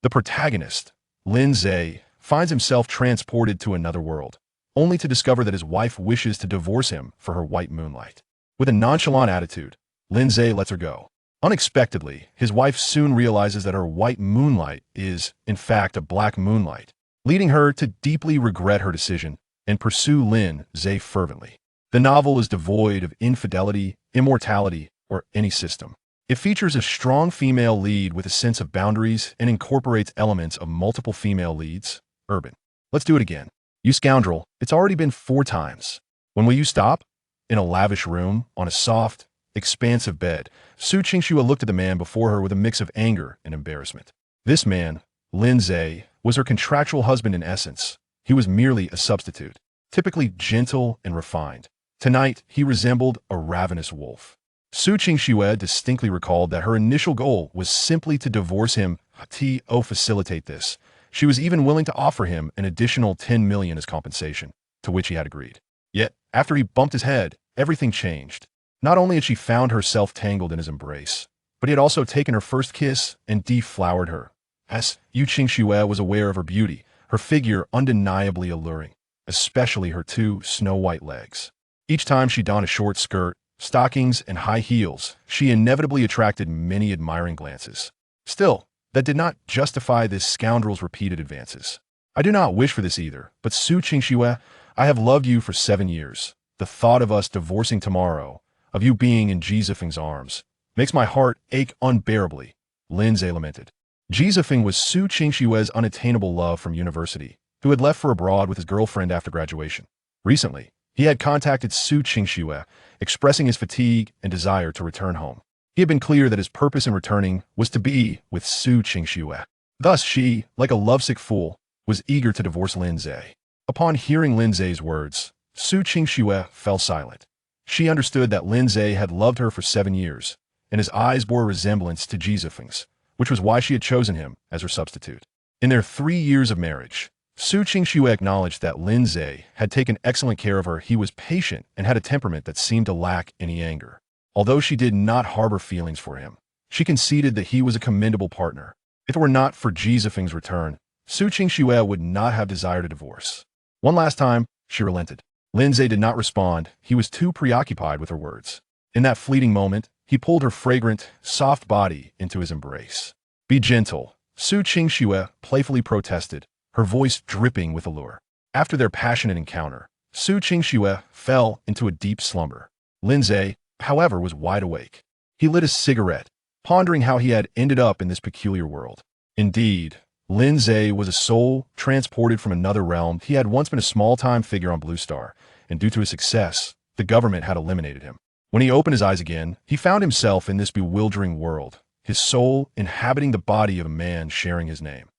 The protagonist, Lin Ze, finds himself transported to another world, only to discover that his wife wishes to divorce him for her white moonlight. With a nonchalant attitude, Lin Ze lets her go. Unexpectedly, his wife soon realizes that her white moonlight is, in fact, a black moonlight, leading her to deeply regret her decision and pursue Lin Ze fervently. The novel is devoid of infidelity, immortality, or any system. It features a strong female lead with a sense of boundaries and incorporates elements of multiple female leads. Urban. Let's do it again. You scoundrel, it's already been 4 times. When will you stop? In a lavish room, on a soft, expansive bed, Su Qingxue looked at the man before her with a mix of anger and embarrassment. This man, Lin Ze, was her contractual husband in essence. He was merely a substitute, typically gentle and refined. Tonight, he resembled a ravenous wolf. Su Qingxue distinctly recalled that her initial goal was simply to divorce him to facilitate this. She was even willing to offer him an additional 10 million as compensation, to which he had agreed. Yet, after he bumped his head, everything changed. Not only had she found herself tangled in his embrace, but he had also taken her first kiss and deflowered her. As Yu Qingxue was aware of her beauty, her figure undeniably alluring, especially her 2 snow-white legs. Each time she donned a short skirt, stockings, and high heels, she inevitably attracted many admiring glances. Still, that did not justify this scoundrel's repeated advances. I do not wish for this either, but Su Qingxue, I have loved you for 7 years. The thought of us divorcing tomorrow, of you being in Ji Zifeng's arms, makes my heart ache unbearably, Lin Ze lamented. Ji Zifeng was Su Qingxue's unattainable love from university, who had left for abroad with his girlfriend after graduation. Recently, he had contacted Su Qingxue, expressing his fatigue and desire to return home. He had been clear that his purpose in returning was to be with Su Qingxue. Thus she, like a lovesick fool, was eager to divorce Lin Ze. Upon hearing Lin Ze's words, Su Qingxue fell silent. She understood that Lin Ze had loved her for 7 years, and his eyes bore a resemblance to Ji Zifeng's, which was why she had chosen him as her substitute. In their 3 years of marriage, Su Qingxue acknowledged that Lin Ze had taken excellent care of her. He was patient and had a temperament that seemed to lack any anger. Although she did not harbor feelings for him, she conceded that he was a commendable partner. If it were not for Ji Zifeng's return, Su Qingxue would not have desired a divorce. One last time, she relented. Lin Ze did not respond. He was too preoccupied with her words. In that fleeting moment, he pulled her fragrant, soft body into his embrace. Be gentle, Su Qingxue playfully protested, her voice dripping with allure. After their passionate encounter, Su Qingxue fell into a deep slumber. Lin Ze, however, was wide awake. He lit a cigarette, pondering how he had ended up in this peculiar world. Indeed, Lin Ze was a soul transported from another realm. He had once been a small-time figure on Blue Star, and due to his success, the government had eliminated him. When he opened his eyes again, he found himself in this bewildering world, his soul inhabiting the body of a man sharing his name.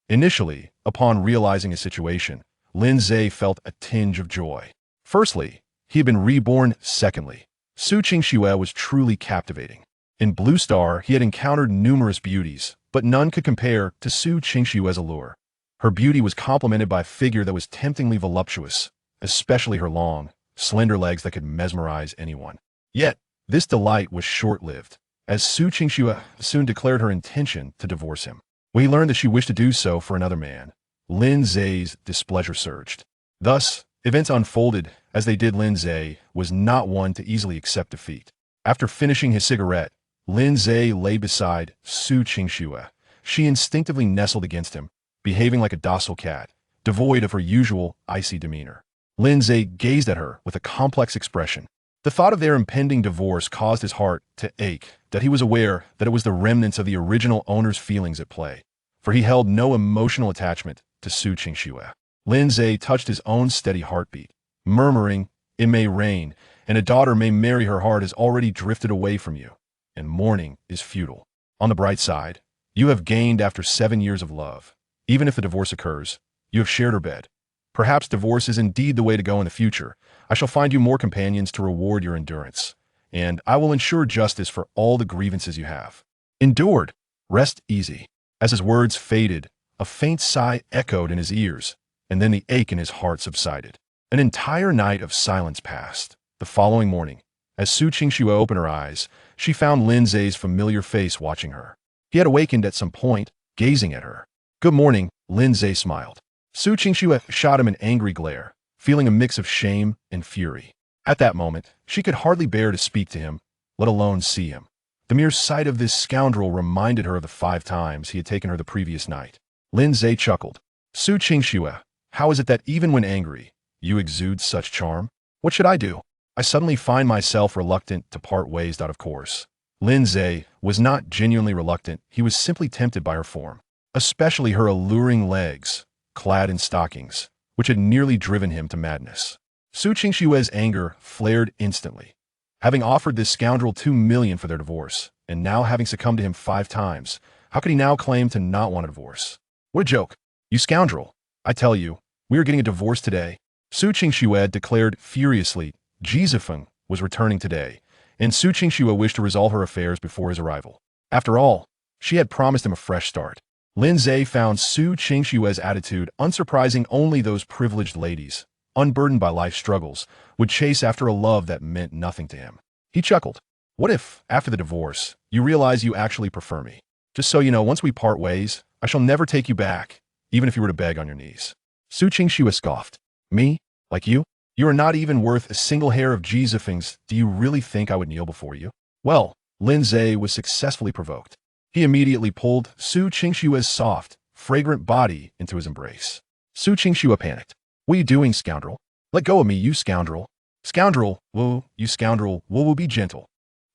Initially, upon realizing his situation, Lin Ze felt a tinge of joy. Firstly, he had been reborn. Secondly, Su Qingxue was truly captivating. In Blue Star, he had encountered numerous beauties, but none could compare to Su Qingxue's allure. Her beauty was complemented by a figure that was temptingly voluptuous, especially her long, slender legs that could mesmerize anyone. Yet, this delight was short-lived, as Su Qingxue soon declared her intention to divorce him. When he learned that she wished to do so for another man, Lin Ze's displeasure surged. Thus, events unfolded as they did. Lin Ze was not one to easily accept defeat. After finishing his cigarette, Lin Ze lay beside Su Qingxue. She instinctively nestled against him, behaving like a docile cat, devoid of her usual icy demeanor. Lin Ze gazed at her with a complex expression. The thought of their impending divorce caused his heart to ache, that he was aware that it was the remnants of the original owner's feelings at play, for he held no emotional attachment to Su Qingxue. Lin Ze touched his own steady heartbeat, murmuring, "It may rain, and a daughter may marry. Her heart has already drifted away from you, and mourning is futile. On the bright side, you have gained after 7 years of love. Even if a divorce occurs, you have shared her bed. Perhaps divorce is indeed the way to go in the future. I shall find you more companions to reward your endurance, and I will ensure justice for all the grievances you have endured. Rest easy." As his words faded, a faint sigh echoed in his ears, and then the ache in his heart subsided. An entire night of silence passed. The following morning, as Su Qingxue opened her eyes, she found Lin Ze's familiar face watching her. He had awakened at some point, gazing at her. Good morning, Lin Ze smiled. Su Qingxue shot him an angry glare, feeling a mix of shame and fury. At that moment, she could hardly bear to speak to him, let alone see him. The mere sight of this scoundrel reminded her of the 5 times he had taken her the previous night. Lin Ze chuckled. Su Qingxue, how is it that even when angry, you exude such charm? What should I do? I suddenly find myself reluctant to part ways out of course. Lin Ze was not genuinely reluctant, he was simply tempted by her form, especially her alluring legs, clad in stockings, which had nearly driven him to madness. Su Qingxue's anger flared instantly. Having offered this scoundrel 2 million for their divorce, and now having succumbed to him 5 times, how could he now claim to not want a divorce? What a joke. You scoundrel. I tell you, we are getting a divorce today. Su Qingxue declared furiously. Ji Zifeng was returning today, and Su Qingxue wished to resolve her affairs before his arrival. After all, she had promised him a fresh start. Lin Ze found Su Qingxue's attitude unsurprising. Only those privileged ladies, unburdened by life's struggles, would chase after a love that meant nothing to him. He chuckled. What if, after the divorce, you realize you actually prefer me? Just so you know, once we part ways, I shall never take you back, even if you were to beg on your knees. Su Qingxue scoffed. Me? Like you? You are not even worth a single hair of Ji Zifeng's. Do you really think I would kneel before you? Well, Lin Ze was successfully provoked. He immediately pulled Su Qingxue's soft, fragrant body into his embrace. Su Qingxue panicked. What are you doing, scoundrel? Let go of me, you scoundrel. Scoundrel, whoa, you scoundrel, whoa, be gentle.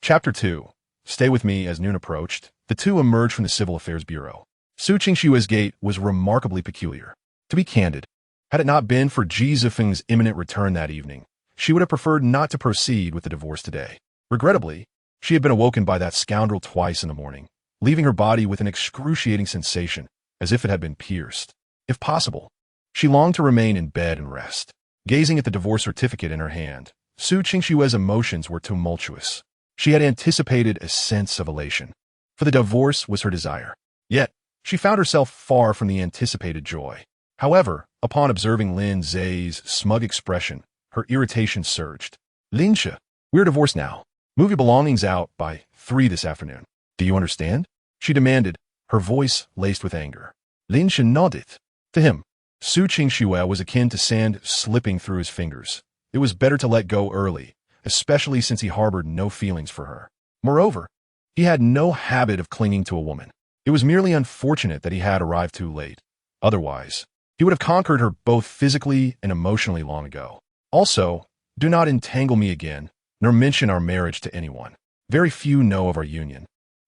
Chapter 2. Stay with me. As noon approached, the two emerged from the Civil Affairs Bureau. Su Qingxue's gait was remarkably peculiar. To be candid, had it not been for Ji Zifeng's imminent return that evening, she would have preferred not to proceed with the divorce today. Regrettably, she had been awoken by that scoundrel twice in the morning, leaving her body with an excruciating sensation, as if it had been pierced. If possible, she longed to remain in bed and rest. Gazing at the divorce certificate in her hand, Su Qingxue's emotions were tumultuous. She had anticipated a sense of elation, for the divorce was her desire. Yet, she found herself far from the anticipated joy. However, upon observing Lin Ze's smug expression, her irritation surged. Lin Ze, we're divorced now. Move your belongings out by 3 this afternoon. Do you understand? She demanded, her voice laced with anger. Lin Ze nodded. To him, Su Qingxue was akin to sand slipping through his fingers. It was better to let go early, especially since he harbored no feelings for her. Moreover, he had no habit of clinging to a woman. It was merely unfortunate that he had arrived too late. Otherwise, he would have conquered her both physically and emotionally long ago. Also, do not entangle me again, nor mention our marriage to anyone. Very few know of our union.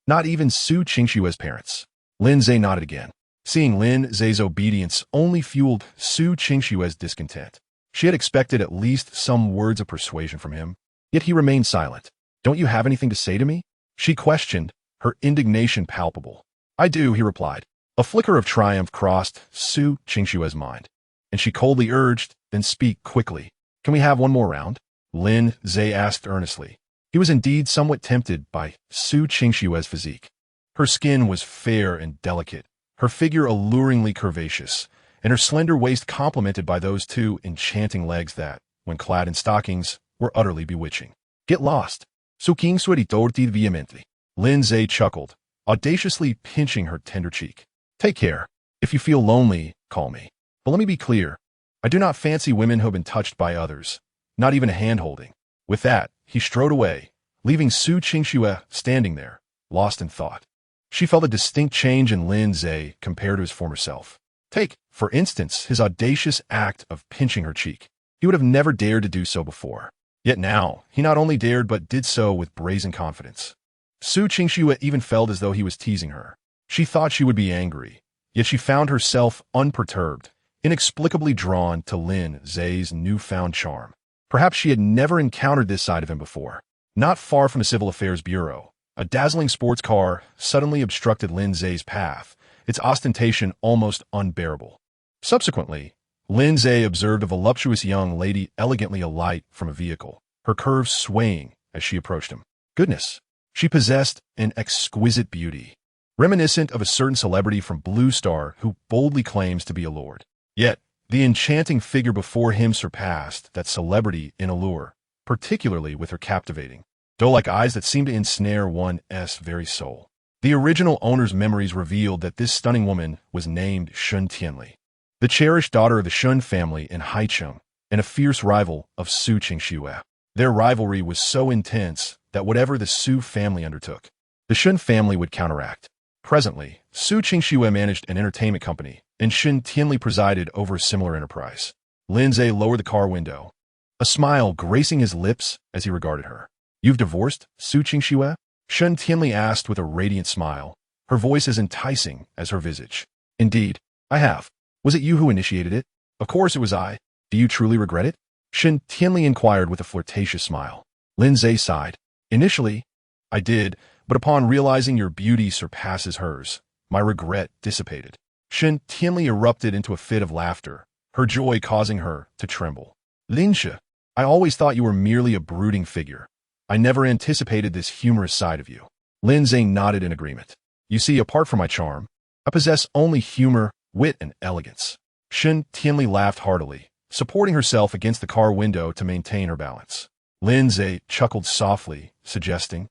Not even Su Qingxue's parents. Lin Ze nodded again. Seeing Lin Ze's obedience only fueled Su Qingxue's discontent. She had expected at least some words of persuasion from him, yet he remained silent. Don't you have anything to say to me? She questioned, her indignation palpable. I do, he replied. A flicker of triumph crossed Su Qingxue's mind, and she coldly urged, then speak quickly. Can we have one more round? Lin Ze asked earnestly. He was indeed somewhat tempted by Su Qingxue's physique. Her skin was fair and delicate, her figure alluringly curvaceous, and her slender waist complemented by those 2 enchanting legs that, when clad in stockings, were utterly bewitching. Get lost. Su Qingxue tortid vehemently. Lin Ze chuckled, audaciously pinching her tender cheek. Take care. If you feel lonely, call me. But let me be clear. I do not fancy women who have been touched by others, not even a hand-holding. With that, he strode away, leaving Su Qingxue standing there, lost in thought. She felt a distinct change in Lin Ze compared to his former self. Take, for instance, his audacious act of pinching her cheek. He would have never dared to do so before. Yet now, he not only dared but did so with brazen confidence. Su Qingxue even felt as though he was teasing her. She thought she would be angry, yet she found herself unperturbed, inexplicably drawn to Lin Ze's newfound charm. Perhaps she had never encountered this side of him before. Not far from the Civil Affairs Bureau, a dazzling sports car suddenly obstructed Lin Ze's path, its ostentation almost unbearable. Subsequently, Lin Ze observed a voluptuous young lady elegantly alight from a vehicle, her curves swaying as she approached him. Goodness, she possessed an exquisite beauty, reminiscent of a certain celebrity from Blue Star who boldly claims to be a lord. Yet, the enchanting figure before him surpassed that celebrity in allure, particularly with her captivating, doe-like eyes that seemed to ensnare one's very soul. The original owner's memories revealed that this stunning woman was named Shun Tianli, the cherished daughter of the Shun family in Haicheng and a fierce rival of Su Qingxue. Their rivalry was so intense that whatever the Su family undertook, the Shun family would counteract. Presently, Su Qingxue managed an entertainment company, and Shun Tianli presided over a similar enterprise. Lin Ze lowered the car window, a smile gracing his lips as he regarded her. "You've divorced, Su Qingxue?" Shun Tianli asked with a radiant smile, her voice as enticing as her visage. "Indeed, I have. Was it you who initiated it?" "Of course it was I. Do you truly regret it?" Shun Tianli inquired with a flirtatious smile. Lin Ze sighed. "Initially, I did, but upon realizing your beauty surpasses hers, my regret dissipated." Shun Tianli erupted into a fit of laughter, her joy causing her to tremble. "Lin Ze, I always thought you were merely a brooding figure. I never anticipated this humorous side of you." Lin Ze nodded in agreement. "You see, apart from my charm, I possess only humor, wit, and elegance." Shun Tianli laughed heartily, supporting herself against the car window to maintain her balance. Lin Ze chuckled softly, suggesting,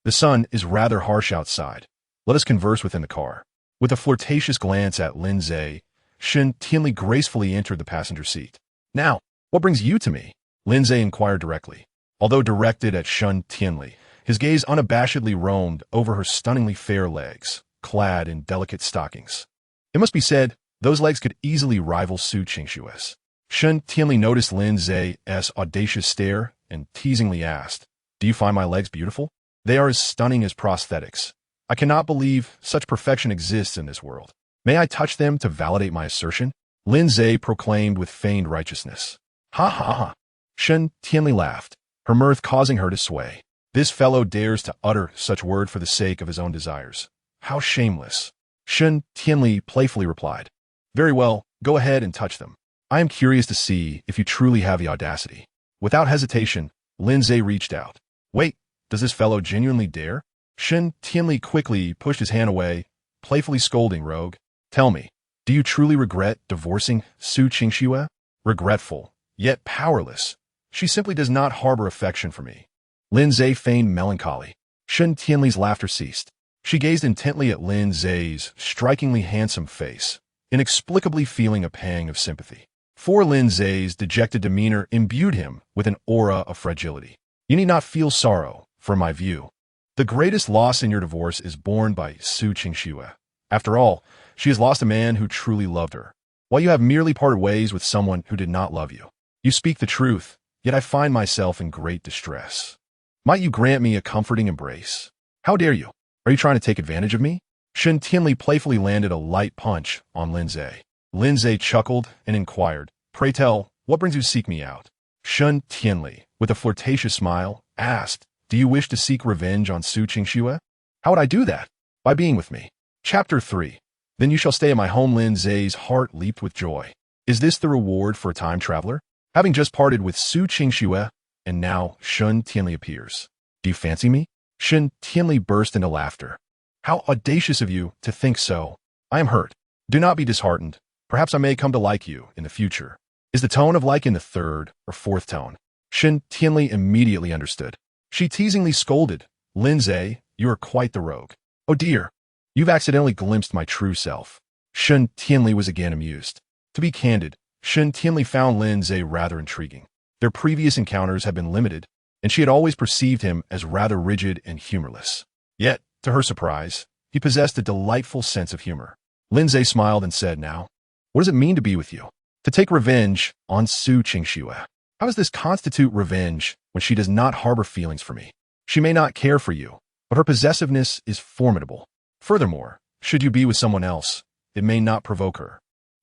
"The sun is rather harsh outside. Let us converse within the car." With a flirtatious glance at Lin Ze, Shun Tianli gracefully entered the passenger seat. "Now, what brings you to me?" Lin Ze inquired directly. Although directed at Shun Tianli, his gaze unabashedly roamed over her stunningly fair legs, clad in delicate stockings. It must be said, those legs could easily rival Su Qingxue's. Shun Tianli noticed Lin Ze's audacious stare and teasingly asked, "Do you find my legs beautiful? They are as stunning as prosthetics. I cannot believe such perfection exists in this world. May I touch them to validate my assertion?" Lin Ze proclaimed with feigned righteousness. "Ha ha ha." Shun Tianli laughed, her mirth causing her to sway. This fellow dares to utter such word for the sake of his own desires. How shameless. Shun Tianli playfully replied, "Very well, go ahead and touch them. I am curious to see if you truly have the audacity." Without hesitation, Lin Ze reached out. "Wait, does this fellow genuinely dare?" Shun Tianli quickly pushed his hand away, playfully scolding Rogue. "Tell me, do you truly regret divorcing Su Qingxue?" "Regretful, yet powerless. She simply does not harbor affection for me." Lin Ze feigned melancholy. Shun Tianli's laughter ceased. She gazed intently at Lin Ze's strikingly handsome face, inexplicably feeling a pang of sympathy. For Lin Ze's dejected demeanor imbued him with an aura of fragility. "You need not feel sorrow, from my view. The greatest loss in your divorce is borne by Su Qingxue. After all, she has lost a man who truly loved her, while you have merely parted ways with someone who did not love you. You speak the truth, yet I find myself in great distress. Might you grant me a comforting embrace?" "How dare you? Are you trying to take advantage of me?" Shun Tianli playfully landed a light punch on Lin Ze. Lin Ze chuckled and inquired, "Pray tell, what brings you to seek me out?" Shun Tianli, with a flirtatious smile, asked, "Do you wish to seek revenge on Su Qingxue?" "How would I do that?" "By being with me." Chapter 3. "Then you shall stay at my home." Lin Ze's heart leaped with joy. Is this the reward for a time traveler? Having just parted with Su Qingxue, and now Shun Tianli appears. "Do you fancy me?" Shun Tianli burst into laughter. "How audacious of you to think so. I am hurt. Do not be disheartened. Perhaps I may come to like you in the future." Is the tone of like in the third or fourth tone? Shun Tianli immediately understood. She teasingly scolded, "Lin Ze, you are quite the rogue. Oh dear, you've accidentally glimpsed my true self." Shun Tianli was again amused. To be candid, Shun Tianli found Lin Ze rather intriguing. Their previous encounters had been limited, and she had always perceived him as rather rigid and humorless. Yet, to her surprise, he possessed a delightful sense of humor. Lin Ze smiled and said, "Now, what does it mean to be with you? To take revenge on Su Qingxue. How does this constitute revenge when she does not harbor feelings for me? She may not care for you, but her possessiveness is formidable. Furthermore, should you be with someone else, it may not provoke her.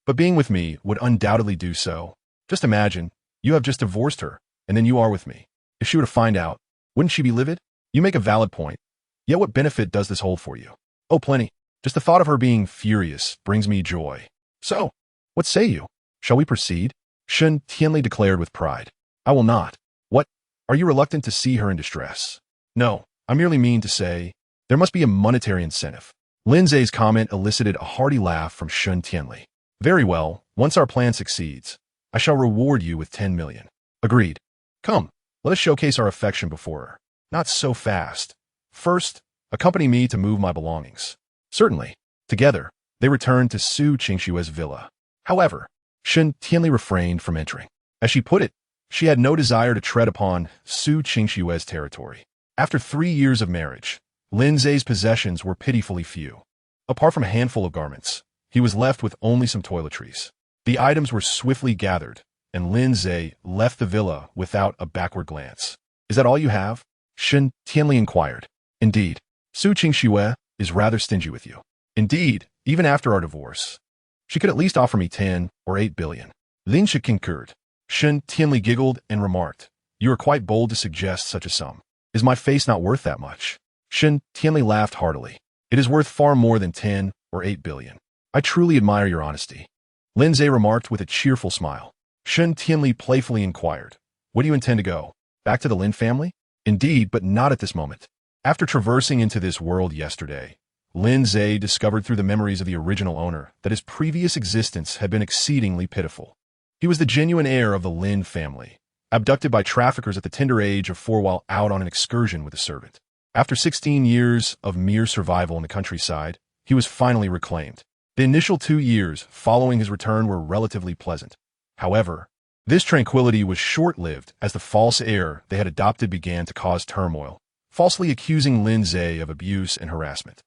But being with me would undoubtedly do so. Just imagine, you have just divorced her, and then you are with me. If she were to find out, wouldn't she be livid?" "You make a valid point. Yet what benefit does this hold for you?" "Oh, plenty. Just the thought of her being furious brings me joy. So, what say you? Shall we proceed?" Shun Tianli declared with pride. "I will not." "What? Are you reluctant to see her in distress?" "No, I merely mean to say, there must be a monetary incentive." Lin Ze's comment elicited a hearty laugh from Shun Tianli. "Very well, once our plan succeeds, I shall reward you with 10 million. "Agreed. Come, let us showcase our affection before her." "Not so fast. First, Accompany me to move my belongings. Certainly. Together, they returned to Su Qingshue's villa. However, Shen Tianli refrained from entering. As she put it, she had no desire to tread upon Su Qingshue's territory. After 3 years of marriage, Lin Ze's possessions were pitifully few. Apart from a handful of garments, he was left with only some toiletries. The items were swiftly gathered, and Lin Ze left the villa without a backward glance. Is that all you have? Shen Tianli inquired. Indeed. Su Qingxue is rather stingy with you. Indeed, even after our divorce. She could at least offer me 10 or 8 billion. Lin Ze concurred. Shen Tianli giggled and remarked, You are quite bold to suggest such a sum. Is my face not worth that much? Shen Tianli laughed heartily. It is worth far more than 10 or 8 billion. I truly admire your honesty. Lin Ze remarked with a cheerful smile. Shen Tianli playfully inquired, Where do you intend to go? Back to the Lin family? Indeed, but not at this moment. After traversing into this world yesterday, Lin Ze discovered through the memories of the original owner that his previous existence had been exceedingly pitiful. He was the genuine heir of the Lin family, abducted by traffickers at the tender age of 4 while out on an excursion with a servant. After 16 years of mere survival in the countryside, he was finally reclaimed. The initial 2 years following his return were relatively pleasant. However, this tranquility was short-lived as the false heir they had adopted began to cause turmoil, falsely accusing Lin Ze of abuse and harassment.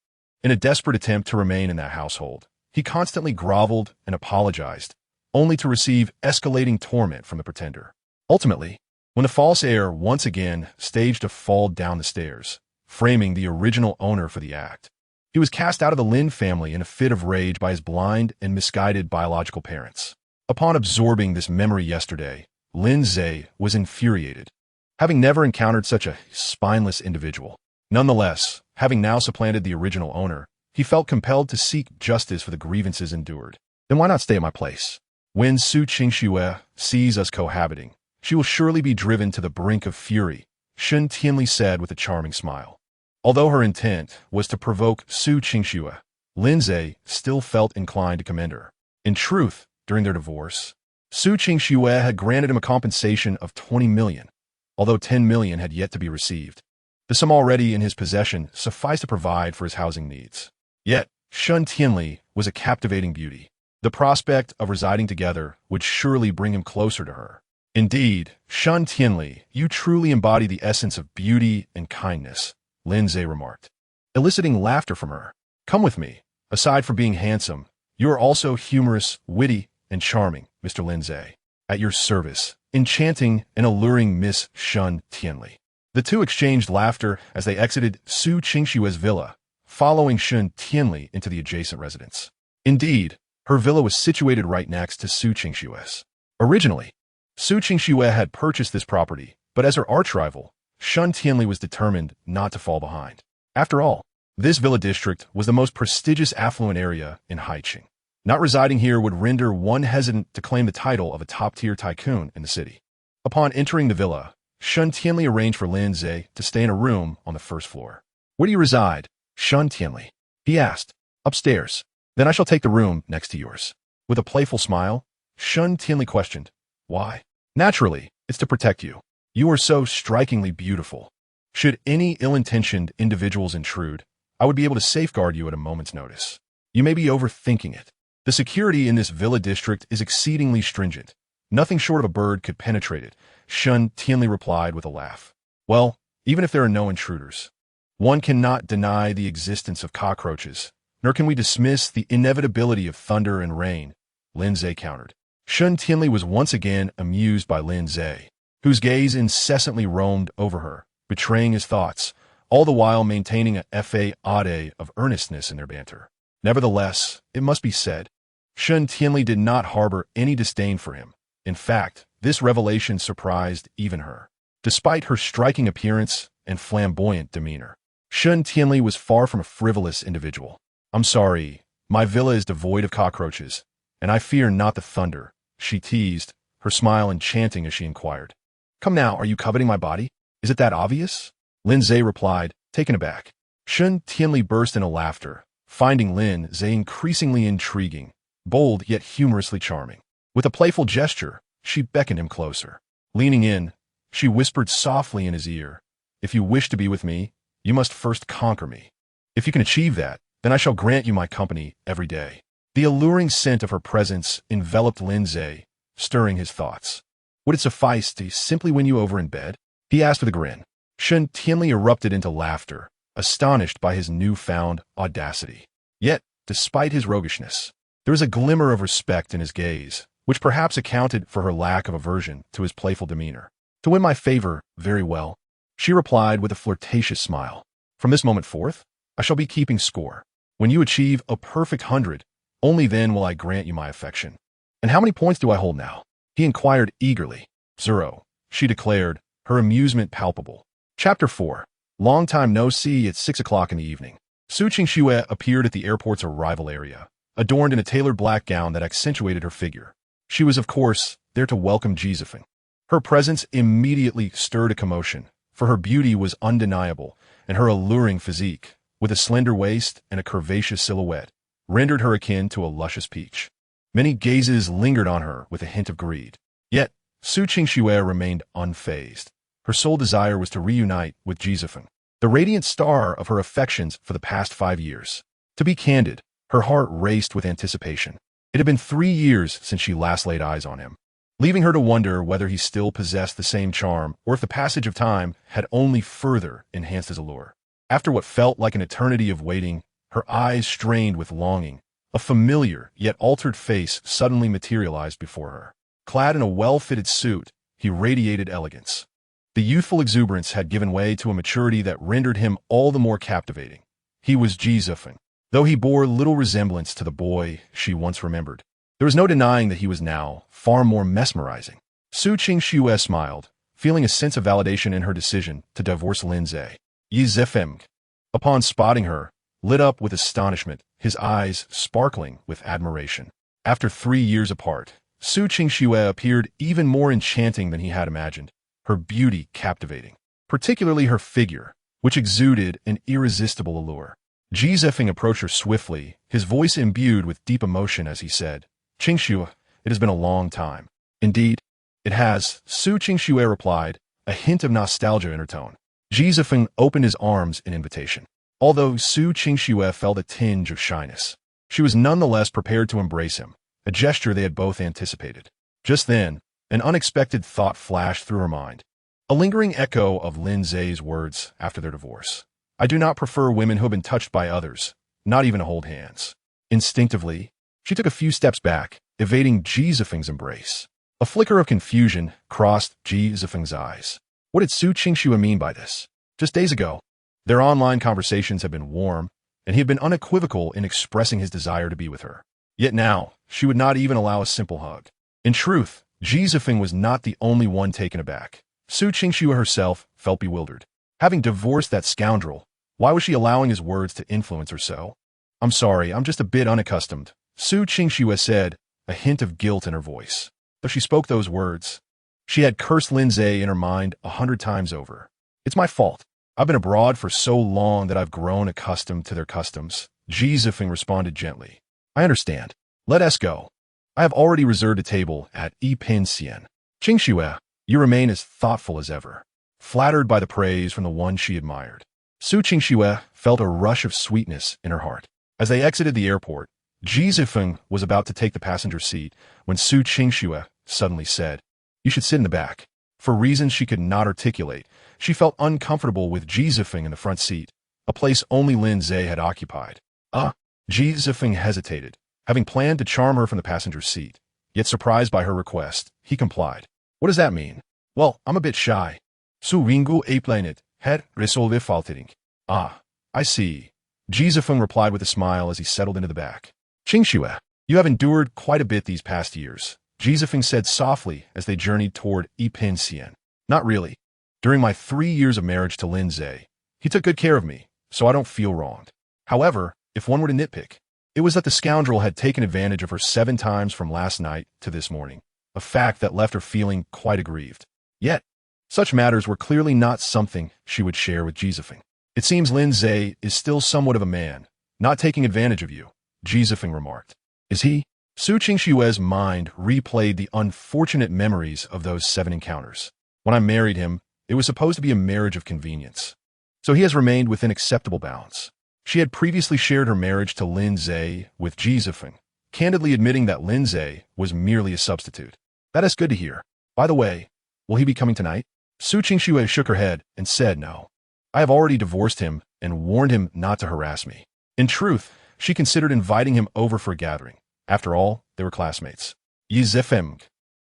In a desperate attempt to remain in that household, he constantly groveled and apologized, only to receive escalating torment from the pretender. Ultimately, when the false heir once again staged a fall down the stairs, framing the original owner for the act, he was cast out of the Lin family in a fit of rage by his blind and misguided biological parents. Upon absorbing this memory yesterday, Lin Ze was infuriated, having never encountered such a spineless individual. Nonetheless, having now supplanted the original owner, he felt compelled to seek justice for the grievances endured. Then why not stay at my place? When Su Qingxue sees us cohabiting, she will surely be driven to the brink of fury, Shen Tianli said with a charming smile. Although her intent was to provoke Su Qingxue, Lin Ze still felt inclined to commend her. In truth, during their divorce, Su Qingxue had granted him a compensation of 20 million, although 10 million had yet to be received. The sum already in his possession sufficed to provide for his housing needs. Yet, Shen Tianli was a captivating beauty. The prospect of residing together would surely bring him closer to her. Indeed, Shen Tianli, you truly embody the essence of beauty and kindness, Lin Ze remarked, eliciting laughter from her. Come with me. Aside from being handsome, you are also humorous, witty, and charming, Mr. Lin Ze. At your service, enchanting and alluring Miss Shen Tianli. The two exchanged laughter as they exited Su Qingxue's villa, following Shen Tianli into the adjacent residence. Indeed, her villa was situated right next to Su Qingxue's. Originally, Su Qingxue had purchased this property, but as her arch-rival, Shen Tianli was determined not to fall behind. After all, this villa district was the most prestigious affluent area in Haiqing. Not residing here would render one hesitant to claim the title of a top-tier tycoon in the city. Upon entering the villa, Shen Tianli arranged for Lin Ze to stay in a room on the first floor. Where do you reside, Shen Tianli? He asked. Upstairs. Then I shall take the room next to yours. With a playful smile, Shen Tianli questioned. Why? Naturally, it's to protect you. You are so strikingly beautiful. Should any ill-intentioned individuals intrude, I would be able to safeguard you at a moment's notice. You may be overthinking it. The security in this villa district is exceedingly stringent. Nothing short of a bird could penetrate it, Shen Tianli replied with a laugh. Well, even if there are no intruders, one cannot deny the existence of cockroaches, nor can we dismiss the inevitability of thunder and rain, Lin Ze countered. Shen Tianli was once again amused by Lin Ze, whose gaze incessantly roamed over her, betraying his thoughts, all the while maintaining a fade of earnestness in their banter. Nevertheless, it must be said, Shen Tianli did not harbor any disdain for him. In fact, this revelation surprised even her. Despite her striking appearance and flamboyant demeanor, Shen Tianli was far from a frivolous individual. I'm sorry, my villa is devoid of cockroaches, and I fear not the thunder, she teased, her smile enchanting as she inquired. Come now, are you coveting my body? Is it that obvious? Lin Ze replied, taken aback. Shen Tianli burst into laughter, finding Lin Ze increasingly intriguing, bold yet humorously charming. With a playful gesture, she beckoned him closer. Leaning in, she whispered softly in his ear, If you wish to be with me, you must first conquer me. If you can achieve that, then I shall grant you my company every day. The alluring scent of her presence enveloped Lin Ze, stirring his thoughts. Would it suffice to simply win you over in bed? He asked with a grin. Shen Tianli erupted into laughter, astonished by his newfound audacity. Yet, despite his roguishness, there was a glimmer of respect in his gaze, which perhaps accounted for her lack of aversion to his playful demeanor. To win my favor, very well, she replied with a flirtatious smile. From this moment forth, I shall be keeping score. When you achieve a perfect 100, only then will I grant you my affection. And how many points do I hold now? He inquired eagerly. 0, she declared, her amusement palpable. Chapter 4. Long time no see at 6 o'clock in the evening. Su Qingxue appeared at the airport's arrival area, adorned in a tailored black gown that accentuated her figure. She was, of course, there to welcome Ji Zifeng. Her presence immediately stirred a commotion, for her beauty was undeniable, and her alluring physique, with a slender waist and a curvaceous silhouette, rendered her akin to a luscious peach. Many gazes lingered on her with a hint of greed. Yet, Su Qingxue remained unfazed. Her sole desire was to reunite with Ji Zifeng, the radiant star of her affections for the past 5 years. To be candid, her heart raced with anticipation. It had been 3 years since she last laid eyes on him, leaving her to wonder whether he still possessed the same charm or if the passage of time had only further enhanced his allure. After what felt like an eternity of waiting, her eyes strained with longing. A familiar yet altered face suddenly materialized before her. Clad in a well-fitted suit, he radiated elegance. The youthful exuberance had given way to a maturity that rendered him all the more captivating. He was Ji Zifeng, though he bore little resemblance to the boy she once remembered. There was no denying that he was now far more mesmerizing. Su Qingxue smiled, feeling a sense of validation in her decision to divorce Lin Ze. Ji Zifeng, upon spotting her, lit up with astonishment, his eyes sparkling with admiration. After 3 years apart, Su Qingxue appeared even more enchanting than he had imagined, her beauty captivating, particularly her figure, which exuded an irresistible allure. Ji Zifeng approached her swiftly, his voice imbued with deep emotion as he said, Qingxue, it has been a long time. Indeed, it has, Su Qingxue replied, a hint of nostalgia in her tone. Ji Zifeng opened his arms in invitation. Although Su Qingxue felt a tinge of shyness, she was nonetheless prepared to embrace him, a gesture they had both anticipated. Just then, an unexpected thought flashed through her mind, a lingering echo of Lin Ze's words after their divorce. I do not prefer women who have been touched by others, not even to hold hands. Instinctively, she took a few steps back, evading Ji Zifeng's embrace. A flicker of confusion crossed Ji Zifeng's eyes. What did Su Qingxue mean by this? Just days ago, their online conversations had been warm, and he had been unequivocal in expressing his desire to be with her. Yet now, she would not even allow a simple hug. In truth, Ji Zifeng was not the only one taken aback. Su Qingxue herself felt bewildered. Having divorced that scoundrel, why was she allowing his words to influence her so? I'm sorry, I'm just a bit unaccustomed, Su Qingxue said, a hint of guilt in her voice. Though she spoke those words, she had cursed Lin Ze in her mind 100 times over. It's my fault. I've been abroad for so long that I've grown accustomed to their customs, Ji Zifeng responded gently. I understand. Let us go. I have already reserved a table at Pension. Qingxue, you remain as thoughtful as ever. Flattered by the praise from the one she admired, Su Qingxue felt a rush of sweetness in her heart. As they exited the airport, Ji Zifeng was about to take the passenger seat when Su Qingxue suddenly said, You should sit in the back. For reasons she could not articulate, she felt uncomfortable with Ji Zifeng in the front seat, a place only Lin Ze had occupied. Ji Zifeng hesitated, having planned to charm her from the passenger seat. Yet surprised by her request, he complied. What does that mean? Well, I'm a bit shy. Su ringu aplanet, het resolve faltering. I see. Ji Zifeng replied with a smile as he settled into the back. Qingxue, you have endured quite a bit these past years, Ji Zifeng said softly as they journeyed toward Pension. Not really. During my 3 years of marriage to Lin Ze, he took good care of me, so I don't feel wronged. However, if one were to nitpick, it was that the scoundrel had taken advantage of her 7 times from last night to this morning, a fact that left her feeling quite aggrieved. Yet, such matters were clearly not something she would share with Ji Zifeng. It seems Lin Ze is still somewhat of a man, not taking advantage of you, Ji Zifeng remarked. Is he? Su Qingxue's mind replayed the unfortunate memories of those 7 encounters. When I married him, it was supposed to be a marriage of convenience. So he has remained within acceptable bounds. She had previously shared her marriage to Lin Ze with Ji Zifeng, candidly admitting that Lin Ze was merely a substitute. That is good to hear. By the way, will he be coming tonight? Su Qingxue shook her head and said no. I have already divorced him and warned him not to harass me. In truth, she considered inviting him over for a gathering. After all, they were classmates. Yi Zifeng,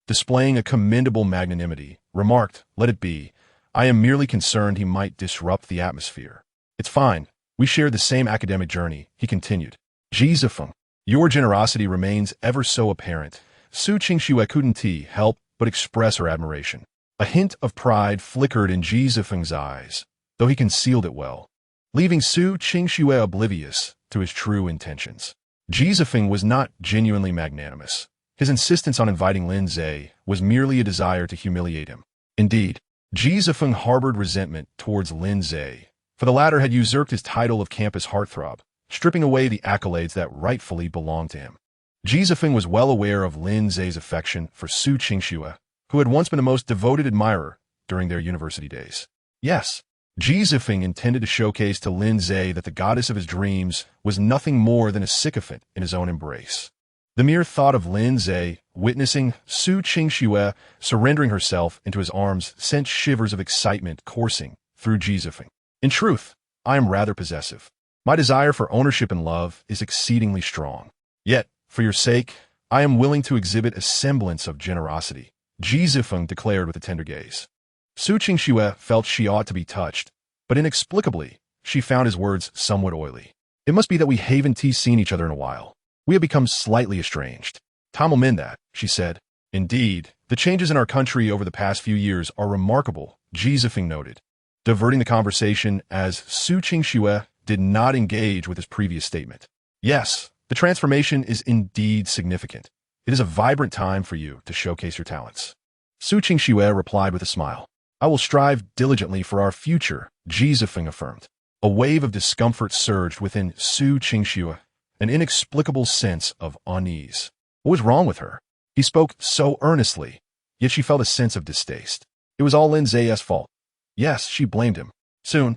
displaying a commendable magnanimity, remarked, "Let it be. I am merely concerned he might disrupt the atmosphere." "It's fine. We shared the same academic journey," he continued. Ji Zifeng, your generosity remains ever so apparent. Su Qingxue couldn't help but express her admiration. A hint of pride flickered in Ji Zifeng's eyes, though he concealed it well, leaving Su Qingxue oblivious to his true intentions. Ji Zifeng was not genuinely magnanimous. His insistence on inviting Lin Ze was merely a desire to humiliate him. Indeed, Ji Zifeng harbored resentment towards Lin Ze, for the latter had usurped his title of campus heartthrob, stripping away the accolades that rightfully belonged to him. Ji Zifeng was well aware of Lin Ze's affection for Su Qingxue, who had once been the most devoted admirer during their university days. Yes, Ji Zifeng intended to showcase to Lin Ze that the goddess of his dreams was nothing more than a sycophant in his own embrace. The mere thought of Lin Ze witnessing Su Qingxue surrendering herself into his arms sent shivers of excitement coursing through Ji Zifeng. In truth, I am rather possessive. My desire for ownership and love is exceedingly strong. Yet, for your sake, I am willing to exhibit a semblance of generosity, Ji Zifeng declared with a tender gaze. Su Qingxue felt she ought to be touched, but inexplicably, she found his words somewhat oily. It must be that we haven't seen each other in a while. We have become slightly estranged. Time will mend that, she said. Indeed, the changes in our country over the past few years are remarkable, Ji Zifeng noted, diverting the conversation as Su Qingxue did not engage with his previous statement. Yes, the transformation is indeed significant. It is a vibrant time for you to showcase your talents. Su Qingxue replied with a smile. I will strive diligently for our future, Ji Zifeng affirmed. A wave of discomfort surged within Su Qingxue, an inexplicable sense of unease. What was wrong with her? He spoke so earnestly, yet she felt a sense of distaste. It was all Lin Ze's fault. Yes, she blamed him. Soon,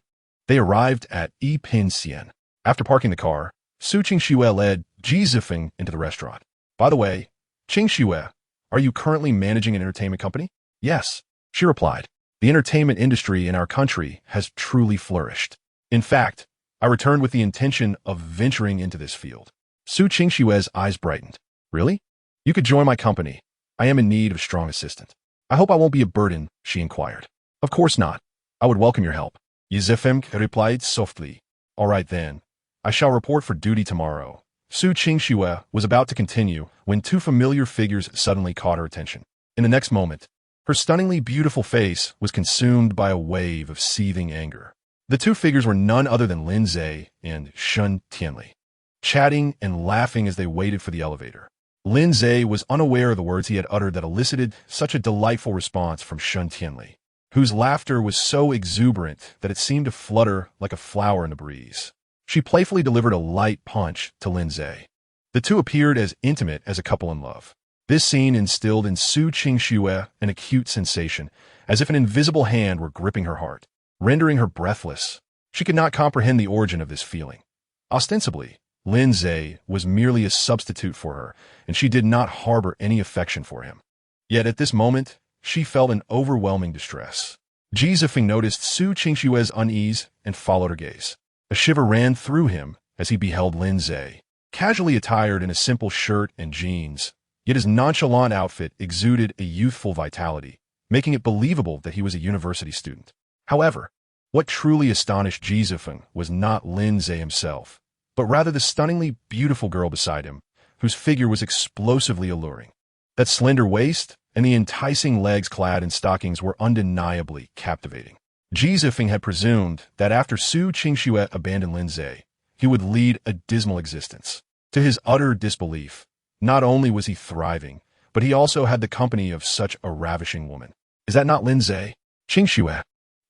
they arrived at Yi Pinxian. After parking the car, Su Qingxue led Ji Zifeng into the restaurant. By the way, Qingxue, are you currently managing an entertainment company? Yes, she replied. The entertainment industry in our country has truly flourished. In fact, I returned with the intention of venturing into this field. Su Qingxue's eyes brightened. Really? You could join my company. I am in need of a strong assistant. I hope I won't be a burden, she inquired. Of course not. I would welcome your help. Yi Zifeng replied softly. All right then. I shall report for duty tomorrow. Su Qingxue was about to continue when two familiar figures suddenly caught her attention. In the next moment, her stunningly beautiful face was consumed by a wave of seething anger. The two figures were none other than Lin Ze and Shun Tianli, chatting and laughing as they waited for the elevator. Lin Ze was unaware of the words he had uttered that elicited such a delightful response from Shun Tianli, whose laughter was so exuberant that it seemed to flutter like a flower in the breeze. She playfully delivered a light punch to Lin Ze. The two appeared as intimate as a couple in love. This scene instilled in Su Qingxue an acute sensation, as if an invisible hand were gripping her heart, rendering her breathless. She could not comprehend the origin of this feeling. Ostensibly, Lin Ze was merely a substitute for her, and she did not harbor any affection for him. Yet at this moment, she felt an overwhelming distress. Ji Zifeng noticed Su Qingxue's unease and followed her gaze. A shiver ran through him as he beheld Lin Ze, casually attired in a simple shirt and jeans, yet his nonchalant outfit exuded a youthful vitality, making it believable that he was a university student. However, what truly astonished Ji Zifeng was not Lin Ze himself, but rather the stunningly beautiful girl beside him, whose figure was explosively alluring. That slender waist and the enticing legs clad in stockings were undeniably captivating. Ji Zifeng had presumed that after Su Qingxue abandoned Lin Ze, he would lead a dismal existence. To his utter disbelief, not only was he thriving, but he also had the company of such a ravishing woman. Is that not Lin Ze? Qingxue,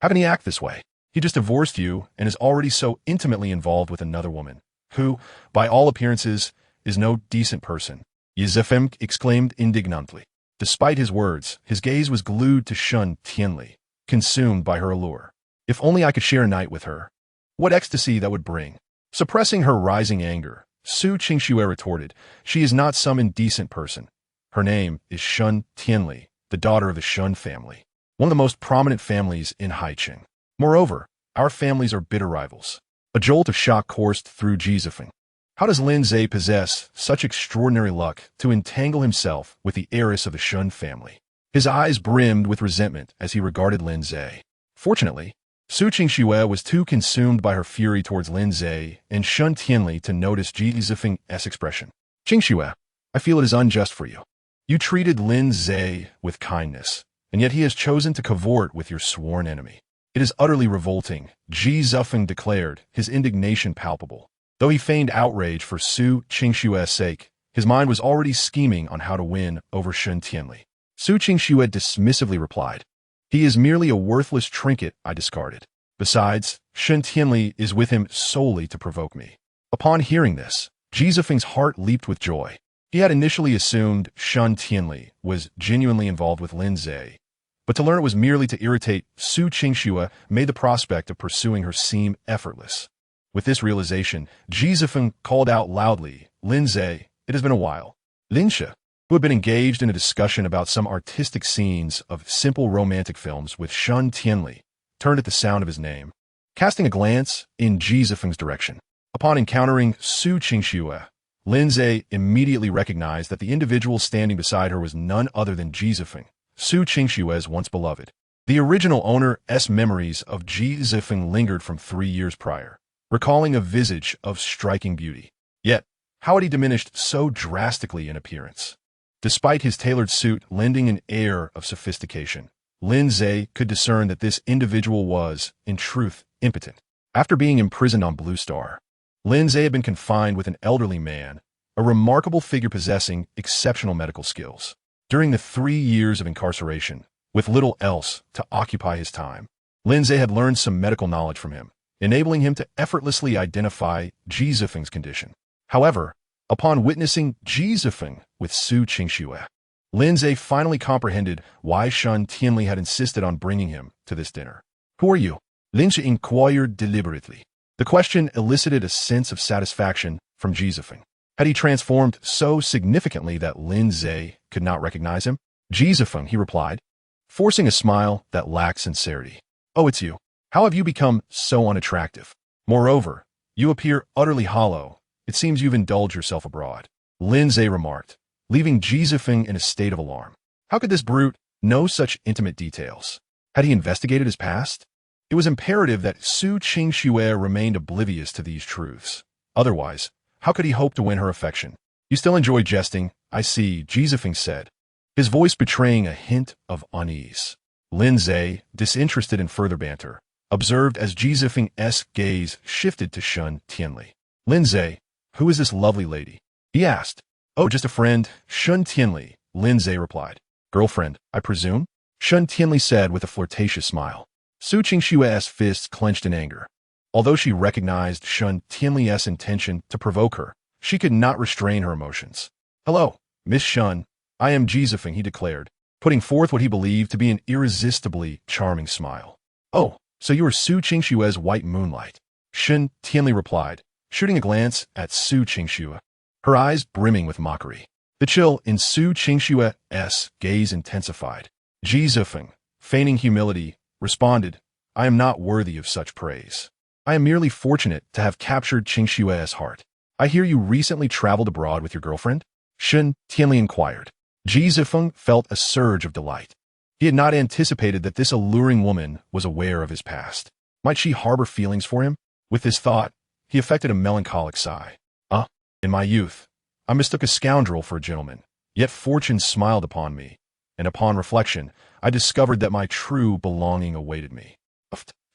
how can he act this way? He just divorced you and is already so intimately involved with another woman, who, by all appearances, is no decent person. Yi Zifeng exclaimed indignantly. Despite his words, his gaze was glued to Shun Tianli, consumed by her allure. If only I could share a night with her. What ecstasy that would bring. Suppressing her rising anger, Su Qingxue retorted, "She is not some indecent person. Her name is Shun Tianli, the daughter of the Shun family, one of the most prominent families in Haiqing. Moreover, our families are bitter rivals." A jolt of shock coursed through Ji Zifeng. How does Lin Ze possess such extraordinary luck to entangle himself with the heiress of the Shun family? His eyes brimmed with resentment as he regarded Lin Ze. Fortunately, Su Qingxue was too consumed by her fury towards Lin Ze and Shun Tianli to notice Ji Zifeng's expression. "Qingxue, I feel it is unjust for you. You treated Lin Ze with kindness, and yet he has chosen to cavort with your sworn enemy. It is utterly revolting," Ji Zifeng declared, his indignation palpable. Though he feigned outrage for Su Qingxue's sake, his mind was already scheming on how to win over Shun Tianli. Su Qingxue dismissively replied, "He is merely a worthless trinket I discarded. Besides, Shun Tianli is with him solely to provoke me." Upon hearing this, Ji Zifeng's heart leaped with joy. He had initially assumed Shun Tianli was genuinely involved with Lin Ze, but to learn it was merely to irritate Su Qingxue made the prospect of pursuing her seem effortless. With this realization, Ji Zifeng called out loudly, "Lin Ze, it has been a while." Lin Ze, who had been engaged in a discussion about some artistic scenes of simple romantic films with Shun Tianli, turned at the sound of his name, casting a glance in Ji Zifeng's direction. Upon encountering Su Qingxue, Lin Ze immediately recognized that the individual standing beside her was none other than Ji Zifeng, Su Qingxue's once beloved. The original owner's memories of Ji Zifeng lingered from 3 years prior, recalling a visage of striking beauty. Yet, how had he diminished so drastically in appearance? Despite his tailored suit lending an air of sophistication, Lin Ze could discern that this individual was, in truth, impotent. After being imprisoned on Blue Star, Lin Ze had been confined with an elderly man, a remarkable figure possessing exceptional medical skills. During the 3 years of incarceration, with little else to occupy his time, Lin Ze had learned some medical knowledge from him, enabling him to effortlessly identify Ji Zifeng's condition. However, upon witnessing Ji Zifeng with Su Qingxue, Lin Ze finally comprehended why Shun Tianli had insisted on bringing him to this dinner. "Who are you?" Lin Ze inquired deliberately. The question elicited a sense of satisfaction from Ji Zifeng. Had he transformed so significantly that Lin Ze could not recognize him? "Ji Zifeng," he replied, forcing a smile that lacked sincerity. "Oh, it's you. How have you become so unattractive? Moreover, you appear utterly hollow. It seems you've indulged yourself abroad," Lin Ze remarked, leaving Ji Zifeng in a state of alarm. How could this brute know such intimate details? Had he investigated his past? It was imperative that Su Qingxue remained oblivious to these truths. Otherwise, how could he hope to win her affection? "You still enjoy jesting, I see," Ji Zifeng said, his voice betraying a hint of unease. Lin Ze, disinterested in further banter, observed as Ji Zifeng's gaze shifted to Shun Tianli. "Lin Ze, who is this lovely lady?" he asked. "Oh, just a friend, Shun Tianli," Lin Ze replied. "Girlfriend, I presume?" Shun Tianli said with a flirtatious smile. Su Qingxue's fists clenched in anger. Although she recognized Shun Tianli's intention to provoke her, she could not restrain her emotions. "Hello, Miss Shun, I am Ji Zifeng," he declared, putting forth what he believed to be an irresistibly charming smile. "Oh, so you are Su Qingxue's white moonlight," Shun Tianli replied, shooting a glance at Su Qingxue, her eyes brimming with mockery. The chill in Su Qingxue's gaze intensified. Ji Zifeng, feigning humility, responded, "I am not worthy of such praise. I am merely fortunate to have captured Qingxue's heart." "I hear you recently traveled abroad with your girlfriend?" Shun Tianli inquired. Ji Zifeng felt a surge of delight. He had not anticipated that this alluring woman was aware of his past. Might she harbor feelings for him? With this thought, he affected a melancholic sigh. In my youth, I mistook a scoundrel for a gentleman, yet fortune smiled upon me, and upon reflection, I discovered that my true belonging awaited me."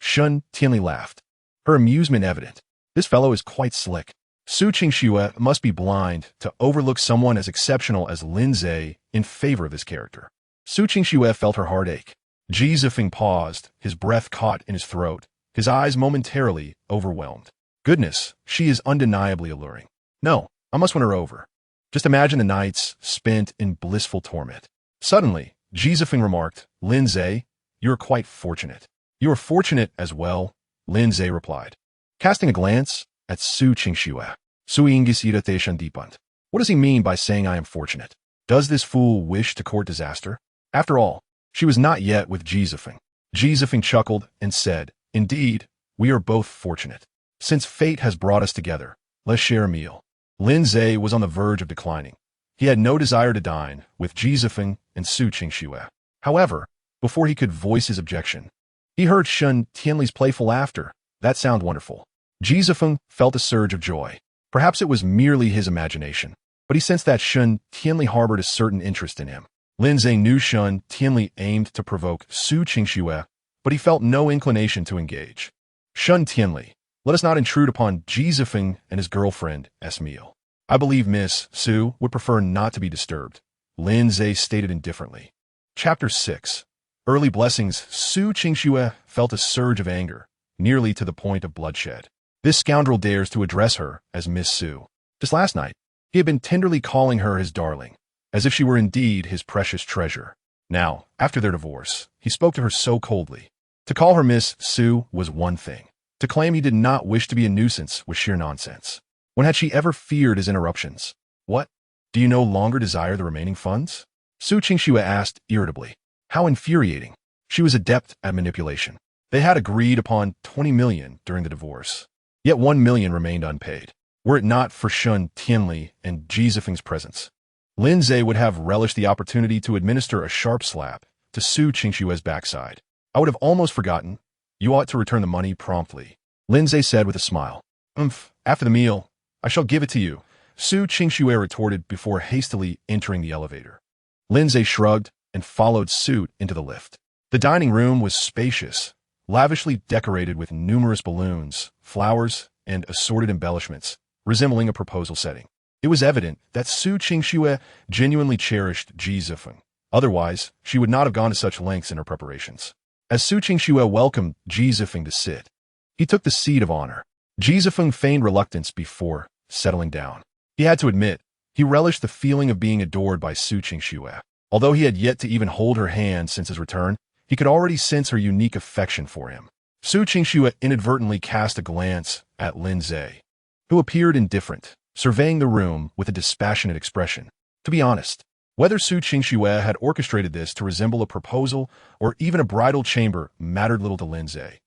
Shun Tianli laughed, her amusement evident. "This fellow is quite slick. Su Qingxue must be blind to overlook someone as exceptional as Lin Ze in favor of this character." Su Qingxue felt her heart ache. Ji Zifeng paused, his breath caught in his throat, his eyes momentarily overwhelmed. Goodness, she is undeniably alluring. No, I must win her over. Just imagine the nights spent in blissful torment. Suddenly, Ji Zifeng remarked, "Lin Ze, you are quite fortunate." "You are fortunate as well," Lin Ze replied. Casting a glance at Su Qingxue. Sui ingisita te shandipant. What does he mean by saying I am fortunate? Does this fool wish to court disaster? After all, she was not yet with Ji Zifeng. Ji Zifeng chuckled and said, Indeed, we are both fortunate. Since fate has brought us together, let's share a meal. Lin Ze was on the verge of declining. He had no desire to dine with Ji Zifeng and Su Qingxue. However, before he could voice his objection, he heard Shun Tianli's playful laughter. That sounded wonderful. Ji Zifeng felt a surge of joy. Perhaps it was merely his imagination, but he sensed that Shun Tianli harbored a certain interest in him. Lin Ze knew Shun Tianli aimed to provoke Su Qingxue, but he felt no inclination to engage. Shun Tianli, let us not intrude upon Ji Zifeng and his girlfriend's meal. I believe Miss Su would prefer not to be disturbed, Lin Ze stated indifferently. Chapter 6. Early blessings. Su Qingxue felt a surge of anger, nearly to the point of bloodshed. This scoundrel dares to address her as Miss Su. Just last night, he had been tenderly calling her his darling, as if she were indeed his precious treasure. Now, after their divorce, he spoke to her so coldly. To call her Miss Su was one thing. To claim he did not wish to be a nuisance was sheer nonsense. When had she ever feared his interruptions? What? Do you no longer desire the remaining funds? Su Qingxue asked irritably. How infuriating. She was adept at manipulation. They had agreed upon 20 million during the divorce. Yet 1 million remained unpaid. Were it not for Shun Tianli and Ji Zifeng's presence, Lin Ze would have relished the opportunity to administer a sharp slap to Su Qingxue's backside. I would have almost forgotten. You ought to return the money promptly, Lin Ze said with a smile. After the meal, I shall give it to you, Su Qingxue retorted before hastily entering the elevator. Lin Ze shrugged and followed suit into the lift. The dining room was spacious, lavishly decorated with numerous balloons, flowers, and assorted embellishments, resembling a proposal setting. It was evident that Su Qingxue genuinely cherished Ji Zifeng. Otherwise, she would not have gone to such lengths in her preparations. As Su Qingxue welcomed Ji Zifeng to sit, he took the seat of honor. Ji Zifeng feigned reluctance before settling down. He had to admit, he relished the feeling of being adored by Su Qingxue. Although he had yet to even hold her hand since his return, he could already sense her unique affection for him. Su Qingxue inadvertently cast a glance at Lin Ze, who appeared indifferent, surveying the room with a dispassionate expression. To be honest, whether Su Qingxue had orchestrated this to resemble a proposal or even a bridal chamber mattered little to Lin Ze.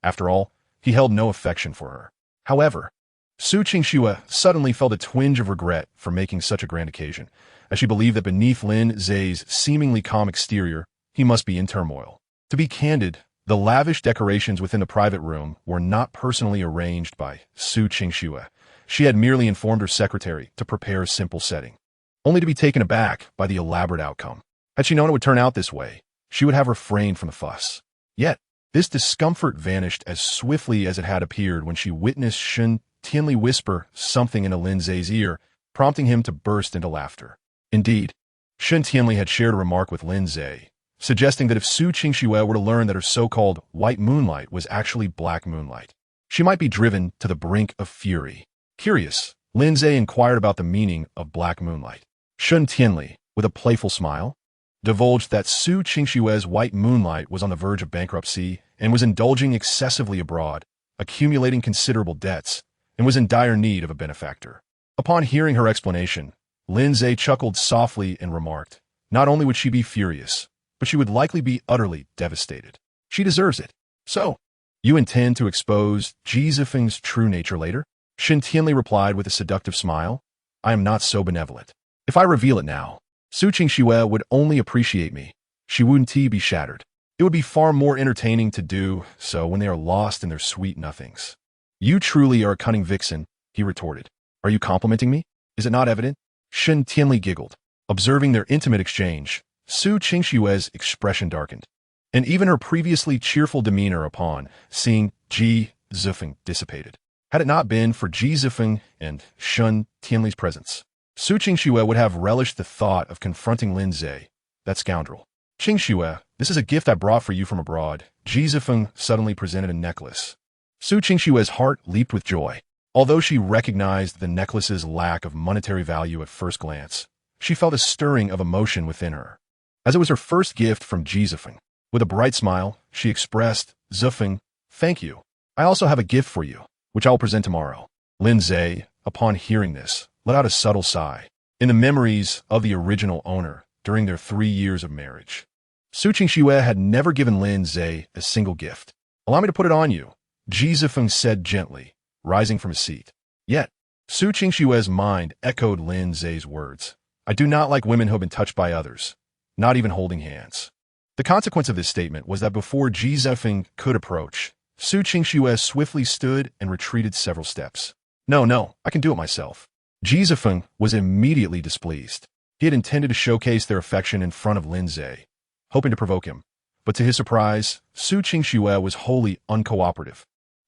After all, he held no affection for her. However, Su Qingxue suddenly felt a twinge of regret for making such a grand occasion, as she believed that beneath Lin Ze's seemingly calm exterior, he must be in turmoil. To be candid, the lavish decorations within the private room were not personally arranged by Su Qingxue. She had merely informed her secretary to prepare a simple setting, only to be taken aback by the elaborate outcome. Had she known it would turn out this way, she would have refrained from the fuss. Yet, this discomfort vanished as swiftly as it had appeared when she witnessed Shun Tianli whisper something into Lin Ze's ear, prompting him to burst into laughter. Indeed, Shun Tianli had shared a remark with Lin Ze, suggesting that if Su Qingxue were to learn that her so-called white moonlight was actually black moonlight, she might be driven to the brink of fury. Curious, Lin Ze inquired about the meaning of black moonlight. Shun Tianli, with a playful smile, divulged that Su Qingxue's white moonlight was on the verge of bankruptcy and was indulging excessively abroad, accumulating considerable debts, and was in dire need of a benefactor. Upon hearing her explanation, Lin Ze chuckled softly and remarked, not only would she be furious, but she would likely be utterly devastated. She deserves it. So, you intend to expose Ji Zifeng's true nature later? Shun Tianli replied with a seductive smile. I am not so benevolent. If I reveal it now, Su Qingxue would only appreciate me. She wouldn't be shattered. It would be far more entertaining to do so when they are lost in their sweet nothings. You truly are a cunning vixen, he retorted. Are you complimenting me? Is it not evident? Shun Tianli giggled. Observing their intimate exchange, Su Qingxue's expression darkened, and even her previously cheerful demeanor upon seeing Ji Zifeng dissipated. Had it not been for Ji Zifeng and Shun Tianli's presence, Su Qingxue would have relished the thought of confronting Lin Ze, that scoundrel. Qingxue, this is a gift I brought for you from abroad. Ji Zifeng suddenly presented a necklace. Su Qingxue's heart leaped with joy. Although she recognized the necklace's lack of monetary value at first glance, she felt a stirring of emotion within her, as it was her first gift from Ji Zifeng. With a bright smile, she expressed, Zifeng, thank you. I also have a gift for you, which I will present tomorrow. Lin Ze, upon hearing this, let out a subtle sigh. In the memories of the original owner during their 3 years of marriage, Su Qingxue had never given Lin Ze a single gift. "Allow me to put it on you," Ji Zifeng said gently, rising from his seat. Yet, Su Qingxue's mind echoed Lin Ze's words. "I do not like women who have been touched by others, not even holding hands." The consequence of this statement was that before Ji Zifeng could approach, Su Qingxue swiftly stood and retreated several steps. No, I can do it myself." Ji Zifeng was immediately displeased. He had intended to showcase their affection in front of Lin Ze, hoping to provoke him. But to his surprise, Su Qingxue was wholly uncooperative.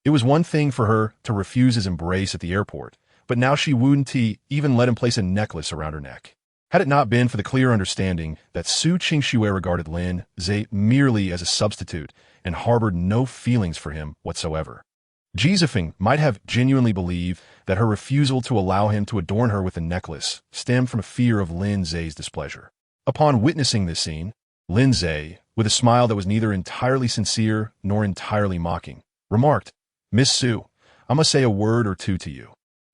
It was one thing for her to refuse his embrace at the airport, but now she wouldn't even let him place a necklace around her neck. Had it not been for the clear understanding that Su Qingxue regarded Lin Ze merely as a substitute and harbored no feelings for him whatsoever, Ji Zifeng might have genuinely believed that her refusal to allow him to adorn her with a necklace stemmed from a fear of Lin Ze's displeasure. Upon witnessing this scene, Lin Ze, with a smile that was neither entirely sincere nor entirely mocking, remarked, "Miss Su, I must say a word or two to you.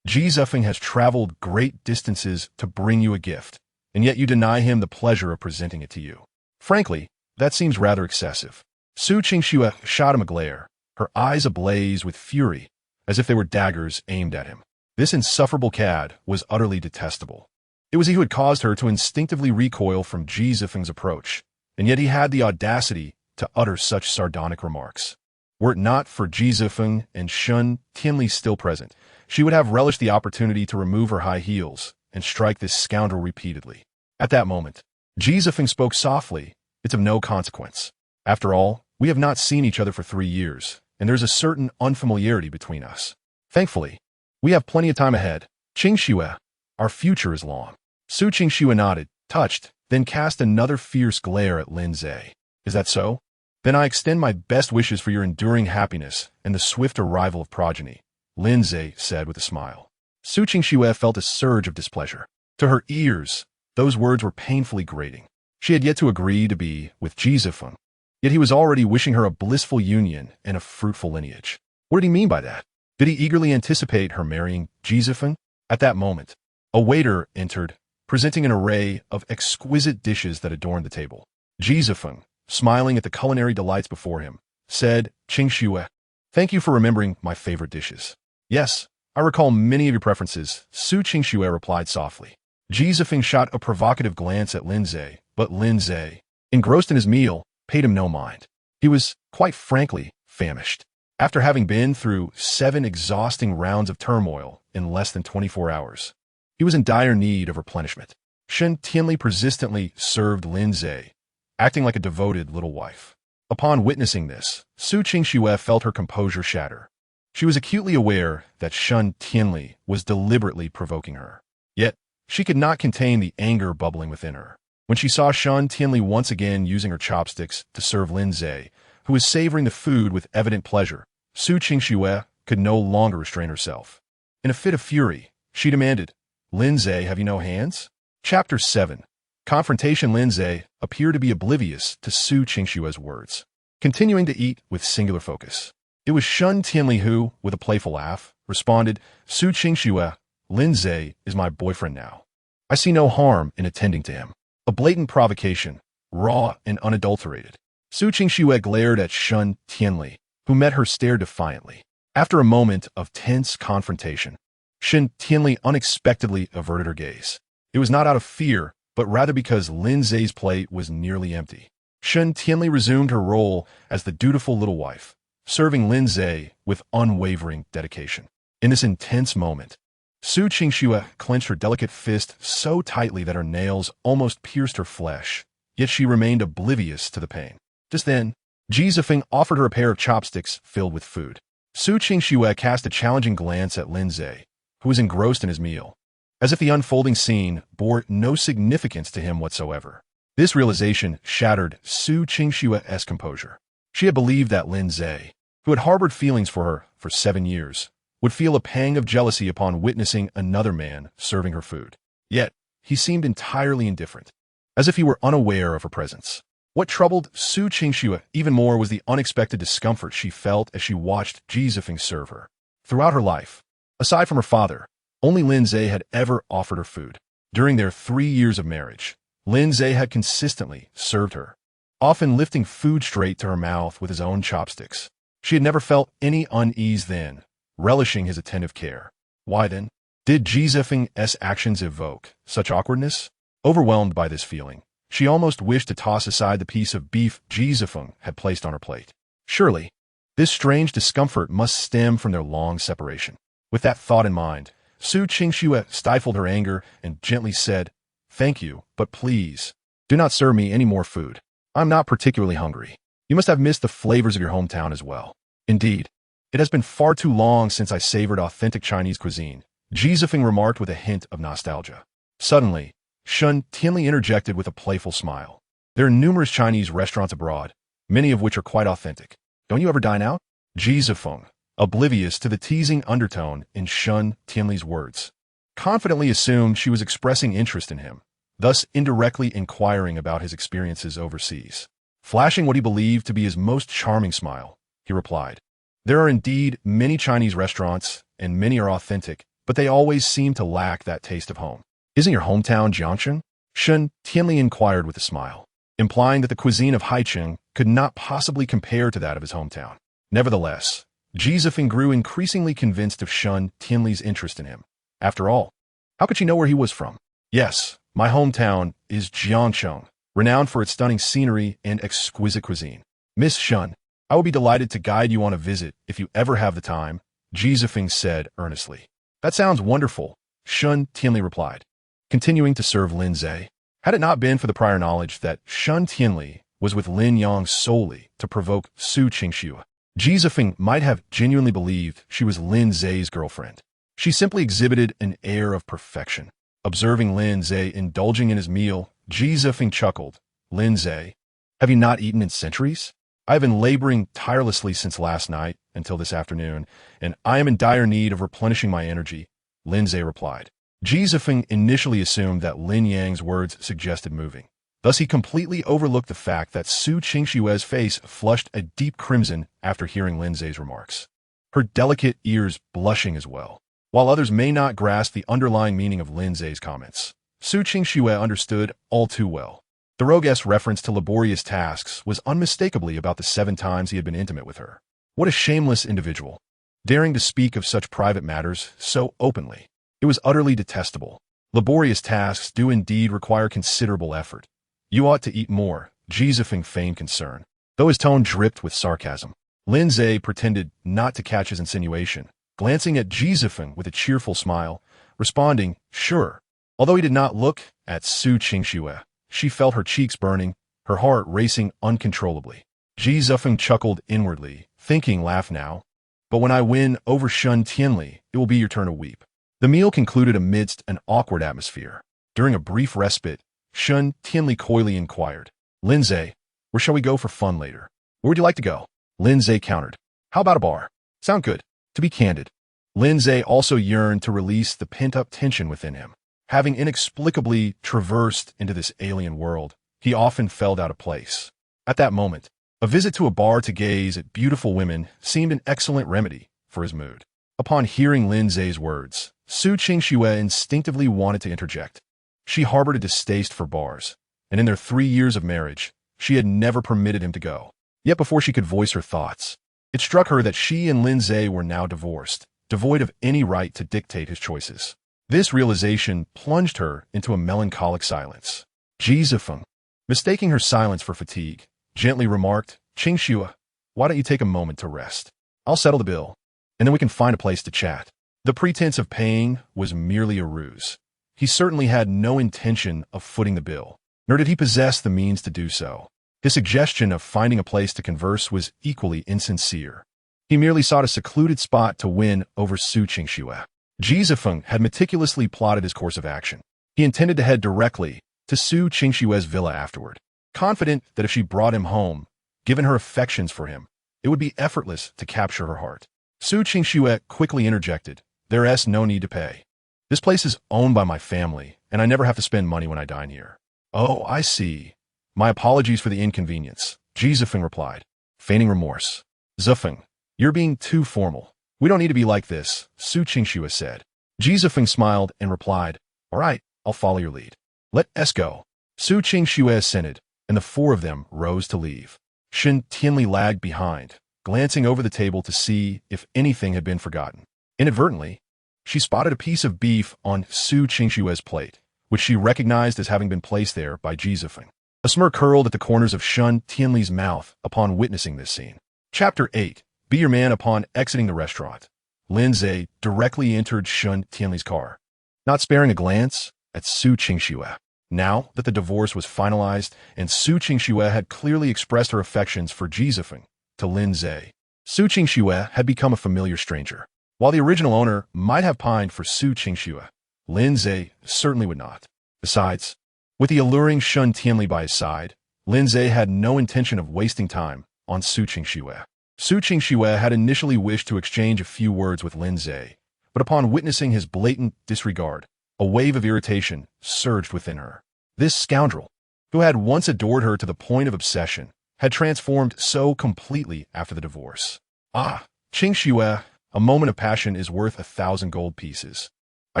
Ji Zifeng has traveled great distances to bring you a gift, and yet you deny him the pleasure of presenting it to you. Frankly, that seems rather excessive." Su Qingxue shot him a glare, her eyes ablaze with fury, as if they were daggers aimed at him. This insufferable cad was utterly detestable. It was he who had caused her to instinctively recoil from Ji Zifeng's approach, and yet he had the audacity to utter such sardonic remarks. Were it not for Ji Zifeng and Shun Tianli still present, she would have relished the opportunity to remove her high heels and strike this scoundrel repeatedly. At that moment, Ji Zifeng spoke softly, "It's of no consequence. After all, we have not seen each other for 3 years, and there's a certain unfamiliarity between us. Thankfully, we have plenty of time ahead. Qingxue, our future is long." Su Qingxue nodded, touched, then cast another fierce glare at Lin Ze. "Is that so? Then I extend my best wishes for your enduring happiness and the swift arrival of progeny," Lin Ze said with a smile. Su Qingxue felt a surge of displeasure. To her ears, those words were painfully grating. She had yet to agree to be with Ji Zifeng, yet he was already wishing her a blissful union and a fruitful lineage. What did he mean by that? Did he eagerly anticipate her marrying Ji Zifeng? At that moment, a waiter entered, presenting an array of exquisite dishes that adorned the table. Ji Zifeng, smiling at the culinary delights before him, said, "Qingxue, thank you for remembering my favorite dishes." "Yes, I recall many of your preferences," Su Qingxue replied softly. Ji Zifeng shot a provocative glance at Lin Ze, but Lin Ze, engrossed in his meal, paid him no mind. He was, quite frankly, famished. After having been through 7 exhausting rounds of turmoil in less than 24 hours, he was in dire need of replenishment. Shen Tianli persistently served Lin Ze, acting like a devoted little wife. Upon witnessing this, Su Qingxue felt her composure shatter. She was acutely aware that Shen Tianli was deliberately provoking her. Yet, she could not contain the anger bubbling within her. When she saw Shen Tianli once again using her chopsticks to serve Lin Ze, who was savoring the food with evident pleasure, Su Qingxue could no longer restrain herself. In a fit of fury, she demanded, "Lin Ze, have you no hands?" Chapter 7. Confrontation. Lin Ze appeared to be oblivious to Su Qingxue's words, continuing to eat with singular focus. It was Shen Tianli who, with a playful laugh, responded, "Su Qingxue, Lin Ze is my boyfriend now. I see no harm in attending to him." A blatant provocation, raw and unadulterated. Su Qingxue glared at Shen Tianli, who met her stare defiantly. After a moment of tense confrontation, Shen Tianli unexpectedly averted her gaze. It was not out of fear, but rather because Lin Ze's plate was nearly empty. Shen Tianli resumed her role as the dutiful little wife, serving Lin Ze with unwavering dedication. In this intense moment, Su Qingxue clenched her delicate fist so tightly that her nails almost pierced her flesh, yet she remained oblivious to the pain. Just then, Ji Zifeng offered her a pair of chopsticks filled with food. Su Qingxue cast a challenging glance at Lin Ze, who was engrossed in his meal, as if the unfolding scene bore no significance to him whatsoever. This realization shattered Su Qingxue's composure. She had believed that Lin Ze, who had harbored feelings for her for 7 years, would feel a pang of jealousy upon witnessing another man serving her food. Yet, he seemed entirely indifferent, as if he were unaware of her presence. What troubled Su Qingxue even more was the unexpected discomfort she felt as she watched Ji Zifeng serve her. Throughout her life, Aside from her father, only Lin Ze had ever offered her food. During their 3 years of marriage, Lin Ze had consistently served her, often lifting food straight to her mouth with his own chopsticks. She had never felt any unease then, relishing his attentive care. Why then did Jizefeng's actions evoke such awkwardness? Overwhelmed by this feeling, she almost wished to toss aside the piece of beef Jizefeng had placed on her plate. Surely, this strange discomfort must stem from their long separation. With that thought in mind, Su Qingxue stifled her anger and gently said, "Thank you, but please, do not serve me any more food. I'm not particularly hungry. You must have missed the flavors of your hometown as well. Indeed, it has been far too long since I savored authentic Chinese cuisine," Jizefeng remarked with a hint of nostalgia. Suddenly, Shun Tianli interjected with a playful smile. "There are numerous Chinese restaurants abroad, many of which are quite authentic. Don't you ever dine out?" Jizefeng, oblivious to the teasing undertone in Shun Tianli's words, confidently assumed she was expressing interest in him, thus indirectly inquiring about his experiences overseas. Flashing what he believed to be his most charming smile, he replied, "There are indeed many Chinese restaurants, and many are authentic, but they always seem to lack that taste of home." "Isn't your hometown Jiangcheng?" Shun Tianli inquired with a smile, implying that the cuisine of Haicheng could not possibly compare to that of his hometown. Nevertheless, Jizefeng grew increasingly convinced of Shun Tianli's interest in him. After all, how could she know where he was from? "Yes, my hometown is Jiangcheng, renowned for its stunning scenery and exquisite cuisine. Miss Shun, I will be delighted to guide you on a visit if you ever have the time," Jizefeng said earnestly. "That sounds wonderful," Shun Tianli replied, continuing to serve Lin Ze. Had it not been for the prior knowledge that Shun Tianli was with Lin Yang solely to provoke Su Qingxue, Jizefeng might have genuinely believed she was Lin Ze's girlfriend. She simply exhibited an air of perfection. Observing Lin Ze indulging in his meal, Jizefeng chuckled. "Lin Ze, have you not eaten in centuries? I have been laboring tirelessly since last night until this afternoon, and I am in dire need of replenishing my energy," Lin Ze replied. Jizefeng initially assumed that Lin Yang's words suggested moving. Thus he completely overlooked the fact that Su Qingxue's face flushed a deep crimson after hearing Lin Ze's remarks, her delicate ears blushing as well. While others may not grasp the underlying meaning of Lin Ze's comments, Su Qingxue understood all too well. The rogue's reference to laborious tasks was unmistakably about the 7 times he had been intimate with her. What a shameless individual, daring to speak of such private matters so openly. It was utterly detestable. Laborious tasks do indeed require considerable effort. "You ought to eat more," Jizefeng feigned concern, though his tone dripped with sarcasm. Lin Ze pretended not to catch his insinuation, glancing at Jizefeng with a cheerful smile, responding, "Sure." Although he did not look at Su Qingxue, she felt her cheeks burning, her heart racing uncontrollably. Jizefeng chuckled inwardly, thinking, "Laugh now, but when I win over Shun Tianli, it will be your turn to weep." The meal concluded amidst an awkward atmosphere. During a brief respite, Shun Tianli coyly inquired, "Lin Ze, where shall we go for fun later?" "Where would you like to go?" Lin Ze countered. "How about a bar?" "Sound good." To be candid, Lin Ze also yearned to release the pent-up tension within him. Having inexplicably traversed into this alien world, he often felt out of place. At that moment, a visit to a bar to gaze at beautiful women seemed an excellent remedy for his mood. Upon hearing Lin Ze's words, Su Qingxue instinctively wanted to interject. She harbored a distaste for bars, and in their 3 years of marriage, she had never permitted him to go. Yet before she could voice her thoughts, it struck her that she and Lin Ze were now divorced, devoid of any right to dictate his choices. This realization plunged her into a melancholic silence. Jizefeng, mistaking her silence for fatigue, gently remarked, "Qingxue, why don't you take a moment to rest? I'll settle the bill, and then we can find a place to chat." The pretense of paying was merely a ruse. He certainly had no intention of footing the bill, nor did he possess the means to do so. His suggestion of finding a place to converse was equally insincere. He merely sought a secluded spot to win over Su Qingxue. Jizefeng had meticulously plotted his course of action. He intended to head directly to Su Qingxue's villa afterward, confident that if she brought him home, given her affections for him, it would be effortless to capture her heart. Su Qingxue quickly interjected, "There's no need to pay. This place is owned by my family, and I never have to spend money when I dine here." "Oh, I see. My apologies for the inconvenience," Jizefeng replied, feigning remorse. "Zefeng, you're being too formal. We don't need to be like this, Su Qingxue said. Ji Zifeng smiled and replied, all right, I'll follow your lead. Let us go. Su Qingxue assented, and the four of them rose to leave. Shen Tianli lagged behind, glancing over the table to see if anything had been forgotten. Inadvertently, she spotted a piece of beef on Su Qingxue's plate, which she recognized as having been placed there by Ji Zifeng. A smirk curled at the corners of Shen Tianli's mouth upon witnessing this scene. Chapter 8. Be your man. Upon exiting the restaurant, Lin Ze directly entered Shen Tianli's car, not sparing a glance at Su Qingxue. Now that the divorce was finalized and Su Qingxue had clearly expressed her affections for Ji Zifeng to Lin Ze, Su Qingxue had become a familiar stranger. While the original owner might have pined for Su Qingxue, Lin Ze certainly would not. Besides, with the alluring Shen Tianli by his side, Lin Ze had no intention of wasting time on Su Qingxue. Su Qingxue had initially wished to exchange a few words with Lin Ze, but upon witnessing his blatant disregard, a wave of irritation surged within her. This scoundrel, who had once adored her to the point of obsession, had transformed so completely after the divorce. Ah, Qingxue, a moment of passion is worth 1,000 gold pieces. I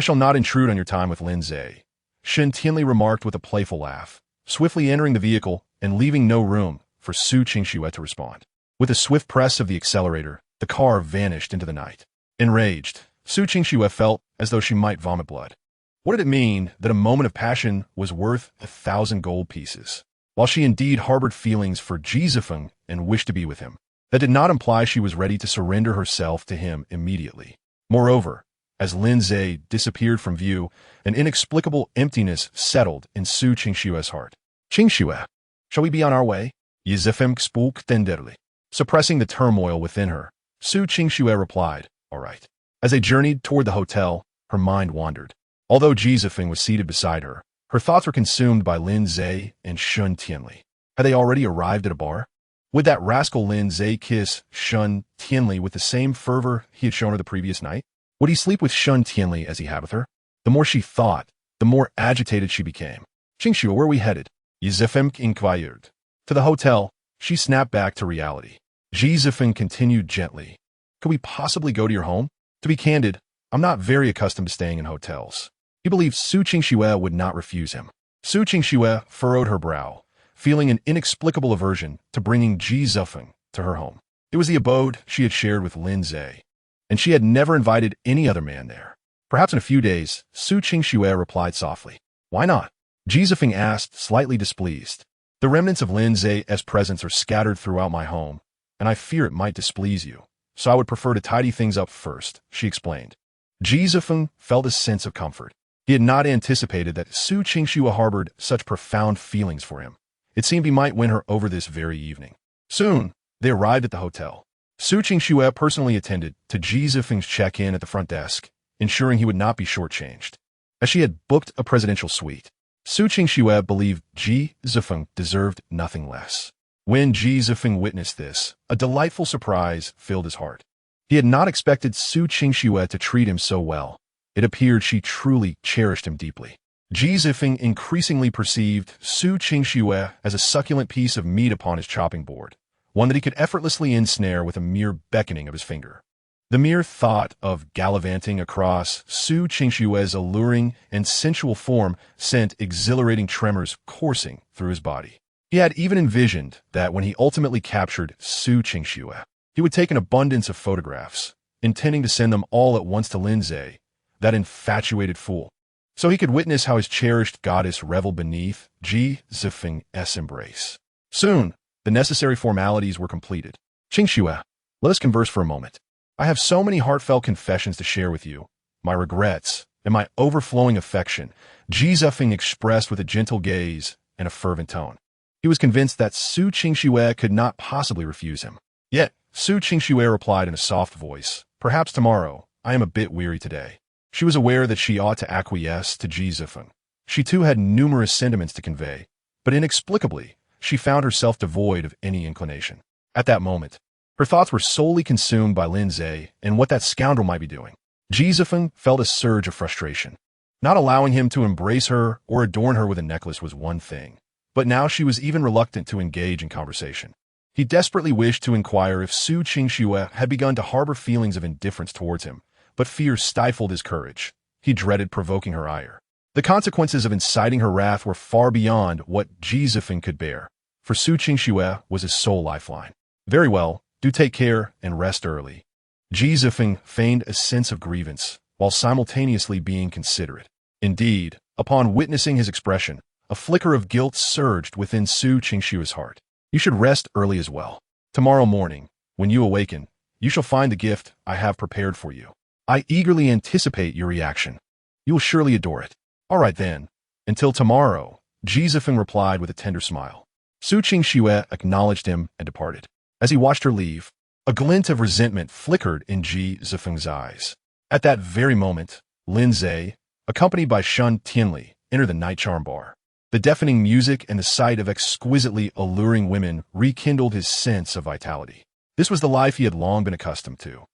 shall not intrude on your time with Lin Ze, Shen Tianli remarked with a playful laugh, swiftly entering the vehicle and leaving no room for Su Qingxue to respond. With a swift press of the accelerator, the car vanished into the night. Enraged, Su Qingxue felt as though she might vomit blood. What did it mean that a moment of passion was worth 1,000 gold pieces? While she indeed harbored feelings for Ji Zifeng and wished to be with him, that did not imply she was ready to surrender herself to him immediately. Moreover, as Lin Ze disappeared from view, an inexplicable emptiness settled in Su Qingxue's heart. Qingxue, shall we be on our way? Ji Zifeng spoke tenderly. Suppressing the turmoil within her, Su Qingxue replied, all right. As they journeyed toward the hotel, her mind wandered. Although Ji Zifeng was seated beside her, her thoughts were consumed by Lin Ze and Shen Tianli. Had they already arrived at a bar? Would that rascal Lin Ze kiss Shen Tianli with the same fervor he had shown her the previous night? Would he sleep with Shen Tianli as he had with her? The more she thought, the more agitated she became. Qingxue, where are we headed? Ji Zifeng inquired. To the hotel, she snapped back to reality. Ji Zifeng continued gently. Could we possibly go to your home? To be candid, I'm not very accustomed to staying in hotels. He believed Su Qingxue would not refuse him. Su Qingxue furrowed her brow, feeling an inexplicable aversion to bringing Ji Zifeng to her home. It was the abode she had shared with Lin Ze, and she had never invited any other man there. Perhaps in a few days, Su Qingxue replied softly. Why not? Ji Zifeng asked, slightly displeased. The remnants of Lin Ze's presence are scattered throughout my home, and I fear it might displease you, so I would prefer to tidy things up first, she explained. Ji Zifeng felt a sense of comfort. He had not anticipated that Su Qingxue harbored such profound feelings for him. It seemed he might win her over this very evening. Soon, they arrived at the hotel. Su Qingxue personally attended to Ji Zifeng's check-in at the front desk, ensuring he would not be shortchanged. As she had booked a presidential suite, Su Qingxue believed Ji Zifeng deserved nothing less. When Ji Zifeng witnessed this, a delightful surprise filled his heart. He had not expected Su Qingxue to treat him so well. It appeared she truly cherished him deeply. Ji Zifeng increasingly perceived Su Qingxue as a succulent piece of meat upon his chopping board, one that he could effortlessly ensnare with a mere beckoning of his finger. The mere thought of gallivanting across Su Qingxue's alluring and sensual form sent exhilarating tremors coursing through his body. He had even envisioned that when he ultimately captured Su Qingxue, he would take an abundance of photographs, intending to send them all at once to Lin Ze, that infatuated fool, so he could witness how his cherished goddess reveled beneath Ji Zifeng's embrace. Soon, the necessary formalities were completed. Qingxue, let us converse for a moment. I have so many heartfelt confessions to share with you, my regrets, and my overflowing affection, Ji Zifeng expressed with a gentle gaze and a fervent tone. He was convinced that Su Qingxue could not possibly refuse him. Yet, Su Qingxue replied in a soft voice, perhaps tomorrow, I am a bit weary today. She was aware that she ought to acquiesce to Ji Zifeng. She too had numerous sentiments to convey, but inexplicably, she found herself devoid of any inclination. At that moment, her thoughts were solely consumed by Lin Ze and what that scoundrel might be doing. Ji Zifeng felt a surge of frustration. Not allowing him to embrace her or adorn her with a necklace was one thing, but now she was even reluctant to engage in conversation. He desperately wished to inquire if Su Qingxue had begun to harbor feelings of indifference towards him, but fear stifled his courage. He dreaded provoking her ire. The consequences of inciting her wrath were far beyond what Ji Zifeng could bear, for Su Qingxue was his sole lifeline. Very well, do take care and rest early. Ji Zifeng feigned a sense of grievance, while simultaneously being considerate. Indeed, upon witnessing his expression, a flicker of guilt surged within Su Qingxue's heart. You should rest early as well. Tomorrow morning, when you awaken, you shall find the gift I have prepared for you. I eagerly anticipate your reaction. You will surely adore it. All right then. Until tomorrow, Ji Zifeng replied with a tender smile. Su Qingxue acknowledged him and departed. As he watched her leave, a glint of resentment flickered in Ji Zifeng's eyes. At that very moment, Lin Ze, accompanied by Shun Tianli, entered the night charm bar. The deafening music and the sight of exquisitely alluring women rekindled his sense of vitality. This was the life he had long been accustomed to.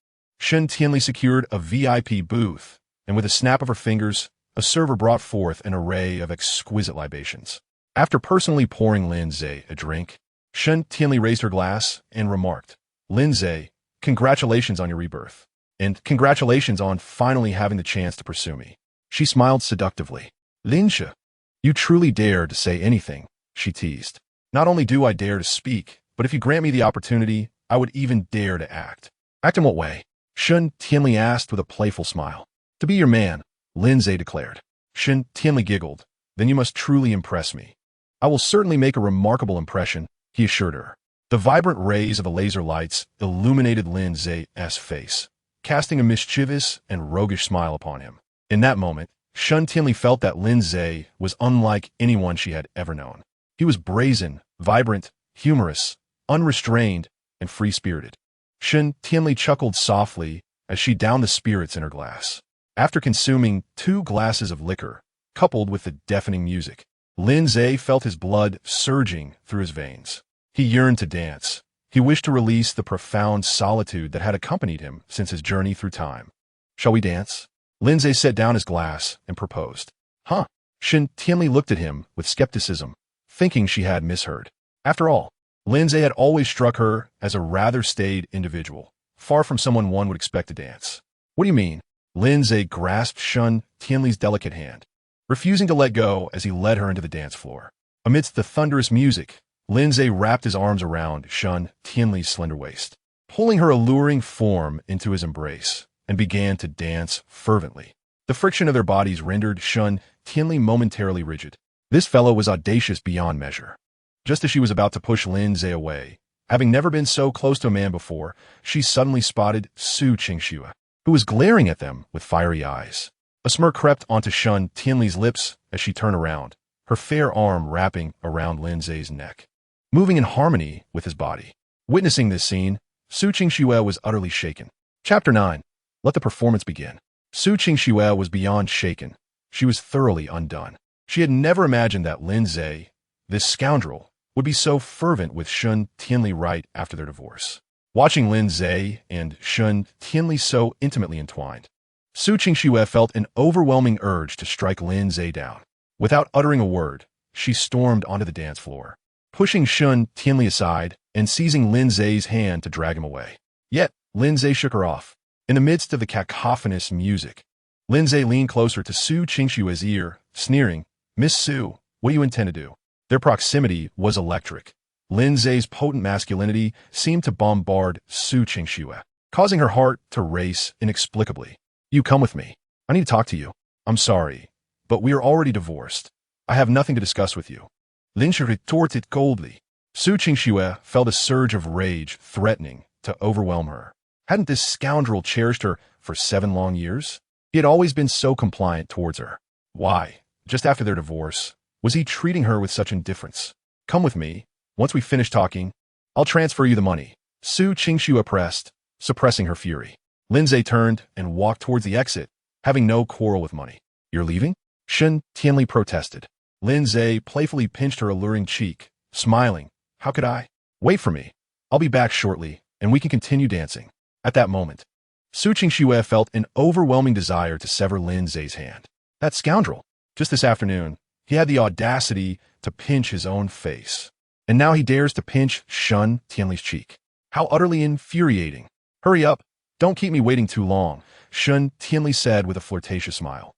Shun Tianli secured a VIP booth, and with a snap of her fingers, a server brought forth an array of exquisite libations. After personally pouring Lin Ze a drink, Shun Tianli raised her glass and remarked, Lin Ze, congratulations on your rebirth, and congratulations on finally having the chance to pursue me. She smiled seductively. Lin Ze, you truly dare to say anything, she teased. Not only do I dare to speak, but if you grant me the opportunity, I would even dare to act. Act in what way? Shun Tianli asked with a playful smile. To be your man, Lin Ze declared. Shun Tianli giggled. Then you must truly impress me. I will certainly make a remarkable impression, he assured her. The vibrant rays of the laser lights illuminated Lin Ze's face, casting a mischievous and roguish smile upon him. In that moment, Shun Tianli felt that Lin Ze was unlike anyone she had ever known. He was brazen, vibrant, humorous, unrestrained, and free-spirited. Shun Tianli chuckled softly as she downed the spirits in her glass. After consuming 2 glasses of liquor, coupled with the deafening music, Lin Ze felt his blood surging through his veins. He yearned to dance. He wished to release the profound solitude that had accompanied him since his journey through time. Shall we dance? Lin Ze set down his glass and proposed. Huh? Shun Tianli looked at him with skepticism, thinking she had misheard. After all, Lin Ze had always struck her as a rather staid individual, far from someone one would expect to dance. What do you mean? Lin Ze grasped Shun Tianli's delicate hand, refusing to let go as he led her into the dance floor. Amidst the thunderous music, Lin Ze wrapped his arms around Shun Tianli's slender waist, pulling her alluring form into his embrace, and began to dance fervently. The friction of their bodies rendered Shun Tianli momentarily rigid. This fellow was audacious beyond measure. Just as she was about to push Lin Ze away, having never been so close to a man before, she suddenly spotted Su Qingxue, who was glaring at them with fiery eyes. A smirk crept onto Shun Tianli's lips as she turned around, her fair arm wrapping around Lin Ze's neck, moving in harmony with his body. Witnessing this scene, Su Qingxue was utterly shaken. Chapter 9. Let the performance begin. Su Qingxue was beyond shaken. She was thoroughly undone. She had never imagined that Lin Ze, this scoundrel, would be so fervent with Shun Tianli right after their divorce. Watching Lin Ze and Shun Tianli so intimately entwined, Su Qingxue felt an overwhelming urge to strike Lin Ze down. Without uttering a word, she stormed onto the dance floor, pushing Shun Tianli aside and seizing Lin Ze's hand to drag him away. Yet, Lin Ze shook her off. In the midst of the cacophonous music, Lin Ze leaned closer to Su Qingxue's ear, sneering, Miss Su, what do you intend to do? Their proximity was electric. Lin Ze's potent masculinity seemed to bombard Su Qingxue, causing her heart to race inexplicably. You come with me. I need to talk to you. I'm sorry, but we are already divorced. I have nothing to discuss with you. Lin Ze retorted coldly. Su Qingxue felt a surge of rage threatening to overwhelm her. Hadn't this scoundrel cherished her for 7 long years? He had always been so compliant towards her. Why, just after their divorce, was he treating her with such indifference? Come with me. Once we finish talking, I'll transfer you the money. Su Qingxue pressed, suppressing her fury. Lin Ze turned and walked towards the exit, having no quarrel with money. You're leaving? Shun Tianli protested. Lin Ze playfully pinched her alluring cheek, smiling. How could I? Wait for me. I'll be back shortly, and we can continue dancing. At that moment, Su Qingxue felt an overwhelming desire to sever Lin Ze's hand. That scoundrel. Just this afternoon, he had the audacity to pinch his own face. And now he dares to pinch Shun Tianli's cheek. How utterly infuriating. Hurry up. Don't keep me waiting too long, Shun Tianli said with a flirtatious smile.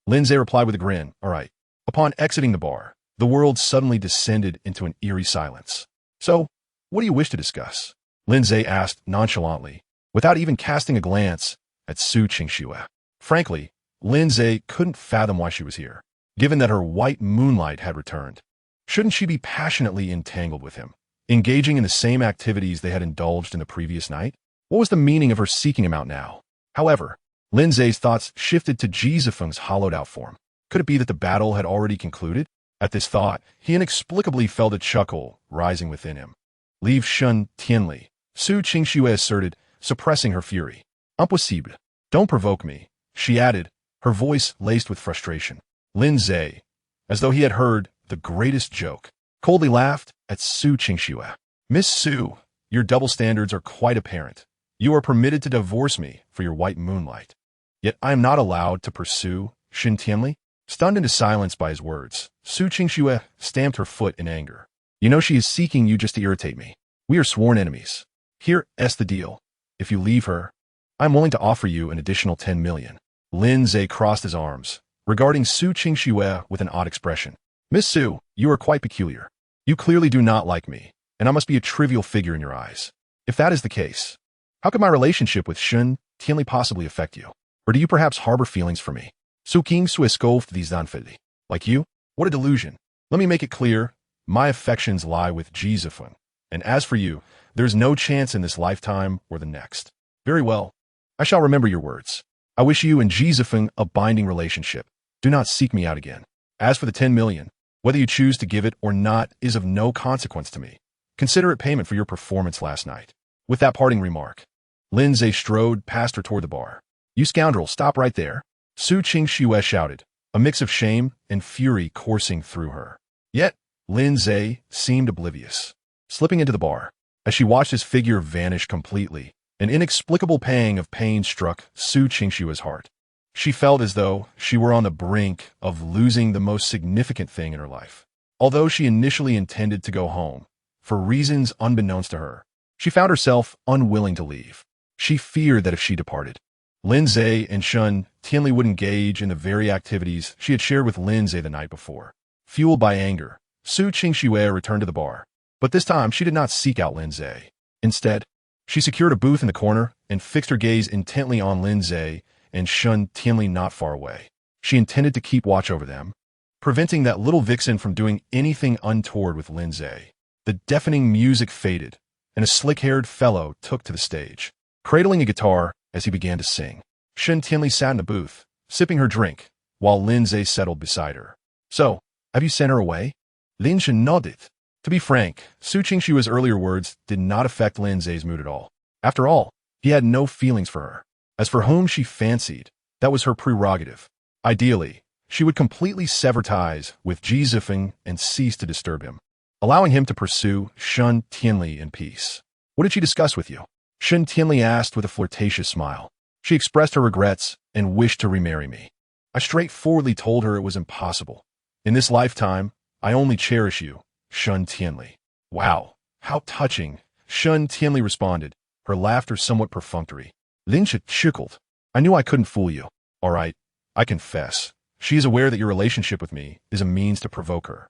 Lin Ze replied with a grin. All right. Upon exiting the bar, the world suddenly descended into an eerie silence. So, what do you wish to discuss? Lin Ze asked nonchalantly, without even casting a glance at Su Qingxue. Frankly, Lin Ze couldn't fathom why she was here, given that her white moonlight had returned. Shouldn't she be passionately entangled with him, engaging in the same activities they had indulged in the previous night? What was the meaning of her seeking him out now? However, Lin Ze's thoughts shifted to Ji Zifeng's hollowed-out form. Could it be that the battle had already concluded? At this thought, he inexplicably felt a chuckle rising within him. Leave Shun Tianli, Su Qingxue asserted, suppressing her fury. Impossible. Don't provoke me, she added, her voice laced with frustration. Lin Ze, as though he had heard the greatest joke, coldly laughed at Su Qingxue. Miss Su, your double standards are quite apparent. You are permitted to divorce me for your white moonlight. Yet I am not allowed to pursue Shun Tianli? Stunned into silence by his words, Su Qingxue stamped her foot in anger. You know she is seeking you just to irritate me. We are sworn enemies. Here's the deal. If you leave her, I'm willing to offer you an additional 10 million. Lin Ze crossed his arms, regarding Su Qingxue with an odd expression. Miss Su, you are quite peculiar. You clearly do not like me, and I must be a trivial figure in your eyes. If that is the case, how could my relationship with Shun Tianli possibly affect you? Or do you perhaps harbor feelings for me? Su Qingxue scoffed these Zanfeli. Like you? What a delusion. Let me make it clear. My affections lie with Ji Zifeng. And as for you, there's no chance in this lifetime or the next. Very well. I shall remember your words. I wish you and Ji Zifeng a binding relationship. Do not seek me out again. As for the 10 million, whether you choose to give it or not is of no consequence to me. Consider it payment for your performance last night. With that parting remark, Lin Ze strode past her toward the bar. You scoundrel, stop right there. Su Qingxue shouted, a mix of shame and fury coursing through her. Yet, Lin Ze seemed oblivious. Slipping into the bar, as she watched his figure vanish completely, an inexplicable pang of pain struck Su Qingxue's heart. She felt as though she were on the brink of losing the most significant thing in her life. Although she initially intended to go home, for reasons unbeknownst to her, she found herself unwilling to leave. She feared that if she departed, Lin Ze and Shun Tianli would engage in the very activities she had shared with Lin Ze the night before. Fueled by anger, Su Qingxue returned to the bar. But this time, she did not seek out Lin Ze. Instead, she secured a booth in the corner and fixed her gaze intently on Lin Ze and Shun Tianli not far away. She intended to keep watch over them, preventing that little vixen from doing anything untoward with Lin Ze. The deafening music faded, and a slick-haired fellow took to the stage, cradling a guitar as he began to sing. Shun Tianli sat in the booth, sipping her drink, while Lin Ze settled beside her. So, have you sent her away? Lin Ze nodded. To be frank, Su Qingxue's earlier words did not affect Lin Ze's mood at all. After all, he had no feelings for her. As for whom she fancied, that was her prerogative. Ideally, she would completely sever ties with Ji Zifeng and cease to disturb him, allowing him to pursue Shun Tianli in peace. What did she discuss with you? Shun Tianli asked with a flirtatious smile. She expressed her regrets and wished to remarry me. I straightforwardly told her it was impossible. In this lifetime, I only cherish you, Shun Tianli. Wow, how touching, Shun Tianli responded, her laughter somewhat perfunctory. Lin Ze chuckled. I knew I couldn't fool you. All right, I confess. She is aware that your relationship with me is a means to provoke her.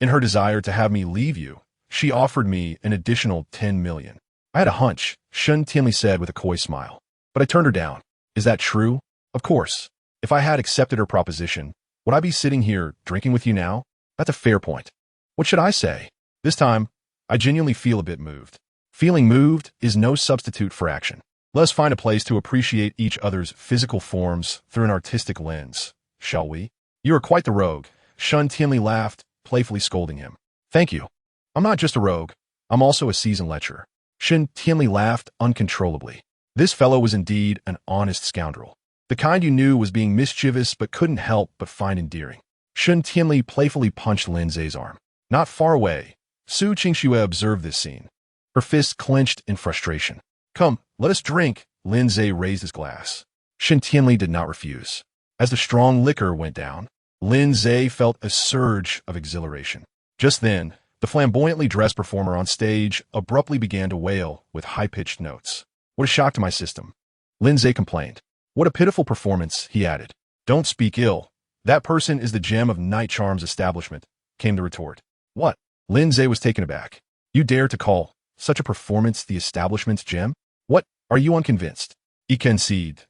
In her desire to have me leave you, she offered me an additional 10 million. I had a hunch, Shun Tianli said with a coy smile. But I turned her down. Is that true? Of course. If I had accepted her proposition, would I be sitting here drinking with you now? That's a fair point. What should I say? This time, I genuinely feel a bit moved. Feeling moved is no substitute for action. Let us find a place to appreciate each other's physical forms through an artistic lens, shall we? You are quite the rogue, Shun Tianli laughed, playfully scolding him. Thank you. I'm not just a rogue, I'm also a seasoned lecher. Shun Tianli laughed uncontrollably. This fellow was indeed an honest scoundrel. The kind you knew was being mischievous but couldn't help but find endearing. Shun Tianli playfully punched Lin Ze's arm. Not far away, Su Qingxue observed this scene. Her fists clenched in frustration. Come, let us drink. Lin Ze raised his glass. Shun Tianli did not refuse. As the strong liquor went down, Lin Ze felt a surge of exhilaration. Just then, The flamboyantly dressed performer on stage abruptly began to wail with high-pitched notes. What a shock to my system. Lin Ze complained. What a pitiful performance, he added. Don't speak ill. That person is the gem of Night Charm's establishment, came the retort. What? Lin Ze was taken aback. You dare to call such a performance the establishment's gem? What? Are you unconvinced? I concede,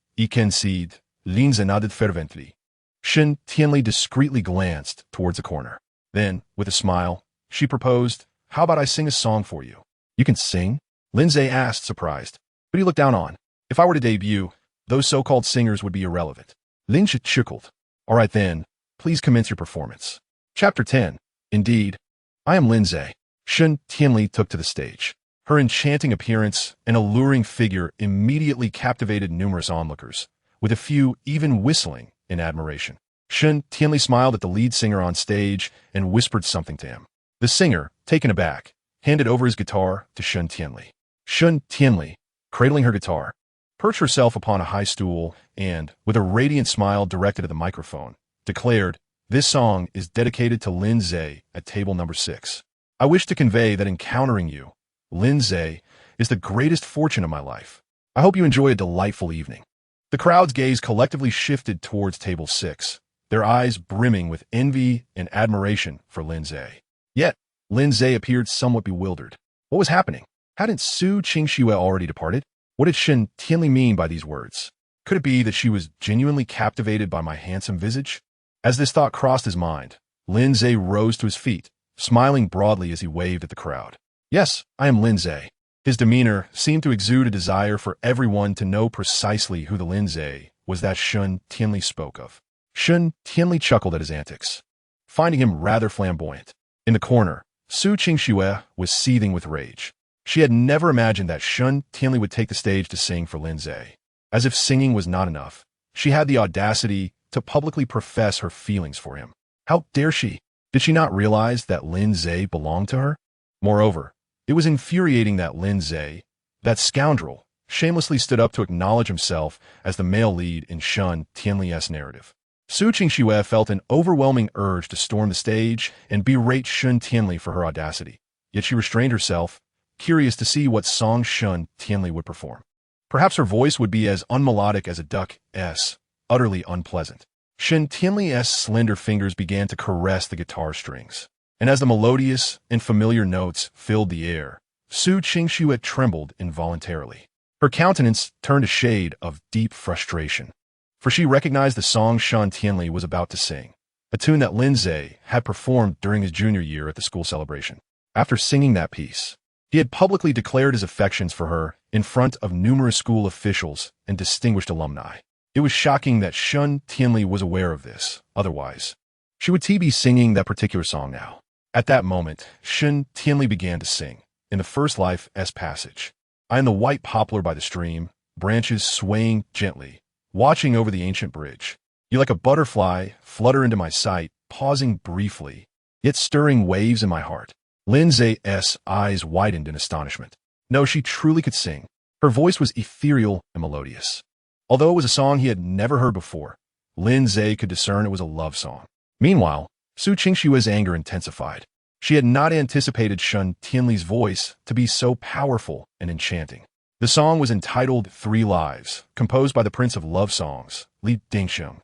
Lin Ze nodded fervently. Shen Tianli discreetly glanced towards the corner. Then, with a smile, she proposed, how about I sing a song for you? You can sing? Lin Ze asked, surprised. But he looked down on. If I were to debut, those so-called singers would be irrelevant. Lin Ze chuckled. All right then, please commence your performance. Chapter 10. Indeed, I am Lin Ze. Shen Tianli took to the stage. Her enchanting appearance and alluring figure immediately captivated numerous onlookers, with a few even whistling in admiration. Shen Tianli smiled at the lead singer on stage and whispered something to him. The singer, taken aback, handed over his guitar to Shen Tianli. Shen Tianli, cradling her guitar, perched herself upon a high stool and, with a radiant smile directed at the microphone, declared, This song is dedicated to Lin Ze at table number 6. I wish to convey that encountering you, Lin Ze, is the greatest fortune of my life. I hope you enjoy a delightful evening. The crowd's gaze collectively shifted towards table 6, their eyes brimming with envy and admiration for Lin Ze. Yet, Lin Ze appeared somewhat bewildered. What was happening? Hadn't Su Qingxue already departed? What did Shen Tianli mean by these words? Could it be that she was genuinely captivated by my handsome visage? As this thought crossed his mind, Lin Ze rose to his feet, smiling broadly as he waved at the crowd. Yes, I am Lin Ze. His demeanor seemed to exude a desire for everyone to know precisely who the Lin Ze was that Shen Tianli spoke of. Shen Tianli chuckled at his antics, finding him rather flamboyant. In the corner, Su Qingxue was seething with rage. She had never imagined that Shen Tianli would take the stage to sing for Lin Ze. As if singing was not enough, she had the audacity to publicly profess her feelings for him. How dare she? Did she not realize that Lin Ze belonged to her? Moreover, it was infuriating that Lin Ze, that scoundrel, shamelessly stood up to acknowledge himself as the male lead in Shen Tianli's narrative. Su Qingxue felt an overwhelming urge to storm the stage and berate Shen Tianli for her audacity. Yet she restrained herself, curious to see what song Shen Tianli would perform. Perhaps her voice would be as unmelodic as a duck's, utterly unpleasant. Shen Tianli's slender fingers began to caress the guitar strings, and as the melodious and familiar notes filled the air, Su Qingxue trembled involuntarily. Her countenance turned a shade of deep frustration, for she recognized the song Shen Tianli was about to sing, a tune that Lin Ze had performed during his junior year at the school celebration. After singing that piece, he had publicly declared his affections for her in front of numerous school officials and distinguished alumni. It was shocking that Shen Tianli was aware of this. Otherwise, she would be singing that particular song now. At that moment, Shen Tianli began to sing, in the first life's passage. I am the white poplar by the stream, branches swaying gently, watching over the ancient bridge. You like a butterfly flutter into my sight, pausing briefly, yet stirring waves in my heart. Lin Ze's eyes widened in astonishment. No, she truly could sing. Her voice was ethereal and melodious. Although it was a song he had never heard before, Lin Ze could discern it was a love song. Meanwhile, Su Qingxue's anger intensified. She had not anticipated Shen Tianli's voice to be so powerful and enchanting. The song was entitled 3 Lives, composed by the Prince of Love Songs, Li Dingsheng,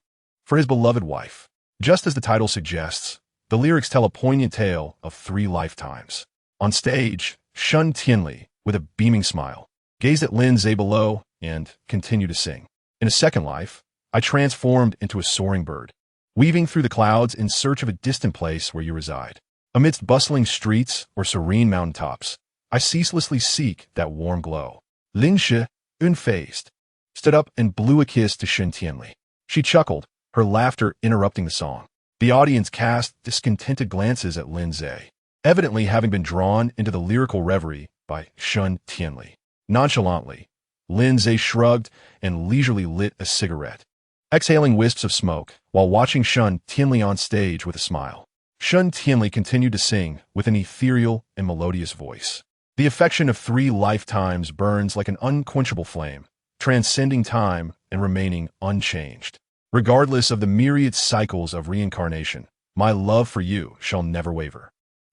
for his beloved wife. Just as the title suggests, the lyrics tell a poignant tale of 3 lifetimes. On stage, Shen Tianli, with a beaming smile, gazed at Lin Ze below and continued to sing. In a second life, I transformed into a soaring bird, weaving through the clouds in search of a distant place where you reside. Amidst bustling streets or serene mountaintops, I ceaselessly seek that warm glow. Lin Ze, unfazed, stood up and blew a kiss to Shen Tianli. She chuckled, her laughter interrupting the song. The audience cast discontented glances at Lin Ze, evidently having been drawn into the lyrical reverie by Shen Tianli. Nonchalantly, Lin Ze shrugged and leisurely lit a cigarette, exhaling wisps of smoke while watching Shen Tianli on stage with a smile. Shen Tianli continued to sing with an ethereal and melodious voice. The affection of 3 lifetimes burns like an unquenchable flame, transcending time and remaining unchanged. Regardless of the myriad cycles of reincarnation, my love for you shall never waver.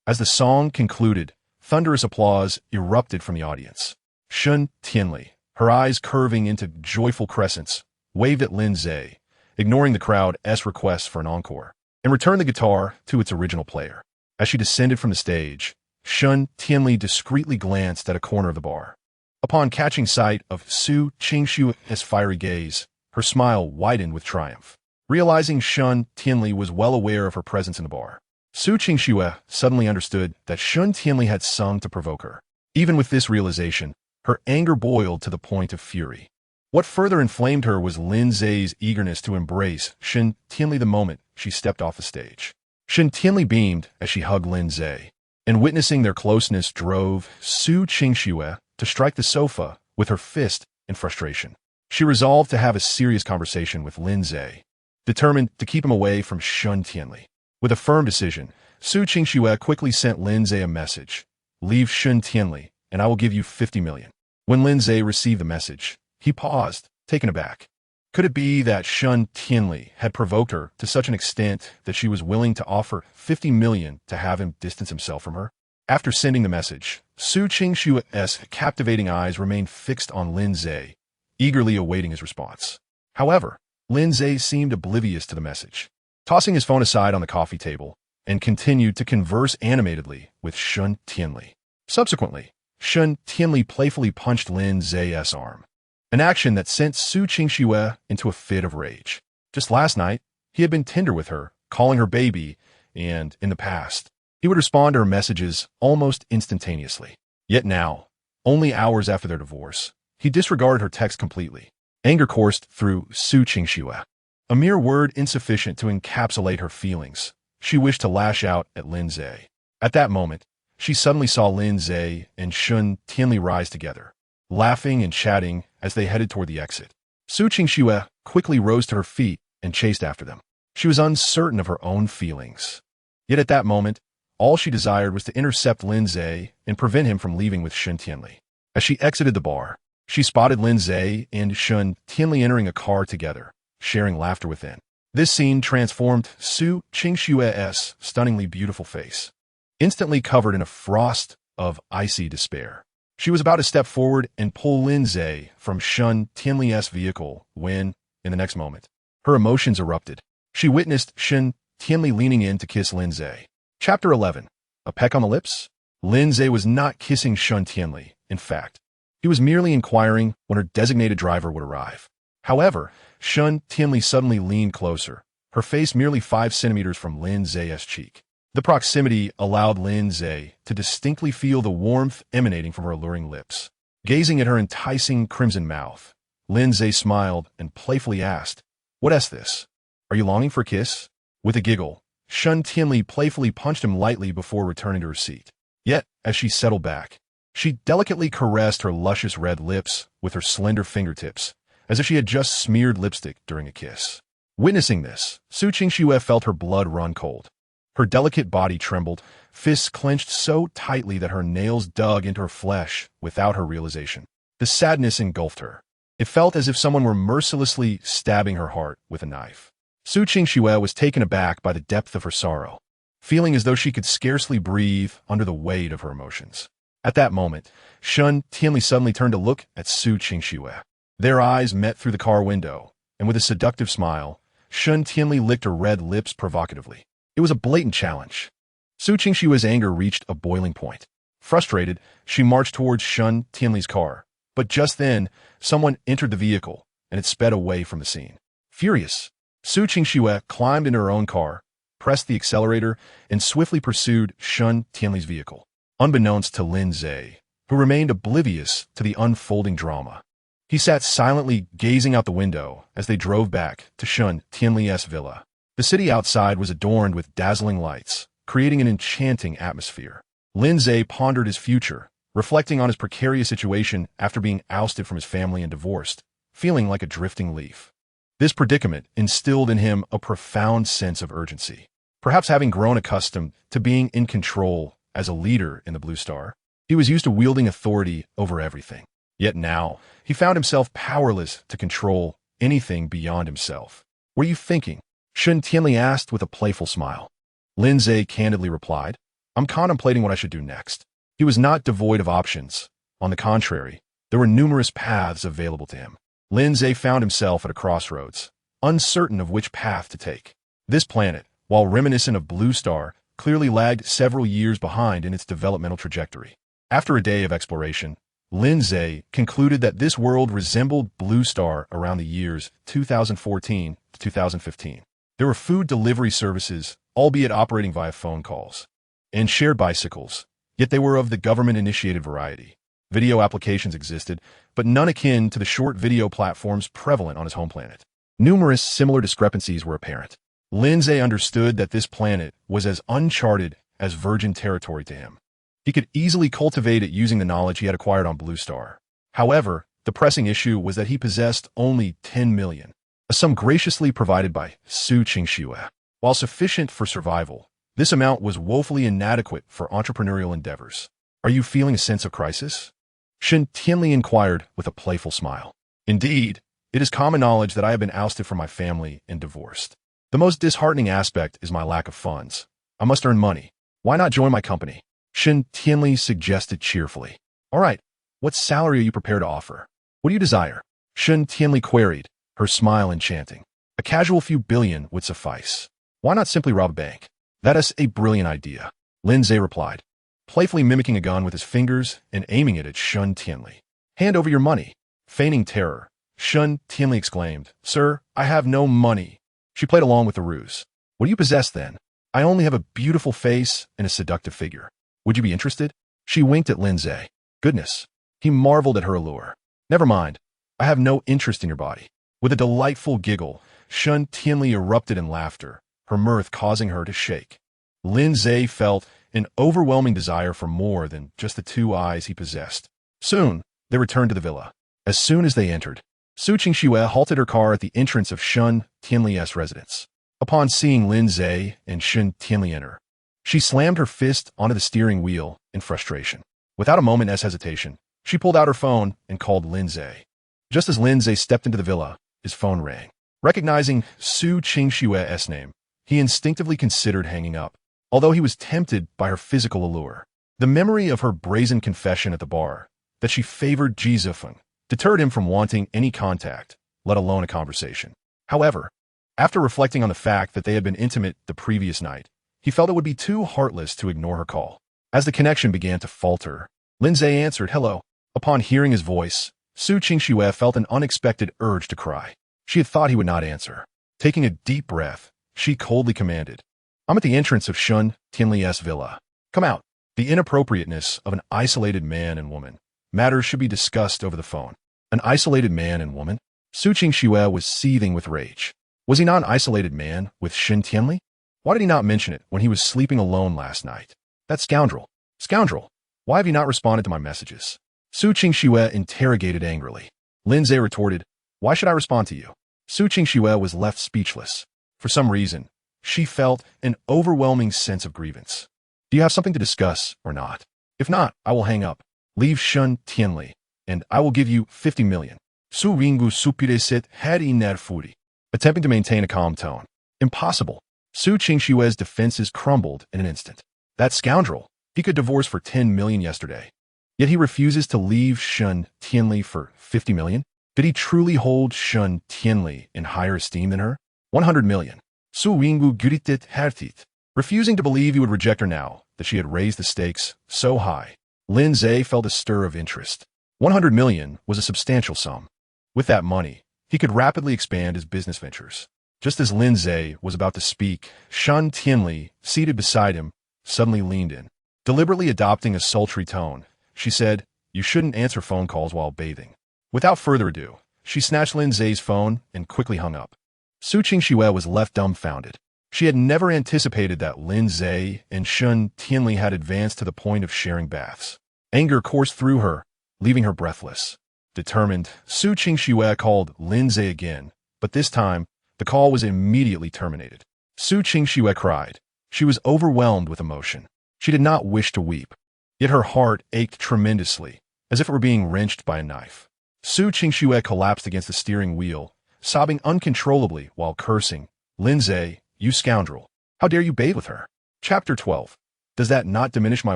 As the song concluded, thunderous applause erupted from the audience. Shun Tianli, her eyes curving into joyful crescents, waved at Lin Ze, ignoring the crowd's requests for an encore, and returned the guitar to its original player. As she descended from the stage, Shun Tianli discreetly glanced at a corner of the bar. Upon catching sight of Su Qingshua's fiery gaze, her smile widened with triumph. Realizing Shun Tianli was well aware of her presence in the bar, Su Qingxue suddenly understood that Shun Tianli had sung to provoke her. Even with this realization, her anger boiled to the point of fury. What further inflamed her was Lin Ze's eagerness to embrace Shun Tianli the moment she stepped off the stage. Shun Tianli beamed as she hugged Lin Ze, and witnessing their closeness drove Su Qingxue to strike the sofa with her fist in frustration. She resolved to have a serious conversation with Lin Ze, determined to keep him away from Shun Tianli. With a firm decision, Su Qingxue quickly sent Lin Ze a message. "Leave Shun Tianli, and I will give you 50 million. When Lin Ze received the message, he paused, taken aback. Could it be that Shun Tianli had provoked her to such an extent that she was willing to offer 50 million to have him distance himself from her? After sending the message, Su Qingxue's captivating eyes remained fixed on Lin Ze, eagerly awaiting his response. However, Lin Ze seemed oblivious to the message, tossing his phone aside on the coffee table, and continued to converse animatedly with Shun Tianli. Subsequently, Shun Tianli playfully punched Lin Ze's arm, an action that sent Su Qingxue into a fit of rage. Just last night, he had been tender with her, calling her baby, and, in the past, he would respond to her messages almost instantaneously. Yet now, only hours after their divorce, he disregarded her text completely. Anger coursed through Su Qingxue. A mere word insufficient to encapsulate her feelings. She wished to lash out at Lin Ze. At that moment, she suddenly saw Lin Ze and Shun Tianli rise together, laughing and chatting as they headed toward the exit. Su Qingxue quickly rose to her feet and chased after them. She was uncertain of her own feelings. Yet at that moment, all she desired was to intercept Lin Ze and prevent him from leaving with Shun Tianli. As she exited the bar, she spotted Lin Ze and Shun Tianli entering a car together, sharing laughter within. This scene transformed Su Qingxue's stunningly beautiful face, instantly covered in a frost of icy despair. She was about to step forward and pull Lin Ze from Shun Tianli's vehicle when, in the next moment, her emotions erupted. She witnessed Shun Tianli leaning in to kiss Lin Ze. Chapter 11. A peck on the lips? Lin Ze was not kissing Shun Tianli. In fact, he was merely inquiring when her designated driver would arrive. However, Shun Tianli suddenly leaned closer, her face merely 5 centimeters from Lin Ze's cheek. The proximity allowed Lin Ze to distinctly feel the warmth emanating from her alluring lips. Gazing at her enticing crimson mouth, Lin Ze smiled and playfully asked, "What is this? Are you longing for a kiss?" With a giggle, Shun Tianli playfully punched him lightly before returning to her seat. Yet, as she settled back, she delicately caressed her luscious red lips with her slender fingertips, as if she had just smeared lipstick during a kiss. Witnessing this, Su Qingxue felt her blood run cold. Her delicate body trembled, fists clenched so tightly that her nails dug into her flesh without her realization. The sadness engulfed her. It felt as if someone were mercilessly stabbing her heart with a knife. Su Qingxue was taken aback by the depth of her sorrow, feeling as though she could scarcely breathe under the weight of her emotions. At that moment, Shun Tianli suddenly turned to look at Su Qingxue. Their eyes met through the car window, and with a seductive smile, Shun Tianli licked her red lips provocatively. It was a blatant challenge. Su Qingxue's anger reached a boiling point. Frustrated, she marched towards Shun Tianli's car, but just then, someone entered the vehicle, and it sped away from the scene. Furious, Su Qingxue climbed into her own car, pressed the accelerator, and swiftly pursued Shun Tianli's vehicle, unbeknownst to Lin Ze, who remained oblivious to the unfolding drama. He sat silently gazing out the window as they drove back to Shun Tianli's villa. The city outside was adorned with dazzling lights, creating an enchanting atmosphere. Lin Ze pondered his future, reflecting on his precarious situation after being ousted from his family and divorced, feeling like a drifting leaf. This predicament instilled in him a profound sense of urgency. Perhaps having grown accustomed to being in control as a leader in the Blue Star, he was used to wielding authority over everything. Yet now, he found himself powerless to control anything beyond himself. "What are you thinking?" Shun Tianli asked with a playful smile. Lin Ze candidly replied, I'm contemplating what I should do next. He was not devoid of options. On the contrary, there were numerous paths available to him. Lin Ze found himself at a crossroads, uncertain of which path to take. This planet, while reminiscent of Blue Star, clearly lagged several years behind in its developmental trajectory. After a day of exploration, Lin Ze concluded that this world resembled Blue Star around the years 2014 to 2015. There were food delivery services, albeit operating via phone calls, and shared bicycles, yet they were of the government-initiated variety. Video applications existed, but none akin to the short video platforms prevalent on his home planet. Numerous similar discrepancies were apparent. Lin Ze understood that this planet was as uncharted as virgin territory to him. He could easily cultivate it using the knowledge he had acquired on Blue Star. However, the pressing issue was that he possessed only 10 million, a sum graciously provided by Su Qingxue. While sufficient for survival, this amount was woefully inadequate for entrepreneurial endeavors. Are you feeling a sense of crisis? Shen Tianli inquired with a playful smile. Indeed, it is common knowledge that I have been ousted from my family and divorced. The most disheartening aspect is my lack of funds. I must earn money. Why not join my company? Shen Tianli suggested cheerfully. All right, what salary are you prepared to offer? What do you desire? Shen Tianli queried, her smile enchanting. A casual few billion would suffice. Why not simply rob a bank? That is a brilliant idea, Lin Ze replied, playfully mimicking a gun with his fingers and aiming it at Shen Tianli. Hand over your money. Feigning terror, Shen Tianli exclaimed, Sir, I have no money. She played along with the ruse. What do you possess then? I only have a beautiful face and a seductive figure. Would you be interested? She winked at Lin Ze. Goodness. He marveled at her allure. Never mind. I have no interest in your body. With a delightful giggle, Shen Tianli erupted in laughter, her mirth causing her to shake. Lin Ze felt an overwhelming desire for more than just the two eyes he possessed. Soon, they returned to the villa. As soon as they entered, Su Qingxue halted her car at the entrance of Shen Tianli's residence. Upon seeing Lin Ze and Shen Tianli enter, she slammed her fist onto the steering wheel in frustration. Without a moment's hesitation, she pulled out her phone and called Lin Ze. Just as Lin Ze stepped into the villa, his phone rang. Recognizing Su Qingxue's name, he instinctively considered hanging up, although he was tempted by her physical allure. The memory of her brazen confession at the bar, that she favored Ji Zifeng, deterred him from wanting any contact, let alone a conversation. However, after reflecting on the fact that they had been intimate the previous night, he felt it would be too heartless to ignore her call. As the connection began to falter, Lin Ze answered, hello. Upon hearing his voice, Su Qingxue felt an unexpected urge to cry. She had thought he would not answer. Taking a deep breath, she coldly commanded, I'm at the entrance of Shen Tianli's villa. Come out. The inappropriateness of an isolated man and woman. Matters should be discussed over the phone. An isolated man and woman? Su Qingxue was seething with rage. Was he not an isolated man with Shen Tianli? Why did he not mention it when he was sleeping alone last night? That scoundrel. Scoundrel. Why have you not responded to my messages? Su Qingxue interrogated angrily. Lin Ze retorted, why should I respond to you? Su Qingxue was left speechless. For some reason, she felt an overwhelming sense of grievance. Do you have something to discuss or not? If not, I will hang up. Leave Shen Tianli, and I will give you 50 million. Su Ringu supire had iner furi. Attempting to maintain a calm tone. Impossible. Su Qingxue's defenses crumbled in an instant. That scoundrel. He could divorce for 10 million yesterday. Yet he refuses to leave Shen Tianli for 50 million? Did he truly hold Shen Tianli in higher esteem than her? 100 million. Su Ringu guritet hertit. Refusing to believe he would reject her now that she had raised the stakes so high, Lin Ze felt a stir of interest. 100 million was a substantial sum. With that money, he could rapidly expand his business ventures. Just as Lin Ze was about to speak, Shen Tianli, seated beside him, suddenly leaned in. Deliberately adopting a sultry tone, she said, you shouldn't answer phone calls while bathing. Without further ado, she snatched Lin Ze's phone and quickly hung up. Su Qingxue was left dumbfounded. She had never anticipated that Lin Ze and Shen Tianli had advanced to the point of sharing baths. Anger coursed through her, leaving her breathless. Determined, Su Qingxue called Lin Ze again, but this time, the call was immediately terminated. Su Qingxue cried. She was overwhelmed with emotion. She did not wish to weep, yet her heart ached tremendously, as if it were being wrenched by a knife. Su Qingxue collapsed against the steering wheel, sobbing uncontrollably while cursing, Lin Ze, you scoundrel. How dare you bathe with her? Chapter 12. Does that not diminish my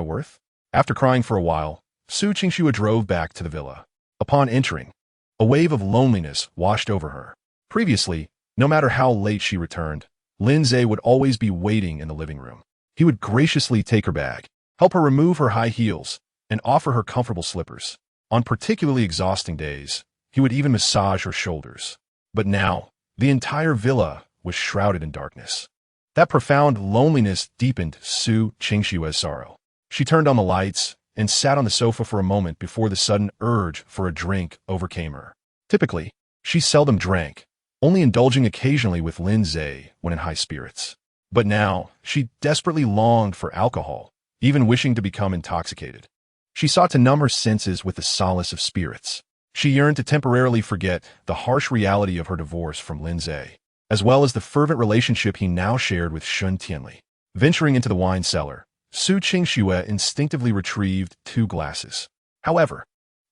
worth? After crying for a while, Su Qingxue drove back to the villa. Upon entering, a wave of loneliness washed over her. Previously, no matter how late she returned, Lin Ze would always be waiting in the living room. He would graciously take her bag, help her remove her high heels, and offer her comfortable slippers. On particularly exhausting days, he would even massage her shoulders. But now, the entire villa was shrouded in darkness. That profound loneliness deepened Su Qingxue's sorrow. She turned on the lights and sat on the sofa for a moment before the sudden urge for a drink overcame her. Typically, she seldom drank, only indulging occasionally with Lin Ze when in high spirits. But now, she desperately longed for alcohol, even wishing to become intoxicated. She sought to numb her senses with the solace of spirits. She yearned to temporarily forget the harsh reality of her divorce from Lin Ze, as well as the fervent relationship he now shared with Shun Tianli. Venturing into the wine cellar, Su Qingxue instinctively retrieved 2 glasses. However,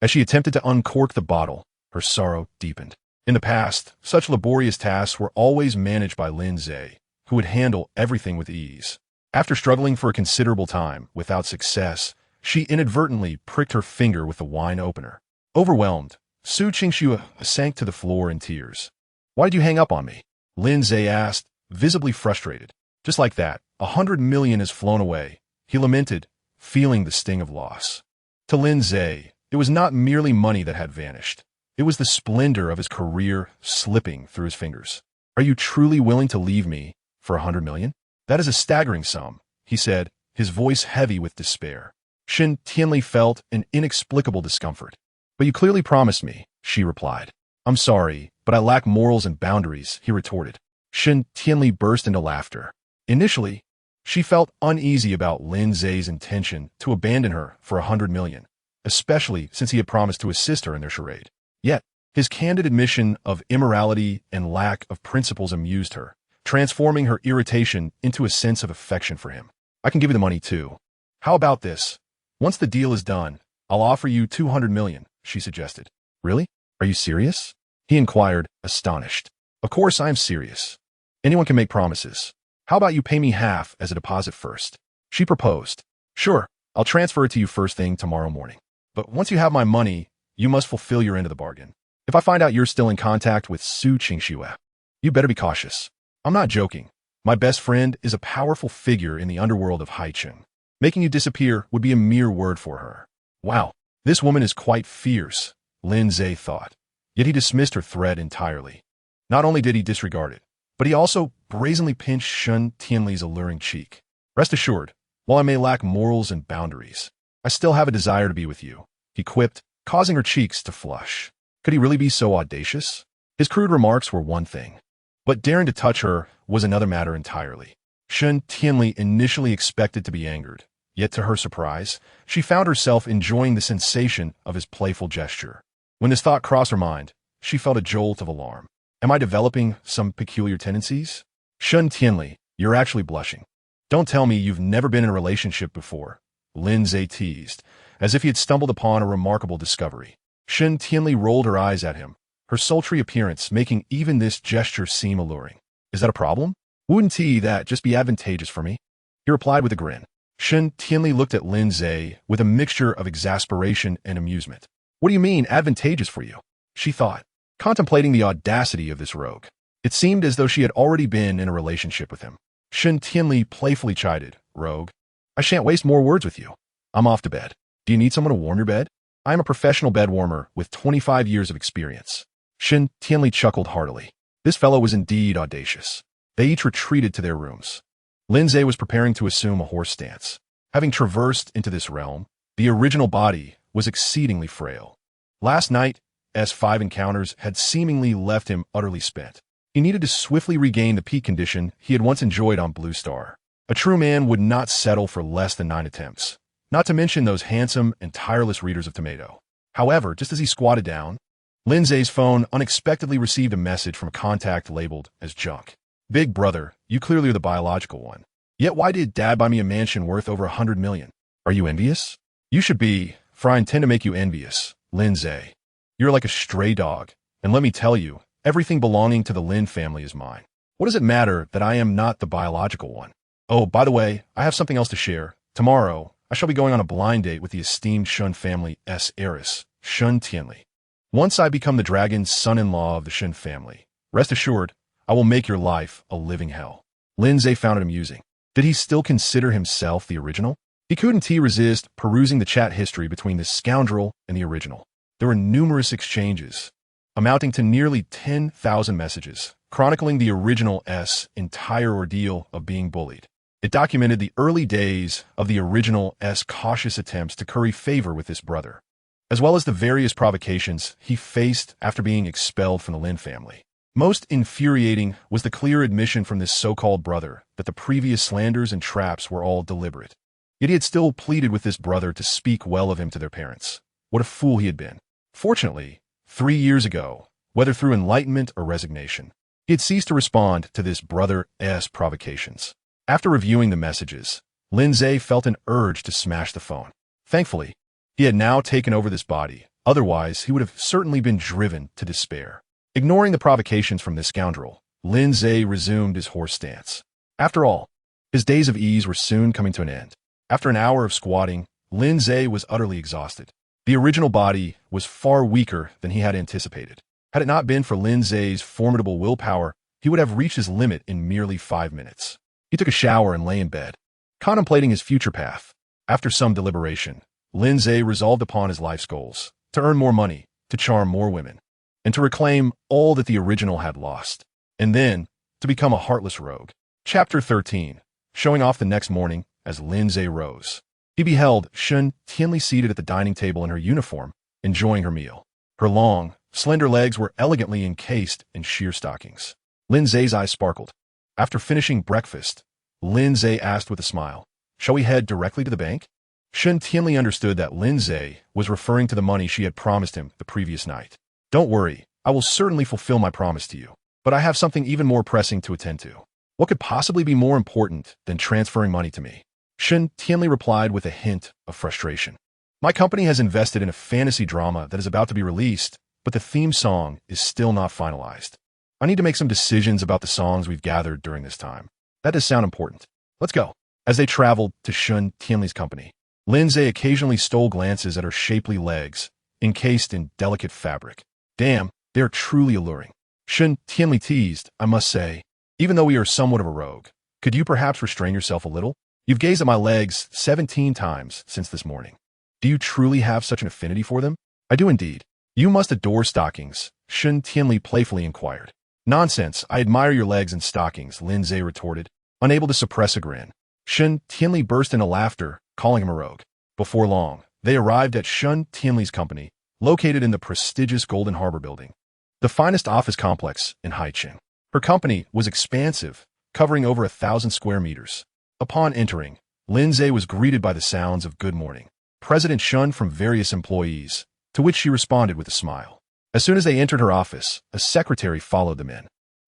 as she attempted to uncork the bottle, her sorrow deepened. In the past, such laborious tasks were always managed by Lin Ze, who would handle everything with ease. After struggling for a considerable time without success, she inadvertently pricked her finger with the wine opener. Overwhelmed, Su Qingxue sank to the floor in tears. "Why did you hang up on me?" Lin Ze asked, visibly frustrated. Just like that, 100 million has flown away, he lamented, feeling the sting of loss. To Lin Ze, it was not merely money that had vanished. It was the splendor of his career slipping through his fingers. "Are you truly willing to leave me for 100 million? That is a staggering sum," he said, his voice heavy with despair. Shun Tianli felt an inexplicable discomfort. "But you clearly promised me," she replied. "I'm sorry, but I lack morals and boundaries," he retorted. Shun Tianli burst into laughter. Initially, she felt uneasy about Lin Ze's intention to abandon her for 100 million, especially since he had promised to assist her in their charade. Yet, his candid admission of immorality and lack of principles amused her, transforming her irritation into a sense of affection for him. "I can give you the money too. How about this? Once the deal is done, I'll offer you 200 million, she suggested. "Really? Are you serious?" he inquired, astonished. "Of course I am serious. Anyone can make promises. How about you pay me half as a deposit first?" she proposed. "Sure, I'll transfer it to you first thing tomorrow morning. But once you have my money, you must fulfill your end of the bargain. If I find out you're still in contact with Su Qingxue, you better be cautious. I'm not joking. My best friend is a powerful figure in the underworld of Haicheng. Making you disappear would be a mere word for her." Wow, this woman is quite fierce, Lin Ze thought. Yet he dismissed her threat entirely. Not only did he disregard it, but he also brazenly pinched Shun Tianli's alluring cheek. "Rest assured, while I may lack morals and boundaries, I still have a desire to be with you," he quipped, causing her cheeks to flush. Could he really be so audacious? His crude remarks were one thing, but daring to touch her was another matter entirely. Shun Tianli initially expected to be angered, yet to her surprise, she found herself enjoying the sensation of his playful gesture. When this thought crossed her mind, she felt a jolt of alarm. Am I developing some peculiar tendencies? "Shun Tianli, you're actually blushing. Don't tell me you've never been in a relationship before," Lin Ze teased, as if he had stumbled upon a remarkable discovery. Shun Tianli rolled her eyes at him, her sultry appearance making even this gesture seem alluring. "Is that a problem? Wouldn't that just be advantageous for me?" he replied with a grin. Shun Tianli looked at Lin Ze with a mixture of exasperation and amusement. "What do you mean, advantageous for you?" she thought, contemplating the audacity of this rogue. It seemed as though she had already been in a relationship with him. Shun Tianli playfully chided, "Rogue, I shan't waste more words with you. I'm off to bed. Do you need someone to warm your bed? I am a professional bed warmer with 25 years of experience." Shun Tianli chuckled heartily. This fellow was indeed audacious. They each retreated to their rooms. Lin Ze was preparing to assume a horse stance. Having traversed into this realm, the original body was exceedingly frail. Last night, S5 encounters had seemingly left him utterly spent. He needed to swiftly regain the peak condition he had once enjoyed on Blue Star. A true man would not settle for less than 9 attempts, not to mention those handsome and tireless readers of Tomato. However, just as he squatted down, Lin Ze's phone unexpectedly received a message from a contact labeled as junk. "Big brother, you clearly are the biological one. Yet why did Dad buy me a mansion worth over 100 million? Are you envious?" "You should be, for I intend to make you envious, Lin Ze. You're like a stray dog, and let me tell you, everything belonging to the Lin family is mine. What does it matter that I am not the biological one? Oh, by the way, I have something else to share. Tomorrow, I shall be going on a blind date with the esteemed Shun family's heiress, Shun Tianli. Once I become the dragon's son-in-law of the Shun family, rest assured, I will make your life a living hell. Lin Ze found it amusing. Did he still consider himself the original? He couldn't resist perusing the chat history between this scoundrel and the original. There were numerous exchanges, amounting to nearly 10,000 messages, chronicling the original's entire ordeal of being bullied. It documented the early days of the original's cautious attempts to curry favor with this brother, as well as the various provocations he faced after being expelled from the Lin family. Most infuriating was the clear admission from this so-called brother that the previous slanders and traps were all deliberate. Yet he had still pleaded with this brother to speak well of him to their parents. What a fool he had been. Fortunately, 3 years ago, whether through enlightenment or resignation, he had ceased to respond to this brother's provocations. After reviewing the messages, Lin Ze felt an urge to smash the phone. Thankfully, he had now taken over this body, otherwise he would have certainly been driven to despair. Ignoring the provocations from this scoundrel, Lin Ze resumed his horse stance. After all, his days of ease were soon coming to an end. After an hour of squatting, Lin Ze was utterly exhausted. The original body was far weaker than he had anticipated. Had it not been for Lin Ze's formidable willpower, he would have reached his limit in merely 5 minutes. He took a shower and lay in bed, contemplating his future path. After some deliberation, Lin Ze resolved upon his life's goals: to earn more money, to charm more women, and to reclaim all that the original had lost, and then to become a heartless rogue. Chapter 13. Showing off the next morning, as Lin Ze rose, he beheld Shun Tianli seated at the dining table in her uniform, enjoying her meal. Her long, slender legs were elegantly encased in sheer stockings. Lin Ze's eyes sparkled. After finishing breakfast, Lin Ze asked with a smile, "Shall we head directly to the bank?" Shun Tianli understood that Lin Ze was referring to the money she had promised him the previous night. "Don't worry, I will certainly fulfill my promise to you, but I have something even more pressing to attend to. What could possibly be more important than transferring money to me?" Shun Tianli replied with a hint of frustration. "My company has invested in a fantasy drama that is about to be released, but the theme song is still not finalized. I need to make some decisions about the songs we've gathered during this time. That does sound important. Let's go." As they traveled to Shun Tianli's company, Lin Ze occasionally stole glances at her shapely legs, encased in delicate fabric. "Damn, they are truly alluring." Shun Tianli teased, "I must say, even though we are somewhat of a rogue, could you perhaps restrain yourself a little? You've gazed at my legs 17 times since this morning. Do you truly have such an affinity for them?" "I do indeed." "You must adore stockings," Shun Tianli playfully inquired. "Nonsense, I admire your legs in stockings," Lin Ze retorted, unable to suppress a grin. Shun Tianli burst into laughter, calling him a rogue. Before long, they arrived at Shun Tianli's company, located in the prestigious Golden Harbor building, the finest office complex in Haicheng. Her company was expansive, covering over 1,000 square meters. Upon entering, Lin Ze was greeted by the sounds of "Good morning, President Shun" from various employees, to which she responded with a smile. As soon as they entered her office, a secretary followed them in.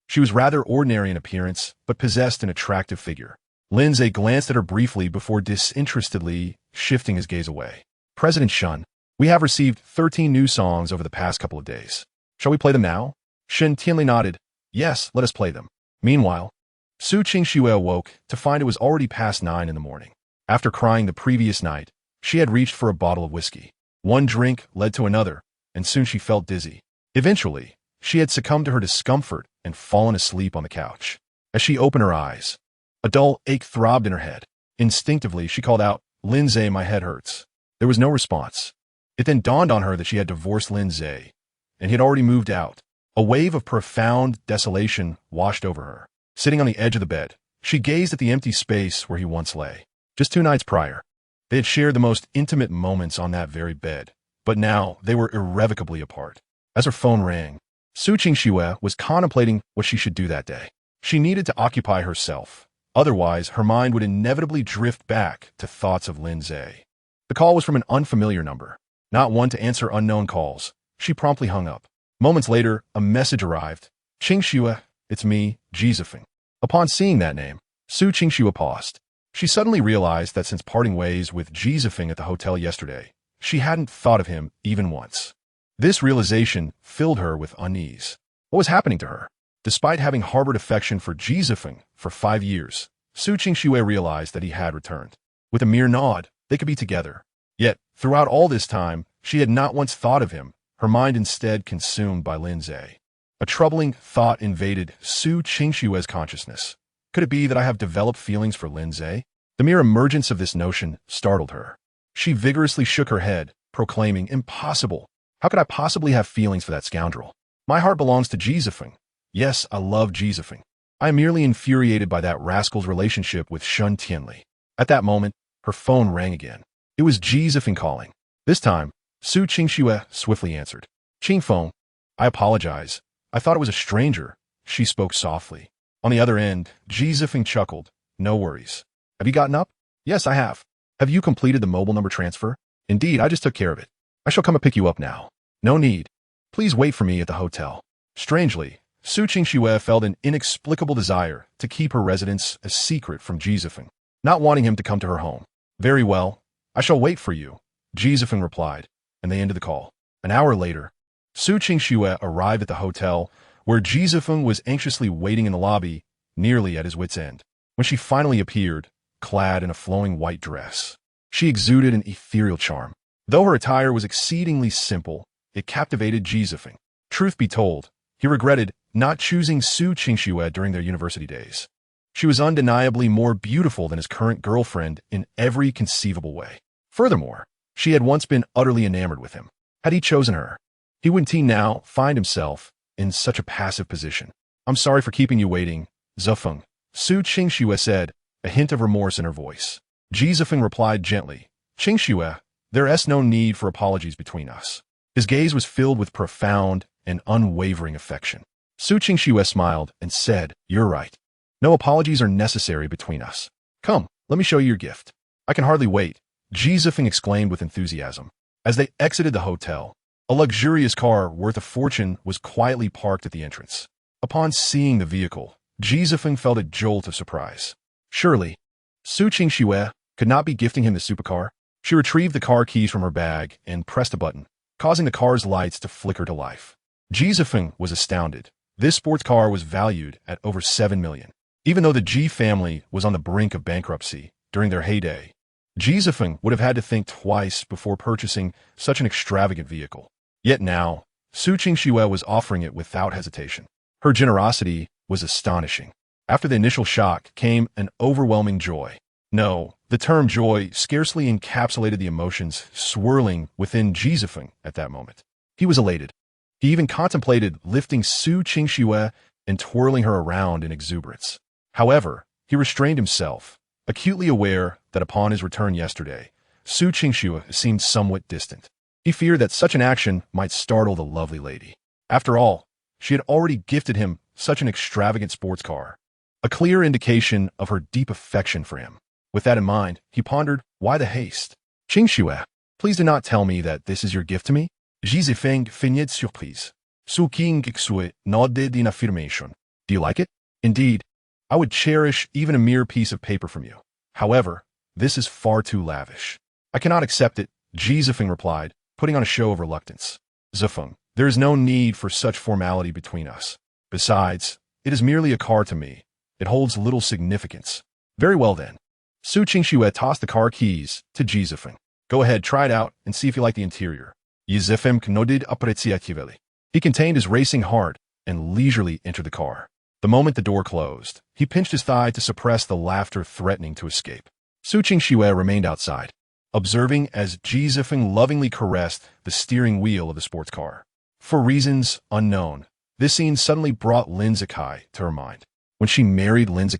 She was rather ordinary in appearance, but possessed an attractive figure. Lin Ze glanced at her briefly before disinterestedly shifting his gaze away. "President Shun, we have received 13 new songs over the past couple of days. Shall we play them now?" Shun Tianli nodded. "Yes, let us play them." Meanwhile, Su Qingxue awoke to find it was already past 9 in the morning. After crying the previous night, she had reached for a bottle of whiskey. One drink led to another, and soon she felt dizzy. Eventually, she had succumbed to her discomfort and fallen asleep on the couch. As she opened her eyes, a dull ache throbbed in her head. Instinctively, she called out, "Lin Ze, my head hurts." There was no response. It then dawned on her that she had divorced Lin Ze, and he had already moved out. A wave of profound desolation washed over her. Sitting on the edge of the bed, she gazed at the empty space where he once lay. Just 2 nights prior, they had shared the most intimate moments on that very bed, but now they were irrevocably apart. As her phone rang, Su Qingxue was contemplating what she should do that day. She needed to occupy herself. Otherwise, her mind would inevitably drift back to thoughts of Lin Ze. The call was from an unfamiliar number. Not one to answer unknown calls, she promptly hung up. Moments later, a message arrived. "Qingxue, it's me, Jizifeng." Upon seeing that name, Su Qingxue paused. She suddenly realized that since parting ways with Jizifeng at the hotel yesterday, she hadn't thought of him even once. This realization filled her with unease. What was happening to her? Despite having harbored affection for Jizifeng for 5 years, Su Qingxue realized that he had returned. With a mere nod, they could be together. Yet, throughout all this time, she had not once thought of him, her mind instead consumed by Lin Ze. A troubling thought invaded Su Qingshue's consciousness. Could it be that I have developed feelings for Lin Ze? The mere emergence of this notion startled her. She vigorously shook her head, proclaiming, "Impossible! How could I possibly have feelings for that scoundrel? My heart belongs to Ji Zifeng. Yes, I love Ji Zifeng. I am merely infuriated by that rascal's relationship with Shun Tianli." At that moment, her phone rang again. It was Ji Zifeng calling. This time, Su Qingxue swiftly answered. "Qingfeng, I apologize. I thought it was a stranger," she spoke softly. On the other end, Ji Zifeng chuckled. "No worries. Have you gotten up?" "Yes, I have." "Have you completed the mobile number transfer?" "Indeed, I just took care of it. I shall come and pick you up now." "No need. Please wait for me at the hotel." Strangely, Su Qingxue felt an inexplicable desire to keep her residence a secret from Ji Zifeng, not wanting him to come to her home. "Very well. I shall wait for you," Ji Zifeng replied, and they ended the call. An hour later, Su Qingxue arrived at the hotel, where Ji Zifeng was anxiously waiting in the lobby, nearly at his wit's end. When she finally appeared, clad in a flowing white dress, she exuded an ethereal charm. Though her attire was exceedingly simple, it captivated Ji Zifeng. Truth be told, he regretted not choosing Su Qingxue during their university days. She was undeniably more beautiful than his current girlfriend in every conceivable way. Furthermore, she had once been utterly enamored with him. Had he chosen her, he wouldn't he now find himself in such a passive position. "I'm sorry for keeping you waiting, Zifeng," Su Qingxue said, a hint of remorse in her voice. Ji Zifeng replied gently, "Qingxue, there is no need for apologies between us." His gaze was filled with profound and unwavering affection. Su Qingxue smiled and said, "You're right. No apologies are necessary between us. Come, let me show you your gift." "I can hardly wait," Ji Zifeng exclaimed with enthusiasm. As they exited the hotel, a luxurious car worth a fortune was quietly parked at the entrance. Upon seeing the vehicle, Ji Zifeng felt a jolt of surprise. Surely, Su Qingxue could not be gifting him the supercar. She retrieved the car keys from her bag and pressed a button, causing the car's lights to flicker to life. Ji Zifeng was astounded. This sports car was valued at over 7 million. Even though the Ji family was on the brink of bankruptcy during their heyday, Ji Zifeng would have had to think twice before purchasing such an extravagant vehicle. Yet now, Su Qingxue was offering it without hesitation. Her generosity was astonishing. After the initial shock came an overwhelming joy. No, the term joy scarcely encapsulated the emotions swirling within Ji Zifeng at that moment. He was elated. He even contemplated lifting Su Qingxue and twirling her around in exuberance. However, he restrained himself, acutely aware that upon his return yesterday, Su Qingxue seemed somewhat distant. He feared that such an action might startle the lovely lady. After all, she had already gifted him such an extravagant sports car, a clear indication of her deep affection for him. With that in mind, he pondered, why the haste? "Qingxue, please do not tell me that this is your gift to me." Ji Zifeng feigned surprise. Su Qingxue nodded in affirmation. "Do you like it?" "Indeed, I would cherish even a mere piece of paper from you. However, this is far too lavish." "I cannot accept it," Ji Zifeng replied, putting on a show of reluctance. "Zifeng, there is no need for such formality between us. Besides, it is merely a car to me. It holds little significance." "Very well then." Su Qingxue tossed the car keys to Ji Zifeng. "Go ahead, try it out, and see if you like the interior." Ji Zifeng nodded appreciatively. He contained his racing heart and leisurely entered the car. The moment the door closed, he pinched his thigh to suppress the laughter threatening to escape. Su Qingxue remained outside, observing as Ji Zifeng lovingly caressed the steering wheel of the sports car. For reasons unknown, this scene suddenly brought Lin Ze to her mind. When she married Lin Ze,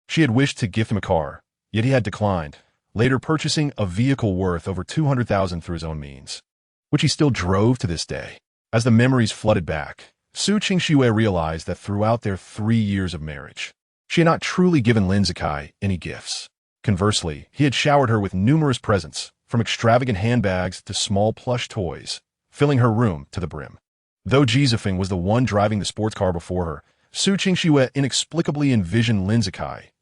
she had wished to gift him a car, yet he had declined, later purchasing a vehicle worth over 200,000 through his own means, which he still drove to this day. As the memories flooded back, Su Qingxue realized that throughout their 3 years of marriage, she had not truly given Lin Ze any gifts. Conversely, he had showered her with numerous presents, from extravagant handbags to small plush toys, filling her room to the brim. Though Ji Zifeng was the one driving the sports car before her, Su Qingxue inexplicably envisioned Lin Ze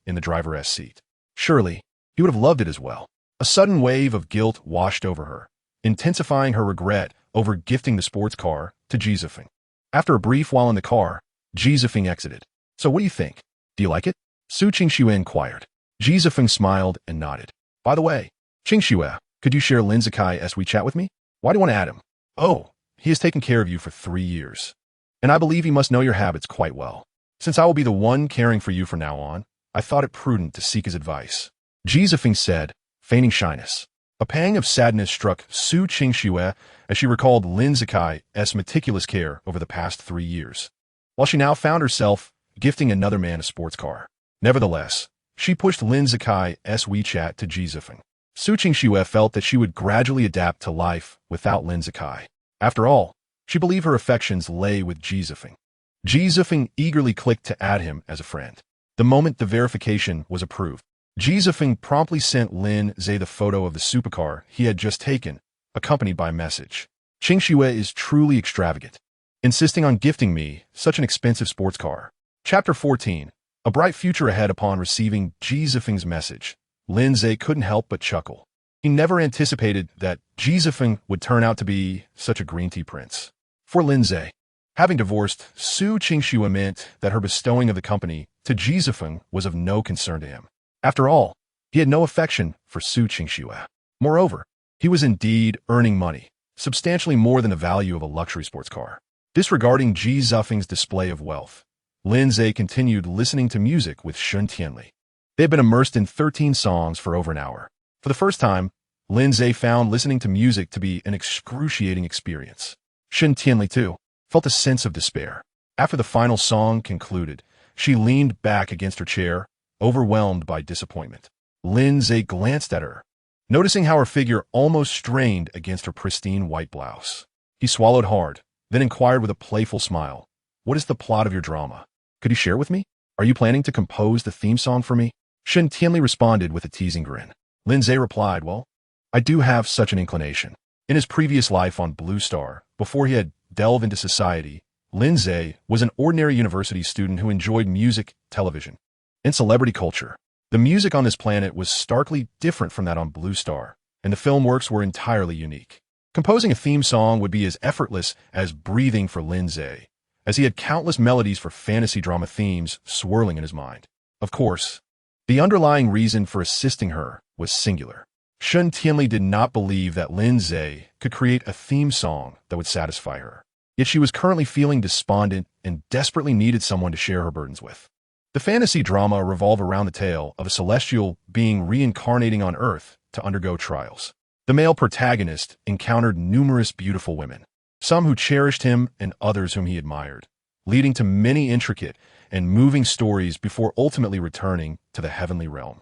in the driver's seat. Surely, he would have loved it as well. A sudden wave of guilt washed over her, intensifying her regret over gifting the sports car to Ji Zifeng. After a brief while in the car, Ji Zifeng exited. "So what do you think? Do you like it?" Su Qingxue inquired. Ji Zifeng smiled and nodded. By the way, Qingxue, could you share Lin Ze's WeChat with me? Why do you want to add him? Oh, he has taken care of you for 3 years. And I believe he must know your habits quite well. Since I will be the one caring for you from now on, I thought it prudent to seek his advice. Jizafeng said, feigning shyness. A pang of sadness struck Su Qingxue as she recalled Lin Ze's meticulous care over the past 3 years, while she now found herself gifting another man a sports car. Nevertheless, she pushed Lin Ze's WeChat to Jizafeng. Su Qingxue felt that she would gradually adapt to life without Lin Ze. After all, she believed her affections lay with Jizafeng. Jizafeng eagerly clicked to add him as a friend. The moment the verification was approved, Jizafeng promptly sent Lin Ze the photo of the supercar he had just taken, accompanied by a message. Qingxue is truly extravagant, insisting on gifting me such an expensive sports car. Chapter 14. A bright future ahead. Upon receiving Jizafeng's message, Lin Ze couldn't help but chuckle. He never anticipated that Jizafeng would turn out to be such a green tea prince. For Lin Ze, having divorced Su Qingxue meant that her bestowing of the company to Jizafeng was of no concern to him. After all, he had no affection for Su Qingxue. Moreover, he was indeed earning money, substantially more than the value of a luxury sports car. Disregarding Jizafeng's display of wealth, Lin Ze continued listening to music with Shun Tianli. They had been immersed in 13 songs for over an hour. For the first time, Lin Ze found listening to music to be an excruciating experience. Shun Tianli, too, felt a sense of despair. After the final song concluded, she leaned back against her chair, overwhelmed by disappointment. Lin Ze glanced at her, noticing how her figure almost strained against her pristine white blouse. He swallowed hard, then inquired with a playful smile, "What is the plot of your drama? Could you share with me? Are you planning to compose the theme song for me?" Shun Tianli responded with a teasing grin. Lin Ze replied, "Well, I do have such an inclination." In his previous life on Blue Star, before he had delved into society, Lin Ze was an ordinary university student who enjoyed music, television, and celebrity culture. The music on this planet was starkly different from that on Blue Star, and the film works were entirely unique. Composing a theme song would be as effortless as breathing for Lin Ze, as he had countless melodies for fantasy drama themes swirling in his mind. Of course, the underlying reason for assisting her was singular. Shun Tianli did not believe that Lin Ze could create a theme song that would satisfy her. Yet she was currently feeling despondent and desperately needed someone to share her burdens with. The fantasy drama revolved around the tale of a celestial being reincarnating on Earth to undergo trials. The male protagonist encountered numerous beautiful women, some who cherished him and others whom he admired, leading to many intricate and moving stories before ultimately returning to the heavenly realm.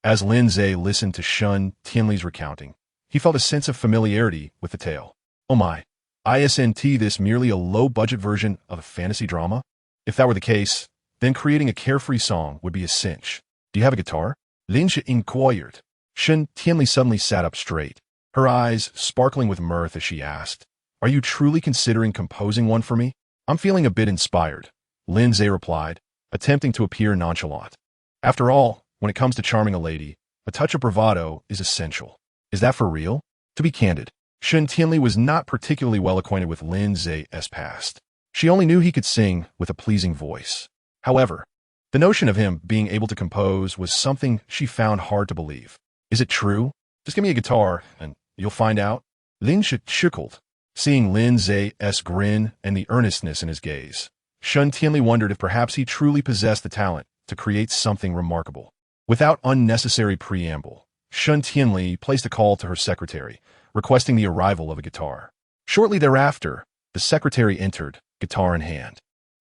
As Lin Ze listened to Shun Tianli's recounting, he felt a sense of familiarity with the tale. Oh my, isn't this merely a low-budget version of a fantasy drama? If that were the case, then creating a carefree song would be a cinch. Do you have a guitar? Lin Ze inquired. Shun Tianli suddenly sat up straight, her eyes sparkling with mirth as she asked, "Are you truly considering composing one for me?" "I'm feeling a bit inspired," Lin Ze replied, attempting to appear nonchalant. After all, when it comes to charming a lady, a touch of bravado is essential. Is that for real? To be candid, Shun Tianli was not particularly well acquainted with Lin Ze's past. She only knew he could sing with a pleasing voice. However, the notion of him being able to compose was something she found hard to believe. "Is it true? Just give me a guitar, and you'll find out." Lin Ze chuckled, seeing Lin Ze's grin and the earnestness in his gaze. Shun Tianli wondered if perhaps he truly possessed the talent to create something remarkable. Without unnecessary preamble, Shun Tianli placed a call to her secretary, requesting the arrival of a guitar. Shortly thereafter, the secretary entered, guitar in hand.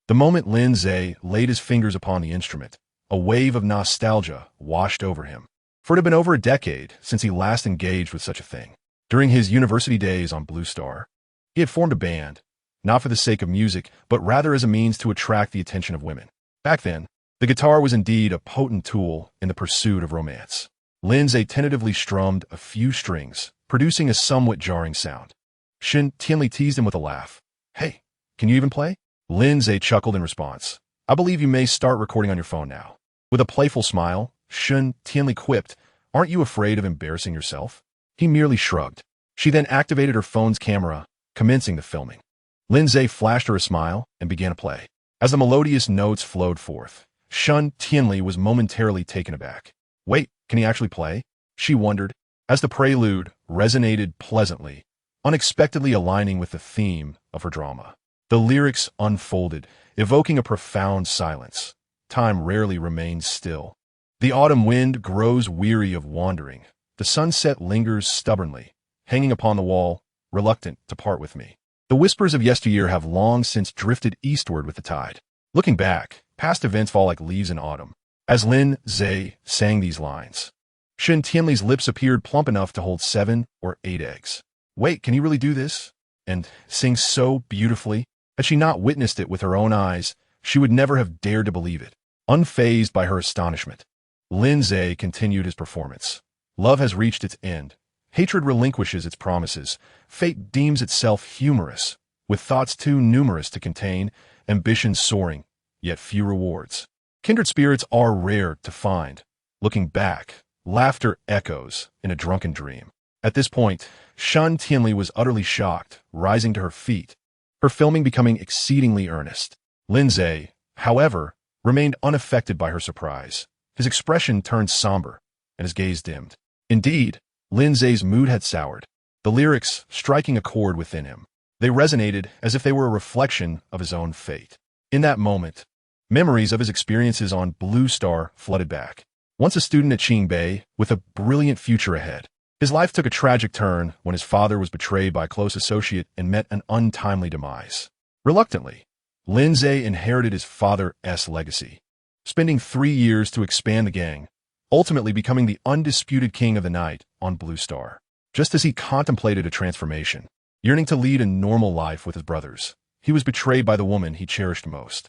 The moment Lin Ze laid his fingers upon the instrument, a wave of nostalgia washed over him. For it had been over a decade since he last engaged with such a thing. During his university days on Blue Star, he had formed a band, not for the sake of music, but rather as a means to attract the attention of women. Back then, the guitar was indeed a potent tool in the pursuit of romance. Lin Ze tentatively strummed a few strings, producing a somewhat jarring sound. Shun Tianli teased him with a laugh. "Hey, can you even play?" Lin Ze chuckled in response. "I believe you may start recording on your phone now." With a playful smile, Shun Tianli quipped, "Aren't you afraid of embarrassing yourself?" He merely shrugged. She then activated her phone's camera, commencing the filming. Lin Ze flashed her a smile and began to play. As the melodious notes flowed forth, Shun Tianli was momentarily taken aback. "Wait, can he actually play?" she wondered, as the prelude resonated pleasantly, unexpectedly aligning with the theme of her drama. The lyrics unfolded, evoking a profound silence. Time rarely remains still. The autumn wind grows weary of wandering. The sunset lingers stubbornly, hanging upon the wall, reluctant to part with me. The whispers of yesteryear have long since drifted eastward with the tide. Looking back, past events fall like leaves in autumn. As Lin Ze sang these lines, Shen Tianli's lips appeared plump enough to hold 7 or 8 eggs. Wait, can you really do this? And sing so beautifully? Had she not witnessed it with her own eyes, she would never have dared to believe it. Unfazed by her astonishment, Lin Ze continued his performance. Love has reached its end. Hatred relinquishes its promises. Fate deems itself humorous, with thoughts too numerous to contain, ambition soaring, yet few rewards. Kindred spirits are rare to find. Looking back, laughter echoes in a drunken dream. At this point, Shen Tianli was utterly shocked, rising to her feet, her filming becoming exceedingly earnest. Lin Ze, however, remained unaffected by her surprise. His expression turned somber, and his gaze dimmed. Indeed, Lin Ze's mood had soured, the lyrics striking a chord within him. They resonated as if they were a reflection of his own fate. In that moment, memories of his experiences on Blue Star flooded back. Once a student at Qingbei, with a brilliant future ahead, his life took a tragic turn when his father was betrayed by a close associate and met an untimely demise. Reluctantly, Lin Ze inherited his father's legacy, spending 3 years to expand the gang, ultimately becoming the undisputed king of the night on Blue Star. Just as he contemplated a transformation, yearning to lead a normal life with his brothers, he was betrayed by the woman he cherished most.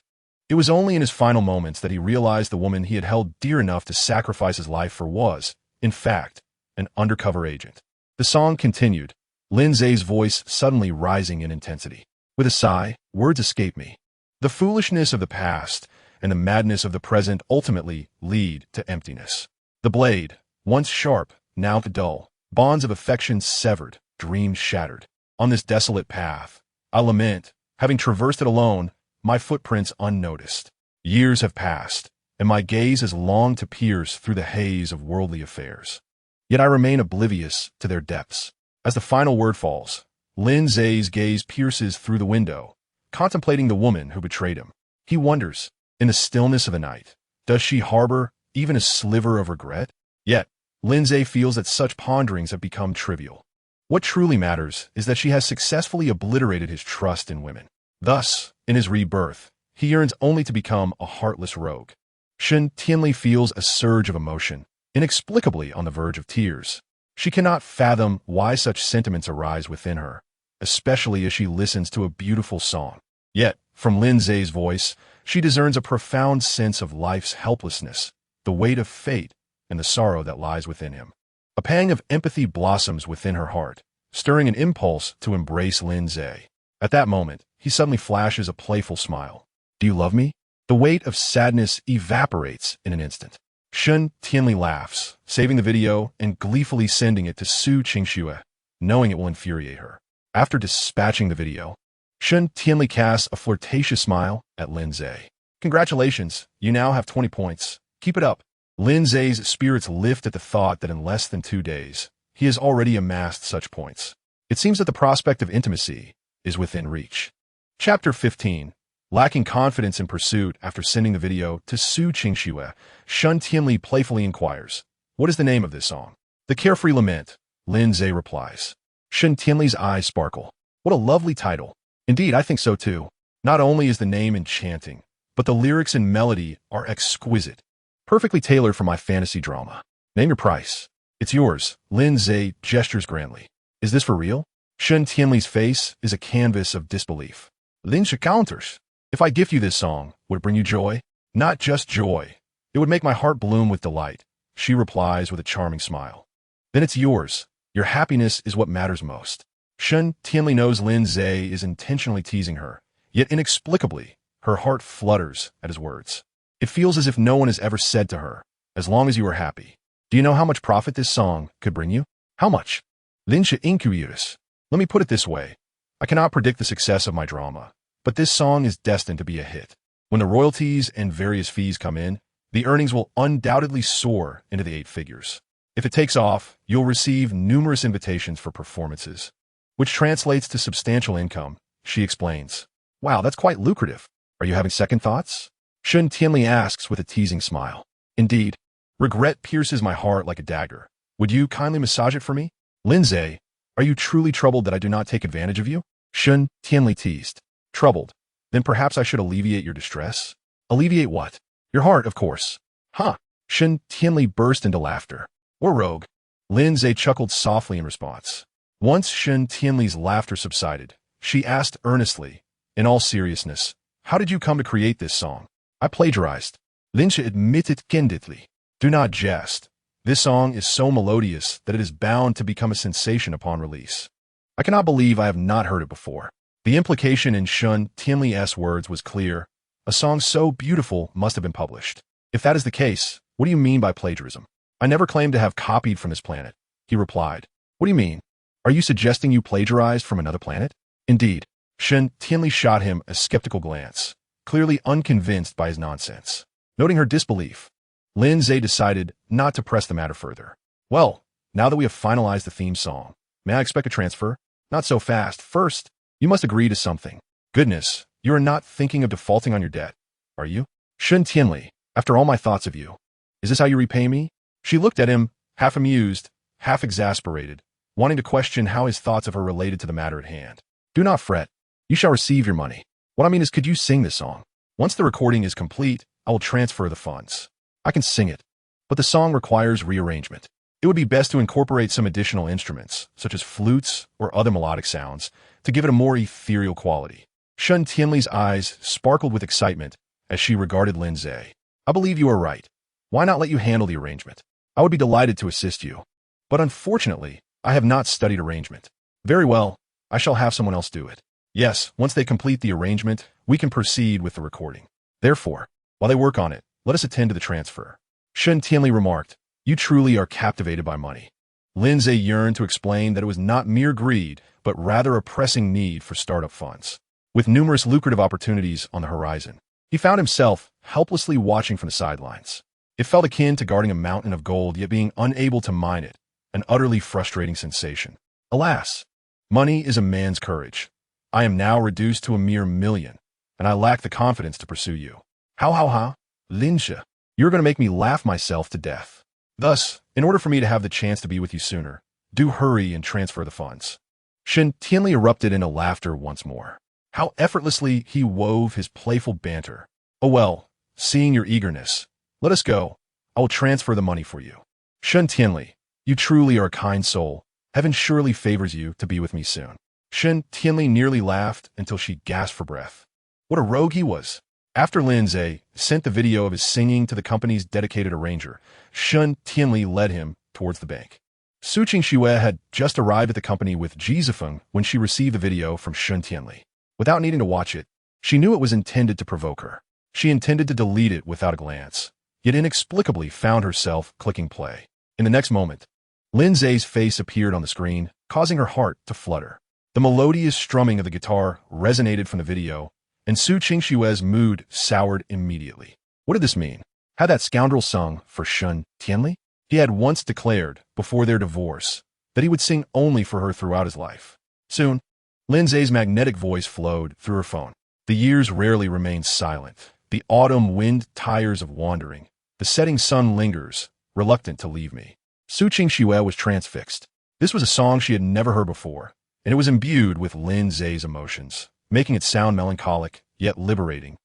It was only in his final moments that he realized the woman he had held dear enough to sacrifice his life for was, in fact, an undercover agent. The song continued, Lin Ze's voice suddenly rising in intensity. With a sigh, words escape me. The foolishness of the past and the madness of the present ultimately lead to emptiness. The blade, once sharp, now dull, bonds of affection severed, dreams shattered. On this desolate path, I lament, having traversed it alone, my footprints unnoticed. Years have passed, and my gaze has longed to pierce through the haze of worldly affairs. Yet I remain oblivious to their depths. As the final word falls, Lin Ze's gaze pierces through the window, contemplating the woman who betrayed him. He wonders, in the stillness of the night, does she harbor even a sliver of regret? Yet, Lin Ze feels that such ponderings have become trivial. What truly matters is that she has successfully obliterated his trust in women. Thus, in his rebirth, he yearns only to become a heartless rogue. Shen Tianli feels a surge of emotion, inexplicably on the verge of tears. She cannot fathom why such sentiments arise within her, especially as she listens to a beautiful song. Yet, from Lin Ze's voice, she discerns a profound sense of life's helplessness, the weight of fate, and the sorrow that lies within him. A pang of empathy blossoms within her heart, stirring an impulse to embrace Lin Ze. At that moment, he suddenly flashes a playful smile. Do you love me? The weight of sadness evaporates in an instant. Shen Tianli laughs, saving the video and gleefully sending it to Su Qingxue, knowing it will infuriate her. After dispatching the video, Shen Tianli casts a flirtatious smile at Lin Ze. Congratulations, you now have 20 points. Keep it up. Lin Ze's spirits lift at the thought that in less than 2 days, he has already amassed such points. It seems that the prospect of intimacy is within reach. Chapter 15. Lacking confidence in pursuit after sending the video to Su Qingxue, Shen Tianli playfully inquires, what is the name of this song? The Carefree Lament, Lin Ze replies. Shen Tianli's eyes sparkle. What a lovely title. Indeed, I think so too. Not only is the name enchanting, but the lyrics and melody are exquisite, perfectly tailored for my fantasy drama. Name your price. It's yours. Lin Ze gestures grandly. Is this for real? Shen Tianli's face is a canvas of disbelief. Lin Ze counters. If I gift you this song, would it bring you joy? Not just joy. It would make my heart bloom with delight, she replies with a charming smile. Then it's yours. Your happiness is what matters most. Shen Tianli knows Lin Ze is intentionally teasing her, yet inexplicably, her heart flutters at his words. It feels as if no one has ever said to her, as long as you are happy. Do you know how much profit this song could bring you? How much? Lin Ze inquires. Let me put it this way. I cannot predict the success of my drama, but this song is destined to be a hit. When the royalties and various fees come in, the earnings will undoubtedly soar into the 8 figures. If it takes off, you'll receive numerous invitations for performances, which translates to substantial income, she explains. Wow, that's quite lucrative. Are you having second thoughts? Shun Tianli asks with a teasing smile. Indeed, regret pierces my heart like a dagger. Would you kindly massage it for me? Lin Ze, are you truly troubled that I do not take advantage of you? Shun Tianli teased. Troubled? Then perhaps I should alleviate your distress? Alleviate what? Your heart, of course. Huh. Shun Tianli burst into laughter. Or rogue. Lin Ze chuckled softly in response. Once Shun Tianli's laughter subsided, she asked earnestly, in all seriousness, how did you come to create this song? I plagiarized. Lin Ze admitted candidly. Do not jest. This song is so melodious that it is bound to become a sensation upon release. I cannot believe I have not heard it before. The implication in Shun Tianli's words was clear. A song so beautiful must have been published. If that is the case, what do you mean by plagiarism? I never claimed to have copied from this planet, he replied. What do you mean? Are you suggesting you plagiarized from another planet? Indeed. Shun Tianli shot him a skeptical glance, clearly unconvinced by his nonsense. Noting her disbelief, Lin Ze decided not to press the matter further. Well, now that we have finalized the theme song, may I expect a transfer? Not so fast. First, you must agree to something. Goodness, you are not thinking of defaulting on your debt, are you? Shun Tianli, after all my thoughts of you, is this how you repay me? She looked at him, half amused, half exasperated, wanting to question how his thoughts of her related to the matter at hand. Do not fret. You shall receive your money. What I mean is, could you sing this song? Once the recording is complete, I will transfer the funds. I can sing it, but the song requires rearrangement. It would be best to incorporate some additional instruments, such as flutes or other melodic sounds, to give it a more ethereal quality. Shun Tianli's eyes sparkled with excitement as she regarded Lin Ze. I believe you are right. Why not let you handle the arrangement? I would be delighted to assist you. But unfortunately, I have not studied arrangement. Very well, I shall have someone else do it. Yes, once they complete the arrangement, we can proceed with the recording. Therefore, while they work on it, let us attend to the transfer. Shun Tianli remarked, you truly are captivated by money. Lin Ze yearned to explain that it was not mere greed, but rather a pressing need for startup funds. With numerous lucrative opportunities on the horizon, he found himself helplessly watching from the sidelines. It felt akin to guarding a mountain of gold yet being unable to mine it, an utterly frustrating sensation. Alas, money is a man's courage. I am now reduced to a mere million, and I lack the confidence to pursue you. How, Lin Ze, you're going to make me laugh myself to death. Thus, in order for me to have the chance to be with you sooner, do hurry and transfer the funds. Shun Tianli erupted into laughter once more. How effortlessly he wove his playful banter. Oh well, seeing your eagerness, let us go. I will transfer the money for you. Shun Tianli, you truly are a kind soul. Heaven surely favors you to be with me soon. Shun Tianli nearly laughed until she gasped for breath. What a rogue he was. After Lin Ze sent the video of his singing to the company's dedicated arranger, Shun Tianli led him towards the bank. Su Qingxue had just arrived at the company with Ji Zifeng when she received the video from Shun Tianli. Without needing to watch it, she knew it was intended to provoke her. She intended to delete it without a glance, yet inexplicably found herself clicking play. In the next moment, Lin Ze's face appeared on the screen, causing her heart to flutter. The melodious strumming of the guitar resonated from the video, and Su Qingxue's mood soured immediately. What did this mean? Had that scoundrel sung for Shun Tianli? He had once declared, before their divorce, that he would sing only for her throughout his life. Soon, Lin Ze's magnetic voice flowed through her phone. The years rarely remain silent. The autumn wind tires of wandering. The setting sun lingers, reluctant to leave me. Su Qingxue was transfixed. This was a song she had never heard before, and it was imbued with Lin Ze's emotions, making it sound melancholic, yet liberating,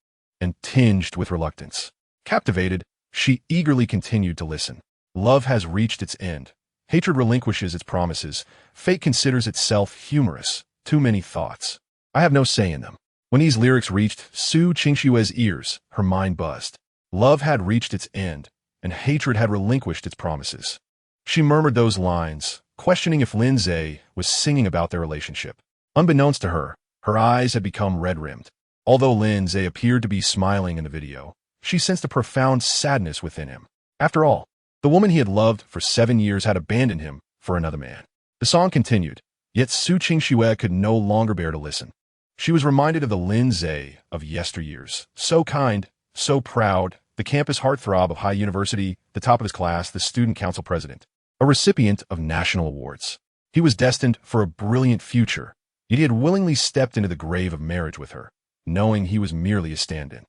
and tinged with reluctance. Captivated, she eagerly continued to listen. Love has reached its end. Hatred relinquishes its promises. Fate considers itself humorous. Too many thoughts. I have no say in them. When these lyrics reached Su Qingxue's ears, her mind buzzed. Love had reached its end, and hatred had relinquished its promises. She murmured those lines, questioning if Lin Ze was singing about their relationship. Unbeknownst to her, her eyes had become red-rimmed. Although Lin Ze appeared to be smiling in the video, she sensed a profound sadness within him. After all, the woman he had loved for 7 years had abandoned him for another man. The song continued, yet Su Qingxue could no longer bear to listen. She was reminded of the Lin Ze of yesteryears. So kind, so proud, the campus heartthrob of High University, the top of his class, the student council president. a recipient of national awards. He was destined for a brilliant future, yet he had willingly stepped into the grave of marriage with her, knowing he was merely a stand-in.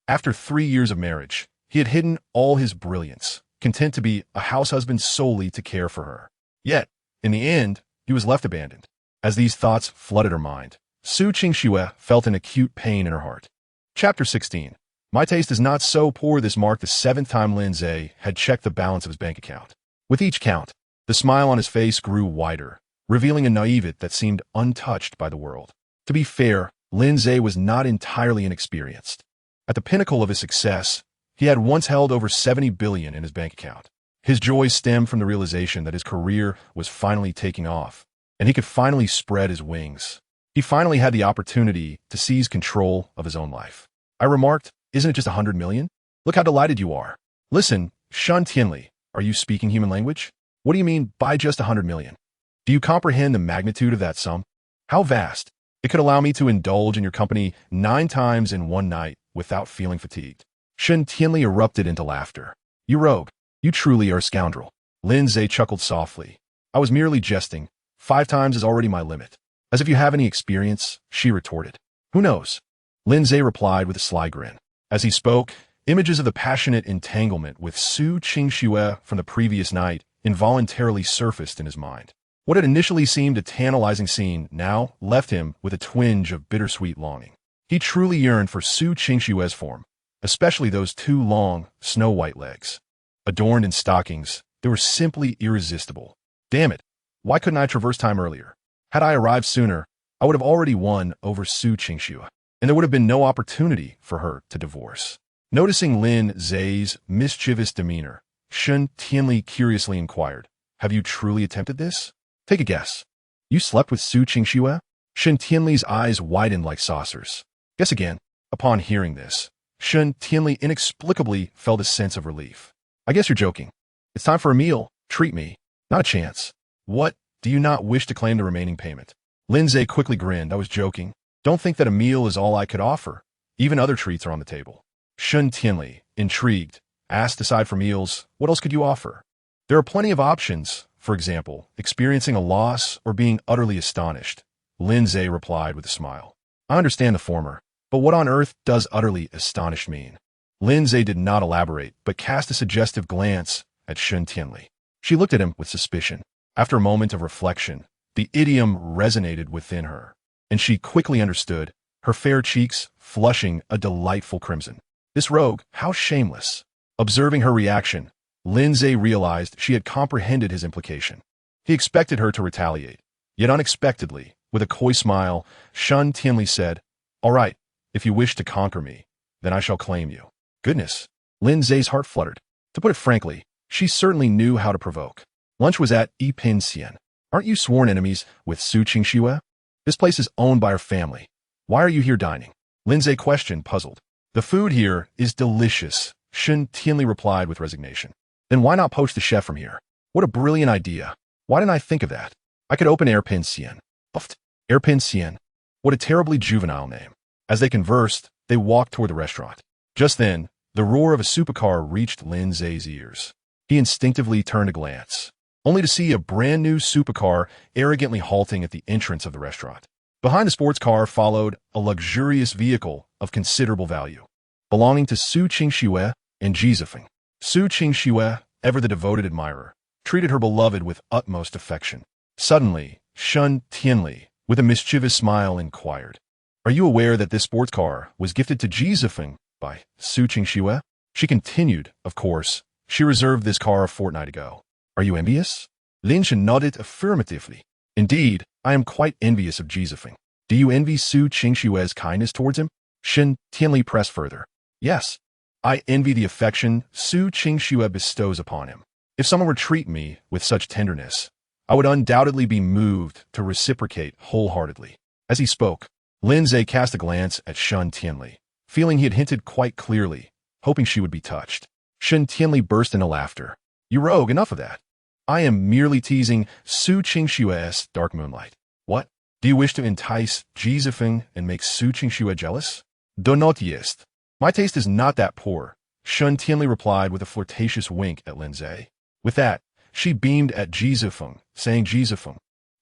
After 3 years of marriage, he had hidden all his brilliance, content to be a house husband solely to care for her. Yet, in the end, he was left abandoned. As these thoughts flooded her mind, Su Qingxue felt an acute pain in her heart. Chapter 16. My taste is not so poor. This marked the 7th time Lin Ze had checked the balance of his bank account. With each count, the smile on his face grew wider, revealing a naivete that seemed untouched by the world. To be fair, Lin Ze was not entirely inexperienced. At the pinnacle of his success, he had once held over 70 billion in his bank account. His joy stemmed from the realization that his career was finally taking off, and he could finally spread his wings. He finally had the opportunity to seize control of his own life. I remarked, "Isn't it just 100 million? Look how delighted you are." "Listen, Shun Tianli, are you speaking human language? What do you mean by just 100 million? Do you comprehend the magnitude of that sum? How vast? It could allow me to indulge in your company 9 times in one night without feeling fatigued." Shun Tianli erupted into laughter. "You rogue, you truly are a scoundrel." Lin Ze chuckled softly. "I was merely jesting. 5 times is already my limit." "As if you have any experience," she retorted. "Who knows?" Lin Ze replied with a sly grin. As he spoke, images of the passionate entanglement with Su Qingxue from the previous night involuntarily surfaced in his mind. What had initially seemed a tantalizing scene now left him with a twinge of bittersweet longing. He truly yearned for Su Qingxue's form, especially those 2 long, snow-white legs. Adorned in stockings, they were simply irresistible. Damn it, why couldn't I traverse time earlier? Had I arrived sooner, I would have already won over Su Qingxue, and there would have been no opportunity for her to divorce. Noticing Lin Ze's mischievous demeanor, Shun Tianli curiously inquired, "Have you truly attempted this? Take a guess. You slept with Su Qingxue?" Shun Tianli's eyes widened like saucers. "Guess again." Upon hearing this, Shun Tianli inexplicably felt a sense of relief. "I guess you're joking. It's time for a meal. Treat me." "Not a chance." "What? Do you not wish to claim the remaining payment?" Lin Ze quickly grinned. "I was joking. Don't think that a meal is all I could offer. Even other treats are on the table." Shun Tianli, intrigued, asked, "Aside from meals, what else could you offer?" "There are plenty of options. For example, experiencing a loss or being utterly astonished." Lin Ze replied with a smile. "I understand the former, but what on earth does utterly astonished mean?" Lin Ze did not elaborate, but cast a suggestive glance at Shun Tianli. She looked at him with suspicion. After a moment of reflection, the idiom resonated within her, and she quickly understood, her fair cheeks flushing a delightful crimson. This rogue, how shameless. Observing her reaction, Lin Ze realized she had comprehended his implication. He expected her to retaliate, yet unexpectedly, with a coy smile, Shun Tianli said, "All right, if you wish to conquer me, then I shall claim you." Goodness, Lin Ze's heart fluttered. To put it frankly, she certainly knew how to provoke. Lunch was at Yipin Xian. "Aren't you sworn enemies with Su Qingxue? This place is owned by her family. Why are you here dining?" Lin Ze questioned, puzzled. "The food here is delicious," Shun Tianli replied with resignation. "Then why not poach the chef from here?" "What a brilliant idea. Why didn't I think of that? I could open Airpin Xian." Uffed. Airpin Xian. What a terribly juvenile name. As they conversed, they walked toward the restaurant. Just then, the roar of a supercar reached Lin Ze's ears. He instinctively turned a glance, only to see a brand new supercar arrogantly halting at the entrance of the restaurant. Behind the sports car followed a luxurious vehicle of considerable value, belonging to Su Qingxue and Jizifeng. Su Qingxue, ever the devoted admirer, treated her beloved with utmost affection. Suddenly, Shun Tianli, with a mischievous smile, inquired, "Are you aware that this sports car was gifted to Jizifeng by Su Qingxue?" She continued, "Of course, she reserved this car a fortnight ago." "Are you envious?" Lin Ze nodded affirmatively. "Indeed, I am quite envious of Jizifeng." "Do you envy Su Qingxue's kindness towards him?" Shun Tianli pressed further. "Yes, I envy the affection Su Qingxue bestows upon him. If someone were to treat me with such tenderness, I would undoubtedly be moved to reciprocate wholeheartedly." As he spoke, Lin Ze cast a glance at Shun Tianli, feeling he had hinted quite clearly, hoping she would be touched. Shun Tianli burst into laughter. "You rogue, enough of that. I am merely teasing Su Qingxue's dark moonlight." "What? Do you wish to entice Jizifeng and make Su Qingxue jealous?" "Do not jest. My taste is not that poor," Shun Tianli replied with a flirtatious wink at Lin Ze. With that, She beamed at Ji Zifeng, saying, Ji Zifeng,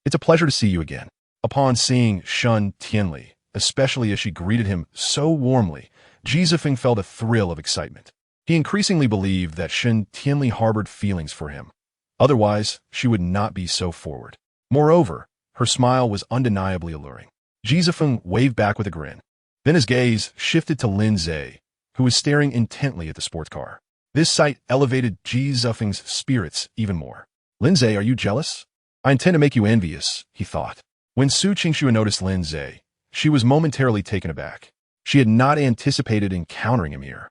it's a pleasure to see you again. Upon seeing Shun Tianli, especially as she greeted him so warmly, Ji Zifeng felt a thrill of excitement. He increasingly believed that Shun Tianli harbored feelings for him. Otherwise, she would not be so forward. Moreover, her smile was undeniably alluring. Ji Zifeng waved back with a grin. Then his gaze shifted to Lin Ze, who was staring intently at the sports car. This sight elevated Ji Zifeng's spirits even more. Lin Ze, are you jealous? I intend to make you envious, he thought. When Su Qingxue noticed Lin Ze, she was momentarily taken aback. She had not anticipated encountering him here.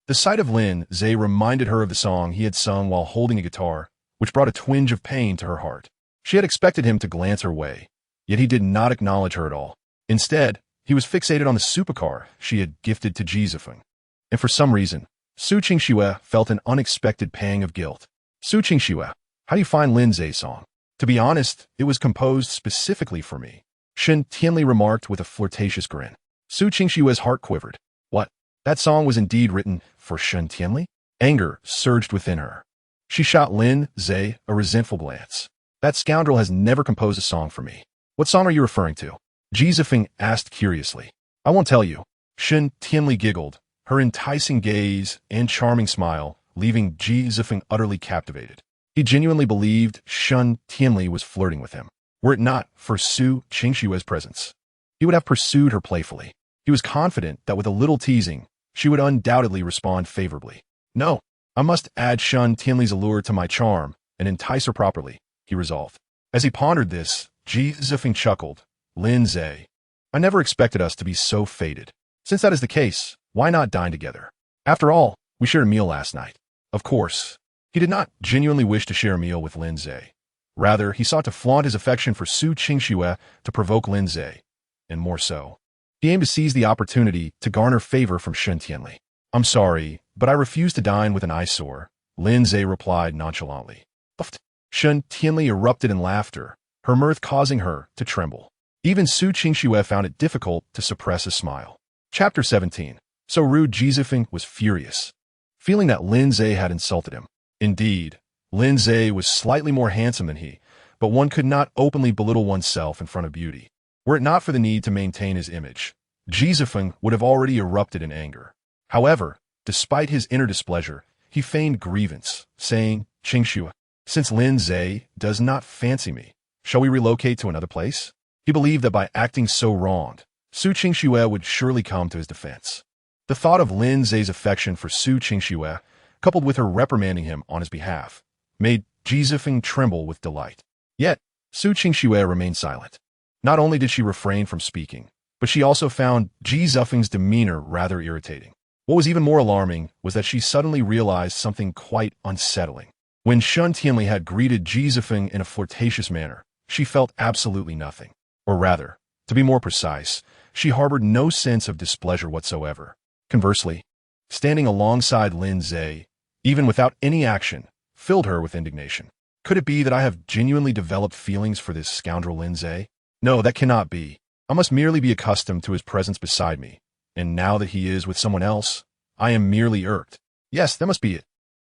The sight of Lin Ze reminded her of the song he had sung while holding a guitar, which brought a twinge of pain to her heart. She had expected him to glance her way, yet he did not acknowledge her at all. Instead, he was fixated on the supercar she had gifted to Ji Zifeng. And for some reason, Su Qingxue felt an unexpected pang of guilt. Su Qingxue, how do you find Lin Ze's song? To be honest, it was composed specifically for me, Shun Tianli remarked with a flirtatious grin. Su Qingxue's heart quivered. What? That song was indeed written for Shun Tianli? Anger surged within her. She shot Lin Ze a resentful glance. That scoundrel has never composed a song for me. What song are you referring to? Ji Zifeng asked curiously. I won't tell you. Shun Tianli giggled, her enticing gaze and charming smile leaving Ji Zifeng utterly captivated. He genuinely believed Shun Tianli was flirting with him. Were it not for Su Qingxue's presence, he would have pursued her playfully. He was confident that with a little teasing, she would undoubtedly respond favorably. No, I must add Shun Tianli's allure to my charm and entice her properly, he resolved. As he pondered this, Ji Zifeng chuckled. Lin Ze, I never expected us to be so fated. Since that is the case, why not dine together? After all, we shared a meal last night. Of course, he did not genuinely wish to share a meal with Lin Ze. Rather, he sought to flaunt his affection for Su Qingxue to provoke Lin Ze, and more so. He aimed to seize the opportunity to garner favor from Shun Tianli. I'm sorry, but I refuse to dine with an eyesore, Lin Ze replied nonchalantly. Puffed. Shun Tianli erupted in laughter, her mirth causing her to tremble. Even Su Qingxue found it difficult to suppress a smile. Chapter 17. So rude. Ji Zifeng was furious, feeling that Lin Ze had insulted him. Indeed, Lin Ze was slightly more handsome than he, but one could not openly belittle oneself in front of beauty. Were it not for the need to maintain his image, Ji Zifeng would have already erupted in anger. However, despite his inner displeasure, he feigned grievance, saying, Qingxue, since Lin Ze does not fancy me, shall we relocate to another place? He believed that by acting so wronged, Su Qingxue would surely come to his defense. The thought of Lin Ze's affection for Su Qingxue, coupled with her reprimanding him on his behalf, made Ji Zifeng tremble with delight. Yet, Su Qingxue remained silent. Not only did she refrain from speaking, but she also found Ji Zifeng's demeanor rather irritating. What was even more alarming was that she suddenly realized something quite unsettling. When Shun Tianli had greeted Ji Zifeng in a flirtatious manner, she felt absolutely nothing. Or rather, to be more precise, she harbored no sense of displeasure whatsoever. Conversely, standing alongside Lin Ze, even without any action, filled her with indignation. Could it be that I have genuinely developed feelings for this scoundrel Lin Ze? No, that cannot be. I must merely be accustomed to his presence beside me, and now that he is with someone else, I am merely irked. Yes, that must be it.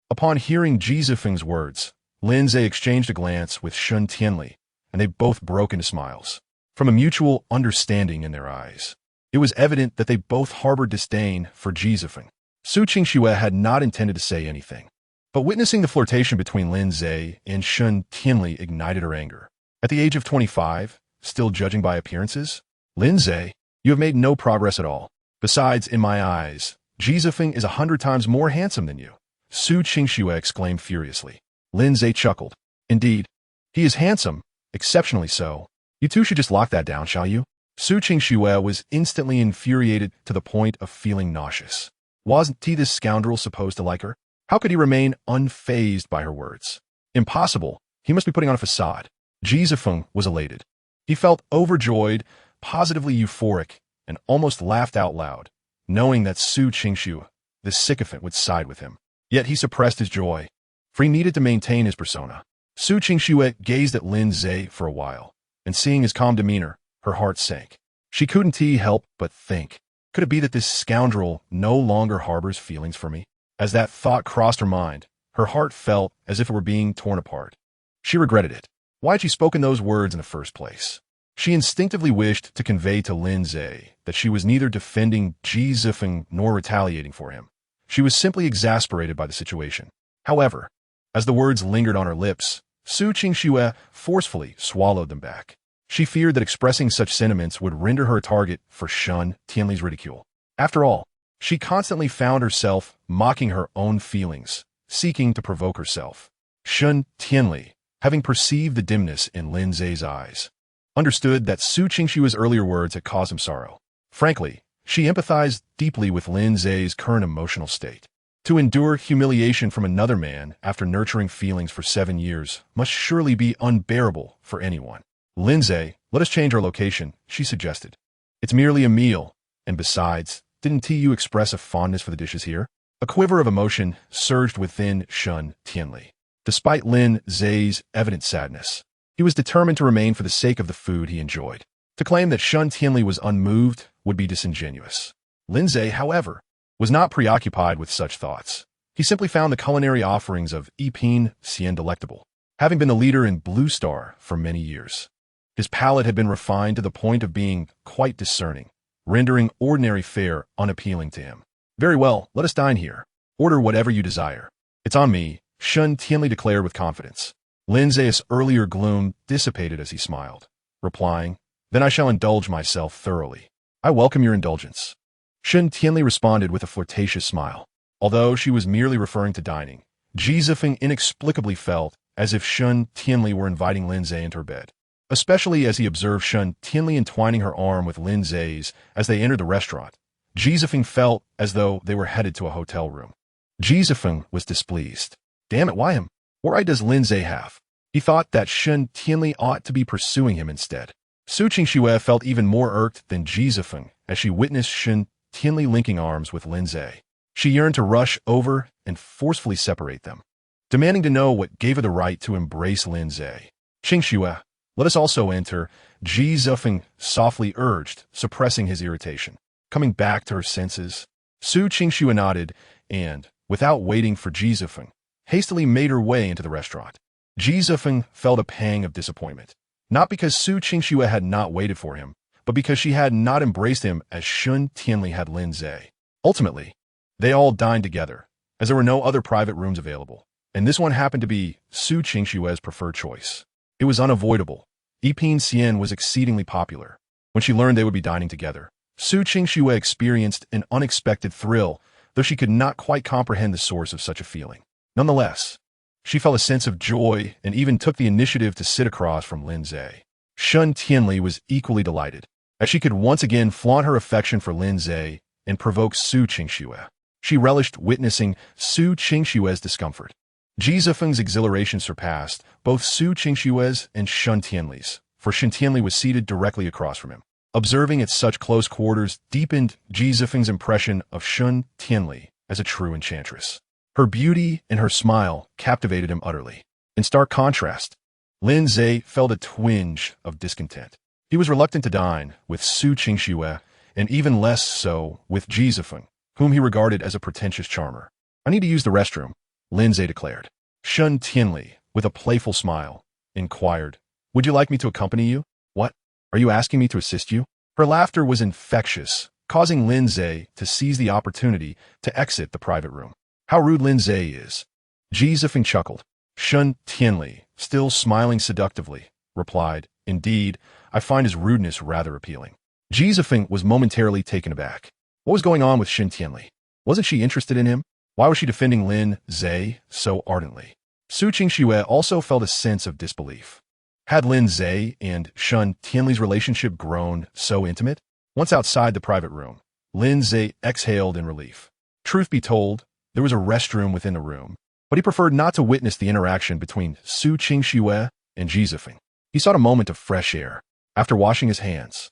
Upon hearing Ji Zifeng's words, Lin Ze exchanged a glance with Shun Tianli, and they both broke into smiles. From a mutual understanding in their eyes, it was evident that they both harbored disdain for Ji Zifeng. Su Qingxue had not intended to say anything, but witnessing the flirtation between Lin Ze and Shun Tianli ignited her anger. At the age of 25, still judging by appearances? Lin Ze, you have made no progress at all. Besides, in my eyes, Ji Zifeng is 100 times more handsome than you. Su Qingxue exclaimed furiously. Lin Ze chuckled. Indeed, he is handsome, exceptionally so. You two should just lock that down, shall you? Su Qingxue was instantly infuriated to the point of feeling nauseous. Wasn't he, this scoundrel, supposed to like her? How could he remain unfazed by her words? Impossible. He must be putting on a facade. Ji Zifeng was elated. He felt overjoyed, positively euphoric, and almost laughed out loud, knowing that Su Qingxue, the sycophant, would side with him. Yet he suppressed his joy, for he needed to maintain his persona. Su Qingxue gazed at Lin Ze for a while, and seeing his calm demeanor, her heart sank. She couldn't help but think, could it be that this scoundrel no longer harbors feelings for me? As that thought crossed her mind, her heart felt as if it were being torn apart. She regretted it. Why had she spoken those words in the first place? She instinctively wished to convey to Lin Ze that she was neither defending Ji Zifeng nor retaliating for him. She was simply exasperated by the situation. However, as the words lingered on her lips, Su Qingxue forcefully swallowed them back. She feared that expressing such sentiments would render her a target for Shun Tianli's ridicule. After all, she constantly found herself mocking her own feelings, seeking to provoke herself. Shun Tianli, having perceived the dimness in Lin Ze's eyes, understood that Su Qingshue's earlier words had caused him sorrow. Frankly, she empathized deeply with Lin Ze's current emotional state. To endure humiliation from another man after nurturing feelings for 7 years must surely be unbearable for anyone. Lin Ze, let us change our location, she suggested. It's merely a meal, and besides, didn't you express a fondness for the dishes here? A quiver of emotion surged within Shun Tianli. Despite Lin Ze's evident sadness, he was determined to remain for the sake of the food he enjoyed. To claim that Shun Tianli was unmoved would be disingenuous. Lin Ze, however, was not preoccupied with such thoughts. He simply found the culinary offerings of Yiping Xian delectable, having been the leader in Blue Star for many years. His palate had been refined to the point of being quite discerning, rendering ordinary fare unappealing to him. Very well, let us dine here. Order whatever you desire. It's on me, Shun Tianli declared with confidence. Lin Ze's earlier gloom dissipated as he smiled, replying, Then I shall indulge myself thoroughly. I welcome your indulgence. Shun Tianli responded with a flirtatious smile. Although she was merely referring to dining, Ji Zifeng inexplicably felt as if Shun Tianli were inviting Lin Ze into her bed, especially as he observed Shun Tianli entwining her arm with Lin Ze's as they entered the restaurant. Ji Zifeng felt as though they were headed to a hotel room. Ji Zifeng was displeased. Damn it, why him? What right does Lin Ze have? He thought that Shun Tianli ought to be pursuing him instead. Su Qingxue felt even more irked than Ji Zifeng as she witnessed Shun Tianli linking arms with Lin Ze. She yearned to rush over and forcefully separate them, demanding to know what gave her the right to embrace Lin Ze. Qingxue, let us also enter, Ji Zifeng softly urged, suppressing his irritation. Coming back to her senses, Su Qingxue nodded and, without waiting for Ji Zifeng, hastily made her way into the restaurant. Ji Zifeng felt a pang of disappointment, not because Su Qingxue had not waited for him, but because she had not embraced him as Shun Tianli had Lin Ze. Ultimately, they all dined together, as there were no other private rooms available, and this one happened to be Su Qingxue's preferred choice. It was unavoidable. Yiping Xian was exceedingly popular. When she learned they would be dining together, Su Qingxue experienced an unexpected thrill, though she could not quite comprehend the source of such a feeling. Nonetheless, she felt a sense of joy and even took the initiative to sit across from Lin Ze. Shun Tianli was equally delighted, as she could once again flaunt her affection for Lin Ze and provoke Su Qingxue. She relished witnessing Su Qingxue's discomfort. Ji Zifeng's exhilaration surpassed both Su Qingxue's and Shun Tianli's, for Shun Tianli was seated directly across from him. Observing at such close quarters deepened Ji Zifeng's impression of Shun Tianli as a true enchantress. Her beauty and her smile captivated him utterly. In stark contrast, Lin Ze felt a twinge of discontent. He was reluctant to dine with Su Qingxue, and even less so with Ji Zifeng, whom he regarded as a pretentious charmer. I need to use the restroom, Lin Ze declared. Shun Tianli, with a playful smile, inquired, Would you like me to accompany you? What? Are you asking me to assist you? Her laughter was infectious, causing Lin Ze to seize the opportunity to exit the private room. How rude Lin Ze is. Ji Zifeng chuckled. Shun Tianli, still smiling seductively, replied, Indeed, I find his rudeness rather appealing. Ji Zifeng was momentarily taken aback. What was going on with Shun Tianli? Wasn't she interested in him? Why was she defending Lin Ze so ardently? Su Qingxue also felt a sense of disbelief. Had Lin Ze and Shun Tianli's relationship grown so intimate? Once outside the private room, Lin Ze exhaled in relief. Truth be told, there was a restroom within the room, but he preferred not to witness the interaction between Su Qingxue and Ji Zifeng. He sought a moment of fresh air. After washing his hands,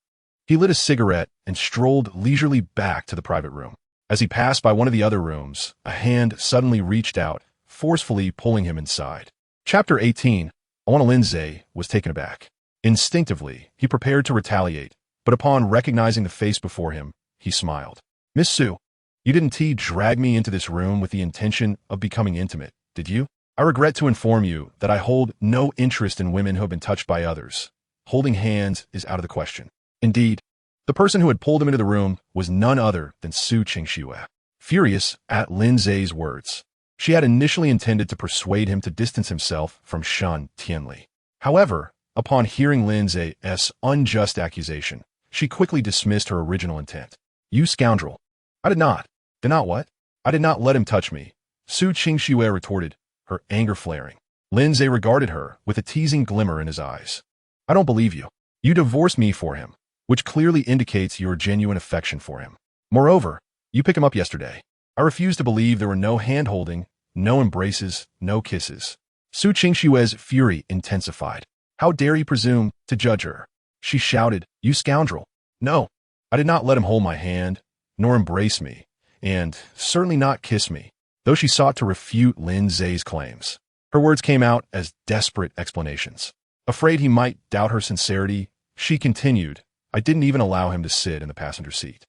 he lit a cigarette and strolled leisurely back to the private room. As he passed by one of the other rooms, a hand suddenly reached out, forcefully pulling him inside. Chapter 18. Lin Ze was taken aback. Instinctively, he prepared to retaliate, but upon recognizing the face before him, he smiled. Miss Su, you didn't drag me into this room with the intention of becoming intimate, did you? I regret to inform you that I hold no interest in women who have been touched by others. Holding hands is out of the question. Indeed, the person who had pulled him into the room was none other than Su Qingxue. Furious at Lin Ze's words, she had initially intended to persuade him to distance himself from Shen Tianli. However, upon hearing Lin Ze's unjust accusation, she quickly dismissed her original intent. You scoundrel! I did not. Did not what? I did not let him touch me, Su Qingxue retorted, her anger flaring. Lin Ze regarded her with a teasing glimmer in his eyes. I don't believe you. You divorced me for him, which clearly indicates your genuine affection for him. Moreover, you picked him up yesterday. I refuse to believe there were no hand-holding, no embraces, no kisses. Su Qingxue's fury intensified. How dare you presume to judge her? She shouted, you scoundrel. No, I did not let him hold my hand, nor embrace me, and certainly not kiss me, though she sought to refute Lin Ze's claims. Her words came out as desperate explanations. Afraid he might doubt her sincerity, she continued, I didn't even allow him to sit in the passenger seat.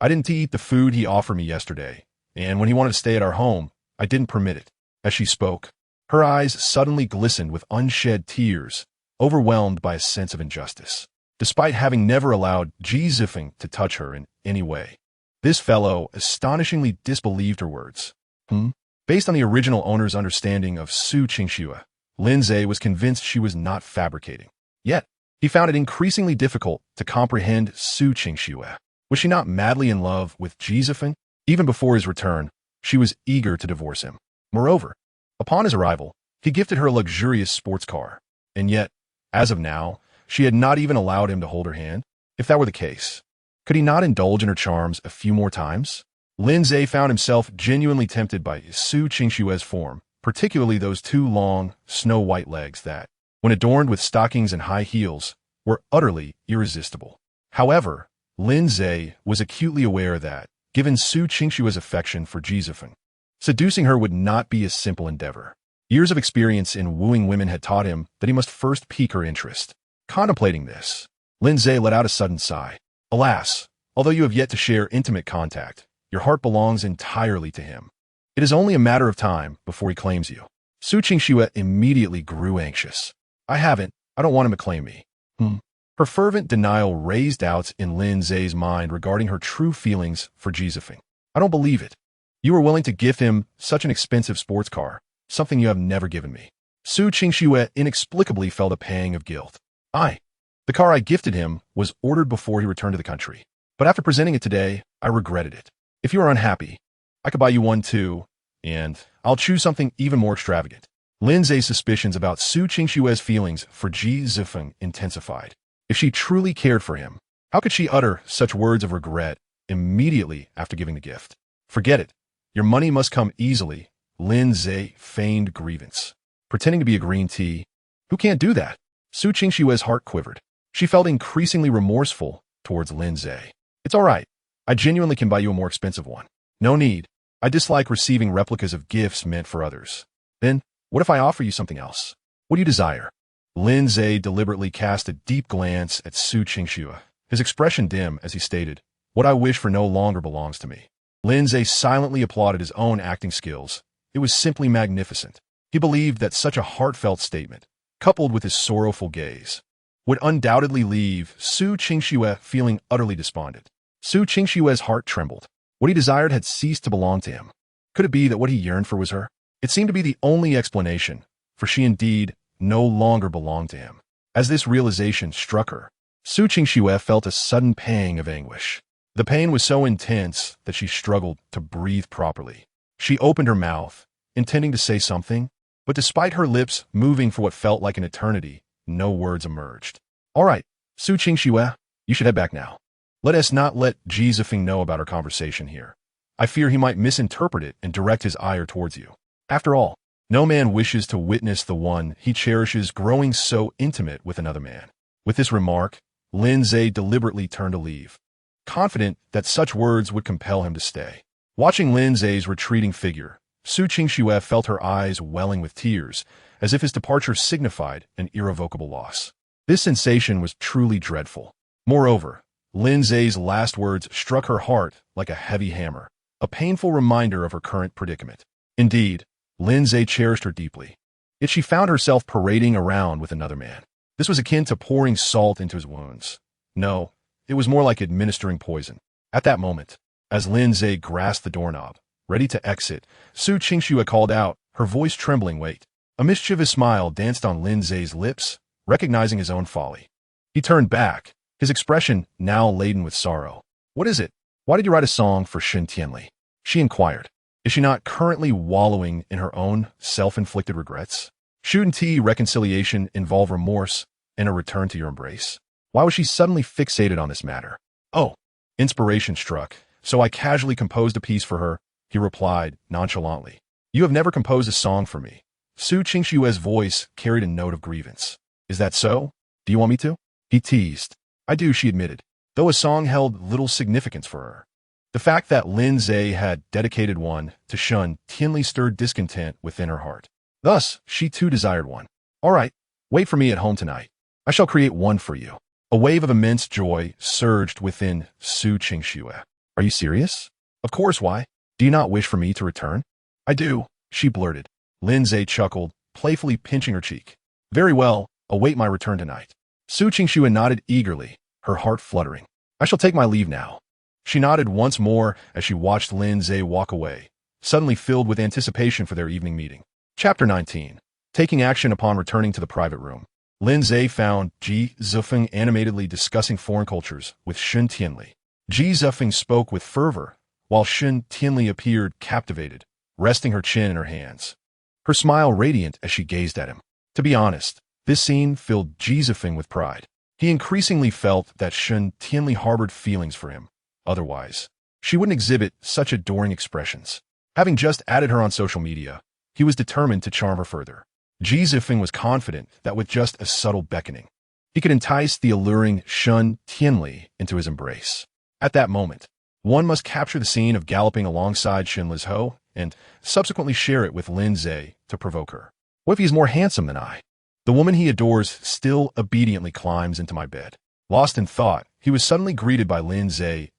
I didn't eat the food he offered me yesterday, and when he wanted to stay at our home, I didn't permit it. As she spoke, her eyes suddenly glistened with unshed tears, overwhelmed by a sense of injustice. Despite having never allowed Ji Zifeng to touch her in any way, this fellow astonishingly disbelieved her words. Based on the original owner's understanding of Su Qingxue, Lin Ze was convinced she was not fabricating. Yet, he found it increasingly difficult to comprehend Su Qingxue. Was she not madly in love with Ji Zifeng? Even before his return, she was eager to divorce him. Moreover, upon his arrival, he gifted her a luxurious sports car. And yet, as of now, she had not even allowed him to hold her hand. If that were the case, could he not indulge in her charms a few more times? Lin Ze found himself genuinely tempted by Su Qingxue's form, particularly those two long, snow-white legs that, when adorned with stockings and high heels, were utterly irresistible. However, Lin Ze was acutely aware that, given Su Qingxue's affection for Ji Zifeng, seducing her would not be a simple endeavor. Years of experience in wooing women had taught him that he must first pique her interest. Contemplating this, Lin Ze let out a sudden sigh. Alas, although you have yet to share intimate contact, your heart belongs entirely to him. It is only a matter of time before he claims you. Su Qingxue immediately grew anxious. I don't want him to claim me. Her fervent denial raised doubts in Lin Ze's mind regarding her true feelings for Ji Zifeng. I don't believe it. You were willing to gift him such an expensive sports car, something you have never given me. Su Qingxue inexplicably felt a pang of guilt. The car I gifted him was ordered before he returned to the country. But after presenting it today, I regretted it. If you are unhappy, I could buy you one too, and I'll choose something even more extravagant. Lin Ze's suspicions about Su Qingxue's feelings for Ji Zifeng intensified. If she truly cared for him, how could she utter such words of regret immediately after giving the gift? Forget it. Your money must come easily. Lin Ze feigned grievance. Pretending to be a green tea. Who can't do that? Su Qingxue's heart quivered. She felt increasingly remorseful towards Lin Ze. It's all right. I genuinely can buy you a more expensive one. No need. I dislike receiving replicas of gifts meant for others. Then, what if I offer you something else? What do you desire? Lin Ze deliberately cast a deep glance at Su Qingxue, his expression dim as he stated, What I wish for no longer belongs to me. Lin Ze silently applauded his own acting skills. It was simply magnificent. He believed that such a heartfelt statement, coupled with his sorrowful gaze, would undoubtedly leave Su Qingxue feeling utterly despondent. Su Qingxue's heart trembled. What he desired had ceased to belong to him. Could it be that what he yearned for was her? It seemed to be the only explanation, for she indeed no longer belonged to him. As this realization struck her, Su Qingxue felt a sudden pang of anguish. The pain was so intense that she struggled to breathe properly. She opened her mouth, intending to say something, but despite her lips moving for what felt like an eternity, no words emerged. All right, Su Qingxue, you should head back now. Let us not let Ji Zifeng know about our conversation here. I fear he might misinterpret it and direct his ire towards you. After all, no man wishes to witness the one he cherishes growing so intimate with another man. With this remark, Lin Ze deliberately turned to leave, confident that such words would compel him to stay. Watching Lin Ze's retreating figure, Su Qingxue felt her eyes welling with tears, as if his departure signified an irrevocable loss. This sensation was truly dreadful. Moreover, Lin Ze's last words struck her heart like a heavy hammer, a painful reminder of her current predicament. Indeed, Lin Ze cherished her deeply. Yet she found herself parading around with another man. This was akin to pouring salt into his wounds. No, it was more like administering poison. At that moment, as Lin Ze grasped the doorknob, ready to exit, Su Qingxue called out, her voice trembling. Wait. A mischievous smile danced on Lin Ze's lips, recognizing his own folly. He turned back, his expression now laden with sorrow. What is it? Why did you write a song for Shen Tianli? She inquired. Is she not currently wallowing in her own self-inflicted regrets? Shouldn't reconciliation involve remorse and a return to your embrace? Why was she suddenly fixated on this matter? Oh, inspiration struck, so I casually composed a piece for her, he replied nonchalantly. You have never composed a song for me. Su Qingxue's voice carried a note of grievance. Is that so? Do you want me to? He teased. I do, she admitted, though a song held little significance for her. The fact that Lin Ze had dedicated one to Shen Tianli stirred discontent within her heart. Thus, she too desired one. All right, wait for me at home tonight. I shall create one for you. A wave of immense joy surged within Su Qingxue. Are you serious? Of course, why? Do you not wish for me to return? I do, she blurted. Lin Ze chuckled, playfully pinching her cheek. Very well, await my return tonight. Su Qingxue nodded eagerly, her heart fluttering. I shall take my leave now. She nodded once more as she watched Lin Ze walk away, suddenly filled with anticipation for their evening meeting. Chapter 19. Taking action upon returning to the private room. Lin Ze found Ji Zifeng animatedly discussing foreign cultures with Shen Tianli. Ji Zifeng spoke with fervor, while Shen Tianli appeared captivated, resting her chin in her hands. Her smile radiant as she gazed at him. To be honest, this scene filled Ji Zifeng with pride. He increasingly felt that Shen Tianli harbored feelings for him. Otherwise, she wouldn't exhibit such adoring expressions. Having just added her on social media, he was determined to charm her further. Ji Zifeng was confident that with just a subtle beckoning, he could entice the alluring Shen Tianli into his embrace. At that moment, one must capture the scene of galloping alongside Shen Lizho and subsequently share it with Lin Ze to provoke her. What if he's more handsome than I? The woman he adores still obediently climbs into my bed. Lost in thought, he was suddenly greeted by Lin Ze's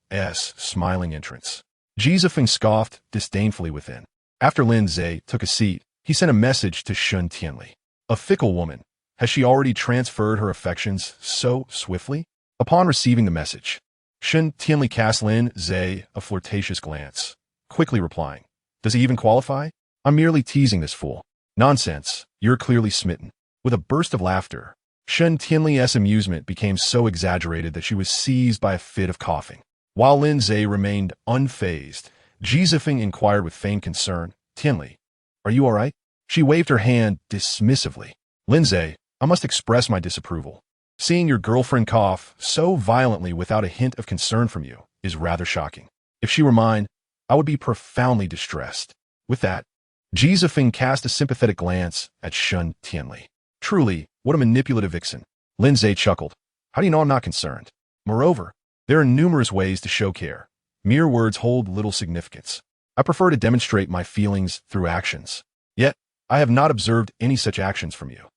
smiling entrance. Ji Zifeng scoffed disdainfully within. After Lin Ze took a seat, he sent a message to Shen Tianli. A fickle woman. Has she already transferred her affections so swiftly? Upon receiving the message, Shen Tianli cast Lin Ze a flirtatious glance, quickly replying, Does he even qualify? I'm merely teasing this fool. Nonsense, you're clearly smitten. With a burst of laughter, Shen Tianli's amusement became so exaggerated that she was seized by a fit of coughing. While Lin Ze remained unfazed, Ji Zifeng inquired with feigned concern, Tianli, are you all right? She waved her hand dismissively. Lin Ze, I must express my disapproval. Seeing your girlfriend cough so violently without a hint of concern from you is rather shocking. If she were mine, I would be profoundly distressed. With that, Ji Zifeng cast a sympathetic glance at Shen Tianli. Truly, what a manipulative vixen. Lin Ze chuckled. How do you know I'm not concerned? Moreover, there are numerous ways to show care. Mere words hold little significance. I prefer to demonstrate my feelings through actions. Yet, I have not observed any such actions from you.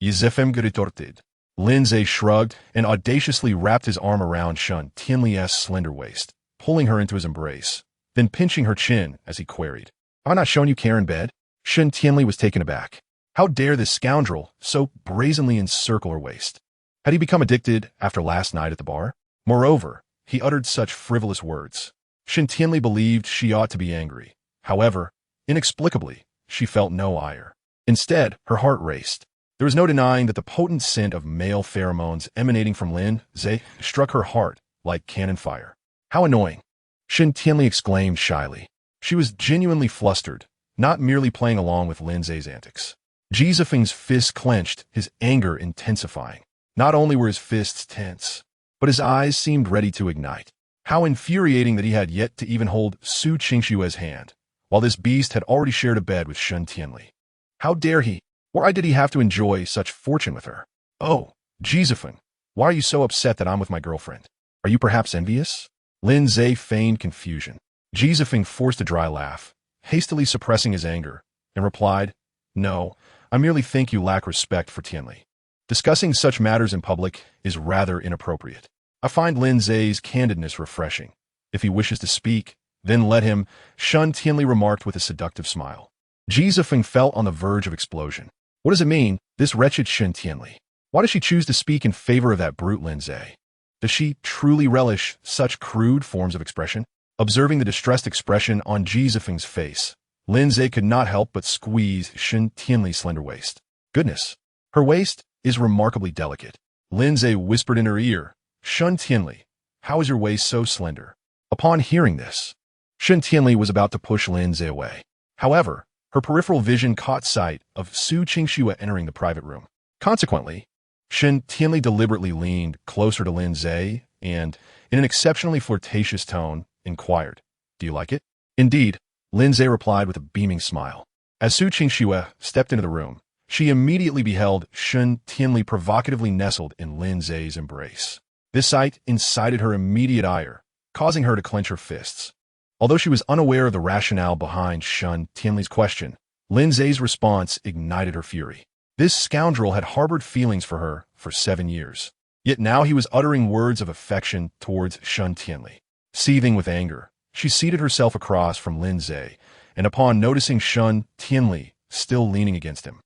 Yizifem retorted. Lin Ze shrugged and audaciously wrapped his arm around Shen Tianli's slender waist, pulling her into his embrace, then pinching her chin as he queried, Have I not shown you care in bed? Shen Tianli was taken aback. How dare this scoundrel so brazenly encircle her waist? Had he become addicted after last night at the bar? Moreover, he uttered such frivolous words. Shen Tianli believed she ought to be angry. However, inexplicably, she felt no ire. Instead, her heart raced. There was no denying that the potent scent of male pheromones emanating from Lin Ze struck her heart like cannon fire. How annoying! Shen Tianli exclaimed shyly. She was genuinely flustered, not merely playing along with Lin Ze's antics. Ji Zifeng's fists clenched, his anger intensifying. Not only were his fists tense, but his eyes seemed ready to ignite. How infuriating that he had yet to even hold Su Qingxue's hand, while this beast had already shared a bed with Shen Tianli. How dare he? Why did he have to enjoy such fortune with her? Oh, Ji Zifeng, why are you so upset that I'm with my girlfriend? Are you perhaps envious? Lin Ze feigned confusion. Ji Zifeng forced a dry laugh, hastily suppressing his anger, and replied, No, I merely think you lack respect for Tianli. Discussing such matters in public is rather inappropriate. I find Lin Ze's candidness refreshing. If he wishes to speak, then let him, Shen Tianli remarked with a seductive smile. Ji Zifeng felt on the verge of explosion. What does it mean, this wretched Shen Tianli? Why does she choose to speak in favor of that brute Lin Ze? Does she truly relish such crude forms of expression? Observing the distressed expression on Ji Zifeng's face, Lin Ze could not help but squeeze Shen Tianli's slender waist. Goodness, her waist is remarkably delicate. Lin Ze whispered in her ear, Shen Tianli, how is your waist so slender? Upon hearing this, Shen Tianli was about to push Lin Ze away. However, her peripheral vision caught sight of Su Qingxue entering the private room. Consequently, Shen Tianli deliberately leaned closer to Lin Ze and, in an exceptionally flirtatious tone, inquired, Do you like it? Indeed, Lin Ze replied with a beaming smile. As Su Qingxue stepped into the room, she immediately beheld Shen Tianli provocatively nestled in Lin Ze's embrace. This sight incited her immediate ire, causing her to clench her fists. Although she was unaware of the rationale behind Shen Tianli's question, Lin Ze's response ignited her fury. This scoundrel had harbored feelings for her for 7 years. Yet now he was uttering words of affection towards Shen Tianli. Seething with anger, she seated herself across from Lin Ze, and upon noticing Shen Tianli still leaning against him,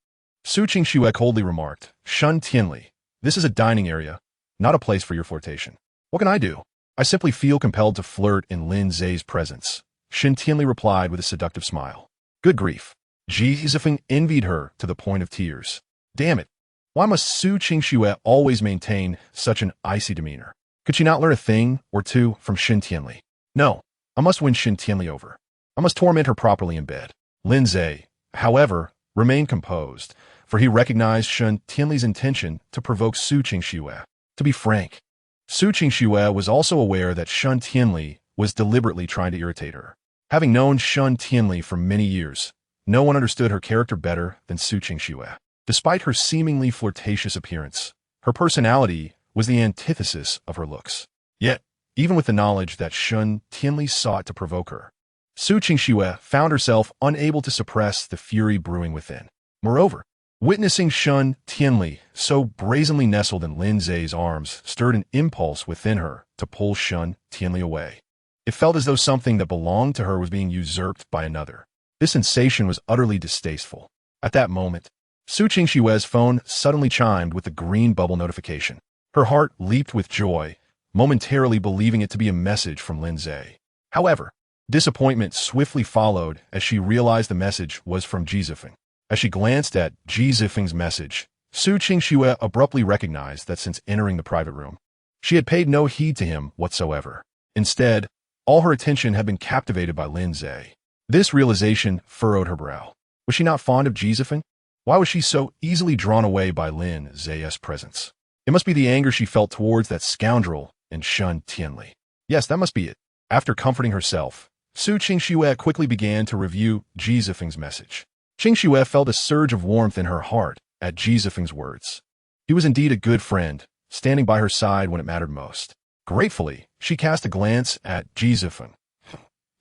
Su Qingxue coldly remarked, Shen Tianli, this is a dining area, not a place for your flirtation. What can I do? I simply feel compelled to flirt in Lin Ze's presence, Shen Tianli replied with a seductive smile. Good grief. Ji Zifeng envied her to the point of tears. Damn it. Why must Su Qingxue always maintain such an icy demeanor? Could she not learn a thing or two from Shen Tianli? No, I must win Shen Tianli over. I must torment her properly in bed. Lin Ze, however, remained composed, for he recognized Shen Tianli's intention to provoke Su Qingxue. To be frank, Su Qingxue was also aware that Shen Tianli was deliberately trying to irritate her. Having known Shen Tianli for many years, no one understood her character better than Su Qingxue. Despite her seemingly flirtatious appearance, her personality was the antithesis of her looks. Yet, even with the knowledge that Shen Tianli sought to provoke her, Su Qingxue found herself unable to suppress the fury brewing within. Moreover, witnessing Shen Tianli so brazenly nestled in Lin Ze's arms stirred an impulse within her to pull Shen Tianli away. It felt as though something that belonged to her was being usurped by another. This sensation was utterly distasteful. At that moment, Su Qingxue's phone suddenly chimed with a green bubble notification. Her heart leaped with joy, momentarily believing it to be a message from Lin Ze. However, disappointment swiftly followed as she realized the message was from Ji Zifeng. As she glanced at Ji Zifeng's message, Su Qingxue abruptly recognized that since entering the private room, she had paid no heed to him whatsoever. Instead, all her attention had been captivated by Lin Ze. This realization furrowed her brow. Was she not fond of Ji Zifeng? Why was she so easily drawn away by Lin Ze's presence? It must be the anger she felt towards that scoundrel and Shen Tianli. Yes, that must be it. After comforting herself, Su Qingxue quickly began to review Ji Zifeng's message. Qingxue felt a surge of warmth in her heart at Ji Zifeng's words. He was indeed a good friend, standing by her side when it mattered most. Gratefully, she cast a glance at Ji Zifeng,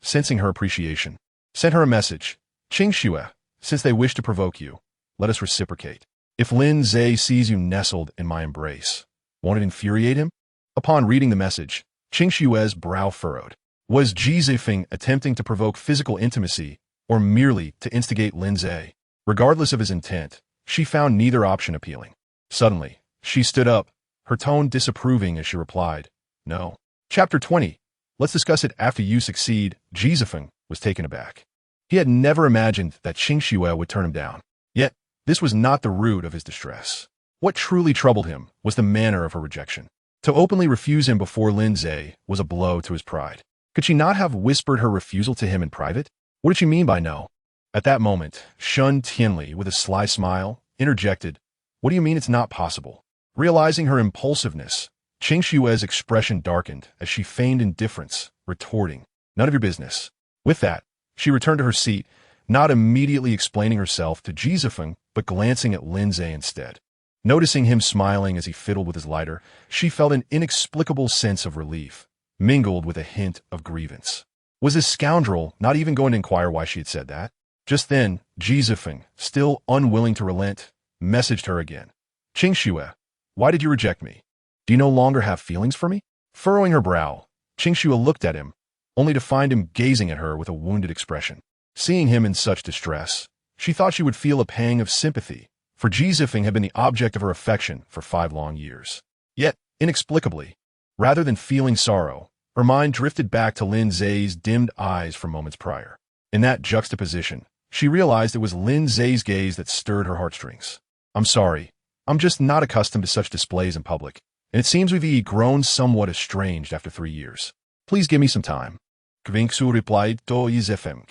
sensing her appreciation. Sent her a message. Qingxue, since they wish to provoke you, let us reciprocate. If Lin Ze sees you nestled in my embrace, won't it infuriate him? Upon reading the message, Qingxue's brow furrowed. Was Ji Zifeng attempting to provoke physical intimacy or merely to instigate Lin Ze? Regardless of his intent, she found neither option appealing. Suddenly, she stood up, her tone disapproving as she replied, No. Chapter 20. Let's discuss it after you succeed. Ji Zifeng was taken aback. He had never imagined that Qingxue would turn him down. Yet, this was not the root of his distress. What truly troubled him was the manner of her rejection. To openly refuse him before Lin Ze was a blow to his pride. Could she not have whispered her refusal to him in private? What did she mean by no? At that moment, Shen Tianli, with a sly smile, interjected, What do you mean it's not possible? Realizing her impulsiveness, Qingxue's expression darkened as she feigned indifference, retorting, None of your business. With that, she returned to her seat, not immediately explaining herself to Ji Zifeng, but glancing at Lin Ze instead. Noticing him smiling as he fiddled with his lighter, she felt an inexplicable sense of relief, mingled with a hint of grievance. Was this scoundrel not even going to inquire why she had said that? Just then, Ji Zifeng, still unwilling to relent, messaged her again. Qingxue, why did you reject me? Do you no longer have feelings for me? Furrowing her brow, Qingxue looked at him, only to find him gazing at her with a wounded expression. Seeing him in such distress, she thought she would feel a pang of sympathy, for Ji Zifeng had been the object of her affection for 5 long years. Yet, inexplicably, rather than feeling sorrow, her mind drifted back to Lin Ze's dimmed eyes from moments prior. In that juxtaposition, she realized it was Lin Ze's gaze that stirred her heartstrings. "I'm sorry. I'm just not accustomed to such displays in public, and it seems we've grown somewhat estranged after 3 years. Please give me some time." Kvingsu replied to Ji Zifeng.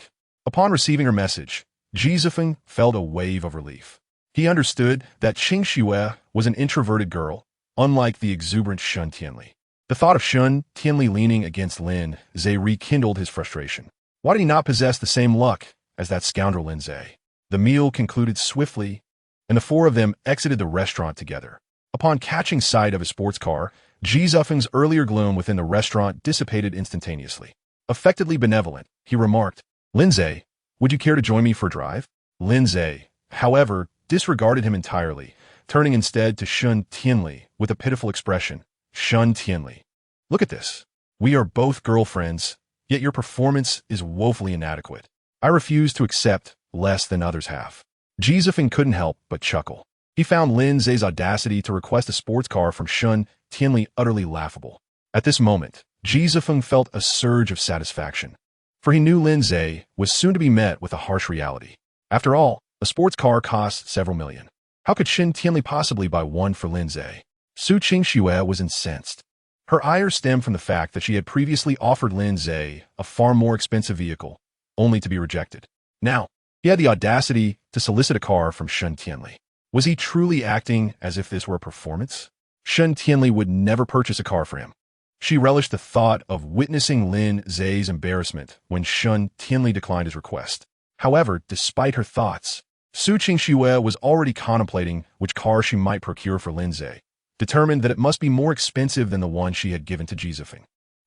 Upon receiving her message, Ji Zifeng felt a wave of relief. He understood that Qing Xue was an introverted girl, unlike the exuberant Shun Tianli. The thought of Shun Tianli leaning against Lin Ze rekindled his frustration. Why did he not possess the same luck as that scoundrel Lin Ze? The meal concluded swiftly, and the 4 of them exited the restaurant together. Upon catching sight of a sports car, Ji Zifeng's earlier gloom within the restaurant dissipated instantaneously. Affectedly benevolent, he remarked, "Lin Ze, would you care to join me for a drive?" Lin Ze, however, disregarded him entirely, turning instead to Shun Tianli with a pitiful expression. "Shun Tianli, look at this. We are both girlfriends, yet your performance is woefully inadequate. I refuse to accept less than others have." Ji Zifeng couldn't help but chuckle. He found Lin Ze's audacity to request a sports car from Shun Tianli utterly laughable. At this moment, Ji Zifeng felt a surge of satisfaction, for he knew Lin Ze was soon to be met with a harsh reality. After all, a sports car costs several million. How could Shun Tianli possibly buy one for Lin Ze? Su Qingxue was incensed. Her ire stemmed from the fact that she had previously offered Lin Ze a far more expensive vehicle, only to be rejected. Now, he had the audacity to solicit a car from Shun Tianli. Was he truly acting as if this were a performance? Shun Tianli would never purchase a car for him. She relished the thought of witnessing Lin Ze's embarrassment when Shun Tianli declined his request. However, despite her thoughts, Su Qingxue was already contemplating which car she might procure for Lin Ze, determined that it must be more expensive than the one she had given to Ji Zifeng.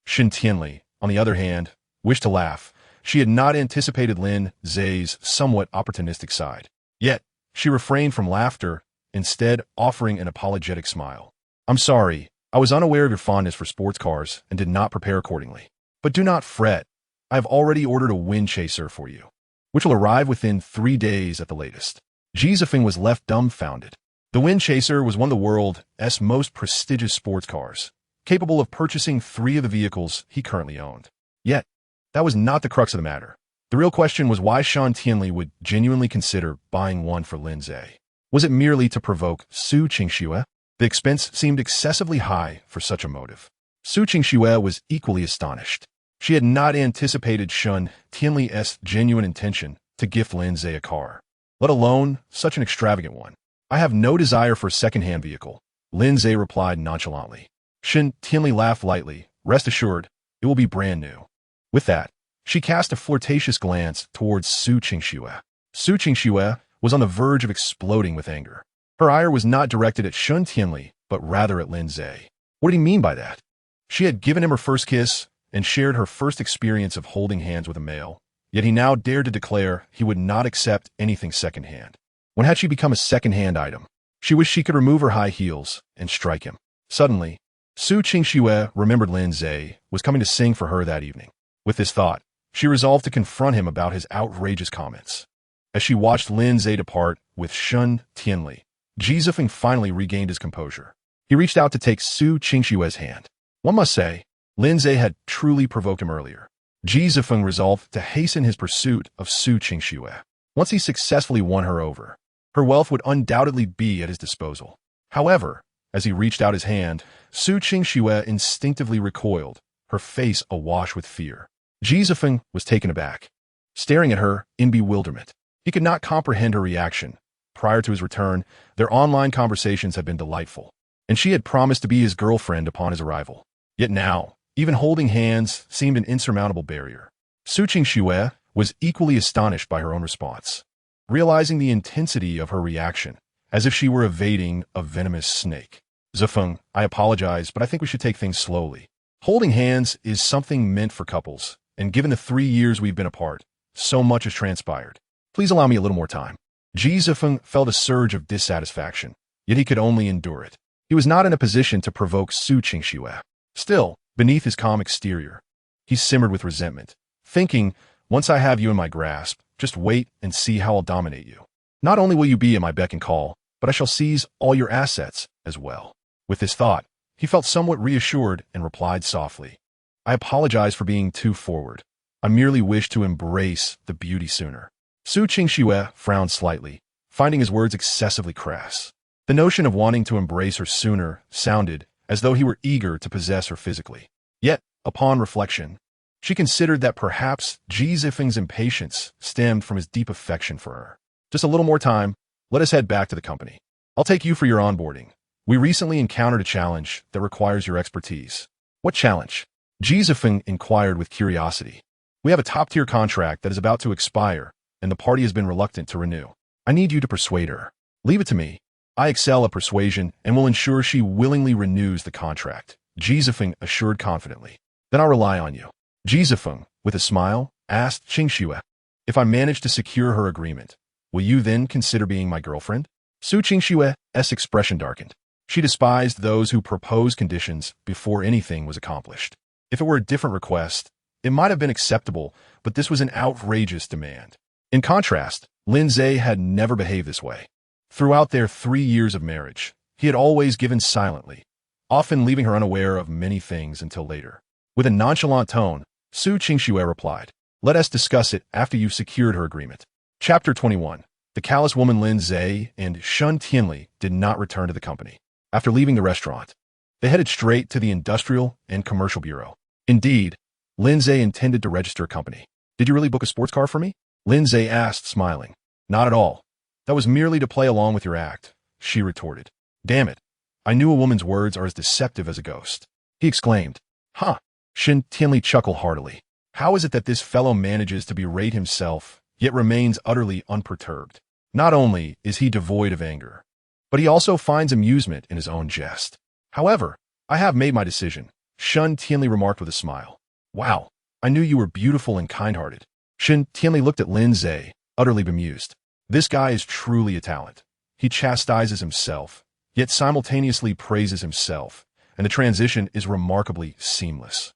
Shun Tianli, on the other hand, wished to laugh. She had not anticipated Lin Ze's somewhat opportunistic side. Yet, she refrained from laughter, instead offering an apologetic smile. "I'm sorry, I was unaware of your fondness for sports cars and did not prepare accordingly. But do not fret, I have already ordered a wind chaser for you, which will arrive within 3 days at the latest." Ji Zifeng was left dumbfounded. The wind chaser was one of the world's most prestigious sports cars, capable of purchasing 3 of the vehicles he currently owned. Yet, that was not the crux of the matter. The real question was why Shun Tianli would genuinely consider buying one for Lin Ze. Was it merely to provoke Su Qingxue? The expense seemed excessively high for such a motive. Su Qingxue was equally astonished. She had not anticipated Shun Tianli's genuine intention to gift Lin Ze a car, let alone such an extravagant one. "I have no desire for a second-hand vehicle," Lin Ze replied nonchalantly. Shun Tianli laughed lightly. "Rest assured, it will be brand new." With that, she cast a flirtatious glance towards Su Qingxue. Su Qingxue was on the verge of exploding with anger. Her ire was not directed at Shun Tianli, but rather at Lin Ze. What did he mean by that? She had given him her first kiss and shared her first experience of holding hands with a male, yet he now dared to declare he would not accept anything second-hand. When had she become a second-hand item? She wished she could remove her high heels and strike him. Suddenly, Su Qingxue remembered Lin Ze was coming to sing for her that evening. With this thought, she resolved to confront him about his outrageous comments. As she watched Lin Ze depart with Shun Tianli, Ji Zifeng finally regained his composure. He reached out to take Su Qingxue's hand. One must say, Lin Ze had truly provoked him earlier. Ji Zifeng resolved to hasten his pursuit of Su Qingxue. Once he successfully won her over, her wealth would undoubtedly be at his disposal. However, as he reached out his hand, Su Qingxue instinctively recoiled, her face awash with fear. Ji Zifeng was taken aback, staring at her in bewilderment. He could not comprehend her reaction. Prior to his return, their online conversations had been delightful, and she had promised to be his girlfriend upon his arrival. Yet now, even holding hands seemed an insurmountable barrier. Su Qingxue was equally astonished by her own response, realizing the intensity of her reaction, as if she were evading a venomous snake. "Zifeng, I apologize, but I think we should take things slowly. Holding hands is something meant for couples, and given the 3 years we've been apart, so much has transpired. Please allow me a little more time." Ji Zifeng felt a surge of dissatisfaction, yet he could only endure it. He was not in a position to provoke Su Qingxue. Still, beneath his calm exterior, he simmered with resentment, thinking, "Once I have you in my grasp, Just wait and see how I'll dominate you. Not only will you be at my beck and call, but I shall seize all your assets as well." With this thought, he felt somewhat reassured and replied softly, "I apologize for being too forward. I merely wish to embrace the beauty sooner." Su Qingxue frowned slightly, finding his words excessively crass. The notion of wanting to embrace her sooner sounded as though he were eager to possess her physically. Yet, upon reflection, she considered that perhaps Ji Zifeng's impatience stemmed from his deep affection for her. "Just a little more time. Let us head back to the company. I'll take you for your onboarding. We recently encountered a challenge that requires your expertise." "What challenge?" Ji Zifeng inquired with curiosity. "We have a top-tier contract that is about to expire, and the party has been reluctant to renew. I need you to persuade her." "Leave it to me. I excel at persuasion and will ensure she willingly renews the contract," Ji Zifeng assured confidently. "Then I'll rely on you." Ji Zifeng, with a smile, asked Qingxue, "If I manage to secure her agreement, will you then consider being my girlfriend?" Su Qingxue's expression darkened. She despised those who proposed conditions before anything was accomplished. If it were a different request, it might have been acceptable, but this was an outrageous demand. In contrast, Lin Ze had never behaved this way. Throughout their 3 years of marriage, he had always given silently, often leaving her unaware of many things until later. With a nonchalant tone, Su Qingxue replied, "Let us discuss it after you've secured her agreement." Chapter 21. The callous woman Lin Ze and Shun Tianli did not return to the company. After leaving the restaurant, they headed straight to the Industrial and Commercial Bureau. Indeed, Lin Ze intended to register a company. "Did you really book a sports car for me?" Lin Ze asked, smiling. "Not at all. That was merely to play along with your act," she retorted. "Damn it. I knew a woman's words are as deceptive as a ghost." He exclaimed. "Huh." Shun Tianli chuckled heartily. How is it that this fellow manages to berate himself, yet remains utterly unperturbed? Not only is he devoid of anger, but he also finds amusement in his own jest. "However, I have made my decision," Shun Tianli remarked with a smile. "Wow, I knew you were beautiful and kind-hearted." Shun Tianli looked at Lin Ze, utterly bemused. This guy is truly a talent. He chastises himself, yet simultaneously praises himself, and the transition is remarkably seamless.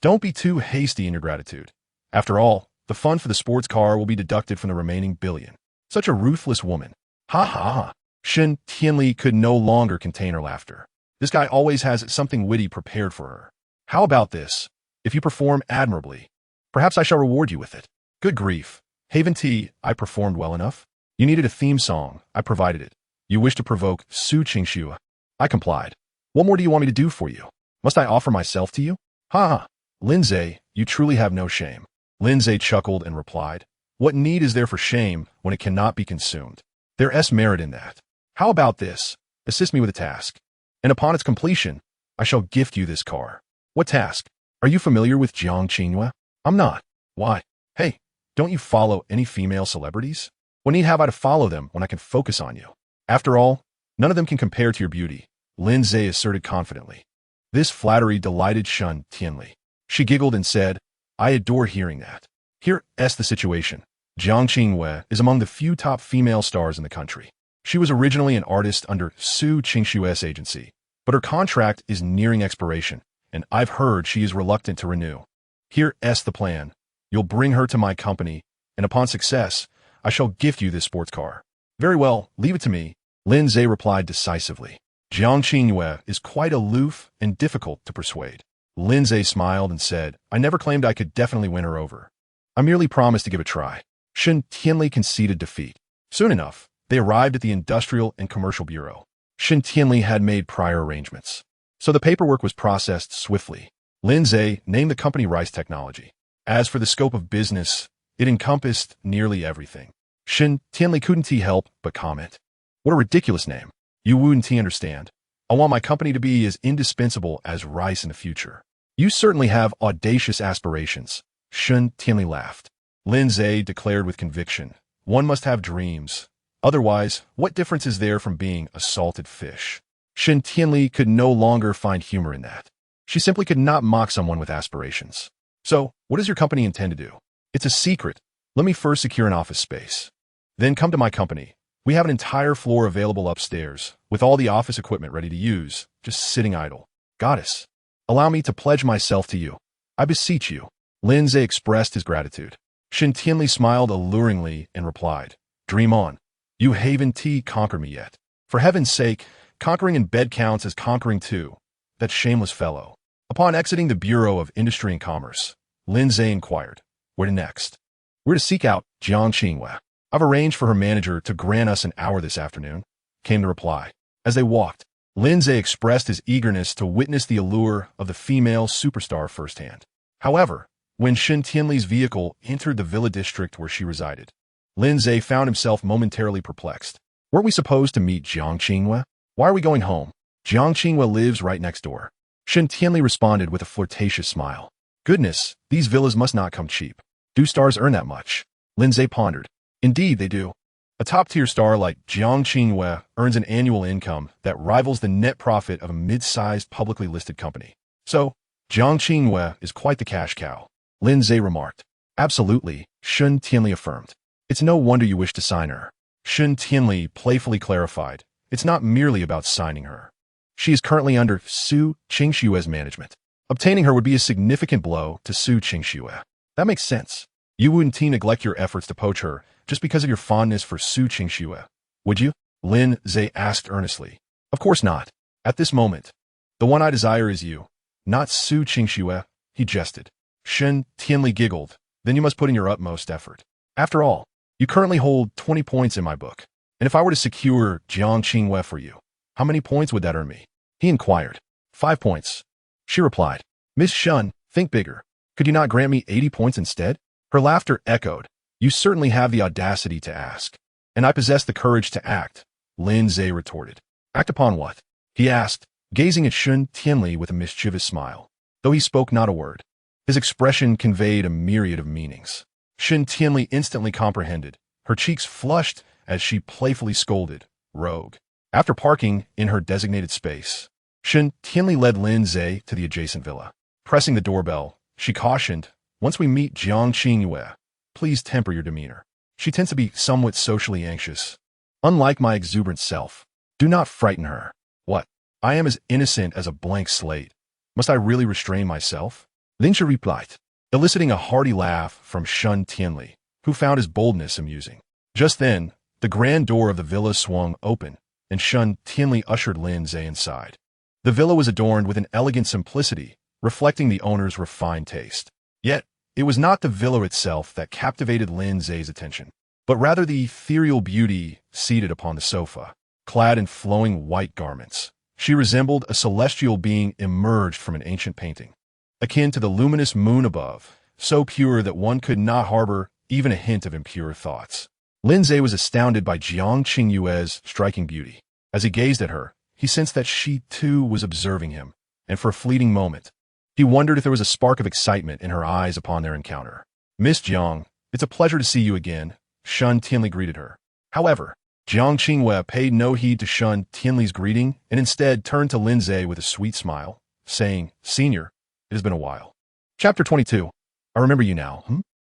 Don't be too hasty in your gratitude. After all, the fund for the sports car will be deducted from the remaining billion. Such a ruthless woman. Ha ha ha. Shun Tianli could no longer contain her laughter. This guy always has something witty prepared for her. "How about this? If you perform admirably, perhaps I shall reward you with it." "Good grief. Haven T, I performed well enough. You needed a theme song. I provided it. You wished to provoke Su Qingxue. I complied. What more do you want me to do for you? Must I offer myself to you?" "Ha ha. Lin Ze, you truly have no shame." Lin Ze chuckled and replied, "What need is there for shame when it cannot be consumed? There's merit in that. How about this? Assist me with a task, and upon its completion, I shall gift you this car." "What task? Are you familiar with Jiang Qinghua?" "I'm not." "Why? Hey, don't you follow any female celebrities? What need have I to follow them when I can focus on you? After all, none of them can compare to your beauty," Lin Ze asserted confidently. This flattery delighted Shun Tianli. She giggled and said, "I adore hearing that. Here's the situation. Jiang Qinghua is among the few top female stars in the country. She was originally an artist under Su Qingxue's agency, but her contract is nearing expiration, and I've heard she is reluctant to renew. Here's the plan. You'll bring her to my company, and upon success, I shall gift you this sports car." "Very well, leave it to me," Lin Ze replied decisively. Jiang Qinghua is quite aloof and difficult to persuade. Lin Ze smiled and said, "I never claimed I could definitely win her over. I merely promised to give it a try." Shun Tianli conceded defeat. Soon enough, they arrived at the Industrial and Commercial Bureau. Shun Tianli had made prior arrangements, so the paperwork was processed swiftly. Lin Ze named the company Rice Technology. As for the scope of business, it encompassed nearly everything. Shun Tianli couldn't help but comment, "What a ridiculous name. You wouldn't understand. I want my company to be as indispensable as rice in the future." "You certainly have audacious aspirations," Shun Tianli laughed. Lin Ze declared with conviction, "One must have dreams. Otherwise, what difference is there from being a salted fish?" Shun Tianli could no longer find humor in that. She simply could not mock someone with aspirations. "So, what does your company intend to do?" "It's a secret. Let me first secure an office space. Then come to my company. We have an entire floor available upstairs, with all the office equipment ready to use, just sitting idle. Goddess, allow me to pledge myself to you. I beseech you." Lin Ze expressed his gratitude. Shen Tianli smiled alluringly and replied, "Dream on. You haven't conquered me yet. For heaven's sake, conquering in bed counts as conquering too. That shameless fellow." Upon exiting the Bureau of Industry and Commerce, Lin Ze inquired, "Where to next?" "We're to seek out Jiang Qinghua. I've arranged for her manager to grant us an hour this afternoon," came the reply. As they walked, Lin Ze expressed his eagerness to witness the allure of the female superstar firsthand. However, when Shen Tianli's vehicle entered the villa district where she resided, Lin Ze found himself momentarily perplexed. "Weren't we supposed to meet Jiang Qinghua? Why are we going home? Jiang Qinghua lives right next door." Shen Tianli responded with a flirtatious smile. "Goodness, these villas must not come cheap. Do stars earn that much?" Lin Ze pondered. "Indeed, they do. A top-tier star like Jiang Qinghua earns an annual income that rivals the net profit of a mid-sized publicly listed company. So, Jiang Qinghua is quite the cash cow," Lin Ze remarked. "Absolutely," Shen Tianli affirmed. "It's no wonder you wish to sign her." Shen Tianli playfully clarified, "It's not merely about signing her. She is currently under Su Qingshue's management. Obtaining her would be a significant blow to Su Qingxue. That makes sense. You wouldn't neglect your efforts to poach her just because of your fondness for Su Qingxue, would you?" Lin Ze asked earnestly. "Of course not. At this moment, the one I desire is you, not Su Qingxue," he jested. Shen Tianli giggled. "Then you must put in your utmost effort. After all, you currently hold 20 points in my book, and if I were to secure Jiang Qinghua for you, how many points would that earn me?" he inquired. 5 points. She replied. "Miss Shen, think bigger. Could you not grant me 80 points instead?" Her laughter echoed. "You certainly have the audacity to ask. And I possess the courage to act," Lin Ze retorted. "Act upon what?" he asked, gazing at Shen Tianli with a mischievous smile. Though he spoke not a word, his expression conveyed a myriad of meanings. Shen Tianli instantly comprehended. Her cheeks flushed as she playfully scolded, "Rogue." After parking in her designated space, Shen Tianli led Lin Ze to the adjacent villa. Pressing the doorbell, she cautioned, "Once we meet Jiang Qinghua, please temper your demeanor. She tends to be somewhat socially anxious. Unlike my exuberant self, do not frighten her." "What? I am as innocent as a blank slate. Must I really restrain myself?" Lin Ze replied, eliciting a hearty laugh from Shen Tianli, who found his boldness amusing. Just then, the grand door of the villa swung open, and Shen Tianli ushered Lin Ze inside. The villa was adorned with an elegant simplicity, reflecting the owner's refined taste. Yet, it was not the villa itself that captivated Lin Ze's attention, but rather the ethereal beauty seated upon the sofa, clad in flowing white garments. She resembled a celestial being emerged from an ancient painting, akin to the luminous moon above, so pure that one could not harbor even a hint of impure thoughts. Lin Ze was astounded by Jiang Qinghua's striking beauty. As he gazed at her, he sensed that she too was observing him, and for a fleeting moment, he wondered if there was a spark of excitement in her eyes upon their encounter. "Miss Jiang, it's a pleasure to see you again," Shen Tianli greeted her. However, Jiang Qinghua paid no heed to Shen Tianli's greeting and instead turned to Lin Ze with a sweet smile, saying, "Senior, it has been a while." Chapter 22. "I remember you now,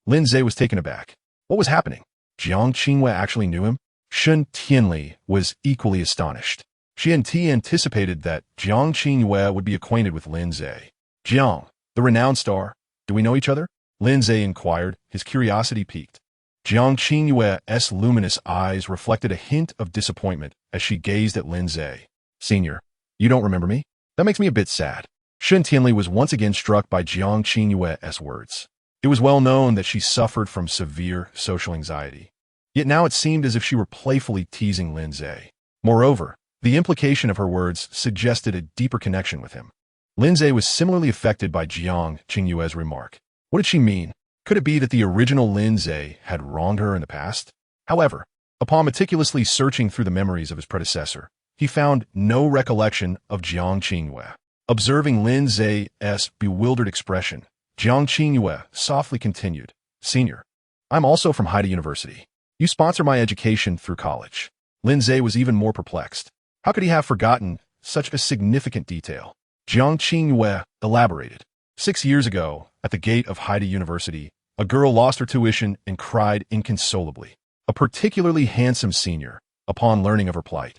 Lin Ze was taken aback. What was happening? Jiang Qinghua actually knew him? Shen Tianli was equally astonished. She had anticipated that Jiang Qinghua would be acquainted with Lin Ze. "Jiang, the renowned star, do we know each other?" Lin Ze inquired, his curiosity piqued. Jiang Qinghua's luminous eyes reflected a hint of disappointment as she gazed at Lin Ze. "Senior, you don't remember me? That makes me a bit sad." Shen Tianli was once again struck by Jiang Qinghua's words. It was well known that she suffered from severe social anxiety. Yet now it seemed as if she were playfully teasing Lin Ze. Moreover, the implication of her words suggested a deeper connection with him. Lin Ze was similarly affected by Jiang Qinghua's remark. What did she mean? Could it be that the original Lin Ze had wronged her in the past? However, upon meticulously searching through the memories of his predecessor, he found no recollection of Jiang Qinghua. Observing Lin Ze's bewildered expression, Jiang Qinghua softly continued, "Senior, I'm also from Haida University. You sponsor my education through college." Lin Ze was even more perplexed. How could he have forgotten such a significant detail? Jiang Qinghua elaborated. 6 years ago, at the gate of Haida University, a girl lost her tuition and cried inconsolably. A particularly handsome senior, upon learning of her plight,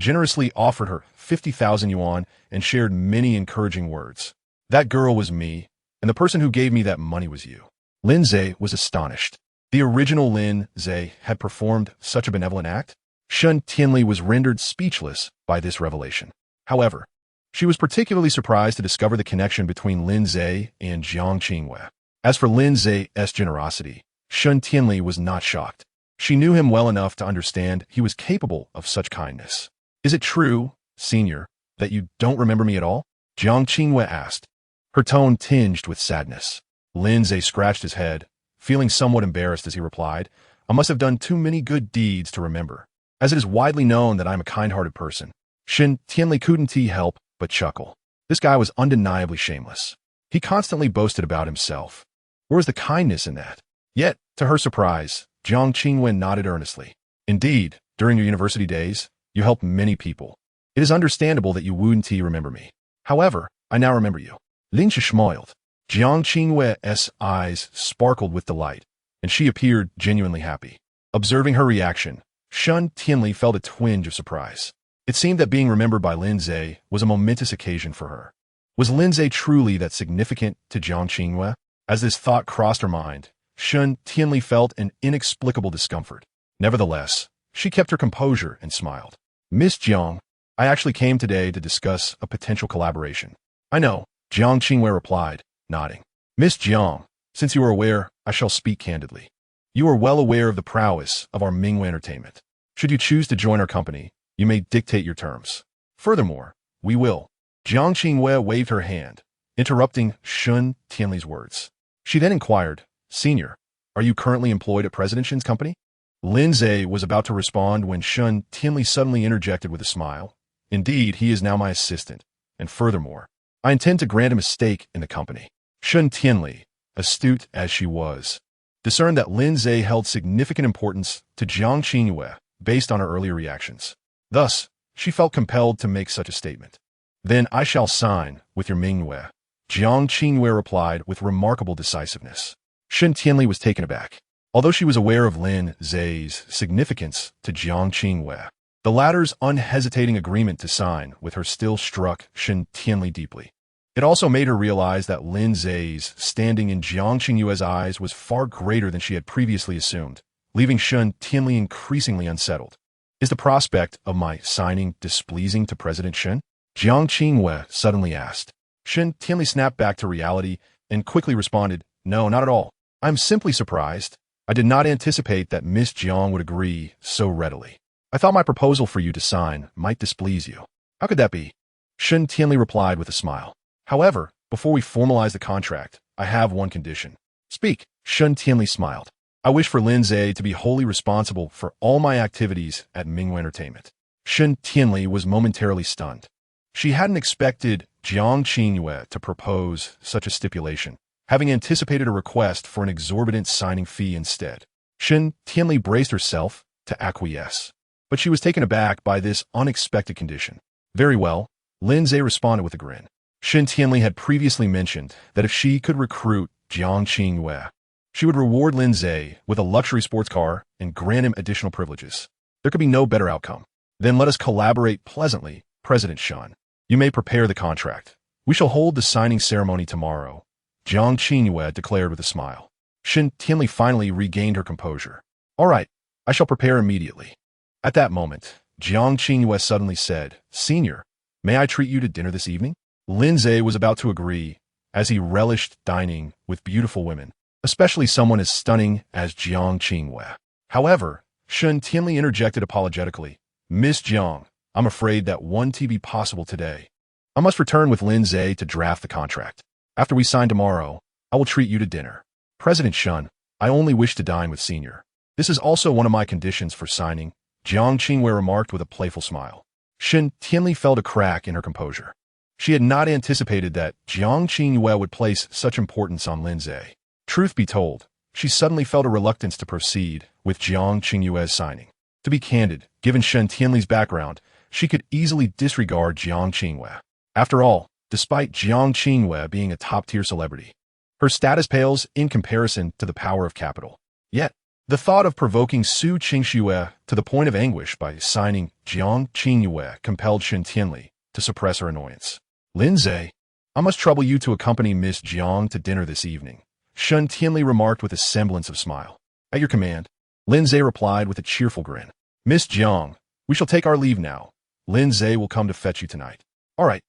generously offered her 50,000 yuan and shared many encouraging words. That girl was me, and the person who gave me that money was you. Lin Ze was astonished. The original Lin Ze had performed such a benevolent act? Shun Tianli was rendered speechless by this revelation. However, she was particularly surprised to discover the connection between Lin Ze and Jiang Qingyue. As for Lin Ze's generosity, Shun Tianli was not shocked. She knew him well enough to understand he was capable of such kindness. Is it true, senior, that you don't remember me at all? Jiang Qingyue asked, her tone tinged with sadness. Lin Ze scratched his head, feeling somewhat embarrassed as he replied, I must have done too many good deeds to remember, as it is widely known that I am a kind-hearted person. Shun Tianli couldn't help but chuckle. This guy was undeniably shameless. He constantly boasted about himself. Where was the kindness in that? Yet, to her surprise, Jiang Qingyue nodded earnestly. Indeed, during your university days, you helped many people. It is understandable that you wouldn't remember me. However, I now remember you. Lin Ze smiled. Jiang Qingyue's eyes sparkled with delight, and she appeared genuinely happy. Observing her reaction, Shun Tianli felt a twinge of surprise. It seemed that being remembered by Lin Ze was a momentous occasion for her. Was Lin Ze truly that significant to Jiang Qingyue? As this thought crossed her mind, Shun Tianli felt an inexplicable discomfort. Nevertheless, she kept her composure and smiled. Miss Jiang, I actually came today to discuss a potential collaboration. I know, Jiang Qingyue replied, nodding. Miss Jiang, since you are aware, I shall speak candidly. You are well aware of the prowess of our Minghui Entertainment. Should you choose to join our company, you may dictate your terms. Furthermore, we will. Jiang Qingyue waved her hand, interrupting Shun Tianli's words. She then inquired, Senior, are you currently employed at President Shin's company? Lin Ze was about to respond when Shun Tianli suddenly interjected with a smile. Indeed, he is now my assistant, and furthermore, I intend to grant him a stake in the company. Shun Tianli, astute as she was, discerned that Lin Ze held significant importance to Jiang Qingyue based on her earlier reactions. Thus, she felt compelled to make such a statement. Then I shall sign with your Minghui, Jiang Qingyue replied with remarkable decisiveness. Shun Tianli was taken aback. Although she was aware of Lin Ze's significance to Jiang Qingyue, the latter's unhesitating agreement to sign with her still struck Shun Tianli deeply. It also made her realize that Lin Ze's standing in Jiang Qingyue's eyes was far greater than she had previously assumed, leaving Shun Tianli increasingly unsettled. Is the prospect of my signing displeasing to President Shin? Jiang Qingyue suddenly asked. Shun Tianli snapped back to reality and quickly responded, No, not at all. I'm simply surprised. I did not anticipate that Miss Jiang would agree so readily. I thought my proposal for you to sign might displease you. How could that be? Shun Tianli replied with a smile. However, before we formalize the contract, I have one condition. Speak. Shun Tianli smiled. I wish for Lin Ze to be wholly responsible for all my activities at Minghui Entertainment. Shun Tianli was momentarily stunned. She hadn't expected Jiang Qingyue to propose such a stipulation, having anticipated a request for an exorbitant signing fee instead. Shun Tianli braced herself to acquiesce, but she was taken aback by this unexpected condition. Very well, Lin Ze responded with a grin. Shun Tianli had previously mentioned that if she could recruit Jiang Qingyue, she would reward Lin Ze with a luxury sports car and grant him additional privileges. There could be no better outcome. Then let us collaborate pleasantly, President Shun. You may prepare the contract. We shall hold the signing ceremony tomorrow, Jiang Qingyue declared with a smile. Shun Tianli finally regained her composure. All right, I shall prepare immediately. At that moment, Jiang Qingyue suddenly said, Senior, may I treat you to dinner this evening? Lin Ze was about to agree, as he relished dining with beautiful women, especially someone as stunning as Jiang Qingyue. However, Shun Tianli interjected apologetically, Miss Jiang, I'm afraid that won't be possible today. I must return with Lin Ze to draft the contract. After we sign tomorrow, I will treat you to dinner. President Shun, I only wish to dine with Senior. This is also one of my conditions for signing, Jiang Qingyue remarked with a playful smile. Shun Tianli felt a crack in her composure. She had not anticipated that Jiang Qingyue would place such importance on Lin Ze. Truth be told, she suddenly felt a reluctance to proceed with Jiang Qingyue's signing. To be candid, given Shun Tianli's background, she could easily disregard Jiang Qingyue. After all, despite Jiang Qingyue being a top-tier celebrity, her status pales in comparison to the power of capital. Yet, the thought of provoking Su Qingxue to the point of anguish by signing Jiang Qingyue compelled Shun Tianli to suppress her annoyance. Lin Ze, I must trouble you to accompany Miss Jiang to dinner this evening, Shun Tianli remarked with a semblance of smile. At your command. Lin Ze replied with a cheerful grin. Miss Jiang, we shall take our leave now. Lin Ze will come to fetch you tonight. All right.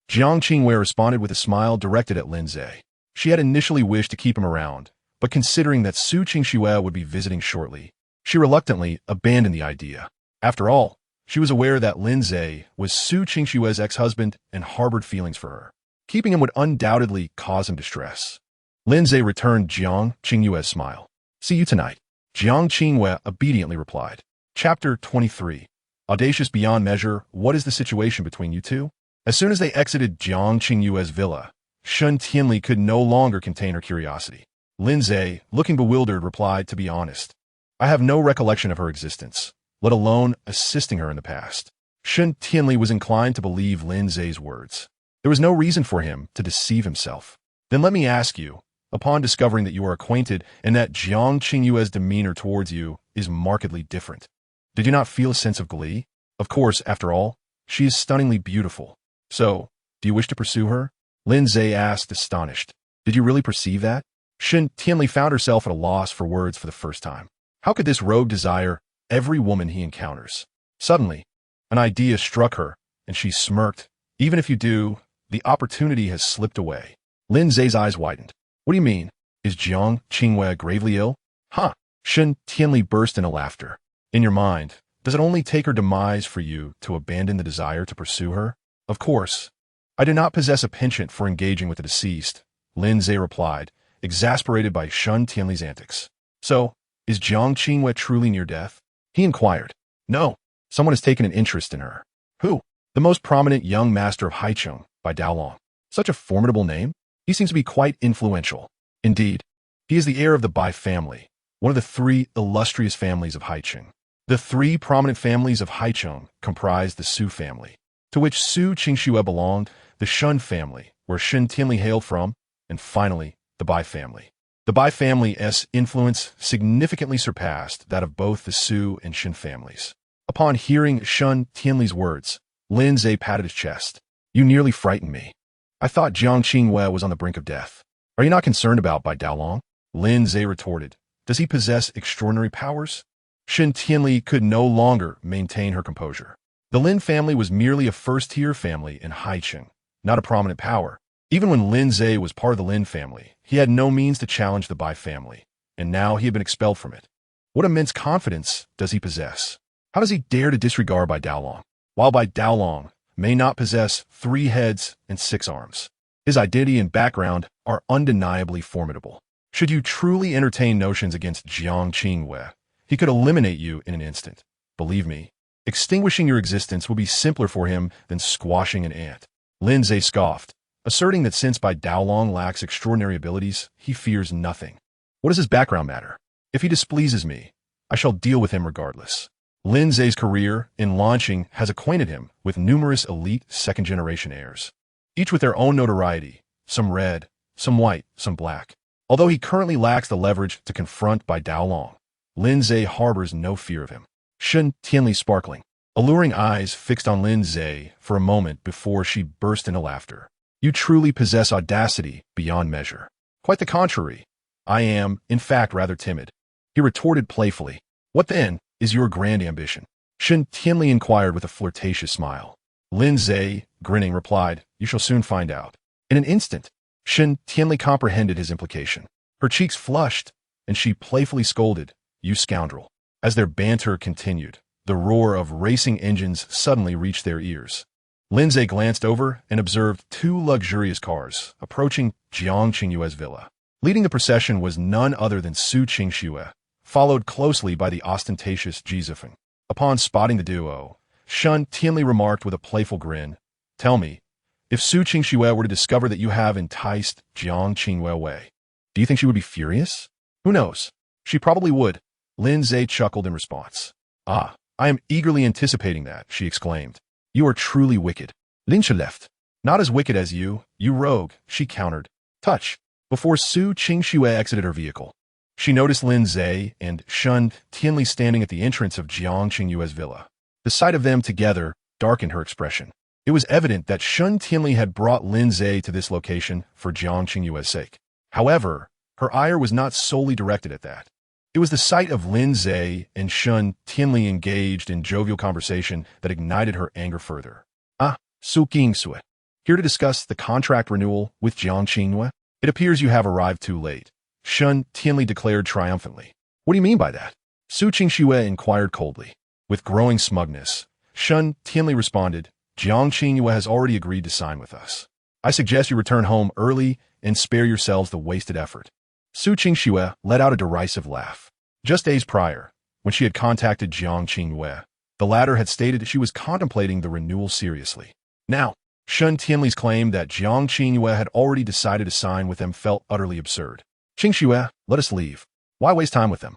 Jiang Qingwei responded with a smile directed at Lin Ze. She had initially wished to keep him around, but considering that Su Qingxue would be visiting shortly, she reluctantly abandoned the idea. After all, she was aware that Lin Ze was Su Qingxue's ex-husband and harbored feelings for her. Keeping him would undoubtedly cause him distress. Lin Ze returned Jiang Qingyue's smile. See you tonight. Jiang Qingyue obediently replied. Chapter 23. Audacious beyond measure, what is the situation between you two? As soon as they exited Jiang Qingyue's villa, Shun Tianli could no longer contain her curiosity. Lin Ze, looking bewildered, replied, to be honest, I have no recollection of her existence, let alone assisting her in the past. Shun Tianli was inclined to believe Lin Ze's words. There was no reason for him to deceive himself. Then let me ask you, upon discovering that you are acquainted and that Jiang Qingyue's demeanor towards you is markedly different, did you not feel a sense of glee? Of course, after all, she is stunningly beautiful. So, do you wish to pursue her? Lin Ze asked, astonished. Did you really perceive that? Shun Tianli found herself at a loss for words for the first time. How could this rogue desire every woman he encounters? Suddenly, an idea struck her, and she smirked. Even if you do, the opportunity has slipped away. Lin Ze's eyes widened. What do you mean? Is Jiang Qingyue gravely ill? Huh? Shun Tianli burst into laughter. In your mind, does it only take her demise for you to abandon the desire to pursue her? Of course. I do not possess a penchant for engaging with the deceased, Lin Ze replied, exasperated by Shun Tianli's antics. So, is Jiang Qingyue truly near death? He inquired. No, someone has taken an interest in her. Who? The most prominent young master of Haicheng, by Daolong. Such a formidable name? He seems to be quite influential. Indeed, he is the heir of the Bai family, one of the three illustrious families of Haicheng. The three prominent families of Haicheng comprise the Su family, to which Su Qingxue belonged, the Shun family, where Shun Tianli hailed from, and finally, the Bai family. The Bai family's influence significantly surpassed that of both the Su and Shun families. Upon hearing Shun Tianli's words, Lin Ze patted his chest. You nearly frightened me. I thought Jiang Qingyue was on the brink of death. Are you not concerned about Bai Daolong? Lin Ze retorted. Does he possess extraordinary powers? Shun Tianli could no longer maintain her composure. The Lin family was merely a first-tier family in Haicheng, not a prominent power. Even when Lin Ze was part of the Lin family, he had no means to challenge the Bai family, and now he had been expelled from it. What immense confidence does he possess? How does he dare to disregard Bai Daolong? While Bai Daolong may not possess 3 heads and 6 arms, his identity and background are undeniably formidable. Should you truly entertain notions against Jiang Qingyue, he could eliminate you in an instant. Believe me, extinguishing your existence will be simpler for him than squashing an ant. Lin Ze scoffed, asserting that since Bai Daolong lacks extraordinary abilities, he fears nothing. What does his background matter? If he displeases me, I shall deal with him regardless. Lin Ze's career in launching has acquainted him with numerous elite second-generation heirs, each with their own notoriety, some red, some white, some black. Although he currently lacks the leverage to confront Bai Daolong, Lin Ze harbors no fear of him. Shun Tianli's sparkling, alluring eyes fixed on Lin Ze for a moment before she burst into laughter. You truly possess audacity beyond measure. Quite the contrary. I am, in fact, rather timid. He retorted playfully. What then is your grand ambition? Shun Tianli inquired with a flirtatious smile. Lin Ze, grinning, replied, You shall soon find out. In an instant, Shun Tianli comprehended his implication. Her cheeks flushed, and she playfully scolded, You scoundrel. As their banter continued, the roar of racing engines suddenly reached their ears. Lin Ze glanced over and observed 2 luxurious cars approaching Jiang Qingyue's villa. Leading the procession was none other than Su Qingxue, followed closely by the ostentatious Ji Zifeng. Upon spotting the duo, Shun Tianli remarked with a playful grin, Tell me, if Su Qingxue were to discover that you have enticed Jiang Qingyue away, do you think she would be furious? Who knows? She probably would. Lin Ze chuckled in response. Ah, I am eagerly anticipating that, she exclaimed. You are truly wicked. Lin Ze left. Not as wicked as you rogue, she countered. Touch. Before Su Qingxue exited her vehicle, she noticed Lin Ze and Shun Tianli standing at the entrance of Jiang Qingyue's villa. The sight of them together darkened her expression. It was evident that Shun Tianli had brought Lin Ze to this location for Jiang Qingyue's sake. However, Her ire was not solely directed at that. It was the sight of Lin Ze and Shun Tianli engaged in jovial conversation that ignited her anger further. Ah, Su Qingsue. Here to discuss the contract renewal with Jiang Qingyue? It appears you have arrived too late, Shun Tianli declared triumphantly. What do you mean by that? Su Qingxue inquired coldly. With growing smugness, Shun Tianli responded, Jiang Qingyue has already agreed to sign with us. I suggest you return home early and spare yourselves the wasted effort. Su Qingxue let out a derisive laugh. Just days prior, when she had contacted Jiang Qingyue, the latter had stated she was contemplating the renewal seriously. Now, Shun Tianli's claim that Jiang Qingyue had already decided to sign with them felt utterly absurd. Qingxue, let us leave. Why waste time with them?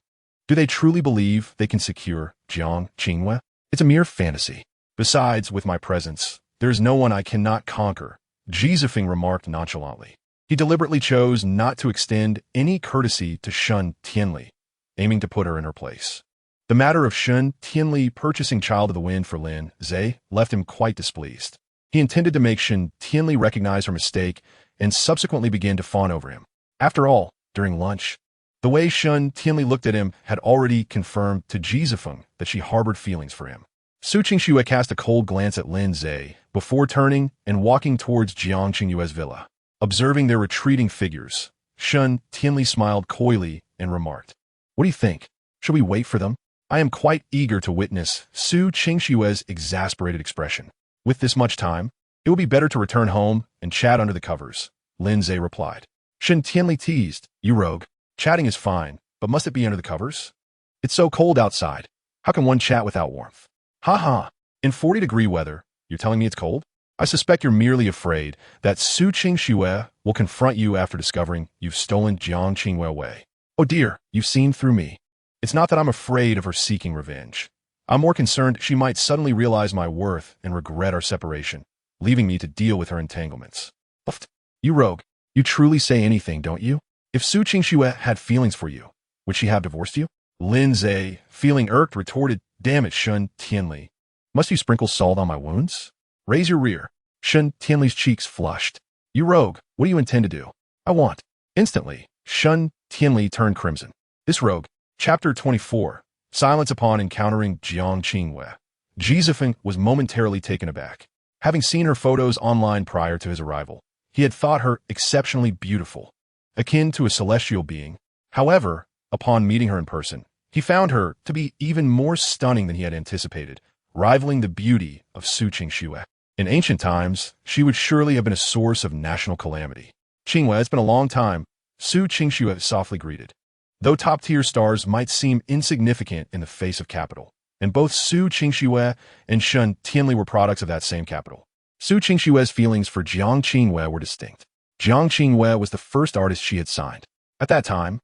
Do they truly believe they can secure Jiang Qingyue? It's a mere fantasy. Besides, with my presence, there is no one I cannot conquer, Ji Zifeng remarked nonchalantly. He deliberately chose not to extend any courtesy to Shun Tianli, aiming to put her in her place. The matter of Shun Tianli purchasing Child of the Wind for Lin Ze left him quite displeased. He intended to make Shun Tianli recognize her mistake and subsequently begin to fawn over him. After all, during lunch, the way Shun Tianli looked at him had already confirmed to Ji Zifeng that she harbored feelings for him. Su Qingxue cast a cold glance at Lin Ze before turning and walking towards Jiang Qingyue's villa. Observing their retreating figures, Shun Tianli smiled coyly and remarked, What do you think? Shall we wait for them? I am quite eager to witness Su Qingxue's exasperated expression. With this much time, it will be better to return home and chat under the covers, Lin Ze replied. Shun Tianli teased, You rogue. Chatting is fine, but must it be under the covers? It's so cold outside. How can one chat without warmth? Ha ha. In 40-degree weather, you're telling me it's cold? I suspect you're merely afraid that Su Qingxue will confront you after discovering you've stolen Jiang Qingyue away. Oh dear, you've seen through me. It's not that I'm afraid of her seeking revenge. I'm more concerned she might suddenly realize my worth and regret our separation, leaving me to deal with her entanglements. Uft. You rogue, you truly say anything, don't you? If Su Qingxue had feelings for you, would she have divorced you? Lin Ze, feeling irked, retorted, Damn it, Shun Tianli. Must you sprinkle salt on my wounds? Raise your rear. Shun Tianli's cheeks flushed. You rogue, what do you intend to do? I want. Instantly, Shun Tianli turned crimson. This rogue. Chapter 24. Silence upon encountering Jiang Qingyue. Ji Zifeng was momentarily taken aback. Having seen her photos online prior to his arrival, he had thought her exceptionally beautiful, akin to a celestial being. However, upon meeting her in person, he found her to be even more stunning than he had anticipated, rivaling the beauty of Su Qingxue. In ancient times, she would surely have been a source of national calamity. Qingyue, it's been a long time, Su Qingxue softly greeted. Though top-tier stars might seem insignificant in the face of capital, and both Su Qingxue and Shun Tianli were products of that same capital. Su Qingxue's feelings for Jiang Qingyue were distinct. Jiang Qingyue was the first artist she had signed. At that time,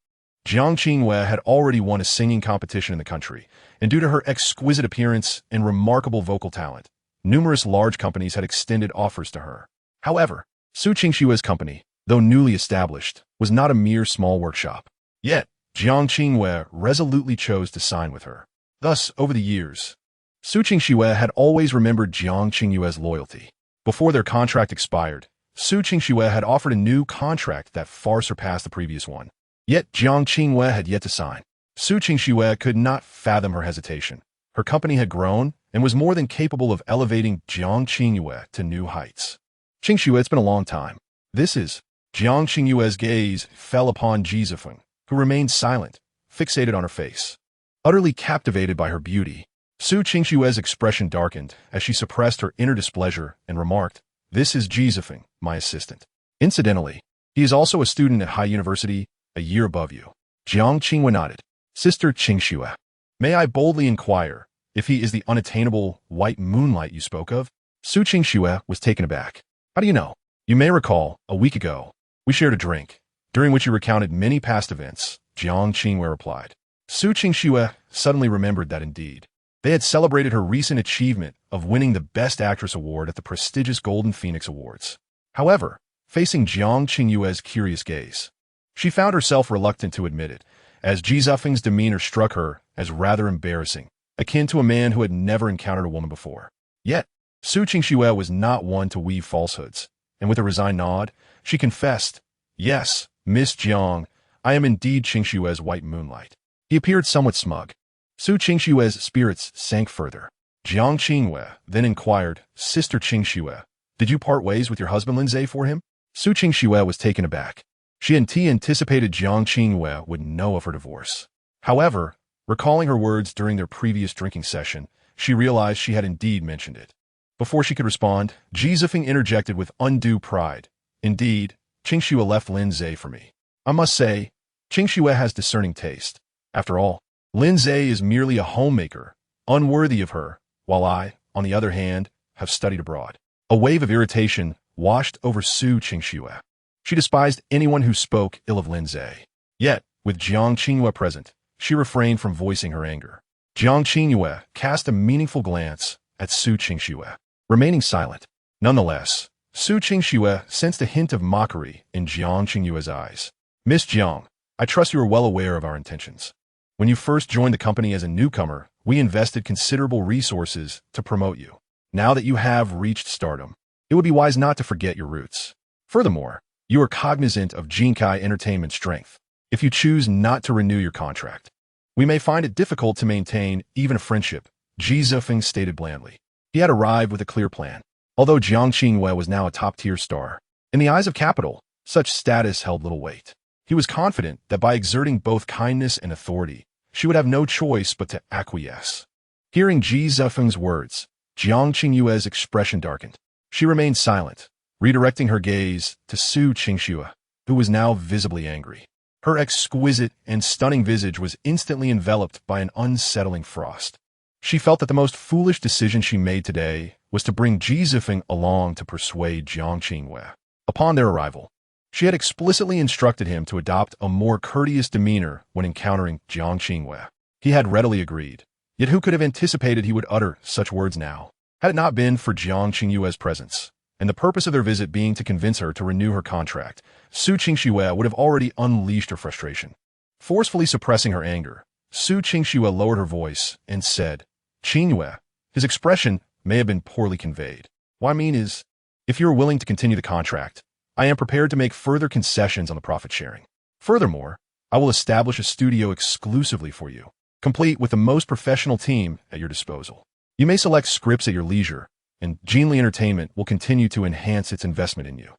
Jiang Qingyue had already won a singing competition in the country, and due to her exquisite appearance and remarkable vocal talent, numerous large companies had extended offers to her. However, Su Qingxue's company, though newly established, was not a mere small workshop. Yet, Jiang Qingyue resolutely chose to sign with her. Thus, over the years, Su Qingxue had always remembered Jiang Qingyue's loyalty. Before their contract expired, Su Qingxue had offered a new contract that far surpassed the previous one. Yet Jiang Qingyue had yet to sign. Su Qingxue could not fathom her hesitation. Her company had grown and was more than capable of elevating Jiang Qingyue to new heights. Qingxue, it's been a long time. This is. Jiang Qingyue's gaze fell upon Ji Zifeng, who remained silent, fixated on her face. Utterly captivated by her beauty, Su Qingxue's expression darkened as she suppressed her inner displeasure and remarked, This is Ji Zifeng, my assistant. Incidentally, he is also a student at High University, a year above you. Jiang Qingyue nodded. Sister Qingxue, may I boldly inquire if he is the unattainable white moonlight you spoke of? Su Qingxue was taken aback. How do you know? You may recall, a week ago, we shared a drink, during which you recounted many past events, Jiang Qingyue replied. Su Qingxue suddenly remembered that indeed. They had celebrated her recent achievement of winning the Best Actress award at the prestigious Golden Phoenix Awards. However, facing Jiang Qingyue's curious gaze, she found herself reluctant to admit it, as Ji Zifeng's demeanor struck her as rather embarrassing, akin to a man who had never encountered a woman before. Yet, Su Qingxue was not one to weave falsehoods, and with a resigned nod, she confessed, Yes, Miss Jiang, I am indeed Qingshue's white moonlight. He appeared somewhat smug. Su Qingshue's spirits sank further. Jiang Qinghue then inquired, Sister Qingxue, did you part ways with your husband Lin Ze for him? Su Qingxue was taken aback. She had anticipated Jiang Qinghue would know of her divorce. However, recalling her words during their previous drinking session, she realized she had indeed mentioned it. Before she could respond, Ji Zifeng interjected with undue pride. Indeed, Qingxue left Lin Ze for me. I must say, Qingxue has discerning taste. After all, Lin Ze is merely a homemaker, unworthy of her, while I, on the other hand, have studied abroad. A wave of irritation washed over Su Qingxue. She despised anyone who spoke ill of Lin Ze. Yet, with Jiang Qinghue present, she refrained from voicing her anger. Jiang Qinghue cast a meaningful glance at Su Qingxue, remaining silent. Nonetheless, Su Qingxue sensed a hint of mockery in Jiang Qinghue's eyes. Miss Jiang, I trust you are well aware of our intentions. When you first joined the company as a newcomer, we invested considerable resources to promote you. Now that you have reached stardom, it would be wise not to forget your roots. Furthermore, you are cognizant of Jinkai Entertainment's strength. If you choose not to renew your contract, we may find it difficult to maintain even a friendship, Ji Zifeng stated blandly. He had arrived with a clear plan. Although Jiang Qinghue was now a top-tier star, in the eyes of capital, such status held little weight. He was confident that by exerting both kindness and authority, she would have no choice but to acquiesce. Hearing Ji Zifeng's words, Jiang Qinghue's expression darkened. She remained silent, redirecting her gaze to Su Qingxue, who was now visibly angry. Her exquisite and stunning visage was instantly enveloped by an unsettling frost. She felt that the most foolish decision she made today was to bring Ji Zifeng along to persuade Jiang Qinghue. Upon their arrival, she had explicitly instructed him to adopt a more courteous demeanor when encountering Jiang Qinghue. He had readily agreed, yet who could have anticipated he would utter such words now? Had it not been for Jiang Qinghue's presence, and the purpose of their visit being to convince her to renew her contract, Su Qingxue would have already unleashed her frustration. Forcefully suppressing her anger, Su Qingxue lowered her voice and said, Qinghue, his expression may have been poorly conveyed. What I mean is, if you are willing to continue the contract, I am prepared to make further concessions on the profit sharing. Furthermore, I will establish a studio exclusively for you, complete with the most professional team at your disposal. You may select scripts at your leisure, and Jinli Entertainment will continue to enhance its investment in you.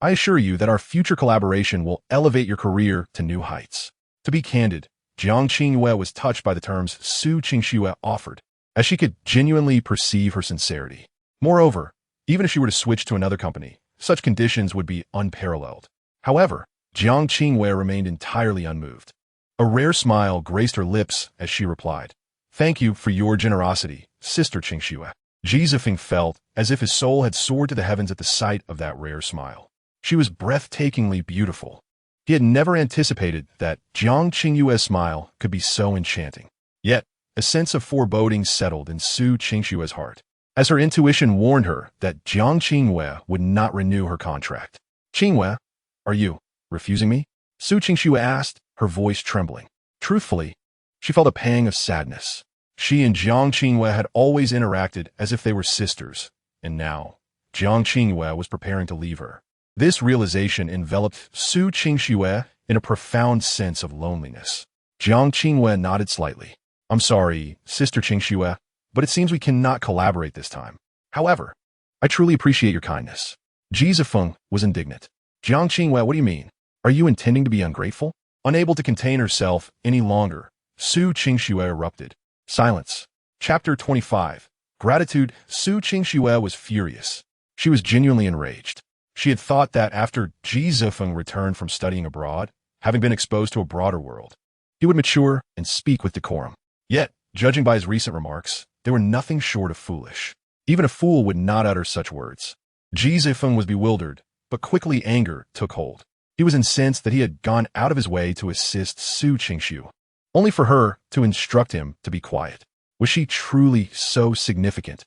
I assure you that our future collaboration will elevate your career to new heights. To be candid, Jiang Qinghue was touched by the terms Su Qingxue offered, as she could genuinely perceive her sincerity. Moreover, even if she were to switch to another company, such conditions would be unparalleled. However, Jiang Qinghue remained entirely unmoved. A rare smile graced her lips as she replied, Thank you for your generosity, Sister Qingxue. Ji Zifeng felt as if his soul had soared to the heavens at the sight of that rare smile. She was breathtakingly beautiful. He had never anticipated that Jiang Qinghue's smile could be so enchanting. Yet, a sense of foreboding settled in Su Qingxue's heart, as her intuition warned her that Jiang Qinghue would not renew her contract. Qinghue, are you refusing me? Su Qingxue asked, her voice trembling. Truthfully, she felt a pang of sadness. She and Jiang Qinghue had always interacted as if they were sisters, and now, Jiang Qinghue was preparing to leave her. This realization enveloped Su Qingxue in a profound sense of loneliness. Jiang Qinghue nodded slightly. I'm sorry, Sister Qingxue, but it seems we cannot collaborate this time. However, I truly appreciate your kindness. Ji Zifeng was indignant. Jiang Qinghue, what do you mean? Are you intending to be ungrateful? Unable to contain herself any longer, Su Qingxue erupted. Silence. Chapter 25. Gratitude. Su Qingxue was furious. She was genuinely enraged. She had thought that after Ji Zifeng returned from studying abroad, having been exposed to a broader world, he would mature and speak with decorum. Yet, judging by his recent remarks, they were nothing short of foolish. Even a fool would not utter such words. Ji Zifeng was bewildered, but quickly anger took hold. He was incensed that he had gone out of his way to assist Su Qingxue, only for her to instruct him to be quiet. Was she truly so significant?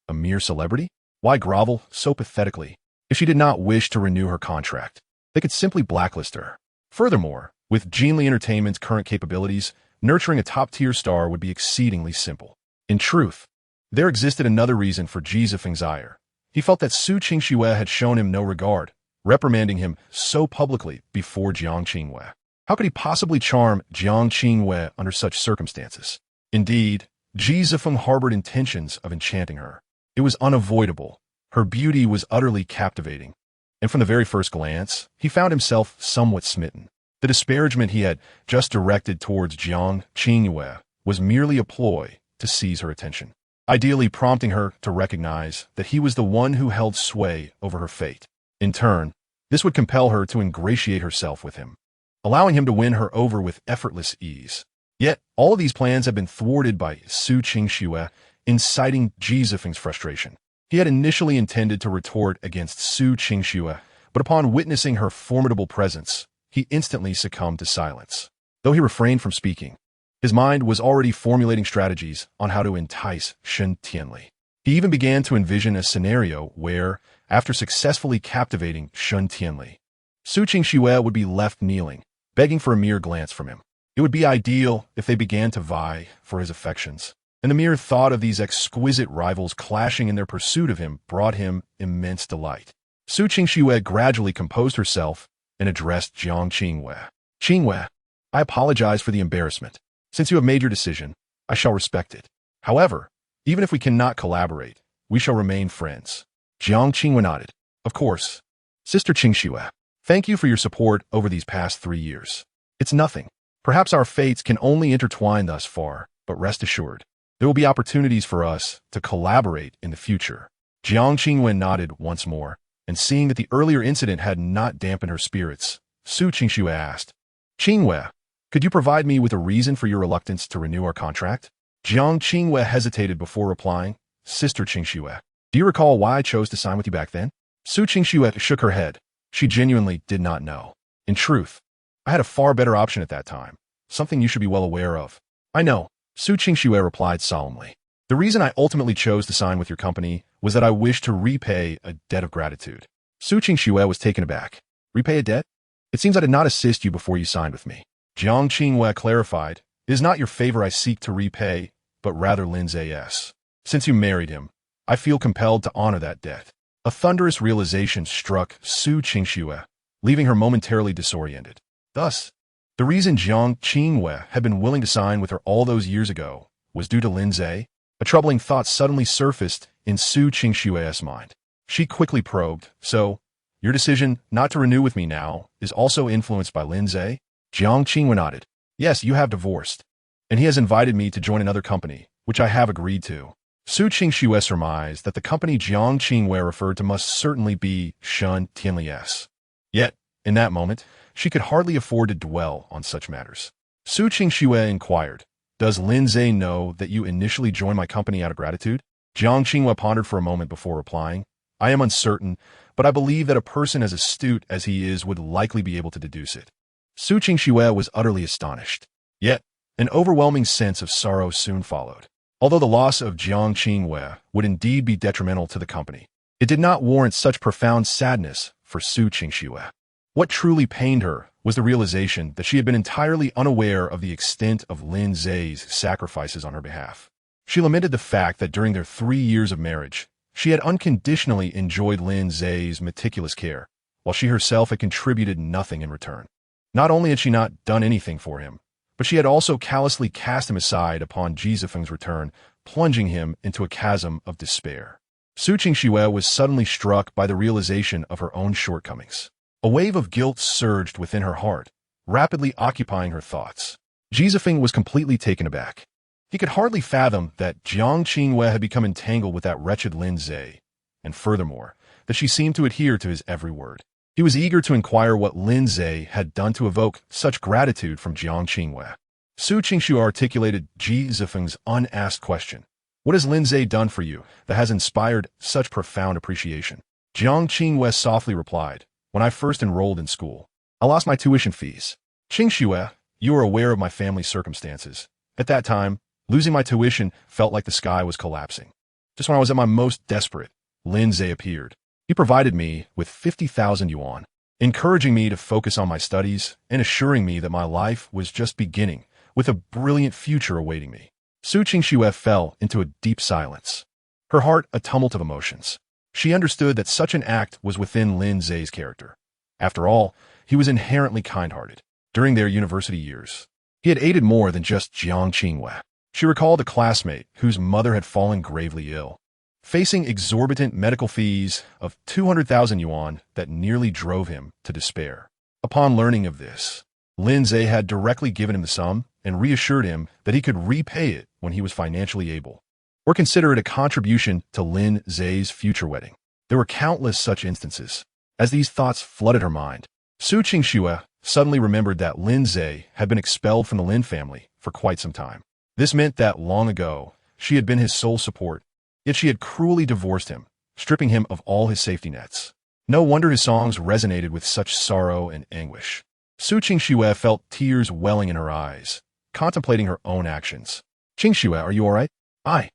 A mere celebrity? Why grovel so pathetically? If she did not wish to renew her contract, they could simply blacklist her. Furthermore, with Jinli Entertainment's current capabilities, nurturing a top-tier star would be exceedingly simple. In truth, there existed another reason for Ji Zifeng's ire. He felt that Su Qingxue had shown him no regard, reprimanding him so publicly before Jiang Qinghue. How could he possibly charm Jiang Qingwei under such circumstances? Indeed, Ji Zifeng harbored intentions of enchanting her. It was unavoidable. Her beauty was utterly captivating, and from the very first glance, he found himself somewhat smitten. The disparagement he had just directed towards Jiang Qingwei was merely a ploy to seize her attention, ideally prompting her to recognize that he was the one who held sway over her fate. In turn, this would compel her to ingratiate herself with him, allowing him to win her over with effortless ease. Yet, all of these plans had been thwarted by Su Qingxue, inciting Ji Zifeng's frustration. He had initially intended to retort against Su Qingxue, but upon witnessing her formidable presence, he instantly succumbed to silence. Though he refrained from speaking, his mind was already formulating strategies on how to entice Shen Tianli. He even began to envision a scenario where, after successfully captivating Shen Tianli, Su Qingxue would be left kneeling, begging for a mere glance from him. It would be ideal if they began to vie for his affections, and the mere thought of these exquisite rivals clashing in their pursuit of him brought him immense delight. Su Qingxue gradually composed herself and addressed Jiang Qingwei. Qingwei, I apologize for the embarrassment. Since you have made your decision, I shall respect it. However, even if we cannot collaborate, we shall remain friends. Jiang Qingwei nodded. Of course. Sister Qingxue, thank you for your support over these past 3 years. It's nothing. Perhaps our fates can only intertwine thus far, but rest assured, there will be opportunities for us to collaborate in the future. Jiang Qingwen nodded once more, and seeing that the earlier incident had not dampened her spirits, Su Qingxue asked, Qingwei, could you provide me with a reason for your reluctance to renew our contract? Jiang Qingwei hesitated before replying, Sister Qingxue, do you recall why I chose to sign with you back then? Su Qingxue shook her head. She genuinely did not know. In truth, I had a far better option at that time, something you should be well aware of. I know, Su Qingxue replied solemnly. The reason I ultimately chose to sign with your company was that I wished to repay a debt of gratitude. Su Qingxue was taken aback. Repay a debt? It seems I did not assist you before you signed with me. Jiang Qingwei clarified, It is not your favor I seek to repay, but rather Lin Ze's. Since you married him, I feel compelled to honor that debt. A thunderous realization struck Su Qingxue, leaving her momentarily disoriented. Thus, the reason Jiang Qingwei had been willing to sign with her all those years ago was due to Lin Ze. A troubling thought suddenly surfaced in Su Qingxue's mind. She quickly probed, So, your decision not to renew with me now is also influenced by Lin Ze? Jiang Qingwei nodded. Yes, you have divorced, and he has invited me to join another company, which I have agreed to. Su Qingxue surmised that the company Jiang Qingwei referred to must certainly be Shen Tianli's. Yet, in that moment, she could hardly afford to dwell on such matters. Su Qingxue inquired, Does Lin Ze know that you initially joined my company out of gratitude? Jiang Qingwei pondered for a moment before replying, I am uncertain, but I believe that a person as astute as he is would likely be able to deduce it. Su Qingxue was utterly astonished. Yet, an overwhelming sense of sorrow soon followed. Although the loss of Jiang Qingwei would indeed be detrimental to the company, it did not warrant such profound sadness for Su Qingxue. What truly pained her was the realization that she had been entirely unaware of the extent of Lin Ze's sacrifices on her behalf. She lamented the fact that during their 3 years of marriage, she had unconditionally enjoyed Lin Ze's meticulous care, while she herself had contributed nothing in return. Not only had she not done anything for him, but she had also callously cast him aside upon Ji Zifeng's return, plunging him into a chasm of despair. Su Qingxue was suddenly struck by the realization of her own shortcomings. A wave of guilt surged within her heart, rapidly occupying her thoughts. Ji Zifeng was completely taken aback. He could hardly fathom that Jiang Qingwei had become entangled with that wretched Lin Ze, and furthermore, that she seemed to adhere to his every word. He was eager to inquire what Lin Ze had done to evoke such gratitude from Jiang Qingwei. Su Qingxue articulated Ji Zifeng's unasked question. What has Lin Ze done for you that has inspired such profound appreciation? Jiang Qingwei softly replied, When I first enrolled in school, I lost my tuition fees. Qingxue, you are aware of my family's circumstances. At that time, losing my tuition felt like the sky was collapsing. Just when I was at my most desperate, Lin Ze appeared. He provided me with 50,000 yuan, encouraging me to focus on my studies and assuring me that my life was just beginning, with a brilliant future awaiting me. Su Qingxue fell into a deep silence, her heart a tumult of emotions. She understood that such an act was within Lin Ze's character. After all, he was inherently kind-hearted. during their university years. He had aided more than just Jiang Qinghua. She recalled a classmate whose mother had fallen gravely ill, facing exorbitant medical fees of 200,000 yuan that nearly drove him to despair. Upon learning of this, Lin Ze had directly given him the sum and reassured him that he could repay it when he was financially able, or consider it a contribution to Lin Ze's future wedding. There were countless such instances. As these thoughts flooded her mind, Su Qingxue suddenly remembered that Lin Ze had been expelled from the Lin family for quite some time. This meant that long ago, she had been his sole support, yet she had cruelly divorced him, stripping him of all his safety nets. No wonder his songs resonated with such sorrow and anguish. Su Qingxue felt tears welling in her eyes, contemplating her own actions. Qingxue, are you all right? I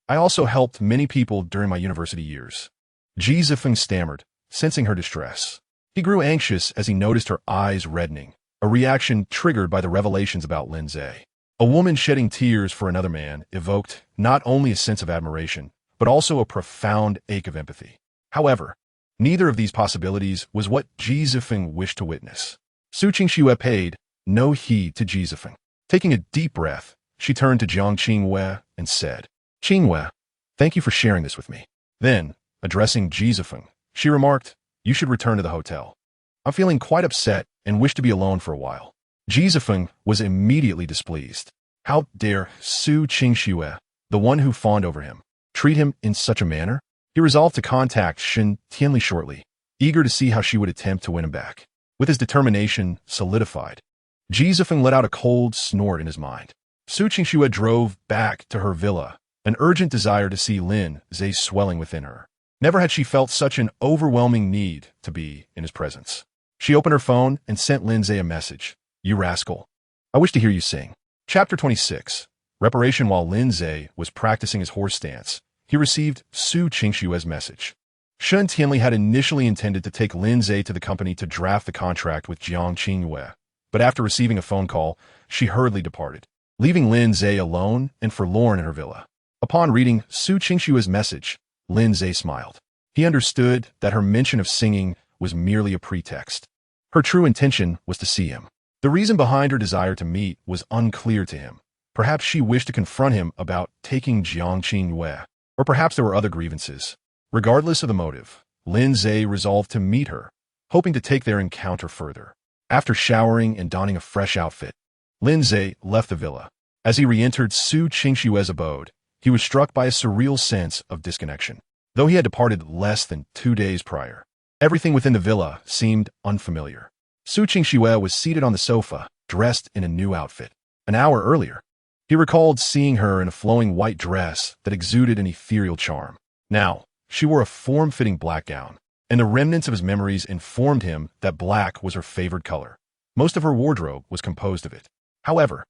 also helped many people during my university years. Ji Zifeng stammered, sensing her distress. He grew anxious as he noticed her eyes reddening, a reaction triggered by the revelations about Lin Ze. A woman shedding tears for another man evoked not only a sense of admiration, but also a profound ache of empathy. However, neither of these possibilities was what Ji Zifeng wished to witness. Su Qingxue paid no heed to Ji Zifeng. Taking a deep breath, she turned to Jiang Qinghua and said, "Qinghua, thank you for sharing this with me." Then, addressing Ji Zifeng, she remarked, "You should return to the hotel. I'm feeling quite upset and wish to be alone for a while." Ji Zifeng was immediately displeased. How dare Su Qingxue, the one who fawned over him, treat him in such a manner? He resolved to contact Shen Tianli shortly, eager to see how she would attempt to win him back. With his determination solidified, Ji Zifeng let out a cold snort in his mind. Su Qingxue drove back to her villa, an urgent desire to see Lin Ze swelling within her. Never had she felt such an overwhelming need to be in his presence. She opened her phone and sent Lin Ze a message. "You rascal. I wish to hear you sing." Chapter 26. Reparation. While Lin Ze was practicing his horse stance, he received Su Qingxue's message. Shen Tianli had initially intended to take Lin Ze to the company to draft the contract with Jiang Qinghua, but after receiving a phone call, she hurriedly departed, leaving Lin Ze alone and forlorn in her villa. Upon reading Su Qingxue's message, Lin Ze smiled. He understood that her mention of singing was merely a pretext. Her true intention was to see him. The reason behind her desire to meet was unclear to him. Perhaps she wished to confront him about taking Jiang Qinghua, or perhaps there were other grievances. Regardless of the motive, Lin Ze resolved to meet her, hoping to take their encounter further. After showering and donning a fresh outfit, Lin Ze left the villa. As he re-entered Su Qingxue's abode, he was struck by a surreal sense of disconnection. Though he had departed less than 2 days prior, everything within the villa seemed unfamiliar. Su Qingxue was seated on the sofa, dressed in a new outfit. An hour earlier, he recalled seeing her in a flowing white dress that exuded an ethereal charm. Now, she wore a form-fitting black gown, and the remnants of his memories informed him that black was her favored color. Most of her wardrobe was composed of it. However,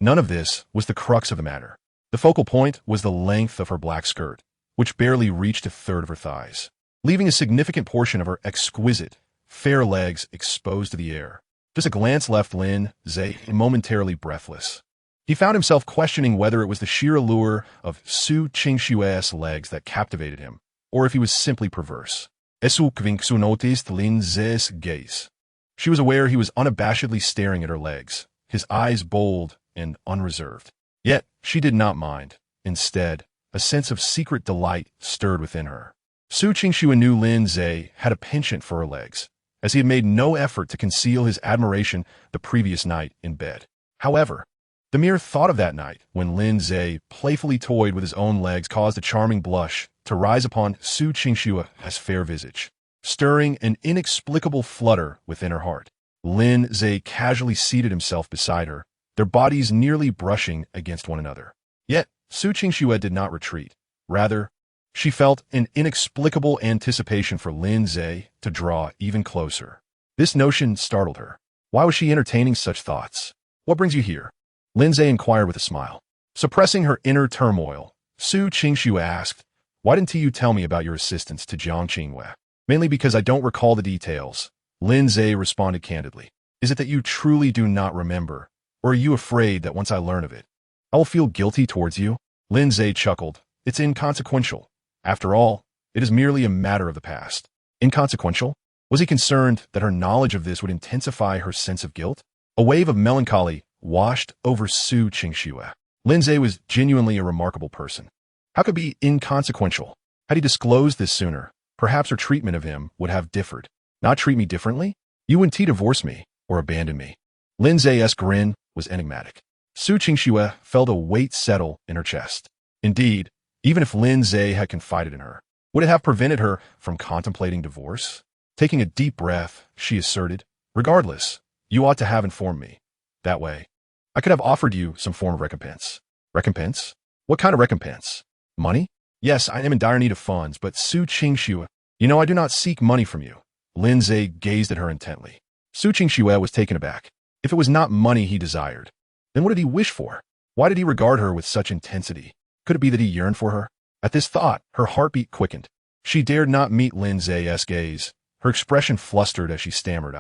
none of this was the crux of the matter. The focal point was the length of her black skirt, which barely reached a third of her thighs, leaving a significant portion of her exquisite, fair legs exposed to the air. Just a glance left Lin Ze momentarily breathless. He found himself questioning whether it was the sheer allure of Su Qingxue's legs that captivated him, or if he was simply perverse. Su Qingxue noticed Lin Ze's gaze. She was aware he was unabashedly staring at her legs, his eyes bold and unreserved. Yet, she did not mind. Instead, a sense of secret delight stirred within her. Su Qingxue knew Lin Ze had a penchant for her legs, as he had made no effort to conceal his admiration the previous night in bed. However, the mere thought of that night, when Lin Ze playfully toyed with his own legs, caused a charming blush to rise upon Su Qingxue's fair visage, stirring an inexplicable flutter within her heart. Lin Ze casually seated himself beside her, their bodies nearly brushing against one another. Yet, Su Qingxue did not retreat. Rather, she felt an inexplicable anticipation for Lin Ze to draw even closer. This notion startled her. Why was she entertaining such thoughts? "What brings you here?" Lin Ze inquired with a smile. Suppressing her inner turmoil, Su Qingxue asked, "Why didn't you tell me about your assistance to Jiang Qinghua?" "Mainly because I don't recall the details," Lin Ze responded candidly. "Is it that you truly do not remember, or are you afraid that once I learn of it, I will feel guilty towards you?" Lin Ze chuckled. "It's inconsequential. After all, it is merely a matter of the past." Inconsequential? Was he concerned that her knowledge of this would intensify her sense of guilt? A wave of melancholy washed over Su Qingxue. Lin Ze was genuinely a remarkable person. How could it be inconsequential? Had he disclosed this sooner, perhaps her treatment of him would have differed. Not treat me differently? You wouldn't divorce me or abandon me. Lin Ze's grin was enigmatic. Su Qingxue felt a weight settle in her chest. Indeed, even if Lin Ze had confided in her, would it have prevented her from contemplating divorce? Taking a deep breath, she asserted, regardless, you ought to have informed me. That way, I could have offered you some form of recompense. Recompense? What kind of recompense? Money? Yes, I am in dire need of funds, but Su Qingxue, you know I do not seek money from you. Lin Ze gazed at her intently. Su Qingxue was taken aback. If it was not money he desired, then what did he wish for? Why did he regard her with such intensity? Could it be that he yearned for her? At this thought, her heartbeat quickened. She dared not meet Lin Ze's gaze. Her expression flustered as she stammered,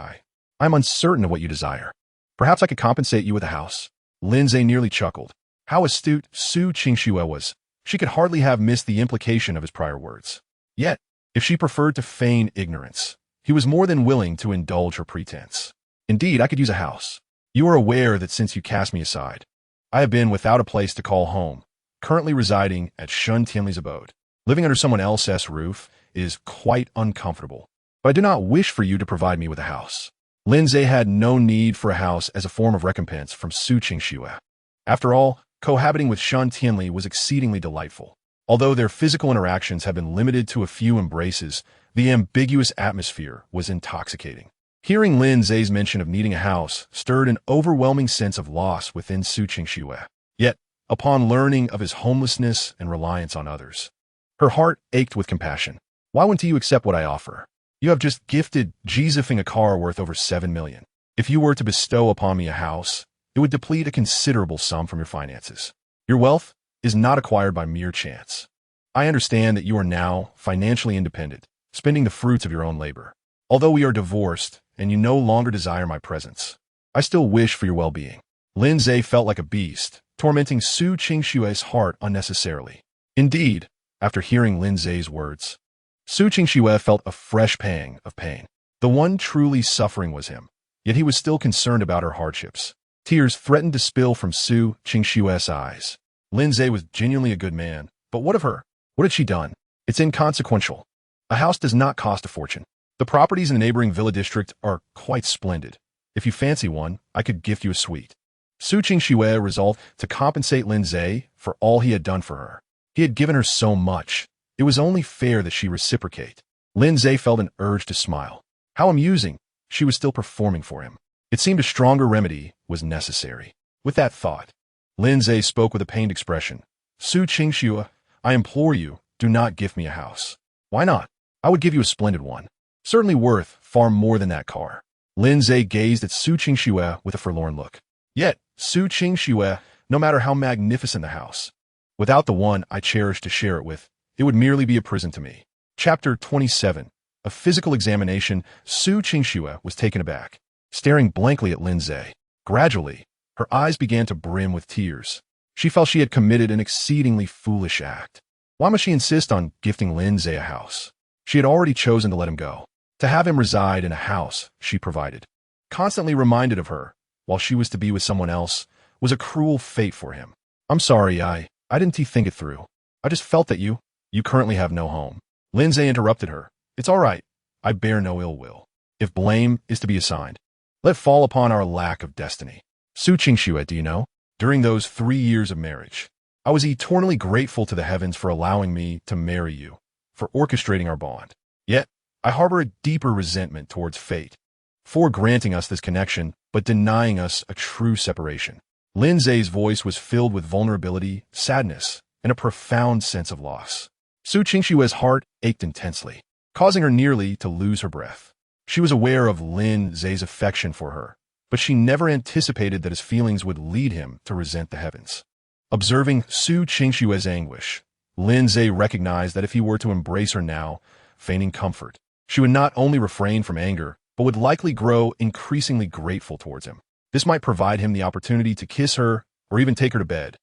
I'm uncertain of what you desire. Perhaps I could compensate you with a house. Lin Ze nearly chuckled. How astute Su Qingxue was. She could hardly have missed the implication of his prior words. Yet, if she preferred to feign ignorance, he was more than willing to indulge her pretense. Indeed, I could use a house. You are aware that since you cast me aside, I have been without a place to call home, currently residing at Shun Tianli's abode. Living under someone else's roof is quite uncomfortable, but I do not wish for you to provide me with a house. Lin Ze had no need for a house as a form of recompense from Su Qingxue. After all, cohabiting with Shun Tianli was exceedingly delightful. Although their physical interactions had been limited to a few embraces, the ambiguous atmosphere was intoxicating. Hearing Lin Ze's mention of needing a house stirred an overwhelming sense of loss within Su Qingxue. Yet, upon learning of his homelessness and reliance on others, her heart ached with compassion. Why wouldn't you accept what I offer? You have just gifted Jizifing a car worth over 7 million. If you were to bestow upon me a house, it would deplete a considerable sum from your finances. Your wealth is not acquired by mere chance. I understand that you are now financially independent, spending the fruits of your own labor. Although we are divorced and you no longer desire my presence, I still wish for your well-being. Lin Ze felt like a beast, tormenting Su Qingxue's heart unnecessarily. Indeed, after hearing Lin Ze's words, Su Qingxue felt a fresh pang of pain. The one truly suffering was him, yet he was still concerned about her hardships. Tears threatened to spill from Su Qingxue's eyes. Lin Ze was genuinely a good man, but what of her? What had she done? It's inconsequential. A house does not cost a fortune. The properties in the neighboring villa district are quite splendid. If you fancy one, I could gift you a suite. Su Qingxue resolved to compensate Lin Ze for all he had done for her. He had given her so much. It was only fair that she reciprocate. Lin Ze felt an urge to smile. How amusing. She was still performing for him. It seemed a stronger remedy was necessary. With that thought, Lin Ze spoke with a pained expression. Su Qingxue, I implore you, do not gift me a house. Why not? I would give you a splendid one. Certainly worth far more than that car. Lin Ze gazed at Su Qingxue with a forlorn look. Yet, Su Qingxue, no matter how magnificent the house, without the one I cherish to share it with, it would merely be a prison to me. Chapter 27. A physical examination. Su Qingxue was taken aback, staring blankly at Lin Ze. Gradually, her eyes began to brim with tears. She felt she had committed an exceedingly foolish act. Why must she insist on gifting Lin Ze a house? She had already chosen to let him go. To have him reside in a house she provided, constantly reminded of her, while she was to be with someone else, was a cruel fate for him. I'm sorry, I didn't think it through. I just felt that you currently have no home. Lin Ze interrupted her. It's all right. I bear no ill will. If blame is to be assigned, let it fall upon our lack of destiny. Su Qingxue, do you know? During those 3 years of marriage, I was eternally grateful to the heavens for allowing me to marry you, for orchestrating our bond. Yet, I harbor a deeper resentment towards fate, for granting us this connection, but denying us a true separation. Lin Ze's voice was filled with vulnerability, sadness, and a profound sense of loss. Su Qingxue's heart ached intensely, causing her nearly to lose her breath. She was aware of Lin Ze's affection for her, but she never anticipated that his feelings would lead him to resent the heavens. Observing Su Qingxue's anguish, Lin Ze recognized that if he were to embrace her now, feigning comfort, she would not only refrain from anger, but would likely grow increasingly grateful towards him. This might provide him the opportunity to kiss her or even take her to bed,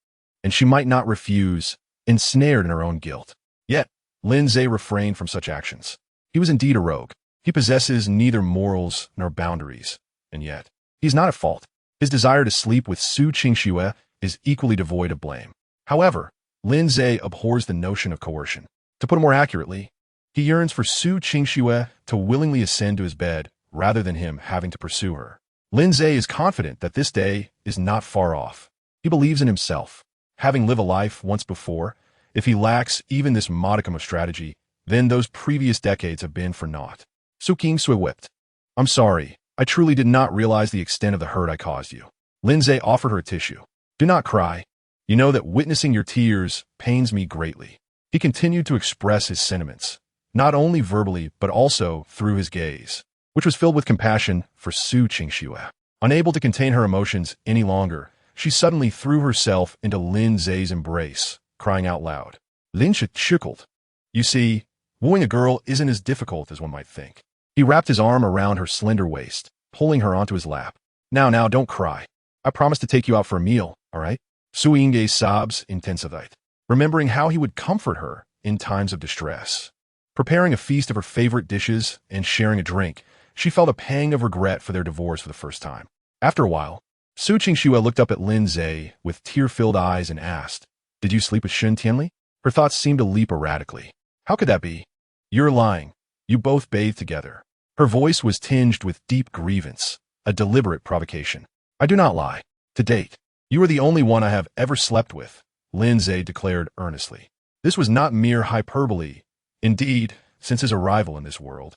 and she might not refuse, ensnared in her own guilt. Yet, Lin Ze refrained from such actions. He was indeed a rogue. He possesses neither morals nor boundaries, and yet, he's not at fault. His desire to sleep with Su Qingxue is equally devoid of blame. However, Lin Ze abhors the notion of coercion. To put it more accurately, he yearns for Su Qingxue to willingly ascend to his bed rather than him having to pursue her. Lin Ze is confident that this day is not far off. He believes in himself. Having lived a life once before, if he lacks even this modicum of strategy, then those previous decades have been for naught. Su Qingxue wept. I'm sorry. I truly did not realize the extent of the hurt I caused you. Lin Ze offered her a tissue. Do not cry. You know that witnessing your tears pains me greatly. He continued to express his sentiments, not only verbally but also through his gaze, which was filled with compassion for Su Qingxue. Unable to contain her emotions any longer, she suddenly threw herself into Lin Ze's embrace, crying out loud. Lin Ze chuckled. You see, wooing a girl isn't as difficult as one might think. He wrapped his arm around her slender waist, pulling her onto his lap. Now, don't cry. I promise to take you out for a meal, all right? Su Ying's sobs intensified, remembering how he would comfort her in times of distress. Preparing a feast of her favorite dishes and sharing a drink, she felt a pang of regret for their divorce for the first time. After a while, Su Qingxue looked up at Lin Ze with tear-filled eyes and asked, Did you sleep with Shun Tianli? Her thoughts seemed to leap erratically. How could that be? You're lying. You both bathed together. Her voice was tinged with deep grievance, a deliberate provocation. I do not lie. To date, you are the only one I have ever slept with, Lin Ze declared earnestly. This was not mere hyperbole. Indeed, since his arrival in this world,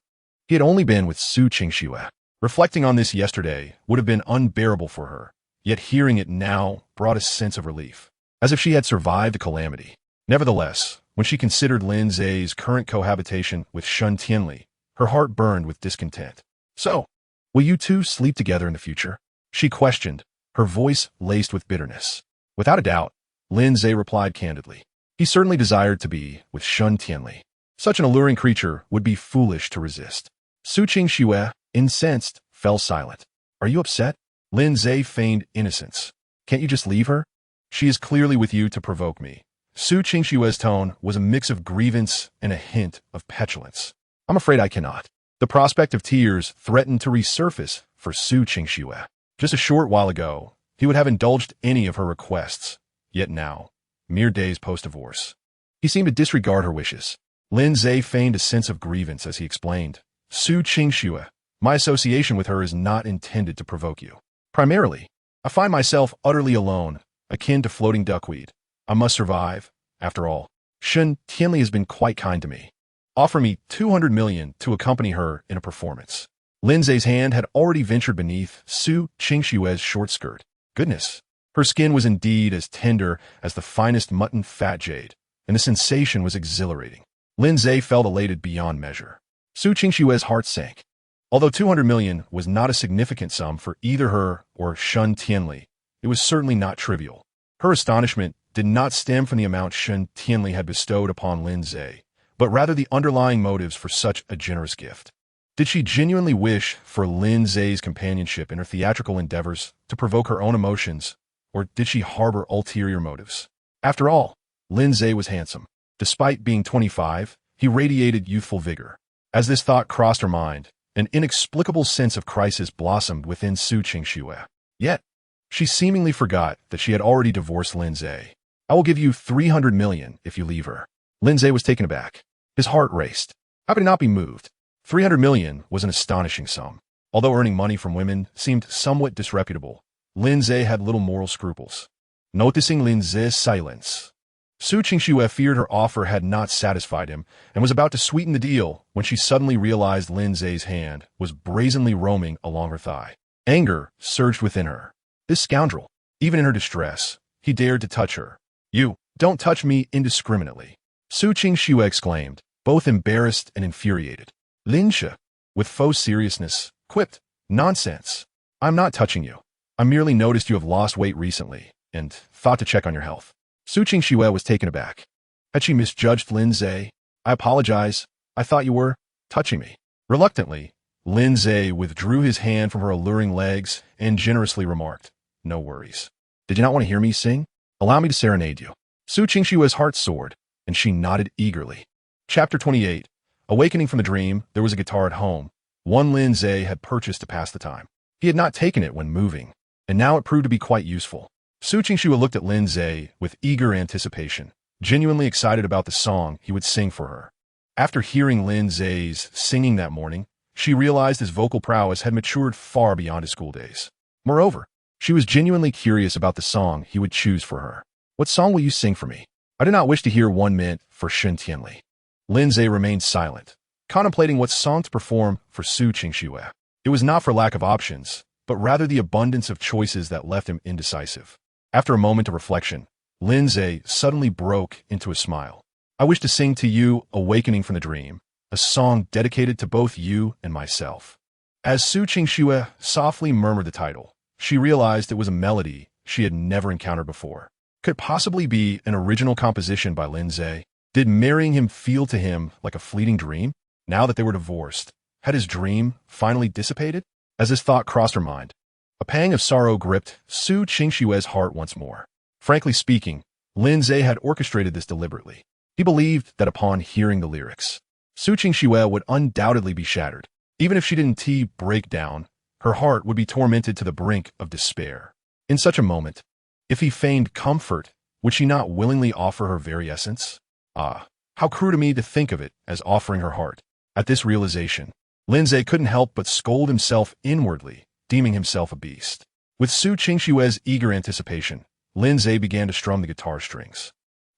he had only been with Su Qingxue. Reflecting on this yesterday would have been unbearable for her, yet hearing it now brought a sense of relief, as if she had survived a calamity. Nevertheless, when she considered Lin Ze's current cohabitation with Shun Tianli, her heart burned with discontent. So, will you two sleep together in the future? She questioned, her voice laced with bitterness. Without a doubt, Lin Ze replied candidly. He certainly desired to be with Shun Tianli. Such an alluring creature would be foolish to resist. Su Qingxue, incensed, fell silent. Are you upset? Lin Ze feigned innocence. Can't you just leave her? She is clearly with you to provoke me. Su Qingxue's tone was a mix of grievance and a hint of petulance. I'm afraid I cannot. The prospect of tears threatened to resurface for Su Qingxue. Just a short while ago, he would have indulged any of her requests. Yet now, mere days post-divorce, he seemed to disregard her wishes. Lin Ze feigned a sense of grievance as he explained. Su Qingxue, my association with her is not intended to provoke you. Primarily, I find myself utterly alone, akin to floating duckweed. I must survive. After all, Shun Tianli has been quite kind to me. Offer me 200 million to accompany her in a performance. Lin Ze's hand had already ventured beneath Su Qingxue's short skirt. Goodness, her skin was indeed as tender as the finest mutton fat jade, and the sensation was exhilarating. Lin Ze felt elated beyond measure. Su Qingxue's heart sank. Although 200 million was not a significant sum for either her or Shun Tianli, it was certainly not trivial. Her astonishment did not stem from the amount Shun Tianli had bestowed upon Lin Ze, but rather the underlying motives for such a generous gift. Did she genuinely wish for Lin Ze's companionship in her theatrical endeavors to provoke her own emotions, or did she harbor ulterior motives? After all, Lin Ze was handsome. Despite being 25, he radiated youthful vigor. As this thought crossed her mind, an inexplicable sense of crisis blossomed within Su Qingxue. Yet, she seemingly forgot that she had already divorced Lin Ze. I will give you 300 million if you leave her. Lin Ze was taken aback. His heart raced. How could he not be moved? 300 million was an astonishing sum. Although earning money from women seemed somewhat disreputable, Lin Ze had little moral scruples. Noticing Lin Ze's silence, Su Qingxue feared her offer had not satisfied him and was about to sweeten the deal when she suddenly realized Lin Ze's hand was brazenly roaming along her thigh. Anger surged within her. This scoundrel, even in her distress, he dared to touch her. You, don't touch me indiscriminately. Su Qingxue exclaimed, both embarrassed and infuriated. Lin Ze, with faux seriousness, quipped, Nonsense. I'm not touching you. I merely noticed you have lost weight recently, and thought to check on your health. Su Qingxue was taken aback. Had she misjudged Lin Ze? I apologize. I thought you were touching me. Reluctantly, Lin Ze withdrew his hand from her alluring legs and generously remarked, No worries. Did you not want to hear me sing? Allow me to serenade you. Su Qingxue's heart soared, and she nodded eagerly. Chapter 28. Awakening from the dream, there was a guitar at home. One Lin Ze had purchased to pass the time. He had not taken it when moving. and now it proved to be quite useful. Su Qingxue looked at Lin Ze with eager anticipation, genuinely excited about the song he would sing for her. After hearing Lin Ze's singing that morning, she realized his vocal prowess had matured far beyond his school days. Moreover, she was genuinely curious about the song he would choose for her. What song will you sing for me? I do not wish to hear one meant for Shen Tianli. Lin Ze remained silent, contemplating what song to perform for Su Qingxue. It was not for lack of options, but rather the abundance of choices that left him indecisive. After a moment of reflection, Lin Ze suddenly broke into a smile. I wish to sing to you Awakening from the Dream, a song dedicated to both you and myself. As Su Qingxue softly murmured the title, she realized it was a melody she had never encountered before. Could it possibly be an original composition by Lin Ze? Did marrying him feel to him like a fleeting dream? Now that they were divorced, had his dream finally dissipated? As this thought crossed her mind, a pang of sorrow gripped Su Qingxue's heart once more. Frankly speaking, Lin Ze had orchestrated this deliberately. He believed that upon hearing the lyrics, Su Qingxue would undoubtedly be shattered. Even if she didn't break down, her heart would be tormented to the brink of despair. In such a moment, if he feigned comfort, would she not willingly offer her very essence? Ah, how cruel to me to think of it as offering her heart. At this realization, Lin Ze couldn't help but scold himself inwardly, deeming himself a beast. With Su Qingxue's eager anticipation, Lin Ze began to strum the guitar strings.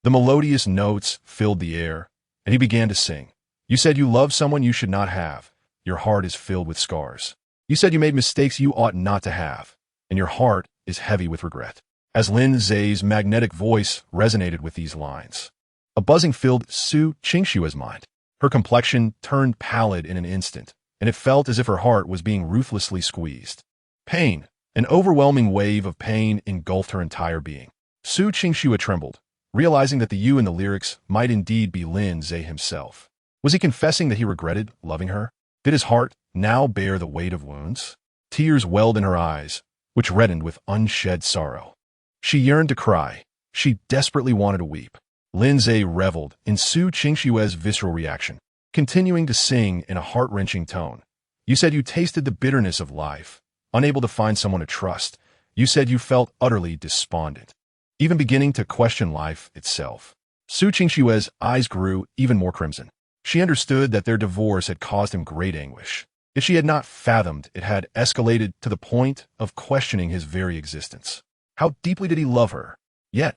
The melodious notes filled the air, and he began to sing. You said you love someone you should not have. Your heart is filled with scars. You said you made mistakes you ought not to have, and your heart is heavy with regret. As Lin Ze's magnetic voice resonated with these lines, a buzzing filled Su Qingxue's mind. Her complexion turned pallid in an instant, and it felt as if her heart was being ruthlessly squeezed. Pain, an overwhelming wave of pain engulfed her entire being. Su Qingxue trembled, realizing that the you in the lyrics might indeed be Lin Ze himself. Was he confessing that he regretted loving her? Did his heart now bear the weight of wounds? Tears welled in her eyes, which reddened with unshed sorrow. She yearned to cry. She desperately wanted to weep. Lin Ze reveled in Su Qingxue's visceral reaction, continuing to sing in a heart-wrenching tone. You said you tasted the bitterness of life, unable to find someone to trust. You said you felt utterly despondent, even beginning to question life itself. Su Qingxue's eyes grew even more crimson. She understood that their divorce had caused him great anguish. Yet she had not fathomed it had escalated to the point of questioning his very existence. How deeply did he love her? Yet,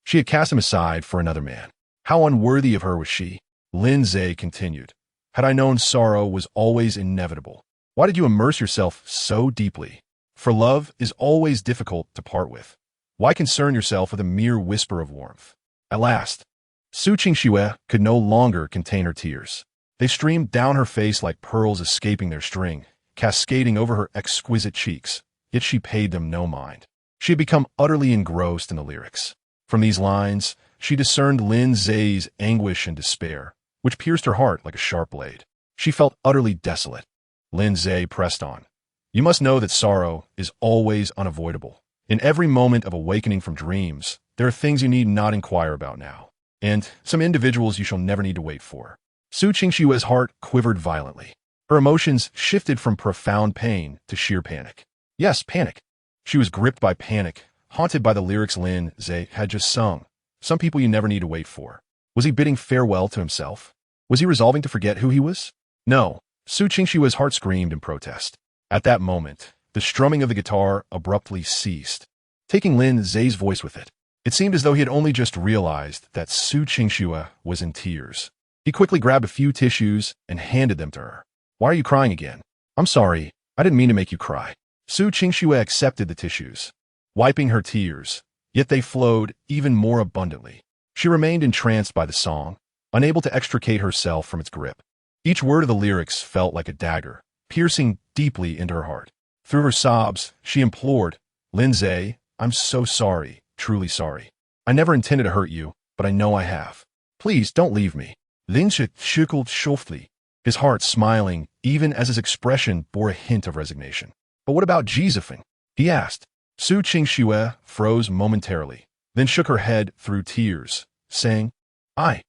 she had cast him aside for another man. How unworthy of her was she? Lin Ze continued. Had I known sorrow was always inevitable, why did you immerse yourself so deeply? For love is always difficult to part with. Why concern yourself with a mere whisper of warmth? At last, Su Qingxue could no longer contain her tears. They streamed down her face like pearls escaping their string, cascading over her exquisite cheeks, yet she paid them no mind. She had become utterly engrossed in the lyrics. From these lines, she discerned Lin Ze's anguish and despair, which pierced her heart like a sharp blade. She felt utterly desolate. Lin Ze pressed on. You must know that sorrow is always unavoidable. In every moment of awakening from dreams, there are things you need not inquire about now, and some individuals you shall never need to wait for. Su Qingxue's heart quivered violently. Her emotions shifted from profound pain to sheer panic. Yes, panic. She was gripped by panic, haunted by the lyrics Lin Ze had just sung. Some people you never need to wait for. Was he bidding farewell to himself? Was he resolving to forget who he was? No. Su Qingxue's heart screamed in protest. At that moment, the strumming of the guitar abruptly ceased, taking Lin Ze's voice with it. It seemed as though he had only just realized that Su Qingxue was in tears. He quickly grabbed a few tissues and handed them to her. Why are you crying again? I'm sorry. I didn't mean to make you cry. Su Qingxue accepted the tissues, wiping her tears, yet they flowed even more abundantly. She remained entranced by the song, unable to extricate herself from its grip. Each word of the lyrics felt like a dagger, piercing deeply into her heart. Through her sobs, she implored, Lin Ze, I'm so sorry, truly sorry. I never intended to hurt you, but I know I have. Please don't leave me. Lin Ze chuckled softly, his heart smiling even as his expression bore a hint of resignation. But what about Josephine? He asked. Su Qingxue froze momentarily, then shook her head through tears, saying, I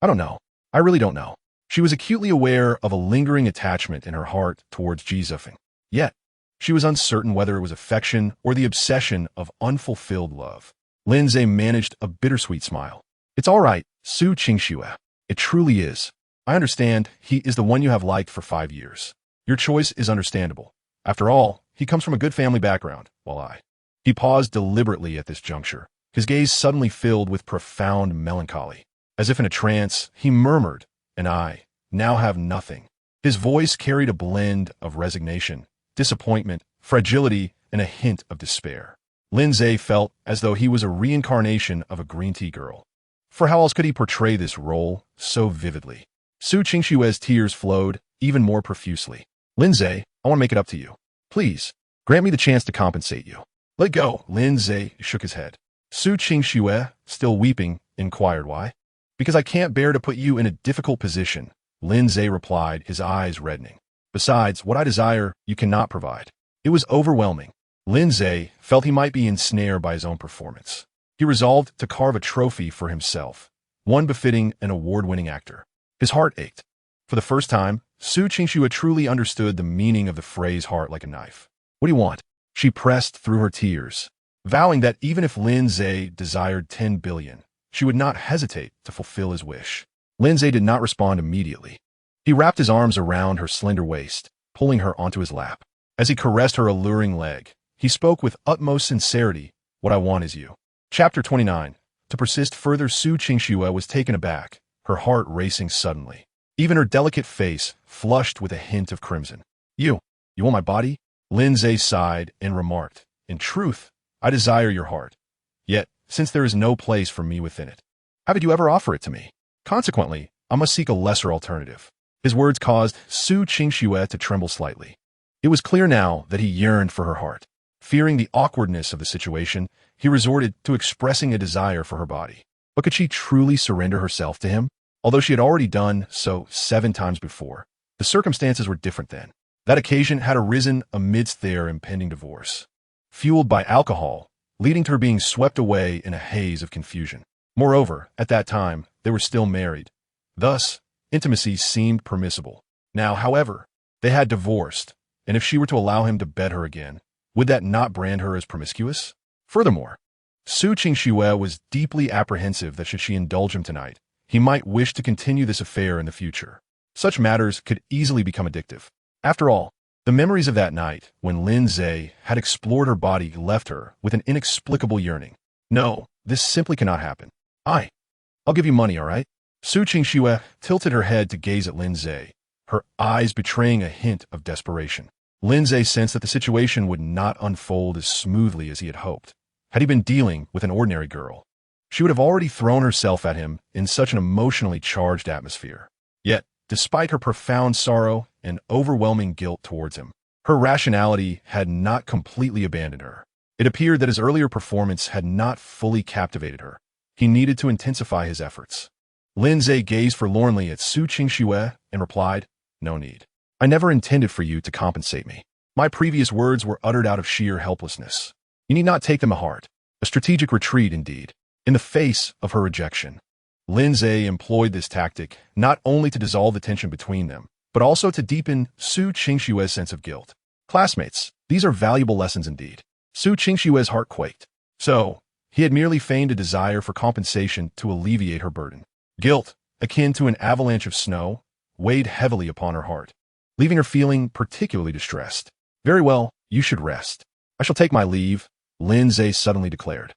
don't know. I really don't know. She was acutely aware of a lingering attachment in her heart towards Josephine. Yet, She was uncertain whether it was affection or the obsession of unfulfilled love. Lin Ze managed a bittersweet smile. It's all right, Su Qingxue. It truly is. I understand he is the one you have liked for 5 years. Your choice is understandable. After all, he comes from a good family background, while I... He paused deliberately at this juncture, his gaze suddenly filled with profound melancholy. As if in a trance, he murmured, and I now have nothing. His voice carried a blend of resignation, disappointment, fragility, and a hint of despair. Lin Ze felt as though he was a reincarnation of a green tea girl. For how else could he portray this role so vividly? Su Qingxue's tears flowed even more profusely. Lin Ze, I want to make it up to you. Please, grant me the chance to compensate you. Let go. Lin Ze shook his head. Su Qingxue, still weeping, inquired why. Because I can't bear to put you in a difficult position, Lin Ze replied, his eyes reddening. Besides, what I desire, you cannot provide. It was overwhelming. Lin Ze felt he might be ensnared by his own performance. He resolved to carve a trophy for himself, one befitting an award-winning actor. His heart ached. For the first time, Su Qingxue truly understood the meaning of the phrase heart like a knife. What do you want? She pressed through her tears, vowing that even if Lin Ze desired 10 billion, she would not hesitate to fulfill his wish. Lin Ze did not respond immediately. He wrapped his arms around her slender waist, pulling her onto his lap. As he caressed her alluring leg, he spoke with utmost sincerity, "What I want is you." Chapter 29. To persist further, Su Qingxue was taken aback, her heart racing suddenly. Even her delicate face flushed with a hint of crimson. You want my body? Lin Ze sighed and remarked, "In truth, I desire your heart. Yet, since there is no place for me within it, how could you ever offer it to me? Consequently, I must seek a lesser alternative." His words caused Su Qingxue to tremble slightly. It was clear now that he yearned for her heart. Fearing the awkwardness of the situation, he resorted to expressing a desire for her body. But could she truly surrender herself to him? Although she had already done so 7 times before, the circumstances were different then. That occasion had arisen amidst their impending divorce, fueled by alcohol, leading to her being swept away in a haze of confusion. Moreover, at that time, they were still married. Thus, intimacy seemed permissible. Now, however, they had divorced, and if she were to allow him to bed her again, would that not brand her as promiscuous? Furthermore, Su Qingxue was deeply apprehensive that should she indulge him tonight, he might wish to continue this affair in the future. Such matters could easily become addictive. After all, the memories of that night, when Lin Ze had explored her body, left her with an inexplicable yearning. No, this simply cannot happen. I'll give you money, all right? Su Qingxue tilted her head to gaze at Lin Ze, her eyes betraying a hint of desperation. Lin Ze sensed that the situation would not unfold as smoothly as he had hoped. Had he been dealing with an ordinary girl, she would have already thrown herself at him in such an emotionally charged atmosphere. Yet, despite her profound sorrow and overwhelming guilt towards him, her rationality had not completely abandoned her. It appeared that his earlier performance had not fully captivated her. He needed to intensify his efforts. Lin Ze gazed forlornly at Su Qingxue and replied, "No need. I never intended for you to compensate me. My previous words were uttered out of sheer helplessness. You need not take them to heart." A strategic retreat, indeed. In the face of her rejection, Lin Ze employed this tactic not only to dissolve the tension between them, but also to deepen Su Qingxue's sense of guilt. Classmates, these are valuable lessons indeed. Su Qingxue's heart quaked. So, he had merely feigned a desire for compensation to alleviate her burden. Guilt, akin to an avalanche of snow, weighed heavily upon her heart, leaving her feeling particularly distressed. "Very well, you should rest. I shall take my leave," Lin Ze suddenly declared.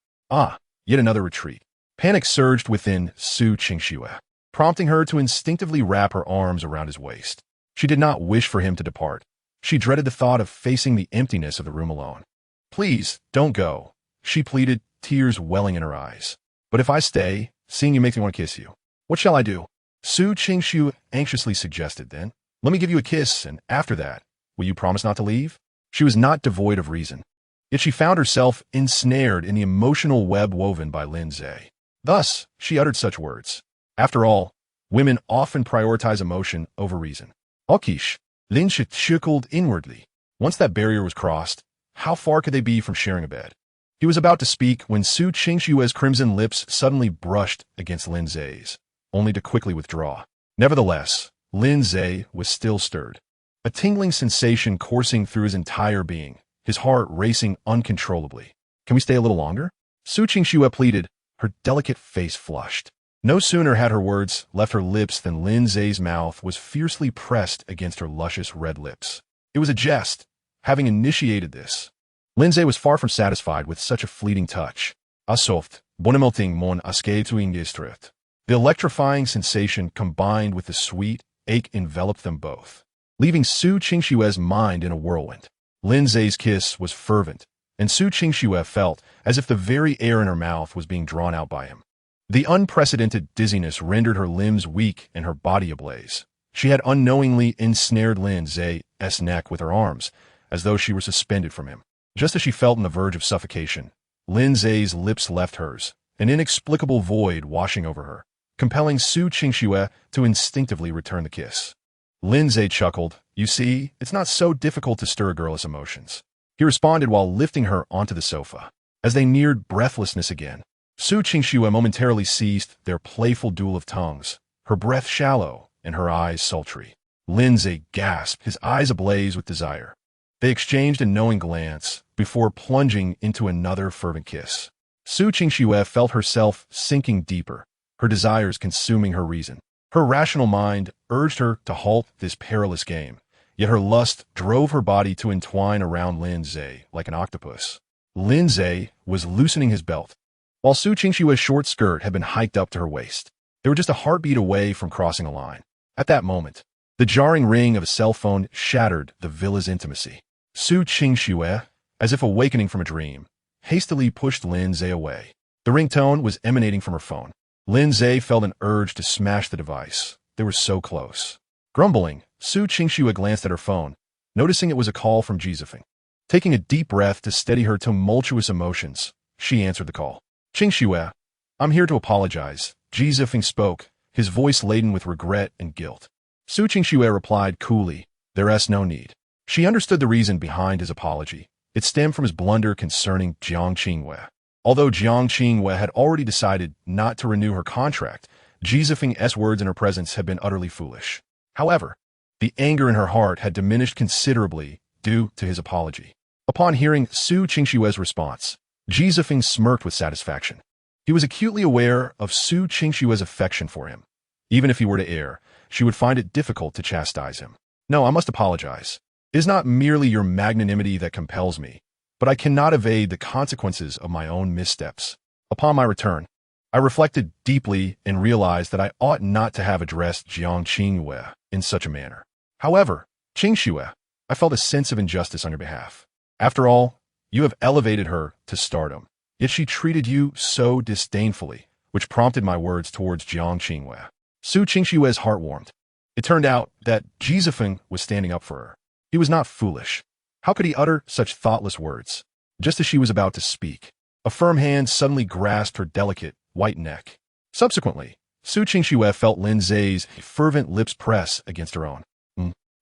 Yet another retreat. Panic surged within Su Qingxue, prompting her to instinctively wrap her arms around his waist. She did not wish for him to depart. She dreaded the thought of facing the emptiness of the room alone. "Please, don't go," she pleaded, tears welling in her eyes. "But if I stay, seeing you makes me want to kiss you. What shall I do?" Su Qingxue anxiously suggested. "Then, let me give you a kiss, and after that, will you promise not to leave?" She was not devoid of reason. Yet she found herself ensnared in the emotional web woven by Lin Ze. Thus, she uttered such words. After all, women often prioritize emotion over reason. Okish, Lin Ze chuckled inwardly. Once that barrier was crossed, how far could they be from sharing a bed? He was about to speak when Su Qingxue's crimson lips suddenly brushed against Lin Ze's, only to quickly withdraw. Nevertheless, Lin Ze was still stirred. a tingling sensation coursing through his entire being, his heart racing uncontrollably. Can we stay a little longer? Su Qingxue pleaded, her delicate face flushed. No sooner had her words left her lips than Lin Ze's mouth was fiercely pressed against her luscious red lips. It was a jest, having initiated this. Lin Ze was far from satisfied with such a fleeting touch. Asoft, bonemelting mon aske tu ingistrit. The electrifying sensation combined with the sweet ache enveloped them both, leaving Su Qingxue's mind in a whirlwind. Lin Ze's kiss was fervent, and Su Qingxue felt as if the very air in her mouth was being drawn out by him. The unprecedented dizziness rendered her limbs weak and her body ablaze. She had unknowingly ensnared Lin Ze's neck with her arms, as though she were suspended from him. Just as she felt on the verge of suffocation, Lin Ze's lips left hers, an inexplicable void washing over her, compelling Su Qingxue to instinctively return the kiss. Lin Ze chuckled. You see, it's not so difficult to stir a girl's emotions. He responded while lifting her onto the sofa. As they neared breathlessness again, Su Qingxue momentarily ceased their playful duel of tongues, her breath shallow and her eyes sultry. Lin Ze gasped, his eyes ablaze with desire. They exchanged a knowing glance before plunging into another fervent kiss. Su Qingxue felt herself sinking deeper, her desires consuming her reason. Her rational mind urged her to halt this perilous game, yet her lust drove her body to entwine around Lin Ze like an octopus. Lin Ze was loosening his belt, while Su Qingxue's short skirt had been hiked up to her waist. They were just a heartbeat away from crossing a line. At that moment, the jarring ring of a cell phone shattered the villa's intimacy. Su Qingxue, as if awakening from a dream, hastily pushed Lin Ze away. The ringtone was emanating from her phone. Lin Ze felt an urge to smash the device. They were so close. Grumbling, Su Qingxue glanced at her phone, noticing it was a call from Jizefeng. Taking a deep breath to steady her tumultuous emotions, she answered the call. Qingxue, I'm here to apologize. Jizefeng spoke, his voice laden with regret and guilt. Su Qingxue replied coolly, there's no need. She understood the reason behind his apology. It stemmed from his blunder concerning Jiang Qingwei. Although Jiang Qingwei had already decided not to renew her contract, Jizefeng's words in her presence had been utterly foolish. However, the anger in her heart had diminished considerably due to his apology. Upon hearing Su Qingxue's response, Jizefeng smirked with satisfaction. He was acutely aware of Su Qingxue's affection for him. Even if he were to err, she would find it difficult to chastise him. No, I must apologize. It is not merely your magnanimity that compels me, but I cannot evade the consequences of my own missteps. Upon my return, I reflected deeply and realized that I ought not to have addressed Jiang Qingwei in such a manner. However, Qingxue, I felt a sense of injustice on your behalf. After all, you have elevated her to stardom, yet she treated you so disdainfully, which prompted my words towards Jiang Qingwei. Su Qingxue's heart warmed. It turned out that Jizefeng was standing up for her. He was not foolish. How could he utter such thoughtless words? Just as she was about to speak, a firm hand suddenly grasped her delicate, white neck. Subsequently, Su Qingxue felt Lin Ze's fervent lips press against her own.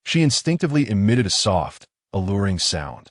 She instinctively emitted a soft, alluring sound.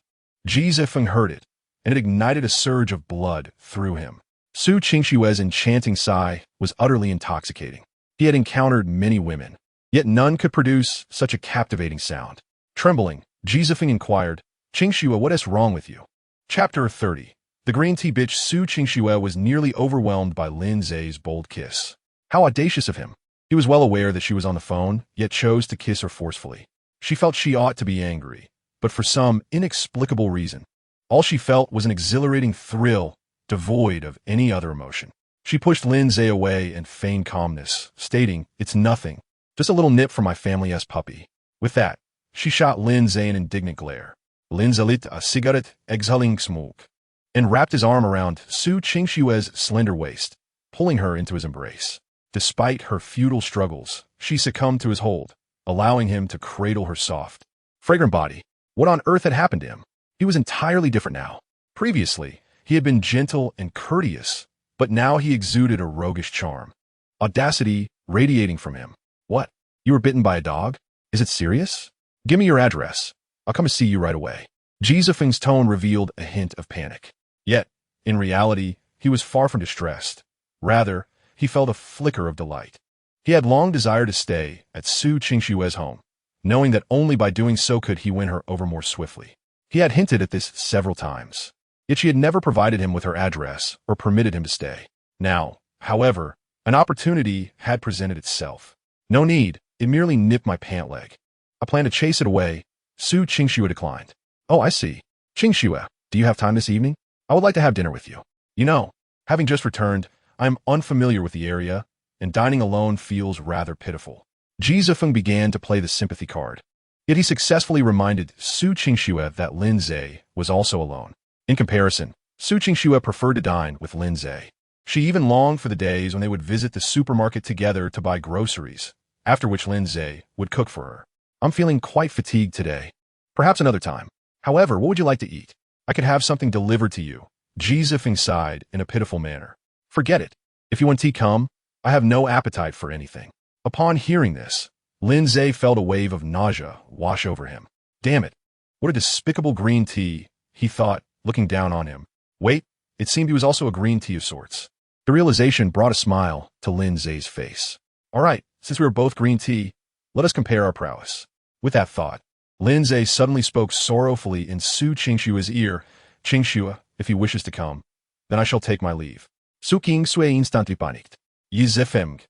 Jizefeng heard it, and it ignited a surge of blood through him. Su Qingxue's enchanting sigh was utterly intoxicating. He had encountered many women, yet none could produce such a captivating sound. Trembling, Jizefeng inquired, Qingxue, what is wrong with you? Chapter 30. The green tea bitch Su Qingxue was nearly overwhelmed by Lin Ze's bold kiss. How audacious of him. He was well aware that she was on the phone, yet chose to kiss her forcefully. She felt she ought to be angry, but for some inexplicable reason, all she felt was an exhilarating thrill, devoid of any other emotion. She pushed Lin Ze away and feigned calmness, stating, it's nothing, just a little nip from my family's puppy. With that, she shot Lin Ze an indignant glare. Lin Ze lit a cigarette, exhaling smoke, and wrapped his arm around Su Qingxue's slender waist, pulling her into his embrace. Despite her futile struggles, she succumbed to his hold, allowing him to cradle her soft, fragrant body. What on earth had happened to him? He was entirely different now. Previously, he had been gentle and courteous, but now he exuded a roguish charm. Audacity radiating from him. What? You were bitten by a dog? Is it serious? Give me your address. I'll come to see you right away. Jizefeng's tone revealed a hint of panic. Yet, in reality, he was far from distressed. Rather, he felt a flicker of delight. He had long desired to stay at Su Qingxue's home, knowing that only by doing so could he win her over more swiftly. He had hinted at this several times, yet she had never provided him with her address or permitted him to stay. Now, however, an opportunity had presented itself. No need, it merely nipped my pant leg. I planned to chase it away. Su Qingxue declined. Oh, I see. Qingxue, do you have time this evening? I would like to have dinner with you. You know, having just returned, I am unfamiliar with the area, and dining alone feels rather pitiful. Ji Zifeng began to play the sympathy card. Yet he successfully reminded Su Qingxue that Lin Ze was also alone. In comparison, Su Qingxue preferred to dine with Lin Ze. She even longed for the days when they would visit the supermarket together to buy groceries, after which Lin Ze would cook for her. I'm feeling quite fatigued today. Perhaps another time. However, what would you like to eat? I could have something delivered to you. Ji Zifeng sighed in a pitiful manner. Forget it. If you want tea, come. I have no appetite for anything. Upon hearing this, Lin Ze felt a wave of nausea wash over him. Damn it. What a despicable green tea, he thought, looking down on him. Wait, it seemed he was also a green tea of sorts. The realization brought a smile to Lin Ze's face. All right, since we are both green tea, let us compare our prowess. With that thought, Lin Ze suddenly spoke sorrowfully in Su Qingxue's ear. Qingxue, if he wishes to come, then I shall take my leave. Su Qingxue instantly panicked. Yi Zifeng.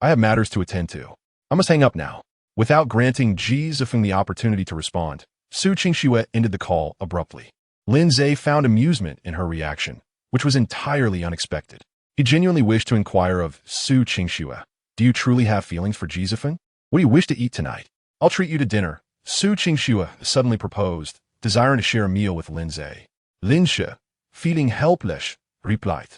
I have matters to attend to. I must hang up now. Without granting Ji Zifeng the opportunity to respond, Su Qingxue ended the call abruptly. Lin Ze found amusement in her reaction, which was entirely unexpected. He genuinely wished to inquire of Su Qingxue. Do you truly have feelings for Ji Zifeng? What do you wish to eat tonight? I'll treat you to dinner, Su Qingxue suddenly proposed, desiring to share a meal with Lin Ze. Lin Ze, feeling helpless, replied,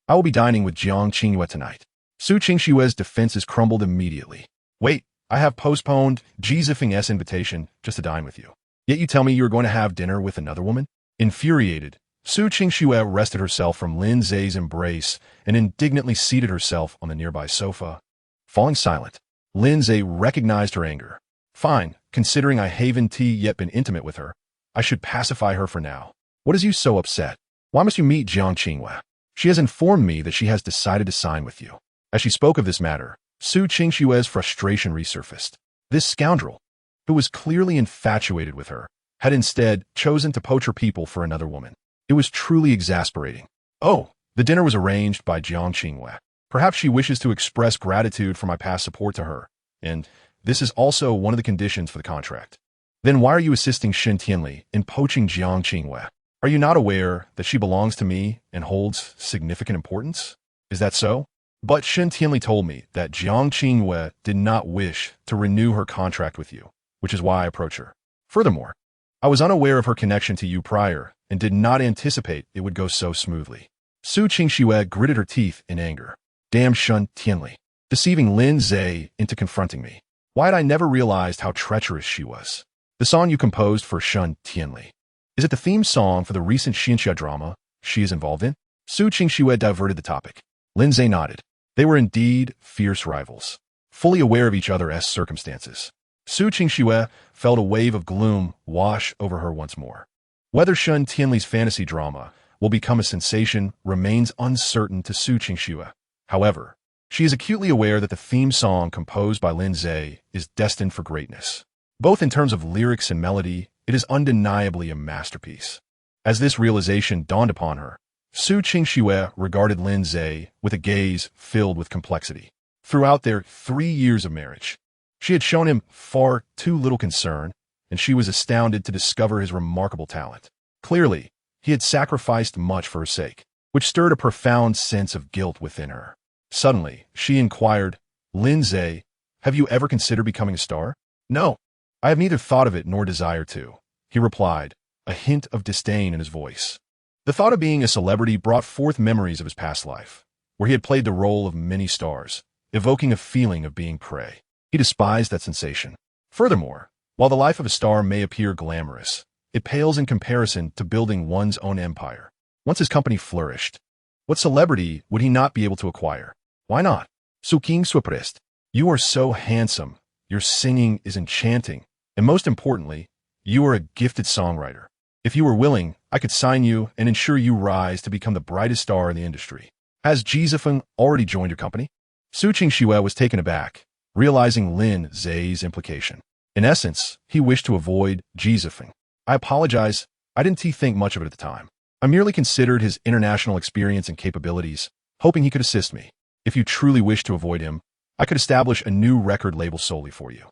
I will be dining with Jiang Qingyue tonight. Su Qingxue's defenses crumbled immediately. Wait, I have postponed Ji Zifeng's invitation just to dine with you. Yet you tell me you are going to have dinner with another woman? Infuriated, Su Qingxue wrested herself from Lin Ze's embrace and indignantly seated herself on the nearby sofa. Falling silent, Lin Ze recognized her anger. Fine, considering I haven't yet been intimate with her, I should pacify her for now. What is you so upset? Why must you meet Jiang Qingyue? She has informed me that she has decided to sign with you. As she spoke of this matter, Su Qingxue's frustration resurfaced. This scoundrel, who was clearly infatuated with her, had instead chosen to poach her people for another woman. It was truly exasperating. Oh, the dinner was arranged by Jiang Qingyue. Perhaps she wishes to express gratitude for my past support to her, and this is also one of the conditions for the contract. Then why are you assisting Shen Tianli in poaching Jiang Qingyue? Are you not aware that she belongs to me and holds significant importance? Is that so? But Shen Tianli told me that Jiang Qingyue did not wish to renew her contract with you, which is why I approach her. Furthermore, I was unaware of her connection to you prior and did not anticipate it would go so smoothly. Su Qingxue gritted her teeth in anger. Damn Shen Tianli, deceiving Lin Ze into confronting me. Why had I never realized how treacherous she was? The song you composed for Shen Tianli. Is it the theme song for the recent Xinxia drama she is involved in? Su Qingxue diverted the topic. Lin Ze nodded. They were indeed fierce rivals, fully aware of each other's circumstances. Su Qingxue felt a wave of gloom wash over her once more. Whether Shen Tianli's fantasy drama will become a sensation remains uncertain to Su Qingxue. However, she is acutely aware that the theme song composed by Lin Ze is destined for greatness. Both in terms of lyrics and melody, it is undeniably a masterpiece. As this realization dawned upon her, Su Qingxue regarded Lin Ze with a gaze filled with complexity. Throughout their 3 years of marriage, she had shown him far too little concern, and she was astounded to discover his remarkable talent. Clearly, he had sacrificed much for her sake, which stirred a profound sense of guilt within her. Suddenly, she inquired, Lin Ze, have you ever considered becoming a star? No, I have neither thought of it nor desire to, he replied, a hint of disdain in his voice. The thought of being a celebrity brought forth memories of his past life, where he had played the role of many stars, evoking a feeling of being prey. He despised that sensation. Furthermore, while the life of a star may appear glamorous, it pales in comparison to building one's own empire. Once his company flourished, what celebrity would he not be able to acquire? Why not? Su Qingxue, you are so handsome, your singing is enchanting, and most importantly, you are a gifted songwriter. If you were willing, I could sign you and ensure you rise to become the brightest star in the industry. Has Ji Zifeng already joined your company? Su Qingxue was taken aback, realizing Lin Ze's implication. In essence, he wished to avoid decisively. I apologize, I didn't think much of it at the time. I merely considered his international experience and capabilities, hoping he could assist me. If you truly wish to avoid him, I could establish a new record label solely for you.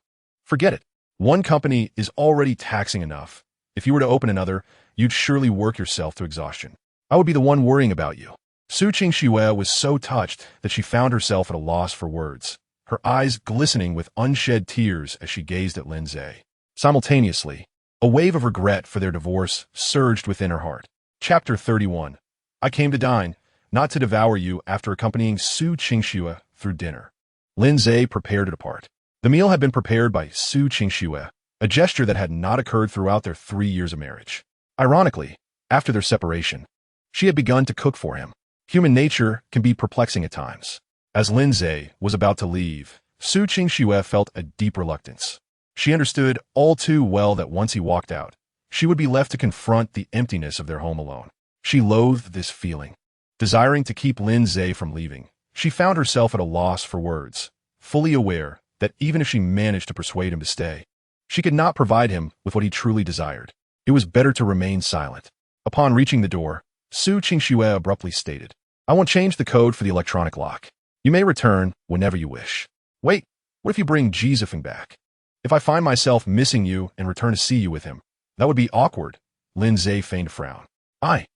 Forget it. One company is already taxing enough. If you were to open another, you'd surely work yourself to exhaustion. I would be the one worrying about you. Su Qingxue was so touched that she found herself at a loss for words, her eyes glistening with unshed tears as she gazed at Lin Ze. Simultaneously, a wave of regret for their divorce surged within her heart. Chapter 31. I came to dine, not to devour you, after accompanying Su Qingxue through dinner. Lin Ze prepared to depart. The meal had been prepared by Su Qingxue, a gesture that had not occurred throughout their 3 years of marriage. Ironically, after their separation, she had begun to cook for him. Human nature can be perplexing at times. As Lin Ze was about to leave, Su Qingxue felt a deep reluctance. She understood all too well that once he walked out, she would be left to confront the emptiness of their home alone. She loathed this feeling. Desiring to keep Lin Ze from leaving, she found herself at a loss for words, fully aware that even if she managed to persuade him to stay, she could not provide him with what he truly desired. It was better to remain silent. Upon reaching the door, Su Qingxue abruptly stated, I won't change the code for the electronic lock. You may return whenever you wish. Wait, what if you bring decisively back? If I find myself missing you and return to see you with him, that would be awkward. Lin Ze feigned a frown. I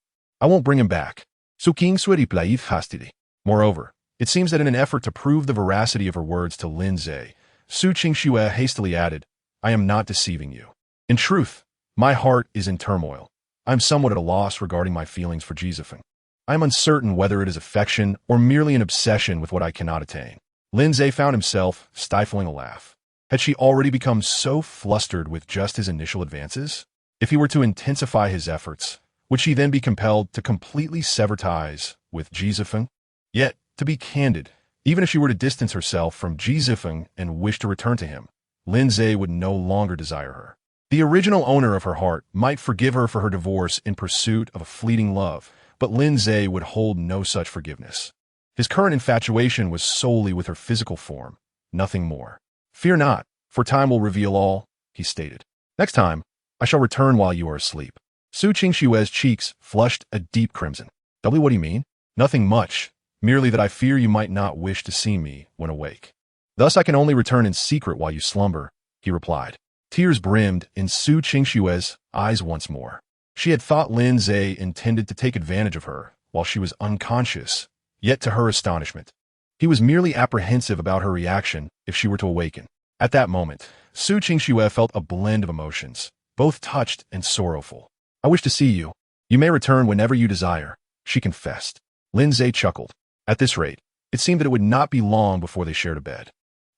won't bring him back. Su Qingxue replied hastily. Moreover, it seems that in an effort to prove the veracity of her words to Lin Ze, Su Qingxue hastily added, I am not deceiving you. In truth, my heart is in turmoil. I am somewhat at a loss regarding my feelings for decisively. I am uncertain whether it is affection or merely an obsession with what I cannot attain. Lin Ze found himself stifling a laugh. Had she already become so flustered with just his initial advances? If he were to intensify his efforts, would she then be compelled to completely sever ties with decisively? Yet, to be candid, even if she were to distance herself from decisively and wish to return to him, Lin Ze would no longer desire her. The original owner of her heart might forgive her for her divorce in pursuit of a fleeting love, but Lin Ze would hold no such forgiveness. His current infatuation was solely with her physical form, nothing more. Fear not, for time will reveal all, he stated. Next time, I shall return while you are asleep. Su Qingxue's cheeks flushed a deep crimson. What do you mean? Nothing much, merely that I fear you might not wish to see me when awake. Thus I can only return in secret while you slumber, he replied. Tears brimmed in Su Qingxue's eyes once more. She had thought Lin Ze intended to take advantage of her while she was unconscious, yet to her astonishment, he was merely apprehensive about her reaction if she were to awaken. At that moment, Su Qingxue felt a blend of emotions, both touched and sorrowful. I wish to see you. You may return whenever you desire, she confessed. Lin Ze chuckled. At this rate, it seemed that it would not be long before they shared a bed.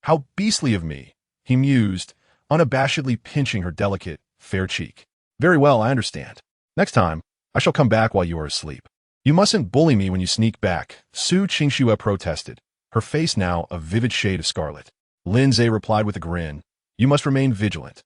How beastly of me, he mused, unabashedly pinching her delicate, fair cheek. Very well, I understand. Next time, I shall come back while you are asleep. You mustn't bully me when you sneak back, Su Qingxue protested, her face now a vivid shade of scarlet. Lin Ze replied with a grin, You must remain vigilant.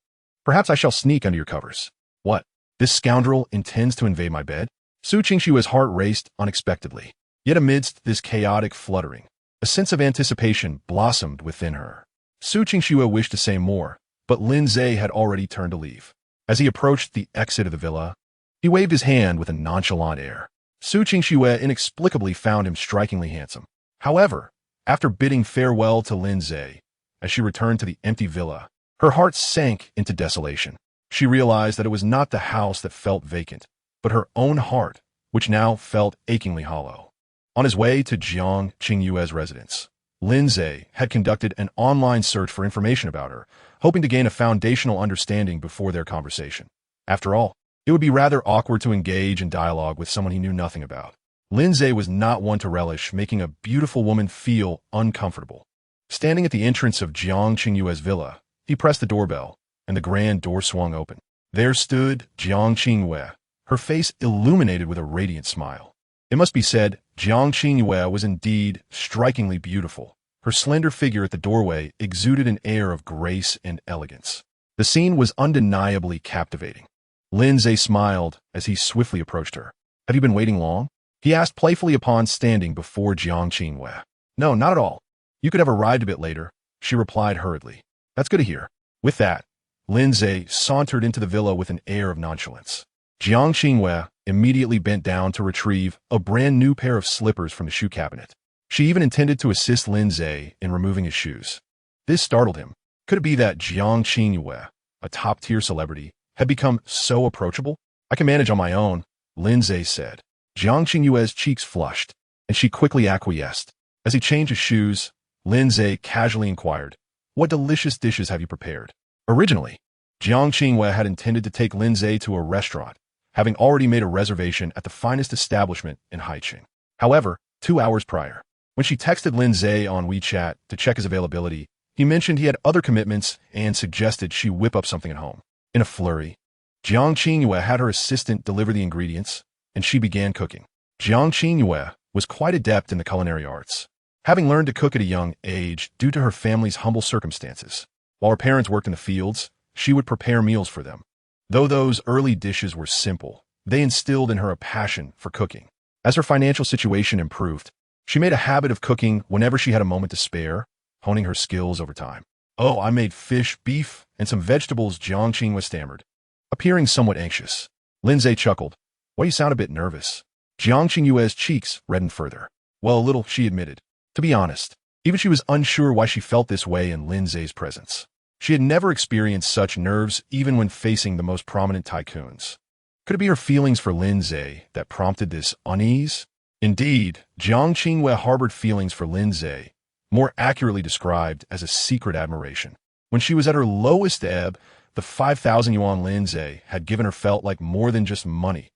Perhaps I shall sneak under your covers. What? This scoundrel intends to invade my bed? Su Qingxue's heart raced unexpectedly. Yet amidst this chaotic fluttering, a sense of anticipation blossomed within her. Su Qingxue wished to say more, but Lin Ze had already turned to leave. As he approached the exit of the villa, he waved his hand with a nonchalant air. Su Qingxue inexplicably found him strikingly handsome. However, after bidding farewell to Lin Ze, as she returned to the empty villa, her heart sank into desolation. She realized that it was not the house that felt vacant, but her own heart, which now felt achingly hollow. On his way to Jiang Qingyue's residence, Lin Ze had conducted an online search for information about her, hoping to gain a foundational understanding before their conversation. After all, it would be rather awkward to engage in dialogue with someone he knew nothing about. Lin Ze was not one to relish making a beautiful woman feel uncomfortable. Standing at the entrance of Jiang Qingyue's villa, he pressed the doorbell, and the grand door swung open. There stood Jiang Qingyue, her face illuminated with a radiant smile. It must be said, Jiang Qingyue was indeed strikingly beautiful. Her slender figure at the doorway exuded an air of grace and elegance. The scene was undeniably captivating. Lin Ze smiled as he swiftly approached her. Have you been waiting long? He asked playfully upon standing before Jiang Qingyue. No, not at all. You could have arrived a bit later, she replied hurriedly. That's good to hear. With that, Lin Ze sauntered into the villa with an air of nonchalance. Jiang Qinghua immediately bent down to retrieve a brand new pair of slippers from the shoe cabinet. She even intended to assist Lin Ze in removing his shoes. This startled him. Could it be that Jiang Qinghua, a top-tier celebrity, had become so approachable? I can manage on my own, Lin Ze said. Jiang Qinghua's cheeks flushed, and she quickly acquiesced. As he changed his shoes, Lin Ze casually inquired, "What delicious dishes have you prepared?" Originally, Jiang Qinghua had intended to take Lin Ze to a restaurant, having already made a reservation at the finest establishment in Haiqing. However, 2 hours prior, when she texted Lin Ze on WeChat to check his availability, he mentioned he had other commitments and suggested she whip up something at home. In a flurry, Jiang Qinghua had her assistant deliver the ingredients, and she began cooking. Jiang Qinghua was quite adept in the culinary arts, having learned to cook at a young age due to her family's humble circumstances. While her parents worked in the fields, she would prepare meals for them. Though those early dishes were simple, they instilled in her a passion for cooking. As her financial situation improved, she made a habit of cooking whenever she had a moment to spare, honing her skills over time. "Oh, I made fish, beef, and some vegetables," Jiang Qinghua stammered, appearing somewhat anxious. Lin Ze chuckled. "Why you sound a bit nervous?" Jiang Qinghua's cheeks reddened further. "Well, a little," she admitted. To be honest, even she was unsure why she felt this way in Lin Ze's presence. She had never experienced such nerves even when facing the most prominent tycoons. Could it be her feelings for Lin Ze that prompted this unease? Indeed, Jiang Qinghua harbored feelings for Lin Ze, more accurately described as a secret admiration. When she was at her lowest ebb, the 5,000 yuan Lin Ze had given her felt like more than just money.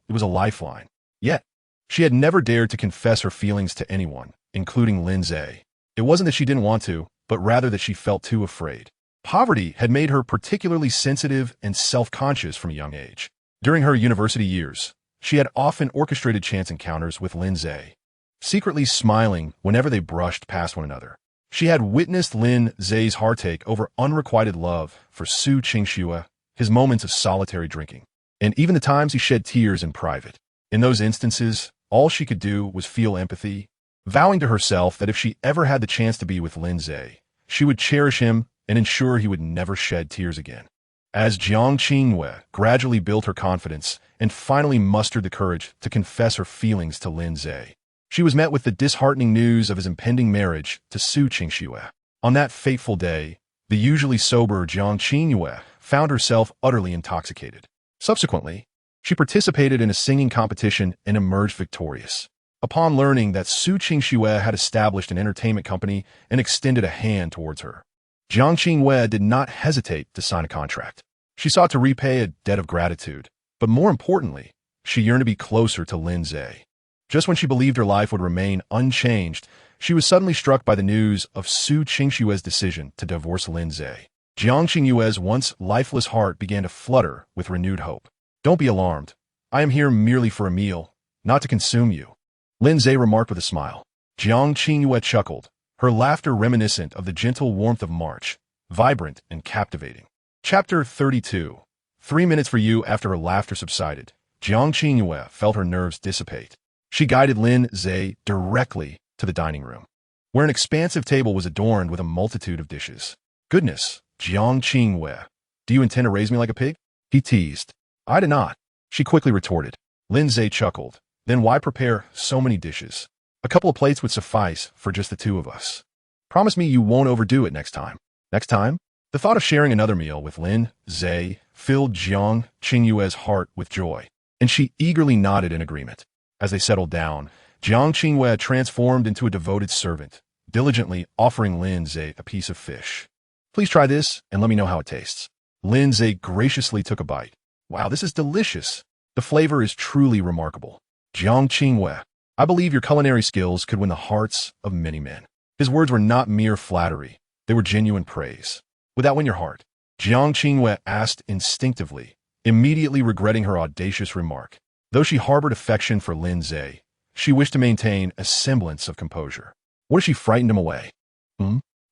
It was a lifeline. Yet, she had never dared to confess her feelings to anyone, including Lin Ze. It wasn't that she didn't want to, but rather that she felt too afraid. Poverty had made her particularly sensitive and self-conscious from a young age. During her university years, she had often orchestrated chance encounters with Lin Ze, secretly smiling whenever they brushed past one another. She had witnessed Lin Ze's heartache over unrequited love for Su Qingxue, his moments of solitary drinking, and even the times he shed tears in private. In those instances, all she could do was feel empathy, vowing to herself that if she ever had the chance to be with Lin Ze, she would cherish him and ensure he would never shed tears again. As Jiang Qinghua gradually built her confidence and finally mustered the courage to confess her feelings to Lin Ze, she was met with the disheartening news of his impending marriage to Su Qingxue. On that fateful day, the usually sober Jiang Qinghua found herself utterly intoxicated. Subsequently, she participated in a singing competition and emerged victorious. Upon learning that Su Qingxue had established an entertainment company and extended a hand towards her, Jiang Qinghua did not hesitate to sign a contract. She sought to repay a debt of gratitude, but more importantly, she yearned to be closer to Lin Ze. Just when she believed her life would remain unchanged, she was suddenly struck by the news of Su Qingxue's decision to divorce Lin Ze. Jiang Qinghua's once lifeless heart began to flutter with renewed hope. "Don't be alarmed. I am here merely for a meal, not to consume you," Lin Ze remarked with a smile. Jiang Qinghua chuckled, her laughter reminiscent of the gentle warmth of March, vibrant and captivating. Chapter 32. 3 minutes for you. After her laughter subsided, Jiang Qinghua felt her nerves dissipate. She guided Lin Ze directly to the dining room, where an expansive table was adorned with a multitude of dishes. "Goodness, Jiang Qinghua, do you intend to raise me like a pig?" he teased. "I do not," she quickly retorted. Lin Ze chuckled. "Then why prepare so many dishes? A couple of plates would suffice for just the two of us. Promise me you won't overdo it next time." Next time? The thought of sharing another meal with Lin Ze filled Jiang Qinghua's heart with joy, and she eagerly nodded in agreement. As they settled down, Jiang Qinghua transformed into a devoted servant, diligently offering Lin Ze a piece of fish. "Please try this and let me know how it tastes." Lin Ze graciously took a bite. "Wow, this is delicious. The flavor is truly remarkable. Jiang Qinghua, I believe your culinary skills could win the hearts of many men." His words were not mere flattery. They were genuine praise. "Would that win your heart?" Jiang Qinghua asked instinctively, immediately regretting her audacious remark. Though she harbored affection for Lin Ze, she wished to maintain a semblance of composure. What if she frightened him away?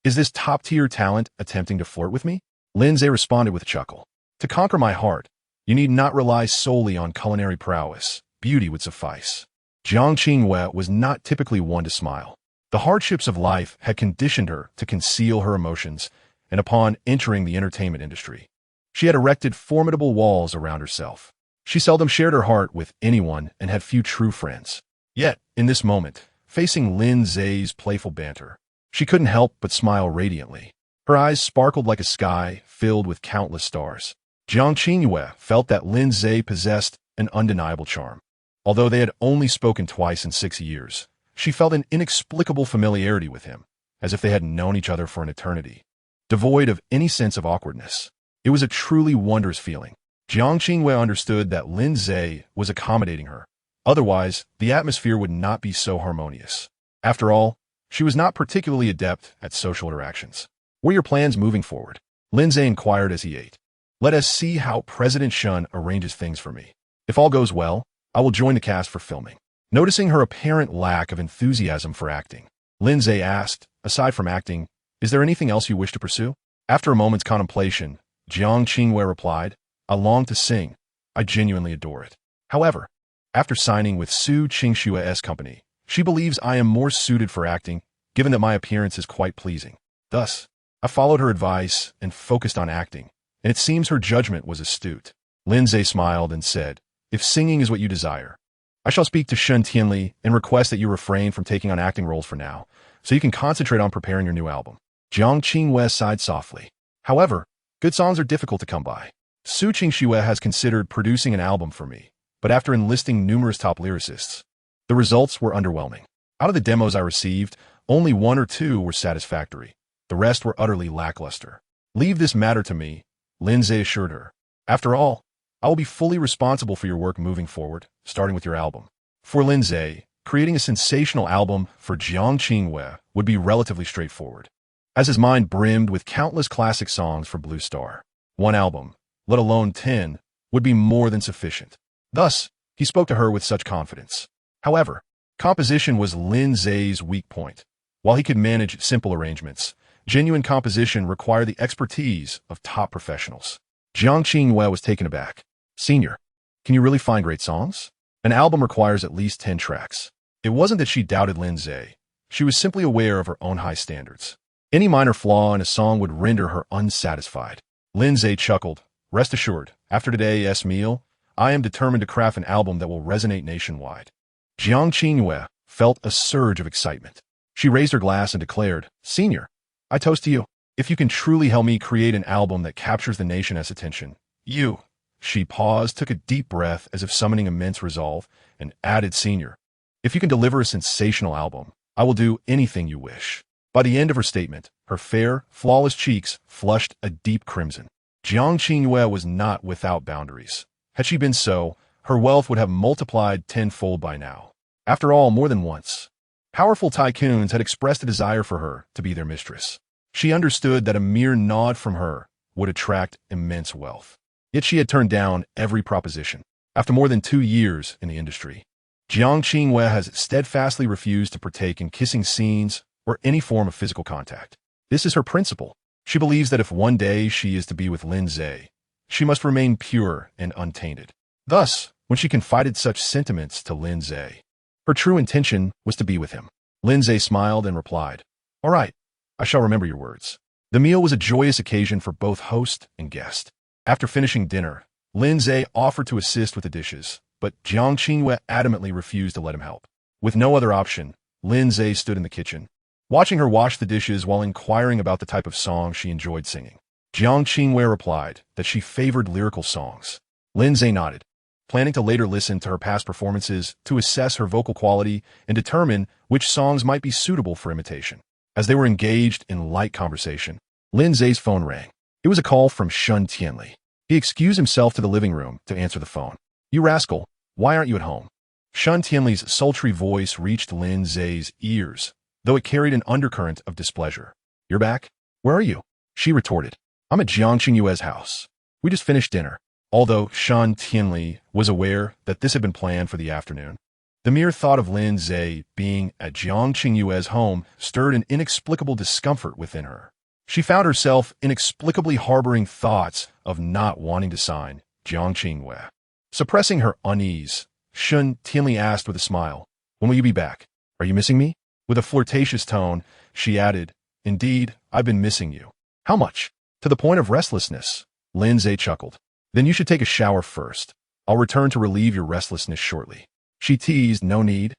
Is this top-tier talent attempting to flirt with me? Lin Ze responded with a chuckle. "To conquer my heart, you need not rely solely on culinary prowess. Beauty would suffice." Jiang Qinghua was not typically one to smile. The hardships of life had conditioned her to conceal her emotions, and upon entering the entertainment industry, She had erected formidable walls around herself. She seldom shared her heart with anyone and had few true friends. Yet, in this moment, facing Lin Ze's playful banter, she couldn't help but smile radiantly. Her eyes sparkled like a sky filled with countless stars. Jiang Qingyue felt that Lin Ze possessed an undeniable charm. Although they had only spoken twice in 6 years, she felt an inexplicable familiarity with him, as if they had known each other for an eternity. Devoid of any sense of awkwardness, it was a truly wondrous feeling. Jiang Qingyue understood that Lin Ze was accommodating her. Otherwise, the atmosphere would not be so harmonious. After all, she was not particularly adept at social interactions. What are your plans moving forward? Lin Ze inquired as he ate. Let us see how President Shun arranges things for me. If all goes well, I will join the cast for filming. Noticing her apparent lack of enthusiasm for acting, Lin Ze asked, aside from acting, is there anything else you wish to pursue? After a moment's contemplation, Jiang Qingyue replied, I long to sing. I genuinely adore it. However, after signing with Su Qingshua's company, she believes I am more suited for acting, given that my appearance is quite pleasing. Thus, I followed her advice and focused on acting, and it seems her judgment was astute. Lin Ze smiled and said, if singing is what you desire, I shall speak to Shun Tianli and request that you refrain from taking on acting roles for now, so you can concentrate on preparing your new album. Jiang Qingyue sighed softly. However, good songs are difficult to come by. Su Qingshuo has considered producing an album for me, but after enlisting numerous top lyricists, the results were underwhelming. Out of the demos I received, only 1 or 2 were satisfactory. The rest were utterly lackluster. Leave this matter to me, Lin Ze assured her. After all, I will be fully responsible for your work moving forward, starting with your album. For Lin Ze, creating a sensational album for Jiang Qingyue would be relatively straightforward, as his mind brimmed with countless classic songs for Blue Star. 1 album, let alone 10, would be more than sufficient. Thus, he spoke to her with such confidence. However, composition was Lin Ze's weak point. While he could manage simple arrangements, genuine composition required the expertise of top professionals. Jiang Qingyue was taken aback. Senior, can you really find great songs? An album requires at least 10 tracks. It wasn't that she doubted Lin Ze. She was simply aware of her own high standards. Any minor flaw in a song would render her unsatisfied. Lin Ze chuckled. Rest assured, after today's meal, I am determined to craft an album that will resonate nationwide. Jiang Qingyue felt a surge of excitement. She raised her glass and declared, Senior, I toast to you. If you can truly help me create an album that captures the nation's attention, you. She paused, took a deep breath as if summoning immense resolve, and added, Senior, if you can deliver a sensational album, I will do anything you wish. By the end of her statement, her fair, flawless cheeks flushed a deep crimson. Jiang Qingyue was not without boundaries. Had she been so, her wealth would have multiplied tenfold by now. After all, more than once, powerful tycoons had expressed a desire for her to be their mistress. She understood that a mere nod from her would attract immense wealth. Yet she had turned down every proposition. After more than 2 years in the industry, Jiang Qingyue has steadfastly refused to partake in kissing scenes or any form of physical contact. This is her principle. She believes that if one day she is to be with Lin Ze, she must remain pure and untainted. Thus, when she confided such sentiments to Lin Ze, her true intention was to be with him. Lin Ze smiled and replied, All right, I shall remember your words. The meal was a joyous occasion for both host and guest. After finishing dinner, Lin Ze offered to assist with the dishes, but Jiang Qingyue adamantly refused to let him help. With no other option, Lin Ze stood in the kitchen, watching her wash the dishes while inquiring about the type of song she enjoyed singing. Jiang Qingyue replied that she favored lyrical songs. Lin Ze nodded, planning to later listen to her past performances to assess her vocal quality and determine which songs might be suitable for imitation. As they were engaged in light conversation, Lin Ze's phone rang. It was a call from Shun Tianli. He excused himself to the living room to answer the phone. You rascal, why aren't you at home? Shun Tianli's sultry voice reached Lin Ze's ears, though it carried an undercurrent of displeasure. You're back? Where are you? She retorted. I'm at Jiang Qingyue's house. We just finished dinner. Although Shun Tianli was aware that this had been planned for the afternoon, the mere thought of Lin Ze being at Jiang Qingyue's home stirred an inexplicable discomfort within her. She found herself inexplicably harboring thoughts of not wanting to sign Jiang Qingyue. Suppressing her unease, Shun Tianli asked with a smile, When will you be back? Are you missing me? With a flirtatious tone, she added, Indeed, I've been missing you. How much? To the point of restlessness. Lin Ze chuckled. Then you should take a shower first. I'll return to relieve your restlessness shortly. She teased, no need.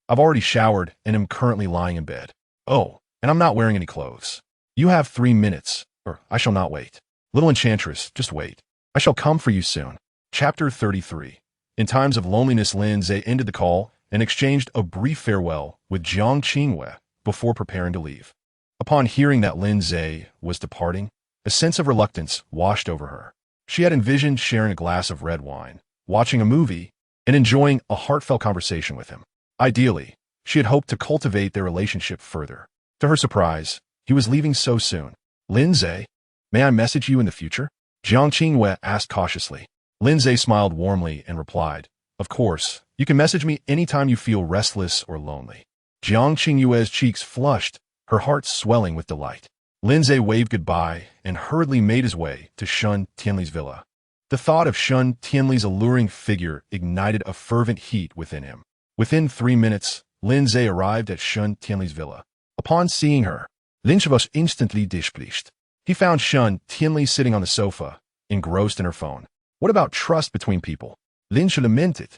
I've already showered and am currently lying in bed. Oh, and I'm not wearing any clothes. You have 3 minutes, or I shall not wait. Little enchantress, just wait. I shall come for you soon. Chapter 33. In times of loneliness, Lin Ze ended the call and exchanged a brief farewell with Jiang Qingwei before preparing to leave. Upon hearing that Lin Ze was departing, a sense of reluctance washed over her. She had envisioned sharing a glass of red wine, watching a movie, and enjoying a heartfelt conversation with him. Ideally, she had hoped to cultivate their relationship further. To her surprise, he was leaving so soon. Lin Ze, may I message you in the future? Jiang Qingwei asked cautiously. Lin Ze smiled warmly and replied, of course, you can message me anytime you feel restless or lonely. Jiang Qingwei's cheeks flushed, her heart swelling with delight. Lin Ze waved goodbye and hurriedly made his way to Shun Tianli's villa. The thought of Shun Tianli's alluring figure ignited a fervent heat within him. Within 3 minutes, Lin Ze arrived at Shun Tianli's villa. Upon seeing her, Lin Ze was instantly displeased. He found Shun Tianli sitting on the sofa, engrossed in her phone. What about trust between people? Lin Ze lamented.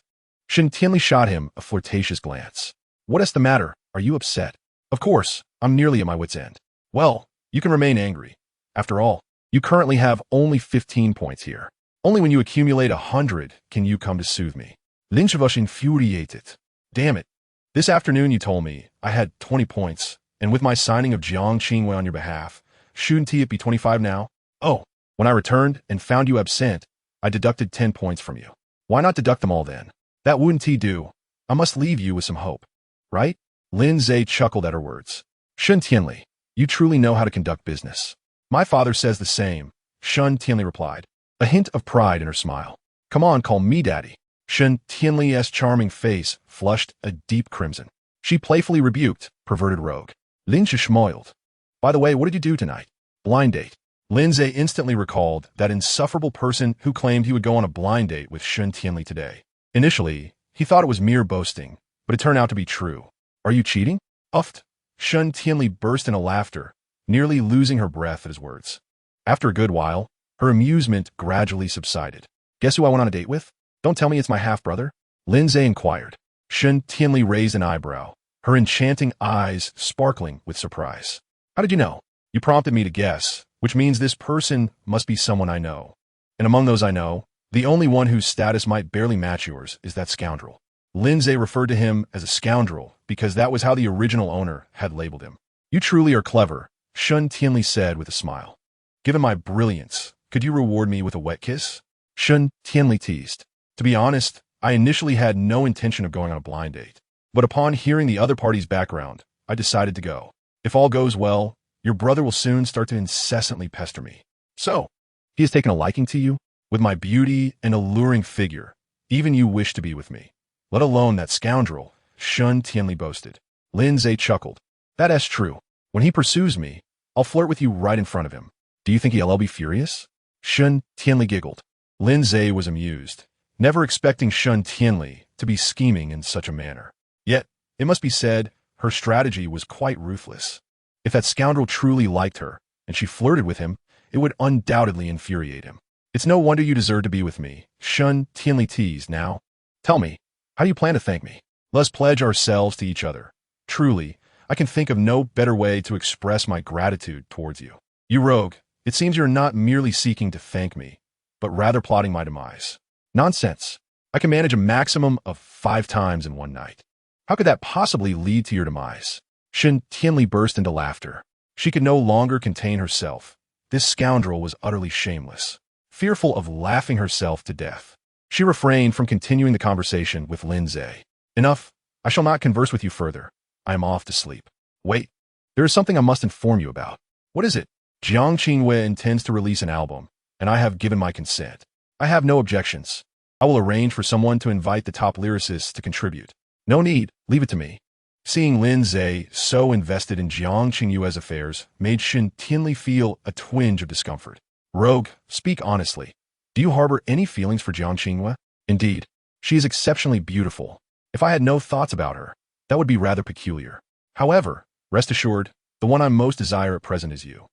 Shun Tianli shot him a flirtatious glance. What is the matter? Are you upset? Of course, I'm nearly at my wit's end. Well, you can remain angry. After all, you currently have only 15 points here. Only when you accumulate 100 can you come to soothe me. Lin Ze was infuriated. Damn it. This afternoon you told me I had 20 points, and with my signing of Jiang Qingwei on your behalf, shouldn't it be 25 now? Oh, when I returned and found you absent, I deducted 10 points from you. Why not deduct them all then? That wouldn't do. I must leave you with some hope. Right? Lin Ze chuckled at her words. Shun Tianli, you truly know how to conduct business. My father says the same, Shun Tianli replied, a hint of pride in her smile. Come on, call me daddy. Shun Tianli's charming face flushed a deep crimson. She playfully rebuked, perverted rogue. Lin Ze smiled. By the way, what did you do tonight? Blind date. Lin Ze instantly recalled that insufferable person who claimed he would go on a blind date with Shun Tianli today. Initially, he thought it was mere boasting, but it turned out to be true. Are you cheating? Uffed. Shun Tianli burst into laughter, nearly losing her breath at his words. After a good while, her amusement gradually subsided. Guess who I went on a date with? Don't tell me it's my half-brother? Lin Ze inquired. Shun Tianli raised an eyebrow, her enchanting eyes sparkling with surprise. How did you know? You prompted me to guess, which means this person must be someone I know. And among those I know, the only one whose status might barely match yours is that scoundrel. Lin Ze referred to him as a scoundrel because that was how the original owner had labeled him. You truly are clever, Shun Tianli said with a smile. Given my brilliance, could you reward me with a wet kiss? Shun Tianli teased. To be honest, I initially had no intention of going on a blind date. But upon hearing the other party's background, I decided to go. If all goes well, your brother will soon start to incessantly pester me. So, he has taken a liking to you? With my beauty and alluring figure, even you wish to be with me. Let alone that scoundrel, Shun Tianli boasted. Lin Ze chuckled. That is true. When he pursues me, I'll flirt with you right in front of him. Do you think he'll be furious? Shun Tianli giggled. Lin Ze was amused, never expecting Shun Tianli to be scheming in such a manner. Yet, it must be said, her strategy was quite ruthless. If that scoundrel truly liked her, and she flirted with him, it would undoubtedly infuriate him. It's no wonder you deserve to be with me, Shun Tianli teased. Now, tell me, how do you plan to thank me? Let's pledge ourselves to each other. Truly, I can think of no better way to express my gratitude towards you. You rogue, it seems you're not merely seeking to thank me, but rather plotting my demise. Nonsense. I can manage a maximum of 5 times in one night. How could that possibly lead to your demise? Shun Tianli burst into laughter. She could no longer contain herself. This scoundrel was utterly shameless. Fearful of laughing herself to death, she refrained from continuing the conversation with Lin Ze. Enough. I shall not converse with you further. I am off to sleep. Wait. There is something I must inform you about. What is it? Jiang Qingwei intends to release an album, and I have given my consent. I have no objections. I will arrange for someone to invite the top lyricists to contribute. No need. Leave it to me. Seeing Lin Ze so invested in Jiang Qingwei's affairs made Shun Tianli feel a twinge of discomfort. Rogue, speak honestly. Do you harbor any feelings for Jiang Qingwei? Indeed, she is exceptionally beautiful. If I had no thoughts about her, that would be rather peculiar. However, rest assured, the one I most desire at present is you.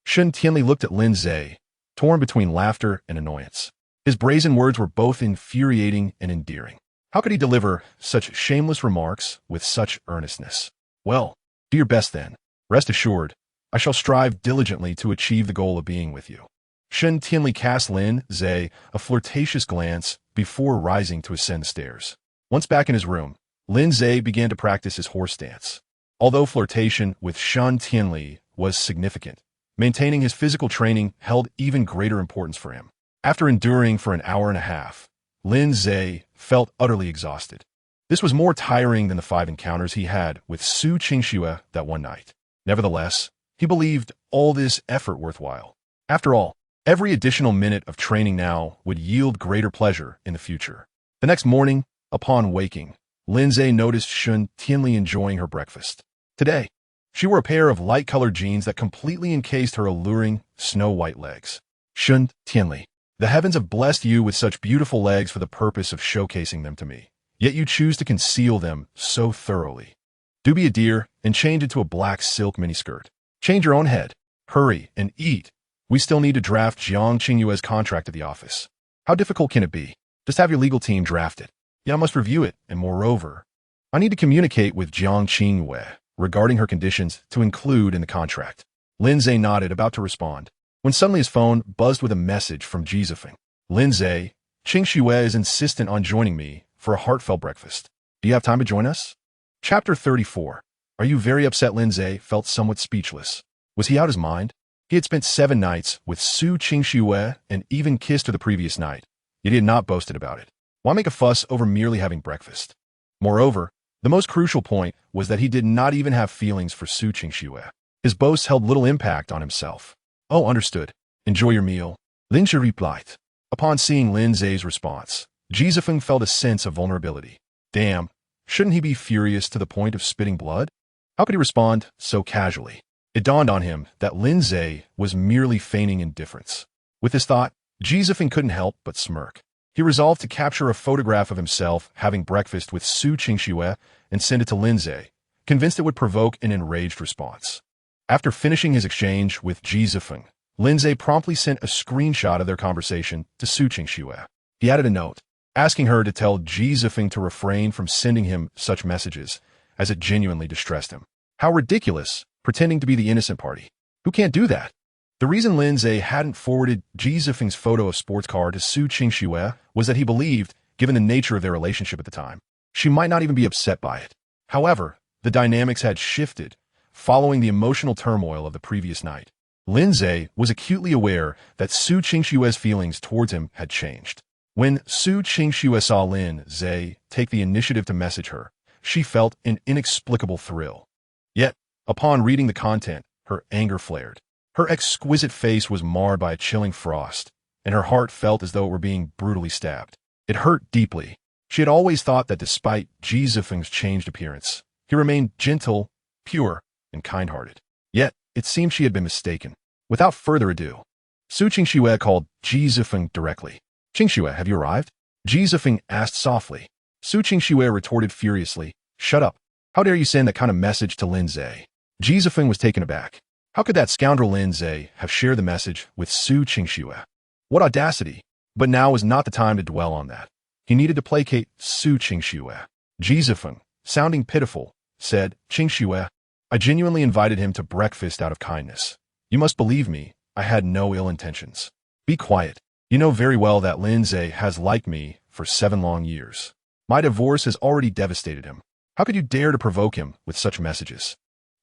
Shun Tianli looked at Lin Ze, torn between laughter and annoyance. His brazen words were both infuriating and endearing. How could he deliver such shameless remarks with such earnestness? Well, do your best then. Rest assured, I shall strive diligently to achieve the goal of being with you. Shen Tianli cast Lin Ze a flirtatious glance before rising to ascend the stairs. Once back in his room, Lin Ze began to practice his horse dance. Although flirtation with Shen Tianli was significant, maintaining his physical training held even greater importance for him. After enduring for an hour and a half, Lin Ze felt utterly exhausted. This was more tiring than the 5 encounters he had with Su Qingxue that one night. Nevertheless, he believed all this effort worthwhile. After all, every additional minute of training now would yield greater pleasure in the future. The next morning, upon waking, Lin Ze noticed Shen Tianli enjoying her breakfast. Today, she wore a pair of light-colored jeans that completely encased her alluring, snow-white legs. Shen Tianli, the heavens have blessed you with such beautiful legs for the purpose of showcasing them to me, yet you choose to conceal them so thoroughly. Do be a dear and change into a black silk miniskirt. Change your own head. Hurry and eat. We still need to draft Jiang Qingyue's contract at the office. How difficult can it be? Just have your legal team draft it. Yet I must review it, and moreover, I need to communicate with Jiang Qingyue regarding her conditions to include in the contract. Lin Ze nodded, about to respond, when suddenly his phone buzzed with a message from Jizifeng. Lin Ze, Qingxue is insistent on joining me for a heartfelt breakfast. Do you have time to join us? Chapter 34. Are you very upset? Lin Ze felt somewhat speechless. Was he out his mind? He had spent 7 nights with Su Qingxue and even kissed her the previous night, yet he had not boasted about it. Why make a fuss over merely having breakfast? Moreover, the most crucial point was that he did not even have feelings for Su Qingxue. His boasts held little impact on himself. Oh, understood. Enjoy your meal. Lin Ze replied. Upon seeing Lin Ze's response, Jizifeng felt a sense of vulnerability. Damn, shouldn't he be furious to the point of spitting blood? How could he respond so casually? It dawned on him that Lin Ze was merely feigning indifference. With this thought, Jizifeng couldn't help but smirk. He resolved to capture a photograph of himself having breakfast with Su Qingxue and send it to Lin Ze, convinced it would provoke an enraged response. After finishing his exchange with Jizifeng, Lin Ze promptly sent a screenshot of their conversation to Su Qingxue. He added a note, asking her to tell Jizifeng to refrain from sending him such messages, as it genuinely distressed him. How ridiculous, pretending to be the innocent party. Who can't do that? The reason Lin Ze hadn't forwarded Jizifeng's photo of sports car to Su Qingxue was that he believed, given the nature of their relationship at the time, she might not even be upset by it. However, the dynamics had shifted, following the emotional turmoil of the previous night. Lin Ze was acutely aware that Su Qingxue's feelings towards him had changed. When Su Qingxue saw Lin Ze take the initiative to message her, she felt an inexplicable thrill. Yet, upon reading the content, her anger flared. Her exquisite face was marred by a chilling frost, and her heart felt as though it were being brutally stabbed. It hurt deeply. She had always thought that despite Jizifeng's changed appearance, he remained gentle, pure, and kind-hearted. Yet, it seemed she had been mistaken. Without further ado, Su Qingxue called Jizifeng directly. Qingxue, have you arrived? Jizifeng asked softly. Su Qingxue retorted furiously, shut up. How dare you send that kind of message to Lin Ze? Jizifeng was taken aback. How could that scoundrel Lin Ze have shared the message with Su Qingxue? What audacity! But now was not the time to dwell on that. He needed to placate Su Qingxue. Jizifeng, sounding pitiful, said, Qingxue, I genuinely invited him to breakfast out of kindness. You must believe me, I had no ill intentions. Be quiet. You know very well that Lin Ze has liked me for 7 long years. My divorce has already devastated him. How could you dare to provoke him with such messages?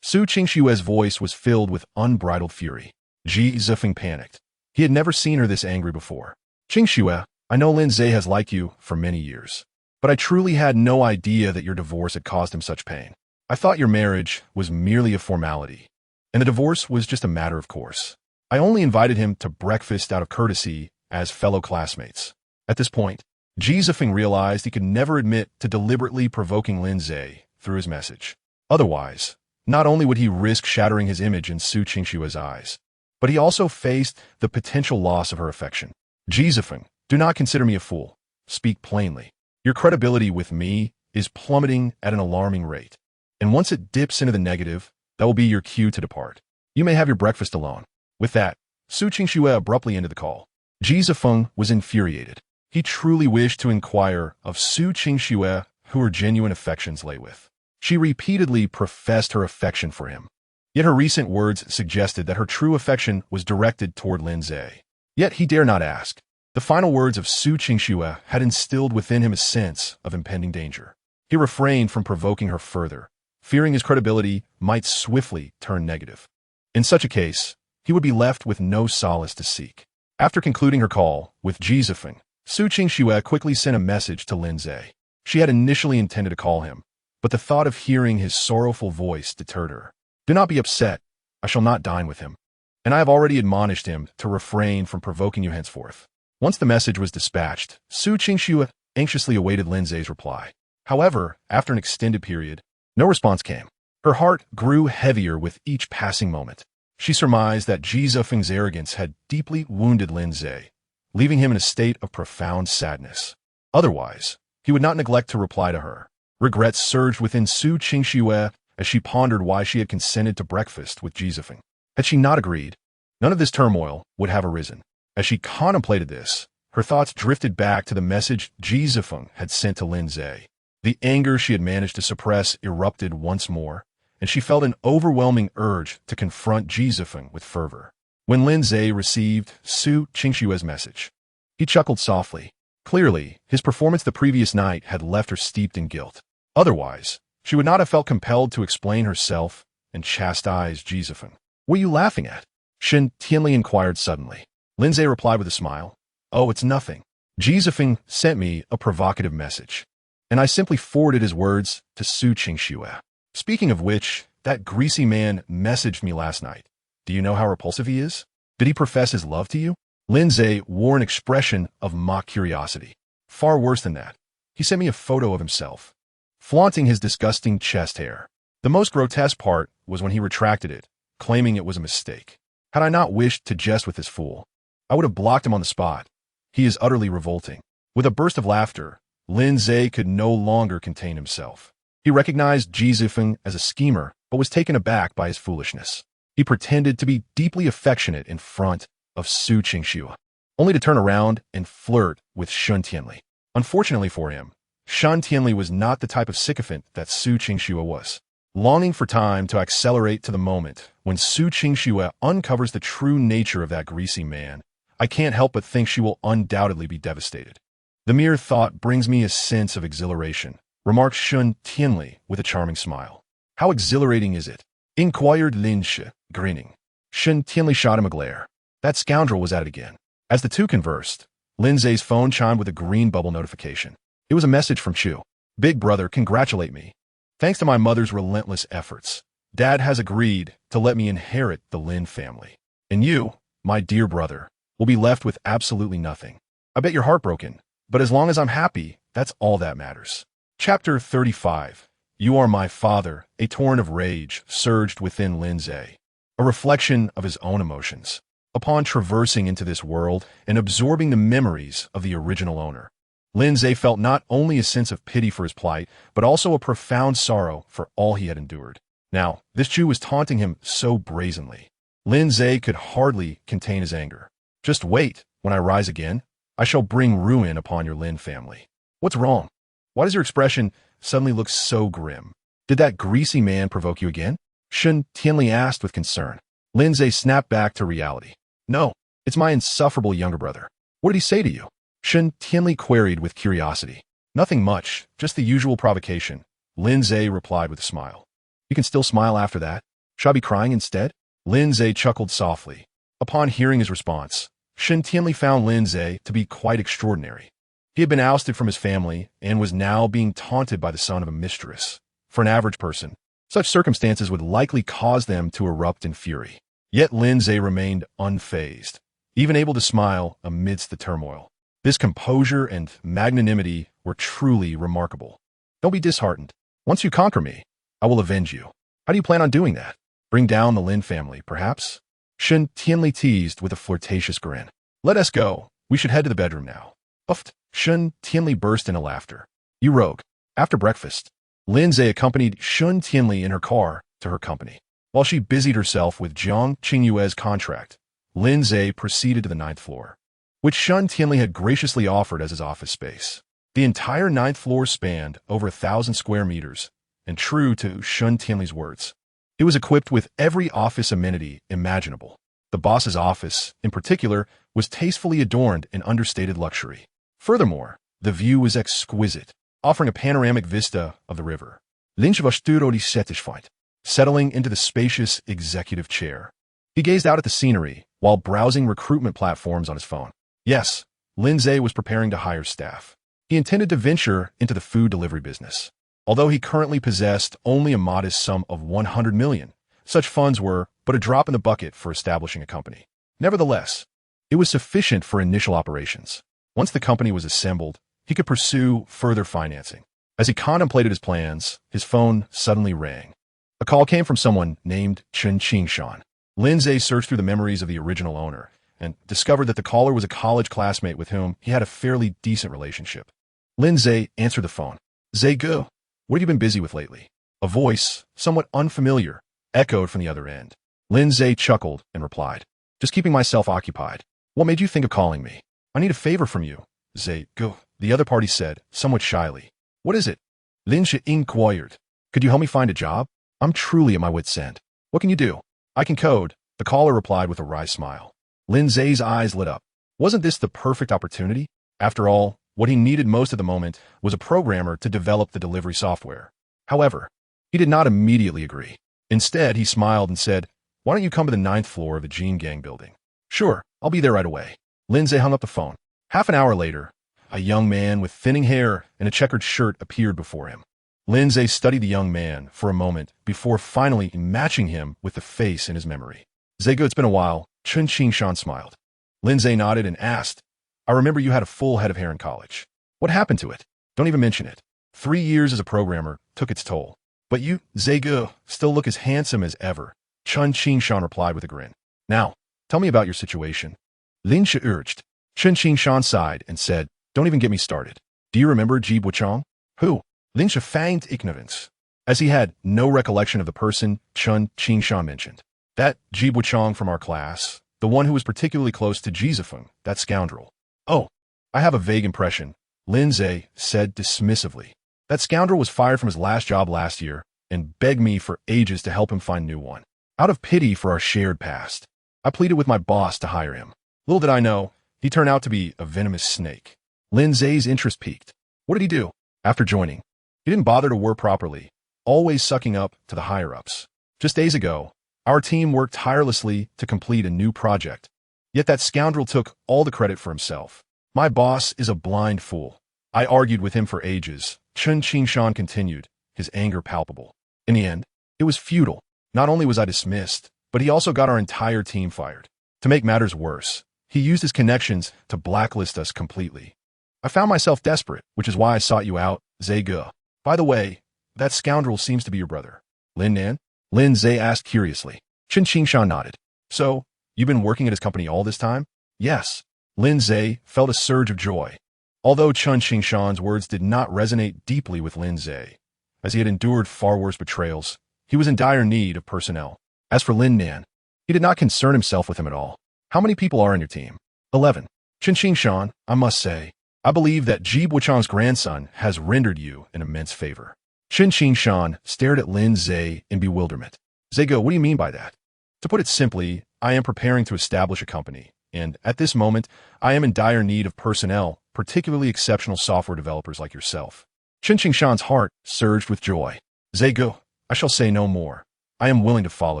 Su Qingxue's voice was filled with unbridled fury. Jizifeng panicked. He had never seen her this angry before. Qingxue, I know Lin Ze has liked you for many years, but I truly had no idea that your divorce had caused him such pain. I thought your marriage was merely a formality, and the divorce was just a matter of course. I only invited him to breakfast out of courtesy as fellow classmates. At this point, Jizifeng realized he could never admit to deliberately provoking Lin Ze through his message. Otherwise, not only would he risk shattering his image in Su Qingxue's eyes, but he also faced the potential loss of her affection. Jizifeng, do not consider me a fool. Speak plainly. Your credibility with me is plummeting at an alarming rate. And once it dips into the negative, that will be your cue to depart. You may have your breakfast alone. With that, Su Qingxue abruptly ended the call. Ji Zifeng was infuriated. He truly wished to inquire of Su Qingxue who her genuine affections lay with. She repeatedly professed her affection for him. Yet her recent words suggested that her true affection was directed toward Lin Ze. Yet he dare not ask. The final words of Su Qingxue had instilled within him a sense of impending danger. He refrained from provoking her further, fearing his credibility might swiftly turn negative. In such a case, he would be left with no solace to seek. After concluding her call with Ji Zifeng, Su Qingxue quickly sent a message to Lin Ze. She had initially intended to call him, but the thought of hearing his sorrowful voice deterred her. Do not be upset. I shall not dine with him, and I have already admonished him to refrain from provoking you henceforth. Once the message was dispatched, Su Qingxue anxiously awaited Lin Ze's reply. However, after an extended period, no response came. Her heart grew heavier with each passing moment. She surmised that Ji Zifeng's arrogance had deeply wounded Lin Ze, leaving him in a state of profound sadness. Otherwise, he would not neglect to reply to her. Regret surged within Su Qingxue as she pondered why she had consented to breakfast with Ji Zifeng. Had she not agreed, none of this turmoil would have arisen. As she contemplated this, her thoughts drifted back to the message Ji Zifeng had sent to Lin Ze. The anger she had managed to suppress erupted once more, and she felt an overwhelming urge to confront Ji Zifeng with fervor. When Lin Ze received Su Qingxue's message, he chuckled softly. Clearly, his performance the previous night had left her steeped in guilt. Otherwise, she would not have felt compelled to explain herself and chastise Ji Zifeng. What are you laughing at? Shen Tianli inquired suddenly. Lin Ze replied with a smile. Oh, it's nothing. Ji Zifeng sent me a provocative message, and I simply forwarded his words to Su Qingxue. Speaking of which, that greasy man messaged me last night. Do you know how repulsive he is? Did he profess his love to you? Lin Ze wore an expression of mock curiosity. Far worse than that. He sent me a photo of himself, flaunting his disgusting chest hair. The most grotesque part was when he retracted it, claiming it was a mistake. Had I not wished to jest with this fool, I would have blocked him on the spot. He is utterly revolting. With a burst of laughter, Lin Ze could no longer contain himself. He recognized Ji Zifeng as a schemer, but was taken aback by his foolishness. He pretended to be deeply affectionate in front of Su Qingxue, only to turn around and flirt with Shen Tianli. Unfortunately for him, Shen Tianli was not the type of sycophant that Su Qingxue was. Longing for time to accelerate to the moment when Su Qingxue uncovers the true nature of that greasy man, I can't help but think she will undoubtedly be devastated. The mere thought brings me a sense of exhilaration, remarked Shen Tianli with a charming smile. How exhilarating is it? Inquired Lin Ze, grinning. Shen Tianli shot him a glare. That scoundrel was at it again. As the two conversed, Lin Ze's phone chimed with a green bubble notification. It was a message from Chu. Big brother, congratulate me. Thanks to my mother's relentless efforts, Dad has agreed to let me inherit the Lin family. And you, my dear brother, will be left with absolutely nothing. I bet you're heartbroken, but as long as I'm happy, that's all that matters. Chapter 35. You are my father. A torrent of rage surged within Lin Ze, a reflection of his own emotions. Upon traversing into this world and absorbing the memories of the original owner, Lin Ze felt not only a sense of pity for his plight, but also a profound sorrow for all he had endured. Now, this Jew was taunting him so brazenly. Lin Ze could hardly contain his anger. Just wait, when I rise again, I shall bring ruin upon your Lin family. What's wrong? Why does your expression suddenly look so grim? Did that greasy man provoke you again? Shen Tianli asked with concern. Lin Ze snapped back to reality. No, it's my insufferable younger brother. What did he say to you? Shen Tianli queried with curiosity. Nothing much, just the usual provocation. Lin Ze replied with a smile. You can still smile after that? Shall I be crying instead? Lin Ze chuckled softly. Upon hearing his response, Shen Tianli found Lin Ze to be quite extraordinary. He had been ousted from his family and was now being taunted by the son of a mistress. For an average person, such circumstances would likely cause them to erupt in fury. Yet Lin Ze remained unfazed, even able to smile amidst the turmoil. This composure and magnanimity were truly remarkable. Don't be disheartened. Once you conquer me, I will avenge you. How do you plan on doing that? Bring down the Lin family, perhaps? Shen Tianli teased with a flirtatious grin. Let us go. We should head to the bedroom now. Uffed. Shen Tianli burst into laughter. You rogue. After breakfast, Lin Ze accompanied Shen Tianli in her car to her company. While she busied herself with Jiang Qingyue's contract, Lin Ze proceeded to the ninth floor, which Shun Tianli had graciously offered as his office space. The entire ninth floor spanned over 1,000 square meters, and true to Shun Tianli's words, it was equipped with every office amenity imaginable. The boss's office, in particular, was tastefully adorned in understated luxury. Furthermore, the view was exquisite, offering a panoramic vista of the river. Lin Ze was thoroughly satisfied, settling into the spacious executive chair. He gazed out at the scenery while browsing recruitment platforms on his phone. Yes, Lin Ze was preparing to hire staff. He intended to venture into the food delivery business. Although he currently possessed only a modest sum of 100 million, such funds were but a drop in the bucket for establishing a company. Nevertheless, it was sufficient for initial operations. Once the company was assembled, he could pursue further financing. As he contemplated his plans, his phone suddenly rang. A call came from someone named Chen Qingshan. Lin Ze searched through the memories of the original owner and discovered that the caller was a college classmate with whom he had a fairly decent relationship. Lin Ze answered the phone. "Ze Ge, what have you been busy with lately?" A voice, somewhat unfamiliar, echoed from the other end. Lin Ze chuckled and replied, "Just keeping myself occupied. What made you think of calling me?" "I need a favor from you." "Ze Ge," the other party said, somewhat shyly. "What is it?" Lin Ze inquired. "Could you help me find a job? I'm truly at my wit's end." "What can you do?" "I can code," the caller replied with a wry smile. Lin Ze's eyes lit up. Wasn't this the perfect opportunity? After all, what he needed most at the moment was a programmer to develop the delivery software. However, he did not immediately agree. Instead, he smiled and said, "Why don't you come to the ninth floor of the Jean Gang building?" "Sure, I'll be there right away." Lin Ze hung up the phone. Half an hour later, a young man with thinning hair and a checkered shirt appeared before him. Lin Ze studied the young man for a moment before finally matching him with the face in his memory. "Ze Ge, it's been a while." Chen Qingshan smiled. Lin Ze nodded and asked, "I remember you had a full head of hair in college. What happened to it?" "Don't even mention it. 3 years as a programmer took its toll. But you, Ze Ge, still look as handsome as ever." Chen Qingshan replied with a grin. "Now, tell me about your situation." Lin Ze urged. Chen Qingshan sighed and said, "Don't even get me started. Do you remember Ji Buchang?" "Who?" Lin Ze feigned ignorance, as he had no recollection of the person Chen Qingshan mentioned. "That Ji Buchang from our class, the one who was particularly close to Ji Zifeng, that scoundrel." "Oh, I have a vague impression," Lin Ze said dismissively. "That scoundrel was fired from his last job last year and begged me for ages to help him find a new one. Out of pity for our shared past, I pleaded with my boss to hire him. Little did I know, he turned out to be a venomous snake." Lin Ze's interest peaked. "What did he do?" "After joining, he didn't bother to work properly, always sucking up to the higher-ups. Just days ago, our team worked tirelessly to complete a new project. Yet that scoundrel took all the credit for himself. My boss is a blind fool. I argued with him for ages." Chen Qingshan continued, his anger palpable. "In the end, it was futile. Not only was I dismissed, but he also got our entire team fired. To make matters worse, he used his connections to blacklist us completely. I found myself desperate, which is why I sought you out, Ze Ge. By the way, that scoundrel seems to be your brother." "Lin Nan?" Lin Ze asked curiously. Chen Qingshan nodded. "So, you've been working at his company all this time?" "Yes." Lin Ze felt a surge of joy. Although Chen Qingshan's words did not resonate deeply with Lin Ze, as he had endured far worse betrayals, he was in dire need of personnel. As for Lin Nan, he did not concern himself with him at all. "How many people are in your team?" 11. Chen Qingshan, I must say, I believe that Ji Buchang's grandson has rendered you an immense favor." Chen Qingshan stared at Lin Ze in bewilderment. "Ze Ge, what do you mean by that?" "To put it simply, I am preparing to establish a company, and at this moment, I am in dire need of personnel, particularly exceptional software developers like yourself." Chen Qingshan's heart surged with joy. "Ze Ge, I shall say no more. I am willing to follow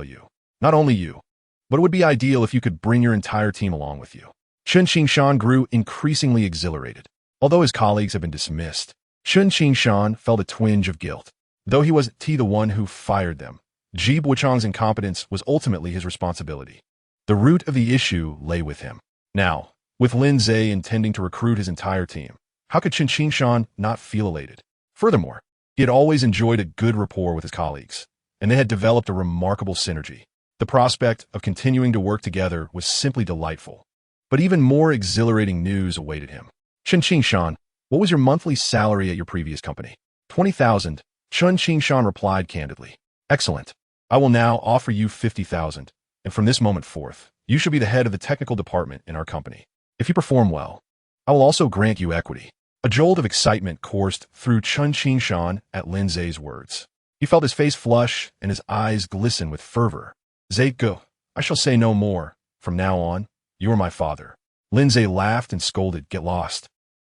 you. Not only you, but it would be ideal if you could bring your entire team along with you." Chen Qingshan grew increasingly exhilarated. Although his colleagues had been dismissed, Chen Qingshan felt a twinge of guilt. Though he was the one who fired them, Ji Buchang's incompetence was ultimately his responsibility. The root of the issue lay with him. Now, with Lin Ze intending to recruit his entire team, how could Chen Qingshan not feel elated? Furthermore, he had always enjoyed a good rapport with his colleagues, and they had developed a remarkable synergy. The prospect of continuing to work together was simply delightful. But even more exhilarating news awaited him. "Chen Qingshan, what was your monthly salary at your previous company?" 20,000. Chen Qingshan replied candidly. "Excellent. I will now offer you 50,000. and from this moment forth, you shall be the head of the technical department in our company. If you perform well, I will also grant you equity. A jolt of excitement coursed through Chen Qingshan at Lin Ze's words. He felt his face flush and his eyes glisten with fervor. Ze, go. I shall say no more. From now on, you are my father. Lin Ze laughed and scolded, get lost.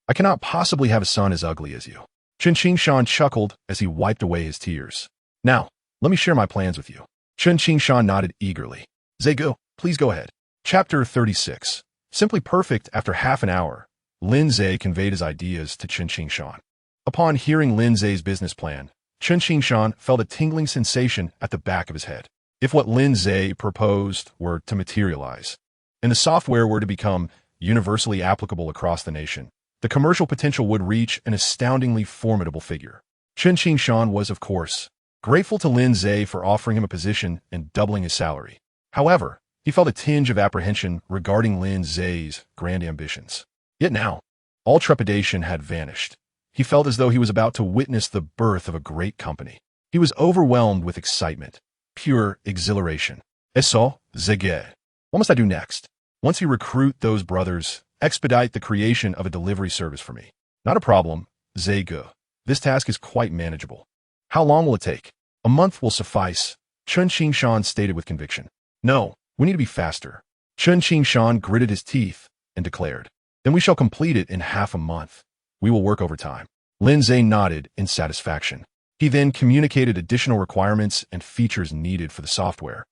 I cannot possibly have a son as ugly as you. Chen Qingshan chuckled as he wiped away his tears. Now, let me share my plans with you. Chen Qingshan nodded eagerly. Ze, go. Please go ahead. Chapter 36. Simply perfect. After half an hour, Lin Ze conveyed his ideas to Chen Qingshan. Upon hearing Lin Ze's business plan, Chen Qingshan felt a tingling sensation at the back of his head. If what Lin Ze proposed were to materialize, and the software were to become universally applicable across the nation, the commercial potential would reach an astoundingly formidable figure. Chen Qingshan was, of course, grateful to Lin Ze for offering him a position and doubling his salary. However, he felt a tinge of apprehension regarding Lin Ze's grand ambitions. Yet now, all trepidation had vanished. He felt as though he was about to witness the birth of a great company. He was overwhelmed with excitement, pure exhilaration. So, Zege. What must I do next? Once you recruit those brothers, expedite the creation of a delivery service for me. Not a problem, Zege. This task is quite manageable. How long will it take? A month will suffice, Chen Qingshan stated with conviction. No, we need to be faster. Chen Qingshan gritted his teeth and declared. Then we shall complete it in half a month. We will work overtime. Lin Ze nodded in satisfaction. He then communicated additional requirements and features needed for the software.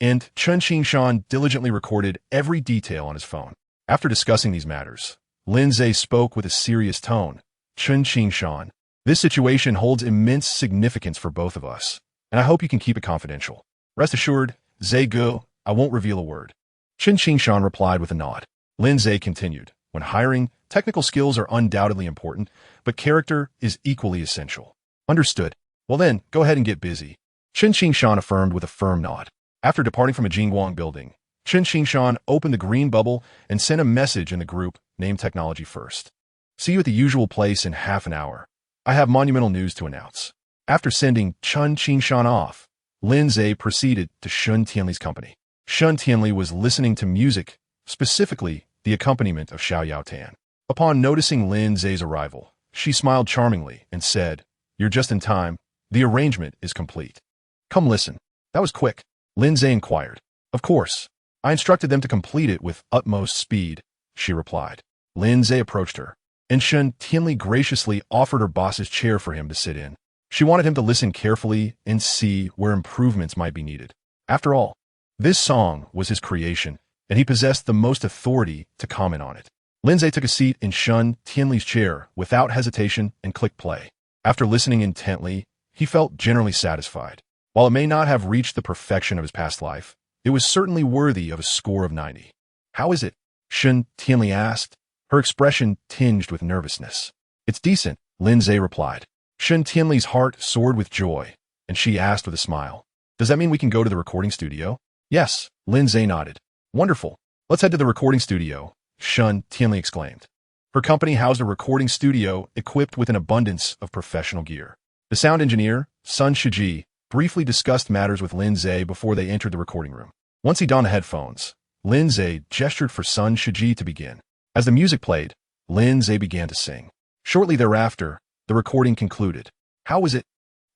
And Chen Qingshan diligently recorded every detail on his phone. After discussing these matters, Lin Ze spoke with a serious tone. Chen Qingshan, this situation holds immense significance for both of us, and I hope you can keep it confidential. Rest assured, Ze Ge, I won't reveal a word. Chen Qingshan replied with a nod. Lin Ze continued. When hiring, technical skills are undoubtedly important, but character is equally essential. Understood. Well then, go ahead and get busy. Chen Qingshan affirmed with a firm nod. After departing from a Jingguang building, Chen Qingshan opened the green bubble and sent a message in the group named Technology First. See you at the usual place in half an hour. I have monumental news to announce. After sending Chen Qingshan off, Lin Ze proceeded to Shun Tianli's company. Shun Tianli was listening to music, specifically the accompaniment of Xiao Yaotan. Upon noticing Lin Ze's arrival, she smiled charmingly and said, You're just in time. The arrangement is complete. Come listen. That was quick. Lin Ze inquired. Of course. I instructed them to complete it with utmost speed, she replied. Lin Ze approached her, and Shun Tianli graciously offered her boss's chair for him to sit in. She wanted him to listen carefully and see where improvements might be needed. After all, this song was his creation, and he possessed the most authority to comment on it. Lin Ze took a seat in Shun Tianli's chair without hesitation and clicked play. After listening intently, he felt generally satisfied. While it may not have reached the perfection of his past life, it was certainly worthy of a score of 90. How is it? Shun Tianli asked, her expression tinged with nervousness. It's decent, Lin Ze replied. Shun Tianli's heart soared with joy, and she asked with a smile. Does that mean we can go to the recording studio? Yes, Lin Ze nodded. Wonderful. Let's head to the recording studio, Shun Tianli exclaimed. Her company housed a recording studio equipped with an abundance of professional gear. The sound engineer, Sun Shiji, briefly discussed matters with Lin Ze before they entered the recording room. Once he donned the headphones, Lin Ze gestured for Sun Shiji to begin. As the music played, Lin Ze began to sing. Shortly thereafter, the recording concluded. How was it,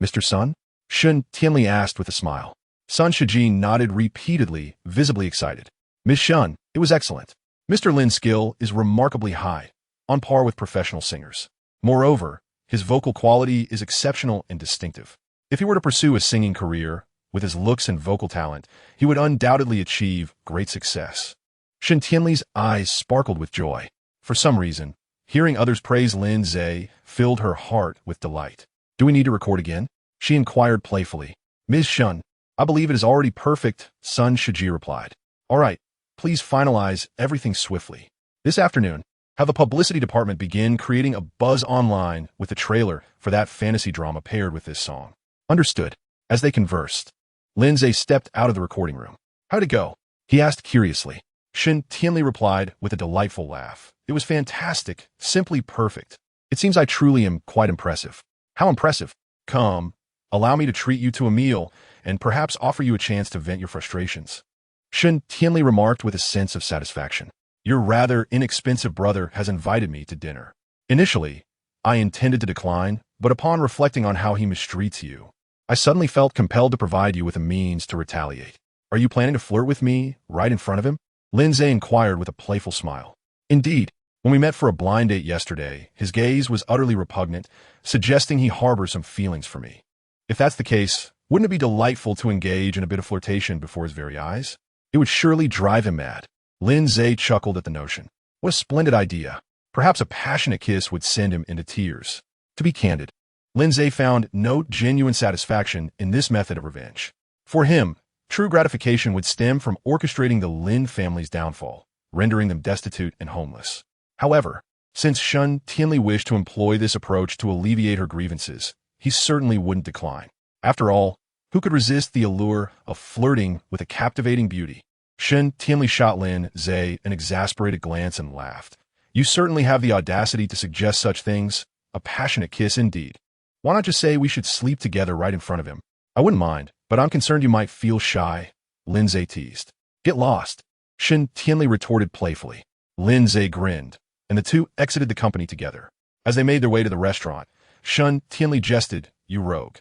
Mr. Sun? Shun Tianli asked with a smile. Sun Shiji nodded repeatedly, visibly excited. Miss Shun, it was excellent. Mr. Lin's skill is remarkably high, on par with professional singers. Moreover, his vocal quality is exceptional and distinctive. If he were to pursue a singing career, with his looks and vocal talent, he would undoubtedly achieve great success. Shun Tianli's eyes sparkled with joy. For some reason, hearing others praise Lin Ze filled her heart with delight. Do we need to record again? She inquired playfully. Ms. Shun, I believe it is already perfect, Sun Shiji replied. All right, please finalize everything swiftly. This afternoon, have the publicity department begin creating a buzz online with the trailer for that fantasy drama paired with this song. Understood. As they conversed, Lin Ze stepped out of the recording room. How'd it go? He asked curiously. Shun Tianli replied with a delightful laugh. It was fantastic, simply perfect. It seems I truly am quite impressive. How impressive? Come, allow me to treat you to a meal and perhaps offer you a chance to vent your frustrations. Shen Tianli remarked with a sense of satisfaction. Your rather inexpensive brother has invited me to dinner. Initially, I intended to decline, but upon reflecting on how he mistreats you, I suddenly felt compelled to provide you with a means to retaliate. Are you planning to flirt with me right in front of him? Lin Ze inquired with a playful smile. Indeed, when we met for a blind date yesterday, his gaze was utterly repugnant, suggesting he harbors some feelings for me. If that's the case, wouldn't it be delightful to engage in a bit of flirtation before his very eyes? It would surely drive him mad. Lin Ze chuckled at the notion. What a splendid idea. Perhaps a passionate kiss would send him into tears. To be candid, Lin Ze found no genuine satisfaction in this method of revenge. For him, true gratification would stem from orchestrating the Lin family's downfall, rendering them destitute and homeless. However, since Shen Tianli wished to employ this approach to alleviate her grievances, he certainly wouldn't decline. After all, who could resist the allure of flirting with a captivating beauty? Shen Tianli shot Lin Ze an exasperated glance and laughed. You certainly have the audacity to suggest such things. A passionate kiss indeed. Why not just say we should sleep together right in front of him? I wouldn't mind, but I'm concerned you might feel shy, Lin Ze teased. Get lost, Shen Tianli retorted playfully. Lin Ze grinned, and the two exited the company together. As they made their way to the restaurant, Shen Tianli jested, You rogue.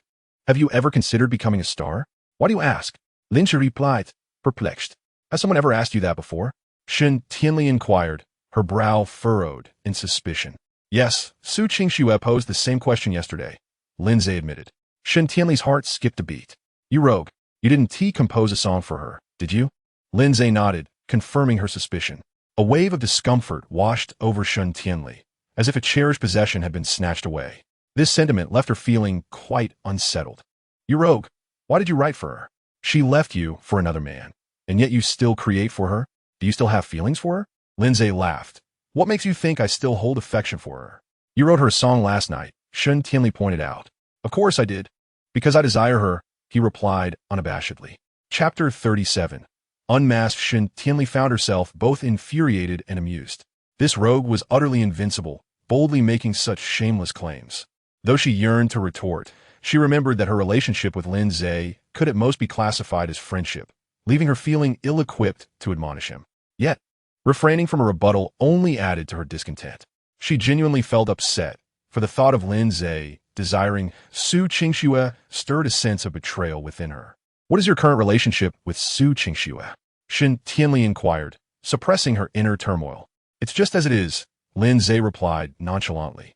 Have you ever considered becoming a star? Why do you ask? Lin Ze replied, perplexed. Has someone ever asked you that before? Shen Tianli inquired, her brow furrowed in suspicion. Yes, Su Qingxue posed the same question yesterday, Lin Ze admitted. Shen Tianli's heart skipped a beat. You rogue, you didn't compose a song for her, did you? Lin Ze nodded, confirming her suspicion. A wave of discomfort washed over Shen Tianli, as if a cherished possession had been snatched away. This sentiment left her feeling quite unsettled. You rogue, why did you write for her? She left you for another man, and yet you still create for her? Do you still have feelings for her? Lin Ze laughed. What makes you think I still hold affection for her? You wrote her a song last night, Shen Tianli pointed out. Of course I did. Because I desire her, he replied unabashedly. Chapter 37. Unmasked, Shen Tianli found herself both infuriated and amused. This rogue was utterly invincible, boldly making such shameless claims. Though she yearned to retort, she remembered that her relationship with Lin Ze could at most be classified as friendship, leaving her feeling ill-equipped to admonish him. Yet, refraining from a rebuttal only added to her discontent. She genuinely felt upset, for the thought of Lin Ze desiring Su Qingxue stirred a sense of betrayal within her. What is your current relationship with Su Qingxue? Shen Tianli inquired, suppressing her inner turmoil. It's just as it is, Lin Ze replied nonchalantly.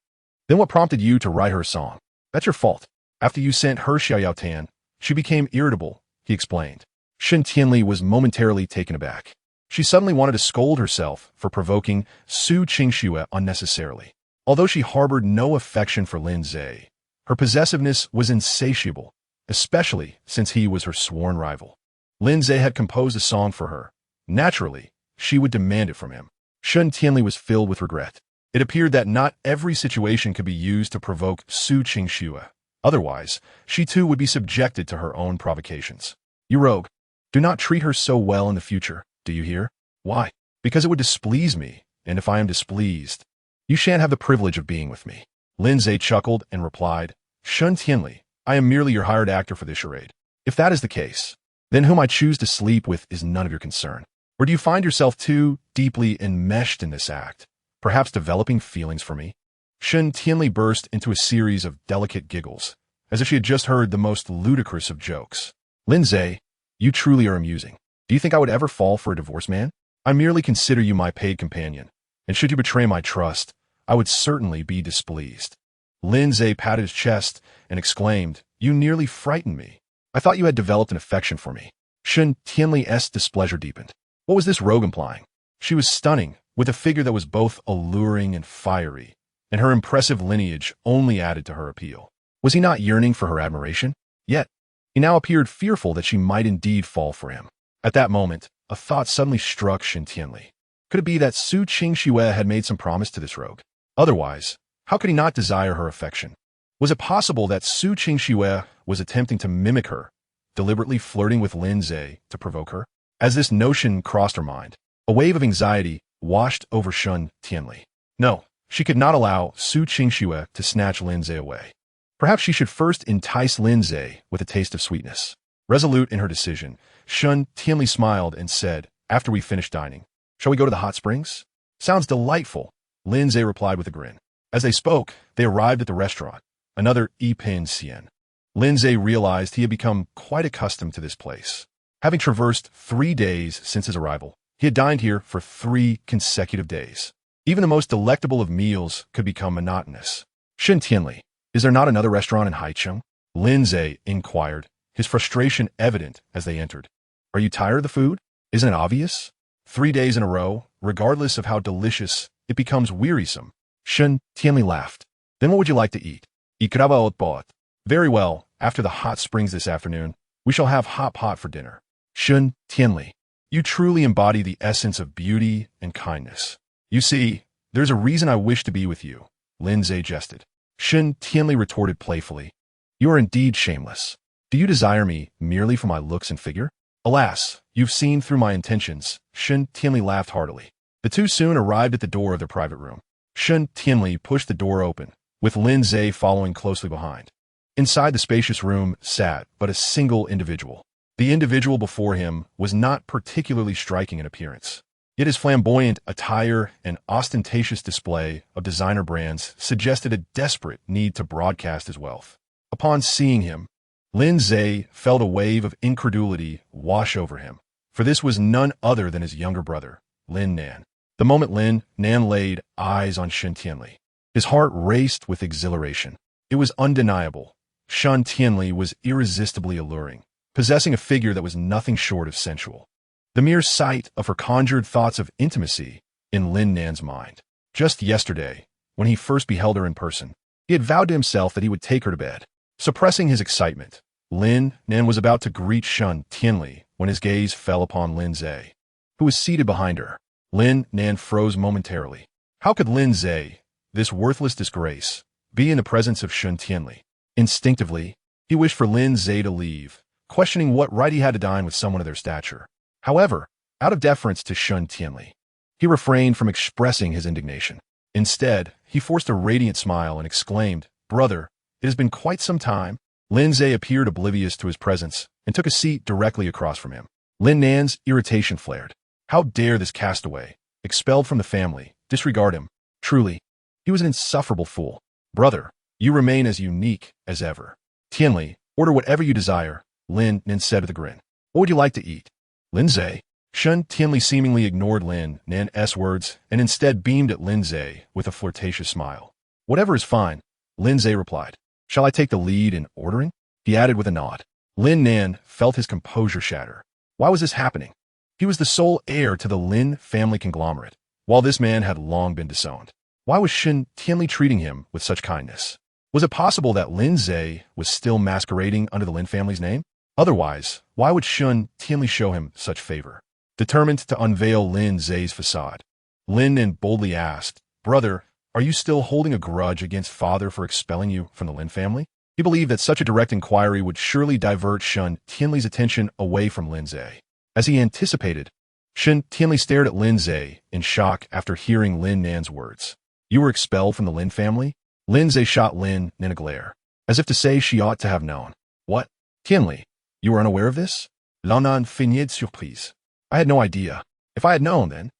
Then what prompted you to write her a song? That's your fault. After you sent her Xiaoyaotan, she became irritable, he explained. Shen Tianli was momentarily taken aback. She suddenly wanted to scold herself for provoking Su Qingxue unnecessarily. Although she harbored no affection for Lin Ze, her possessiveness was insatiable, especially since he was her sworn rival. Lin Ze had composed a song for her. Naturally, she would demand it from him. Shen Tianli was filled with regret. It appeared that not every situation could be used to provoke Su Qingxue. Otherwise, she too would be subjected to her own provocations. You rogue, do not treat her so well in the future, do you hear? Why? Because it would displease me, and if I am displeased, you shan't have the privilege of being with me. Lin Ze chuckled and replied, Shen Tianli, I am merely your hired actor for this charade. If that is the case, then whom I choose to sleep with is none of your concern. Or do you find yourself too deeply enmeshed in this act, perhaps developing feelings for me? Shen Tianli burst into a series of delicate giggles, as if she had just heard the most ludicrous of jokes. Lin Ze, you truly are amusing. Do you think I would ever fall for a divorced man? I merely consider you my paid companion, and should you betray my trust, I would certainly be displeased. Lin Ze patted his chest and exclaimed, You nearly frightened me. I thought you had developed an affection for me. Shen Tianli's displeasure deepened. What was this rogue implying? She was stunning, with a figure that was both alluring and fiery, and her impressive lineage only added to her appeal. Was he not yearning for her admiration? Yet, he now appeared fearful that she might indeed fall for him. At that moment, a thought suddenly struck Shen Tianli. Could it be that Su Qingxue had made some promise to this rogue? Otherwise, how could he not desire her affection? Was it possible that Su Qingxue was attempting to mimic her, deliberately flirting with Lin Ze to provoke her? As this notion crossed her mind, a wave of anxiety washed over Shen Tianli. No, she could not allow Su Qingxue to snatch Lin Ze away. Perhaps she should first entice Lin Ze with a taste of sweetness. Resolute in her decision, Shun Tianli smiled and said, after we finished dining, "Shall we go to the hot springs?" "Sounds delightful," Lin Ze replied with a grin. As they spoke, they arrived at the restaurant, another Yipin Sien. Lin Ze realized he had become quite accustomed to this place. Having traversed 3 days since his arrival, he had dined here for 3 consecutive days. Even the most delectable of meals could become monotonous. "Shun Tianli, is there not another restaurant in Haicheng?" Lin Ze inquired, his frustration evident as they entered. "Are you tired of the food? Isn't it obvious? 3 days in a row, regardless of how delicious, it becomes wearisome." Shun Tianli laughed. "Then what would you like to eat?" "Ikraba otbot." "Very well, after the hot springs this afternoon, we shall have hot pot for dinner." Shun Tianli, you truly embody the essence of beauty and kindness. "You see, there's a reason I wish to be with you," Lin Ze jested. Shun Tianli retorted playfully. "You are indeed shameless. Do you desire me merely for my looks and figure?" "Alas, you've seen through my intentions." Shun Tianli laughed heartily. The two soon arrived at the door of their private room. Shun Tianli pushed the door open, with Lin Ze following closely behind. Inside the spacious room sat but a single individual. The individual before him was not particularly striking in appearance, yet his flamboyant attire and ostentatious display of designer brands suggested a desperate need to broadcast his wealth. Upon seeing him, Lin Ze felt a wave of incredulity wash over him, for this was none other than his younger brother, Lin Nan. The moment Lin Nan laid eyes on Shun Tianli, his heart raced with exhilaration. It was undeniable. Shun Tianli was irresistibly alluring, possessing a figure that was nothing short of sensual. The mere sight of her conjured thoughts of intimacy in Lin Nan's mind. Just yesterday, when he first beheld her in person, he had vowed to himself that he would take her to bed. Suppressing his excitement, Lin Nan was about to greet Shun Tianli when his gaze fell upon Lin Ze, who was seated behind her. Lin Nan froze momentarily. How could Lin Ze, this worthless disgrace, be in the presence of Shun Tianli? Instinctively, he wished for Lin Ze to leave, questioning what right he had to dine with someone of their stature. However, out of deference to Shun Tianli, he refrained from expressing his indignation. Instead, he forced a radiant smile and exclaimed, "Brother, it has been quite some time." Lin Ze appeared oblivious to his presence and took a seat directly across from him. Lin Nan's irritation flared. How dare this castaway, expelled from the family, disregard him? Truly, he was an insufferable fool. "Brother, you remain as unique as ever." "Tianli, order whatever you desire," Lin Nan said with a grin. "What would you like to eat?" "Lin Ze." Shun Tianli seemingly ignored Lin Nan's words and instead beamed at Lin Ze with a flirtatious smile. "Whatever is fine," Lin Ze replied. "Shall I take the lead in ordering?" he added with a nod. Lin Nan felt his composure shatter. Why was this happening? He was the sole heir to the Lin family conglomerate, while this man had long been disowned. Why was Shun Tianli treating him with such kindness? Was it possible that Lin Ze was still masquerading under the Lin family's name? Otherwise, why would Shun Tianli show him such favor? Determined to unveil Lin Ze's facade, Lin Nan boldly asked, "Brother, are you still holding a grudge against father for expelling you from the Lin family?" He believed that such a direct inquiry would surely divert Shun Tianli's attention away from Lin Ze. As he anticipated, Shun Tianli stared at Lin Ze in shock after hearing Lin Nan's words. "You were expelled from the Lin family?" Lin Ze shot Lin Nan a glare, as if to say she ought to have known. "What? Tianli, you were unaware of this?" Lan Nan feigned surprise. "I had no idea. If I had known, then—"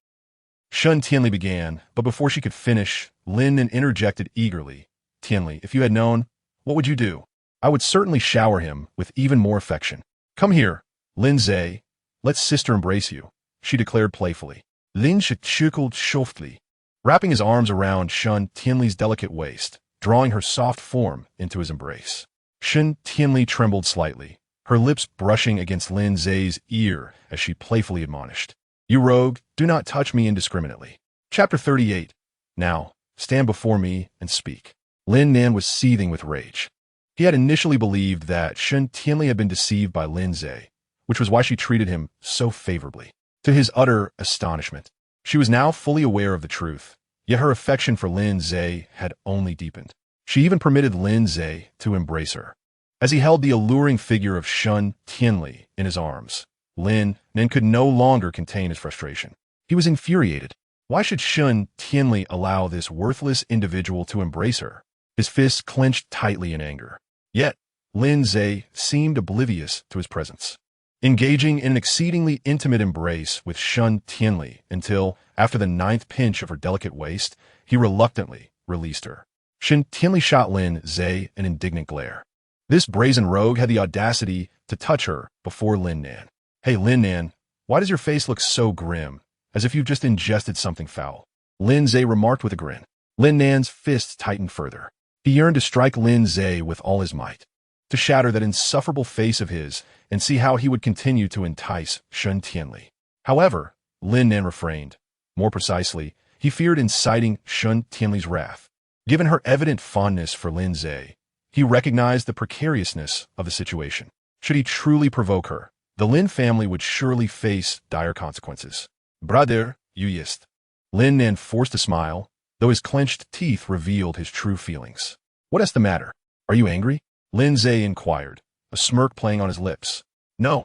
Shun Tianli began, but before she could finish, Lin Nan interjected eagerly. "Tianli, if you had known, what would you do?" "I would certainly shower him with even more affection." "Come here, Lin Ze. Let sister embrace you," she declared playfully. Lin Ze chuckled softly, wrapping his arms around Shun Tianli's delicate waist, drawing her soft form into his embrace. Shun Tianli trembled slightly, her lips brushing against Lin Ze's ear as she playfully admonished, "You rogue, do not touch me indiscriminately." Chapter 38. Now, stand before me and speak. Lin Nan was seething with rage. He had initially believed that Shun Tianli had been deceived by Lin Ze, which was why she treated him so favorably. To his utter astonishment, she was now fully aware of the truth, yet her affection for Lin Ze had only deepened. She even permitted Lin Ze to embrace her. As he held the alluring figure of Shun Tianli in his arms, Lin Nan could no longer contain his frustration. He was infuriated. Why should Shun Tianli allow this worthless individual to embrace her? His fists clenched tightly in anger. Yet, Lin Ze seemed oblivious to his presence, engaging in an exceedingly intimate embrace with Shun Tianli until, after the 9th pinch of her delicate waist, he reluctantly released her. Shun Tianli shot Lin Ze an indignant glare. This brazen rogue had the audacity to touch her before Lin Nan. "Hey, Lin Nan, why does your face look so grim, as if you've just ingested something foul?" Lin Ze remarked with a grin. Lin Nan's fists tightened further. He yearned to strike Lin Ze with all his might, to shatter that insufferable face of his and see how he would continue to entice Shun Tianli. However, Lin Nan refrained. More precisely, he feared inciting Shun Tianli's wrath. Given her evident fondness for Lin Ze, he recognized the precariousness of the situation. Should he truly provoke her, the Lin family would surely face dire consequences. "Brother, you yist." Lin Nan forced a smile, though his clenched teeth revealed his true feelings. "What is the matter? Are you angry?" Lin Ze inquired, a smirk playing on his lips. No.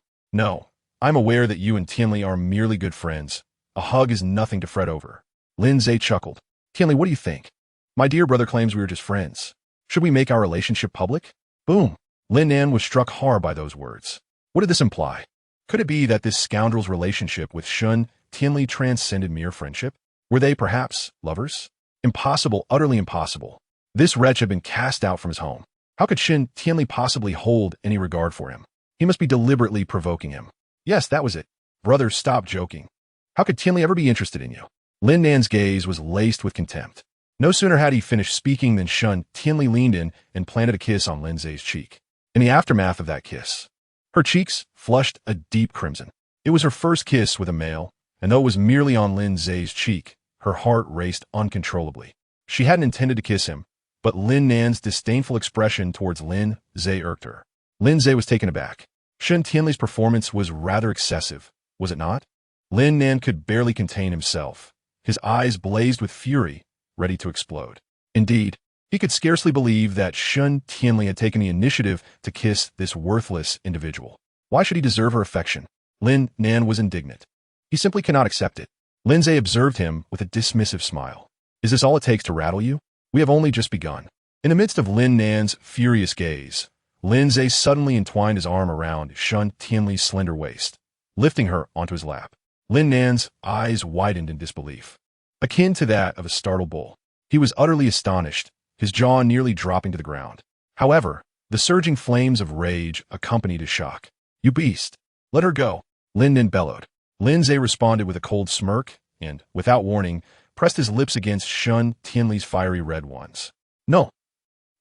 I'm aware that you and Tianli are merely good friends. A hug is nothing to fret over." Lin Ze chuckled. "Tianli, what do you think? My dear brother claims we are just friends. Should we make our relationship public?" Boom. Lin Nan was struck hard by those words. What did this imply? Could it be that this scoundrel's relationship with Shun Tianli transcended mere friendship? Were they, perhaps, lovers? Impossible, utterly impossible. This wretch had been cast out from his home. How could Shun Tianli possibly hold any regard for him? He must be deliberately provoking him. Yes, that was it. Brother, stop joking. How could Tianli ever be interested in you? Lin Nan's gaze was laced with contempt. No sooner had he finished speaking than Shun Tianli leaned in and planted a kiss on Lin Ze's cheek. In the aftermath of that kiss, her cheeks flushed a deep crimson. It was her first kiss with a male, and though it was merely on Lin Ze's cheek, her heart raced uncontrollably. She hadn't intended to kiss him, but Lin Nan's disdainful expression towards Lin Ze irked her. Lin Ze was taken aback. Shun Tianli's performance was rather excessive, was it not? Lin Nan could barely contain himself. His eyes blazed with fury, ready to explode. Indeed, he could scarcely believe that Shun Tianli had taken the initiative to kiss this worthless individual. Why should he deserve her affection? Lin Nan was indignant. He simply cannot accept it. Lin Ze observed him with a dismissive smile. "Is this all it takes to rattle you? We have only just begun." In the midst of Lin Nan's furious gaze, Lin Ze suddenly entwined his arm around Shun Tianli's slender waist, lifting her onto his lap. Lin Nan's eyes widened in disbelief, akin to that of a startled bull. He was utterly astonished, his jaw nearly dropping to the ground. However, the surging flames of rage accompanied his shock. "You beast! Let her go!" Lin Nan bellowed. Lin Ze responded with a cold smirk and, without warning, pressed his lips against Shun Tianli's fiery red ones. "No!"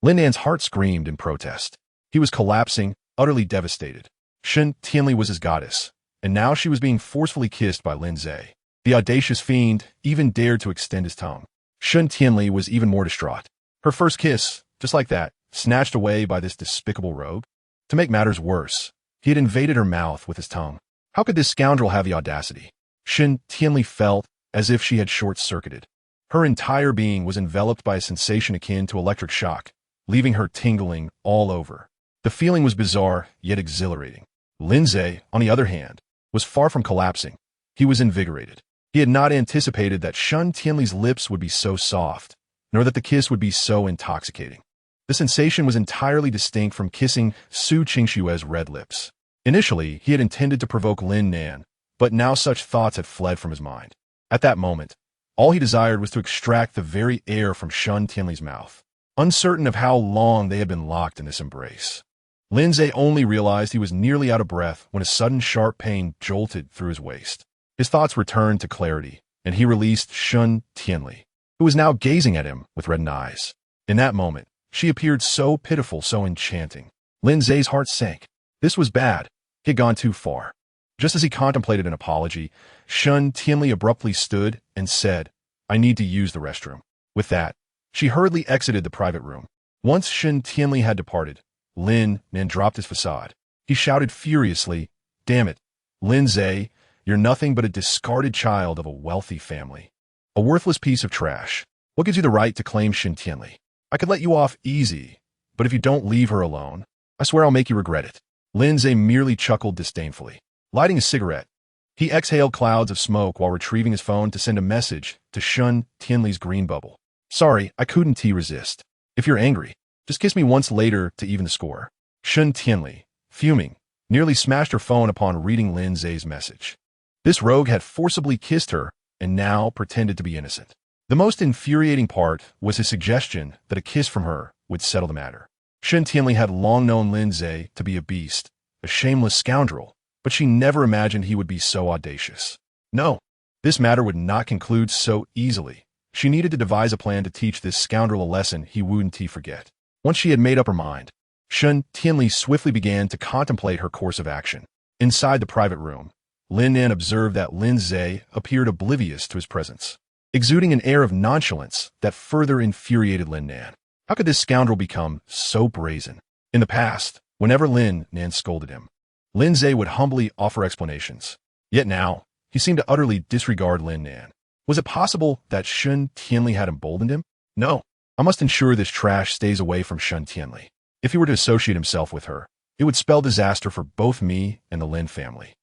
Lin Nan's heart screamed in protest. He was collapsing, utterly devastated. Shun Tianli was his goddess, and now she was being forcefully kissed by Lin Ze. The audacious fiend even dared to extend his tongue. Shun Tianli was even more distraught. Her first kiss, just like that, snatched away by this despicable rogue. To make matters worse, he had invaded her mouth with his tongue. How could this scoundrel have the audacity? Shun Tianli felt as if she had short-circuited. Her entire being was enveloped by a sensation akin to electric shock, leaving her tingling all over. The feeling was bizarre, yet exhilarating. Lin Ze, on the other hand, was far from collapsing. He was invigorated. He had not anticipated that Shun Tianli's lips would be so soft, nor that the kiss would be so intoxicating. The sensation was entirely distinct from kissing Su Qingshue's red lips. Initially, he had intended to provoke Lin Nan, but now such thoughts had fled from his mind. At that moment, all he desired was to extract the very air from Shun Tianli's mouth. Uncertain of how long they had been locked in this embrace, Lin Ze only realized he was nearly out of breath when a sudden sharp pain jolted through his waist. His thoughts returned to clarity, and he released Shun Tianli, who was now gazing at him with reddened eyes. In that moment, she appeared so pitiful, so enchanting. Lin Ze's heart sank. This was bad. He had gone too far. Just as he contemplated an apology, Shun Tianli abruptly stood and said, "I need to use the restroom." With that, she hurriedly exited the private room. Once Shun Tianli had departed, Lin Nan dropped his facade. He shouted furiously, "Damn it, Lin Ze, you're nothing but a discarded child of a wealthy family. A worthless piece of trash. What gives you the right to claim Shun Tianli? I could let you off easy, but if you don't leave her alone, I swear I'll make you regret it." Lin Ze merely chuckled disdainfully. Lighting a cigarette, he exhaled clouds of smoke while retrieving his phone to send a message to Shun Tianli's green bubble. "Sorry, I couldn't resist. If you're angry, just kiss me once later to even the score." Shun Tianli, fuming, nearly smashed her phone upon reading Lin Ze's message. This rogue had forcibly kissed her and now pretended to be innocent. The most infuriating part was his suggestion that a kiss from her would settle the matter. Shun Tianli had long known Lin Ze to be a beast, a shameless scoundrel, but she never imagined he would be so audacious. No, this matter would not conclude so easily. She needed to devise a plan to teach this scoundrel a lesson he wouldn't forget. Once she had made up her mind, Shun Tianli swiftly began to contemplate her course of action. Inside the private room, Lin Nan observed that Lin Ze appeared oblivious to his presence, exuding an air of nonchalance that further infuriated Lin Nan. How could this scoundrel become so brazen? In the past, whenever Lin Nan scolded him, Lin Ze would humbly offer explanations. Yet now, he seemed to utterly disregard Lin Nan. Was it possible that Shun Tianli had emboldened him? No, I must ensure this trash stays away from Shun Tianli. If he were to associate himself with her, it would spell disaster for both me and the Lin family.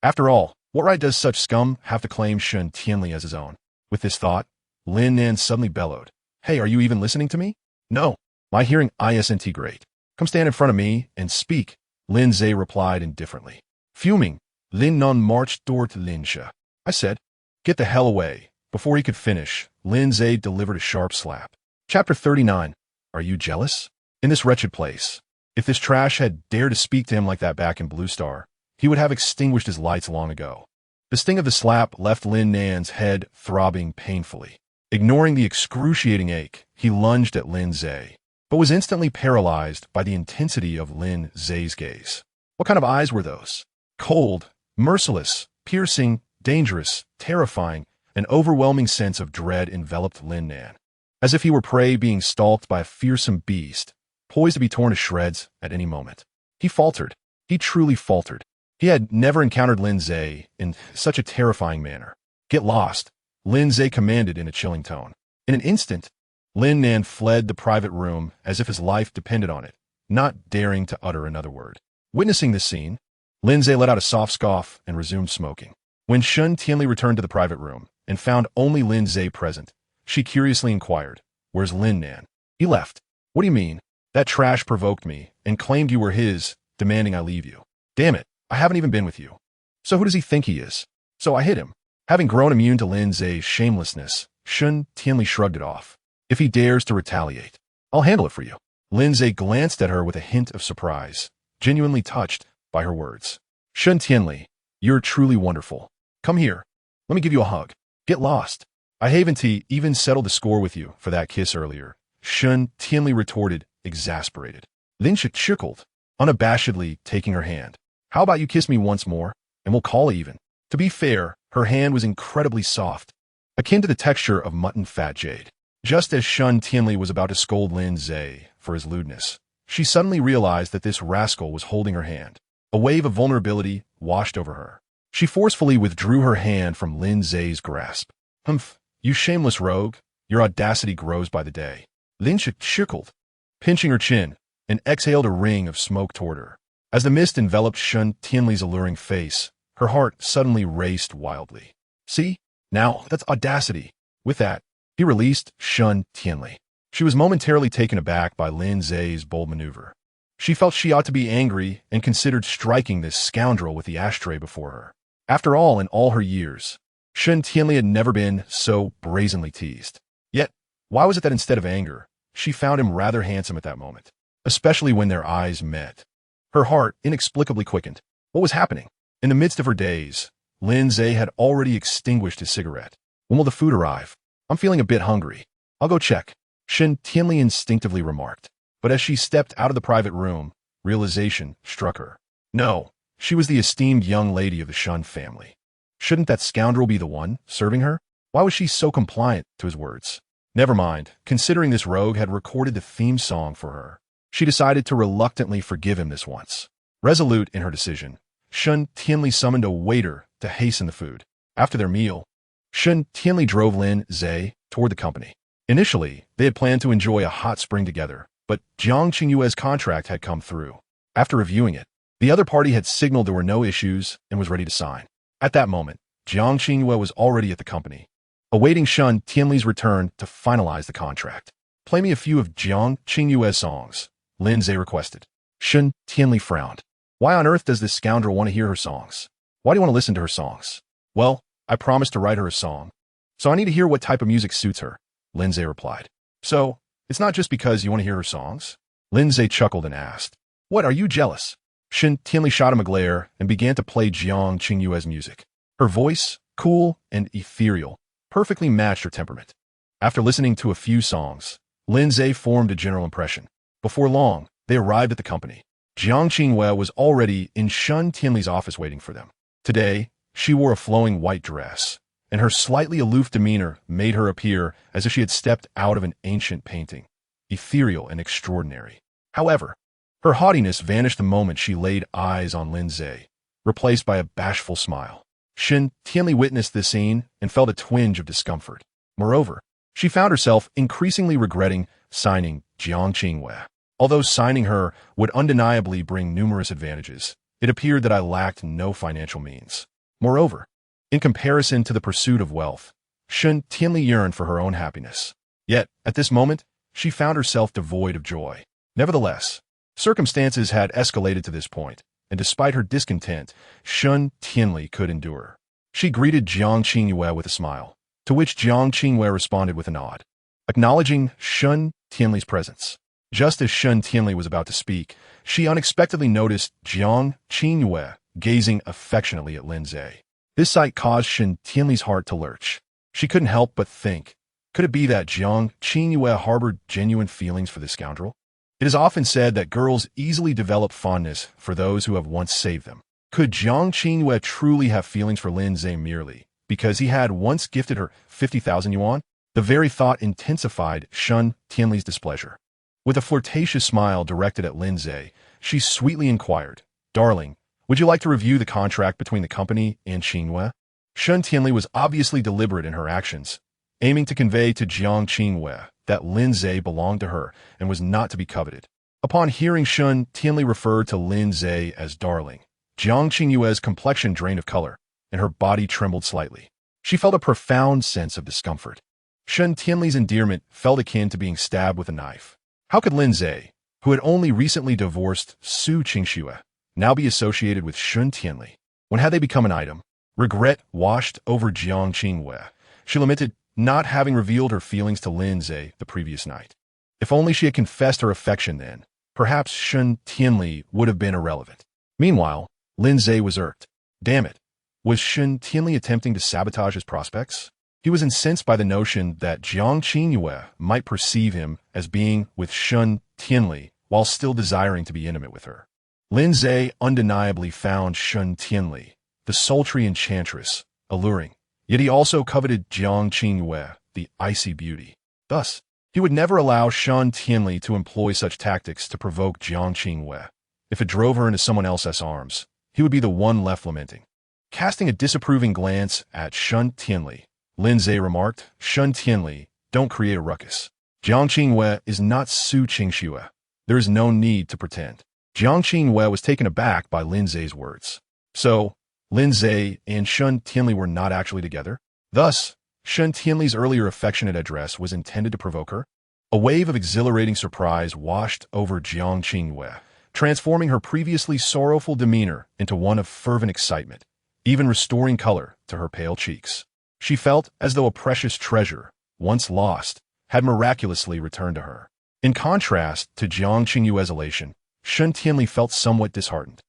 After all, what right does such scum have to claim Shun Tianli as his own? With this thought, Lin Nan suddenly bellowed, "Hey, are you even listening to me?" "No, my hearing isn't great. Come stand in front of me and speak," Lin Ze replied indifferently. Fuming, Lin Nan marched toward Lin Ze. "I said, get the hell away." Before he could finish, Lin Ze delivered a sharp slap. Chapter 39. Are you jealous? In this wretched place, if this trash had dared to speak to him like that back in Blue Star, he would have extinguished his lights long ago. The sting of the slap left Lin Nan's head throbbing painfully. Ignoring the excruciating ache, he lunged at Lin Ze, but was instantly paralyzed by the intensity of Lin Ze's gaze. What kind of eyes were those? Cold, merciless, piercing, dangerous, terrifying. An overwhelming sense of dread enveloped Lin Nan, as if he were prey being stalked by a fearsome beast, poised to be torn to shreds at any moment. He faltered. He truly faltered. He had never encountered Lin Ze in such a terrifying manner. "Get lost," Lin Ze commanded in a chilling tone. In an instant, Lin Nan fled the private room as if his life depended on it, not daring to utter another word. Witnessing this scene, Lin Ze let out a soft scoff and resumed smoking. When Shun Tianli returned to the private room and found only Lin Ze present, she curiously inquired, "Where's Lin Nan?" "He left." "What do you mean?" "That trash provoked me and claimed you were his, demanding I leave you." "Damn it, I haven't even been with you." "So who does he think he is?" "So I hit him." Having grown immune to Lin Ze's shamelessness, Shun Tianli shrugged it off. "If he dares to retaliate, I'll handle it for you." Lin Ze glanced at her with a hint of surprise, genuinely touched by her words. "Shun Tianli, you're truly wonderful. Come here. Let me give you a hug. Get lost. I haven't even settled the score with you for that kiss earlier," Shun Tianli retorted, exasperated. Lin Ze chuckled, unabashedly taking her hand. "How about you kiss me once more, and we'll call it even." To be fair, her hand was incredibly soft, akin to the texture of mutton fat jade. Just as Shun Tianli was about to scold Lin Ze for his lewdness, she suddenly realized that this rascal was holding her hand. A wave of vulnerability washed over her. She forcefully withdrew her hand from Lin Ze's grasp. "Humph, you shameless rogue, your audacity grows by the day." Lin Ze chuckled, pinching her chin, and exhaled a ring of smoke toward her. As the mist enveloped Shun Tianli's alluring face, her heart suddenly raced wildly. "See? Now, that's audacity." With that, he released Shun Tianli. She was momentarily taken aback by Lin Ze's bold maneuver. She felt she ought to be angry and considered striking this scoundrel with the ashtray before her. After all, in all her years, Shun Tianli had never been so brazenly teased. Yet, why was it that instead of anger, she found him rather handsome at that moment, especially when their eyes met? Her heart inexplicably quickened. What was happening? In the midst of her daze, Lin Ze had already extinguished his cigarette. "When will the food arrive? I'm feeling a bit hungry. I'll go check," Shun Tianli instinctively remarked. But as she stepped out of the private room, realization struck her. No, she was the esteemed young lady of the Shun family. Shouldn't that scoundrel be the one serving her? Why was she so compliant to his words? Never mind, considering this rogue had recorded the theme song for her. She decided to reluctantly forgive him this once. Resolute in her decision, Shun Tianli summoned a waiter to hasten the food. After their meal, Shun Tianli drove Lin Ze toward the company. Initially, they had planned to enjoy a hot spring together, but Jiang Qingyue's contract had come through. After reviewing it, the other party had signaled there were no issues and was ready to sign. At that moment, Jiang Qingyue was already at the company, awaiting Shun Tianli's return to finalize the contract. "Play me a few of Jiang Qingyue's songs," Lin Ze requested. Shun Tianli frowned. Why on earth does this scoundrel want to hear her songs? Why do you want to listen to her songs? Well, I promised to write her a song. So I need to hear what type of music suits her, Lin Ze replied. So, it's not just because you want to hear her songs? Lin Ze chuckled and asked. What, are you jealous? Shun Tianli shot him a glare and began to play Jiang Qingyue's music. Her voice, cool and ethereal, perfectly matched her temperament. After listening to a few songs, Lin Ze formed a general impression. Before long, they arrived at the company. Jiang Qingyue was already in Shun Tianli's office waiting for them. Today, she wore a flowing white dress, and her slightly aloof demeanor made her appear as if she had stepped out of an ancient painting, ethereal and extraordinary. However, her haughtiness vanished the moment she laid eyes on Lin Ze, replaced by a bashful smile. Shun Tianli witnessed this scene and felt a twinge of discomfort. Moreover, she found herself increasingly regretting signing Jiang Qingyue. Although signing her would undeniably bring numerous advantages, it appeared that I lacked no financial means. Moreover, in comparison to the pursuit of wealth, Shun Tianli yearned for her own happiness. Yet, at this moment, she found herself devoid of joy. Nevertheless, circumstances had escalated to this point, and despite her discontent, Shun Tianli could endure. She greeted Jiang Qingyue with a smile, to which Jiang Qingyue responded with a nod, acknowledging Shun Tianli's presence. Just as Shun Tianli was about to speak, she unexpectedly noticed Jiang Qingyue gazing affectionately at Lin Ze. This sight caused Shun Tianli's heart to lurch. She couldn't help but think, could it be that Jiang Qingyue harbored genuine feelings for this scoundrel? It is often said that girls easily develop fondness for those who have once saved them. Could Jiang Qingyue truly have feelings for Lin Ze merely because he had once gifted her 50,000 yuan? The very thought intensified Shun Tianli's displeasure. With a flirtatious smile directed at Lin Ze, she sweetly inquired, Darling, would you like to review the contract between the company and Qingyue? Shun Tianli was obviously deliberate in her actions, aiming to convey to Jiang Qingyue that Lin Ze belonged to her and was not to be coveted. Upon hearing Shun Tianli refer to Lin Ze as darling, Jiang Qingyue's complexion drained of color, and her body trembled slightly. She felt a profound sense of discomfort. Shun Tianli's endearment felt akin to being stabbed with a knife. How could Lin Ze, who had only recently divorced Su Qingxue, now be associated with Shun Tianli? When had they become an item? Regret washed over Jiang Qingyue. She lamented not having revealed her feelings to Lin Ze the previous night. If only she had confessed her affection then, perhaps Shun Tianli would have been irrelevant. Meanwhile, Lin Ze was irked. Damn it. Was Shun Tianli attempting to sabotage his prospects? He was incensed by the notion that Jiang Qingyue might perceive him as being with Shun Tianli while still desiring to be intimate with her. Lin Ze undeniably found Shun Tianli, the sultry enchantress, alluring, yet he also coveted Jiang Qingyue, the icy beauty. Thus, he would never allow Shun Tianli to employ such tactics to provoke Jiang Qingyue. If it drove her into someone else's arms, he would be the one left lamenting. Casting a disapproving glance at Shun Tianli, Lin Ze remarked, Shun Tianli, don't create a ruckus. Jiang Qingyue is not Su Qingxue. There is no need to pretend. Jiang Qingyue was taken aback by Lin Ze's words. So, Lin Ze and Shun Tianli were not actually together? Thus, Shun Tianli's earlier affectionate address was intended to provoke her? A wave of exhilarating surprise washed over Jiang Qingyue, transforming her previously sorrowful demeanor into one of fervent excitement, even restoring color to her pale cheeks. She felt as though a precious treasure, once lost, had miraculously returned to her. In contrast to Jiang Qingyue's elation, Shun Tianli felt somewhat disheartened.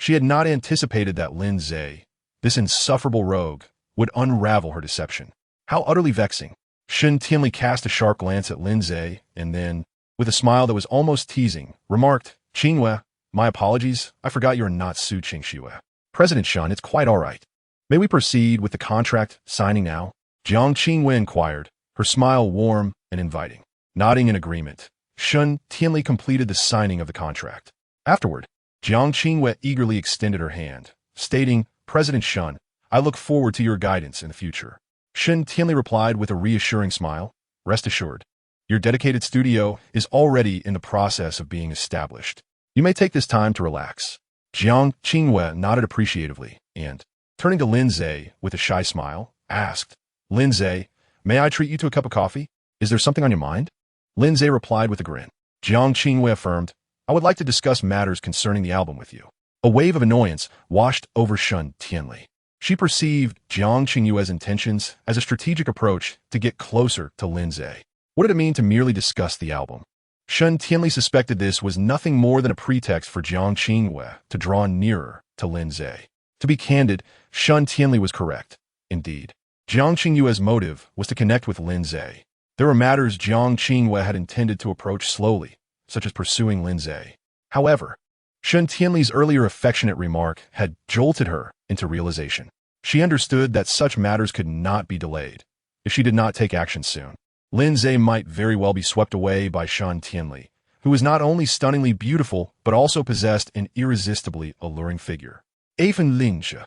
She had not anticipated that Lin Ze, this insufferable rogue, would unravel her deception. How utterly vexing. Shun Tianli cast a sharp glance at Lin Ze and then, with a smile that was almost teasing, remarked, Qingyue, my apologies, I forgot you're not Su Qingxue. President Shun, it's quite all right. May we proceed with the contract signing now? Jiang Qingyue inquired, her smile warm and inviting. Nodding in agreement, Shun Tianli completed the signing of the contract. Afterward, Jiang Qingyue eagerly extended her hand, stating, President Shun, I look forward to your guidance in the future. Shun Tianli replied with a reassuring smile, Rest assured, your dedicated studio is already in the process of being established. You may take this time to relax. Jiang Qingyue nodded appreciatively and, turning to Lin Ze with a shy smile, asked, Lin Ze, may I treat you to a cup of coffee? Is there something on your mind? Lin Ze replied with a grin. Jiang Qingyue affirmed, I would like to discuss matters concerning the album with you. A wave of annoyance washed over Shun Tianli. She perceived Jiang Qingyue's intentions as a strategic approach to get closer to Lin Ze. What did it mean to merely discuss the album? Shun Tianli suspected this was nothing more than a pretext for Jiang Qingyue to draw nearer to Lin Ze. To be candid, Shun Tianli was correct. Indeed, Jiang Qingyue's motive was to connect with Lin Ze. There were matters Jiang Qingyue had intended to approach slowly, such as pursuing Lin Ze. However, Shun Tianli's earlier affectionate remark had jolted her into realization. She understood that such matters could not be delayed. If she did not take action soon, Lin Ze might very well be swept away by Shun Tianli, who was not only stunningly beautiful, but also possessed an irresistibly alluring figure. Even Lin Ze,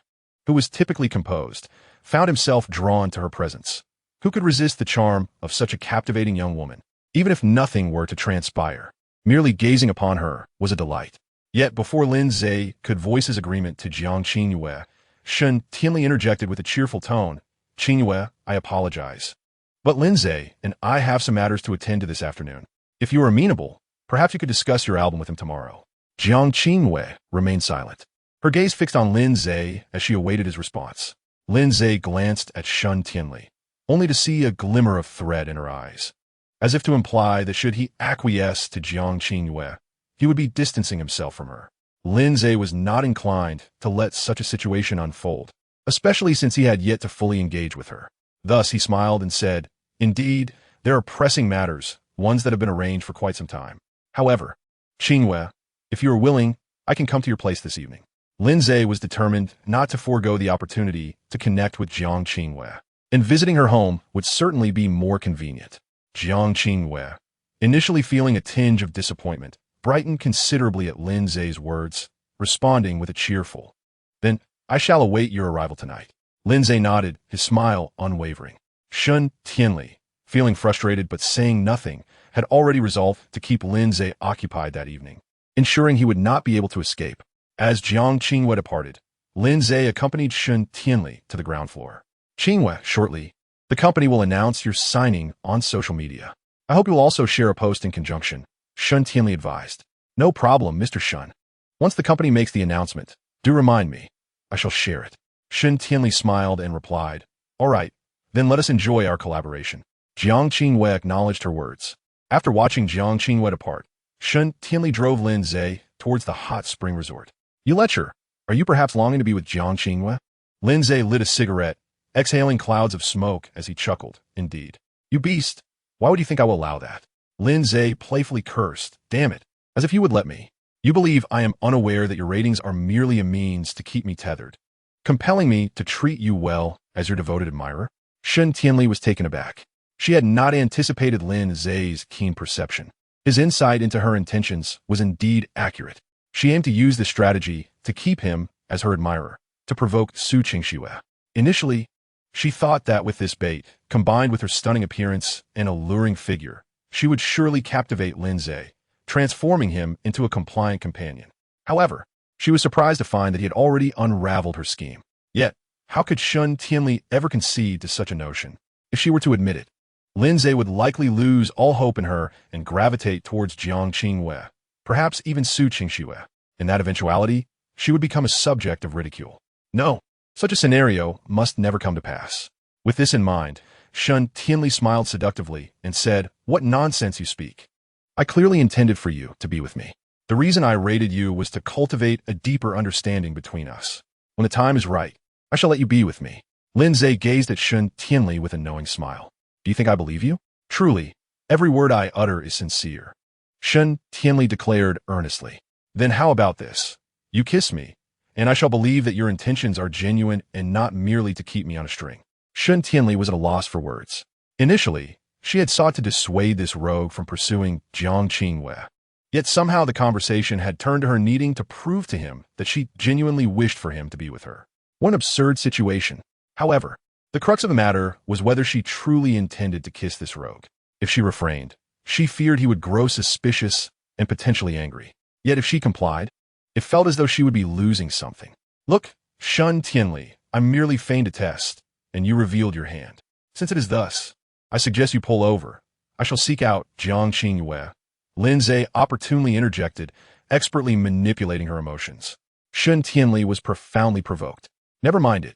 who was typically composed, found himself drawn to her presence. Who could resist the charm of such a captivating young woman? Even if nothing were to transpire, merely gazing upon her was a delight. Yet before Lin Ze could voice his agreement to Jiang Qingyue, Shun Tianli interjected with a cheerful tone, "Qingyue, I apologize. But Lin Ze and I have some matters to attend to this afternoon. If you are amenable, perhaps you could discuss your album with him tomorrow." Jiang Qingyue remained silent, her gaze fixed on Lin Ze as she awaited his response. Lin Ze glanced at Shun Tianli, only to see a glimmer of threat in her eyes, as if to imply that should he acquiesce to Jiang Qingyue, he would be distancing himself from her. Lin Ze was not inclined to let such a situation unfold, especially since he had yet to fully engage with her. Thus he smiled and said, "Indeed, there are pressing matters, ones that have been arranged for quite some time. However, Qingyue, if you are willing, I can come to your place this evening." Lin Ze was determined not to forego the opportunity to connect with Jiang Qingyue, and visiting her home would certainly be more convenient. Jiang Qingyue, initially feeling a tinge of disappointment, brightened considerably at Lin Ze's words, responding with a cheerful, "Then I shall await your arrival tonight." Lin Ze nodded, his smile unwavering. Shun Tianli, feeling frustrated but saying nothing, had already resolved to keep Lin Ze occupied that evening, ensuring he would not be able to escape. As Jiang Qingyue departed, Lin Ze accompanied Shun Tianli to the ground floor. "Qingyue, shortly, the company will announce your signing on social media. I hope you will also share a post in conjunction," Shun Tianli advised. "No problem, Mr. Shun. Once the company makes the announcement, do remind me. I shall share it." Shun Tianli smiled and replied, "All right, then let us enjoy our collaboration." Jiang Qingyue acknowledged her words. After watching Jiang Qingyue depart, Shun Tianli drove Lin Ze towards the hot spring resort. "You lecher, are you perhaps longing to be with Jiang Qingyue?" Lin Ze lit a cigarette, exhaling clouds of smoke as he chuckled. "Indeed. You beast, why would you think I will allow that?" Lin Ze playfully cursed. "Damn it, as if you would let me. You believe I am unaware that your ratings are merely a means to keep me tethered, compelling me to treat you well as your devoted admirer?" Shun Tianli was taken aback. She had not anticipated Lin Ze's keen perception. His insight into her intentions was indeed accurate. She aimed to use this strategy to keep him as her admirer, to provoke Su Qingxue. Initially, she thought that with this bait, combined with her stunning appearance and alluring figure, she would surely captivate Lin Ze, transforming him into a compliant companion. However, she was surprised to find that he had already unraveled her scheme. Yet, how could Shun Tianli ever concede to such a notion? If she were to admit it, Lin Ze would likely lose all hope in her and gravitate towards Jiang Qingyue, perhaps even Su Qingxue. In that eventuality, she would become a subject of ridicule. No, such a scenario must never come to pass. With this in mind, Shun Tianli smiled seductively and said, "What nonsense you speak. I clearly intended for you to be with me. The reason I rated you was to cultivate a deeper understanding between us. When the time is right, I shall let you be with me." Lin Ze gazed at Shun Tianli with a knowing smile. "Do you think I believe you? Truly, every word I utter is sincere," Shun Tianli declared earnestly. "Then how about this? You kiss me, and I shall believe that your intentions are genuine and not merely to keep me on a string." Shun Tianli was at a loss for words. Initially, she had sought to dissuade this rogue from pursuing Jiang Qingyue. Yet somehow the conversation had turned to her needing to prove to him that she genuinely wished for him to be with her. What an absurd situation. However, the crux of the matter was whether she truly intended to kiss this rogue. If she refrained, she feared he would grow suspicious and potentially angry. Yet if she complied, it felt as though she would be losing something. "Look, Shun Tianli, I merely feigned a test, and you revealed your hand. Since it is thus, I suggest you pull over. I shall seek out Jiang Qingyue, Lin Ze opportunely interjected, expertly manipulating her emotions. Shen Tianli was profoundly provoked. Never mind it.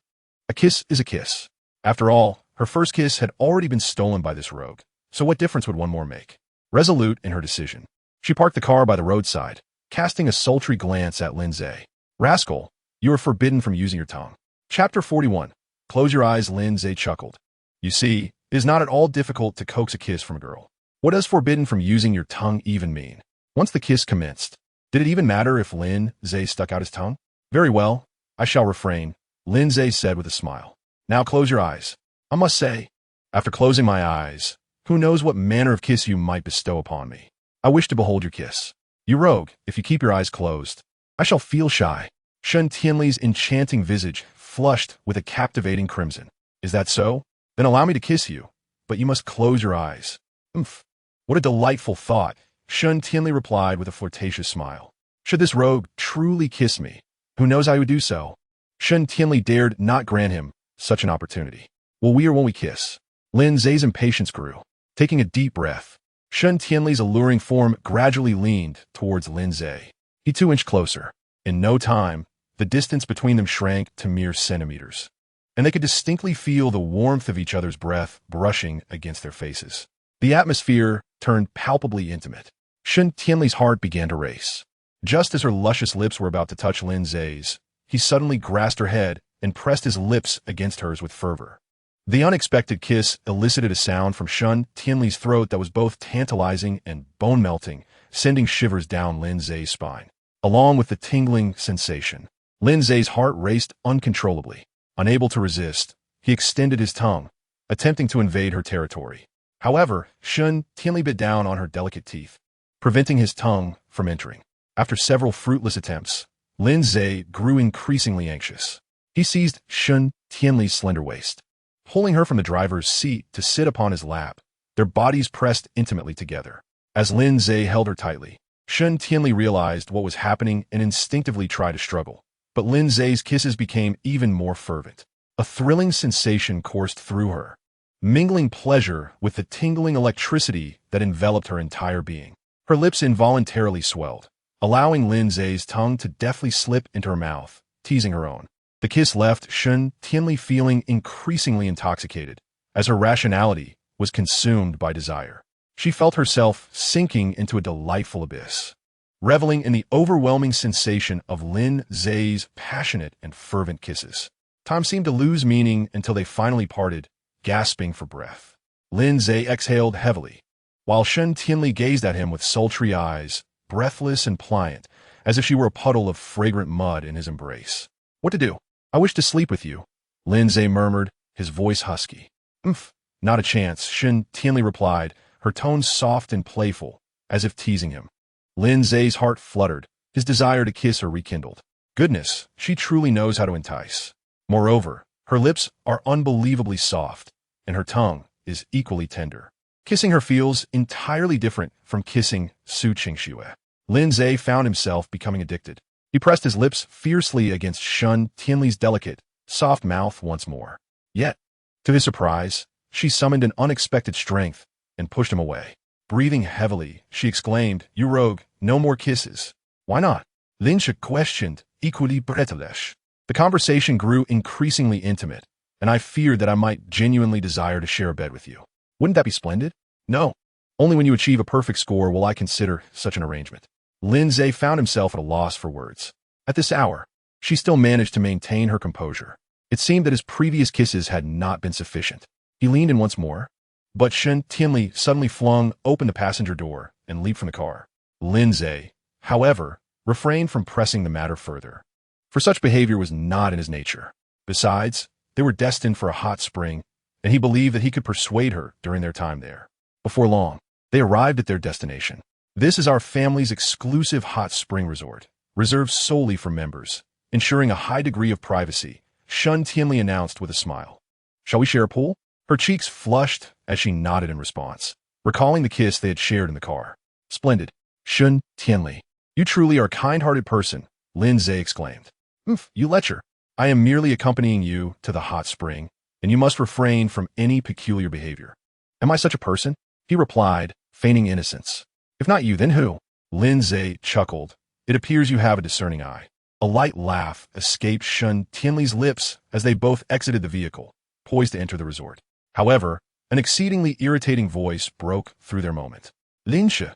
A kiss is a kiss. After all, her first kiss had already been stolen by this rogue, so what difference would one more make? Resolute in her decision, she parked the car by the roadside, casting a sultry glance at Lin Ze. Rascal, you are forbidden from using your tongue. Chapter 41. Close your eyes. Lin Ze chuckled. You see, it is not at all difficult to coax a kiss from a girl. What does forbidden from using your tongue even mean? Once the kiss commenced, did it even matter if Lin Ze stuck out his tongue? Very well, I shall refrain, Lin Ze said with a smile. Now close your eyes. I must say, after closing my eyes, who knows what manner of kiss you might bestow upon me. I wish to behold your kiss. You rogue, if you keep your eyes closed, I shall feel shy. Shen Tianli's enchanting visage flushed with a captivating crimson. Is that so? Then allow me to kiss you, but you must close your eyes. Umph. What a delightful thought, Shen Tianli replied with a flirtatious smile. Should this rogue truly kiss me, who knows I would do so? Shen Tianli dared not grant him such an opportunity. Will we or won't we kiss? Lin Ze's impatience grew. Taking a deep breath, Shen Tianli's alluring form gradually leaned towards Lin Ze. He too inched closer. In no time, the distance between them shrank to mere centimeters, and they could distinctly feel the warmth of each other's breath brushing against their faces. The atmosphere turned palpably intimate. Shen Tianli's heart began to race. Just as her luscious lips were about to touch Lin Ze's, he suddenly grasped her head and pressed his lips against hers with fervor. The unexpected kiss elicited a sound from Shen Tianli's throat that was both tantalizing and bone-melting, sending shivers down Lin Ze's spine. Along with the tingling sensation, Lin Ze's heart raced uncontrollably. Unable to resist, he extended his tongue, attempting to invade her territory. However, Shen Tianli bit down on her delicate teeth, preventing his tongue from entering. After several fruitless attempts, Lin Ze grew increasingly anxious. He seized Shen Tianli's slender waist, pulling her from the driver's seat to sit upon his lap, their bodies pressed intimately together. As Lin Ze held her tightly, Shen Tianli realized what was happening and instinctively tried to struggle. But Lin Ze's kisses became even more fervent. A thrilling sensation coursed through her, mingling pleasure with the tingling electricity that enveloped her entire being. Her lips involuntarily swelled, allowing Lin Ze's tongue to deftly slip into her mouth, teasing her own. The kiss left Shen Tianli feeling increasingly intoxicated, as her rationality was consumed by desire. She felt herself sinking into a delightful abyss, reveling in the overwhelming sensation of Lin Ze's passionate and fervent kisses. Time seemed to lose meaning until they finally parted, gasping for breath. Lin Ze exhaled heavily, while Shen Tianli gazed at him with sultry eyes, breathless and pliant, as if she were a puddle of fragrant mud in his embrace. What to do? I wish to sleep with you, Lin Ze murmured, his voice husky. Umph, not a chance, Shen Tianli replied, her tone soft and playful, as if teasing him. Lin Ze's heart fluttered, his desire to kiss her rekindled. Goodness, she truly knows how to entice. Moreover, her lips are unbelievably soft, and her tongue is equally tender. Kissing her feels entirely different from kissing Su Qingxue. Lin Ze found himself becoming addicted. He pressed his lips fiercely against Shen Tianli's delicate, soft mouth once more. Yet, to his surprise, she summoned an unexpected strength and pushed him away. Breathing heavily, she exclaimed, "You rogue, no more kisses." Why not? Lin Ze questioned, equally breathless. The conversation grew increasingly intimate, and I feared that I might genuinely desire to share a bed with you. Wouldn't that be splendid? No. Only when you achieve a perfect score will I consider such an arrangement. Lin Ze found himself at a loss for words. At this hour, she still managed to maintain her composure. It seemed that his previous kisses had not been sufficient. He leaned in once more, but Shen Tianli suddenly flung open the passenger door and leaped from the car. Lin Ze, however, refrained from pressing the matter further, for such behavior was not in his nature. Besides, they were destined for a hot spring, and he believed that he could persuade her during their time there. Before long, they arrived at their destination. This is our family's exclusive hot spring resort, reserved solely for members, ensuring a high degree of privacy, Shen Tianli announced with a smile. Shall we share a pool? Her cheeks flushed as she nodded in response, recalling the kiss they had shared in the car. Splendid. Shen Tianli, you truly are a kind-hearted person, Lin Ze exclaimed. You lecher. I am merely accompanying you to the hot spring, and you must refrain from any peculiar behavior. Am I such a person? He replied, feigning innocence. If not you, then who? Lin Ze chuckled. It appears you have a discerning eye. A light laugh escaped Shun Tianli's lips as they both exited the vehicle, poised to enter the resort. However, an exceedingly irritating voice broke through their moment. Lin Ze.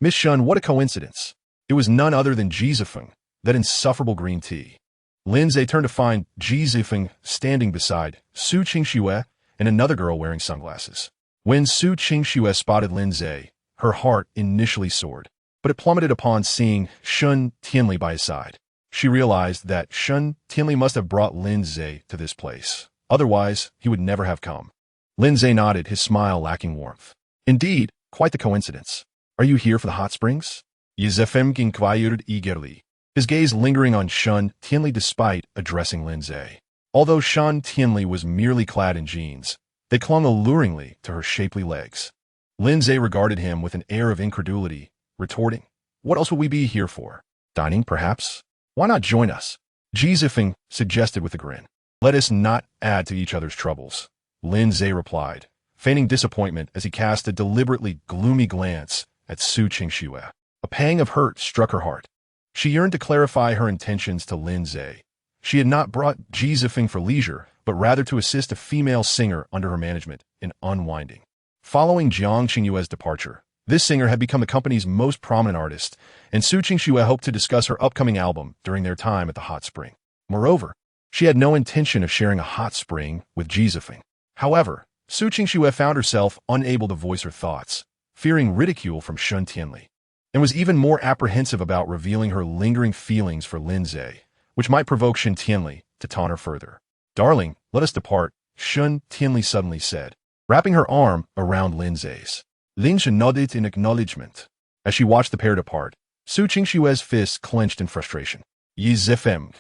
Miss Shun, what a coincidence. It was none other than Ji Zifeng, that insufferable green tea. Lin Ze turned to find Ji Zifeng standing beside Su Qingxue and another girl wearing sunglasses. When Su Qingxue spotted Lin Ze, her heart initially soared, but it plummeted upon seeing Shun Tianli by his side. She realized that Shun Tianli must have brought Lin Ze to this place. Otherwise, he would never have come. Lin Ze nodded, his smile lacking warmth. Indeed, quite the coincidence. Are you here for the hot springs? Yizefem inquired eagerly, his gaze lingering on Shun Tianli despite addressing Lin Ze. Although Shun Tianli was merely clad in jeans, they clung alluringly to her shapely legs. Lin Ze regarded him with an air of incredulity, retorting, "What else would we be here for? Dining, perhaps? Why not join us?" Ji Zifeng suggested with a grin. "Let us not add to each other's troubles," Lin Ze replied, feigning disappointment as he cast a deliberately gloomy glance at Su Qingxue. A pang of hurt struck her heart. She yearned to clarify her intentions to Lin Ze. She had not brought Ji Zifeng for leisure, but rather to assist a female singer under her management in unwinding. Following Jiang Qingyue's departure, this singer had become the company's most prominent artist, and Su Qingxue hoped to discuss her upcoming album during their time at the hot spring. Moreover, she had no intention of sharing a hot spring with Ji Zifeng. However, Su Qingxue found herself unable to voice her thoughts, fearing ridicule from Shun Tianli, and was even more apprehensive about revealing her lingering feelings for Lin Ze, which might provoke Shun Tianli to taunt her further. "Darling, let us depart," Shun Tianli suddenly said, wrapping her arm around Lin Ze's. Lin Ze nodded in acknowledgement. As she watched the pair depart, Su Qingxue's fists clenched in frustration. "Yi Zifeng,"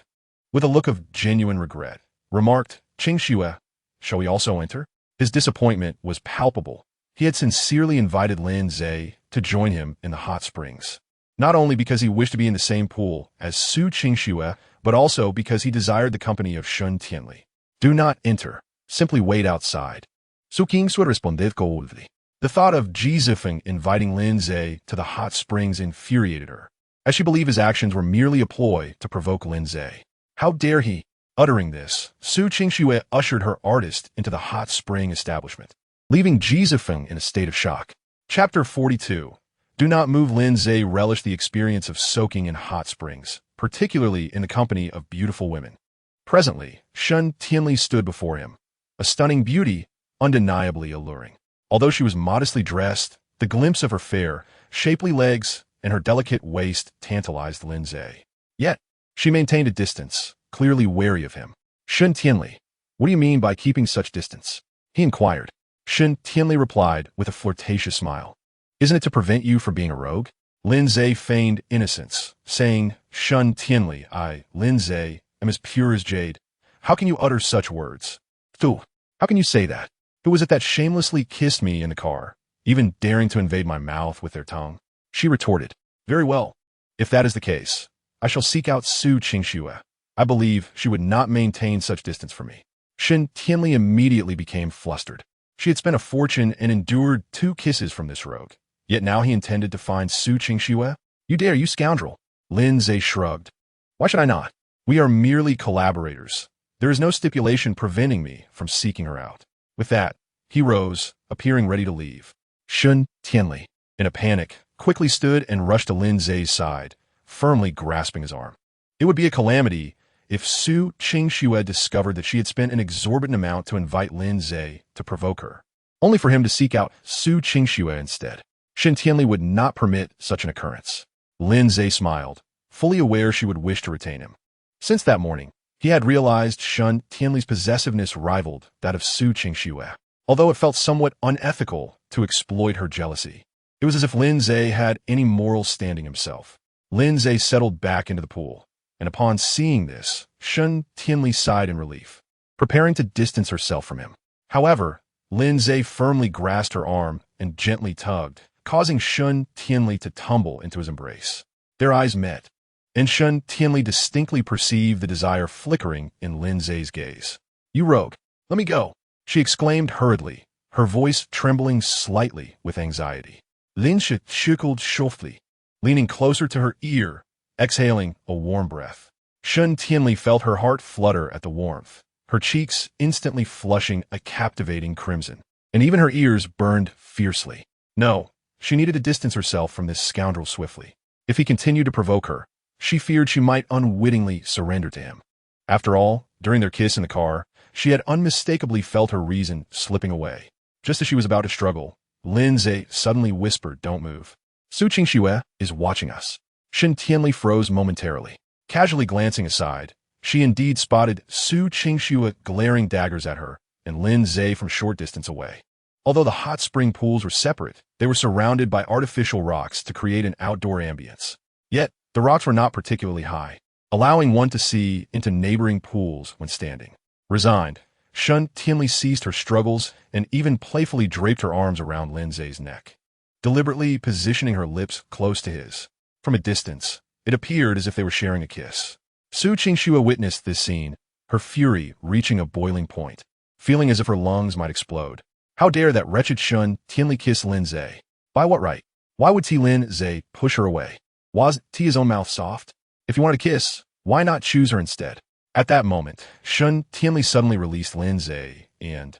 with a look of genuine regret, remarked, "Qingxue, shall we also enter?" His disappointment was palpable. He had sincerely invited Lin Ze to join him in the hot springs, not only because he wished to be in the same pool as Su Qingxue, but also because he desired the company of Shun Tianli. "Do not enter. Simply wait outside." Su Qingxue responded coldly. The thought of Ji Zifeng inviting Lin Ze to the hot springs infuriated her, as she believed his actions were merely a ploy to provoke Lin Ze. How dare he? Uttering this, Su Qingxue ushered her artist into the hot spring establishment, leaving Ji Zifeng in a state of shock. Chapter 42. Do not move. Lin Ze relished the experience of soaking in hot springs, particularly in the company of beautiful women. Presently, Shun Tianli stood before him, a stunning beauty, undeniably alluring. Although she was modestly dressed, the glimpse of her fair, shapely legs and her delicate waist tantalized Lin Ze. Yet, she maintained a distance, clearly wary of him. "Shun Tianli, what do you mean by keeping such distance?" he inquired. Shun Tianli replied with a flirtatious smile. "Isn't it to prevent you from being a rogue?" Lin Ze feigned innocence, saying, "Shun Tianli, I, Lin Ze, am as pure as jade. How can you utter such words? Phew, how can you say that? Who was it that shamelessly kissed me in the car, even daring to invade my mouth with their tongue?" She retorted, "Very well. If that is the case, I shall seek out Su Qingxue. I believe she would not maintain such distance from me." Shun Tianli immediately became flustered. She had spent a fortune and endured 2 kisses from this rogue. Yet now he intended to find Su Qingxue? "You dare, you scoundrel!" Lin Ze shrugged. "Why should I not? We are merely collaborators. There is no stipulation preventing me from seeking her out." With that, he rose, appearing ready to leave. Shun Tianli, in a panic, quickly stood and rushed to Lin Ze's side, firmly grasping his arm. It would be a calamity if Su Qingxue discovered that she had spent an exorbitant amount to invite Lin Ze to provoke her, only for him to seek out Su Qingxue instead. Shun Tianli would not permit such an occurrence. Lin Ze smiled, fully aware she would wish to retain him. Since that morning, he had realized Shun Tianli's possessiveness rivaled that of Su Qingxue, although it felt somewhat unethical to exploit her jealousy. It was as if Lin Ze had any moral standing himself. Lin Ze settled back into the pool, and upon seeing this, Shun Tianli sighed in relief, preparing to distance herself from him. However, Lin Ze firmly grasped her arm and gently tugged, causing Shun Tianli to tumble into his embrace. Their eyes met, and Shun Tianli distinctly perceived the desire flickering in Lin Ze's gaze. "You rogue, let me go," she exclaimed hurriedly, her voice trembling slightly with anxiety. Lin Ze chuckled softly, leaning closer to her ear, exhaling a warm breath. Shen Tianli felt her heart flutter at the warmth, her cheeks instantly flushing a captivating crimson, and even her ears burned fiercely. No, she needed to distance herself from this scoundrel swiftly. If he continued to provoke her, she feared she might unwittingly surrender to him. After all, during their kiss in the car, she had unmistakably felt her reason slipping away. Just as she was about to struggle, Lin Ze suddenly whispered, "Don't move. Su Qingxue is watching us." Shen Tianli froze momentarily. Casually glancing aside, she indeed spotted Su Qingxue glaring daggers at her and Lin Ze from short distance away. Although the hot spring pools were separate, they were surrounded by artificial rocks to create an outdoor ambience. Yet, the rocks were not particularly high, allowing one to see into neighboring pools when standing. Resigned, Shen Tianli ceased her struggles and even playfully draped her arms around Lin Ze's neck, deliberately positioning her lips close to his. From a distance, it appeared as if they were sharing a kiss. Su Qingxue witnessed this scene, her fury reaching a boiling point, feeling as if her lungs might explode. How dare that wretched Shen Tianli kiss Lin Ze? By what right? Why would Lin Ze push her away? Was his own mouth soft? If he wanted to kiss, why not choose her instead? At that moment, Shen Tianli suddenly released Lin Ze and,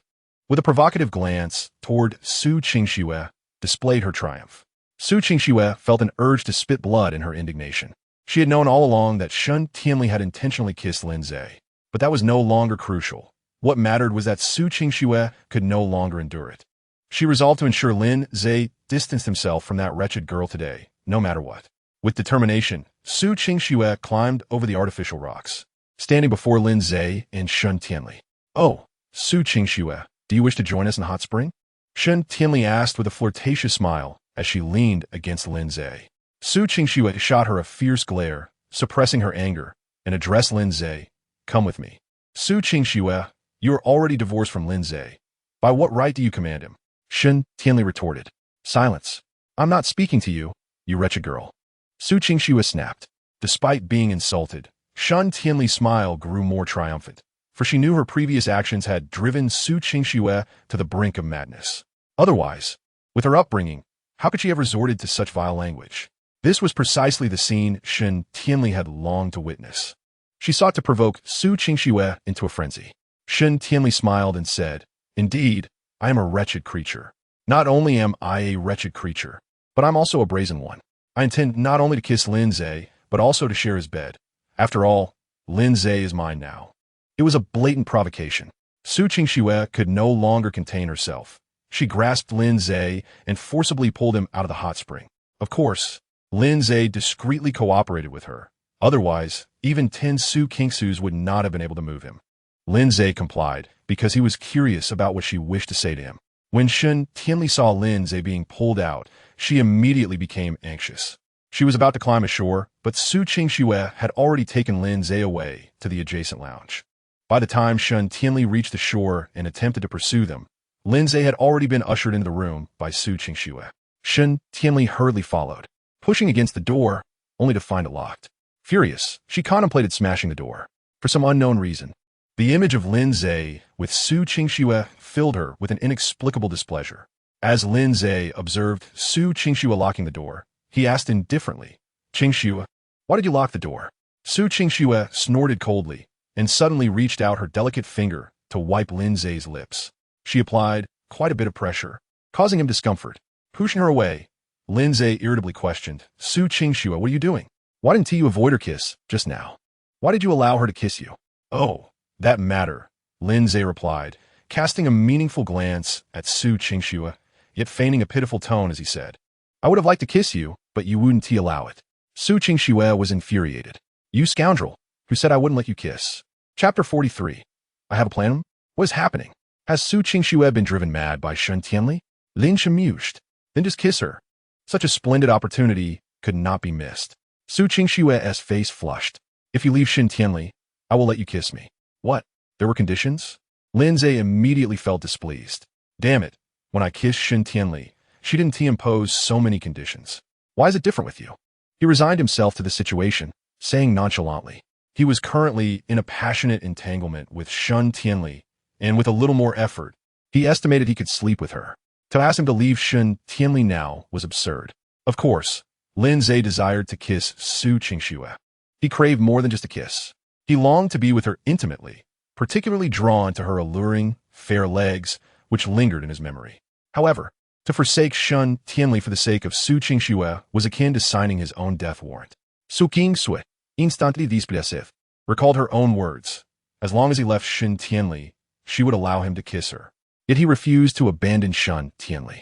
with a provocative glance toward Su Qingxue, displayed her triumph. Su Qingxue felt an urge to spit blood in her indignation. She had known all along that Shen Tianli had intentionally kissed Lin Ze, but that was no longer crucial. What mattered was that Su Qingxue could no longer endure it. She resolved to ensure Lin Ze distanced himself from that wretched girl today, no matter what. With determination, Su Qingxue climbed over the artificial rocks, standing before Lin Ze and Shen Tianli. "Oh, Su Qingxue, do you wish to join us in the hot spring?" Shen Tianli asked with a flirtatious smile as she leaned against Lin Ze. Su Qingxue shot her a fierce glare, suppressing her anger, and addressed Lin Ze, "Come with me." "Su Qingxue, you are already divorced from Lin Ze. By what right do you command him?" Shen Tianli retorted. "Silence. I'm not speaking to you, you wretched girl." Su Qingxue snapped. Despite being insulted, Shen Tianli's smile grew more triumphant, for she knew her previous actions had driven Su Qingxue to the brink of madness. Otherwise, with her upbringing, how could she have resorted to such vile language? This was precisely the scene Shen Tianli had longed to witness. She sought to provoke Su Qingxue into a frenzy. Shen Tianli smiled and said, "Indeed, I am a wretched creature. Not only am I a wretched creature, but I'm also a brazen one. I intend not only to kiss Lin Ze, but also to share his bed. After all, Lin Ze is mine now." It was a blatant provocation. Su Qingxue could no longer contain herself. She grasped Lin Ze and forcibly pulled him out of the hot spring. Of course, Lin Ze discreetly cooperated with her. Otherwise, even 10 Su Qingxus would not have been able to move him. Lin Ze complied because he was curious about what she wished to say to him. When Shen Tianli saw Lin Ze being pulled out, she immediately became anxious. She was about to climb ashore, but Su Qingxue had already taken Lin Ze away to the adjacent lounge. By the time Shen Tianli reached the shore and attempted to pursue them, Lin Ze had already been ushered into the room by Su Qingxue. Shen Tianli hurriedly followed, pushing against the door, only to find it locked. Furious, she contemplated smashing the door. For some unknown reason, the image of Lin Ze with Su Qingxue filled her with an inexplicable displeasure. As Lin Ze observed Su Qingxue locking the door, he asked indifferently, "Qingxue, why did you lock the door?" Su Qingxue snorted coldly and suddenly reached out her delicate finger to wipe Lin Ze's lips. She applied quite a bit of pressure, causing him discomfort. Pushing her away, Lin Ze irritably questioned, "Su Qingxue, what are you doing? Why didn't you avoid her kiss just now? Why did you allow her to kiss you?" "Oh, that matter," Lin Ze replied, casting a meaningful glance at Su Qingxue, yet feigning a pitiful tone as he said, "I would have liked to kiss you, but you wouldn't allow it." Su Qingxue was infuriated. "You scoundrel, who said I wouldn't let you kiss?" Chapter 43. I have a plan? What is happening? Has Su Qingxue been driven mad by Shen Tianli? Lin Ze mused. Then just kiss her. Such a splendid opportunity could not be missed. Su Qingxue's face flushed. "If you leave Shen Tianli, I will let you kiss me." "What? There were conditions?" Lin Ze immediately felt displeased. "Damn it, when I kissed Shen Tianli, she didn't impose so many conditions. Why is it different with you?" He resigned himself to the situation, saying nonchalantly, he was currently in a passionate entanglement with Shen Tianli, and with a little more effort, he estimated he could sleep with her. To ask him to leave Shun Tianli now was absurd. Of course, Lin Ze desired to kiss Su Qingxue. He craved more than just a kiss. He longed to be with her intimately, particularly drawn to her alluring, fair legs, which lingered in his memory. However, to forsake Shun Tianli for the sake of Su Qingxue was akin to signing his own death warrant. Su Qingxue, instantly displacif, recalled her own words. As long as he left Shun Tianli, she would allow him to kiss her. Yet he refused to abandon Shun Tianli.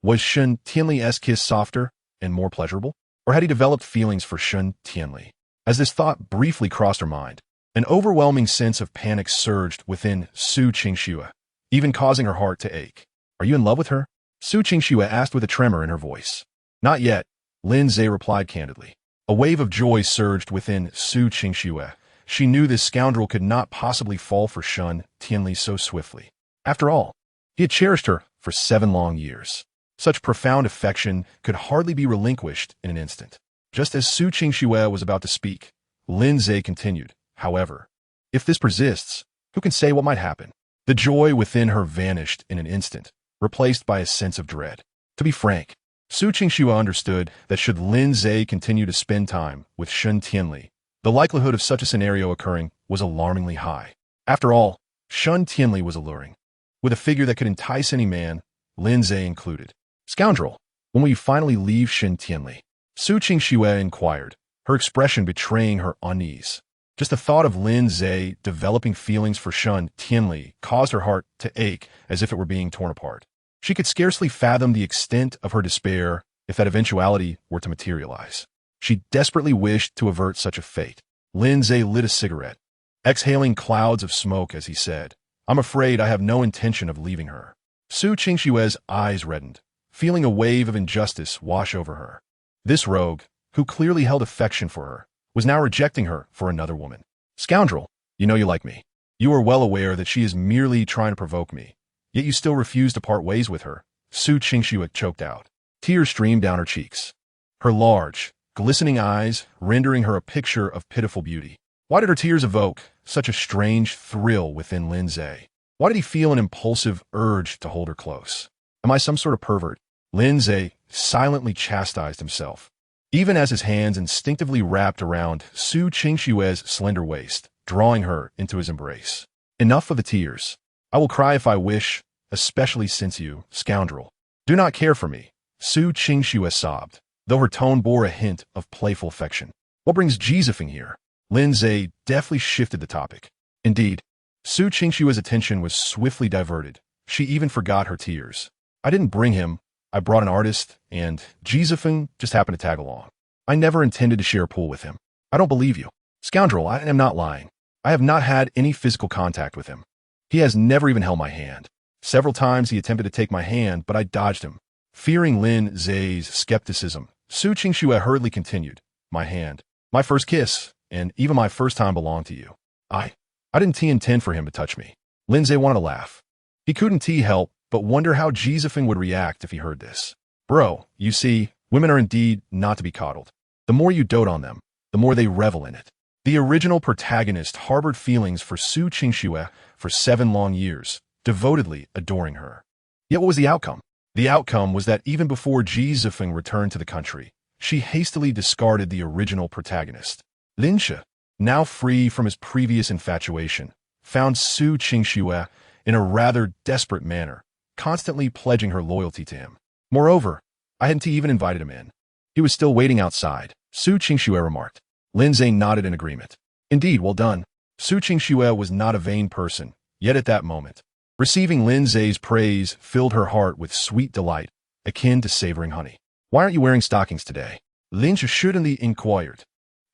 Was Shun Tianli's kiss softer and more pleasurable? Or had he developed feelings for Shun Tianli? As this thought briefly crossed her mind, an overwhelming sense of panic surged within Su Qingxue, even causing her heart to ache. Are you in love with her? Su Qingxue asked with a tremor in her voice. Not yet, Lin Ze replied candidly. A wave of joy surged within Su Qingxue. She knew this scoundrel could not possibly fall for Shun Tianli so swiftly. After all, he had cherished her for 7 long years. Such profound affection could hardly be relinquished in an instant. Just as Su Qingxue was about to speak, Lin Ze continued, however, if this persists, who can say what might happen? The joy within her vanished in an instant, replaced by a sense of dread. To be frank, Su Qingxue understood that should Lin Ze continue to spend time with Shun Tianli, the likelihood of such a scenario occurring was alarmingly high. After all, Shun Tianli was alluring, with a figure that could entice any man, Lin Ze included. Scoundrel, when will you finally leave Shun Tianli? Su Qingxue inquired, her expression betraying her unease. Just the thought of Lin Ze developing feelings for Shun Tianli caused her heart to ache as if it were being torn apart. She could scarcely fathom the extent of her despair if that eventuality were to materialize. She desperately wished to avert such a fate. Lin Ze lit a cigarette, exhaling clouds of smoke as he said, I'm afraid I have no intention of leaving her. Su Qingxue's eyes reddened, feeling a wave of injustice wash over her. This rogue, who clearly held affection for her, was now rejecting her for another woman. Scoundrel, you know you like me. You are well aware that she is merely trying to provoke me, yet you still refuse to part ways with her. Su Qingxue choked out. Tears streamed down her cheeks. Her large, glistening eyes rendering her a picture of pitiful beauty. Why did her tears evoke such a strange thrill within Lin Ze? Why did he feel an impulsive urge to hold her close? Am I some sort of pervert? Lin Ze silently chastised himself, even as his hands instinctively wrapped around Su Qingxue's slender waist, drawing her into his embrace. Enough of the tears. I will cry if I wish, especially since you, scoundrel, do not care for me. Su Qingxue sobbed, though her tone bore a hint of playful affection. What brings Josephine here? Lin Ze deftly shifted the topic. Indeed, Su Qingxue's attention was swiftly diverted. She even forgot her tears. I didn't bring him. I brought an artist, and Josephine just happened to tag along. I never intended to share a pool with him. I don't believe you. Scoundrel, I am not lying. I have not had any physical contact with him. He has never even held my hand. Several times he attempted to take my hand, but I dodged him. Fearing Lin Ze's skepticism, Su Qingxue hurriedly continued, my hand, my first kiss, and even my first time belonged to you. I didn't intend for him to touch me. Lin Ze wanted to laugh. He couldn't help but wonder how Josephine would react if he heard this. Bro, you see, women are indeed not to be coddled. The more you dote on them, the more they revel in it. The original protagonist harbored feelings for Su Qingxue for 7 long years, devotedly adoring her. Yet what was the outcome? The outcome was that even before Josephine returned to the country, she hastily discarded the original protagonist. Lin Ze, now free from his previous infatuation, found Su Qingxue in a rather desperate manner, constantly pledging her loyalty to him. Moreover, I hadn't even invited him in. He was still waiting outside, Su Qingxue remarked. Lin Ze nodded in agreement. Indeed, well done. Su Qingxue was not a vain person, yet at that moment, receiving Lin Ze's praise filled her heart with sweet delight, akin to savoring honey. Why aren't you wearing stockings today? Lin Ze suddenly inquired,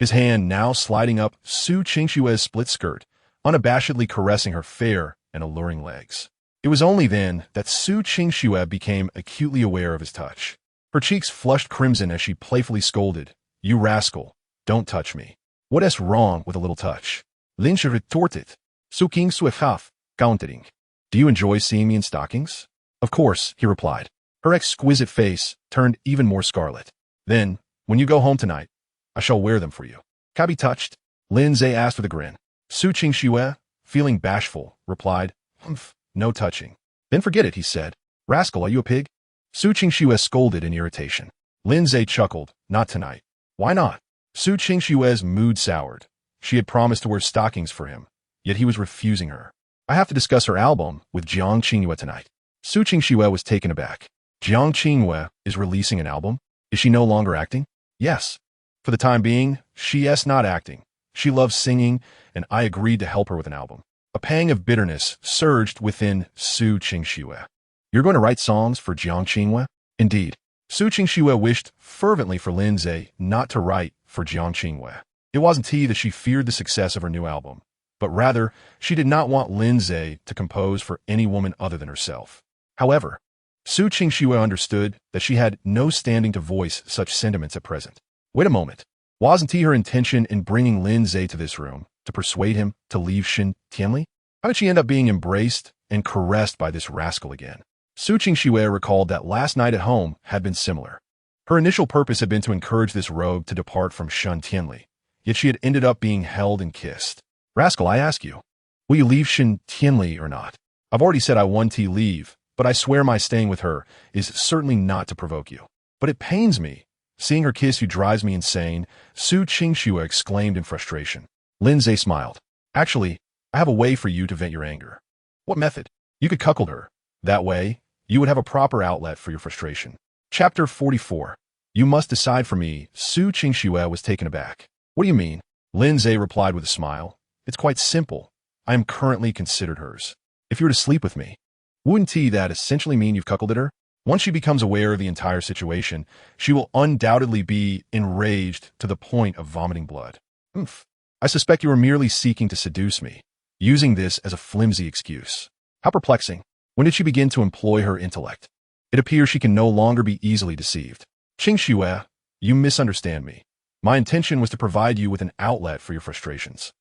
his hand now sliding up Su Qingxue's split skirt, unabashedly caressing her fair and alluring legs. It was only then that Su Qingxue became acutely aware of his touch. Her cheeks flushed crimson as she playfully scolded, You rascal, don't touch me. What is wrong with a little touch? Lin Ze retorted, Su Qingxue half, countering. Do you enjoy seeing me in stockings? Of course, he replied. Her exquisite face turned even more scarlet. Then, when you go home tonight, I shall wear them for you. Can I be touched? Lin Ze asked with a grin. Su Qingxue, feeling bashful, replied, Humph, no touching. Then forget it, he said. Rascal, are you a pig? Su Qingxue scolded in irritation. Lin Ze chuckled. Not tonight. Why not? Su Qingxue's mood soured. She had promised to wear stockings for him, yet he was refusing her. I have to discuss her album with Jiang Qingyue tonight. Su Qingxue was taken aback. Jiang Qingyue is releasing an album? Is she no longer acting? Yes. For the time being, she is not acting. She loves singing, and I agreed to help her with an album. A pang of bitterness surged within Su Qingxue. You're going to write songs for Jiang Qingyue? Indeed. Su Qingxue wished fervently for Lin Ze not to write for Jiang Qingyue. It wasn't that she feared the success of her new album, but rather she did not want Lin Ze to compose for any woman other than herself. However, Su Qingxue understood that she had no standing to voice such sentiments at present. Wait a moment. Wasn't her intention in bringing Lin Ze to this room to persuade him to leave Shen Tianli? How did she end up being embraced and caressed by this rascal again? Su Qingxue recalled that last night at home had been similar. Her initial purpose had been to encourage this rogue to depart from Shen Tianli, yet she had ended up being held and kissed. Rascal, I ask you, will you leave Shen Tianli or not? I've already said I want to leave, but I swear my staying with her is certainly not to provoke you. But it pains me. Seeing her kiss you drives me insane, Su Qingxue exclaimed in frustration. Lin Ze smiled. Actually, I have a way for you to vent your anger. What method? You could cuckold her. That way, you would have a proper outlet for your frustration. Chapter 44. You must decide for me. Su Qingxue was taken aback. What do you mean? Lin Ze replied with a smile. It's quite simple. I am currently considered hers. If you were to sleep with me, wouldn't that essentially mean you've cuckolded her? Once she becomes aware of the entire situation, she will undoubtedly be enraged to the point of vomiting blood. I suspect you are merely seeking to seduce me, using this as a flimsy excuse. How perplexing. When did she begin to employ her intellect? It appears she can no longer be easily deceived. Qingxue, you misunderstand me. My intention was to provide you with an outlet for your frustrations.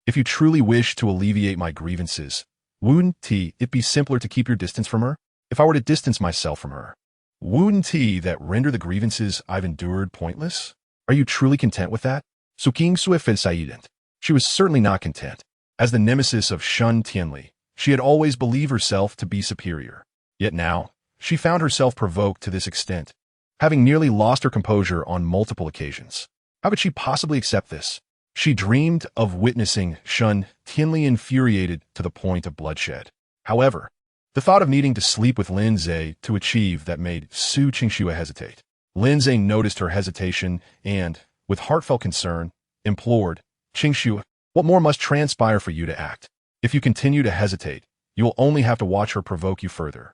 If you truly wish to alleviate my grievances, wouldn't it be simpler to keep your distance from her? If I were to distance myself from her, wouldn't that render the grievances I've endured pointless? Are you truly content with that? Su Qingxue felt silent. She was certainly not content. As the nemesis of Shen Tianli, she had always believed herself to be superior. Yet now, she found herself provoked to this extent, having nearly lost her composure on multiple occasions. How could she possibly accept this? She dreamed of witnessing Shen Tianli infuriated to the point of bloodshed. However, the thought of needing to sleep with Lin Ze to achieve that made Su Qingxue hesitate. Lin Ze noticed her hesitation and, with heartfelt concern, implored, Qingxue, what more must transpire for you to act? If you continue to hesitate, you will only have to watch her provoke you further.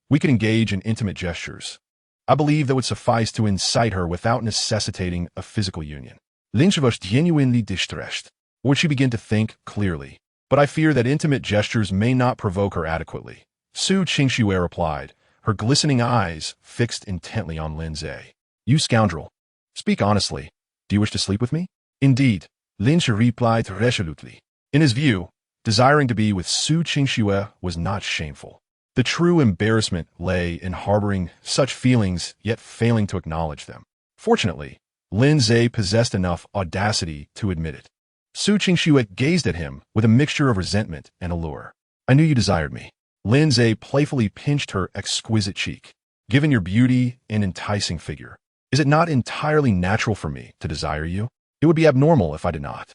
We could engage in intimate gestures. I believe that would suffice to incite her without necessitating a physical union. Lin Ze was genuinely distressed. Would she begin to think clearly? But I fear that intimate gestures may not provoke her adequately. Su Qingxue replied, her glistening eyes fixed intently on Lin Ze. You scoundrel. Speak honestly. Do you wish to sleep with me? Indeed, Lin Ze replied resolutely. In his view, desiring to be with Su Qingxue was not shameful. The true embarrassment lay in harboring such feelings yet failing to acknowledge them. Fortunately, Lin Ze possessed enough audacity to admit it. Su Qingxue gazed at him with a mixture of resentment and allure. I knew you desired me. Lin Ze playfully pinched her exquisite cheek. Given your beauty and enticing figure, is it not entirely natural for me to desire you? It would be abnormal if I did not.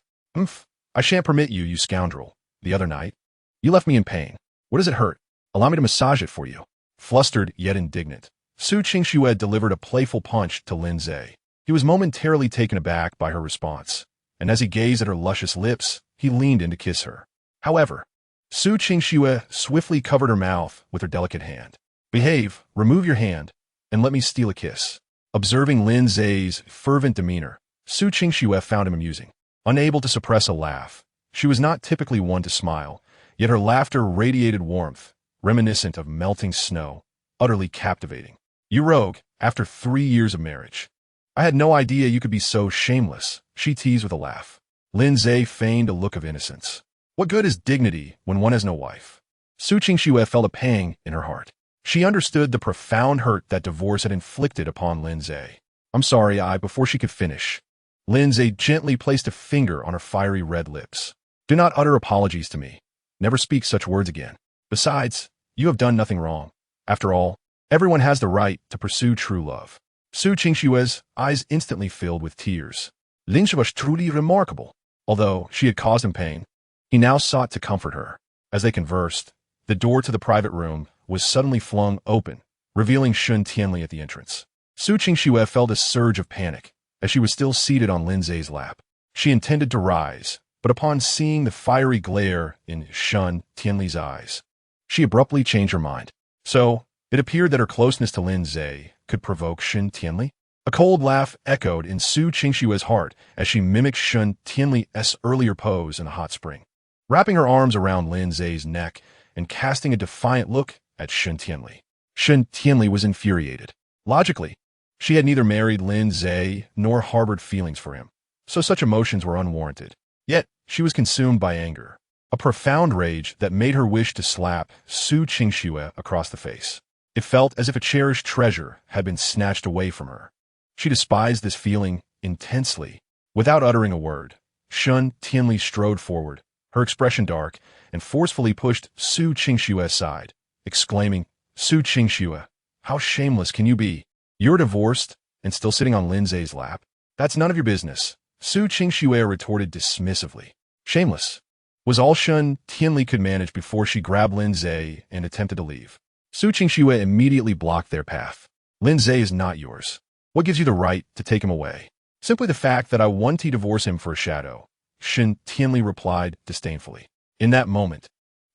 I shan't permit you, you scoundrel. The other night, you left me in pain. What does it hurt? Allow me to massage it for you. Flustered yet indignant, Su Qingxue delivered a playful punch to Lin Ze. He was momentarily taken aback by her response, and as he gazed at her luscious lips, he leaned in to kiss her. However, Su Qingxue swiftly covered her mouth with her delicate hand. Behave, remove your hand, and let me steal a kiss. Observing Lin Ze's fervent demeanor, Su Qingxue found him amusing. Unable to suppress a laugh, she was not typically one to smile, yet her laughter radiated warmth, reminiscent of melting snow, utterly captivating. You rogue, after 3 years of marriage. I had no idea you could be so shameless, she teased with a laugh. Lin Ze feigned a look of innocence. What good is dignity when one has no wife? Su Qingxue felt a pang in her heart. She understood the profound hurt that divorce had inflicted upon Lin Ze. I'm sorry, before she could finish, Lin Ze gently placed a finger on her fiery red lips. Do not utter apologies to me. Never speak such words again. Besides, you have done nothing wrong. After all, Everyone has the right to pursue true love. Su Qingshue's eyes instantly filled with tears. Lin Ze was truly remarkable. Although she had caused him pain, he now sought to comfort her. As they conversed, the door to the private room was suddenly flung open, revealing Sun Tianli at the entrance. Su Qingxue felt a surge of panic as she was still seated on Lin Ze's lap. She intended to rise, but upon seeing the fiery glare in Sun Tianli's eyes, she abruptly changed her mind. So, it appeared that her closeness to Lin Ze could provoke Sun Tianli. A cold laugh echoed in Su Qingshue's heart as she mimicked Sun Tianli's earlier pose in a hot spring. Wrapping her arms around Lin Ze's neck and casting a defiant look at Sun Tianli was infuriated. Logically, she had neither married Lin Ze nor harbored feelings for him, so such emotions were unwarranted. Yet, she was consumed by anger, a profound rage that made her wish to slap Su Qingxue across the face. It felt as if a cherished treasure had been snatched away from her. She despised this feeling intensely. Without uttering a word, Sun Tianli strode forward, her expression dark, and forcefully pushed Su Qingxue aside, exclaiming, "Su Qingxue, how shameless can you be? You're divorced and still sitting on Lin Ze's lap? That's none of your business," Su Qingxue retorted dismissively. Shameless was all Sun Tianli could manage before she grabbed Lin Ze and attempted to leave. Su Qingxue immediately blocked their path. "Lin Ze is not yours. What gives you the right to take him away?" "Simply the fact that I want to divorce him for a shadow," Sun Tianli replied disdainfully. In that moment,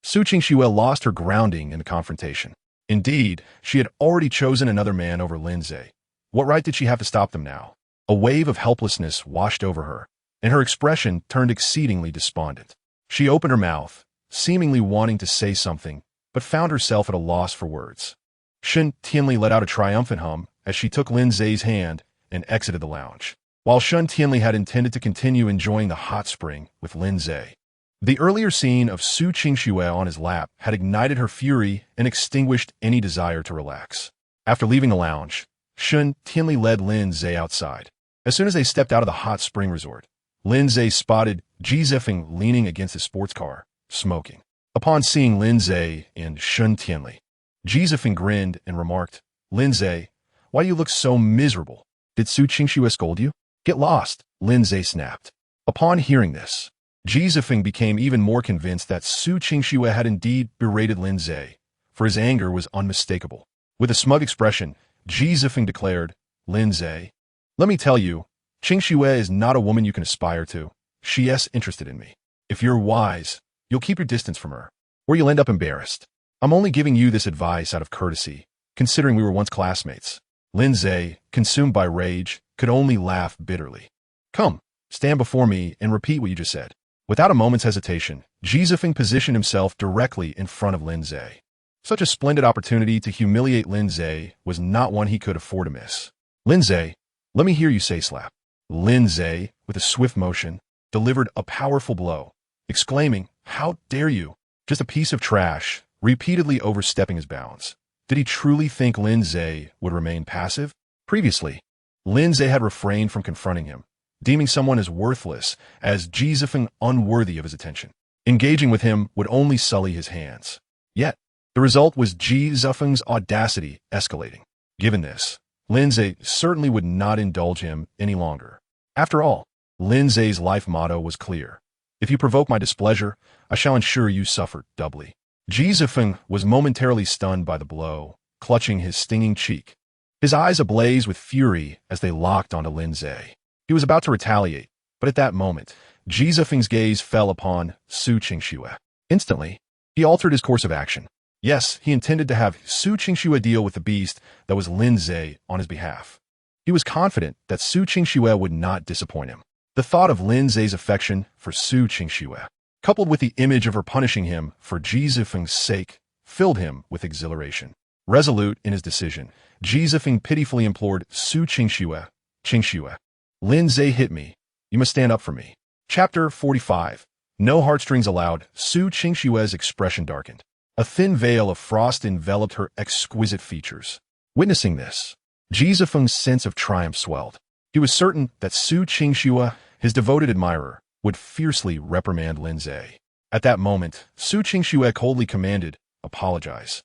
Su Qingxue lost her grounding in the confrontation. Indeed, she had already chosen another man over Lin Ze. What right did she have to stop them now? A wave of helplessness washed over her, and her expression turned exceedingly despondent. She opened her mouth, seemingly wanting to say something, but found herself at a loss for words. Sun Tianli let out a triumphant hum as she took Lin Ze's hand and exited the lounge. While Sun Tianli had intended to continue enjoying the hot spring with Lin Ze, the earlier scene of Su Qingxue on his lap had ignited her fury and extinguished any desire to relax. After leaving the lounge, Sun Tianli led Lin Ze outside. As soon as they stepped out of the hot spring resort, Lin Ze spotted Ji Zifeng leaning against his sports car, smoking. Upon seeing Lin Ze and Sun Tianli, Ji Zifeng grinned and remarked, "Lin Ze, why do you look so miserable? Did Su Qingxue scold you?" "Get lost," Lin Ze snapped. Upon hearing this, Ji Zifeng became even more convinced that Su Qingxue had indeed berated Lin Ze, for his anger was unmistakable. With a smug expression, Ji Zifeng declared, "Lin Ze, let me tell you, Qingxue is not a woman you can aspire to. She is interested in me. If you're wise, you'll keep your distance from her, or you'll end up embarrassed. I'm only giving you this advice out of courtesy, considering we were once classmates." Lin Ze, consumed by rage, could only laugh bitterly. "Come, stand before me and repeat what you just said." Without a moment's hesitation, Ji Zifeng positioned himself directly in front of Lin Ze. Such a splendid opportunity to humiliate Lin Ze was not one he could afford to miss. "Lin Ze, let me hear you say slap." Lin Ze, with a swift motion, delivered a powerful blow, exclaiming, "How dare you? Just a piece of trash," repeatedly overstepping his bounds. Did he truly think Lin Ze would remain passive? Previously, Lin Ze had refrained from confronting him, deeming someone as worthless as Ji Zifeng unworthy of his attention. Engaging with him would only sully his hands. Yet, the result was Ji Zifeng's audacity escalating. Given this, Lin Ze certainly would not indulge him any longer. After all, Lin Ze's life motto was clear. "If you provoke my displeasure, I shall ensure you suffer doubly." Ji Zifeng was momentarily stunned by the blow, clutching his stinging cheek. His eyes ablaze with fury as they locked onto Lin Ze. He was about to retaliate, but at that moment, Ji Zifeng's gaze fell upon Su Qingxue. Instantly, he altered his course of action. Yes, he intended to have Su Qingxue deal with the beast that was Lin Ze on his behalf. He was confident that Su Qingxue would not disappoint him. The thought of Lin Ze's affection for Su Qingxue, coupled with the image of her punishing him for Ji Zifeng's sake, filled him with exhilaration. Resolute in his decision, Ji Zifeng pitifully implored Su Qingxue, "Qingxue, Lin Ze hit me. You must stand up for me." Chapter 45. No heartstrings allowed. Su Qingxue's expression darkened. A thin veil of frost enveloped her exquisite features. Witnessing this, Ji Zifeng's sense of triumph swelled. He was certain that Su Qingxue, his devoted admirer, would fiercely reprimand Lin Ze. At that moment, Su Qingxue coldly commanded, "Apologize."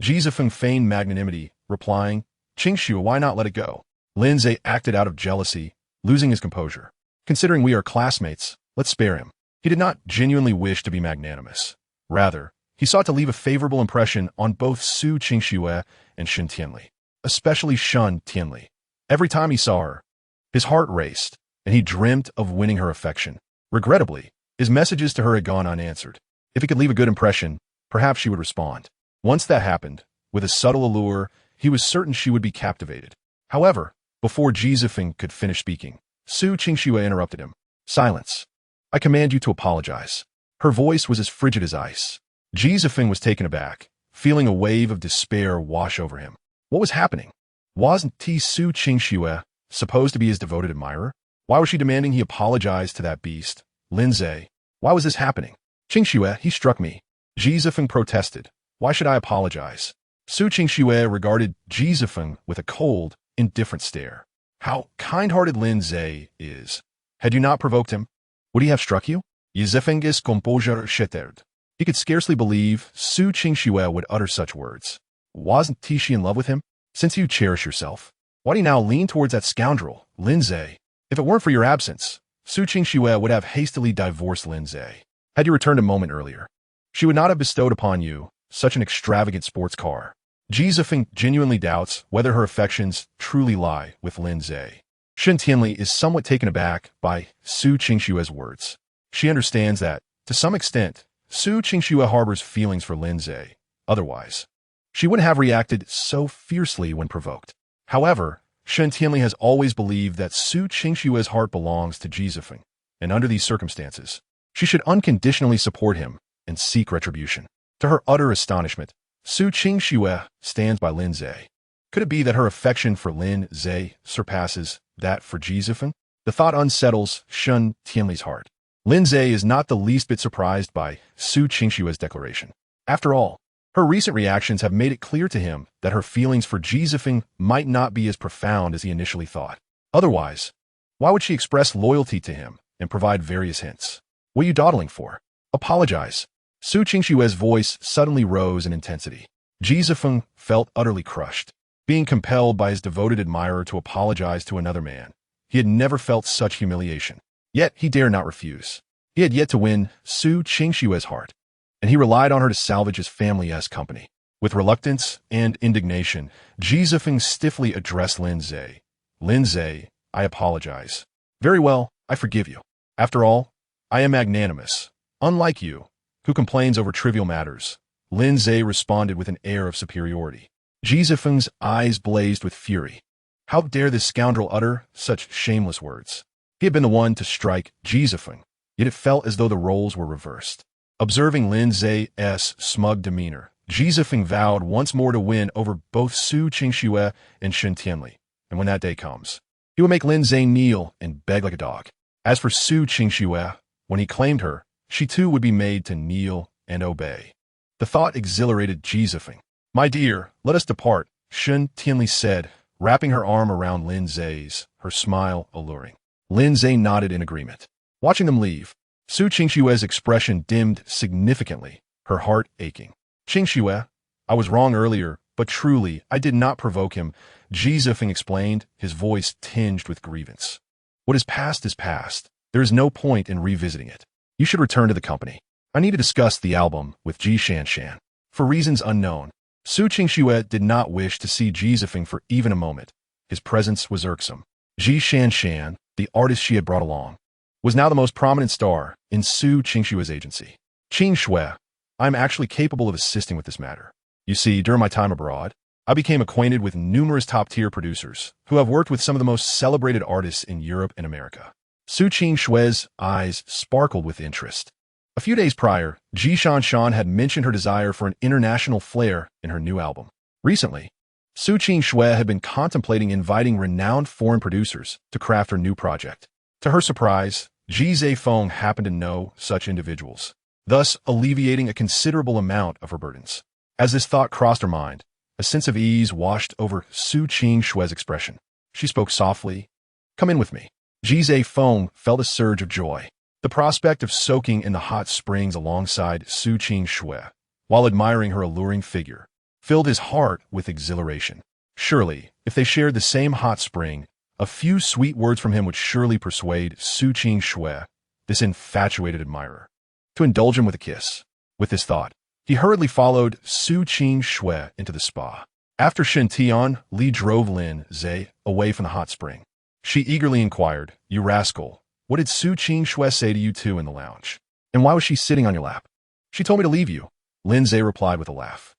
Ji Zifeng feigned magnanimity replying, "Qingshu, why not let it go?" Lin Ze acted out of jealousy, losing his composure. "Considering we are classmates, let's spare him." He did not genuinely wish to be magnanimous. Rather, he sought to leave a favorable impression on both Su Qingxue and Shen Tianli, especially Shen Tianli. Every time he saw her, his heart raced, and he dreamt of winning her affection. Regrettably, his messages to her had gone unanswered. If he could leave a good impression, perhaps she would respond. Once that happened, with a subtle allure, he was certain she would be captivated. However, before Ji Zifeng could finish speaking, Su Qingxue interrupted him. "Silence. I command you to apologize." Her voice was as frigid as ice. Ji Zifeng was taken aback, feeling a wave of despair wash over him. What was happening? Wasn't Su Qingxue supposed to be his devoted admirer? Why was she demanding he apologize to that beast, Lin Ze? Why was this happening? "Qingxue, he struck me." Ji Zifeng protested. "Why should I apologize?" Su Qingxue regarded Ji Zifeng with a cold, indifferent stare. How kind-hearted Lin Ze is. Had you not provoked him, would he have struck you? Ji Zifeng's composure shattered. He could scarcely believe Su Qingxue would utter such words. Wasn't she in love with him? "Since you cherish yourself, why do you now lean towards that scoundrel, Lin Ze? If it weren't for your absence, Su Qingxue would have hastily divorced Lin Ze. Had you returned a moment earlier, she would not have bestowed upon you such an extravagant sports car." Ji Zifeng genuinely doubts whether her affections truly lie with Lin Ze. Shen Tianli is somewhat taken aback by Su Qingxue's words. She understands that, to some extent, Su Qingxue harbors feelings for Lin Ze. Otherwise, she wouldn't have reacted so fiercely when provoked. However, Shen Tianli has always believed that Su Qingxue's heart belongs to Ji Zifeng, and under these circumstances, she should unconditionally support him and seek retribution. To her utter astonishment, Su Qingxue stands by Lin Ze. Could it be that her affection for Lin Ze surpasses that for Ji Zifeng? The thought unsettles Shen Tianli's heart. Lin Ze is not the least bit surprised by Su Qingxue's declaration. After all, her recent reactions have made it clear to him that her feelings for Ji Zifeng might not be as profound as he initially thought. Otherwise, why would she express loyalty to him and provide various hints? "What are you dawdling for? Apologize." Su Qingxue's voice suddenly rose in intensity. Ji Zifeng felt utterly crushed. Being compelled by his devoted admirer to apologize to another man, he had never felt such humiliation. Yet he dared not refuse. He had yet to win Su Qingxue's heart, and he relied on her to salvage his family's company. With reluctance and indignation, Ji Zifeng stiffly addressed Lin Ze. "Lin Ze, I apologize." "Very well, I forgive you. After all, I am magnanimous, unlike you, who complains over trivial matters." Lin Ze responded with an air of superiority. Ji Zifeng's eyes blazed with fury. How dare this scoundrel utter such shameless words? He had been the one to strike Ji Zifeng, yet it felt as though the roles were reversed. Observing Lin Ze's smug demeanor, Ji Zifeng vowed once more to win over both Su Qingxue and Shen Tianli, and when that day comes, he would make Lin Ze kneel and beg like a dog. As for Su Qingxue, when he claimed her, she too would be made to kneel and obey. The thought exhilarated Ji Zifeng. "My dear, let us depart," Shen Tianli said, wrapping her arm around Lin Ze's, her smile alluring. Lin Ze nodded in agreement. Watching them leave, Su Qingxue's expression dimmed significantly, her heart aching. "Qingxue, I was wrong earlier, but truly, I did not provoke him," Ji Zifeng explained, his voice tinged with grievance. "What is past is past. There is no point in revisiting it. You should return to the company. I need to discuss the album with Ji Shanshan." For reasons unknown, Su Qingxue did not wish to see Ji Zifeng for even a moment. His presence was irksome. Ji Shanshan, the artist she had brought along, was now the most prominent star in Su Qingxue's agency. "Qingxue, I am actually capable of assisting with this matter. You see, during my time abroad, I became acquainted with numerous top-tier producers who have worked with some of the most celebrated artists in Europe and America." Su Qingxue's eyes sparkled with interest. A few days prior, Ji Shanshan had mentioned her desire for an international flair in her new album. Recently, Su Qingxue had been contemplating inviting renowned foreign producers to craft her new project. To her surprise, Ji Zifeng happened to know such individuals, thus alleviating a considerable amount of her burdens. As this thought crossed her mind, a sense of ease washed over Su Qingxue's expression. She spoke softly. "Come in with me." Ji Zifeng felt a surge of joy. The prospect of soaking in the hot springs alongside Su Qingxue, while admiring her alluring figure, filled his heart with exhilaration. Surely, if they shared the same hot spring, a few sweet words from him would surely persuade Su Qing Shui, this infatuated admirer, to indulge him with a kiss. With this thought, he hurriedly followed Su Qing Shui into the spa. After Shen Tian, Li drove Lin Ze away from the hot spring. She eagerly inquired, "You rascal, what did Su Qing Shui say to you two in the lounge? And why was she sitting on your lap?" "She told me to leave you," Lin Ze replied with a laugh.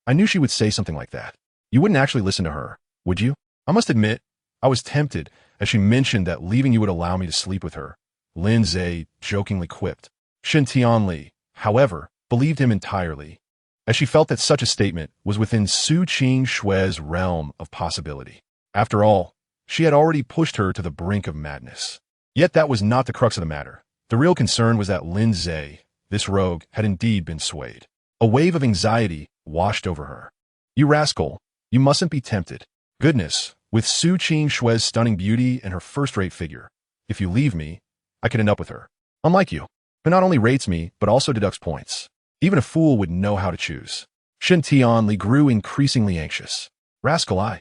I knew she would say something like that. You wouldn't actually listen to her, would you?" "I must admit, I was tempted as she mentioned that leaving you would allow me to sleep with her," Lin Ze jokingly quipped. Shen Tianli, however, believed him entirely, as she felt that such a statement was within Su Qing Shui's realm of possibility. After all, she had already pushed her to the brink of madness. Yet that was not the crux of the matter. The real concern was that Lin Ze, this rogue, had indeed been swayed. A wave of anxiety washed over her. "You rascal, you mustn't be tempted. Goodness, with Su Qing Shui's stunning beauty and her first-rate figure, if you leave me, I could end up with her. Unlike you, who not only rates me, but also deducts points. Even a fool would know how to choose." Shen Tianli grew increasingly anxious. "Rascal, I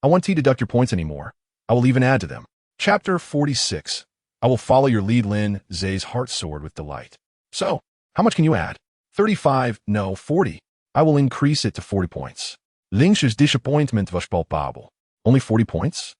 won't deduct your points anymore. I will even add to them." Chapter 46. I will follow your lead. Lin Ze's heart soared with delight. "So, how much can you add?" 35, no, 40. "I will increase it to 40 points. Ling's disappointment was palpable." "Only 40 points?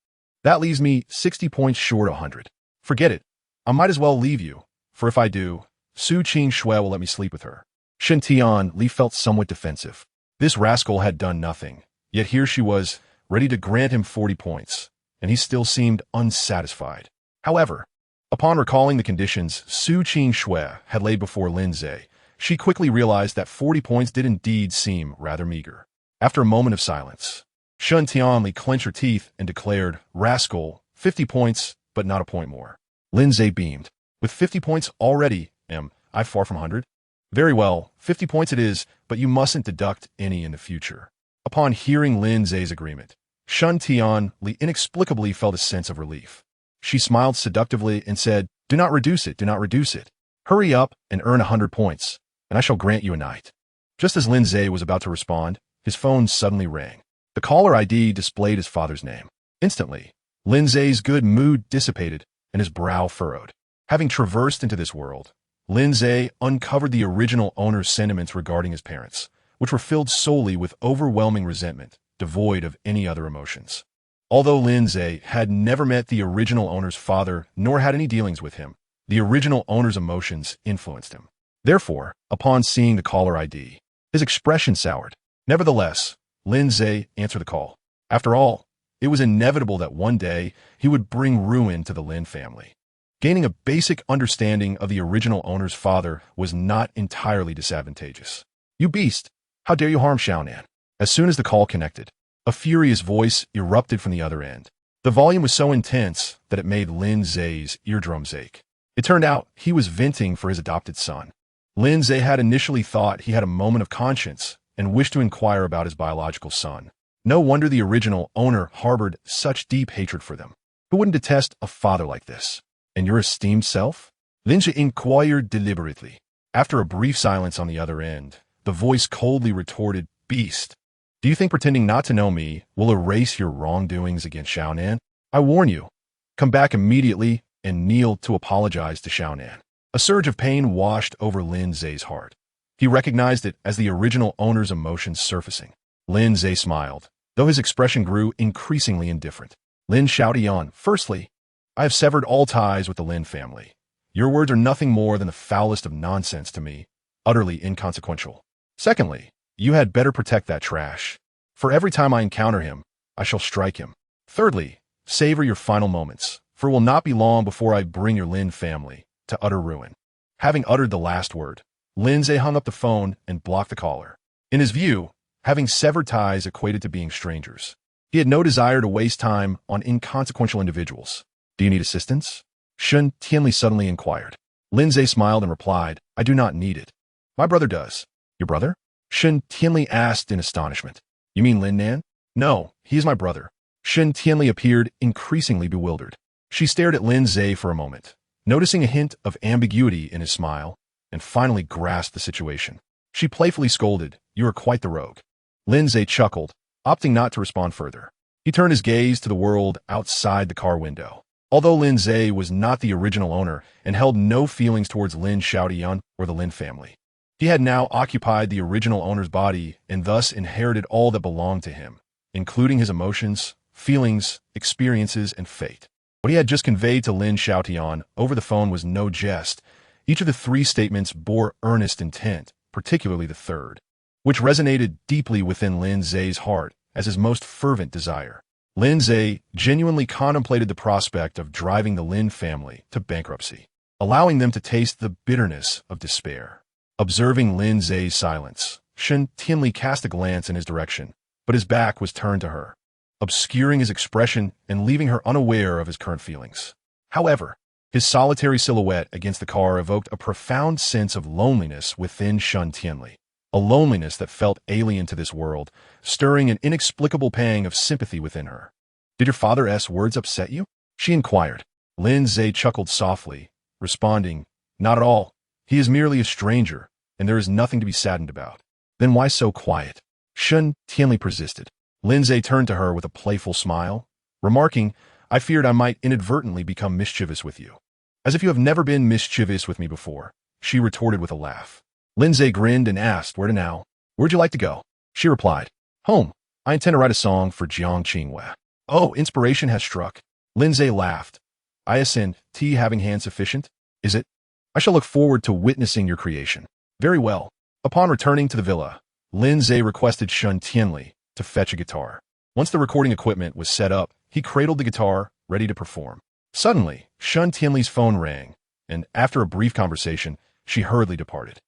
That leaves me 60 points short of 100. Forget it. I might as well leave you, for if I do, Su Qing Shui will let me sleep with her." Shen Tianli felt somewhat defensive. This rascal had done nothing, yet here she was, ready to grant him 40 points, and he still seemed unsatisfied. However, upon recalling the conditions Su Qing Shui had laid before Lin Ze, she quickly realized that 40 points did indeed seem rather meager. After a moment of silence, Shen Tianli clenched her teeth and declared, "Rascal, 50 points, but not a point more." Lin Ze beamed. "With 50 points already, am I far from 100? Very well, 50 points it is, but you mustn't deduct any in the future." Upon hearing Lin Ze's agreement, Shen Tianli inexplicably felt a sense of relief. She smiled seductively and said, do not reduce it. Hurry up and earn 100 points, and I shall grant you a night." Just as Lin Ze was about to respond, his phone suddenly rang. The caller ID displayed his father's name. Instantly, Lin Ze's good mood dissipated and his brow furrowed. Having traversed into this world, Lin Ze uncovered the original owner's sentiments regarding his parents, which were filled solely with overwhelming resentment, devoid of any other emotions. Although Lin Ze had never met the original owner's father nor had any dealings with him, the original owner's emotions influenced him. Therefore, upon seeing the caller ID, his expression soured. Nevertheless, Lin Ze answered the call. After all, it was inevitable that one day he would bring ruin to the Lin family. Gaining a basic understanding of the original owner's father was not entirely disadvantageous. "You beast! How dare you harm Xiaonan?" As soon as the call connected, a furious voice erupted from the other end. The volume was so intense that it made Lin Ze's eardrums ache. It turned out he was venting for his adopted son. Lin Ze had initially thought he had a moment of conscience and wished to inquire about his biological son. No wonder the original owner harbored such deep hatred for them. Who wouldn't detest a father like this? "And your esteemed self?" Lin Ze inquired deliberately. After a brief silence on the other end, the voice coldly retorted, "Beast, do you think pretending not to know me will erase your wrongdoings against Xiaonan? I warn you, come back immediately and kneel to apologize to Xiaonan." A surge of pain washed over Lin Ze's heart. He recognized it as the original owner's emotions surfacing. Lin Ze smiled, though his expression grew increasingly indifferent. Lin Xiaotian, firstly, I have severed all ties with the Lin family. Your words are nothing more than the foulest of nonsense to me, utterly inconsequential. Secondly, you had better protect that trash. For every time I encounter him, I shall strike him. Thirdly, savor your final moments, for it will not be long before I bring your Lin family to utter ruin. Having uttered the last word, Lin Ze hung up the phone and blocked the caller. In his view, having severed ties equated to being strangers. He had no desire to waste time on inconsequential individuals. "Do you need assistance?" Shen Tianli suddenly inquired. Lin Ze smiled and replied, "I do not need it. My brother does." "Your brother?" Shen Tianli asked in astonishment. "You mean Lin Nan?" "No, he is my brother." Shen Tianli appeared increasingly bewildered. She stared at Lin Ze for a moment, noticing a hint of ambiguity in his smile, and finally grasped the situation. She playfully scolded, "You are quite the rogue." Lin Ze chuckled. opting not to respond further. He turned his gaze to the world outside the car window. Although Lin Ze was not the original owner and held no feelings towards Lin Xiaotian or the Lin family, he had now occupied the original owner's body and thus inherited all that belonged to him, including his emotions, feelings, experiences, and fate. What he had just conveyed to Lin Xiaotian over the phone was no jest. Each of the three statements bore earnest intent, particularly the third, which resonated deeply within Lin Ze's heart as his most fervent desire. Lin Ze genuinely contemplated the prospect of driving the Lin family to bankruptcy, allowing them to taste the bitterness of despair. Observing Lin Ze's silence, Shen Tianli cast a glance in his direction, but his back was turned to her, obscuring his expression and leaving her unaware of his current feelings. However, his solitary silhouette against the car evoked a profound sense of loneliness within Shen Tianli, a loneliness that felt alien to this world, stirring an inexplicable pang of sympathy within her. "Did your father's words upset you?" she inquired. Lin Ze chuckled softly, responding, "Not at all. He is merely a stranger, and there is nothing to be saddened about." "Then why so quiet?" Shen Tianli persisted. Lin Ze turned to her with a playful smile, remarking, "I feared I might inadvertently become mischievous with you." "As if you have never been mischievous with me before," she retorted with a laugh. Lin Ze grinned and asked, "Where to now?" "Where'd you like to go?" She replied, "Home. I intend to write a song for Jiang Qingwei." "Oh, inspiration has struck." Lin Ze laughed. "I ascend, tea having hand sufficient? Is it? I shall look forward to witnessing your creation." "Very well." Upon returning to the villa, Lin Ze requested Shen Tianli to fetch a guitar. Once the recording equipment was set up, he cradled the guitar, ready to perform. Suddenly, Shen Tianli's phone rang, and after a brief conversation, she hurriedly departed.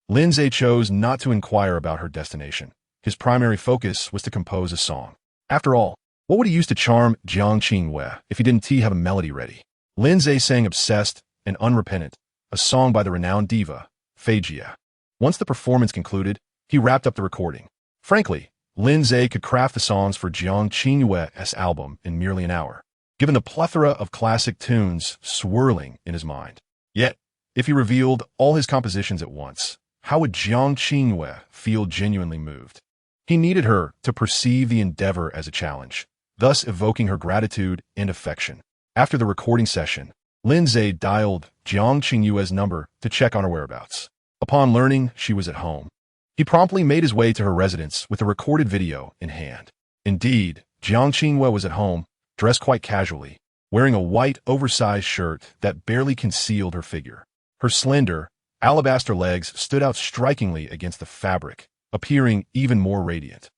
Lin Ze chose not to inquire about her destination. His primary focus was to compose a song. After all, what would he use to charm Jiang Qingwei if he didn't have a melody ready? Lin Ze sang Obsessed and Unrepentant, a song by the renowned diva, Fei Jia. Once the performance concluded, he wrapped up the recording. Frankly, Lin Ze could craft the songs for Jiang Qingwei's album in merely an hour, given the plethora of classic tunes swirling in his mind. Yet, if he revealed all his compositions at once, how would Jiang Qingwei feel genuinely moved? He needed her to perceive the endeavor as a challenge, thus evoking her gratitude and affection. After the recording session, Lin Ze dialed Jiang Qingwei's number to check on her whereabouts. Upon learning she was at home, he promptly made his way to her residence with a recorded video in hand. Indeed, Jiang Qingwei was at home, dressed quite casually, wearing a white, oversized shirt that barely concealed her figure. Her slender, alabaster legs stood out strikingly against the fabric, appearing even more radiant.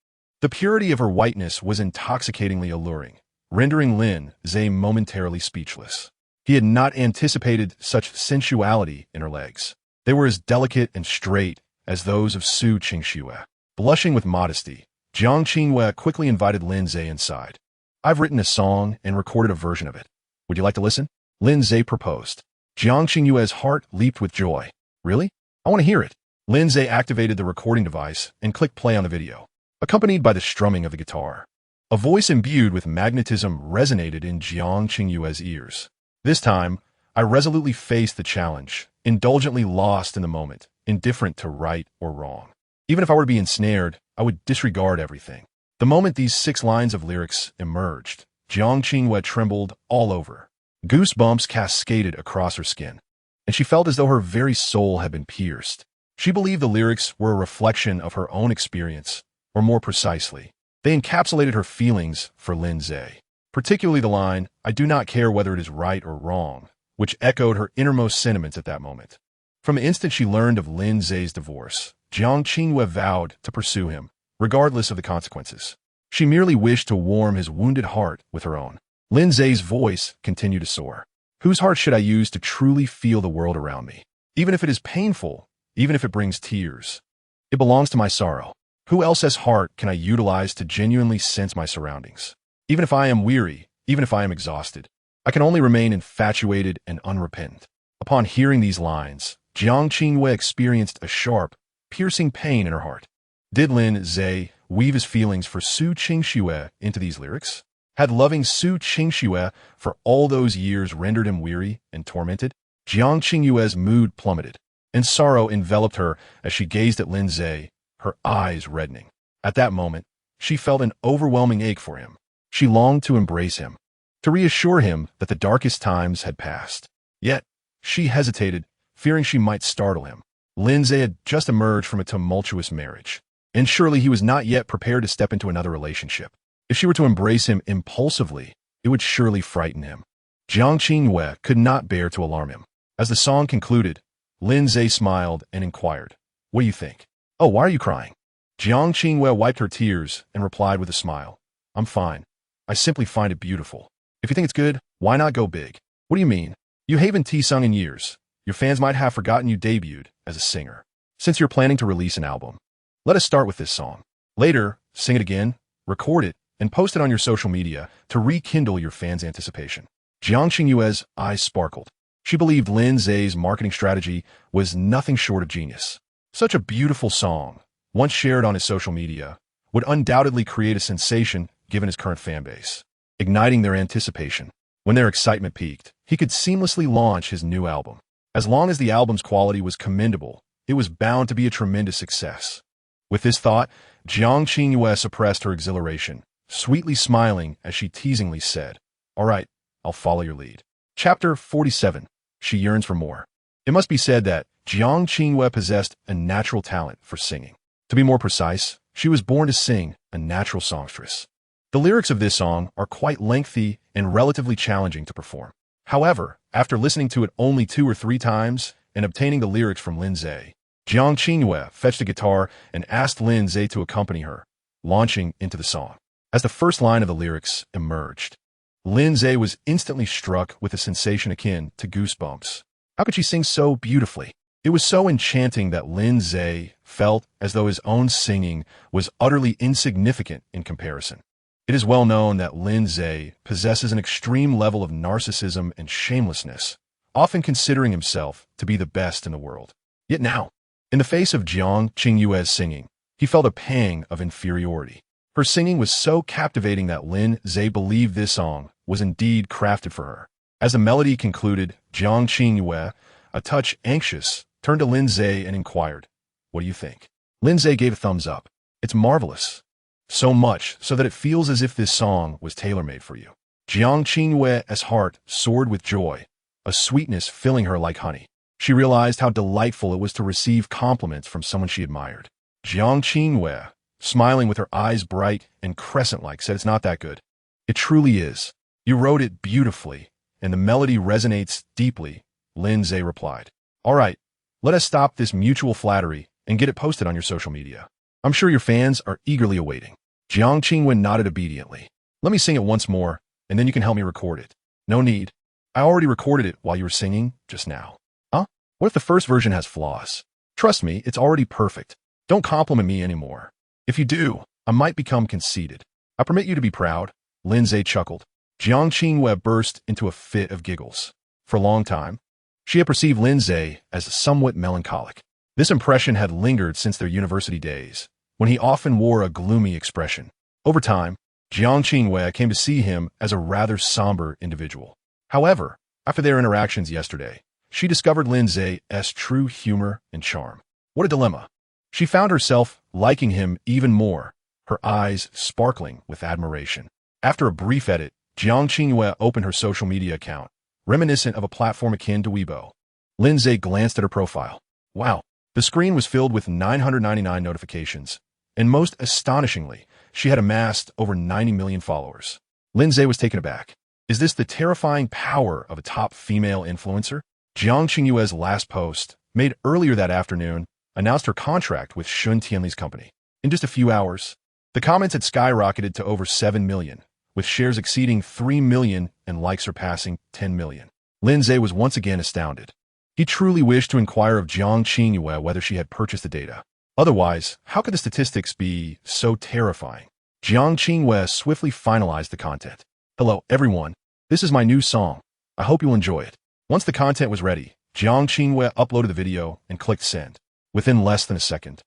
The purity of her whiteness was intoxicatingly alluring, rendering Lin Ze momentarily speechless. He had not anticipated such sensuality in her legs. They were as delicate and straight as those of Su Qingxue. Blushing with modesty, Jiang Qingwei quickly invited Lin Ze inside. "I've written a song and recorded a version of it. Would you like to listen?" Lin Ze proposed. Jiang Qingwei's heart leaped with joy. "Really? I want to hear it." Lin Ze activated the recording device and clicked play on the video, accompanied by the strumming of the guitar. A voice imbued with magnetism resonated in Jiang Qingwei's ears. "This time, I resolutely faced the challenge, indulgently lost in the moment, indifferent to right or wrong. Even if I were to be ensnared, I would disregard everything." The moment these 6 lines of lyrics emerged, Jiang Qingwei trembled all over. Goosebumps cascaded across her skin, and she felt as though her very soul had been pierced. She believed the lyrics were a reflection of her own experience, or more precisely, they encapsulated her feelings for Lin Ze. Particularly the line, "I do not care whether it is right or wrong," which echoed her innermost sentiments at that moment. From the instant she learned of Lin Ze's divorce, Jiang Qingwei vowed to pursue him, regardless of the consequences. She merely wished to warm his wounded heart with her own. Lin Ze's voice continued to soar. "Whose heart should I use to truly feel the world around me? Even if it is painful, even if it brings tears. It belongs to my sorrow. Who else's heart can I utilize to genuinely sense my surroundings? Even if I am weary, even if I am exhausted, I can only remain infatuated and unrepentant." Upon hearing these lines, Jiang Qingwei experienced a sharp, piercing pain in her heart. Did Lin Ze weave his feelings for Su Qingxue into these lyrics? Had loving Su Qingxue for all those years rendered him weary and tormented? Jiang Qingwei's mood plummeted, and sorrow enveloped her as she gazed at Lin Ze, her eyes reddening. At that moment, she felt an overwhelming ache for him. She longed to embrace him, to reassure him that the darkest times had passed. Yet, she hesitated, fearing she might startle him. Lin Ze had just emerged from a tumultuous marriage, and surely he was not yet prepared to step into another relationship. If she were to embrace him impulsively, it would surely frighten him. Jiang Qingyue could not bear to alarm him. As the song concluded, Lin Ze smiled and inquired, "What do you think?" "Oh, why are you crying?" Jiang Qingyue wiped her tears and replied with a smile, "I'm fine. I simply find it beautiful. If you think it's good, why not go big?" "What do you mean? You haven't sung in years. Your fans might have forgotten you debuted as a singer. Since you're planning to release an album, let us start with this song. Later, sing it again, record it, and post it on your social media to rekindle your fans' anticipation." Jiang Qingyue's eyes sparkled. She believed Lin Ze's marketing strategy was nothing short of genius. Such a beautiful song, once shared on his social media, would undoubtedly create a sensation given his current fanbase, igniting their anticipation. When their excitement peaked, he could seamlessly launch his new album. As long as the album's quality was commendable, it was bound to be a tremendous success. With this thought, Jiang Qingyue suppressed her exhilaration, sweetly smiling as she teasingly said, "All right, I'll follow your lead." Chapter 47. She yearns for more. It must be said that Jiang Qingyue possessed a natural talent for singing. To be more precise, she was born to sing, a natural songstress. The lyrics of this song are quite lengthy and relatively challenging to perform. However, after listening to it only 2 or 3 times and obtaining the lyrics from Lin Ze, Jiang Qingyue fetched a guitar and asked Lin Ze to accompany her, launching into the song. As the first line of the lyrics emerged, Lin Ze was instantly struck with a sensation akin to goosebumps. How could she sing so beautifully? It was so enchanting that Lin Ze felt as though his own singing was utterly insignificant in comparison. It is well known that Lin Ze possesses an extreme level of narcissism and shamelessness, often considering himself to be the best in the world. Yet now, in the face of Jiang Qingyue's singing, he felt a pang of inferiority. Her singing was so captivating that Lin Ze believed this song was indeed crafted for her. As the melody concluded, Jiang Qingyue, a touch anxious, turned to Lin Ze and inquired, "What do you think?" Lin Ze gave a thumbs up. "It's marvelous. So much so that it feels as if this song was tailor-made for you." Jiang Qingyue's heart soared with joy, a sweetness filling her like honey. She realized how delightful it was to receive compliments from someone she admired. Jiang Qingyue, smiling with her eyes bright and crescent-like, said, "It's not that good." "It truly is. You wrote it beautifully, and the melody resonates deeply," Lin Ze replied. "All right, let us stop this mutual flattery and get it posted on your social media. I'm sure your fans are eagerly awaiting." Jiang Qingyue nodded obediently. "Let me sing it once more, and then you can help me record it." "No need. I already recorded it while you were singing just now." "Huh? What if the first version has flaws?" "Trust me, it's already perfect. Don't compliment me anymore. If you do, I might become conceited." "I permit you to be proud," Lin Ze chuckled. Jiang Qingyue burst into a fit of giggles. For a long time, she had perceived Lin Ze as somewhat melancholic. This impression had lingered since their university days, when he often wore a gloomy expression. Over time, Jiang Qingyue came to see him as a rather somber individual. However, after their interactions yesterday, she discovered Lin Ze's true humor and charm. What a dilemma. She found herself liking him even more, her eyes sparkling with admiration. After a brief edit, Jiang Qingyue opened her social media account, reminiscent of a platform akin to Weibo. Lin Ze glanced at her profile. Wow, the screen was filled with 999 notifications, and most astonishingly, she had amassed over 90 million followers. Lin Ze was taken aback. Is this the terrifying power of a top female influencer? Jiang Qingyue's last post, made earlier that afternoon, announced her contract with Shun Tianli's company. In just a few hours, the comments had skyrocketed to over 7 million, with shares exceeding 3 million and likes surpassing 10 million. Lin Ze was once again astounded. He truly wished to inquire of Jiang Qingyue whether she had purchased the data. Otherwise, how could the statistics be so terrifying? Jiang Qingyue swiftly finalized the content. "Hello, everyone. This is my new song. I hope you'll enjoy it." Once the content was ready, Jiang Qingyue uploaded the video and clicked send. Within less than a second,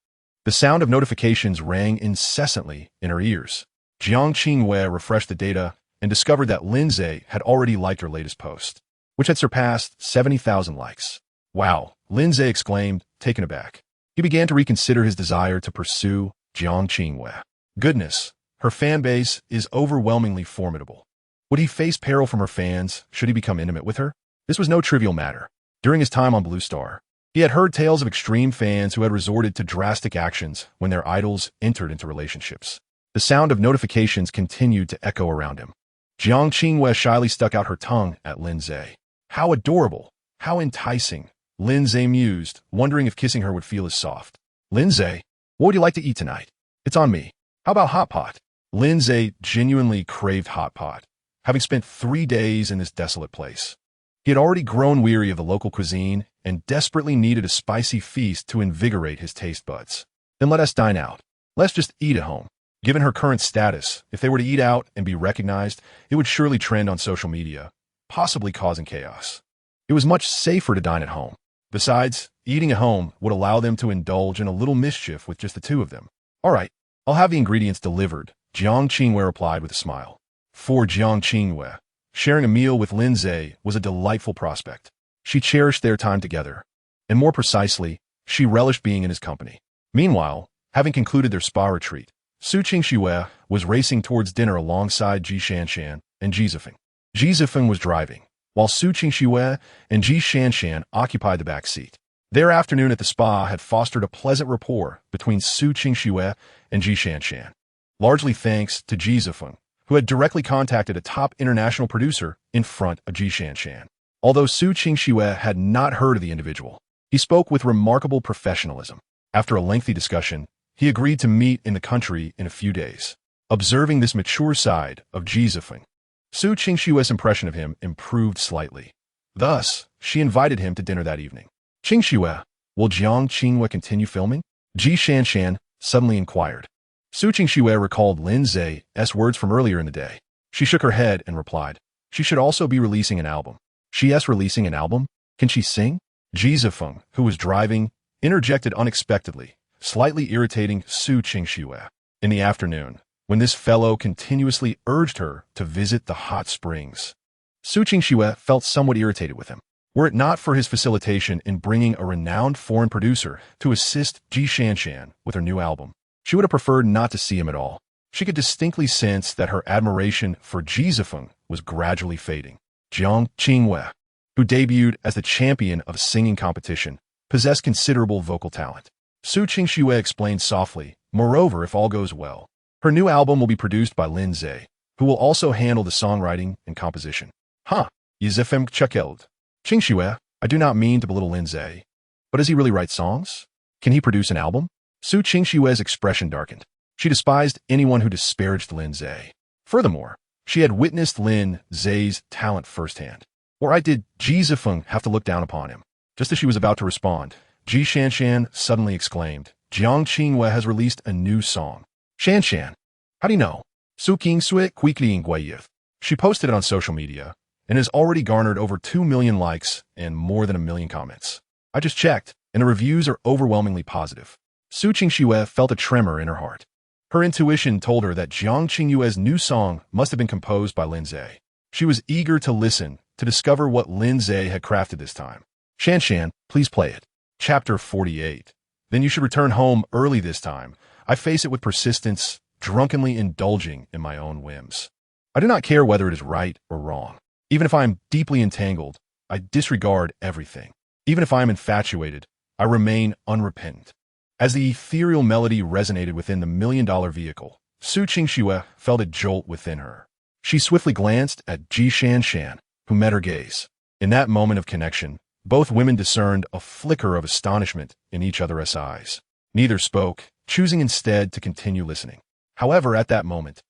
the sound of notifications rang incessantly in her ears. Jiang Qingyue refreshed the data and discovered that Lin Ze had already liked her latest post, which had surpassed 70,000 likes. "Wow," Lin Ze exclaimed, taken aback. He began to reconsider his desire to pursue Jiang Qingyue. Goodness, Her fan base is overwhelmingly formidable. Would he face peril from her fans should he become intimate with her? This was no trivial matter. During his time on Blue Star, he had heard tales of extreme fans who had resorted to drastic actions when their idols entered into relationships. The sound of notifications continued to echo around him. Jiang Qingwei shyly stuck out her tongue at Lin Ze. How adorable! How enticing! Lin Ze mused, wondering if kissing her would feel as soft. Lin Ze, what would you like to eat tonight? It's on me. How about hot pot? Lin Ze genuinely craved hot pot, having spent 3 days in this desolate place. He had already grown weary of the local cuisine and desperately needed a spicy feast to invigorate his taste buds. Then let us dine out. Let's just eat at home. Given her current status, if they were to eat out and be recognized, it would surely trend on social media, possibly causing chaos. It was much safer to dine at home. Besides, eating at home would allow them to indulge in a little mischief with just the two of them. All right, I'll have the ingredients delivered, Jiang Qingwei replied with a smile. For Jiang Qingwei, sharing a meal with Lin Ze was a delightful prospect. She cherished their time together, and more precisely, she relished being in his company. Meanwhile, having concluded their spa retreat, Su Qingxue was racing towards dinner alongside Ji Shanshan and Ji Zifeng. Ji Zifeng was driving, while Su Qingxue and Ji Shanshan occupied the back seat. Their afternoon at the spa had fostered a pleasant rapport between Su Qingxue and Ji Shanshan, largely thanks to Ji Zifeng, who had directly contacted a top international producer in front of Ji Shanshan. Although Su Qingxue had not heard of the individual, he spoke with remarkable professionalism. After a lengthy discussion, he agreed to meet in the country in a few days. Observing this mature side of Ji Zifeng, Su Qingxue's impression of him improved slightly. Thus, she invited him to dinner that evening. Qingxue, will Jiang Qingwei continue filming? Ji Shanshan suddenly inquired. Su Qingxue recalled Lin Ze's words from earlier in the day. She shook her head and replied, she should also be releasing an album. She's releasing an album? Can she sing? Ji Zifeng, who was driving, interjected unexpectedly, slightly irritating Su Qingxue. In the afternoon, when this fellow continuously urged her to visit the hot springs, Su Qingxue felt somewhat irritated with him. Were it not for his facilitation in bringing a renowned foreign producer to assist Ji Shanshan with her new album, she would have preferred not to see him at all. She could distinctly sense that her admiration for Ji Zifeng was gradually fading. Jiang Qingwei, who debuted as the champion of a singing competition, possessed considerable vocal talent. Su Qingxue explained softly, moreover, if all goes well, her new album will be produced by Lin Ze, who will also handle the songwriting and composition. Huh, Yizefem Chekeld. Qingxue, I do not mean to belittle Lin Ze, but does he really write songs? Can he produce an album? Su Qingxue's expression darkened. She despised anyone who disparaged Lin Ze. Furthermore, she had witnessed Lin Ze's talent firsthand. Why did Ji Zifeng have to look down upon him? Just as she was about to respond, Ji Shanshan suddenly exclaimed, Jiang Qingwei has released a new song. Shanshan, how do you know? Su Qingsui Quickly Guayith. She posted it on social media and has already garnered over 2 million likes and more than 1 million comments. I just checked, and the reviews are overwhelmingly positive. Su Qingxue felt a tremor in her heart. Her intuition told her that Jiang Qingxue's new song must have been composed by Lin Ze. She was eager to listen, to discover what Lin Ze had crafted this time. Shanshan, please play it. Chapter 48. Then you should return home early this time. I face it with persistence, drunkenly indulging in my own whims. I do not care whether it is right or wrong. Even if I am deeply entangled, I disregard everything. Even if I am infatuated, I remain unrepentant. As the ethereal melody resonated within the million-dollar vehicle, Su Qingxue felt a jolt within her. She swiftly glanced at Ji Shanshan, who met her gaze. In that moment of connection, both women discerned a flicker of astonishment in each other's eyes. Neither spoke, choosing instead to continue listening. However, at that moment,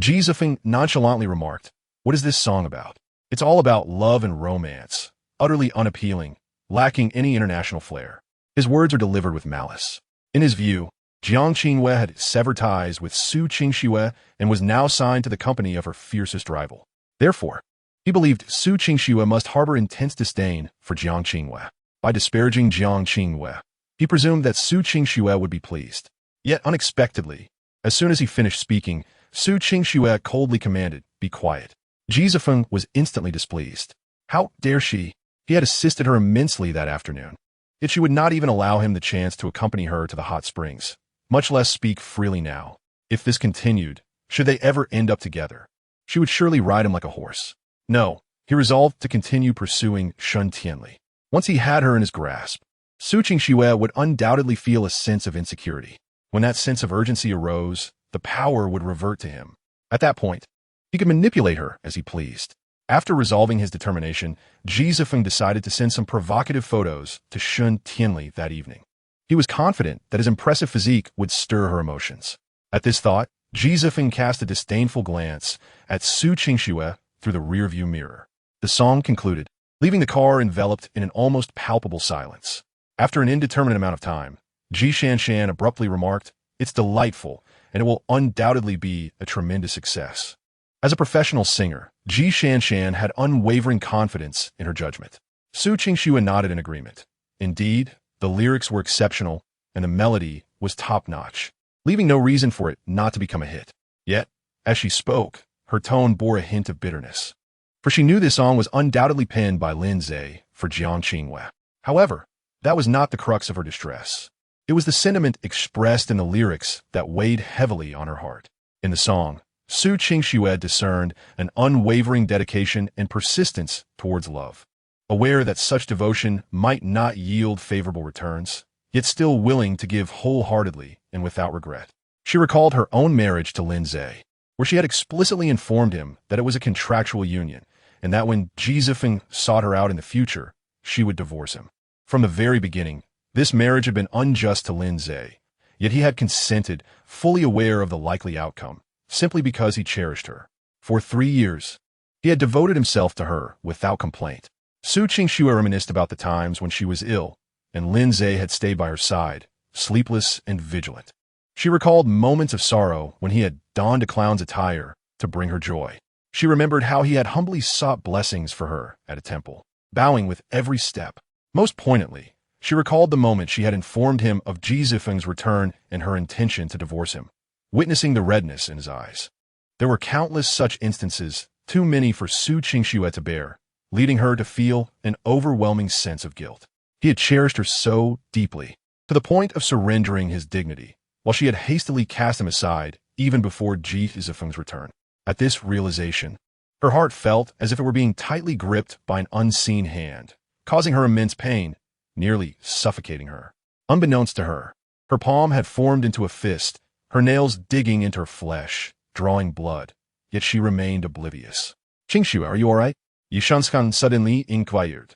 Ji Zifeng nonchalantly remarked, what is this song about? It's all about love and romance, utterly unappealing, lacking any international flair. His words are delivered with malice. In his view, Jiang Qingwei had severed ties with Su Qingxue and was now signed to the company of her fiercest rival. Therefore, he believed Su Qingxue must harbor intense disdain for Jiang Qingwei. By disparaging Jiang Qingwei, he presumed that Su Qingxue would be pleased. Yet unexpectedly, as soon as he finished speaking, Su Qingxue coldly commanded, be quiet. Ji Zifeng was instantly displeased. How dare she? He had assisted her immensely that afternoon. Yet she would not even allow him the chance to accompany her to the hot springs, much less speak freely now. If this continued, Should they ever end up together, she would surely ride him like a horse. No, he resolved to continue pursuing Shun Tianli. Once he had her in his grasp, Su Qingxue would undoubtedly feel a sense of insecurity. When that sense of urgency arose, the power would revert to him. At that point, he could manipulate her as he pleased. After resolving his determination, Ji Zifeng decided to send some provocative photos to Shun Tianli that evening. He was confident that his impressive physique would stir her emotions. At this thought, Ji Zifeng cast a disdainful glance at Su Qingxue through the rearview mirror. The song concluded, leaving the car enveloped in an almost palpable silence. After an indeterminate amount of time, Ji Shanshan abruptly remarked, "It's delightful, and it will undoubtedly be a tremendous success." As a professional singer, Ji Shanshan had unwavering confidence in her judgment. Su Qingxue nodded in agreement. Indeed, the lyrics were exceptional, and the melody was top-notch, leaving no reason for it not to become a hit. Yet, as she spoke, her tone bore a hint of bitterness. For she knew this song was undoubtedly penned by Lin Ze for Jiang Qingwei. However, that was not the crux of her distress. It was the sentiment expressed in the lyrics that weighed heavily on her heart. In the song, Su Qingxue discerned an unwavering dedication and persistence towards love. Aware that such devotion might not yield favorable returns, yet still willing to give wholeheartedly and without regret. She recalled her own marriage to Lin Ze, where she had explicitly informed him that it was a contractual union, and that when Ji Zifeng sought her out in the future, she would divorce him. From the very beginning, this marriage had been unjust to Lin Ze, yet he had consented, fully aware of the likely outcome, simply because he cherished her. For 3 years, he had devoted himself to her without complaint. Su Qingxue reminisced about the times when she was ill, and Lin Ze had stayed by her side, sleepless and vigilant. She recalled moments of sorrow when he had donned a clown's attire to bring her joy. She remembered how he had humbly sought blessings for her at a temple, bowing with every step. Most poignantly, she recalled the moment she had informed him of Ji Zifeng's return and her intention to divorce him, witnessing the redness in his eyes. There were countless such instances, too many for Su Qingxue to bear, leading her to feel an overwhelming sense of guilt. He had cherished her so deeply, to the point of surrendering his dignity, while she had hastily cast him aside even before Ji Zifeng's return. At this realization, her heart felt as if it were being tightly gripped by an unseen hand, causing her immense pain, nearly suffocating her. Unbeknownst to her, her palm had formed into a fist, her nails digging into her flesh, drawing blood, yet she remained oblivious. "Qingxue, are you all right?" Yi Shanshan suddenly inquired.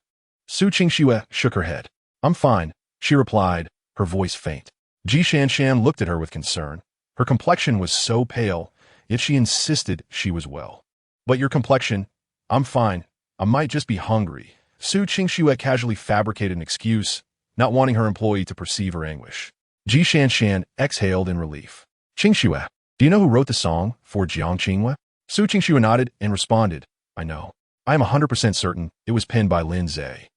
Su Qingxue shook her head. "I'm fine," she replied, her voice faint. Ji Shanshan looked at her with concern. Her complexion was so pale, yet she insisted she was well. "But your complexion?" "I'm fine. I might just be hungry." Su Qingxue casually fabricated an excuse, not wanting her employee to perceive her anguish. Ji Shanshan exhaled in relief. "Qingxue, do you know who wrote the song for Jiang Qingwei?" Su Qingxue nodded and responded, "I know. I am 100% certain it was penned by Lin Ze,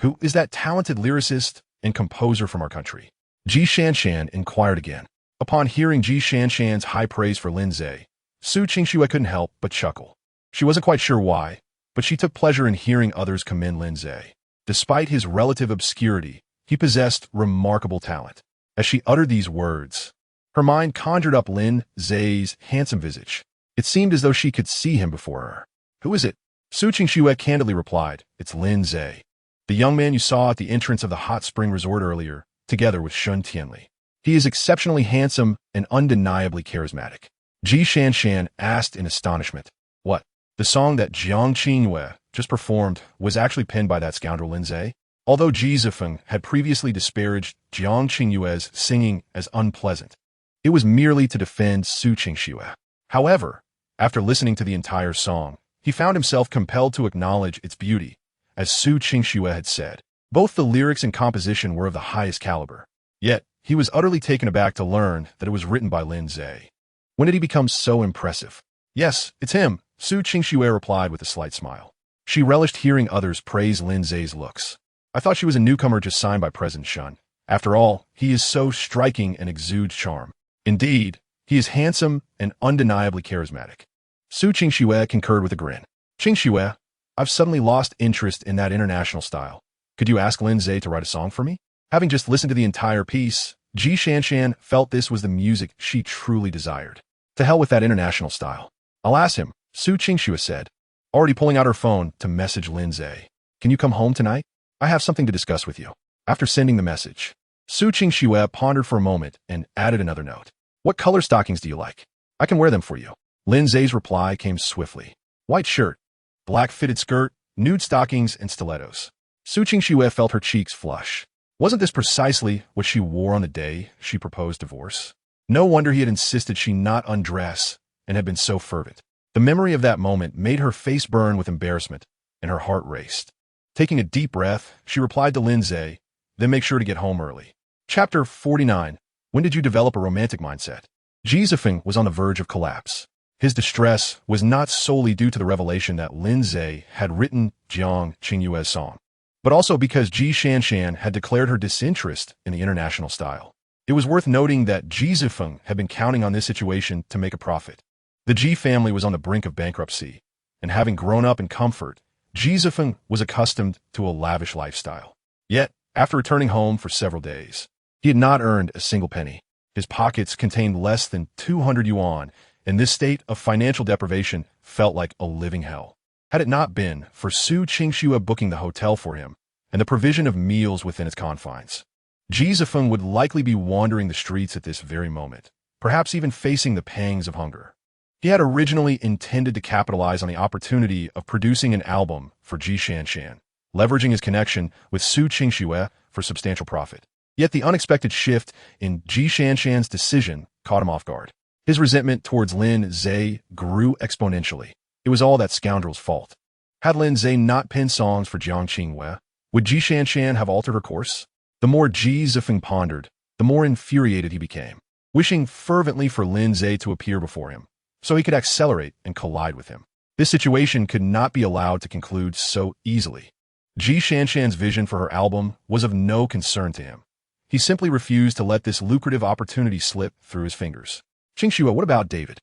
who is that talented lyricist and composer from our country." Ji Shanshan inquired again. Upon hearing Ji Shanshan's high praise for Lin Ze, Su Qingxue couldn't help but chuckle. She wasn't quite sure why, but she took pleasure in hearing others commend Lin Ze. Despite his relative obscurity, he possessed remarkable talent. As she uttered these words, her mind conjured up Lin Ze's handsome visage. It seemed as though she could see him before her. "Who is it?" Su Qingxue candidly replied, "It's Lin Ze, the young man you saw at the entrance of the hot spring resort earlier, together with Shun Tianli. He is exceptionally handsome and undeniably charismatic." Ji Shanshan asked in astonishment, "What? The song that Jiang Qingwei just performed was actually penned by that scoundrel Lin Ze?" Although Ji Zifeng had previously disparaged Jiang Qingyue's singing as unpleasant, it was merely to defend Su Qingxue. However, after listening to the entire song, he found himself compelled to acknowledge its beauty. As Su Qingxue had said, both the lyrics and composition were of the highest caliber. Yet, he was utterly taken aback to learn that it was written by Lin Ze. When did he become so impressive? "Yes, it's him," Su Qingxue replied with a slight smile. She relished hearing others praise Lin Ze's looks. "I thought she was a newcomer just signed by President Shun. After all, he is so striking and exudes charm. Indeed, he is handsome and undeniably charismatic." Su Qingxue concurred with a grin. "Qingxue, I've suddenly lost interest in that international style. Could you ask Lin Ze to write a song for me?" Having just listened to the entire piece, Ji Shanshan felt this was the music she truly desired. To hell with that international style. I'll ask him, Su Qingxue said, already pulling out her phone to message Lin Ze. Can you come home tonight? I have something to discuss with you. After sending the message, Su Qingxue pondered for a moment and added another note. What color stockings do you like? I can wear them for you. Lin Ze's reply came swiftly. White shirt, black fitted skirt, nude stockings, and stilettos. Su Qingxue felt her cheeks flush. Wasn't this precisely what she wore on the day she proposed divorce? No wonder he had insisted she not undress and had been so fervent. The memory of that moment made her face burn with embarrassment, and her heart raced. Taking a deep breath, she replied to Lin Ze, then make sure to get home early. Chapter 49. When did you develop a romantic mindset? Ji Zifeng was on the verge of collapse. His distress was not solely due to the revelation that Lin Ze had written Jiang Qingyue's song, but also because Ji Shanshan had declared her disinterest in the international style. It was worth noting that Ji Zifeng had been counting on this situation to make a profit. The Ji family was on the brink of bankruptcy, and having grown up in comfort, Ji Zifeng was accustomed to a lavish lifestyle. Yet, after returning home for several days, he had not earned a single penny. His pockets contained less than 200 yuan, and this state of financial deprivation felt like a living hell. Had it not been for Su Qingxue booking the hotel for him and the provision of meals within its confines, Ji Zifeng would likely be wandering the streets at this very moment, perhaps even facing the pangs of hunger. He had originally intended to capitalize on the opportunity of producing an album for Ji Shanshan, leveraging his connection with Su Qingxue for substantial profit. Yet the unexpected shift in Ji Shanshan's decision caught him off guard. His resentment towards Lin Ze grew exponentially. It was all that scoundrel's fault. Had Lin Ze not penned songs for Jiang Qingyue, would Ji Shanshan have altered her course? The more Ji Zifeng pondered, the more infuriated he became, wishing fervently for Lin Ze to appear before him, so he could accelerate and collide with him. This situation could not be allowed to conclude so easily. Ji Shanshan's vision for her album was of no concern to him. He simply refused to let this lucrative opportunity slip through his fingers. Qingxue, what about David?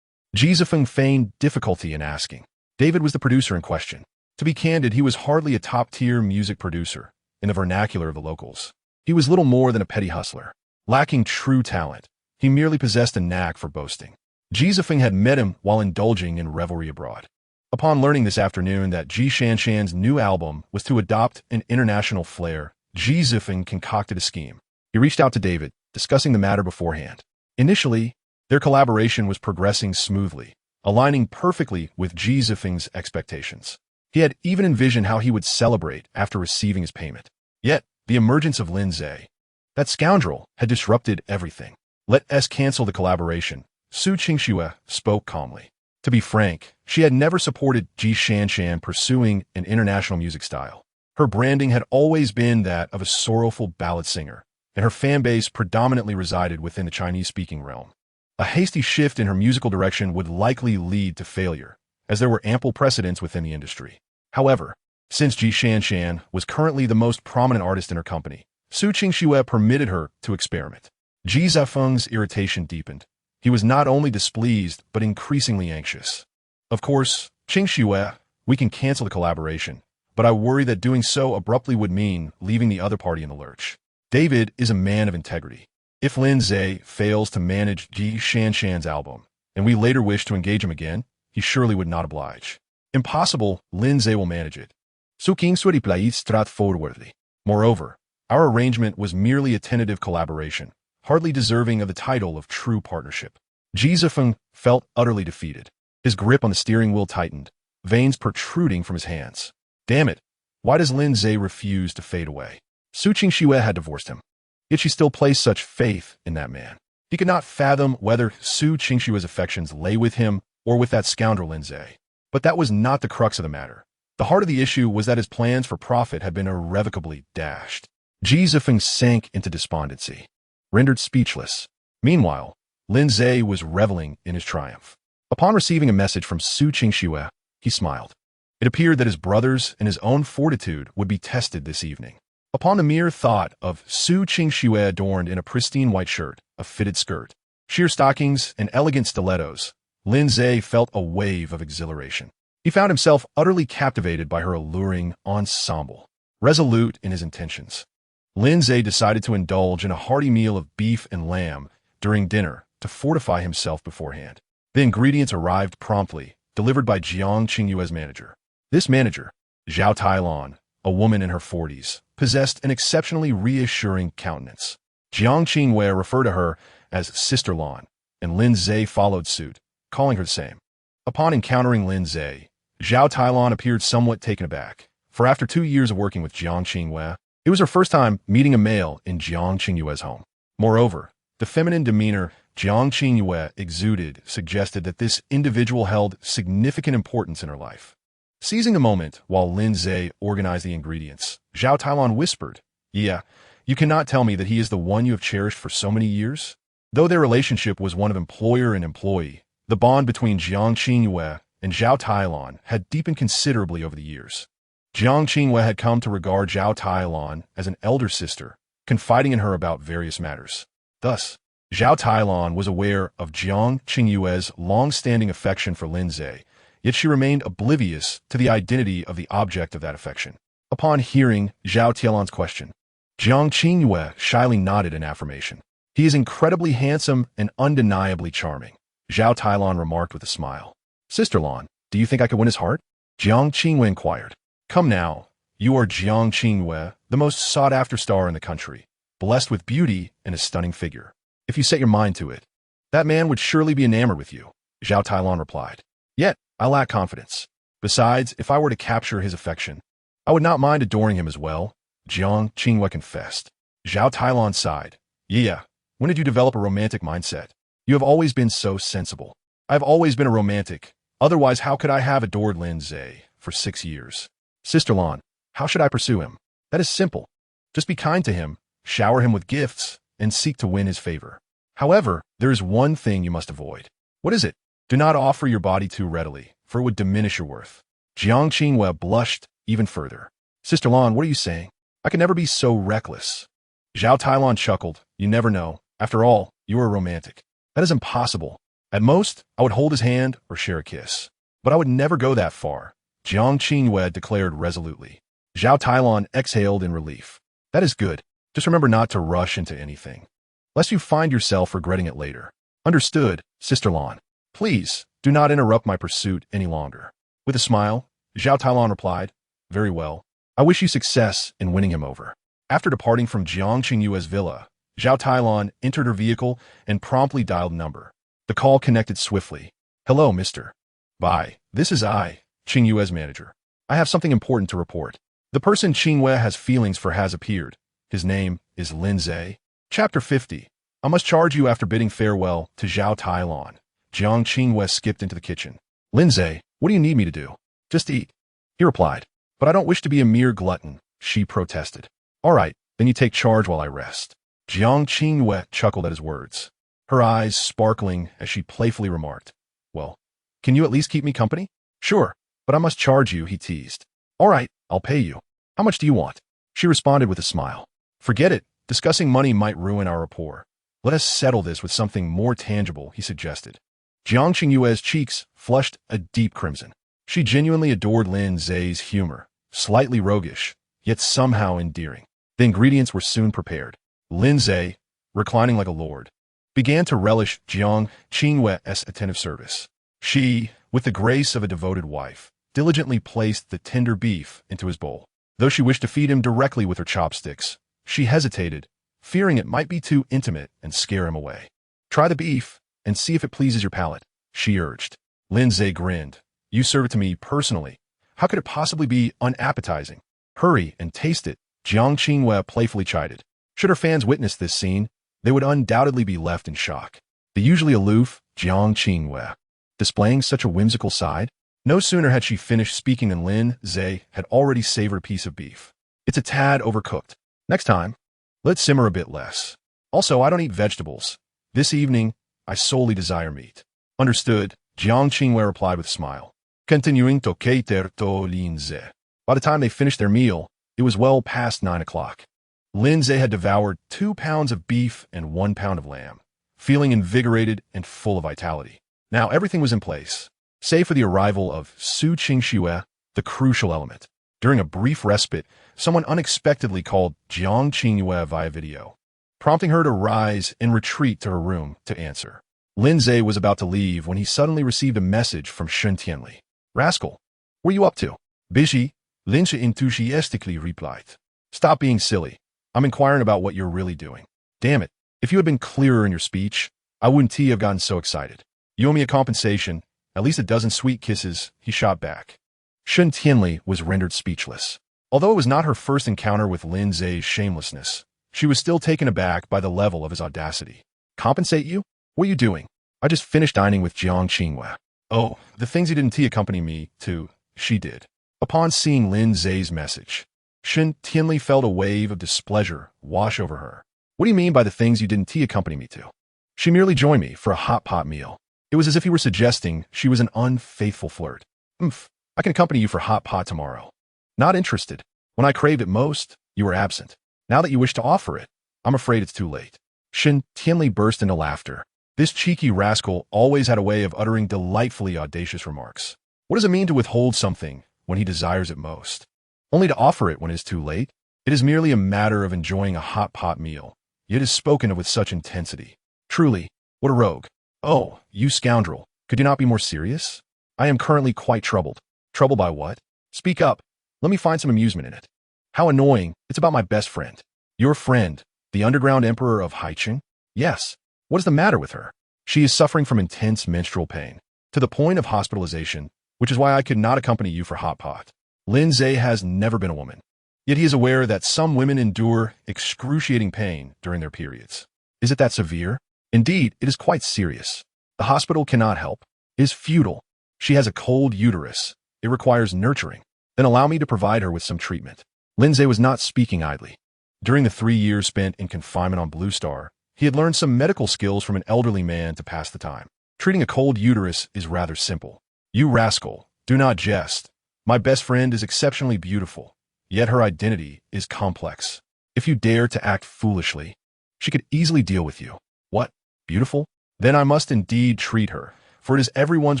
Ji Zifeng feigned difficulty in asking. David was the producer in question. To be candid, he was hardly a top-tier music producer in the vernacular of the locals. He was little more than a petty hustler. Lacking true talent, he merely possessed a knack for boasting. Ji Zifeng had met him while indulging in revelry abroad. Upon learning this afternoon that Ji Shanshan's new album was to adopt an international flair, Ji Zifeng concocted a scheme. He reached out to David, discussing the matter beforehand. Initially, their collaboration was progressing smoothly, aligning perfectly with Ji Zifeng's expectations. He had even envisioned how he would celebrate after receiving his payment. Yet, the emergence of Lin Ze, that scoundrel, had disrupted everything. Let us cancel the collaboration, Su Qingxue spoke calmly. To be frank, she had never supported Ji Shanshan pursuing an international music style. Her branding had always been that of a sorrowful ballad singer, and her fan base predominantly resided within the Chinese-speaking realm. A hasty shift in her musical direction would likely lead to failure, as there were ample precedents within the industry. However, since Ji Shanshan was currently the most prominent artist in her company, Su Qingxue permitted her to experiment. Ji Zifeng's irritation deepened. He was not only displeased, but increasingly anxious. Of course, Qingxue, we can cancel the collaboration, but I worry that doing so abruptly would mean leaving the other party in the lurch. David is a man of integrity. If Lin Ze fails to manage Ji Shanshan's album, and we later wish to engage him again, he surely would not oblige. Impossible, Lin Ze will manage it. Su Qingxue replied straightforwardly. Moreover, our arrangement was merely a tentative collaboration, hardly deserving of the title of true partnership. Ji Zifeng felt utterly defeated. His grip on the steering wheel tightened, veins protruding from his hands. Damn it, why does Lin Ze refuse to fade away? Su Qingxue had divorced him. Yet she still placed such faith in that man. He could not fathom whether Su Qingxue's affections lay with him or with that scoundrel Lin Ze. But that was not the crux of the matter. The heart of the issue was that his plans for profit had been irrevocably dashed. Ji Zifeng sank into despondency, rendered speechless. Meanwhile, Lin Ze was reveling in his triumph. Upon receiving a message from Su Qingxue, he smiled. It appeared that his brothers and his own fortitude would be tested this evening. Upon the mere thought of Su Qingxue adorned in a pristine white shirt, a fitted skirt, sheer stockings, and elegant stilettos, Lin Ze felt a wave of exhilaration. He found himself utterly captivated by her alluring ensemble. Resolute in his intentions, Lin Ze decided to indulge in a hearty meal of beef and lamb during dinner to fortify himself beforehand. The ingredients arrived promptly, delivered by Jiang Qingyue's manager. This manager, Zhao Tailan, a woman in her 40s, possessed an exceptionally reassuring countenance. Jiang Qingyue referred to her as Sister Lan, and Lin Ze followed suit, calling her the same. Upon encountering Lin Ze, Zhao Tailan appeared somewhat taken aback, for after 2 years of working with Jiang Qingyue, it was her first time meeting a male in Jiang Qingyue's home. Moreover, the feminine demeanor Jiang Qingyue exuded suggested that this individual held significant importance in her life. Seizing a moment while Lin Ze organized the ingredients, Zhao Tailan whispered, "Yeah, you cannot tell me that he is the one you have cherished for so many years?" Though their relationship was one of employer and employee, the bond between Jiang Qingyue and Zhao Tailan had deepened considerably over the years. Jiang Qingyue had come to regard Zhao Tailan as an elder sister, confiding in her about various matters. Thus, Zhao Tailan was aware of Jiang Qingyue's long-standing affection for Lin Ze, yet she remained oblivious to the identity of the object of that affection. Upon hearing Zhao Tailan's question, Jiang Qingyue shyly nodded in affirmation. "He is incredibly handsome and undeniably charming," Zhao Tailan remarked with a smile. "Sister Lan, do you think I could win his heart?" Jiang Qingyue inquired. "Come now, you are Jiang Qingyue, the most sought-after star in the country, blessed with beauty and a stunning figure. If you set your mind to it, that man would surely be enamored with you," Zhao Tailan replied. "Yet, I lack confidence. Besides, if I were to capture his affection, I would not mind adoring him as well," Jiang Qingyue confessed. Zhao Tailan sighed. "Yeah, when did you develop a romantic mindset? You have always been so sensible." "I have always been a romantic. Otherwise, how could I have adored Lin Ze for 6 years?" "Sister Lan, how should I pursue him?" "That is simple. Just be kind to him, shower him with gifts, and seek to win his favor. However, there is one thing you must avoid." "What is it?" "Do not offer your body too readily, for it would diminish your worth." Jiang Qingyue blushed even further. "Sister Lan, what are you saying? I can never be so reckless." Zhao Tailan chuckled. "You never know. After all, you are a romantic." "That is impossible. At most, I would hold his hand or share a kiss. But I would never go that far," Jiang Qingyue declared resolutely. Zhao Tailan exhaled in relief. "That is good. Just remember not to rush into anything, lest you find yourself regretting it later." "Understood, Sister Lan. Please, do not interrupt my pursuit any longer." With a smile, Zhao Tailan replied, "Very well. I wish you success in winning him over." After departing from Jiang Qingyue's villa, Zhao Tailan entered her vehicle and promptly dialed a number. The call connected swiftly. "Hello, Mr. Bai. This is I, Qingyue's manager. I have something important to report. The person Qingyue has feelings for has appeared. His name is Lin Ze." Chapter 50. I must charge you after bidding farewell to Zhao Tailan. Jiang Qingyue skipped into the kitchen. "Lin Ze, what do you need me to do?" "Just eat," he replied. "But I don't wish to be a mere glutton," she protested. "All right, then you take charge while I rest." Jiang Qingyue chuckled at his words, her eyes sparkling as she playfully remarked, "Well, can you at least keep me company?" "Sure, but I must charge you," he teased. "All right, I'll pay you. How much do you want?" She responded with a smile. "Forget it. Discussing money might ruin our rapport. Let us settle this with something more tangible," he suggested. Jiang Qingyue's cheeks flushed a deep crimson. She genuinely adored Lin Ze's humor, slightly roguish, yet somehow endearing. The ingredients were soon prepared. Lin Ze, reclining like a lord, began to relish Jiang Qingyue's attentive service. She, with the grace of a devoted wife, diligently placed the tender beef into his bowl. Though she wished to feed him directly with her chopsticks, she hesitated, fearing it might be too intimate and scare him away. "Try the beef, and see if it pleases your palate," she urged. Lin Ze grinned. "You serve it to me personally. How could it possibly be unappetizing?" "Hurry and taste it," Jiang Qingyue playfully chided. Should her fans witness this scene, they would undoubtedly be left in shock. The usually aloof Jiang Qingyue, displaying such a whimsical side? No sooner had she finished speaking than Lin Ze had already savored a piece of beef. "It's a tad overcooked. Next time, let's simmer a bit less. Also, I don't eat vegetables. This evening, I solely desire meat." "Understood," Jiang Qingyue replied with a smile. Continuing to cater to Lin Ze. By the time they finished their meal, it was well past 9 o'clock. Lin Ze had devoured 2 pounds of beef and 1 pound of lamb, feeling invigorated and full of vitality. Now everything was in place, save for the arrival of Su Qingxue, the crucial element. During a brief respite, someone unexpectedly called Jiang Qingyue via video, prompting her to rise and retreat to her room to answer. Lin Ze was about to leave when he suddenly received a message from Shen Tianli. Rascal, what are you up to? Busy, Lin Ze enthusiastically replied. Stop being silly. I'm inquiring about what you're really doing. Damn it. If you had been clearer in your speech, I wouldn't have gotten so excited. You owe me a compensation, at least a dozen sweet kisses, he shot back. Shen Tianli was rendered speechless. Although it was not her first encounter with Lin Ze's shamelessness, she was still taken aback by the level of his audacity. Compensate you? What are you doing? I just finished dining with Jiang Qinghua. Oh, the things you didn't accompany me to, she did. Upon seeing Lin Ze's message, Shen Tianli felt a wave of displeasure wash over her. What do you mean by the things you didn't accompany me to? She merely joined me for a hot pot meal. It was as if he were suggesting she was an unfaithful flirt. I can accompany you for hot pot tomorrow. Not interested. When I craved it most, you were absent. Now that you wish to offer it, I'm afraid it's too late. Shen Tianli burst into laughter. This cheeky rascal always had a way of uttering delightfully audacious remarks. What does it mean to withhold something when he desires it most? Only to offer it when it is too late? It is merely a matter of enjoying a hot pot meal, yet is spoken of with such intensity. Truly, what a rogue. Oh, you scoundrel, could you not be more serious? I am currently quite troubled. Troubled by what? Speak up. Let me find some amusement in it. How annoying. It's about my best friend. Your friend, the underground emperor of Haicheng? Yes. What is the matter with her? She is suffering from intense menstrual pain, to the point of hospitalization, which is why I could not accompany you for hot pot. Lin Ze has never been a woman. Yet he is aware that some women endure excruciating pain during their periods. Is it that severe? Indeed, it is quite serious. The hospital cannot help. It is futile. She has a cold uterus. It requires nurturing. Then allow me to provide her with some treatment. Lin Ze was not speaking idly. During the 3 years spent in confinement on Blue Star, he had learned some medical skills from an elderly man to pass the time. Treating a cold uterus is rather simple. You rascal, do not jest. My best friend is exceptionally beautiful, yet her identity is complex. If you dare to act foolishly, she could easily deal with you. What? Beautiful? Then I must indeed treat her, for it is everyone's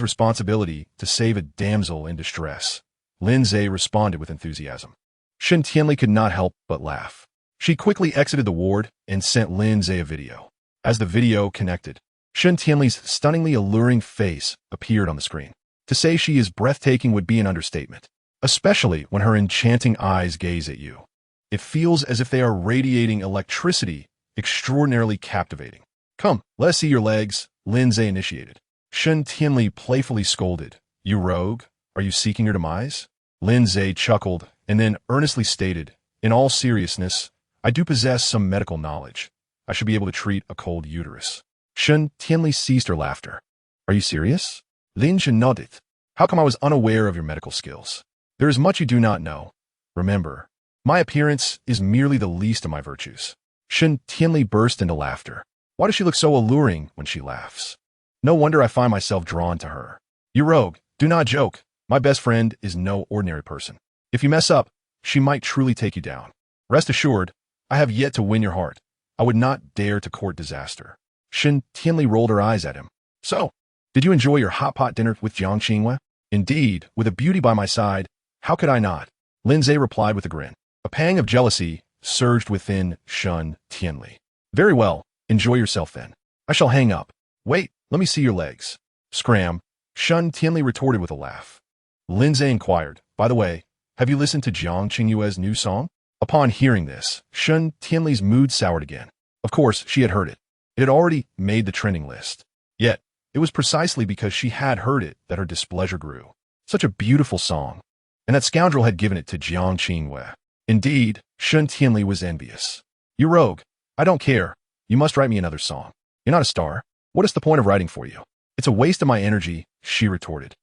responsibility to save a damsel in distress. Lin Ze responded with enthusiasm. Shen Tianli could not help but laugh. She quickly exited the ward and sent Lin Ze a video. As the video connected, Shen Tianli's stunningly alluring face appeared on the screen. To say she is breathtaking would be an understatement, especially when her enchanting eyes gaze at you. It feels as if they are radiating electricity, extraordinarily captivating. Come, let us see your legs, Lin Ze initiated. Shen Tianli playfully scolded. You rogue, are you seeking your demise? Lin Ze chuckled and then earnestly stated, in all seriousness, I do possess some medical knowledge. I should be able to treat a cold uterus. Shen Tianli ceased her laughter. Are you serious? Lin Ze nodded. How come I was unaware of your medical skills? There is much you do not know. Remember, my appearance is merely the least of my virtues. Shen Tianli burst into laughter. Why does she look so alluring when she laughs? No wonder I find myself drawn to her. You rogue, do not joke. My best friend is no ordinary person. If you mess up, she might truly take you down. Rest assured, I have yet to win your heart. I would not dare to court disaster. Shen Tianli rolled her eyes at him. So, did you enjoy your hot pot dinner with Jiang Qinghua? Indeed, with a beauty by my side, how could I not? Lin Ze replied with a grin. A pang of jealousy surged within Shen Tianli. Very well, enjoy yourself then. I shall hang up. Wait, let me see your legs. Scram, Shen Tianli retorted with a laugh. Lin Ze inquired, by the way, have you listened to Jiang Qinghua's new song? Upon hearing this, Shen Tianli's mood soured again. Of course, she had heard it. It had already made the trending list. Yet, it was precisely because she had heard it that her displeasure grew. Such a beautiful song. And that scoundrel had given it to Jiang Qinghua. Indeed, Shen Tianli was envious. You rogue, I don't care. You must write me another song. You're not a star. What is the point of writing for you? It's a waste of my energy, she retorted.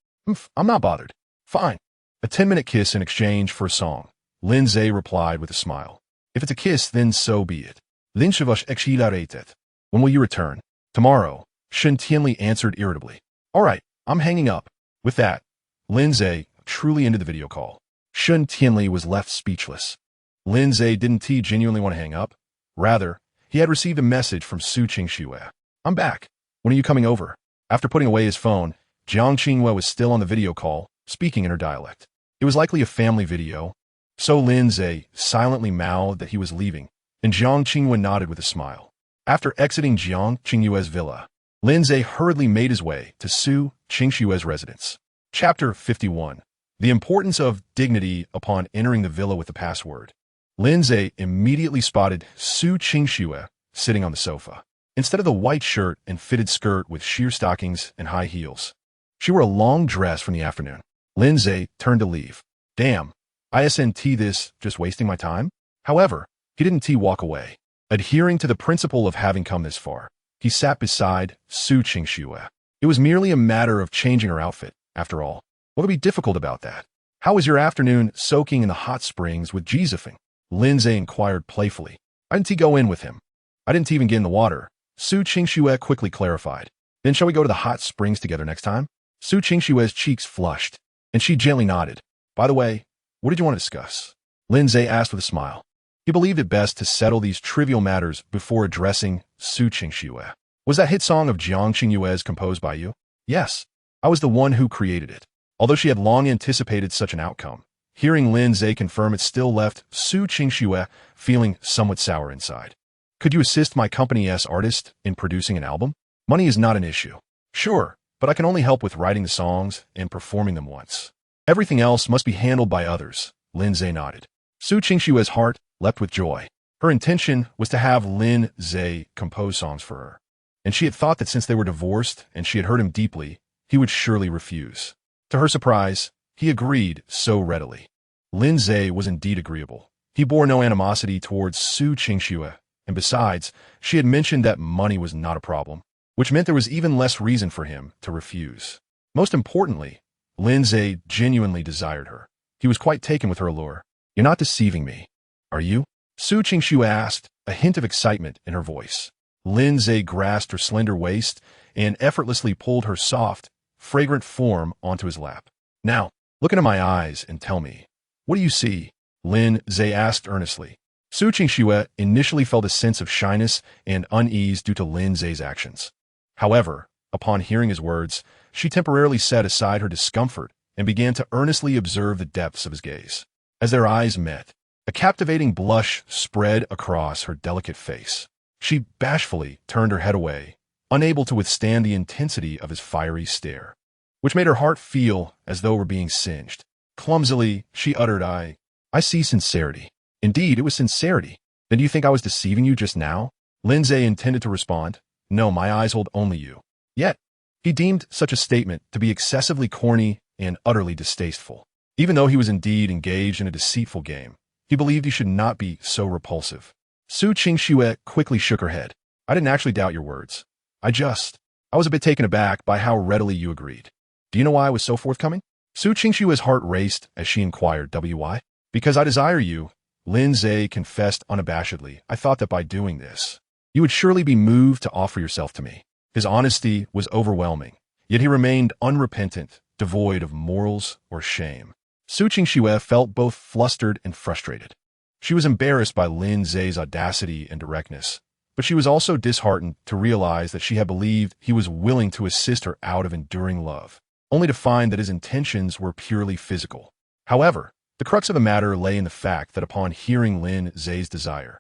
I'm not bothered. Fine. A 10-minute kiss in exchange for a song. Lin Ze replied with a smile. If it's a kiss, then so be it. Lin Ze was exhilarated. When will you return? Tomorrow, Shen Tianli answered irritably. All right, I'm hanging up. With that, Lin Ze truly ended the video call. Shen Tianli was left speechless. Lin Ze didn't genuinely want to hang up. Rather, he had received a message from Su Qingxue. I'm back. When are you coming over? After putting away his phone, Jiang Qinghua was still on the video call, speaking in her dialect. It was likely a family video. So Lin Ze silently mouthed that he was leaving, and Jiang Qinghua nodded with a smile. After exiting Jiang Qinghua's villa, Lin Ze hurriedly made his way to Su Qingshue's residence. Chapter 51. The importance of dignity upon entering the villa with the password. Lin Ze immediately spotted Su Qingxue sitting on the sofa. Instead of the white shirt and fitted skirt with sheer stockings and high heels, she wore a long dress from the afternoon. Lin Ze turned to leave. Damn, isn't this just wasting my time? However, he didn't walk away. Adhering to the principle of having come this far, he sat beside Su Qingxue. It was merely a matter of changing her outfit, after all. What would be difficult about that? How was your afternoon soaking in the hot springs with Jizifeng? Lin Ze inquired playfully. I didn't go in with him. I didn't even get in the water. Su Qingxue quickly clarified. Then shall we go to the hot springs together next time? Su Qingshue's cheeks flushed, and she gently nodded. By the way, what did you want to discuss? Lin Ze asked with a smile. He believed it best to settle these trivial matters before addressing Su Qingxue. Was that hit song of Jiang Qingyue's composed by you? Yes, I was the one who created it. Although she had long anticipated such an outcome, hearing Lin Ze confirm it still left Su Qingxue feeling somewhat sour inside. Could you assist my company's artist in producing an album? Money is not an issue. Sure, but I can only help with writing the songs and performing them once. Everything else must be handled by others, Lin Ze nodded. Su Qingshue's heart leapt with joy. Her intention was to have Lin Ze compose songs for her, and she had thought that since they were divorced and she had hurt him deeply, he would surely refuse. To her surprise, he agreed so readily. Lin Ze was indeed agreeable. He bore no animosity towards Su Qingxue, and besides, she had mentioned that money was not a problem, which meant there was even less reason for him to refuse. Most importantly, Lin Ze genuinely desired her. He was quite taken with her allure. You're not deceiving me, are you? Su Qingxue asked, a hint of excitement in her voice. Lin Ze grasped her slender waist and effortlessly pulled her soft, fragrant form onto his lap. Now, look into my eyes and tell me, what do you see? Lin Ze asked earnestly. Su Qingxue initially felt a sense of shyness and unease due to Lin Ze's actions. However, upon hearing his words, she temporarily set aside her discomfort and began to earnestly observe the depths of his gaze. As their eyes met, a captivating blush spread across her delicate face. She bashfully turned her head away, unable to withstand the intensity of his fiery stare, which made her heart feel as though it were being singed. Clumsily, she uttered, I see sincerity. Indeed, it was sincerity. Then do you think I was deceiving you just now? Lin Ze intended to respond, no, my eyes hold only you. Yet, he deemed such a statement to be excessively corny and utterly distasteful. Even though he was indeed engaged in a deceitful game, he believed he should not be so repulsive. Su Qingxue quickly shook her head. I didn't actually doubt your words. I was a bit taken aback by how readily you agreed. Do you know why I was so forthcoming? Su Qingshue's heart raced as she inquired, why? Because I desire you, Lin Ze confessed unabashedly. I thought that by doing this, you would surely be moved to offer yourself to me. His honesty was overwhelming, yet he remained unrepentant, devoid of morals or shame. Su Qingxue felt both flustered and frustrated. She was embarrassed by Lin Ze's audacity and directness, but she was also disheartened to realize that she had believed he was willing to assist her out of enduring love, only to find that his intentions were purely physical. However, the crux of the matter lay in the fact that upon hearing Lin Ze's desire,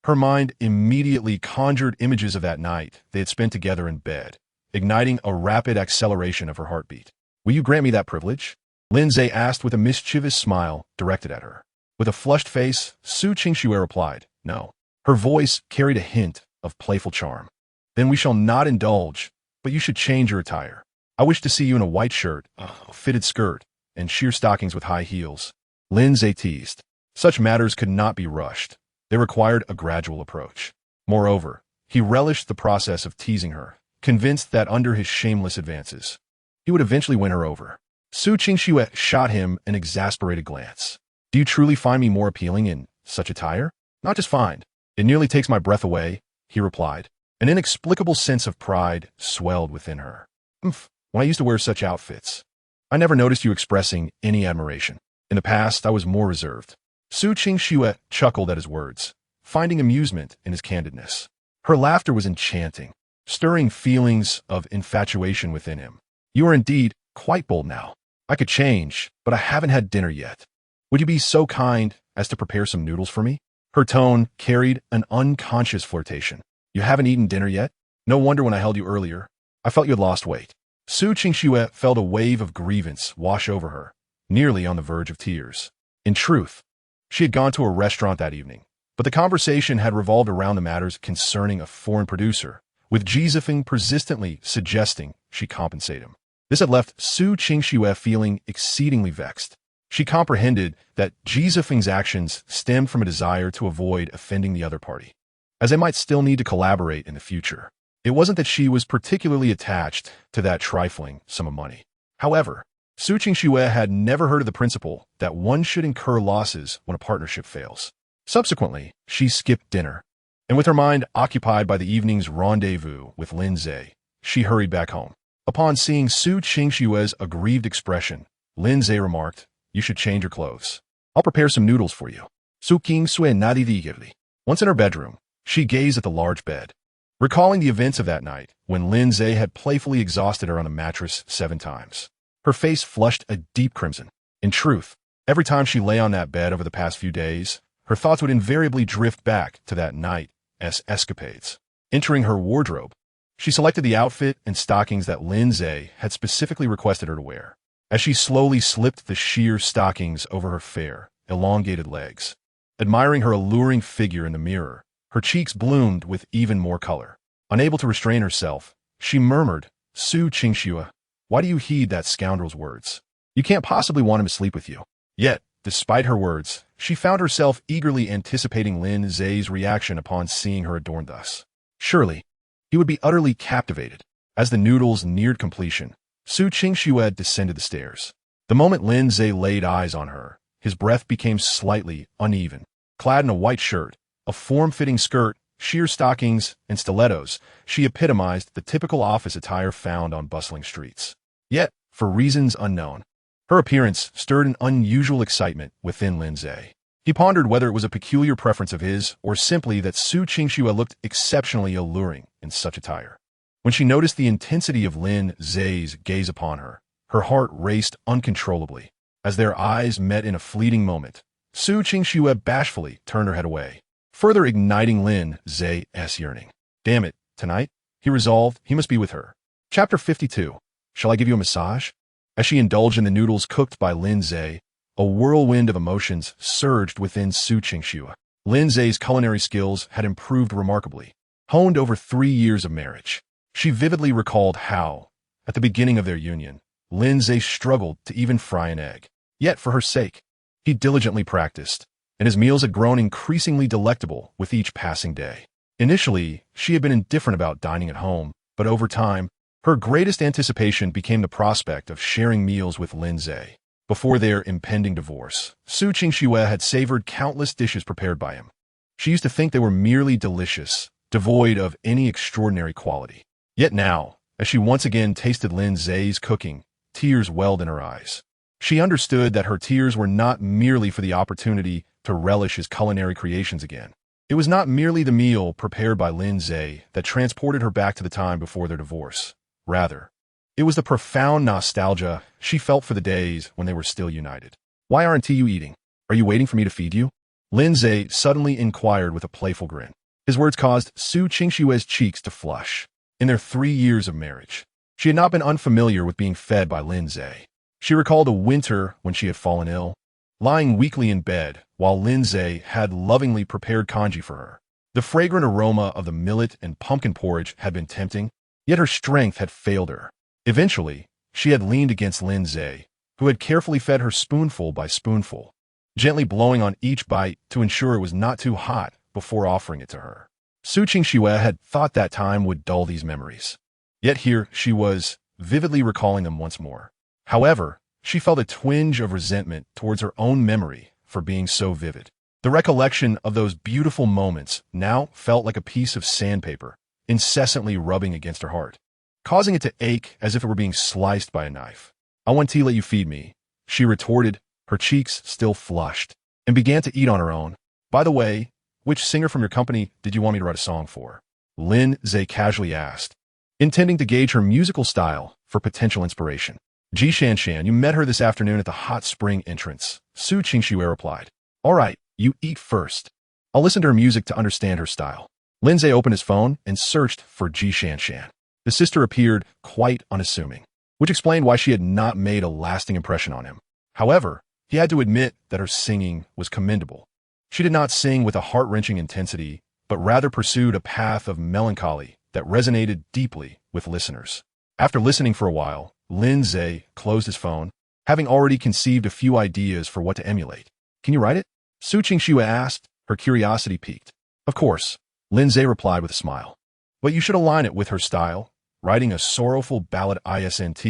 her mind immediately conjured images of that night they had spent together in bed, igniting a rapid acceleration of her heartbeat. Will you grant me that privilege? Lin Ze asked with a mischievous smile directed at her. With a flushed face, Su Qingxue replied, no. Her voice carried a hint of playful charm. Then we shall not indulge, but you should change your attire. I wish to see you in a white shirt, a fitted skirt, and sheer stockings with high heels. Lin Ze teased. Such matters could not be rushed. They required a gradual approach. Moreover, he relished the process of teasing her, convinced that under his shameless advances, he would eventually win her over. Su Qingxue shot him an exasperated glance. Do you truly find me more appealing in such attire? Not just find. It nearly takes my breath away, he replied. An inexplicable sense of pride swelled within her. When I used to wear such outfits, I never noticed you expressing any admiration. In the past, I was more reserved. Su Qingxue chuckled at his words, finding amusement in his candidness. Her laughter was enchanting, stirring feelings of infatuation within him. You are indeed quite bold now. I could change, but I haven't had dinner yet. Would you be so kind as to prepare some noodles for me? Her tone carried an unconscious flirtation. You haven't eaten dinner yet? No wonder when I held you earlier, I felt you had lost weight. Su Qingxue felt a wave of grievance wash over her, nearly on the verge of tears. In truth, she had gone to a restaurant that evening, but the conversation had revolved around the matters concerning a foreign producer, with Jizifeng persistently suggesting she compensate him. This had left Su Qingxue feeling exceedingly vexed. She comprehended that Jizifeng's actions stemmed from a desire to avoid offending the other party, as they might still need to collaborate in the future. It wasn't that she was particularly attached to that trifling sum of money. However, Su Qingxue had never heard of the principle that one should incur losses when a partnership fails. Subsequently, she skipped dinner, and with her mind occupied by the evening's rendezvous with Lin Ze, she hurried back home. Upon seeing Su Qingxue's aggrieved expression, Lin Ze remarked, "You should change your clothes. I'll prepare some noodles for you." Su Qingxue nadie. Once in her bedroom, she gazed at the large bed, recalling the events of that night when Lin Ze had playfully exhausted her on the mattress 7 times. Her face flushed a deep crimson. In truth, every time she lay on that bed over the past few days, her thoughts would invariably drift back to that night's escapades. Entering her wardrobe, she selected the outfit and stockings that Lin Ze had specifically requested her to wear. As she slowly slipped the sheer stockings over her fair, elongated legs, admiring her alluring figure in the mirror, her cheeks bloomed with even more color. Unable to restrain herself, she murmured, "Su Qingxue, why do you heed that scoundrel's words? You can't possibly want him to sleep with you." Yet, despite her words, she found herself eagerly anticipating Lin Ze's reaction upon seeing her adorned thus. Surely, he would be utterly captivated. As the noodles neared completion, Su Qingxue descended the stairs. The moment Lin Ze laid eyes on her, his breath became slightly uneven. Clad in a white shirt, a form-fitting skirt, sheer stockings, and stilettos, she epitomized the typical office attire found on bustling streets. Yet, for reasons unknown, her appearance stirred an unusual excitement within Lin Ze. He pondered whether it was a peculiar preference of his or simply that Su Qingxue looked exceptionally alluring in such attire. When she noticed the intensity of Lin Ze's gaze upon her, her heart raced uncontrollably. As their eyes met in a fleeting moment, Su Qingxue bashfully turned her head away, further igniting Lin Ze's yearning. Damn it, tonight, he resolved, he must be with her. Chapter 52. Shall I give you a massage? As she indulged in the noodles cooked by Lin Ze, a whirlwind of emotions surged within Su Qingxue. Lin Ze's culinary skills had improved remarkably, honed over 3 years of marriage. She vividly recalled how, at the beginning of their union, Lin Ze struggled to even fry an egg. Yet, for her sake, he diligently practiced, and his meals had grown increasingly delectable with each passing day. Initially, she had been indifferent about dining at home, but over time, her greatest anticipation became the prospect of sharing meals with Lin Ze. Before their impending divorce, Su Qingxue had savored countless dishes prepared by him. She used to think they were merely delicious, devoid of any extraordinary quality. Yet now, as she once again tasted Lin Ze's cooking, tears welled in her eyes. She understood that her tears were not merely for the opportunity to relish his culinary creations again. It was not merely the meal prepared by Lin Ze that transported her back to the time before their divorce. Rather, it was the profound nostalgia she felt for the days when they were still united. "Why aren't you eating? Are you waiting for me to feed you?" Lin Ze suddenly inquired with a playful grin. His words caused Su Qingxue's cheeks to flush. In their 3 years of marriage, she had not been unfamiliar with being fed by Lin Ze. She recalled a winter when she had fallen ill, lying weakly in bed while Lin Ze had lovingly prepared congee for her. The fragrant aroma of the millet and pumpkin porridge had been tempting, yet her strength had failed her. Eventually, she had leaned against Lin Ze, who had carefully fed her spoonful by spoonful, gently blowing on each bite to ensure it was not too hot before offering it to her. Su Qingxue had thought that time would dull these memories. Yet here she was, vividly recalling them once more. However, she felt a twinge of resentment towards her own memory for being so vivid. The recollection of those beautiful moments now felt like a piece of sandpaper, incessantly rubbing against her heart, causing it to ache as if it were being sliced by a knife. "I want to let you feed me," she retorted, her cheeks still flushed, and began to eat on her own. "By the way, which singer from your company did you want me to write a song for?" Lin Ze casually asked, intending to gauge her musical style for potential inspiration. "Ji-Shan-Shan, you met her this afternoon at the hot spring entrance," Su Qingxue replied. "All right, you eat first. I'll listen to her music to understand her style." Lin Ze opened his phone and searched for Ji-Shan-Shan. The sister appeared quite unassuming, which explained why she had not made a lasting impression on him. However, he had to admit that her singing was commendable. She did not sing with a heart-wrenching intensity, but rather pursued a path of melancholy that resonated deeply with listeners. After listening for a while, Lin Ze closed his phone, having already conceived a few ideas for what to emulate. "Can you write it?" Su Qingxue asked, her curiosity piqued. "Of course," Lin Ze replied with a smile. "But you should align it with her style, writing a sorrowful ballad isn't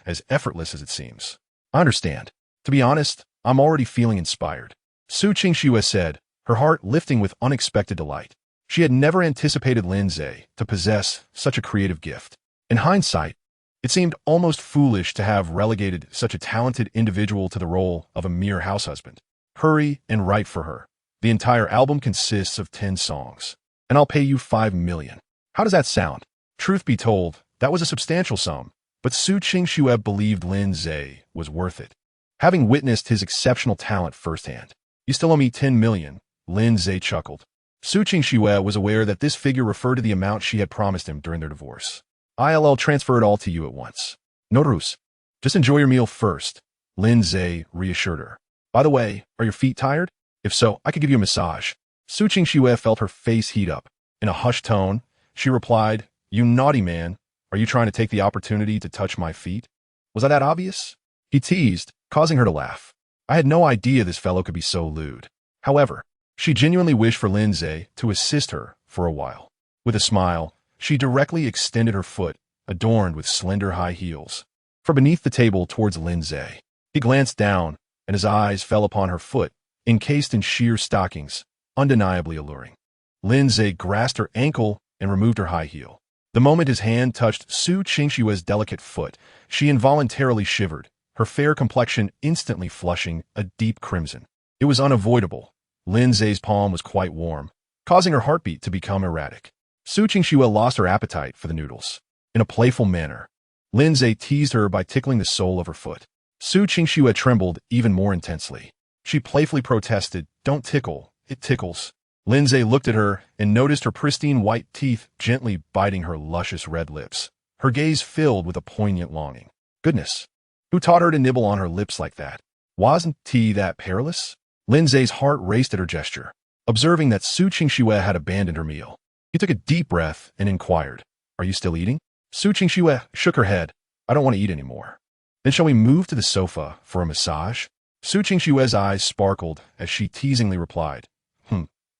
as effortless as it seems." "I understand. To be honest, I'm already feeling inspired," Su Qingxue said, her heart lifting with unexpected delight. She had never anticipated Lin Ze to possess such a creative gift. In hindsight, it seemed almost foolish to have relegated such a talented individual to the role of a mere house husband. "Hurry and write for her. The entire album consists of 10 songs, and I'll pay you 5 million. How does that sound?" Truth be told, that was a substantial sum, but Su Qingxue believed Lin Ze was worth it, having witnessed his exceptional talent firsthand. "You still owe me 10 million, Lin Ze chuckled. Su Qingxue was aware that this figure referred to the amount she had promised him during their divorce. "I'll transfer it all to you at once. No ruse. Just enjoy your meal first," Lin Ze reassured her. "By the way, are your feet tired? If so, I could give you a massage." Su Qingxue felt her face heat up. In a hushed tone, she replied, "You naughty man, are you trying to take the opportunity to touch my feet? Was I that obvious?" He teased, causing her to laugh. I had no idea this fellow could be so lewd. However, she genuinely wished for Lin Ze to assist her for a while. With a smile, she directly extended her foot, adorned with slender high heels, from beneath the table towards Lin Ze. He glanced down, and his eyes fell upon her foot, encased in sheer stockings, undeniably alluring. Lin Ze grasped her ankle and removed her high heel. The moment his hand touched Su Qingxue's delicate foot, she involuntarily shivered, her fair complexion instantly flushing a deep crimson. It was unavoidable. Lin Ze's palm was quite warm, causing her heartbeat to become erratic. Su Qingxue lost her appetite for the noodles. In a playful manner, Lin Ze teased her by tickling the sole of her foot. Su Qingxue trembled even more intensely. She playfully protested, "Don't tickle, it tickles." Lin Ze looked at her and noticed her pristine white teeth gently biting her luscious red lips, her gaze filled with a poignant longing. Goodness, who taught her to nibble on her lips like that? Wasn't tea that perilous? Lin Ze's heart raced at her gesture, observing that Su Qingxue had abandoned her meal. He took a deep breath and inquired, "Are you still eating?" Su Qingxue shook her head. "I don't want to eat anymore." "Then shall we move to the sofa for a massage?" Su Qingxue's eyes sparkled as she teasingly replied,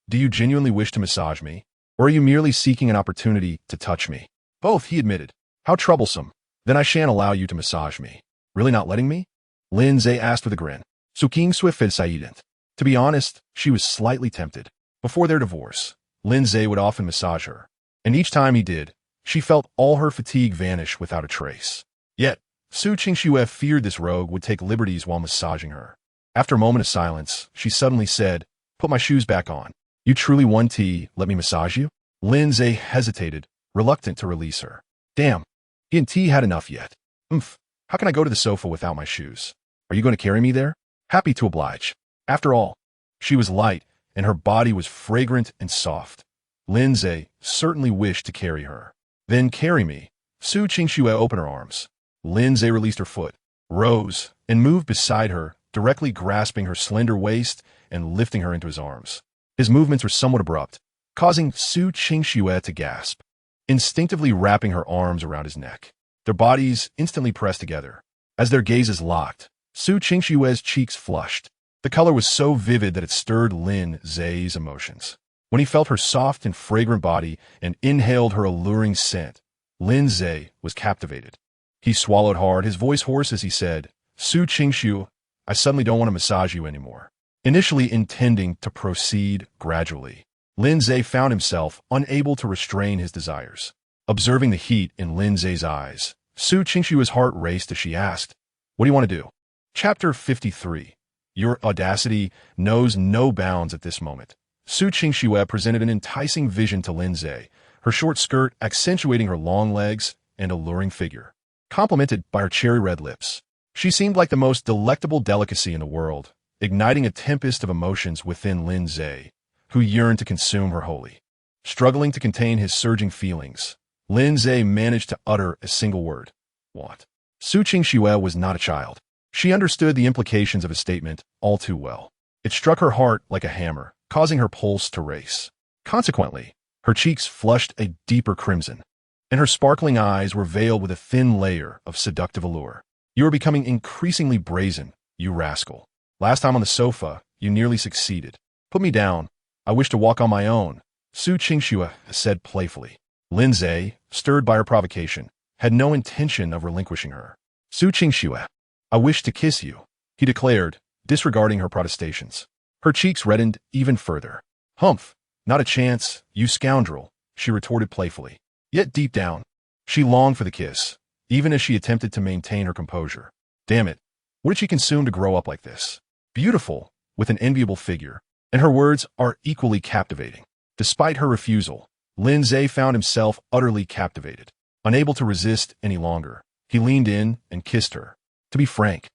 "Do you genuinely wish to massage me? Or are you merely seeking an opportunity to touch me?" "Both," he admitted. "How troublesome. Then I shan't allow you to massage me." "Really not letting me?" Lin Ze asked with a grin. Su Qingxue felt silent. To be honest, she was slightly tempted. Before their divorce, Lin Ze would often massage her, and each time he did, she felt all her fatigue vanish without a trace. Yet, Su Qingxue feared this rogue would take liberties while massaging her. After a moment of silence, she suddenly said, "Put my shoes back on. You truly want tea, let me massage you?" Lin Ze hesitated, reluctant to release her. Damn, he and T had enough yet. How can I go to the sofa without my shoes? Are you going to carry me there? Happy to oblige. After all, she was light, and her body was fragrant and soft. Lin Ze certainly wished to carry her. "Then carry me." Su Qingxue opened her arms. Lin Ze released her foot, rose, and moved beside her, directly grasping her slender waist and lifting her into his arms. His movements were somewhat abrupt, causing Su Qingxue to gasp, instinctively wrapping her arms around his neck. Their bodies instantly pressed together. As their gazes locked, Su Qingxue's cheeks flushed. The color was so vivid that it stirred Lin Ze's emotions. When he felt her soft and fragrant body and inhaled her alluring scent, Lin Ze was captivated. He swallowed hard, his voice hoarse as he said, "Su Qingxue, I suddenly don't want to massage you anymore." Initially intending to proceed gradually, Lin Ze found himself unable to restrain his desires. Observing the heat in Lin Ze's eyes, Su Qingxue's heart raced as she asked, "What do you want to do?" Chapter 53. Your audacity knows no bounds at this moment. Su Qingxue presented an enticing vision to Lin Ze, her short skirt accentuating her long legs and alluring figure, complemented by her cherry-red lips. She seemed like the most delectable delicacy in the world, igniting a tempest of emotions within Lin Ze, who yearned to consume her wholly. Struggling to contain his surging feelings, Lin Ze managed to utter a single word. What? Su Qingxue was not a child. She understood the implications of his statement all too well. It struck her heart like a hammer, causing her pulse to race. Consequently, her cheeks flushed a deeper crimson, and her sparkling eyes were veiled with a thin layer of seductive allure. You are becoming increasingly brazen, you rascal. Last time on the sofa, you nearly succeeded. Put me down. I wish to walk on my own, Su Qingxue said playfully. Lin Ze, stirred by her provocation, had no intention of relinquishing her. Su Qingxue, I wish to kiss you, he declared, disregarding her protestations. Her cheeks reddened even further. Humph, not a chance, you scoundrel, she retorted playfully. Yet deep down, she longed for the kiss, even as she attempted to maintain her composure. Damn it, what did she consume to grow up like this? Beautiful, with an enviable figure, and her words are equally captivating. Despite her refusal, Lin Ze found himself utterly captivated. Unable to resist any longer, he leaned in and kissed her. To be frank,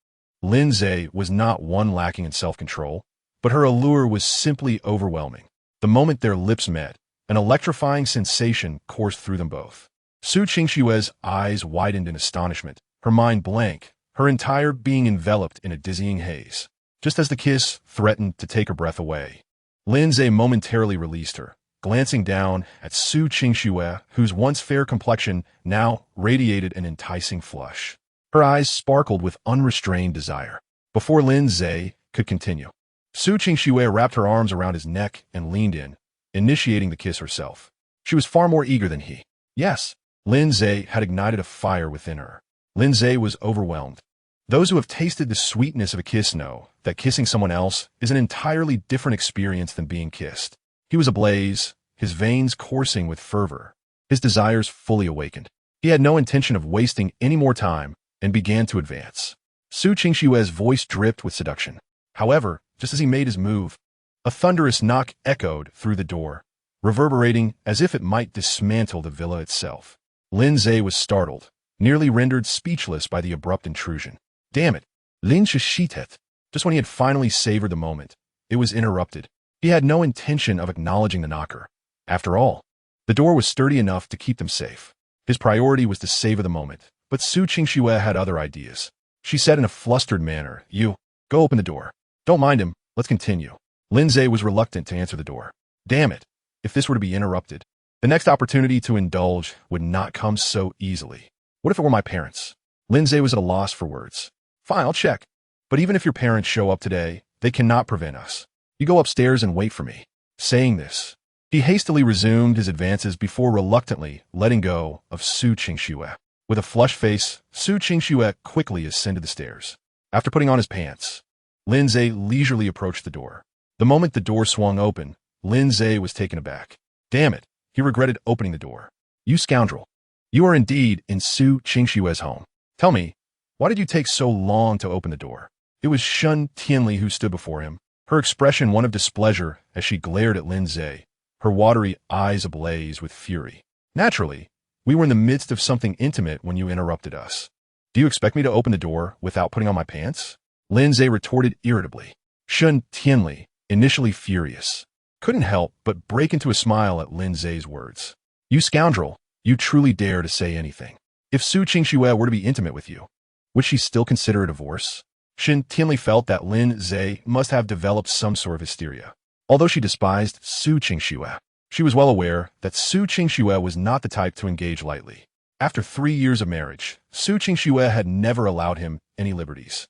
Lin Ze was not one lacking in self-control, but her allure was simply overwhelming. The moment their lips met, an electrifying sensation coursed through them both. Su Qingxue's eyes widened in astonishment, her mind blank, her entire being enveloped in a dizzying haze. Just as the kiss threatened to take her breath away, Lin Ze momentarily released her, glancing down at Su Qingxue, whose once fair complexion now radiated an enticing flush. Her eyes sparkled with unrestrained desire. Before Lin Ze could continue, Su Qingxue wrapped her arms around his neck and leaned in, initiating the kiss herself. She was far more eager than he. Yes, Lin Ze had ignited a fire within her. Lin Ze was overwhelmed. Those who have tasted the sweetness of a kiss know that kissing someone else is an entirely different experience than being kissed. He was ablaze, his veins coursing with fervor, his desires fully awakened. He had no intention of wasting any more time and began to advance. Su Qingxue's voice dripped with seduction. However, just as he made his move, a thunderous knock echoed through the door, reverberating as if it might dismantle the villa itself. Lin Ze was startled, nearly rendered speechless by the abrupt intrusion. Damn it, Lin Ze shitet. Just when he had finally savored the moment, it was interrupted. He had no intention of acknowledging the knocker. After all, the door was sturdy enough to keep them safe. His priority was to savor the moment, but Su Qingxue had other ideas. She said in a flustered manner, You, go open the door. Don't mind him, let's continue. Lin Ze was reluctant to answer the door. Damn it, if this were to be interrupted, the next opportunity to indulge would not come so easily. What if it were my parents? Lin Ze was at a loss for words. Fine, I'll check. But even if your parents show up today, they cannot prevent us. You go upstairs and wait for me. Saying this, he hastily resumed his advances before reluctantly letting go of Su Qingxue. With a flushed face, Su Qingxue quickly ascended the stairs. After putting on his pants, Lin Ze leisurely approached the door. The moment the door swung open, Lin Ze was taken aback. Damn it, he regretted opening the door. You scoundrel. You are indeed in Su Qingxue's home. Tell me, why did you take so long to open the door? It was Shun Tianli who stood before him, her expression one of displeasure as she glared at Lin Ze, her watery eyes ablaze with fury. Naturally, we were in the midst of something intimate when you interrupted us. Do you expect me to open the door without putting on my pants? Lin Ze retorted irritably. Shun Tianli, initially furious, couldn't help but break into a smile at Lin Ze's words. You scoundrel, you truly dare to say anything. If Su Qingxue were to be intimate with you, would she still consider a divorce? Shun Tianli felt that Lin Ze must have developed some sort of hysteria. Although she despised Su Qingxue, she was well aware that Su Qingxue was not the type to engage lightly. After 3 years of marriage, Su Qingxue had never allowed him any liberties.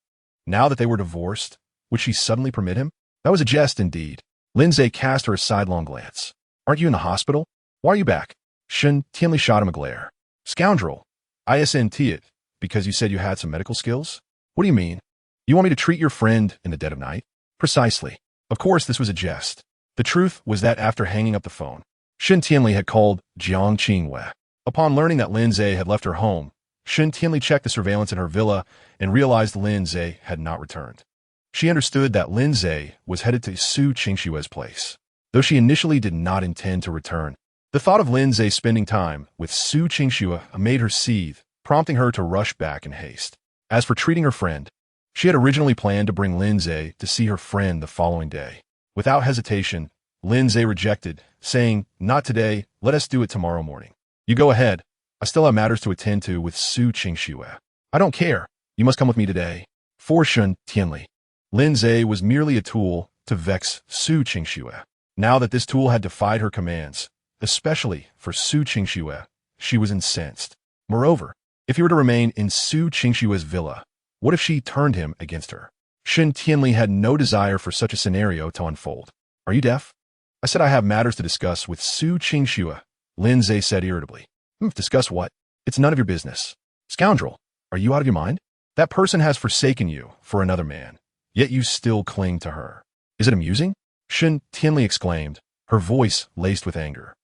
Now that they were divorced, would she suddenly permit him? That was a jest indeed. Lin Ze cast her a sidelong glance. Aren't you in the hospital? Why are you back? Shun Tianli shot him a glare. Scoundrel, ISNT it, because you said you had some medical skills? What do you mean? You want me to treat your friend in the dead of night? Precisely. Of course this was a jest. The truth was that after hanging up the phone, Shun Tianli had called Jiang Qingwei. Upon learning that Lin Ze had left her home, Shun Tianli checked the surveillance in her villa and realized Lin Ze had not returned. She understood that Lin Ze was headed to Su Qingxue's place. Though she initially did not intend to return, the thought of Lin Ze spending time with Su Qingxue made her seethe, prompting her to rush back in haste. As for treating her friend, she had originally planned to bring Lin Ze to see her friend the following day. Without hesitation, Lin Ze rejected, saying, Not today, let us do it tomorrow morning. You go ahead, I still have matters to attend to with Su Qingxue. I don't care. You must come with me today. For Shun Tianli. Lin Ze was merely a tool to vex Su Qingxue. Now that this tool had defied her commands, especially for Su Qingxue, she was incensed. Moreover, if he were to remain in Su Qingxue's villa, what if she turned him against her? Shun Tianli had no desire for such a scenario to unfold. Are you deaf? I said I have matters to discuss with Su Qingxue, Lin Ze said irritably. Discuss what? It's none of your business. Scoundrel, are you out of your mind? That person has forsaken you for another man, yet you still cling to her. Is it amusing? Shun Tianli exclaimed, her voice laced with anger.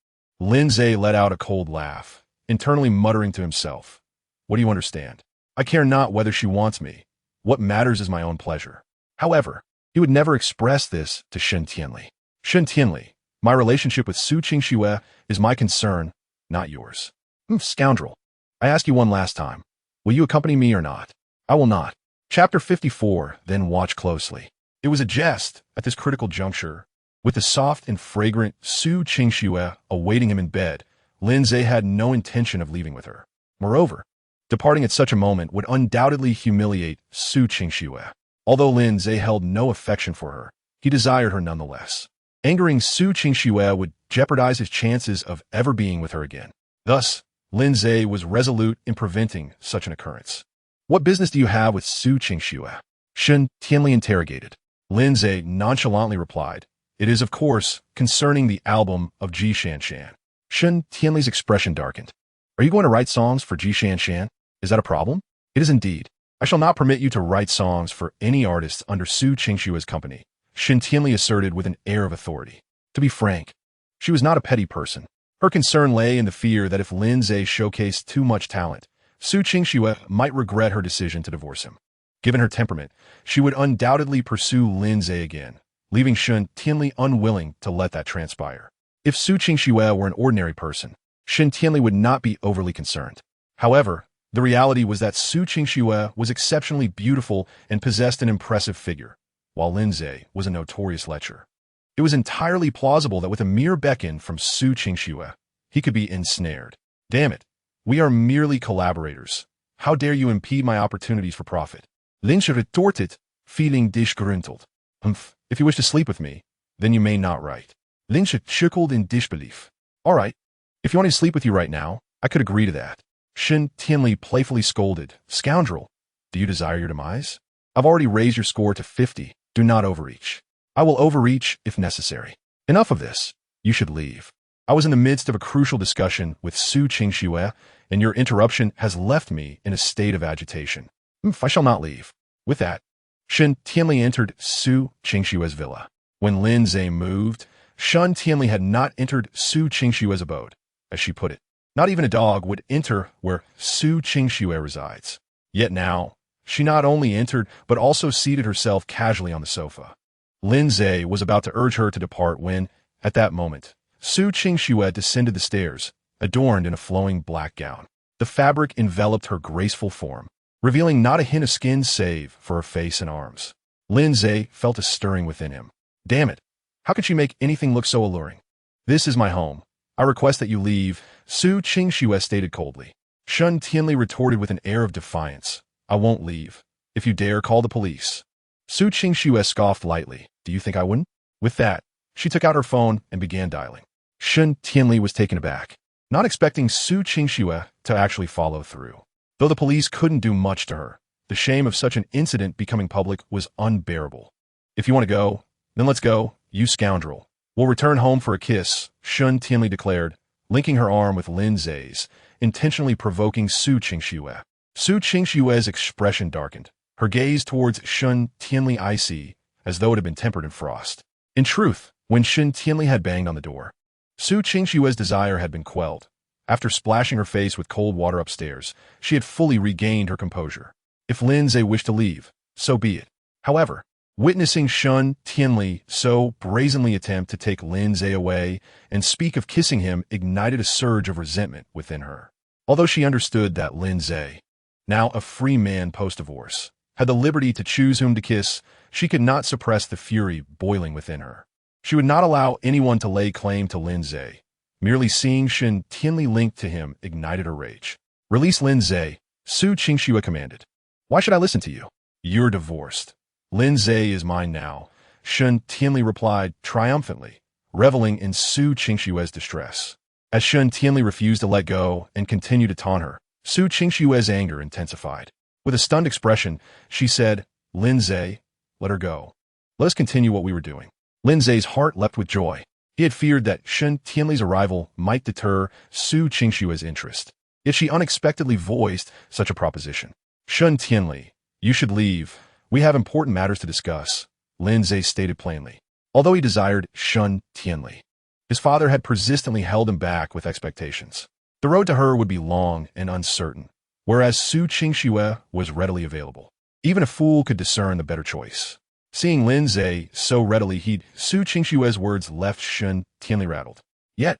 Lin Ze let out a cold laugh, internally muttering to himself. What do you understand? I care not whether she wants me. What matters is my own pleasure. However, he would never express this to Shun Tianli. Shun Tianli, my relationship with Su Qingxue is my concern, not yours. Scoundrel, I ask you one last time. Will you accompany me or not? I will not. Chapter 54, then watch closely. It was a jest at this critical juncture. With the soft and fragrant Su Qingxue awaiting him in bed, Lin Ze had no intention of leaving with her. Moreover, departing at such a moment would undoubtedly humiliate Su Qingxue. Although Lin Ze held no affection for her, he desired her nonetheless. Angering Su Qingxue would jeopardize his chances of ever being with her again. Thus, Lin Ze was resolute in preventing such an occurrence. What business do you have with Su Qingxue? Shun Tianli interrogated. Lin Ze nonchalantly replied, it is, of course, concerning the album of Ji Shanshan. Shun Tianli's expression darkened. Are you going to write songs for Ji Shanshan? Is that a problem? It is indeed. I shall not permit you to write songs for any artists under Su Qingxue's company, Shun Tianli asserted with an air of authority. To be frank, she was not a petty person. Her concern lay in the fear that if Lin Ze showcased too much talent, Su Qingxue might regret her decision to divorce him. Given her temperament, she would undoubtedly pursue Lin Ze again, leaving Shun Tianli unwilling to let that transpire. If Su Qingxue were an ordinary person, Shun Tianli would not be overly concerned. However, the reality was that Su Qingxue was exceptionally beautiful and possessed an impressive figure, while Lin Ze was a notorious lecher. It was entirely plausible that with a mere beckon from Su Qingxue, he could be ensnared. Damn it, we are merely collaborators. How dare you impede my opportunities for profit? Lin Ze retorted, feeling disgruntled. If you wish to sleep with me, then you may not write. Lin Ze chuckled in disbelief. All right, if you want me to sleep with you right now, I could agree to that. Shun Tianli playfully scolded, Scoundrel, do you desire your demise? I've already raised your score to 50. Do not overreach. I will overreach if necessary. Enough of this. You should leave. I was in the midst of a crucial discussion with Su Qingxue, and your interruption has left me in a state of agitation. I shall not leave. With that, Shun Tianli entered Su Qingxue's villa. When Lin Ze moved, Shun Tianli had not entered Su Qingxue's abode, as she put it. Not even a dog would enter where Su Qingxue resides. Yet now, she not only entered, but also seated herself casually on the sofa. Lin Ze was about to urge her to depart when, at that moment, Su Qingxue descended the stairs, adorned in a flowing black gown. The fabric enveloped her graceful form, revealing not a hint of skin save for her face and arms. Lin Ze felt a stirring within him. Damn it, how could she make anything look so alluring? This is my home. I request that you leave, Su Qingxue stated coldly. Shun Tianli retorted with an air of defiance. I won't leave. If you dare, call the police. Su Qingxue scoffed lightly. Do you think I wouldn't? With that, she took out her phone and began dialing. Shun Tianli was taken aback, not expecting Su Qingxue to actually follow through. Though the police couldn't do much to her, the shame of such an incident becoming public was unbearable. If you want to go, then let's go, you scoundrel. We'll return home for a kiss, Shun Tianli declared, linking her arm with Lin Ze's, intentionally provoking Su Qingxue. Su Qingxue's expression darkened, her gaze towards Shun Tianli icy, as though it had been tempered in frost. In truth, when Shun Tianli had banged on the door, Su Qingxue's desire had been quelled. After splashing her face with cold water upstairs, she had fully regained her composure. If Lin Ze wished to leave, so be it. However, witnessing Shun Tianli so brazenly attempt to take Lin Ze away and speak of kissing him ignited a surge of resentment within her. Although she understood that Lin Ze, now a free man post-divorce, had the liberty to choose whom to kiss, she could not suppress the fury boiling within her. She would not allow anyone to lay claim to Lin Ze, Merely seeing Shen Tianli linked to him ignited her rage. "Release Lin Ze," Su Qingxue commanded. "Why should I listen to you? You're divorced. Lin Ze is mine now," Shen Tianli replied triumphantly, reveling in Su Qingxue's distress. As Shen Tianli refused to let go and continued to taunt her, Su Qingxue's anger intensified. With a stunned expression, she said, "Lin Ze, let her go. Let us continue what we were doing." Lin Ze's heart leapt with joy. He had feared that Shen Tianli's arrival might deter Su Qingxue's interest. Yet she unexpectedly voiced such a proposition. "Shen Tianli, you should leave. We have important matters to discuss," Lin Ze stated plainly. Although he desired Shen Tianli, his father had persistently held him back with expectations. The road to her would be long and uncertain, whereas Su Qingxue was readily available. Even a fool could discern the better choice. Seeing Lin Ze so readily heed Su Qingxue's words left Shen Tianli rattled. Yet,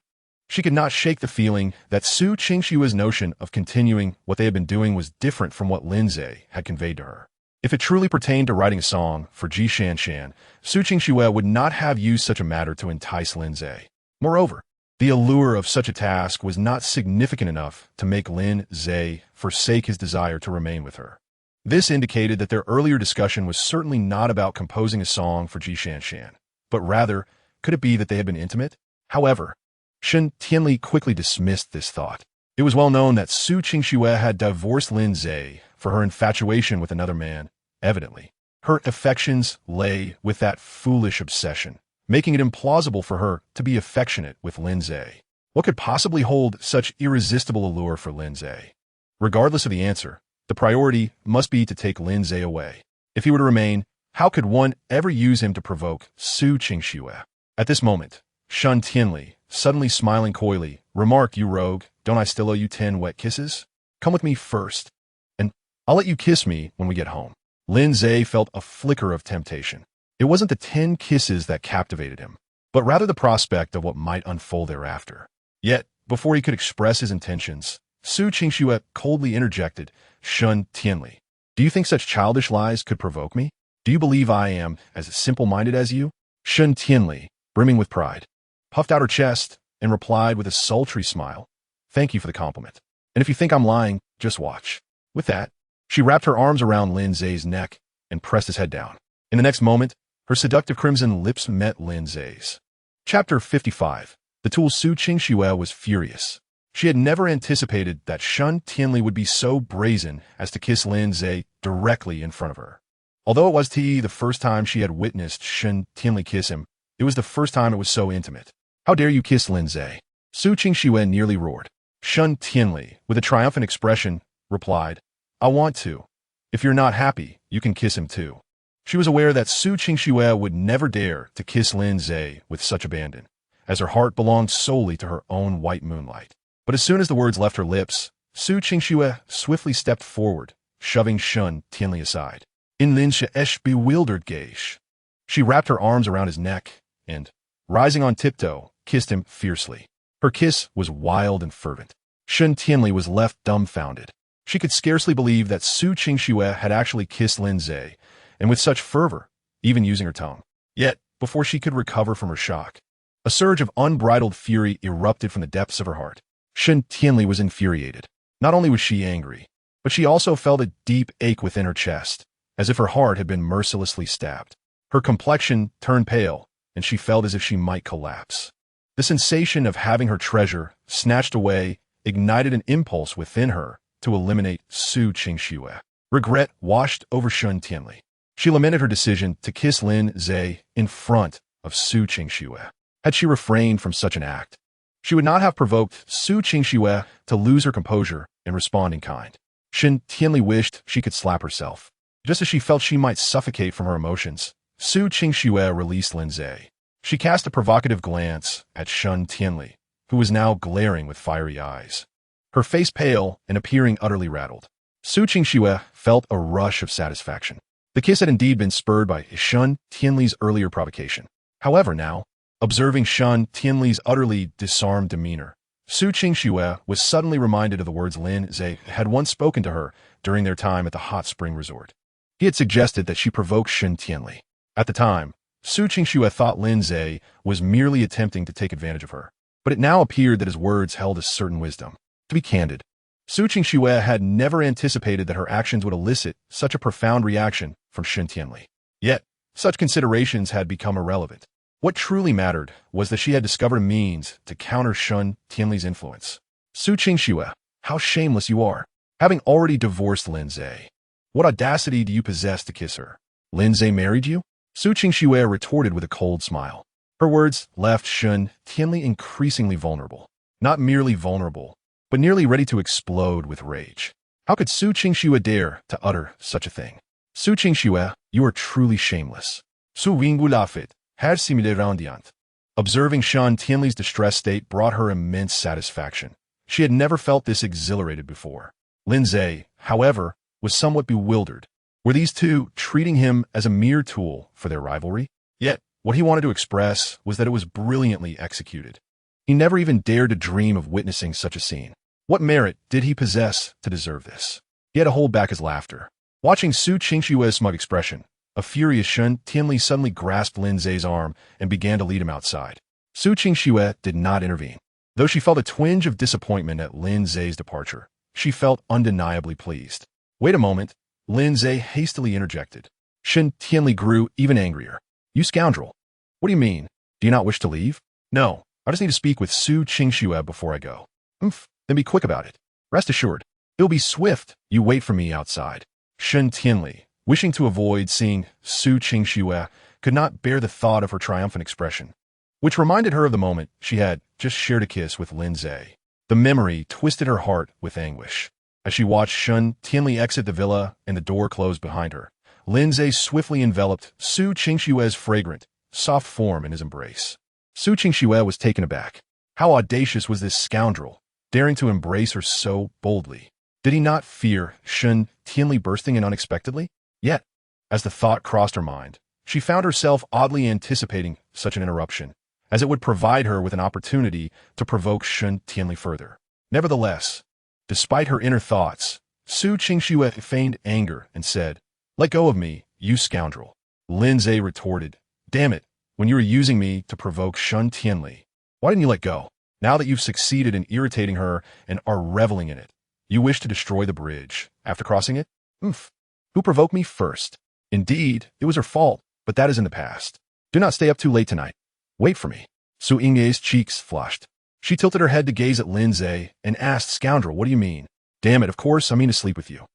she could not shake the feeling that Su Qingxue's notion of continuing what they had been doing was different from what Lin Ze had conveyed to her. If it truly pertained to writing a song for Ji Shanshan, Su Qingxue would not have used such a matter to entice Lin Ze. Moreover, the allure of such a task was not significant enough to make Lin Ze forsake his desire to remain with her. This indicated that their earlier discussion was certainly not about composing a song for Ji Shanshan, but rather, could it be that they had been intimate? However, Shen Tianli quickly dismissed this thought. It was well known that Su Qingxue had divorced Lin Ze for her infatuation with another man. Evidently, her affections lay with that foolish obsession, making it implausible for her to be affectionate with Lin Ze. What could possibly hold such irresistible allure for Lin Ze? Regardless of the answer, the priority must be to take Lin Ze away. If he were to remain, how could one ever use him to provoke Su Qingxue? At this moment, Shen Tianli, suddenly smiling coyly, remarked, "You rogue, don't I still owe you 10 wet kisses? Come with me first, and I'll let you kiss me when we get home." Lin Ze felt a flicker of temptation. It wasn't the 10 kisses that captivated him, but rather the prospect of what might unfold thereafter. Yet, before he could express his intentions, Su Qingxue coldly interjected, "Shen Tianli, do you think such childish lies could provoke me? Do you believe I am as simple-minded as you?" Shen Tianli, brimming with pride, puffed out her chest and replied with a sultry smile, "Thank you for the compliment. And if you think I'm lying, just watch." With that, she wrapped her arms around Lin Ze's neck and pressed his head down. In the next moment, her seductive crimson lips met Lin Ze's. Chapter 55. The tool Su Qingxue was furious. She had never anticipated that Shen Tianli would be so brazen as to kiss Lin Ze directly in front of her. Although it was the first time she had witnessed Shen Tianli kiss him, it was the first time it was so intimate. "How dare you kiss Lin Ze?" Su Qingxue nearly roared. Shen Tianli, with a triumphant expression, replied, "I want to. If you're not happy, you can kiss him too." She was aware that Su Qingxue would never dare to kiss Lin Ze with such abandon, as her heart belonged solely to her own white moonlight. But as soon as the words left her lips, Su Qingxue swiftly stepped forward, shoving Shen Tianli aside. In Lin Ze's bewildered gaze, she wrapped her arms around his neck and, rising on tiptoe, kissed him fiercely. Her kiss was wild and fervent. Shen Tianli was left dumbfounded. She could scarcely believe that Su Qingxue had actually kissed Lin Ze, and with such fervor, even using her tongue. Yet, before she could recover from her shock, a surge of unbridled fury erupted from the depths of her heart. Shen Tianli was infuriated. Not only was she angry, but she also felt a deep ache within her chest, as if her heart had been mercilessly stabbed. Her complexion turned pale, and she felt as if she might collapse. The sensation of having her treasure snatched away ignited an impulse within her to eliminate Su Qingxue. Regret washed over Shen Tianli. She lamented her decision to kiss Lin Ze in front of Su Qingxue. Had she refrained from such an act, she would not have provoked Su Qingxue to lose her composure and respond in kind. Shen Tianli wished she could slap herself. Just as she felt she might suffocate from her emotions, Su Qingxue released Lin Ze. She cast a provocative glance at Shen Tianli, who was now glaring with fiery eyes. Her face pale and appearing utterly rattled. Su Qingxue felt a rush of satisfaction. The kiss had indeed been spurred by Shen Tianli's earlier provocation. However, now, observing Shen Tianli's utterly disarmed demeanor, Su Qingxue was suddenly reminded of the words Lin Ze had once spoken to her during their time at the hot spring resort. He had suggested that she provoke Shen Tianli. At the time, Su Qingxue thought Lin Ze was merely attempting to take advantage of her. but it now appeared that his words held a certain wisdom. To be candid, Su Qingxue had never anticipated that her actions would elicit such a profound reaction from Shen Tianli. Yet, such considerations had become irrelevant. What truly mattered was that she had discovered a means to counter Shen Tianli's influence. Su Qingxue, how shameless you are, having already divorced Lin Ze. What audacity do you possess to kiss her? Lin Ze married you? Su Qingxue retorted with a cold smile. Her words left Shen Tianli increasingly vulnerable. Not merely vulnerable, but nearly ready to explode with rage. How could Su Qingxue dare to utter such a thing? Su Qingxue, you are truly shameless. Su Wingu Lafit, has simile rendiant. Observing Shen Tianli's distressed state brought her immense satisfaction. She had never felt this exhilarated before. Lin Ze, however, was somewhat bewildered. Were these two treating him as a mere tool for their rivalry? Yet, what he wanted to express was that it was brilliantly executed. He never even dared to dream of witnessing such a scene. What merit did he possess to deserve this? He had to hold back his laughter. Watching Su Qingxue's smug expression, a furious Shen Tianli suddenly grasped Lin Ze's arm and began to lead him outside. Su Qingxue did not intervene. Though she felt a twinge of disappointment at Lin Ze's departure, she felt undeniably pleased. Wait a moment, Lin Ze hastily interjected. Shen Tianli grew even angrier. You scoundrel. What do you mean? Do you not wish to leave? No, I just need to speak with Su Qingxue before I go. Then be quick about it. Rest assured, it will be swift. You wait for me outside. Shen Tianli, wishing to avoid seeing Su Qingxue, could not bear the thought of her triumphant expression, which reminded her of the moment she had just shared a kiss with Lin Ze. The memory twisted her heart with anguish. As she watched Shen Tianli exit the villa and the door close behind her, Lin Ze swiftly enveloped Su Qingxue's fragrant, soft form in his embrace. Su Qingxue was taken aback. How audacious was this scoundrel, daring to embrace her so boldly? Did he not fear Shen Tianli bursting in unexpectedly? Yet, as the thought crossed her mind, she found herself oddly anticipating such an interruption, as it would provide her with an opportunity to provoke Shen Tianli further. Nevertheless, despite her inner thoughts, Su Qingxue feigned anger and said, "Let go of me, you scoundrel." Lin Ze retorted, "Damn it, when you were using me to provoke Shen Tianli, why didn't you let go? Now that you've succeeded in irritating her and are reveling in it, you wish to destroy the bridge after crossing it? Who provoked me first? Indeed, it was her fault, but that is in the past. Do not stay up too late tonight. Wait for me." Su Yingye's cheeks flushed. She tilted her head to gaze at Lin Ze and asked, "Scoundrel, what do you mean?" "Damn it, of course, I mean to sleep with you."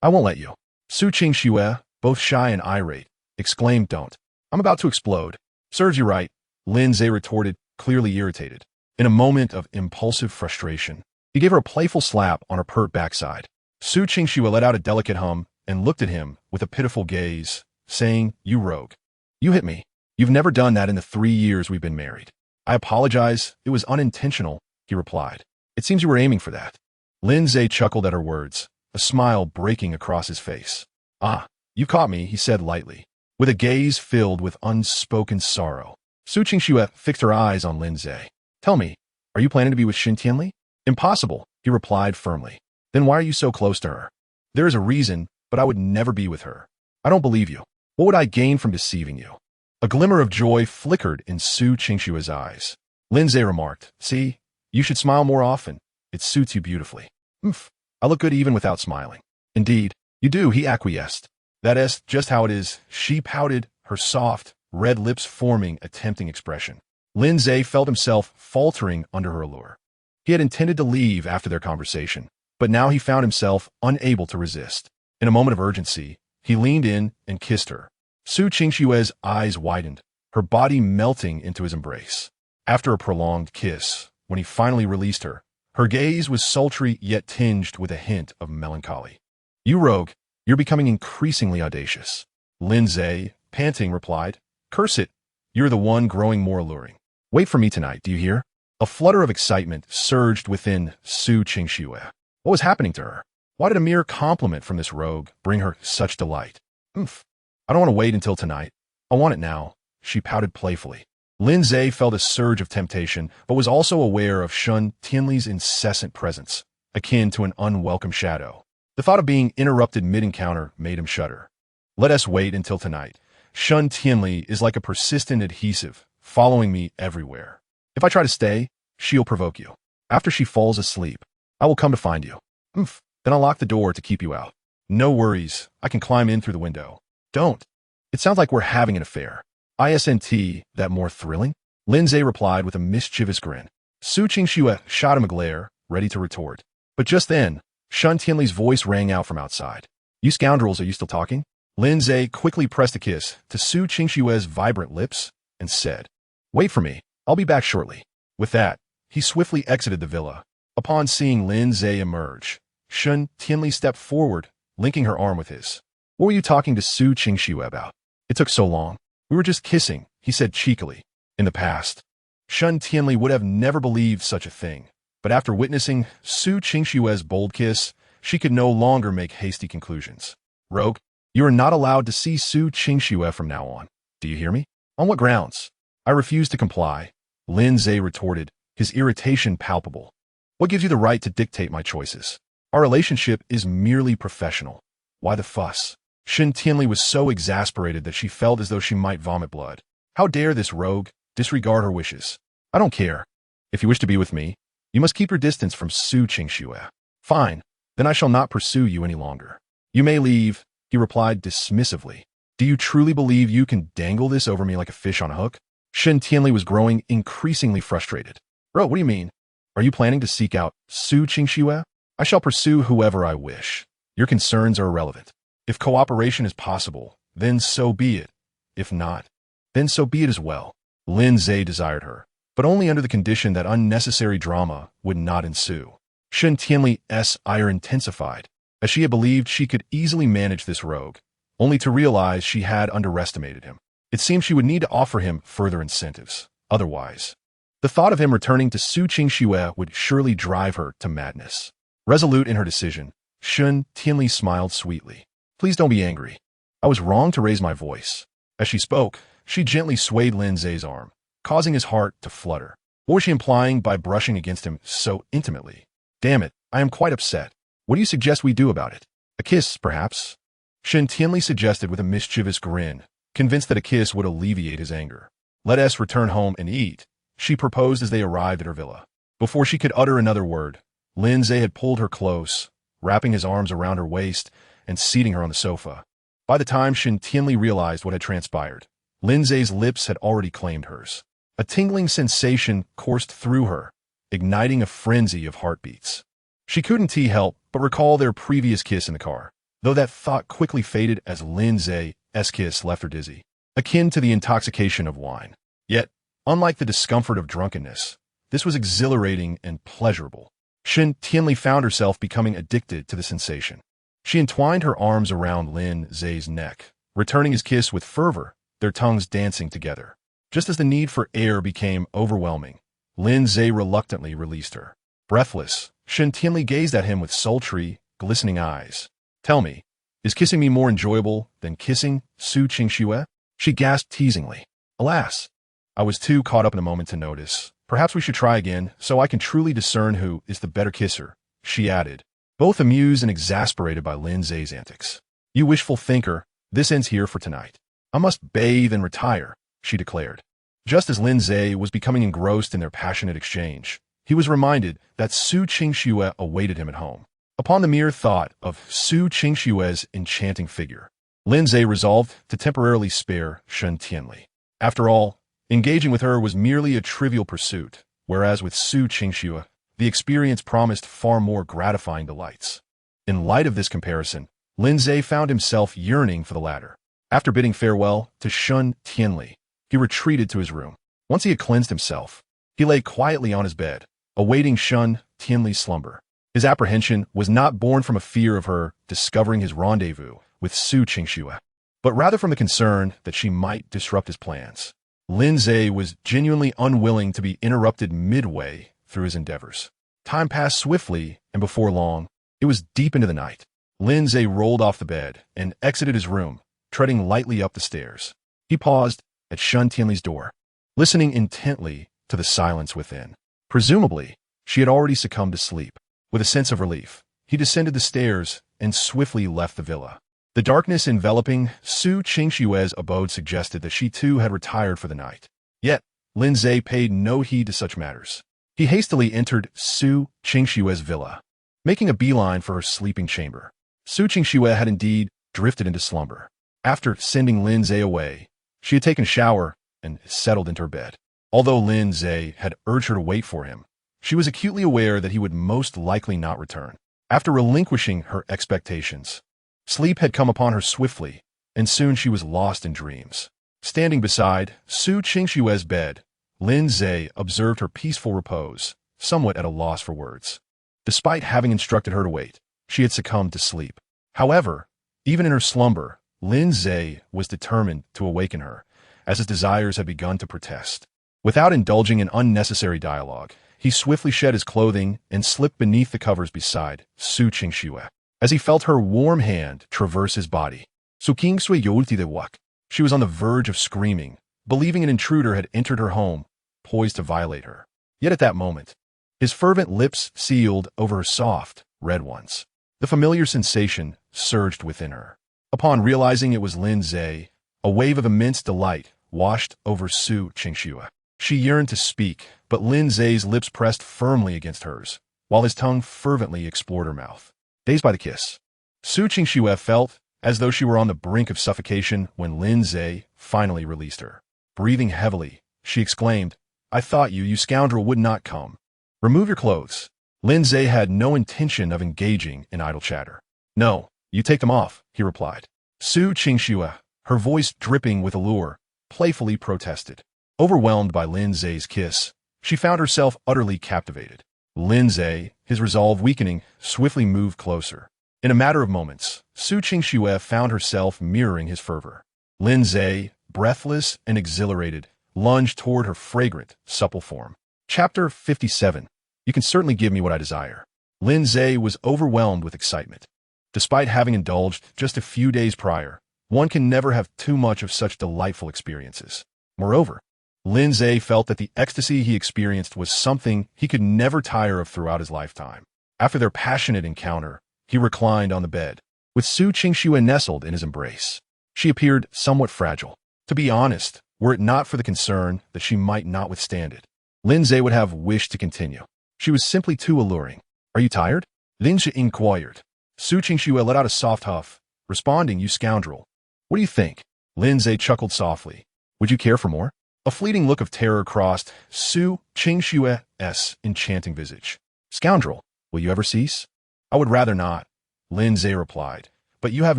"I won't let you." Su Qingxue, both shy and irate, exclaimed, "Don't. I'm about to explode." "Serves you right," Lin Ze retorted, clearly irritated. In a moment of impulsive frustration, he gave her a playful slap on her pert backside. Su Qingxue let out a delicate hum and looked at him with a pitiful gaze, saying, "You rogue. You hit me. You've never done that in the 3 years we've been married." "I apologize. It was unintentional," he replied. "It seems you were aiming for that." Lin Ze chuckled at her words, a smile breaking across his face. "Ah, you caught me," he said lightly, with a gaze filled with unspoken sorrow. Su Qingxue fixed her eyes on Lin Ze. "Tell me, are you planning to be with Shen Tianli?" "Impossible," he replied firmly. "Then why are you so close to her?" "There is a reason, but I would never be with her." "I don't believe you. What would I gain from deceiving you?" A glimmer of joy flickered in Su Qingxue's eyes. Lin Ze remarked, "See, you should smile more often. It suits you beautifully." "I look good even without smiling." "Indeed, you do," he acquiesced. "That is just how it is." She pouted, her soft, red lips forming a tempting expression. Lin Ze felt himself faltering under her allure. He had intended to leave after their conversation, but now he found himself unable to resist. In a moment of urgency, he leaned in and kissed her. Su Qingxue's eyes widened, her body melting into his embrace. After a prolonged kiss, when he finally released her, her gaze was sultry yet tinged with a hint of melancholy. "You rogue, you're becoming increasingly audacious." Lin Ze, panting, replied, "Curse it, you're the one growing more alluring. Wait for me tonight, do you hear?" A flutter of excitement surged within Su Qingxue. What was happening to her? Why did a mere compliment from this rogue bring her such delight? "I don't want to wait until tonight. I want it now," she pouted playfully. Lin Ze felt a surge of temptation, but was also aware of Shen Tianli's incessant presence, akin to an unwelcome shadow. The thought of being interrupted mid-encounter made him shudder. "Let us wait until tonight. Shen Tianli is like a persistent adhesive, following me everywhere." If I try to stay, she'll provoke you. After she falls asleep, I will come to find you. Oomph. Then I'll lock the door to keep you out. No worries, I can climb in through the window. Don't. It sounds like we're having an affair. Isn't that more thrilling? Lin Ze replied with a mischievous grin. Su Qingxue shot him a glare, ready to retort. But just then, Shun Tianli's voice rang out from outside. You scoundrels, are you still talking? Lin Ze quickly pressed a kiss to Su Qingxue's vibrant lips and said, Wait for me, I'll be back shortly. With that, he swiftly exited the villa. Upon seeing Lin Ze emerge, Shun Tianli stepped forward, linking her arm with his. What were you talking to Su Qingxue about? It took so long. We were just kissing, he said cheekily. In the past, Shun Tianli would have never believed such a thing, but after witnessing Su Qingxue's bold kiss, she could no longer make hasty conclusions. Rogue, you are not allowed to see Su Qingxue from now on. Do you hear me? On what grounds? I refuse to comply, Lin Ze retorted, his irritation palpable. What gives you the right to dictate my choices? Our relationship is merely professional. Why the fuss? Shun Tianli was so exasperated that she felt as though she might vomit blood. How dare this rogue disregard her wishes? I don't care. If you wish to be with me, you must keep your distance from Su Qingxue. Fine, then I shall not pursue you any longer. You may leave, he replied dismissively. Do you truly believe you can dangle this over me like a fish on a hook? Shun Tianli was growing increasingly frustrated. Bro, what do you mean? Are you planning to seek out Su Qingxue? I shall pursue whoever I wish. Your concerns are irrelevant. If cooperation is possible, then so be it. If not, then so be it as well. Lin Ze desired her, but only under the condition that unnecessary drama would not ensue. Shun Tianli's ire intensified, as she had believed she could easily manage this rogue, only to realize she had underestimated him. It seemed she would need to offer him further incentives. Otherwise, the thought of him returning to Su Qingxue would surely drive her to madness. Resolute in her decision, Shun Tianli smiled sweetly. Please don't be angry. I was wrong to raise my voice. As she spoke, she gently swayed Lin Ze's arm, causing his heart to flutter. What was she implying by brushing against him so intimately? Damn it, I am quite upset. What do you suggest we do about it? A kiss, perhaps? Shun Tianli suggested with a mischievous grin, convinced that a kiss would alleviate his anger. Let us return home and eat, she proposed as they arrived at her villa. Before she could utter another word, Lin Ze had pulled her close, wrapping his arms around her waist and seating her on the sofa. By the time Shun Tianli realized what had transpired, Lin Ze's lips had already claimed hers. A tingling sensation coursed through her, igniting a frenzy of heartbeats. She couldn't help but recall their previous kiss in the car, though that thought quickly faded as Lin Ze's kiss left her dizzy, akin to the intoxication of wine. Yet, unlike the discomfort of drunkenness, this was exhilarating and pleasurable. Shun Tianli found herself becoming addicted to the sensation. She entwined her arms around Lin Ze's neck, returning his kiss with fervor, their tongues dancing together. Just as the need for air became overwhelming, Lin Ze reluctantly released her. Breathless, Shun Tianli gazed at him with sultry, glistening eyes. Tell me, is kissing me more enjoyable than kissing Su Qingxue? She gasped teasingly. Alas, I was too caught up in the moment to notice. Perhaps we should try again, so I can truly discern who is the better kisser, she added, both amused and exasperated by Lin Ze's antics. You wishful thinker, this ends here for tonight. I must bathe and retire, she declared. Just as Lin Ze was becoming engrossed in their passionate exchange, he was reminded that Su Qingxue awaited him at home. Upon the mere thought of Su Qingxue's enchanting figure, Lin Ze resolved to temporarily spare Shun Tianli. After all, engaging with her was merely a trivial pursuit, whereas with Su Qingxue, the experience promised far more gratifying delights. In light of this comparison, Lin Ze found himself yearning for the latter. After bidding farewell to Shun Tianli, he retreated to his room. Once he had cleansed himself, he lay quietly on his bed, awaiting Shun Tianli's slumber. His apprehension was not born from a fear of her discovering his rendezvous with Su Qingxue, but rather from the concern that she might disrupt his plans. Lin Ze was genuinely unwilling to be interrupted midway through his endeavors. Time passed swiftly, and before long, it was deep into the night. Lin Ze rolled off the bed and exited his room, treading lightly up the stairs. He paused at Shun Tianli's door, listening intently to the silence within. Presumably, she had already succumbed to sleep. With a sense of relief, he descended the stairs and swiftly left the villa. The darkness enveloping Su Qingxue's abode suggested that she too had retired for the night. Yet, Lin Ze paid no heed to such matters. He hastily entered Su Qingshue's villa, making a beeline for her sleeping chamber. Su Qingxue had indeed drifted into slumber. After sending Lin Ze away, she had taken a shower and settled into her bed. Although Lin Ze had urged her to wait for him, she was acutely aware that he would most likely not return. After relinquishing her expectations, sleep had come upon her swiftly, and soon she was lost in dreams. Standing beside Su Qingshue's bed, Lin Ze observed her peaceful repose, somewhat at a loss for words. Despite having instructed her to wait, she had succumbed to sleep. However, even in her slumber, Lin Ze was determined to awaken her, as his desires had begun to protest. Without indulging in unnecessary dialogue, he swiftly shed his clothing and slipped beneath the covers beside Su Qingsue. As he felt her warm hand traverse his body, Su Qingsue yolti de wak. She was on the verge of screaming, believing an intruder had entered her home, poised to violate her. Yet at that moment, his fervent lips sealed over her soft, red ones. The familiar sensation surged within her. Upon realizing it was Lin Ze, a wave of immense delight washed over Su Qingsue. She yearned to speak, but Lin Ze's lips pressed firmly against hers, while his tongue fervently explored her mouth. Dazed by the kiss, Su Qingsue felt as though she were on the brink of suffocation when Lin Ze finally released her. Breathing heavily, she exclaimed, "I thought you scoundrel would not come. Remove your clothes." Lin Ze had no intention of engaging in idle chatter. "No, you take them off," he replied. Su Qingsue, her voice dripping with allure, playfully protested. Overwhelmed by Lin Ze's kiss, she found herself utterly captivated. Lin Ze, his resolve weakening, swiftly moved closer. In a matter of moments, Su Qingsue found herself mirroring his fervor. Lin Ze, breathless and exhilarated, lunged toward her fragrant, supple form. Chapter 57. You can certainly give me what I desire. Lin Ze was overwhelmed with excitement. Despite having indulged just a few days prior, one can never have too much of such delightful experiences. Moreover, Lin Ze felt that the ecstasy he experienced was something he could never tire of throughout his lifetime. After their passionate encounter, he reclined on the bed, with Su Qingsue nestled in his embrace. She appeared somewhat fragile. To be honest, were it not for the concern that she might not withstand it, Lin Ze would have wished to continue. She was simply too alluring. "Are you tired?" Lin Ze inquired. Su Qingsue let out a soft huff, responding, "You scoundrel. What do you think?" Lin Ze chuckled softly. "Would you care for more?" A fleeting look of terror crossed Su Qingshue's enchanting visage. "Scoundrel, will you ever cease?" "I would rather not," Lin Ze replied, "but you have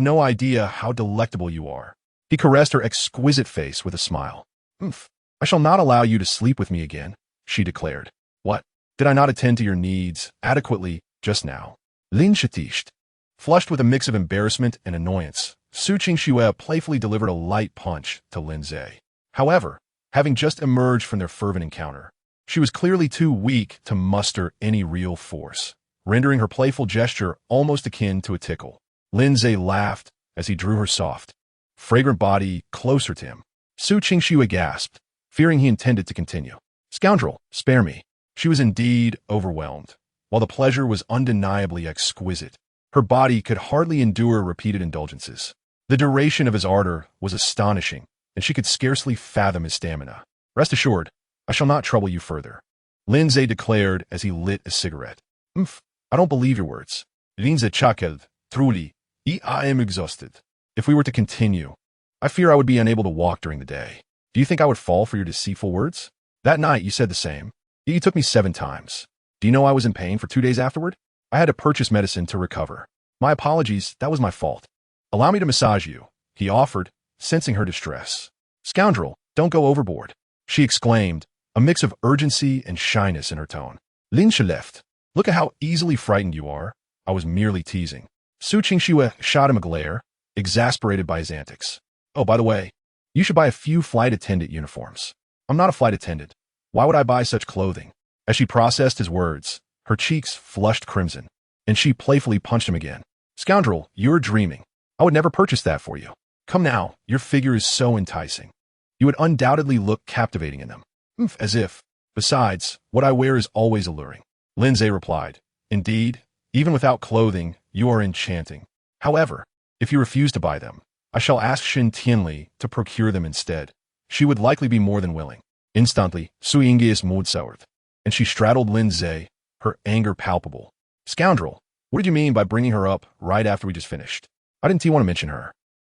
no idea how delectable you are." He caressed her exquisite face with a smile. "I shall not allow you to sleep with me again," she declared. "What? Did I not attend to your needs adequately just now?" Lin Ze tished. Flushed with a mix of embarrassment and annoyance, Su Qingsue playfully delivered a light punch to Lin Ze. However, having just emerged from their fervent encounter, she was clearly too weak to muster any real force, rendering her playful gesture almost akin to a tickle. Lin Ze laughed as he drew her soft, fragrant body closer to him. Su Qingsue gasped, fearing he intended to continue. "Scoundrel, spare me." She was indeed overwhelmed. While the pleasure was undeniably exquisite, her body could hardly endure repeated indulgences. The duration of his ardor was astonishing, and she could scarcely fathom his stamina. "Rest assured, I shall not trouble you further," Lin Ze declared as he lit a cigarette. I don't believe your words." Lin Ze chuckled. "Truly, I am exhausted. If we were to continue, I fear I would be unable to walk during the day. Do you think I would fall for your deceitful words? That night you said the same. You took me 7 times. Do you know I was in pain for 2 days afterward? I had to purchase medicine to recover. My apologies, that was my fault. Allow me to massage you," he offered, sensing her distress. "Scoundrel, don't go overboard," she exclaimed, a mix of urgency and shyness in her tone. Lin Ze left. "Look at how easily frightened you are. I was merely teasing." Su Qingsue shot him a glare, exasperated by his antics. "Oh, by the way, you should buy a few flight attendant uniforms." "I'm not a flight attendant. Why would I buy such clothing?" As she processed his words, her cheeks flushed crimson, and she playfully punched him again. "Scoundrel, you're dreaming. I would never purchase that for you. Come now, your figure is so enticing. You would undoubtedly look captivating in them." As if. "Besides, what I wear is always alluring." Lin Ze replied, "Indeed, even without clothing, you are enchanting. However, if you refuse to buy them, I shall ask Shin Tianli to procure them instead. She would likely be more than willing." Instantly, Su Ying's mood soured, and she straddled Lin Ze, her anger palpable. Scoundrel, what did you mean by bringing her up right after we just finished? I didn't want to mention her.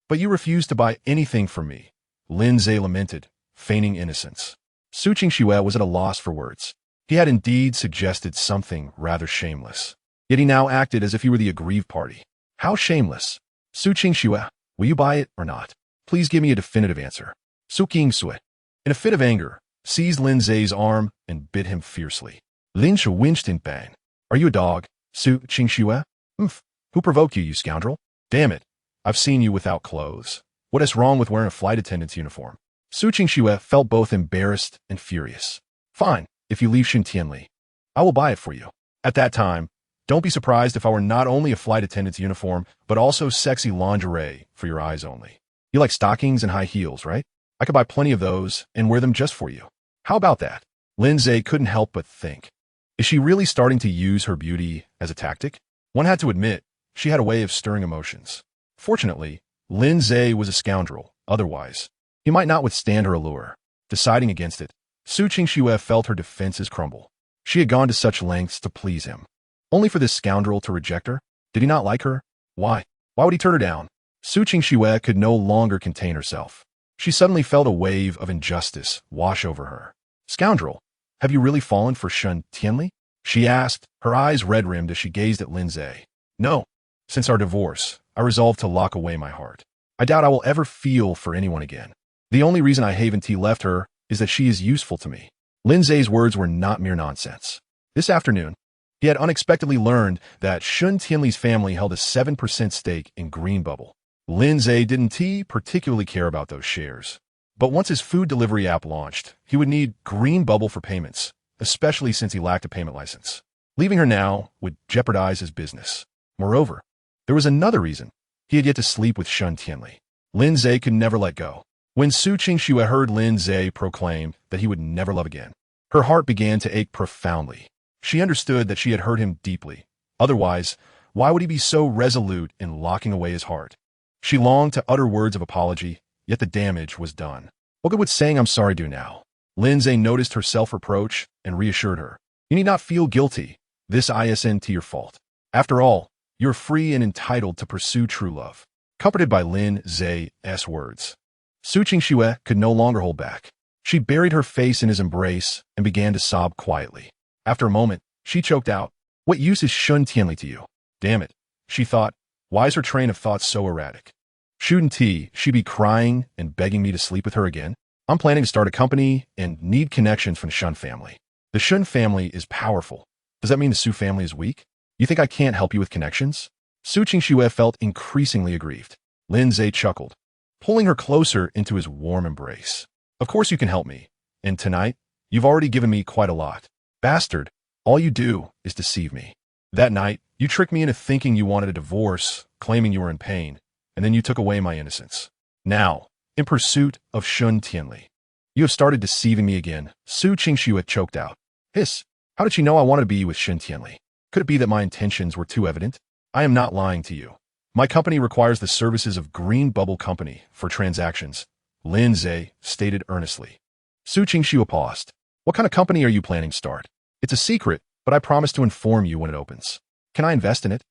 But you refused to buy anything from me, Lin Ze lamented, feigning innocence. Su Qingxue was at a loss for words. He had indeed suggested something rather shameless. Yet he now acted as if he were the aggrieved party. How shameless? Su Qingxue, will you buy it or not? Please give me a definitive answer. Su Qingxue, in a fit of anger, seized Lin Ze's arm and bit him fiercely. Lin Ze winced in pain. Are you a dog, Su Qingxue? Who provoked you, you scoundrel? Damn it, I've seen you without clothes. What is wrong with wearing a flight attendant's uniform? Su Qingxue felt both embarrassed and furious. Fine, if you leave Tianli, I will buy it for you. At that time, don't be surprised if I were not only a flight attendant's uniform, but also sexy lingerie for your eyes only. You like stockings and high heels, right? I could buy plenty of those and wear them just for you. How about that? Lin Ze couldn't help but think. Is she really starting to use her beauty as a tactic? One had to admit, she had a way of stirring emotions. Fortunately, Lin Ze was a scoundrel. Otherwise, he might not withstand her allure. Deciding against it, Su Qingxue felt her defenses crumble. She had gone to such lengths to please him. Only for this scoundrel to reject her? Did he not like her? Why? Why would he turn her down? Su Qingxue could no longer contain herself. She suddenly felt a wave of injustice wash over her. Scoundrel, have you really fallen for Tianli? She asked, her eyes red-rimmed as she gazed at Lin Ze. No. Since our divorce, I resolved to lock away my heart. I doubt I will ever feel for anyone again. The only reason I haven't left her is that she is useful to me. Lin Ze's words were not mere nonsense. This afternoon, he had unexpectedly learned that Tianli's family held a 7% stake in Green Bubble. Lin Ze didn't particularly care about those shares. But once his food delivery app launched, he would need Green Bubble for payments, especially since he lacked a payment license. Leaving her now would jeopardize his business. Moreover, there was another reason. He had yet to sleep with Tianli. Lin Ze could never let go. When Su Qingxue heard Lin Ze proclaim that he would never love again, her heart began to ache profoundly. She understood that she had hurt him deeply. Otherwise, why would he be so resolute in locking away his heart? She longed to utter words of apology, yet the damage was done. What good would saying I'm sorry do now? Lin Ze noticed her self-reproach and reassured her. You need not feel guilty. This isn't your fault. After all, you're free and entitled to pursue true love. Comforted by Lin Ze's words, Su Qingxue could no longer hold back. She buried her face in his embrace and began to sob quietly. After a moment, she choked out, What use is Tianli to you? Damn it, she thought. Why is her train of thought so erratic? Shouldn't she be crying and begging me to sleep with her again? I'm planning to start a company and need connections from the Shun family. The Shun family is powerful. Does that mean the Su family is weak? You think I can't help you with connections? Su Qingxue felt increasingly aggrieved. Lin Ze chuckled, pulling her closer into his warm embrace. Of course you can help me. And tonight, you've already given me quite a lot. Bastard, all you do is deceive me. That night, you tricked me into thinking you wanted a divorce, claiming you were in pain, and then you took away my innocence. Now, in pursuit of Tianli, you have started deceiving me again. Su Qingxue choked out. Hiss, how did she know I wanted to be with Tianli? Could it be that my intentions were too evident? I am not lying to you. My company requires the services of Green Bubble Company for transactions, Lin Ze stated earnestly. Su Qingxue paused. What kind of company are you planning to start? It's a secret, but I promise to inform you when it opens. Can I invest in it?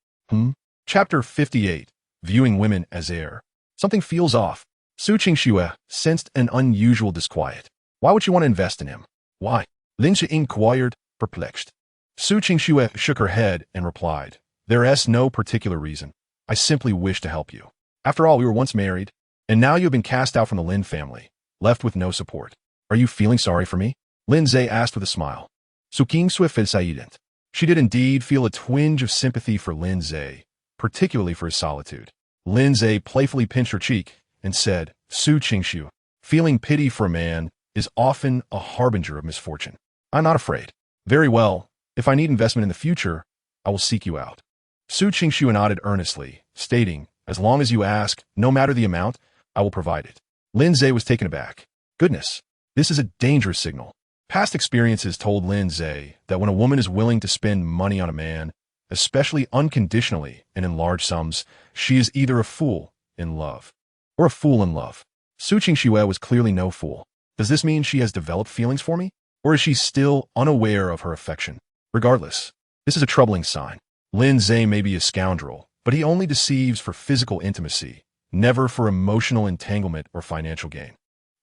Chapter 58. Viewing women as heir. Something feels off. Su Qingxue sensed an unusual disquiet. Why would you want to invest in him? Why? Lin Ze inquired, perplexed. Su Qingxue shook her head and replied, There is no particular reason. I simply wish to help you. After all, we were once married, and now you have been cast out from the Lin family, left with no support. Are you feeling sorry for me? Lin Ze asked with a smile. Su Qingxue felt silent. She did indeed feel a twinge of sympathy for Lin Ze, particularly for his solitude. Lin Ze playfully pinched her cheek and said, Su Qingxue, feeling pity for a man is often a harbinger of misfortune. I'm not afraid. Very well. If I need investment in the future, I will seek you out. Su Qingxue nodded earnestly, stating, As long as you ask, no matter the amount, I will provide it. Lin Ze was taken aback. Goodness, this is a dangerous signal. Past experiences told Lin Ze that when a woman is willing to spend money on a man, especially unconditionally and in large sums, she is either a fool in love or a fool in love. Su Qingxue was clearly no fool. Does this mean she has developed feelings for me? Or is she still unaware of her affection? Regardless, this is a troubling sign. Lin Ze may be a scoundrel, but he only deceives for physical intimacy, never for emotional entanglement or financial gain.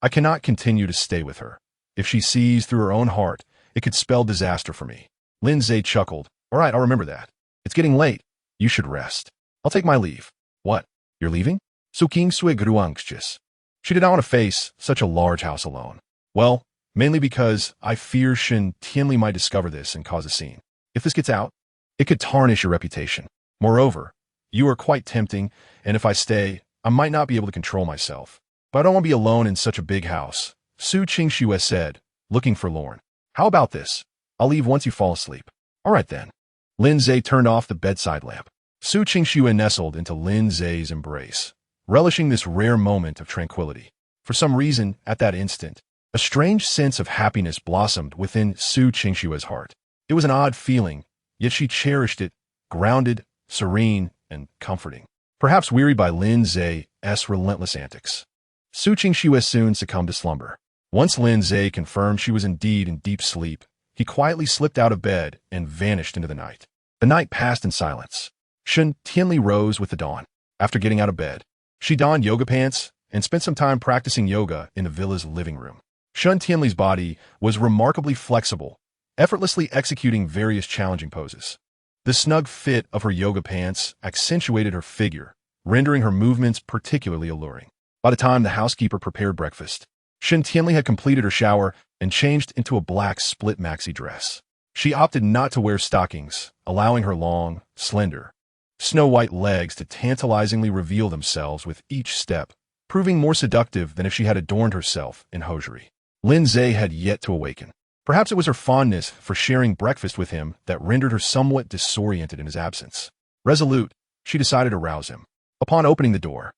I cannot continue to stay with her. If she sees through her own heart, it could spell disaster for me. Lin Ze chuckled. All right, I'll remember that. It's getting late. You should rest. I'll take my leave. What? You're leaving? Su King Sui grew anxious. She did not want to face such a large house alone. Well, mainly because I fear Shen Tianli might discover this and cause a scene. If this gets out, it could tarnish your reputation. Moreover, you are quite tempting, and if I stay, I might not be able to control myself. But I don't want to be alone in such a big house, Su Qingxue said, looking forlorn. How about this? I'll leave once you fall asleep. All right then. Lin Ze turned off the bedside lamp. Su Qingxue nestled into Lin Ze's embrace, relishing this rare moment of tranquility. For some reason, at that instant, a strange sense of happiness blossomed within Su Qingxue's heart. It was an odd feeling, yet she cherished it, grounded, serene, and comforting. Perhaps wearied by Lin Ze's relentless antics, Su Qingxue soon succumbed to slumber. Once Lin Ze confirmed she was indeed in deep sleep, he quietly slipped out of bed and vanished into the night. The night passed in silence. Shen Tianli rose with the dawn. After getting out of bed, she donned yoga pants and spent some time practicing yoga in the villa's living room. Shen Tianli's body was remarkably flexible, effortlessly executing various challenging poses. The snug fit of her yoga pants accentuated her figure, rendering her movements particularly alluring. By the time the housekeeper prepared breakfast, Shen Tianli had completed her shower and changed into a black split maxi dress. She opted not to wear stockings, allowing her long, slender, snow-white legs to tantalizingly reveal themselves with each step, proving more seductive than if she had adorned herself in hosiery. Lin Ze had yet to awaken. Perhaps it was her fondness for sharing breakfast with him that rendered her somewhat disoriented in his absence. Resolute, she decided to rouse him. Upon opening the door,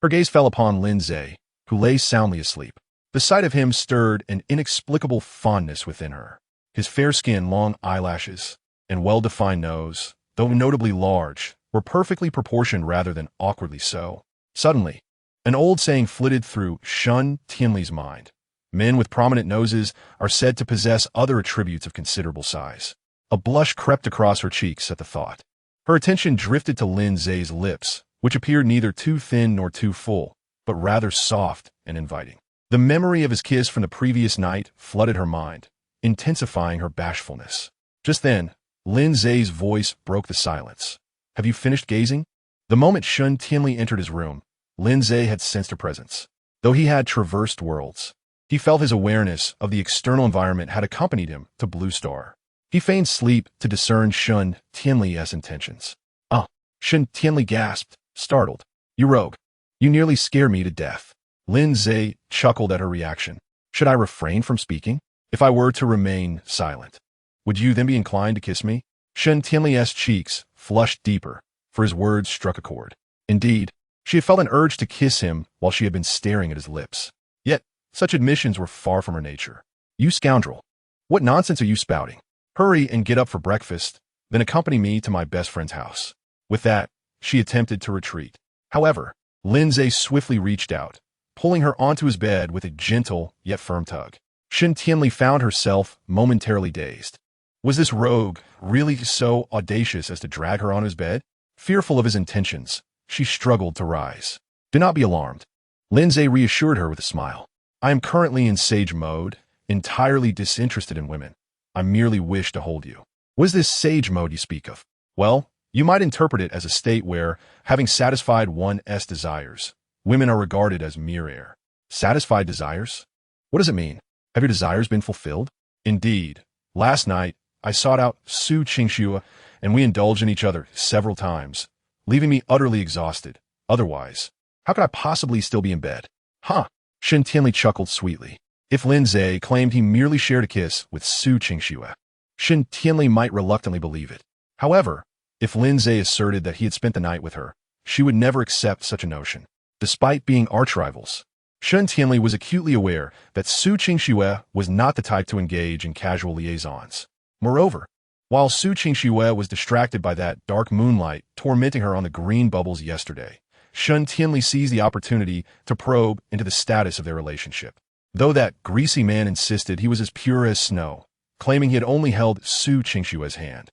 her gaze fell upon Lin Ze, who lay soundly asleep. The sight of him stirred an inexplicable fondness within her. His fair skin, long eyelashes, and well-defined nose, though notably large, were perfectly proportioned rather than awkwardly so. Suddenly, an old saying flitted through Shen Tianli's mind. Men with prominent noses are said to possess other attributes of considerable size. A blush crept across her cheeks at the thought. Her attention drifted to Lin Ze's lips, which appeared neither too thin nor too full, but rather soft and inviting. The memory of his kiss from the previous night flooded her mind, intensifying her bashfulness. Just then, Lin Ze's voice broke the silence. Have you finished gazing? The moment Shen Tianli entered his room, Lin Ze had sensed her presence. Though he had traversed worlds, he felt his awareness of the external environment had accompanied him to Blue Star. He feigned sleep to discern Shen Tianli's intentions. Ah, Shen Tianli gasped, startled. You rogue. You nearly scare me to death. Lin Ze chuckled at her reaction. Should I refrain from speaking? If I were to remain silent, would you then be inclined to kiss me? Shen Tianli's cheeks flushed deeper, for his words struck a chord. Indeed, she had felt an urge to kiss him while she had been staring at his lips. Yet, such admissions were far from her nature. You scoundrel! What nonsense are you spouting? Hurry and get up for breakfast, then accompany me to my best friend's house. With that, she attempted to retreat. However, Lin Ze swiftly reached out, pulling her onto his bed with a gentle yet firm tug. Shen Tianli found herself momentarily dazed. Was this rogue really so audacious as to drag her on his bed? Fearful of his intentions, she struggled to rise. Do not be alarmed. Lin Ze reassured her with a smile. I am currently in sage mode, entirely disinterested in women. I merely wish to hold you. What is this sage mode you speak of? Well, you might interpret it as a state where, having satisfied one's desires, women are regarded as mere air. Satisfied desires? What does it mean? Have your desires been fulfilled? Indeed. Last night, I sought out Su Qingxue, and we indulged in each other several times, leaving me utterly exhausted. Otherwise, how could I possibly still be in bed? Huh? Shen Tianli chuckled sweetly. If Lin Ze claimed he merely shared a kiss with Su Qingxue, Shen Tianli might reluctantly believe it. However, if Lin Ze asserted that he had spent the night with her, she would never accept such a notion. Despite being arch-rivals, Shen Tianli was acutely aware that Su Qingxue was not the type to engage in casual liaisons. Moreover, while Su Qingxue was distracted by that dark moonlight tormenting her on the green bubbles yesterday, Shen Tianli seized the opportunity to probe into the status of their relationship. though that greasy man insisted he was as pure as snow, claiming he had only held Su Qingshua's hand.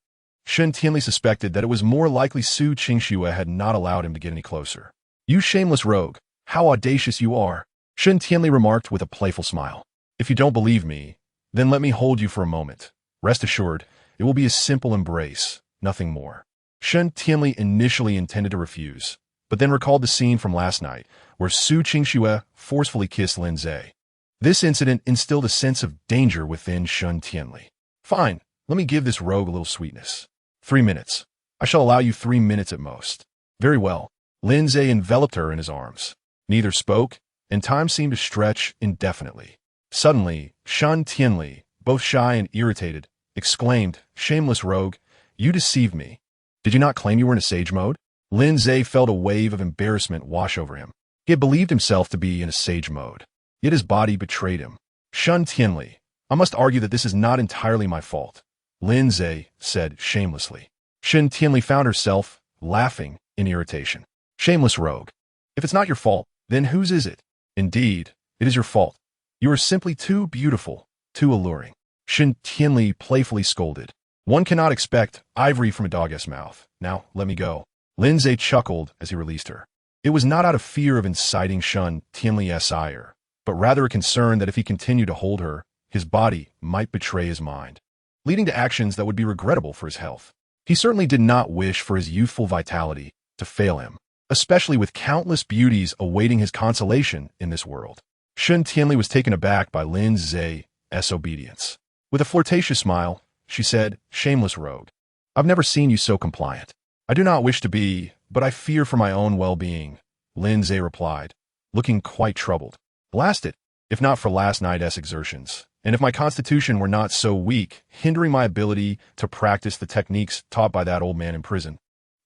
Shen Tianli suspected that it was more likely Su Qingxue had not allowed him to get any closer. "You shameless rogue, how audacious you are," Shen Tianli remarked with a playful smile. "If you don't believe me, then let me hold you for a moment. Rest assured, it will be a simple embrace, nothing more." Shen Tianli initially intended to refuse, but then recalled the scene from last night where Su Qingxue forcefully kissed Lin Ze. This incident instilled a sense of danger within Shen Tianli. "Fine, let me give this rogue a little sweetness. 3 minutes. I shall allow you 3 minutes at most." "Very well." Lin Ze enveloped her in his arms. Neither spoke, and time seemed to stretch indefinitely. Suddenly, Shen Tianli, both shy and irritated, exclaimed, "Shameless rogue, you deceived me. Did you not claim you were in a sage mode?" Lin Ze felt a wave of embarrassment wash over him. He had believed himself to be in a sage mode, yet his body betrayed him. "Shen Tianli, I must argue that this is not entirely my fault," Lin Ze said shamelessly. Shen Tianli found herself laughing in irritation. "Shameless rogue. If it's not your fault, then whose is it?" "Indeed, it is your fault. You are simply too beautiful, too alluring," Shen Tianli playfully scolded. "One cannot expect ivory from a dog's mouth. Now, let me go." Lin Ze chuckled as he released her. It was not out of fear of inciting Shen Tianli's ire, but rather a concern that if he continued to hold her, his body might betray his mind, leading to actions that would be regrettable for his health. He certainly did not wish for his youthful vitality to fail him, especially with countless beauties awaiting his consolation in this world. Shen Tianli was taken aback by Lin Ze's obedience. With a flirtatious smile, she said, "Shameless rogue, I've never seen you so compliant." "I do not wish to be, but I fear for my own well-being," Lin Ze replied, looking quite troubled. "Blast it, if not for last night's exertions, and if my constitution were not so weak, hindering my ability to practice the techniques taught by that old man in prison,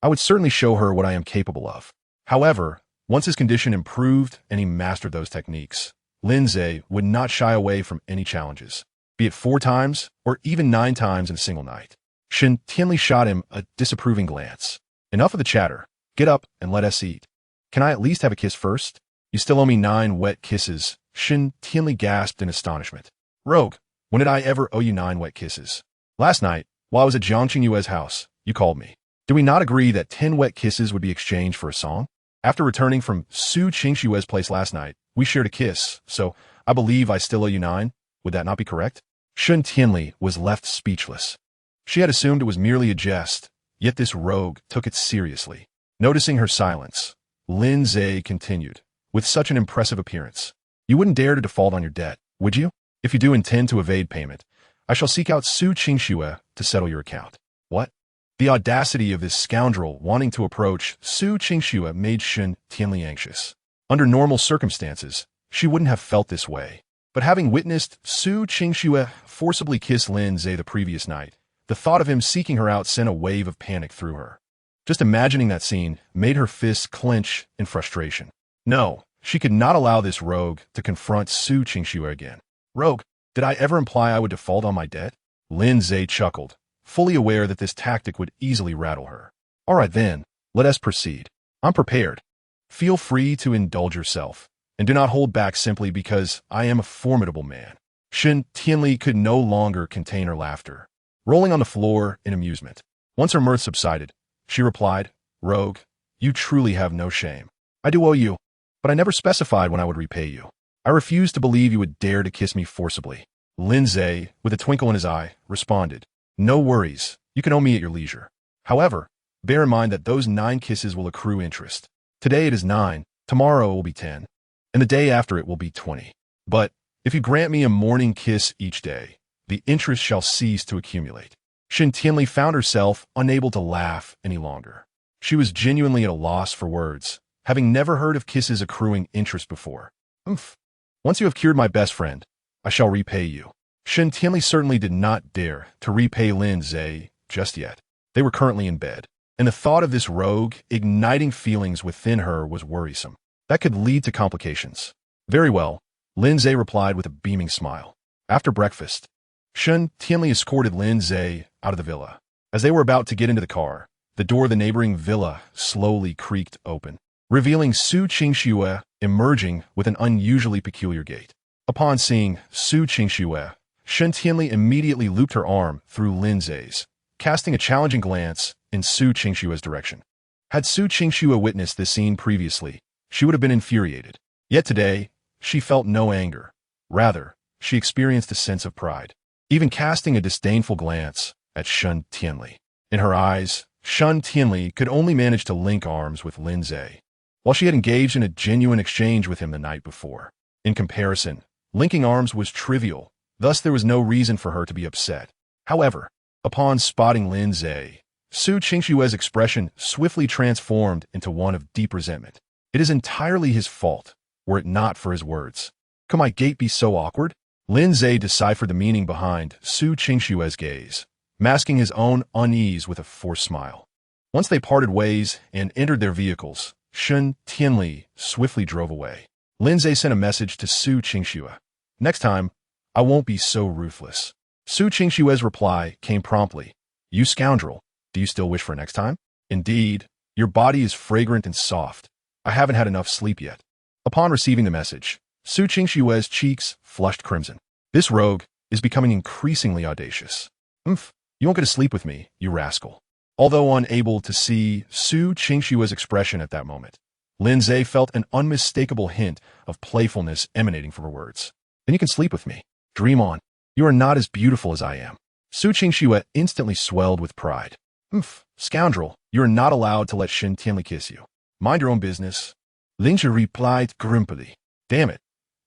I would certainly show her what I am capable of." However, once his condition improved and he mastered those techniques, Lin Ze would not shy away from any challenges, be it 4 times or even 9 times in a single night. Shen Tianli shot him a disapproving glance. "Enough of the chatter. Get up and let us eat." "Can I at least have a kiss first?" "You still owe me 9 wet kisses," Shen Tianli gasped in astonishment. "Rogue, when did I ever owe you 9 wet kisses?" "Last night, while I was at Jiang Qingyue's house, you called me. Did we not agree that 10 wet kisses would be exchanged for a song? After returning from Su Qingshue's place last night, we shared a kiss, so I believe I still owe you 9. Would that not be correct?" Shen Tianli was left speechless. She had assumed it was merely a jest, yet this rogue took it seriously. Noticing her silence, Lin Ze continued, with such an impressive appearance, "You wouldn't dare to default on your debt, would you? If you do intend to evade payment, I shall seek out Su Qingxue to settle your account." "What?" The audacity of this scoundrel wanting to approach Su Qingxue made Shen Tianli anxious. Under normal circumstances, she wouldn't have felt this way. But having witnessed Su Qingxue forcibly kiss Lin Ze the previous night, the thought of him seeking her out sent a wave of panic through her. Just imagining that scene made her fists clench in frustration. No, she could not allow this rogue to confront Su Qingxue again. "Rogue, did I ever imply I would default on my debt?" Lin Ze chuckled, fully aware that this tactic would easily rattle her. "All right then, let us proceed. I'm prepared. Feel free to indulge yourself, and do not hold back simply because I am a formidable man." Shen Tianli could no longer contain her laughter, rolling on the floor in amusement. Once her mirth subsided, she replied, "Rogue, you truly have no shame. I do owe you, but I never specified when I would repay you. I refuse to believe you would dare to kiss me forcibly." Lin Ze, with a twinkle in his eye, responded, "No worries, you can owe me at your leisure. However, bear in mind that those 9 kisses will accrue interest. Today it is 9, tomorrow it will be 10, and the day after it will be 20. But if you grant me a morning kiss each day, the interest shall cease to accumulate." Shen Tianli found herself unable to laugh any longer. She was genuinely at a loss for words, having never heard of kisses accruing interest before. "Umph. Once you have cured my best friend, I shall repay you." Shen Tianli certainly did not dare to repay Lin Ze just yet. They were currently in bed, and the thought of this rogue igniting feelings within her was worrisome. That could lead to complications. "Very well," Lin Ze replied with a beaming smile. After breakfast, Shen Tianli escorted Lin Ze out of the villa. As they were about to get into the car, the door of the neighboring villa slowly creaked open, revealing Su Qingxue emerging with an unusually peculiar gait. Upon seeing Su Qingxue, Shen Tianli immediately looped her arm through Lin Ze's, casting a challenging glance in Su Qingxue's direction. Had Su Qingxue witnessed this scene previously, she would have been infuriated. Yet today, she felt no anger. Rather, she experienced a sense of pride, even casting a disdainful glance at Shen Tianli. In her eyes, Shen Tianli could only manage to link arms with Lin Ze, while she had engaged in a genuine exchange with him the night before. In comparison, linking arms was trivial, thus there was no reason for her to be upset. However, upon spotting Lin Ze, Su Qingxue's expression swiftly transformed into one of deep resentment. It is entirely his fault, were it not for his words. Could my gait be so awkward? Lin Ze deciphered the meaning behind Su Qingxue's gaze, masking his own unease with a forced smile. Once they parted ways and entered their vehicles, Shen Tianli swiftly drove away. Lin Ze sent a message to Su Qingxue. Next time, I won't be so ruthless. Su Qingxue's reply came promptly. You scoundrel, do you still wish for next time? Indeed, your body is fragrant and soft. I haven't had enough sleep yet. Upon receiving the message, Su Qingxue's cheeks flushed crimson. This rogue is becoming increasingly audacious. You won't get to sleep with me, you rascal. Although unable to see Su Qingxue's expression at that moment, Lin Ze felt an unmistakable hint of playfulness emanating from her words. Then you can sleep with me. Dream on. You are not as beautiful as I am. Su Qingxue instantly swelled with pride. Scoundrel, you are not allowed to let Shen Tianli kiss you. Mind your own business. Lin Ze replied grumpily. Damn it.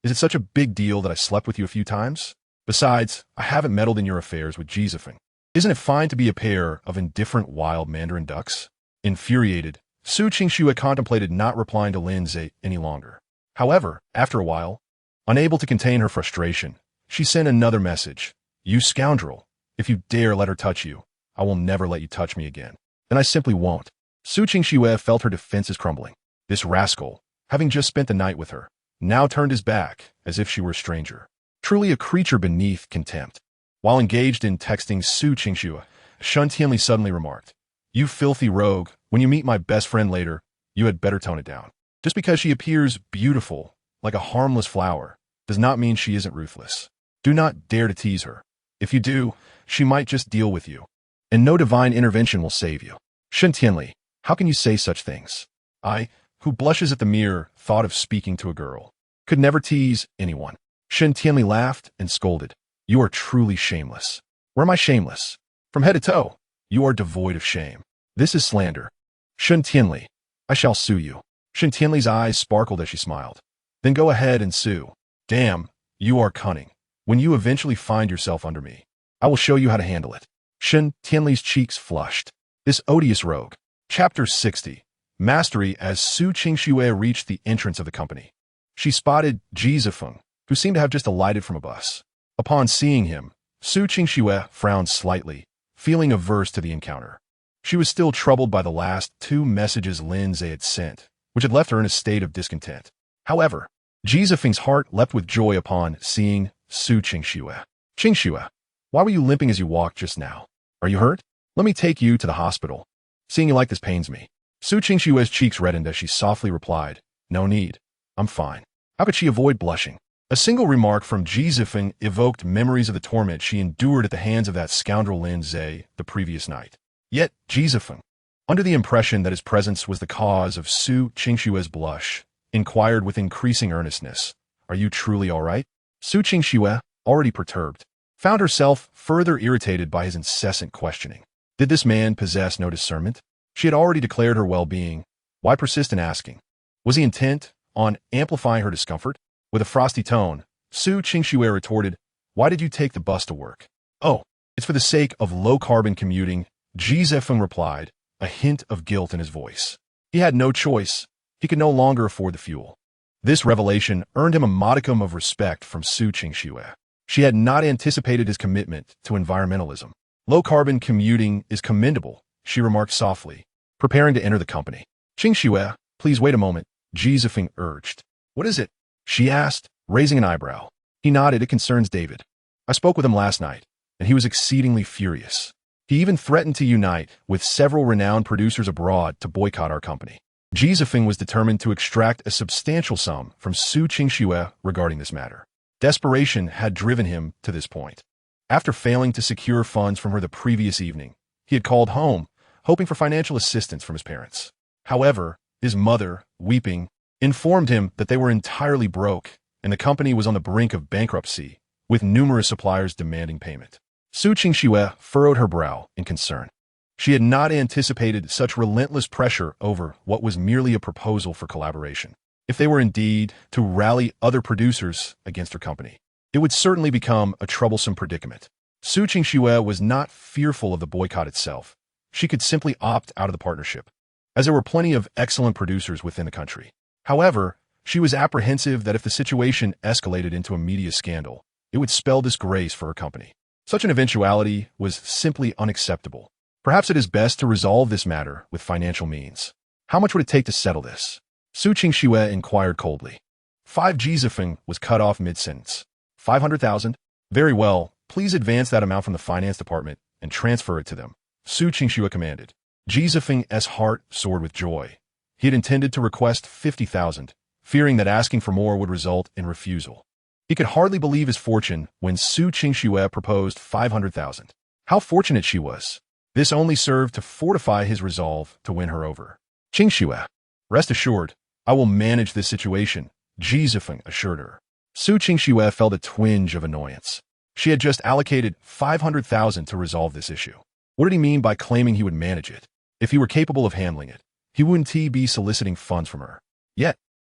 Is it such a big deal that I slept with you a few times? Besides, I haven't meddled in your affairs with Jizifeng. Isn't it fine to be a pair of indifferent wild mandarin ducks? Infuriated, Su Qingxue contemplated not replying to Lin Ze any longer. However, after a while, unable to contain her frustration, she sent another message. You scoundrel, if you dare let her touch you, I will never let you touch me again. Then I simply won't. Su Qingxue felt her defenses crumbling. This rascal, having just spent the night with her, now turned his back as if she were a stranger. Truly a creature beneath contempt. While engaged in texting Su Qingxue, Shen Tianli suddenly remarked, You filthy rogue, when you meet my best friend later, you had better tone it down. Just because she appears beautiful, like a harmless flower, does not mean she isn't ruthless. Do not dare to tease her. If you do, she might just deal with you. And no divine intervention will save you. Shen Tianli, how can you say such things? I, who blushes at the mere thought of speaking to a girl, could never tease anyone. Shen Tianli laughed and scolded. You are truly shameless. Where am I shameless? From head to toe, you are devoid of shame. This is slander. Shen Tianli, I shall sue you. Shen Tianli's eyes sparkled as she smiled. Then go ahead and sue. Damn, you are cunning. When you eventually find yourself under me, I will show you how to handle it. Shen Tianli's cheeks flushed. This odious rogue. Chapter 60. Mastery. As Su Qingxue reached the entrance of the company, she spotted Jizifeng, who seemed to have just alighted from a bus. Upon seeing him, Su Qingxue frowned slightly, feeling averse to the encounter. She was still troubled by the last two messages Lin Ze had sent, which had left her in a state of discontent. However, Jizifeng's heart leapt with joy upon seeing Su Qingxue. Qingxue, why were you limping as you walked just now? Are you hurt? Let me take you to the hospital. Seeing you like this pains me. Su Qingxue's cheeks reddened as she softly replied, No need. I'm fine. How could she avoid blushing? A single remark from Jizifeng evoked memories of the torment she endured at the hands of that scoundrel Lin Ze the previous night. Yet Jizifeng, under the impression that his presence was the cause of Su Qingxue's blush, inquired with increasing earnestness, Are you truly all right? Su Qingxue, already perturbed, found herself further irritated by his incessant questioning. Did this man possess no discernment? She had already declared her well-being. Why persist in asking? Was he intent on amplifying her discomfort? With a frosty tone, Su Qingxue retorted, Why did you take the bus to work? Oh, it's for the sake of low-carbon commuting, Jizifeng replied, a hint of guilt in his voice. He had no choice. He could no longer afford the fuel. This revelation earned him a modicum of respect from Su Qingxue. She had not anticipated his commitment to environmentalism. Low-carbon commuting is commendable, she remarked softly, preparing to enter the company. Qingxue, please wait a moment, Jizifeng urged. What is it? She asked, raising an eyebrow. He nodded. It concerns David. I spoke with him last night, and he was exceedingly furious. He even threatened to unite with several renowned producers abroad to boycott our company. Jizifeng was determined to extract a substantial sum from Su Qingxue regarding this matter. Desperation had driven him to this point. After failing to secure funds from her the previous evening, he had called home, hoping for financial assistance from his parents. However, his mother, weeping, informed him that they were entirely broke and the company was on the brink of bankruptcy, with numerous suppliers demanding payment. Su Qingxue furrowed her brow in concern. She had not anticipated such relentless pressure over what was merely a proposal for collaboration. If they were indeed to rally other producers against her company, it would certainly become a troublesome predicament. Su Qingxue was not fearful of the boycott itself. She could simply opt out of the partnership, as there were plenty of excellent producers within the country. However, she was apprehensive that if the situation escalated into a media scandal, it would spell disgrace for her company. Such an eventuality was simply unacceptable. Perhaps it is best to resolve this matter with financial means. How much would it take to settle this? Su Qingxue inquired coldly. 5 Jizifeng was cut off mid-sentence. 500,000? Very well, please advance that amount from the finance department and transfer it to them, Su Qingxue commanded. Jizifeng's heart soared with joy. He had intended to request 50,000, fearing that asking for more would result in refusal. He could hardly believe his fortune when Su Qingxue proposed 500,000. How fortunate she was. This only served to fortify his resolve to win her over. Qingxue, rest assured, I will manage this situation, Jizifeng assured her. Su Qingxue felt a twinge of annoyance. She had just allocated 500,000 to resolve this issue. What did he mean by claiming he would manage it? If he were capable of handling it, he wouldn't be soliciting funds from her. Yet,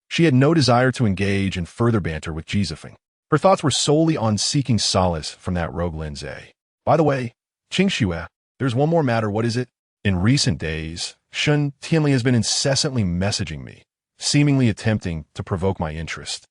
she had no desire to engage in further banter with Jizifeng. Her thoughts were solely on seeking solace from that rogue Lin Ze. By the way, Qingxue, there's one more matter, what is it? In recent days, Shun Tianli has been incessantly messaging me, seemingly attempting to provoke my interest.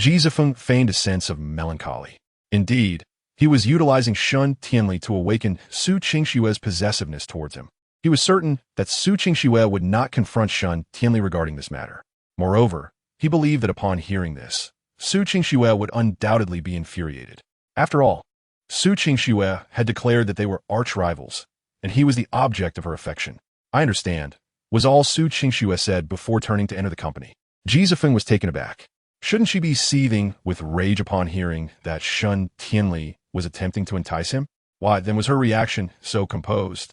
Jizifeng feigned a sense of melancholy. Indeed, he was utilizing Shun Tianli to awaken Su Qingxue's possessiveness towards him. He was certain that Su Qingxue would not confront Shun Tianli regarding this matter. Moreover, he believed that upon hearing this, Su Qingxue would undoubtedly be infuriated. After all, Su Qingxue had declared that they were arch-rivals, and he was the object of her affection. I understand, was all Su Qingxue said before turning to enter the company. Jizifeng was taken aback. Shouldn't she be seething with rage upon hearing that Shun Tianli was attempting to entice him? Why, then was her reaction so composed?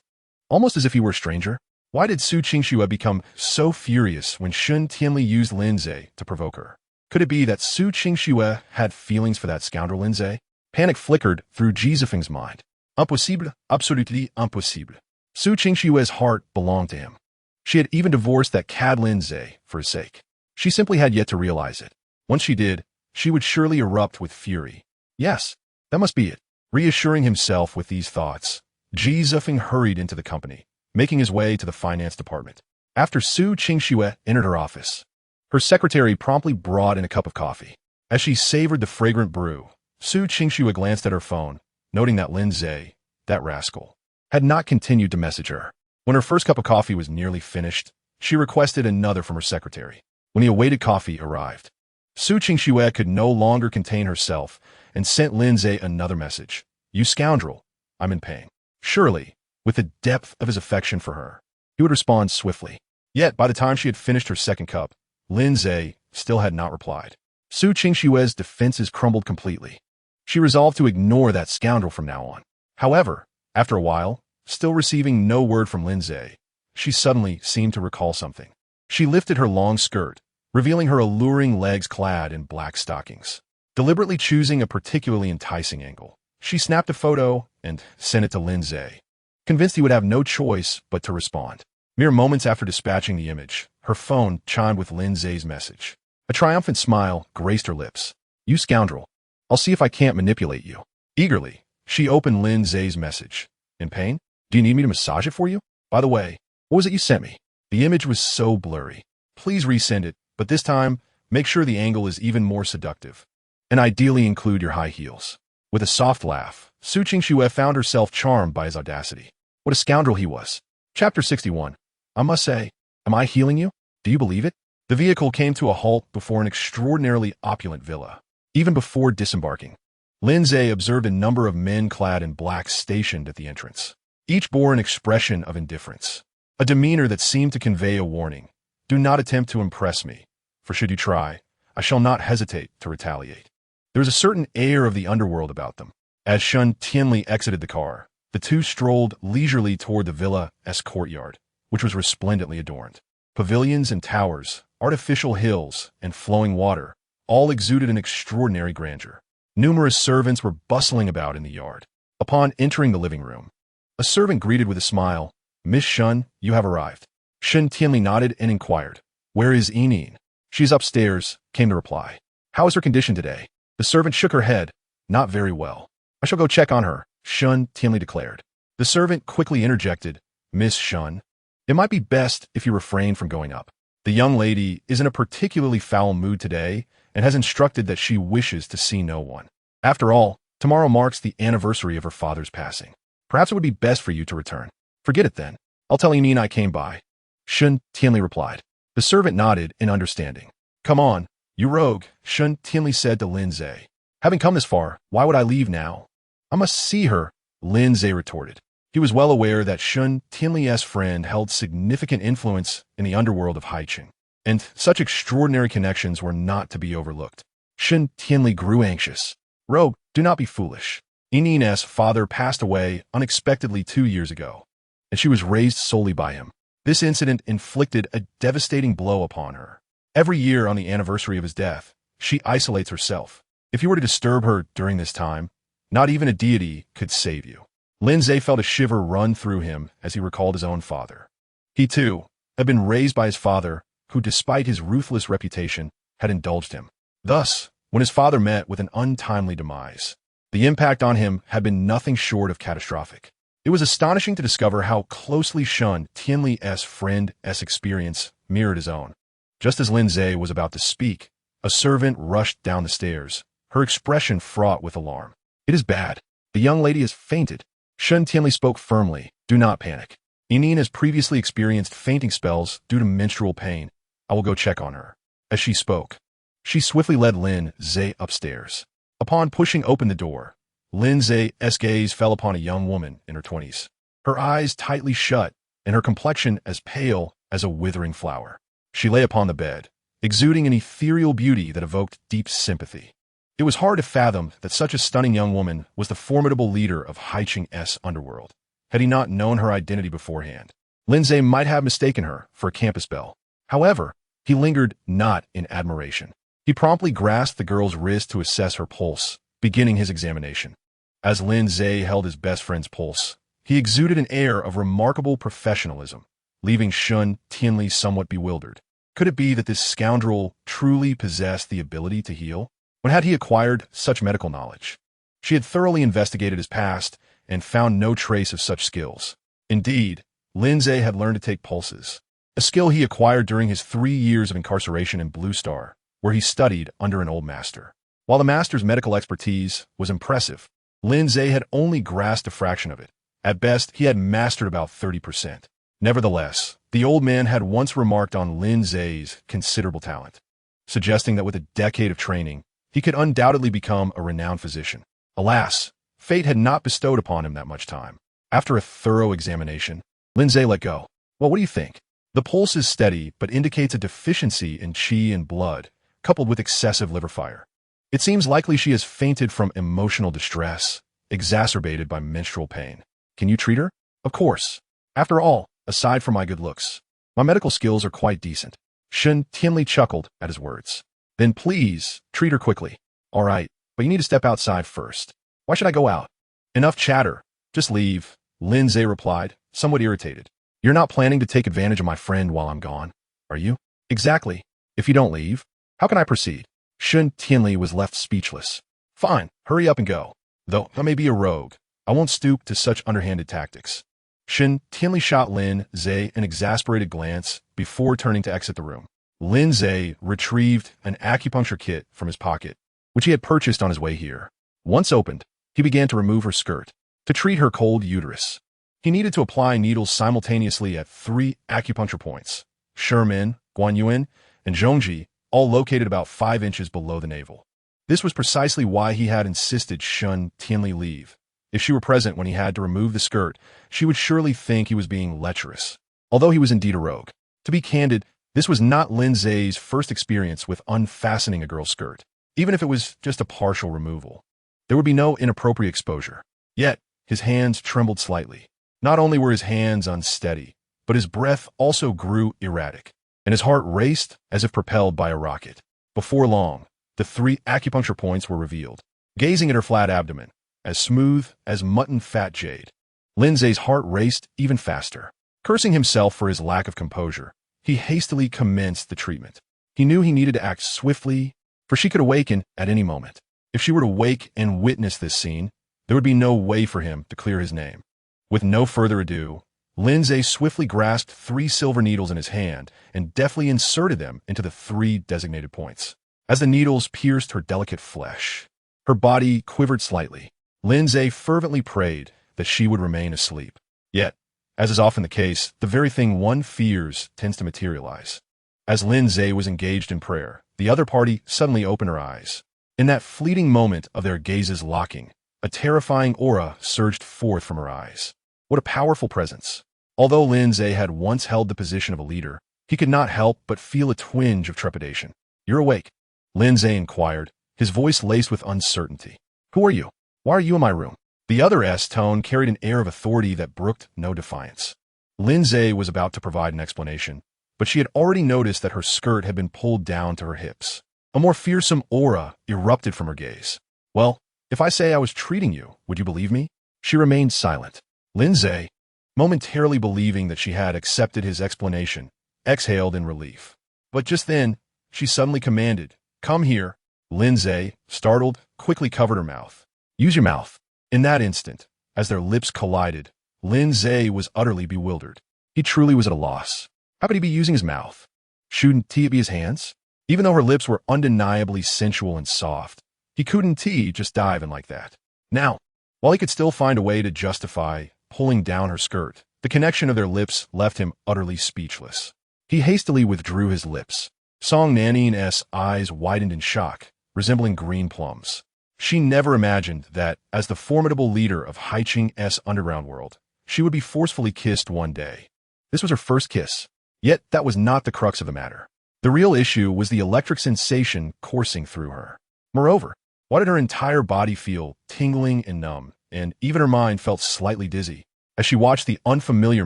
Almost as if he were a stranger? Why did Su Qingxue become so furious when Shun Tianli used Lin Ze to provoke her? Could it be that Su Qingxue had feelings for that scoundrel Lin Ze? Panic flickered through Jizifeng's mind. Impossible, absolutely impossible. Su Qingxue's heart belonged to him. She had even divorced that cad Lin Ze for his sake. She simply had yet to realize it. Once she did, she would surely erupt with fury. Yes, that must be it. Reassuring himself with these thoughts, Jizifeng hurried into the company, making his way to the finance department. After Su Qingxue entered her office, her secretary promptly brought in a cup of coffee. As she savored the fragrant brew, Su Qingxue glanced at her phone, noting that Lin Ze, that rascal, had not continued to message her. When her first cup of coffee was nearly finished, she requested another from her secretary. When the awaited coffee arrived, Su Qingxue could no longer contain herself and sent Lin Ze another message. You scoundrel, I'm in pain. Surely, with the depth of his affection for her, he would respond swiftly. Yet, by the time she had finished her second cup, Lin Ze still had not replied. Su Qingxue's defenses crumbled completely. She resolved to ignore that scoundrel from now on. However, after a while, still receiving no word from Lin Ze, she suddenly seemed to recall something. She lifted her long skirt, revealing her alluring legs clad in black stockings. Deliberately choosing a particularly enticing angle, she snapped a photo and sent it to Lin Ze, convinced he would have no choice but to respond. Mere moments after dispatching the image, her phone chimed with Lin Ze's message. A triumphant smile graced her lips. You scoundrel. I'll see if I can't manipulate you. Eagerly, she opened Lin Ze's message. In pain? Do you need me to massage it for you? By the way, what was it you sent me? The image was so blurry. Please resend it, but this time, make sure the angle is even more seductive. And ideally include your high heels. With a soft laugh, Su Qingxue found herself charmed by his audacity. What a scoundrel he was. Chapter 61. I must say, am I healing you? Do you believe it? The vehicle came to a halt before an extraordinarily opulent villa. Even before disembarking, Lin Ze observed a number of men clad in black stationed at the entrance. Each bore an expression of indifference, a demeanor that seemed to convey a warning. Do not attempt to impress me, for should you try, I shall not hesitate to retaliate. There was a certain air of the underworld about them. As Shun Tianli exited the car, the two strolled leisurely toward the villa's courtyard, which was resplendently adorned. Pavilions and towers, artificial hills, and flowing water all exuded an extraordinary grandeur. Numerous servants were bustling about in the yard. Upon entering the living room, a servant greeted with a smile, "Miss Shun, you have arrived." Shun Tianli nodded and inquired, "Where is Yining?" "She's upstairs," came the reply. "How is her condition today?" The servant shook her head. "Not very well." "I shall go check on her," Shun Tianli declared. The servant quickly interjected, "Miss Shun, it might be best if you refrain from going up. The young lady is in a particularly foul mood today and has instructed that she wishes to see no one. After all, tomorrow marks the anniversary of her father's passing. Perhaps it would be best for you to return." "Forget it then. I'll tell Yining I came by," Shun Tianli replied. The servant nodded in understanding. "Come on, you rogue," Shun Tianli said to Lin Ze. "Having come this far, why would I leave now?" "I must see her," Lin Ze retorted. He was well aware that Shun Tianli's friend held significant influence in the underworld of Haiqing, and such extraordinary connections were not to be overlooked. Shun Tianli grew anxious. "Rogue, do not be foolish. Yining's father passed away unexpectedly 2 years ago, and she was raised solely by him. This incident inflicted a devastating blow upon her. Every year on the anniversary of his death, she isolates herself. If you were to disturb her during this time, not even a deity could save you." Lin Ze felt a shiver run through him as he recalled his own father. He, too, had been raised by his father, who, despite his ruthless reputation, had indulged him. Thus, when his father met with an untimely demise, the impact on him had been nothing short of catastrophic. It was astonishing to discover how closely Shun Tianli's friend's experience mirrored his own. Just as Lin Ze was about to speak, a servant rushed down the stairs, her expression fraught with alarm. "It is bad. The young lady has fainted." Shun Tianli spoke firmly, "Do not panic. Yining has previously experienced fainting spells due to menstrual pain. I will go check on her." As she spoke, she swiftly led Lin Ze upstairs. Upon pushing open the door, Lin Ze's gaze fell upon a young woman in her 20s. Her eyes tightly shut, and her complexion as pale as a withering flower. She lay upon the bed, exuding an ethereal beauty that evoked deep sympathy. It was hard to fathom that such a stunning young woman was the formidable leader of Haiqing's underworld. Had he not known her identity beforehand, Lin Ze might have mistaken her for a campus belle. However, he lingered not in admiration. He promptly grasped the girl's wrist to assess her pulse, beginning his examination. As Lin Ze held his best friend's pulse, he exuded an air of remarkable professionalism, leaving Shun Tianli somewhat bewildered. Could it be that this scoundrel truly possessed the ability to heal? When had he acquired such medical knowledge? She had thoroughly investigated his past and found no trace of such skills. Indeed, Lin Ze had learned to take pulses, a skill he acquired during his 3 years of incarceration in Blue Star, where he studied under an old master. While the master's medical expertise was impressive, Lin Ze had only grasped a fraction of it. At best, he had mastered about 30%. Nevertheless, the old man had once remarked on Lin Ze's considerable talent, suggesting that with a decade of training, he could undoubtedly become a renowned physician. Alas, fate had not bestowed upon him that much time. After a thorough examination, Lin Ze let go. "Well, what do you think? The pulse is steady, but indicates a deficiency in qi and blood, coupled with excessive liver fire. It seems likely she has fainted from emotional distress, exacerbated by menstrual pain. Can you treat her?" "Of course. After all, aside from my good looks, my medical skills are quite decent." Shun Tianli chuckled at his words. "Then please, treat her quickly." "All right, but you need to step outside first." "Why should I go out?" "Enough chatter. Just leave," Lin Ze replied, somewhat irritated. "You're not planning to take advantage of my friend while I'm gone, are you?" "Exactly. If you don't leave, how can I proceed?" Shun Tianli was left speechless. "Fine, hurry up and go. Though I may be a rogue, I won't stoop to such underhanded tactics." Shun Tianli shot Lin Ze an exasperated glance before turning to exit the room. Lin Ze retrieved an acupuncture kit from his pocket, which he had purchased on his way here. Once opened, he began to remove her skirt to treat her cold uterus. He needed to apply needles simultaneously at 3 acupuncture points, Shimin, Guanyuan, and Zhongji, all located about 5 inches below the navel. This was precisely why he had insisted Shun Tianli leave. If she were present when he had to remove the skirt, she would surely think he was being lecherous, although he was indeed a rogue. To be candid, this was not Lin Ze's first experience with unfastening a girl's skirt. even if it was just a partial removal. There would be no inappropriate exposure. Yet, his hands trembled slightly. Not only were his hands unsteady, but his breath also grew erratic, and his heart raced as if propelled by a rocket. Before long, the 3 acupuncture points were revealed. Gazing at her flat abdomen, as smooth as mutton fat jade, Lin Ze's heart raced even faster. Cursing himself for his lack of composure, he hastily commenced the treatment. He knew he needed to act swiftly, for she could awaken at any moment. If she were to wake and witness this scene, there would be no way for him to clear his name. With no further ado, Lin Ze swiftly grasped 3 silver needles in his hand and deftly inserted them into the 3 designated points. As the needles pierced her delicate flesh, her body quivered slightly. Lin Ze fervently prayed that she would remain asleep. Yet, as is often the case, the very thing one fears tends to materialize. As Lin Ze was engaged in prayer, the other party suddenly opened her eyes. In that fleeting moment of their gazes locking, a terrifying aura surged forth from her eyes. What a powerful presence. Although Lin Ze had once held the position of a leader, he could not help but feel a twinge of trepidation. "You're awake?" Lin Ze inquired, his voice laced with uncertainty. "Who are you? Why are you in my room?" The other's tone carried an air of authority that brooked no defiance. Lin Ze was about to provide an explanation, but she had already noticed that her skirt had been pulled down to her hips. A more fearsome aura erupted from her gaze. "Well, if I say I was treating you, would you believe me?" She remained silent. Lin Ze, momentarily believing that she had accepted his explanation, exhaled in relief. But just then, she suddenly commanded, "Come here." Lin Ze, startled, quickly covered her mouth. "Use your mouth." In that instant, as their lips collided, Lin Ze was utterly bewildered. He truly was at a loss. How could he be using his mouth? Shouldn't it be his hands? Even though her lips were undeniably sensual and soft, he couldn't just dive in like that. Now, while he could still find a way to justify pulling down her skirt, the connection of their lips left him utterly speechless. He hastily withdrew his lips. Song Nannin's eyes widened in shock, resembling green plums. She never imagined that, as the formidable leader of Haiqing's underground world, she would be forcefully kissed one day. This was her first kiss. Yet that was not the crux of the matter. The real issue was the electric sensation coursing through her. Moreover, why did her entire body feel tingling and numb, and even her mind felt slightly dizzy, as she watched the unfamiliar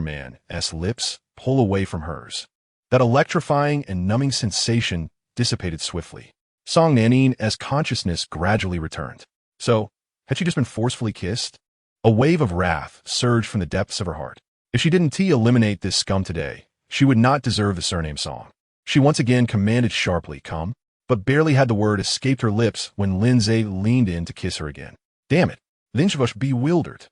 man's lips pull away from hers? That electrifying and numbing sensation dissipated swiftly. Song Nannin's consciousness gradually returned. So, had she just been forcefully kissed? A wave of wrath surged from the depths of her heart. If she didn't eliminate this scum today, she would not deserve the surname Song. She once again commanded sharply, "Come," but barely had the word escaped her lips when Lin Ze leaned in to kiss her again. Damn it! Lin Ze was bewildered.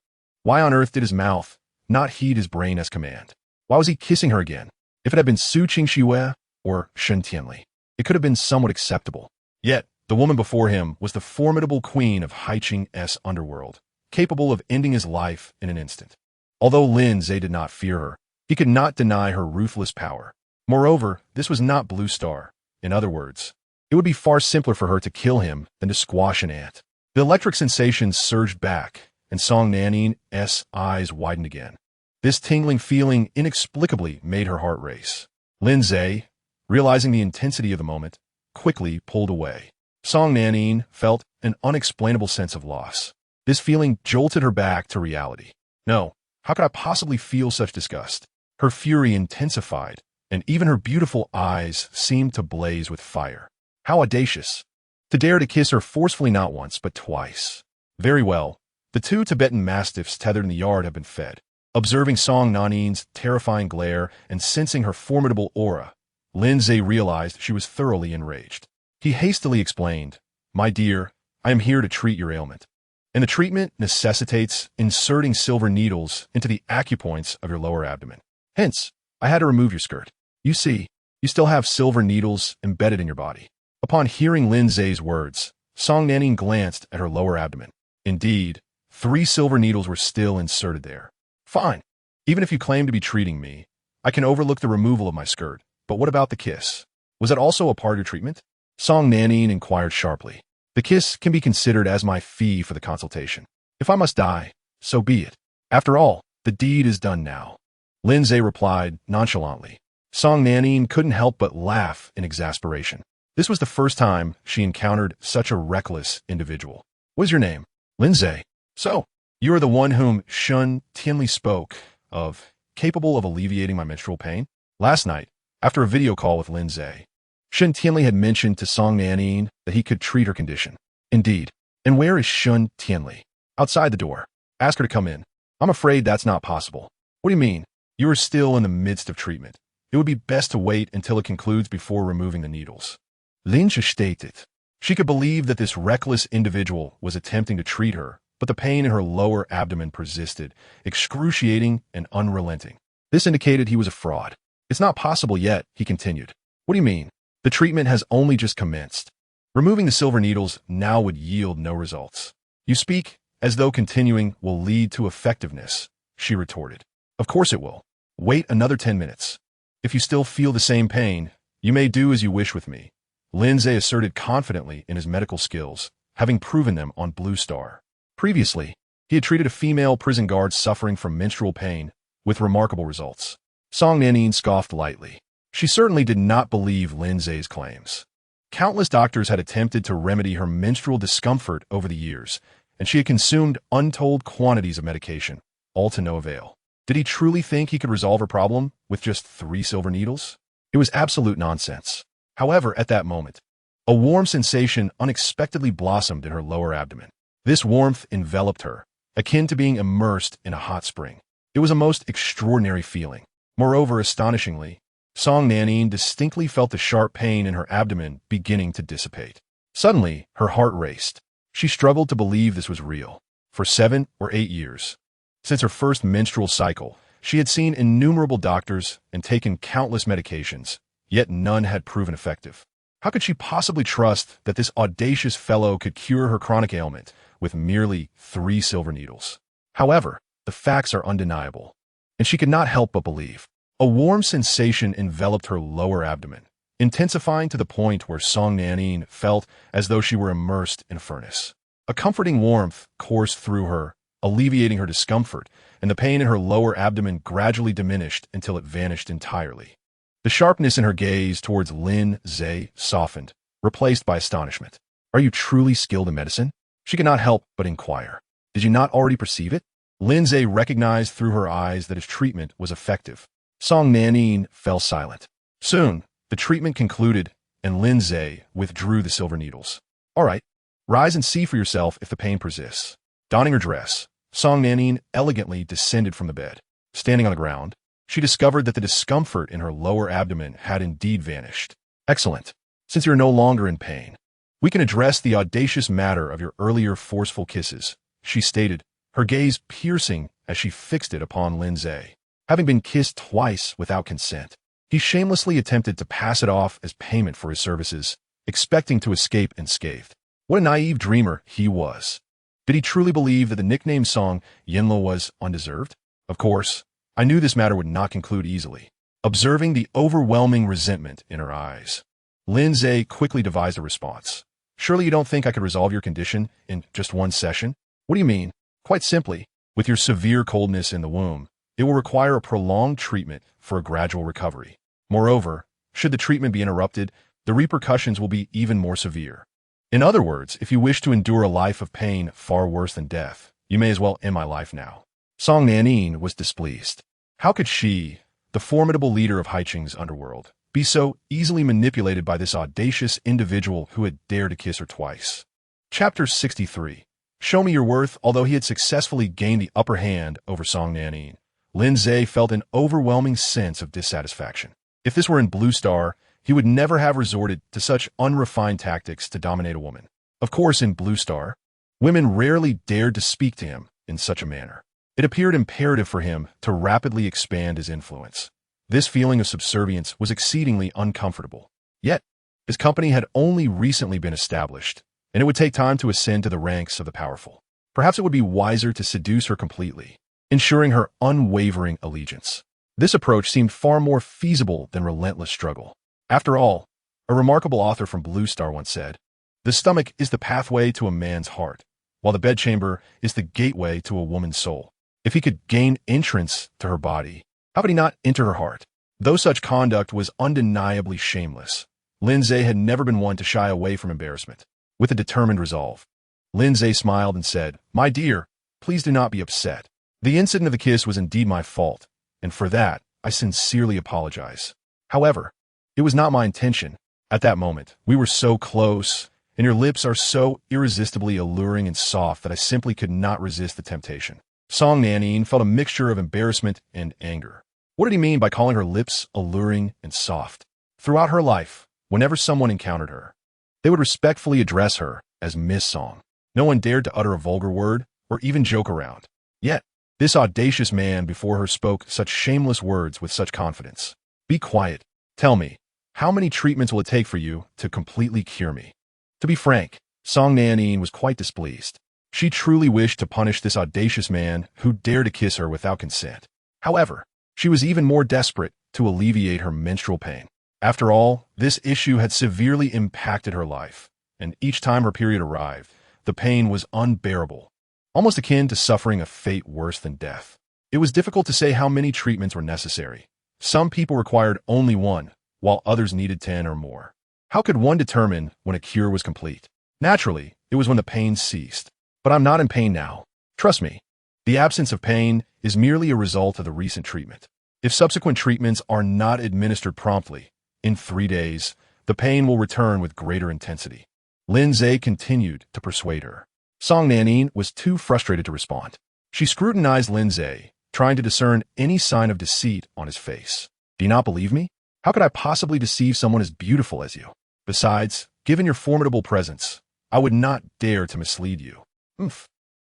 Why on earth did his mouth not heed his brain's command? Why was he kissing her again? If it had been Su Qingxue or Shen Tianli, it could have been somewhat acceptable. Yet, the woman before him was the formidable queen of Haiqing's underworld, capable of ending his life in an instant. Although Lin Ze did not fear her, he could not deny her ruthless power. Moreover, this was not Blue Star. In other words, it would be far simpler for her to kill him than to squash an ant. The electric sensations surged back, and Song Nannin's eyes widened again. This tingling feeling inexplicably made her heart race. Lin Ze, realizing the intensity of the moment, quickly pulled away. Song Nannin felt an unexplainable sense of loss. This feeling jolted her back to reality. No, how could I possibly feel such disgust? Her fury intensified, and even her beautiful eyes seemed to blaze with fire. How audacious! To dare to kiss her forcefully not once, but twice. Very well. The 2 Tibetan mastiffs tethered in the yard have been fed. Observing Song Nannin's terrifying glare and sensing her formidable aura, Lin Ze realized she was thoroughly enraged. He hastily explained, "My dear, I am here to treat your ailment. And the treatment necessitates inserting silver needles into the acupoints of your lower abdomen. Hence, I had to remove your skirt. You see, you still have silver needles embedded in your body." Upon hearing Lin Ze's words, Song Nannin glanced at her lower abdomen. Indeed, 3 silver needles were still inserted there. "Fine. Even if you claim to be treating me, I can overlook the removal of my skirt. But what about the kiss? Was that also a part of your treatment?" Song Nannin inquired sharply. "The kiss can be considered as my fee for the consultation. If I must die, so be it. After all, the deed is done now." Lin Ze replied nonchalantly. Song Nannin couldn't help but laugh in exasperation. This was the first time she encountered such a reckless individual. "What is your name?" "Lin Ze." "So, you are the one whom Shun Tianli spoke of, capable of alleviating my menstrual pain?" Last night, after a video call with Lin Ze, Shun Tianli had mentioned to Song Nanin that he could treat her condition. "Indeed. And where is Shun Tianli?" "Outside the door. Ask her to come in." "I'm afraid that's not possible." "What do you mean? You are still in the midst of treatment. It would be best to wait until it concludes before removing the needles." Lin Ze stated. She could believe that this reckless individual was attempting to treat her, but the pain in her lower abdomen persisted, excruciating and unrelenting. This indicated he was a fraud. "It's not possible yet," he continued. "What do you mean? The treatment has only just commenced. Removing the silver needles now would yield no results." "You speak as though continuing will lead to effectiveness," she retorted. "Of course it will. Wait another 10 minutes. If you still feel the same pain, you may do as you wish with me," Lin Ze asserted confidently in his medical skills, having proven them on Blue Star. Previously, he had treated a female prison guard suffering from menstrual pain with remarkable results. Song Nanin scoffed lightly. She certainly did not believe Lin Ze's claims. Countless doctors had attempted to remedy her menstrual discomfort over the years, and she had consumed untold quantities of medication, all to no avail. Did he truly think he could resolve her problem with just 3 silver needles? It was absolute nonsense. However, at that moment, a warm sensation unexpectedly blossomed in her lower abdomen. This warmth enveloped her, akin to being immersed in a hot spring. It was a most extraordinary feeling. Moreover, astonishingly, Song Nanin distinctly felt the sharp pain in her abdomen beginning to dissipate. Suddenly, her heart raced. She struggled to believe this was real. For 7 or 8 years, since her first menstrual cycle, she had seen innumerable doctors and taken countless medications, yet none had proven effective. How could she possibly trust that this audacious fellow could cure her chronic ailment with merely 3 silver needles? However, the facts are undeniable, and she could not help but believe. A warm sensation enveloped her lower abdomen, intensifying to the point where Song Nanin felt as though she were immersed in a furnace. A comforting warmth coursed through her, alleviating her discomfort, and the pain in her lower abdomen gradually diminished until it vanished entirely. The sharpness in her gaze towards Lin Ze softened, replaced by astonishment. "Are you truly skilled in medicine?" She could not help but inquire. "Did you not already perceive it?" Lin Ze recognized through her eyes that his treatment was effective. Song Nanin fell silent. Soon, the treatment concluded, and Lin Ze withdrew the silver needles. "All right, rise and see for yourself if the pain persists." Donning her dress, Song Nanin elegantly descended from the bed. Standing on the ground, she discovered that the discomfort in her lower abdomen had indeed vanished. "Excellent. Since you're no longer in pain, we can address the audacious matter of your earlier forceful kisses," she stated, her gaze piercing as she fixed it upon Lin Ze. Having been kissed twice without consent, he shamelessly attempted to pass it off as payment for his services, expecting to escape unscathed. What a naive dreamer he was. Did he truly believe that the nickname Song Yinlo was undeserved? Of course, I knew this matter would not conclude easily. Observing the overwhelming resentment in her eyes, Lin Ze quickly devised a response. "Surely you don't think I could resolve your condition in just 1 session?" "What do you mean?" "Quite simply, with your severe coldness in the womb, it will require a prolonged treatment for a gradual recovery. Moreover, should the treatment be interrupted, the repercussions will be even more severe. In other words, if you wish to endure a life of pain far worse than death, you may as well end my life now." Song Nanin was displeased. How could she, the formidable leader of Haiqing's underworld, be so easily manipulated by this audacious individual who had dared to kiss her twice? Chapter 63. Show me your worth. Although he had successfully gained the upper hand over Song Nanin, Lin Ze felt an overwhelming sense of dissatisfaction. If this were in Blue Star, he would never have resorted to such unrefined tactics to dominate a woman. Of course, in Blue Star, women rarely dared to speak to him in such a manner. It appeared imperative for him to rapidly expand his influence. This feeling of subservience was exceedingly uncomfortable. Yet, his company had only recently been established, and it would take time to ascend to the ranks of the powerful. Perhaps it would be wiser to seduce her completely, ensuring her unwavering allegiance. This approach seemed far more feasible than relentless struggle. After all, a remarkable author from Blue Star once said, "The stomach is the pathway to a man's heart, while the bedchamber is the gateway to a woman's soul." If he could gain entrance to her body, how could he not enter her heart? Though such conduct was undeniably shameless, Lin Ze had never been one to shy away from embarrassment. With a determined resolve, Lin Ze smiled and said, "My dear, please do not be upset. The incident of the kiss was indeed my fault, and for that, I sincerely apologize. However, it was not my intention. At that moment, we were so close, and your lips are so irresistibly alluring and soft that I simply could not resist the temptation." Song Nanin felt a mixture of embarrassment and anger. What did he mean by calling her lips alluring and soft? Throughout her life, whenever someone encountered her, they would respectfully address her as Miss Song. No one dared to utter a vulgar word or even joke around. Yet, this audacious man before her spoke such shameless words with such confidence. "Be quiet. Tell me, how many treatments will it take for you to completely cure me?" To be frank, Song Nanin was quite displeased. She truly wished to punish this audacious man who dared to kiss her without consent. However, she was even more desperate to alleviate her menstrual pain. After all, this issue had severely impacted her life, and each time her period arrived, the pain was unbearable, almost akin to suffering a fate worse than death. It was difficult to say how many treatments were necessary. Some people required only one, while others needed 10 or more. How could one determine when a cure was complete? Naturally, it was when the pain ceased. But I'm not in pain now. Trust me, the absence of pain is merely a result of the recent treatment. If subsequent treatments are not administered promptly, in 3 days, the pain will return with greater intensity. Lin Ze continued to persuade her. Song Nanin was too frustrated to respond. She scrutinized Lin Ze, trying to discern any sign of deceit on his face. "Do you not believe me? How could I possibly deceive someone as beautiful as you? Besides, given your formidable presence, I would not dare to mislead you."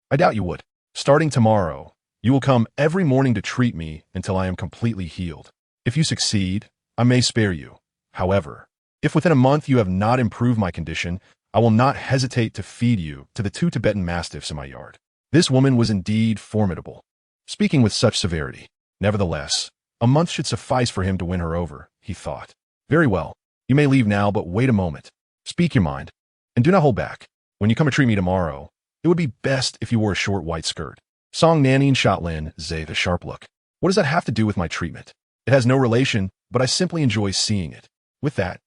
"I doubt you would. Starting tomorrow, you will come every morning to treat me until I am completely healed. If you succeed, I may spare you. However, if within a month you have not improved my condition, I will not hesitate to feed you to the 2 Tibetan mastiffs in my yard." This woman was indeed formidable, speaking with such severity. Nevertheless, a month should suffice for him to win her over, he thought. "Very well. You may leave now, but wait a moment. Speak your mind, and do not hold back. When you come to treat me tomorrow, it would be best if you wore a short white skirt." Song Nanin shot Lin Ze the sharp look. "What does that have to do with my treatment? It has no relation, but I simply enjoy seeing it." With that,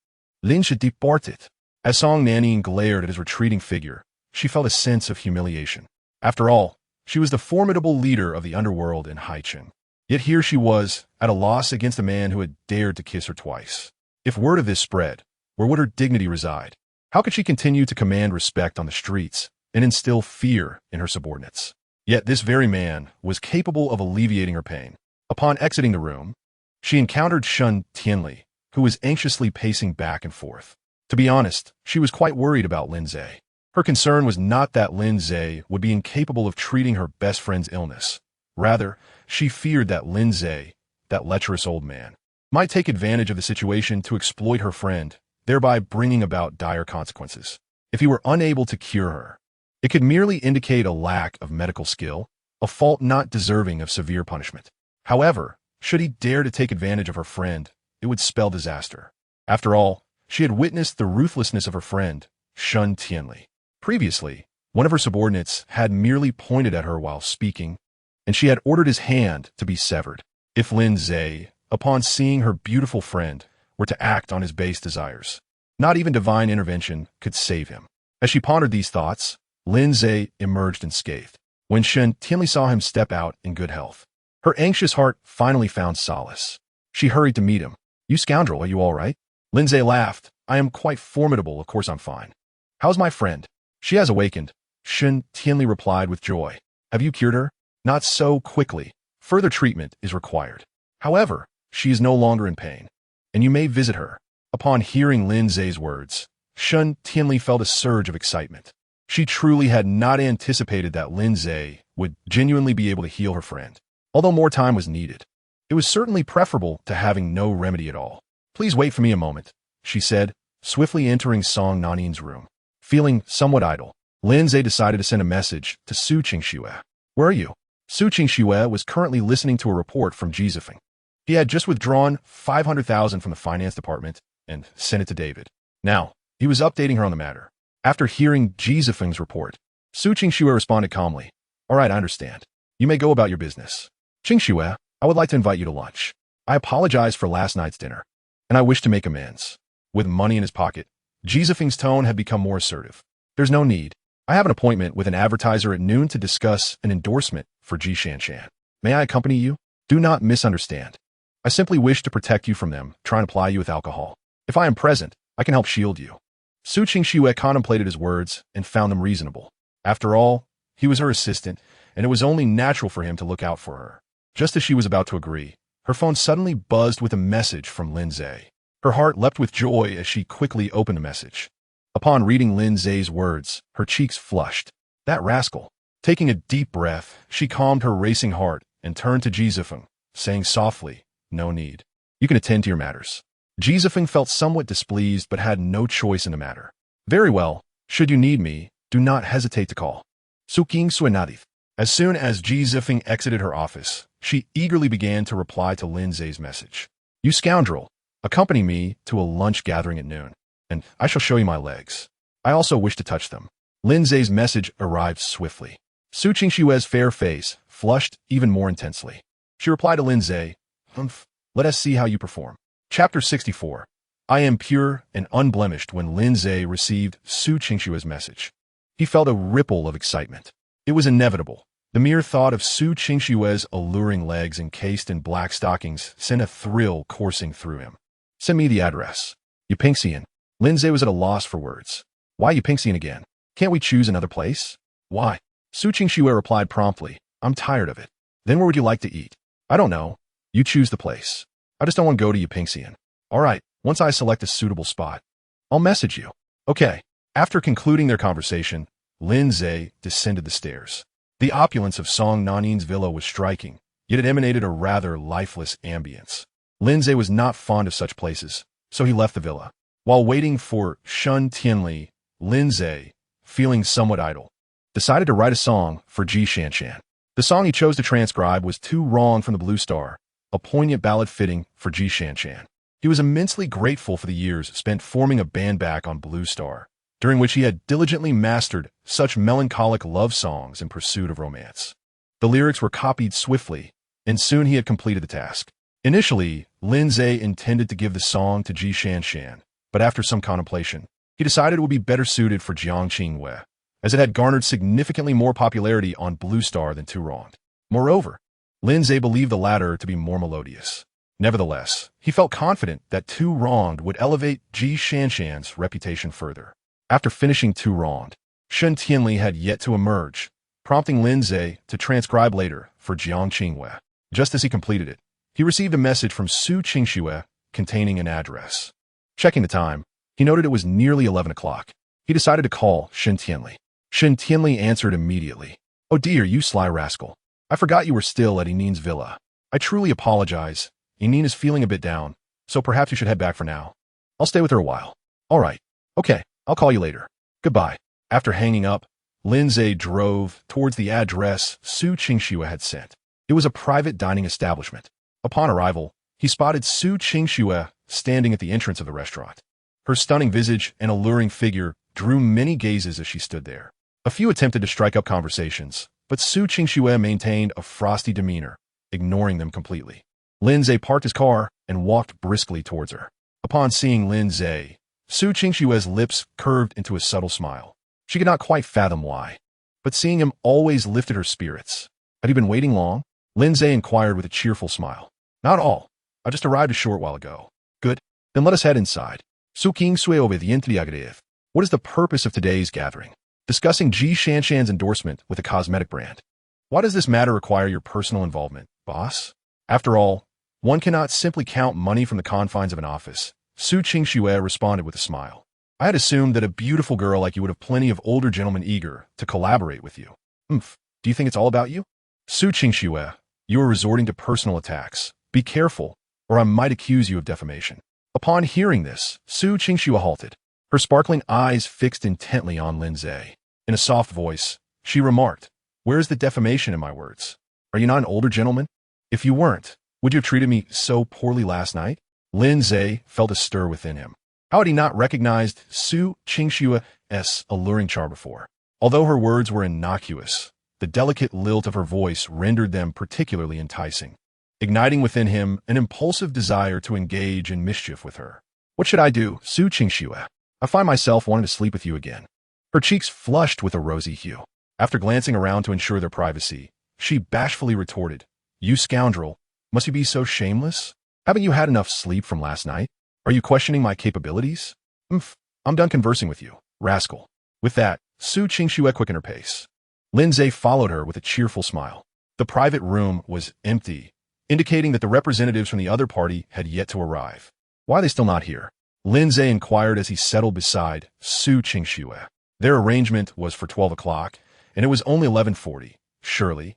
Lin Ze departed. As Song Nanin glared at his retreating figure, she felt a sense of humiliation. After all, she was the formidable leader of the underworld in Haichen. Yet here she was, at a loss against a man who had dared to kiss her twice. If word of this spread, where would her dignity reside? How could she continue to command respect on the streets and instill fear in her subordinates? Yet this very man was capable of alleviating her pain. Upon exiting the room, she encountered Shun Tianli, who was anxiously pacing back and forth. To be honest, she was quite worried about Lin Ze. Her concern was not that Lin Ze would be incapable of treating her best friend's illness. Rather, she feared that Lin Ze, that lecherous old man, might take advantage of the situation to exploit her friend, thereby bringing about dire consequences. If he were unable to cure her, it could merely indicate a lack of medical skill, a fault not deserving of severe punishment. However, should he dare to take advantage of her friend, it would spell disaster. After all, she had witnessed the ruthlessness of her friend, Shun Tianli. Previously, one of her subordinates had merely pointed at her while speaking, and she had ordered his hand to be severed. If Lin Ze, upon seeing her beautiful friend, were to act on his base desires, not even divine intervention could save him. As she pondered these thoughts, Lin Ze emerged unscathed. When Shun Tianli saw him step out in good health, her anxious heart finally found solace. She hurried to meet him. "You scoundrel, are you all right?" Lin Ze laughed. "I am quite formidable, of course I'm fine." "How's my friend?" "She has awakened," Shun Tianli replied with joy. "Have you cured her?" "Not so quickly. Further treatment is required. However, she is no longer in pain, and you may visit her." Upon hearing Lin Ze's words, Shun Tianli felt a surge of excitement. She truly had not anticipated that Lin Ze would genuinely be able to heal her friend. Although more time was needed, it was certainly preferable to having no remedy at all. "Please wait for me a moment," she said, swiftly entering Song Nanin's room. Feeling somewhat idle, Lin Ze decided to send a message to Su Qingxue. "Where are you?" Su Qingxue was currently listening to a report from decisively. He had just withdrawn 500,000 from the finance department and sent it to David. Now, he was updating her on the matter. After hearing decisively's report, Su Qingxue responded calmly. "All right, I understand. You may go about your business. Qingxue, I would like to invite you to lunch. I apologize for last night's dinner, and I wish to make amends." With money in his pocket, Jizafeng's tone had become more assertive. There's no need. I have an appointment with an advertiser at noon to discuss an endorsement for Ji Shanshan. May I accompany you? Do not misunderstand. I simply wish to protect you from them, trying to ply you with alcohol. If I am present, I can help shield you. Su Qingxue contemplated his words and found them reasonable. After all, he was her assistant, and it was only natural for him to look out for her. Just as she was about to agree, her phone suddenly buzzed with a message from Lin Ze. Her heart leapt with joy as she quickly opened the message. Upon reading Lin Ze's words, her cheeks flushed. That rascal. Taking a deep breath, she calmed her racing heart and turned to Jizafeng, saying softly, "No need. You can attend to your matters." Jizafeng felt somewhat displeased but had no choice in the matter. "Very well. Should you need me, do not hesitate to call." Su Qingxue nodded. As soon as Jizafeng exited her office, she eagerly began to reply to Lin Ze's message. "You scoundrel, accompany me to a lunch gathering at noon, and I shall show you my legs. I also wish to touch them." Lin Ze's message arrived swiftly. Su Qingxue's fair face flushed even more intensely. She replied to Lin Ze, "Humph, let us see how you perform." Chapter 64. I am pure and unblemished. When Lin Ze received Su Qingxue's message, he felt a ripple of excitement. It was inevitable. The mere thought of Su Qingxue's alluring legs encased in black stockings sent a thrill coursing through him. "Send me the address." Yupingxian. Lin Ze was at a loss for words. "Why Yupingxian again? Can't we choose another place?" "Why?" Su Qingxue replied promptly, "I'm tired of it." "Then where would you like to eat?" "I don't know. You choose the place. I just don't want to go to Yupingxian." "All right, once I select a suitable spot, I'll message you." "Okay." After concluding their conversation, Lin Ze descended the stairs. The opulence of Song Nanin's villa was striking, yet it emanated a rather lifeless ambience. Lin Ze was not fond of such places, so he left the villa. While waiting for Shun Tianli, Lin Ze, feeling somewhat idle, decided to write a song for Ji Shanshan. The song he chose to transcribe was Too Wrong from the Blue Star, a poignant ballad fitting for Ji Shanshan. He was immensely grateful for the years spent forming a band back on Blue Star, during which he had diligently mastered such melancholic love songs in pursuit of romance. The lyrics were copied swiftly, and soon he had completed the task. Initially, Lin Ze intended to give the song to Ji Shanshan, but after some contemplation, he decided it would be better suited for Jiang Qingwei, as it had garnered significantly more popularity on Blue Star than Too Wronged. Moreover, Lin Ze believed the latter to be more melodious. Nevertheless, he felt confident that Too Wronged would elevate Ji Shanshan's reputation further. After finishing Too Wronged, Shun Tianli had yet to emerge, prompting Lin Ze to transcribe later for Jiang Qingwei. Just as he completed it, he received a message from Su Qingxue containing an address. Checking the time, he noted it was nearly 11 o'clock. He decided to call Shun Tianli. Shun Tianli answered immediately. "Oh dear, you sly rascal. I forgot you were still at Enin's villa. I truly apologize. Enin is feeling a bit down, so perhaps you should head back for now. I'll stay with her a while." "All right. Okay, I'll call you later. Goodbye." After hanging up, Lin Ze drove towards the address Su Qingxue had sent. It was a private dining establishment. Upon arrival, he spotted Su Qingxue standing at the entrance of the restaurant. Her stunning visage and alluring figure drew many gazes as she stood there. A few attempted to strike up conversations, but Su Qingxue maintained a frosty demeanor, ignoring them completely. Lin Ze parked his car and walked briskly towards her. Upon seeing Lin Ze, Su Qingxue's lips curved into a subtle smile. She could not quite fathom why, but seeing him always lifted her spirits. "Had you been waiting long?" Lin Ze inquired with a cheerful smile. "Not all. I just arrived a short while ago." "Good. Then let us head inside." Su Qingxue obediently agreed. "What is the purpose of today's gathering?" "Discussing Ji Shanshan's endorsement with a cosmetic brand." "Why does this matter require your personal involvement, boss?" "After all, one cannot simply count money from the confines of an office." Su Qingxue responded with a smile. "I had assumed that a beautiful girl like you would have plenty of older gentlemen eager to collaborate with you." "Umph. Do you think it's all about you?" "Su Qingxue, you are resorting to personal attacks. Be careful, or I might accuse you of defamation." Upon hearing this, Su Qingxue halted, her sparkling eyes fixed intently on Lin Ze. In a soft voice, she remarked, "Where is the defamation in my words? Are you not an older gentleman? If you weren't, would you have treated me so poorly last night?" Lin Ze felt a stir within him. How had he not recognized Su Qingxue's alluring charm before? Although her words were innocuous, the delicate lilt of her voice rendered them particularly enticing, igniting within him an impulsive desire to engage in mischief with her. What should I do, Su Qingxue? I find myself wanting to sleep with you again. Her cheeks flushed with a rosy hue. After glancing around to ensure their privacy, she bashfully retorted, You scoundrel, must you be so shameless? Haven't you had enough sleep from last night? Are you questioning my capabilities? I'm done conversing with you, rascal. With that, Su Qingxue quickened her pace. Lin Ze followed her with a cheerful smile. The private room was empty, indicating that the representatives from the other party had yet to arrive. Why are they still not here? Lin Ze inquired as he settled beside Su Qingxue. Their arrangement was for 12 o'clock, and it was only 11:40. Surely,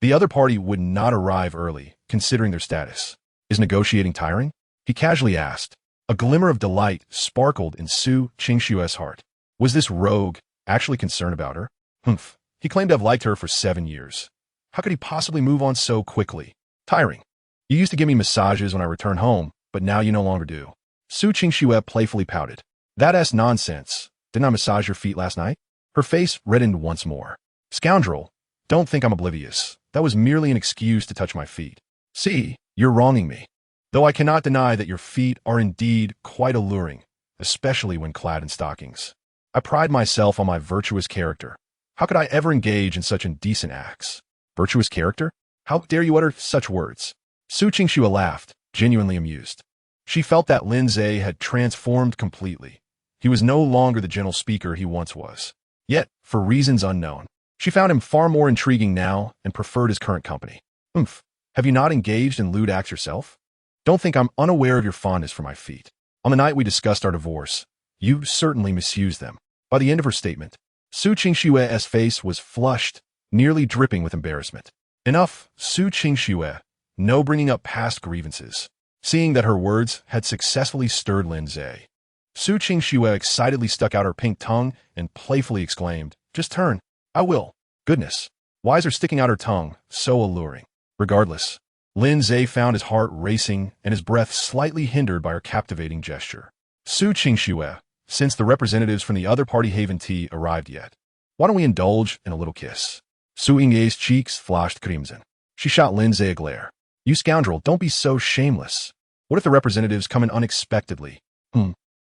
the other party would not arrive early, considering their status. Is negotiating tiring? He casually asked. A glimmer of delight sparkled in Su Qingxue's heart. Was this rogue actually concerned about her? He claimed to have liked her for 7 years. How could he possibly move on so quickly? Tiring. You used to give me massages when I returned home, but now you no longer do. Su Qingxue playfully pouted. That's nonsense. Didn't I massage your feet last night? Her face reddened once more. Scoundrel, don't think I'm oblivious. That was merely an excuse to touch my feet. See, you're wronging me. Though I cannot deny that your feet are indeed quite alluring, especially when clad in stockings. I pride myself on my virtuous character. How could I ever engage in such indecent acts? Virtuous character? How dare you utter such words? Su Qingxue laughed, genuinely amused. She felt that Lin Ze had transformed completely. He was no longer the gentle speaker he once was. Yet, for reasons unknown, she found him far more intriguing now and preferred his current company. Have you not engaged in lewd acts yourself? Don't think I'm unaware of your fondness for my feet. On the night we discussed our divorce, you certainly misused them. By the end of her statement, Su Qingxue's face was flushed, nearly dripping with embarrassment. Enough, Su Qingxue. No bringing up past grievances. Seeing that her words had successfully stirred Lin Ze, Su Qingxue excitedly stuck out her pink tongue and playfully exclaimed, Just turn. I will. Goodness. Why is her sticking out her tongue so alluring? Regardless, Lin Ze found his heart racing and his breath slightly hindered by her captivating gesture. Su Qingxue, since the representatives from the other party haven't arrived yet, why don't we indulge in a little kiss? Su Yingye's cheeks flashed crimson. She shot Lin Ze a glare. You scoundrel, don't be so shameless. What if the representatives come in unexpectedly?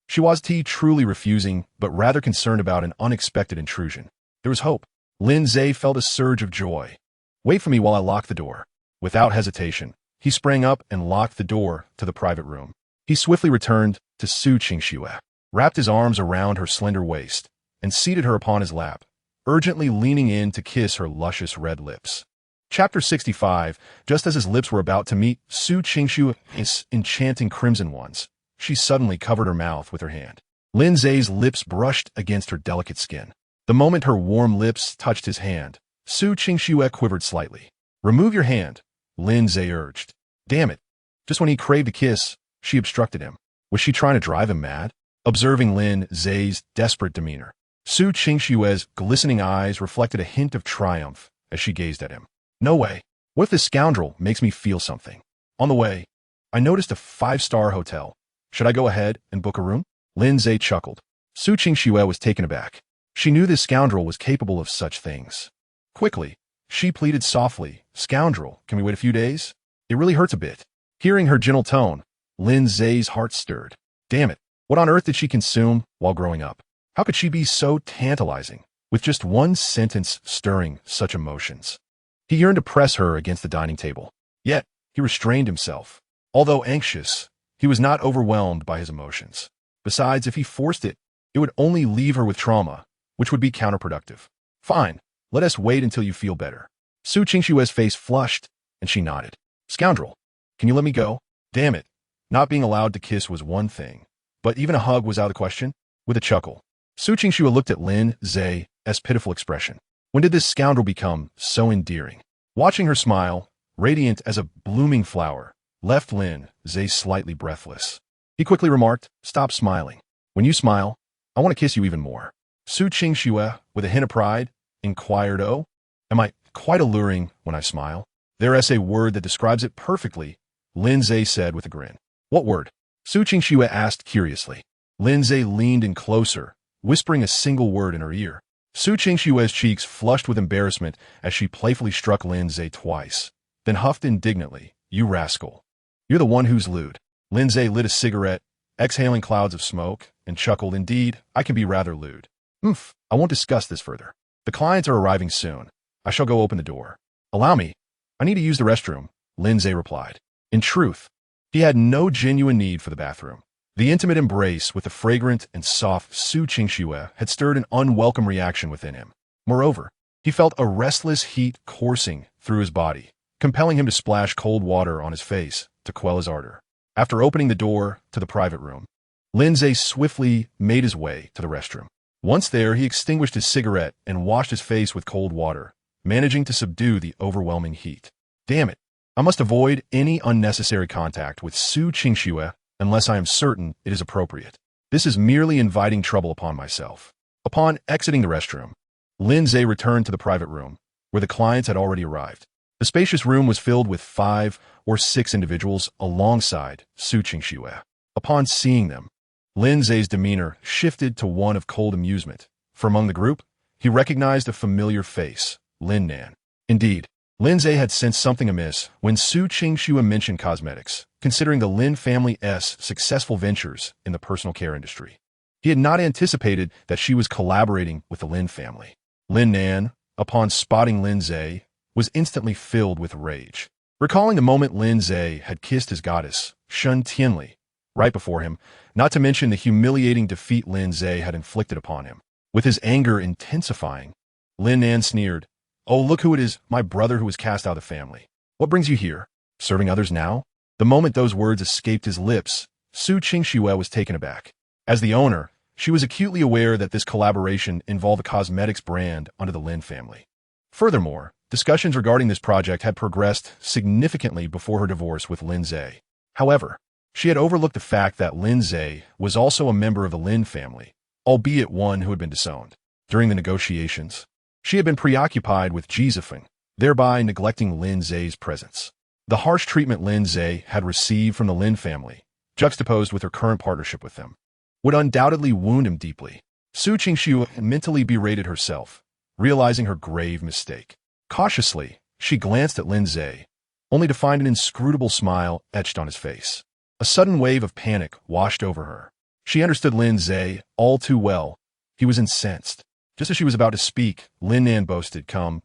She was truly refusing, but rather concerned about an unexpected intrusion. There was hope. Lin Ze felt a surge of joy. Wait for me while I lock the door. Without hesitation, he sprang up and locked the door to the private room. He swiftly returned to Su Qingxue, wrapped his arms around her slender waist, and seated her upon his lap, urgently leaning in to kiss her luscious red lips. Chapter 65. Just as his lips were about to meet Su Qingxue's enchanting crimson ones, she suddenly covered her mouth with her hand. Lin Ze's lips brushed against her delicate skin. The moment her warm lips touched his hand, Su Qingxue quivered slightly. Remove your hand, Lin Ze urged. Damn it. Just when he craved a kiss, she obstructed him. Was she trying to drive him mad? Observing Lin Ze's desperate demeanor, Su Qingxue's glistening eyes reflected a hint of triumph as she gazed at him. No way. What if this scoundrel makes me feel something? On the way, I noticed a 5-star hotel. Should I go ahead and book a room? Lin Ze chuckled. Su Qingxue was taken aback. She knew this scoundrel was capable of such things. Quickly, she pleaded softly, Scoundrel, can we wait a few days? It really hurts a bit. Hearing her gentle tone, Lin Ze's heart stirred. Damn it, what on earth did she consume while growing up? How could she be so tantalizing, with just one sentence stirring such emotions? He yearned to press her against the dining table. Yet, he restrained himself. Although anxious, he was not overwhelmed by his emotions. Besides, if he forced it, it would only leave her with trauma, which would be counterproductive. Fine, let us wait until you feel better. Su Qingxue's face flushed, and she nodded. Scoundrel, can you let me go? Damn it. Not being allowed to kiss was one thing, but even a hug was out of the question. With a chuckle, Su Qingxue looked at Lin Ze's pitiful expression. When did this scoundrel become so endearing? Watching her smile, radiant as a blooming flower, left Lin Ze slightly breathless. He quickly remarked, Stop smiling. When you smile, I want to kiss you even more. Su Qingxue, with a hint of pride, inquired, Oh, am I quite alluring when I smile? There is a word that describes it perfectly, Lin Ze said with a grin. What word? Su Qingxue asked curiously. Lin Ze leaned in closer, whispering a single word in her ear. Su Qingxue's cheeks flushed with embarrassment as she playfully struck Lin Ze twice, then huffed indignantly, You rascal. You're the one who's lewd. Lin Ze lit a cigarette exhaling clouds of smoke, and chuckled, "Indeed, I can be rather lewd. I won't discuss this further. The clients are arriving soon. I shall go open the door." "Allow me. I need to use the restroom," Lin Ze replied. In truth, he had no genuine need for the bathroom. The intimate embrace with the fragrant and soft Su Qingxue had stirred an unwelcome reaction within him. Moreover, he felt a restless heat coursing through his body, compelling him to splash cold water on his face to quell his ardor. After opening the door to the private room, Lin Ze swiftly made his way to the restroom. Once there, he extinguished his cigarette and washed his face with cold water, managing to subdue the overwhelming heat. Damn it, I must avoid any unnecessary contact with Su Qingxue unless I am certain it is appropriate. This is merely inviting trouble upon myself. Upon exiting the restroom, Lin Ze returned to the private room, where the clients had already arrived. The spacious room was filled with 5 or 6 individuals alongside Su Qingxue. Upon seeing them, Lin Ze's demeanor shifted to one of cold amusement, for among the group, he recognized a familiar face, Lin Nan. Indeed, Lin Ze had sensed something amiss when Su Qingxue mentioned cosmetics, considering the Lin family's successful ventures in the personal care industry. He had not anticipated that she was collaborating with the Lin family. Lin Nan, upon spotting Lin Ze, was instantly filled with rage. Recalling the moment Lin Ze had kissed his goddess, Shun Tianli, right before him, not to mention the humiliating defeat Lin Ze had inflicted upon him. With his anger intensifying, Lin Nan sneered, "Oh, look who it is, my brother who was cast out of the family. What brings you here? Serving others now?" The moment those words escaped his lips, Su Qingxue was taken aback. As the owner, she was acutely aware that this collaboration involved a cosmetics brand under the Lin family. Furthermore, discussions regarding this project had progressed significantly before her divorce with Lin Ze. However, she had overlooked the fact that Lin Ze was also a member of the Lin family, albeit one who had been disowned. During the negotiations, she had been preoccupied with decisively, thereby neglecting Lin Ze's presence. The harsh treatment Lin Ze had received from the Lin family, juxtaposed with her current partnership with them, would undoubtedly wound him deeply. Su Qingxue mentally berated herself, realizing her grave mistake. Cautiously, she glanced at Lin Ze, only to find an inscrutable smile etched on his face. A sudden wave of panic washed over her. She understood Lin Ze all too well. He was incensed. Just as she was about to speak, Lin Nan boasted, Come.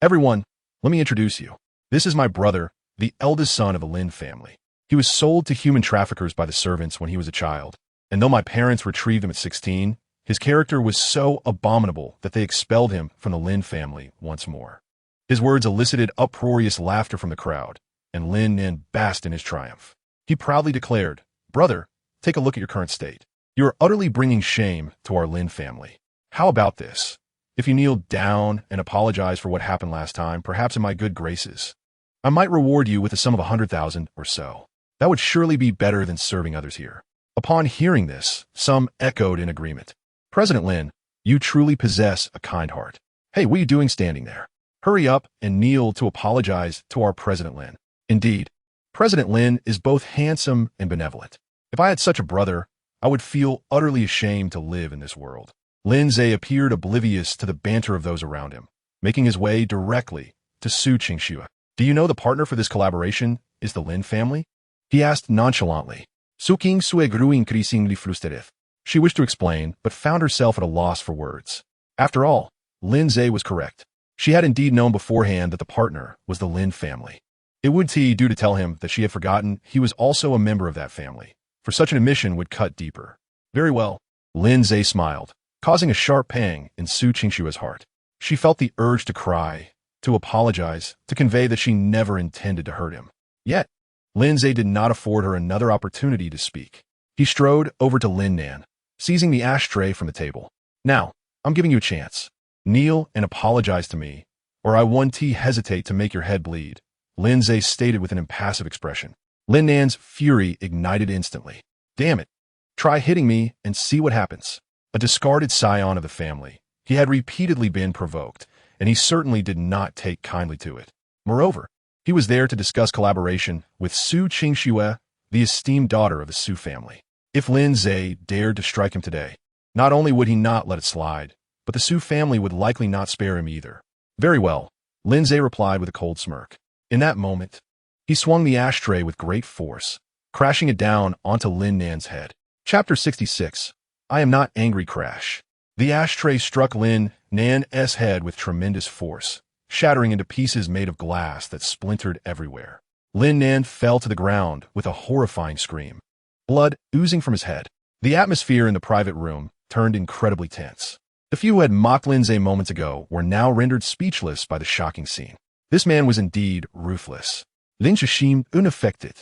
Everyone, let me introduce you. This is my brother, the eldest son of the Lin family. He was sold to human traffickers by the servants when he was a child, and though my parents retrieved him at 16, his character was so abominable that they expelled him from the Lin family once more." His words elicited uproarious laughter from the crowd, and Lin Nan basked in his triumph. He proudly declared, "Brother, take a look at your current state. You are utterly bringing shame to our Lin family. How about this? If you kneel down and apologize for what happened last time, perhaps in my good graces, I might reward you with a sum of 100,000 or so. That would surely be better than serving others here." Upon hearing this, some echoed in agreement. "President Lin, you truly possess a kind heart. Hey, what are you doing standing there? Hurry up and kneel to apologize to our President Lin. Indeed, President Lin is both handsome and benevolent. If I had such a brother, I would feel utterly ashamed to live in this world." Lin Ze appeared oblivious to the banter of those around him, making his way directly to Su Qingxue. "Do you know the partner for this collaboration is the Lin family?" he asked nonchalantly. Su Qingxue grew increasingly frustrated. She wished to explain, but found herself at a loss for words. After all, Lin Ze was correct. She had indeed known beforehand that the partner was the Lin family. It would do to tell him that she had forgotten he was also a member of that family, for such an admission would cut deeper. Very well, Lin Ze smiled, causing a sharp pang in Su Qingxue's heart. She felt the urge to cry, to apologize, to convey that she never intended to hurt him. Yet, Lin Ze did not afford her another opportunity to speak. He strode over to Lin Nan, seizing the ashtray from the table. "Now, I'm giving you a chance. Kneel and apologize to me, or I won't hesitate to make your head bleed," Lin Ze stated with an impassive expression. Lin Nan's fury ignited instantly. "Damn it. Try hitting me and see what happens." A discarded scion of the family, he had repeatedly been provoked, and he certainly did not take kindly to it. Moreover, he was there to discuss collaboration with Su Qingxue, the esteemed daughter of the Su family. If Lin Ze dared to strike him today, not only would he not let it slide, but the Su family would likely not spare him either. "Very well," Lin Ze replied with a cold smirk. In that moment, he swung the ashtray with great force, crashing it down onto Lin Nan's head. Chapter 66. I am not angry crash. The ashtray struck Lin Nan's head with tremendous force, shattering into pieces made of glass that splintered everywhere. Lin Nan fell to the ground with a horrifying scream, blood oozing from his head. The atmosphere in the private room turned incredibly tense. The few who had mocked Lin Ze moments ago were now rendered speechless by the shocking scene. This man was indeed ruthless. Lin Ze seemed unaffected,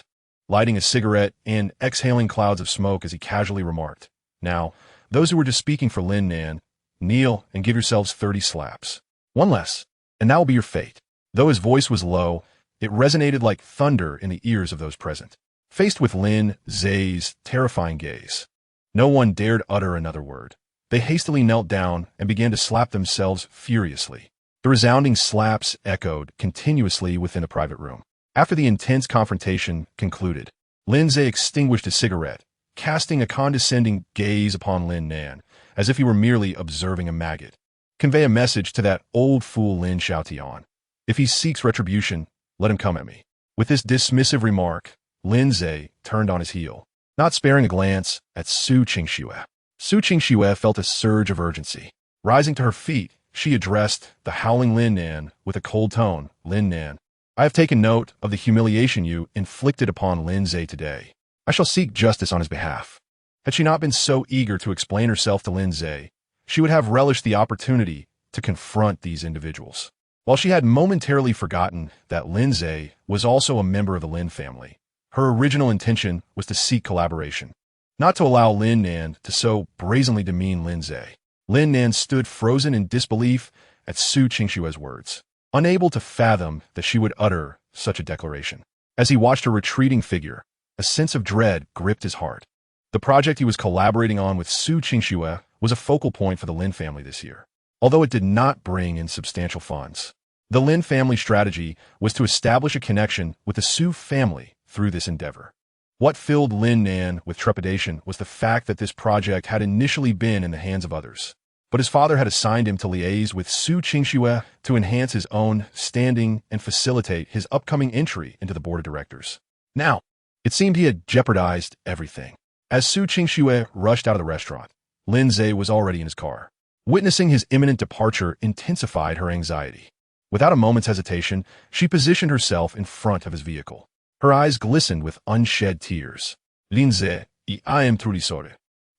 lighting a cigarette and exhaling clouds of smoke as he casually remarked, "Now, those who were just speaking for Lin Nan, kneel and give yourselves 30 slaps. One less, and that will be your fate." Though his voice was low, it resonated like thunder in the ears of those present. Faced with Lin Ze's terrifying gaze, no one dared utter another word. They hastily knelt down and began to slap themselves furiously. The resounding slaps echoed continuously within the private room. After the intense confrontation concluded, Lin Ze extinguished his cigarette, casting a condescending gaze upon Lin Nan, as if he were merely observing a maggot. Convey a message to that old fool Lin Xiaotian. If he seeks retribution, let him come at me. With this dismissive remark, Lin Ze turned on his heel, not sparing a glance at Su Qingxue. Su Qingxue felt a surge of urgency. Rising to her feet, she addressed the howling Lin Nan with a cold tone. "Lin Nan, I have taken note of the humiliation you inflicted upon Lin Ze today. I shall seek justice on his behalf." Had she not been so eager to explain herself to Lin Ze, she would have relished the opportunity to confront these individuals. While she had momentarily forgotten that Lin Ze was also a member of the Lin family, her original intention was to seek collaboration, not to allow Lin Nan to so brazenly demean Lin Ze. Lin Nan stood frozen in disbelief at Su Qingxue's words, unable to fathom that she would utter such a declaration. As he watched her retreating figure, a sense of dread gripped his heart. The project he was collaborating on with Su Qingxue was a focal point for the Lin family this year, although it did not bring in substantial funds. The Lin family strategy was to establish a connection with the Su family through this endeavor. What filled Lin Nan with trepidation was the fact that this project had initially been in the hands of others, but his father had assigned him to liaise with Su Qingxue to enhance his own standing and facilitate his upcoming entry into the board of directors. Now, it seemed he had jeopardized everything. As Su Qingxue rushed out of the restaurant, Lin Ze was already in his car. Witnessing his imminent departure intensified her anxiety. Without a moment's hesitation, she positioned herself in front of his vehicle. Her eyes glistened with unshed tears. "Lin Ze, I am truly sorry.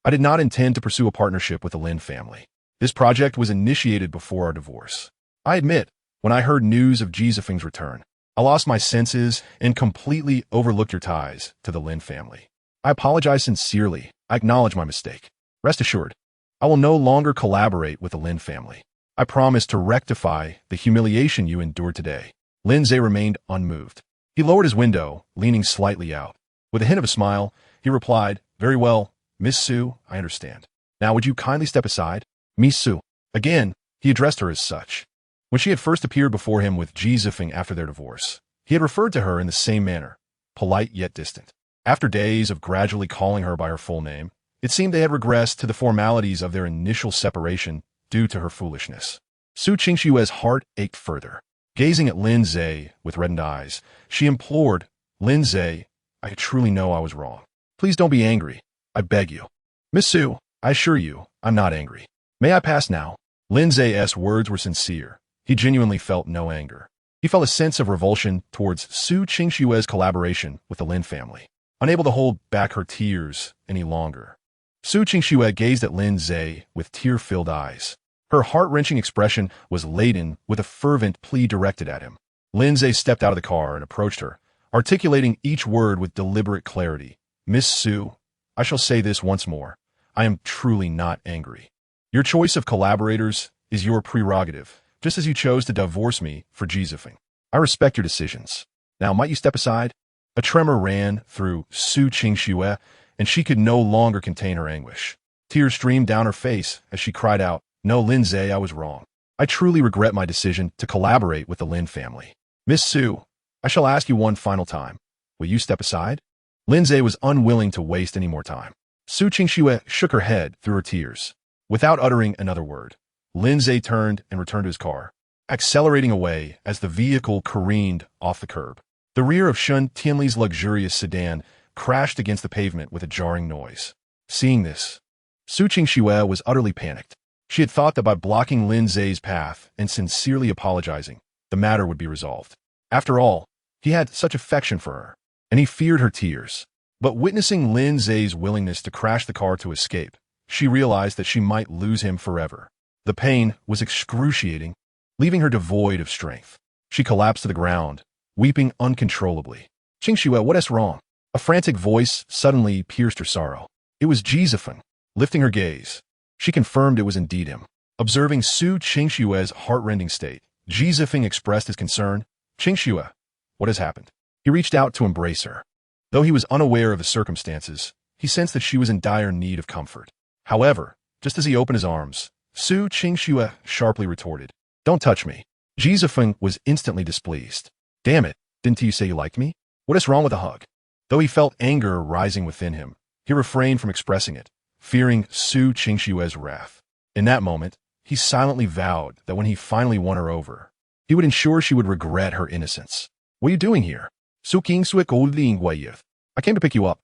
I did not intend to pursue a partnership with the Lin family. This project was initiated before our divorce. I admit, when I heard news of Jizafeng's return, I lost my senses and completely overlooked your ties to the Lin family. I apologize sincerely. I acknowledge my mistake. Rest assured, I will no longer collaborate with the Lin family. I promise to rectify the humiliation you endured today." Lin Ze remained unmoved. He lowered his window, leaning slightly out. With a hint of a smile, he replied, "Very well, Miss Su, I understand. Now would you kindly step aside?" "Miss Su." Again, he addressed her as such. When she had first appeared before him with Jizafeng after their divorce, he had referred to her in the same manner, polite yet distant. After days of gradually calling her by her full name, it seemed they had regressed to the formalities of their initial separation due to her foolishness. Su Qingxue's heart ached further. Gazing at Lin Ze with reddened eyes, she implored, "Lin Ze, I truly know I was wrong. Please don't be angry. I beg you." "Miss Su, I assure you, I'm not angry. May I pass now?" Lin Ze's words were sincere. He genuinely felt no anger. He felt a sense of revulsion towards Su Qingxue's collaboration with the Lin family, unable to hold back her tears any longer. Su Qingxue gazed at Lin Ze with tear-filled eyes. Her heart-wrenching expression was laden with a fervent plea directed at him. Lin Ze stepped out of the car and approached her, articulating each word with deliberate clarity. "Miss Su, I shall say this once more. I am truly not angry. Your choice of collaborators is your prerogative, just as you chose to divorce me for Jizafeng. I respect your decisions. Now, might you step aside?" A tremor ran through Su Qingxue, and she could no longer contain her anguish. Tears streamed down her face as she cried out, "No, Lin Ze, I was wrong. I truly regret my decision to collaborate with the Lin family. Miss Su, I shall ask you one final time. Will you step aside?" Lin Ze was unwilling to waste any more time. Su Qingxue shook her head through her tears. Without uttering another word, Lin Ze turned and returned to his car, accelerating away as the vehicle careened off the curb. The rear of Shun Tianli's luxurious sedan crashed against the pavement with a jarring noise. Seeing this, Su Qingxue was utterly panicked. She had thought that by blocking Lin Ze's path and sincerely apologizing, the matter would be resolved. After all, he had such affection for her, and he feared her tears. But witnessing Lin Ze's willingness to crash the car to escape, she realized that she might lose him forever. The pain was excruciating, leaving her devoid of strength. She collapsed to the ground, weeping uncontrollably. Qingxue, what is wrong? A frantic voice suddenly pierced her sorrow. It was Jizefeng. Lifting her gaze, she confirmed it was indeed him. Observing Su Qingxue's heart-rending state, Jizefeng expressed his concern. Qingxue, what has happened? He reached out to embrace her. Though he was unaware of the circumstances, he sensed that she was in dire need of comfort. However, just as he opened his arms, Su Qingxue sharply retorted, "Don't touch me." Jizefeng was instantly displeased. "Damn it, didn't you say you liked me? What is wrong with a hug?" Though he felt anger rising within him, he refrained from expressing it, fearing Su Qingxue's wrath. In that moment, he silently vowed that when he finally won her over, he would ensure she would regret her innocence. "What are you doing here?" Su Qingxue, I came to pick you up.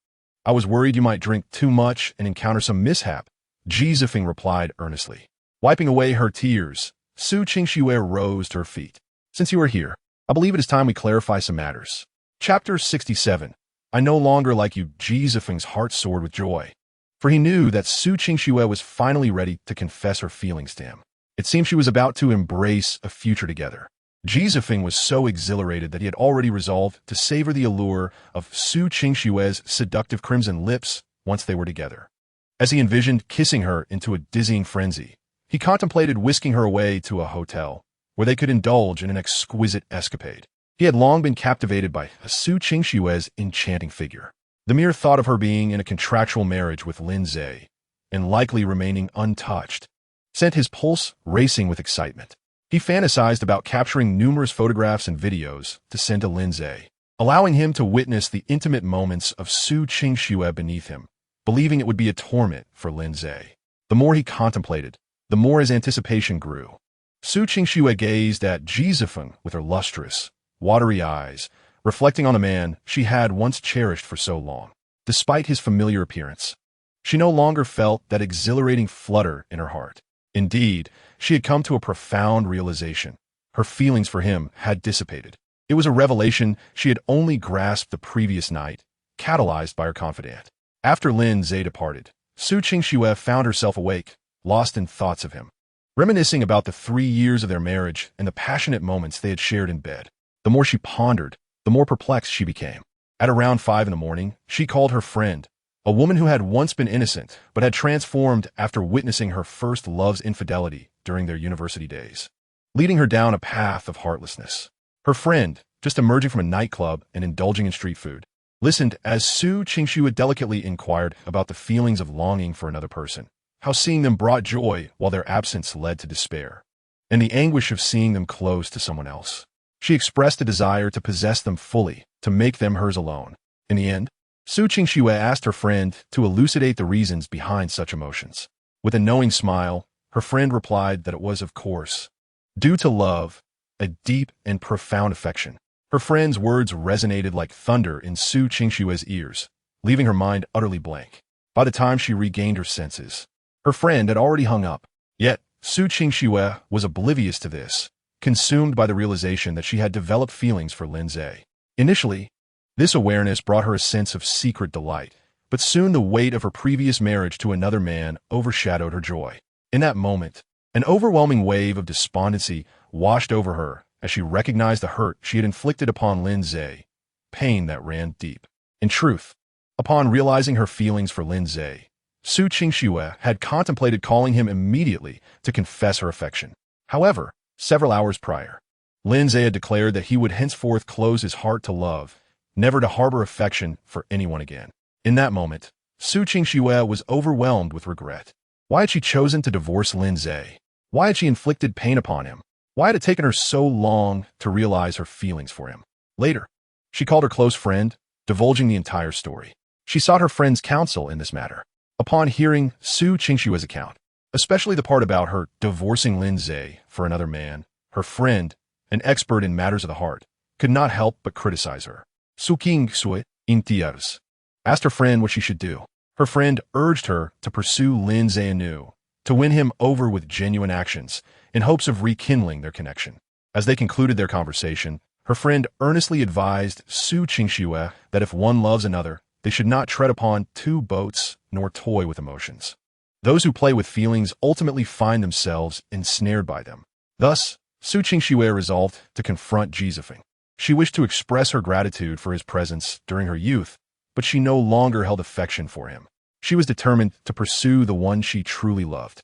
I was worried you might drink too much and encounter some mishap, Jizefeng replied earnestly. Wiping away her tears, Su Qingxue rose to her feet. "Since you are here, I believe it is time we clarify some matters." Chapter 67. I no longer like you. Jizefeng's heart soared with joy, for he knew that Su Qingxue was finally ready to confess her feelings to him. It seemed she was about to embrace a future together. Jizefeng was so exhilarated that he had already resolved to savor the allure of Su Qingxue's seductive crimson lips once they were together. As he envisioned kissing her into a dizzying frenzy, he contemplated whisking her away to a hotel where they could indulge in an exquisite escapade. He had long been captivated by Su Qingxue's enchanting figure. The mere thought of her being in a contractual marriage with Lin Ze, and likely remaining untouched, sent his pulse racing with excitement. He fantasized about capturing numerous photographs and videos to send to Lin Ze, allowing him to witness the intimate moments of Su Qingxue beneath him, believing it would be a torment for Lin Ze. The more he contemplated, the more his anticipation grew. Su Qingxue gazed at Jizefeng with her lustrous, watery eyes, reflecting on the man she had once cherished for so long. Despite his familiar appearance, she no longer felt that exhilarating flutter in her heart. Indeed, she had come to a profound realization. Her feelings for him had dissipated. It was a revelation she had only grasped the previous night, catalyzed by her confidant. After Lin Ze departed, Su Qingxue found herself awake, lost in thoughts of him, reminiscing about the 3 years of their marriage and the passionate moments they had shared in bed. The more she pondered, the more perplexed she became. At around 5 in the morning, she called her friend, a woman who had once been innocent but had transformed after witnessing her first love's infidelity during their university days, leading her down a path of heartlessness. Her friend, just emerging from a nightclub and indulging in street food, listened as Su Qingxue delicately inquired about the feelings of longing for another person, how seeing them brought joy while their absence led to despair, and the anguish of seeing them close to someone else. She expressed a desire to possess them fully, to make them hers alone. In the end, Su Qingxue asked her friend to elucidate the reasons behind such emotions. With a knowing smile, her friend replied that it was, of course, due to love, a deep and profound affection. Her friend's words resonated like thunder in Su Qingxue's ears, leaving her mind utterly blank. By the time she regained her senses, her friend had already hung up. Yet, Su Qingxue was oblivious to this, consumed by the realization that she had developed feelings for Lin Ze. Initially, this awareness brought her a sense of secret delight, but soon the weight of her previous marriage to another man overshadowed her joy. In that moment, an overwhelming wave of despondency washed over her as she recognized the hurt she had inflicted upon Lin Ze, pain that ran deep. In truth, upon realizing her feelings for Lin Ze, Su Qingxue had contemplated calling him immediately to confess her affection. However, several hours prior, Lin Ze had declared that he would henceforth close his heart to love, never to harbor affection for anyone again. In that moment, Su Qingxue was overwhelmed with regret. Why had she chosen to divorce Lin Ze? Why had she inflicted pain upon him? Why had it taken her so long to realize her feelings for him? Later, she called her close friend, divulging the entire story. She sought her friend's counsel in this matter. Upon hearing Su Qingxue's account, especially the part about her divorcing Lin Ze for another man, her friend, an expert in matters of the heart, could not help but criticize her. Su Qingxue, in tears. asked her friend what she should do. Her friend urged her to pursue Lin Ze anew, to win him over with genuine actions, in hopes of rekindling their connection. As they concluded their conversation, her friend earnestly advised Su Qingxue that if one loves another, they should not tread upon two boats nor toy with emotions. Those who play with feelings ultimately find themselves ensnared by them. Thus, Su Qingxue resolved to confront Ji Zifeng. She wished to express her gratitude for his presence during her youth, but she no longer held affection for him. She was determined to pursue the one she truly loved.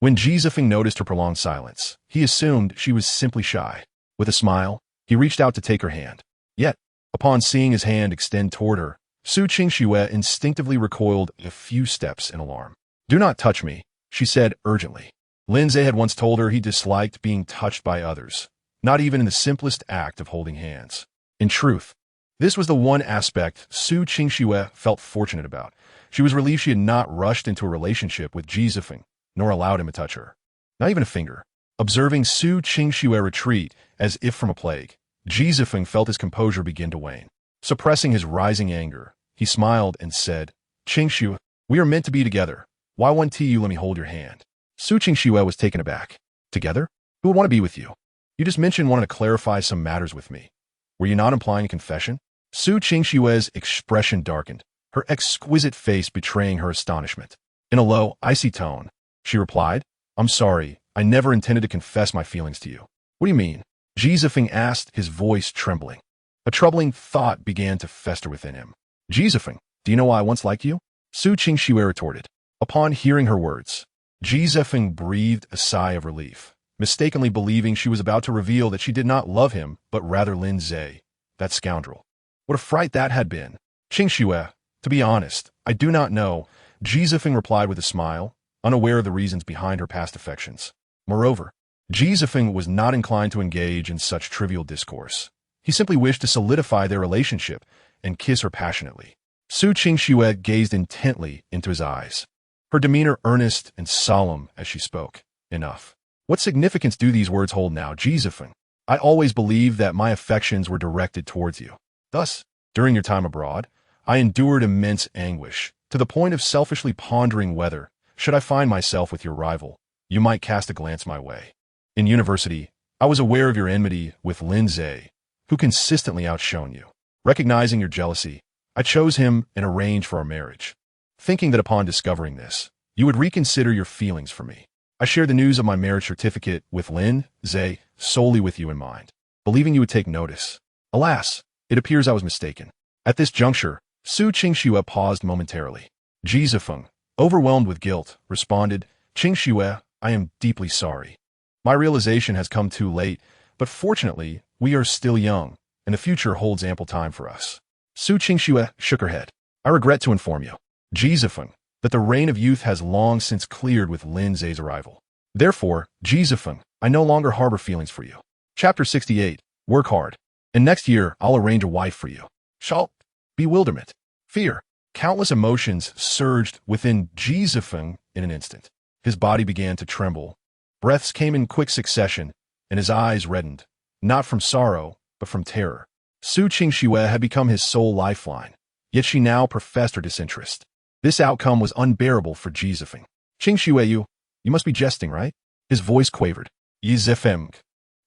When Ji Zifeng noticed her prolonged silence, he assumed she was simply shy. With a smile, he reached out to take her hand. Yet, upon seeing his hand extend toward her, Su Qingxue instinctively recoiled a few steps in alarm. "Do not touch me," she said urgently. Lin Ze had once told her he disliked being touched by others, not even in the simplest act of holding hands. In truth, this was the one aspect Su Qingxue felt fortunate about. She was relieved she had not rushed into a relationship with Ji Zifeng, nor allowed him to touch her. Not even a finger. Observing Su Qingxue retreat as if from a plague, Ji Zifeng felt his composure begin to wane. Suppressing his rising anger, he smiled and said, "Qingxue, we are meant to be together. Why won't you let me hold your hand?" Su Qingxue was taken aback. "Together? Who would want to be with you? You just mentioned wanting to clarify some matters with me. Were you not implying a confession?" Su Qingxue's expression darkened, her exquisite face betraying her astonishment. In a low, icy tone, she replied, "I'm sorry, I never intended to confess my feelings to you." "What do you mean?" Ji Zifeng asked, his voice trembling. A troubling thought began to fester within him. "Ji Zifeng, do you know why I once liked you?" Su Qingxue retorted. Upon hearing her words, Ji Zifeng breathed a sigh of relief, mistakenly believing she was about to reveal that she did not love him, but rather Lin Ze, that scoundrel. What a fright that had been. "Qingxue, to be honest, I do not know," Ji Zifeng replied with a smile, unaware of the reasons behind her past affections. Moreover, Ji Zifeng was not inclined to engage in such trivial discourse. He simply wished to solidify their relationship and kiss her passionately. Su Qingxue gazed intently into his eyes, her demeanor earnest and solemn as she spoke. "Enough. What significance do these words hold now, Ji Zifeng? I always believed that my affections were directed towards you. Thus, during your time abroad, I endured immense anguish, to the point of selfishly pondering whether, should I find myself with your rival, you might cast a glance my way. In university, I was aware of your enmity with Lin Ze, who consistently outshone you. Recognizing your jealousy, I chose him and arranged for our marriage, thinking that upon discovering this, you would reconsider your feelings for me. I shared the news of my marriage certificate with Lin Ze solely with you in mind, believing you would take notice. Alas, it appears I was mistaken." At this juncture, Su Qingxue paused momentarily. Ji Zifeng, overwhelmed with guilt, responded, "Qingxue, I am deeply sorry. My realization has come too late, but fortunately, we are still young, and the future holds ample time for us." Su Qingxue shook her head. "I regret to inform you, Ji Zifeng, that the reign of youth has long since cleared with Lin Ze's arrival. Therefore, Ji Zifeng, I no longer harbor feelings for you." Chapter 68. Work hard, and next year I'll arrange a wife for you. Shall. Bewilderment, fear, countless emotions surged within Ji Zifeng in an instant. His body began to tremble. Breaths came in quick succession, and his eyes reddened, not from sorrow, but from terror. Su Qingxue had become his sole lifeline, yet she now professed her disinterest. This outcome was unbearable for Ji Zifeng. "Qingxue, you must be jesting, right?" His voice quavered. "Yi Zifeng,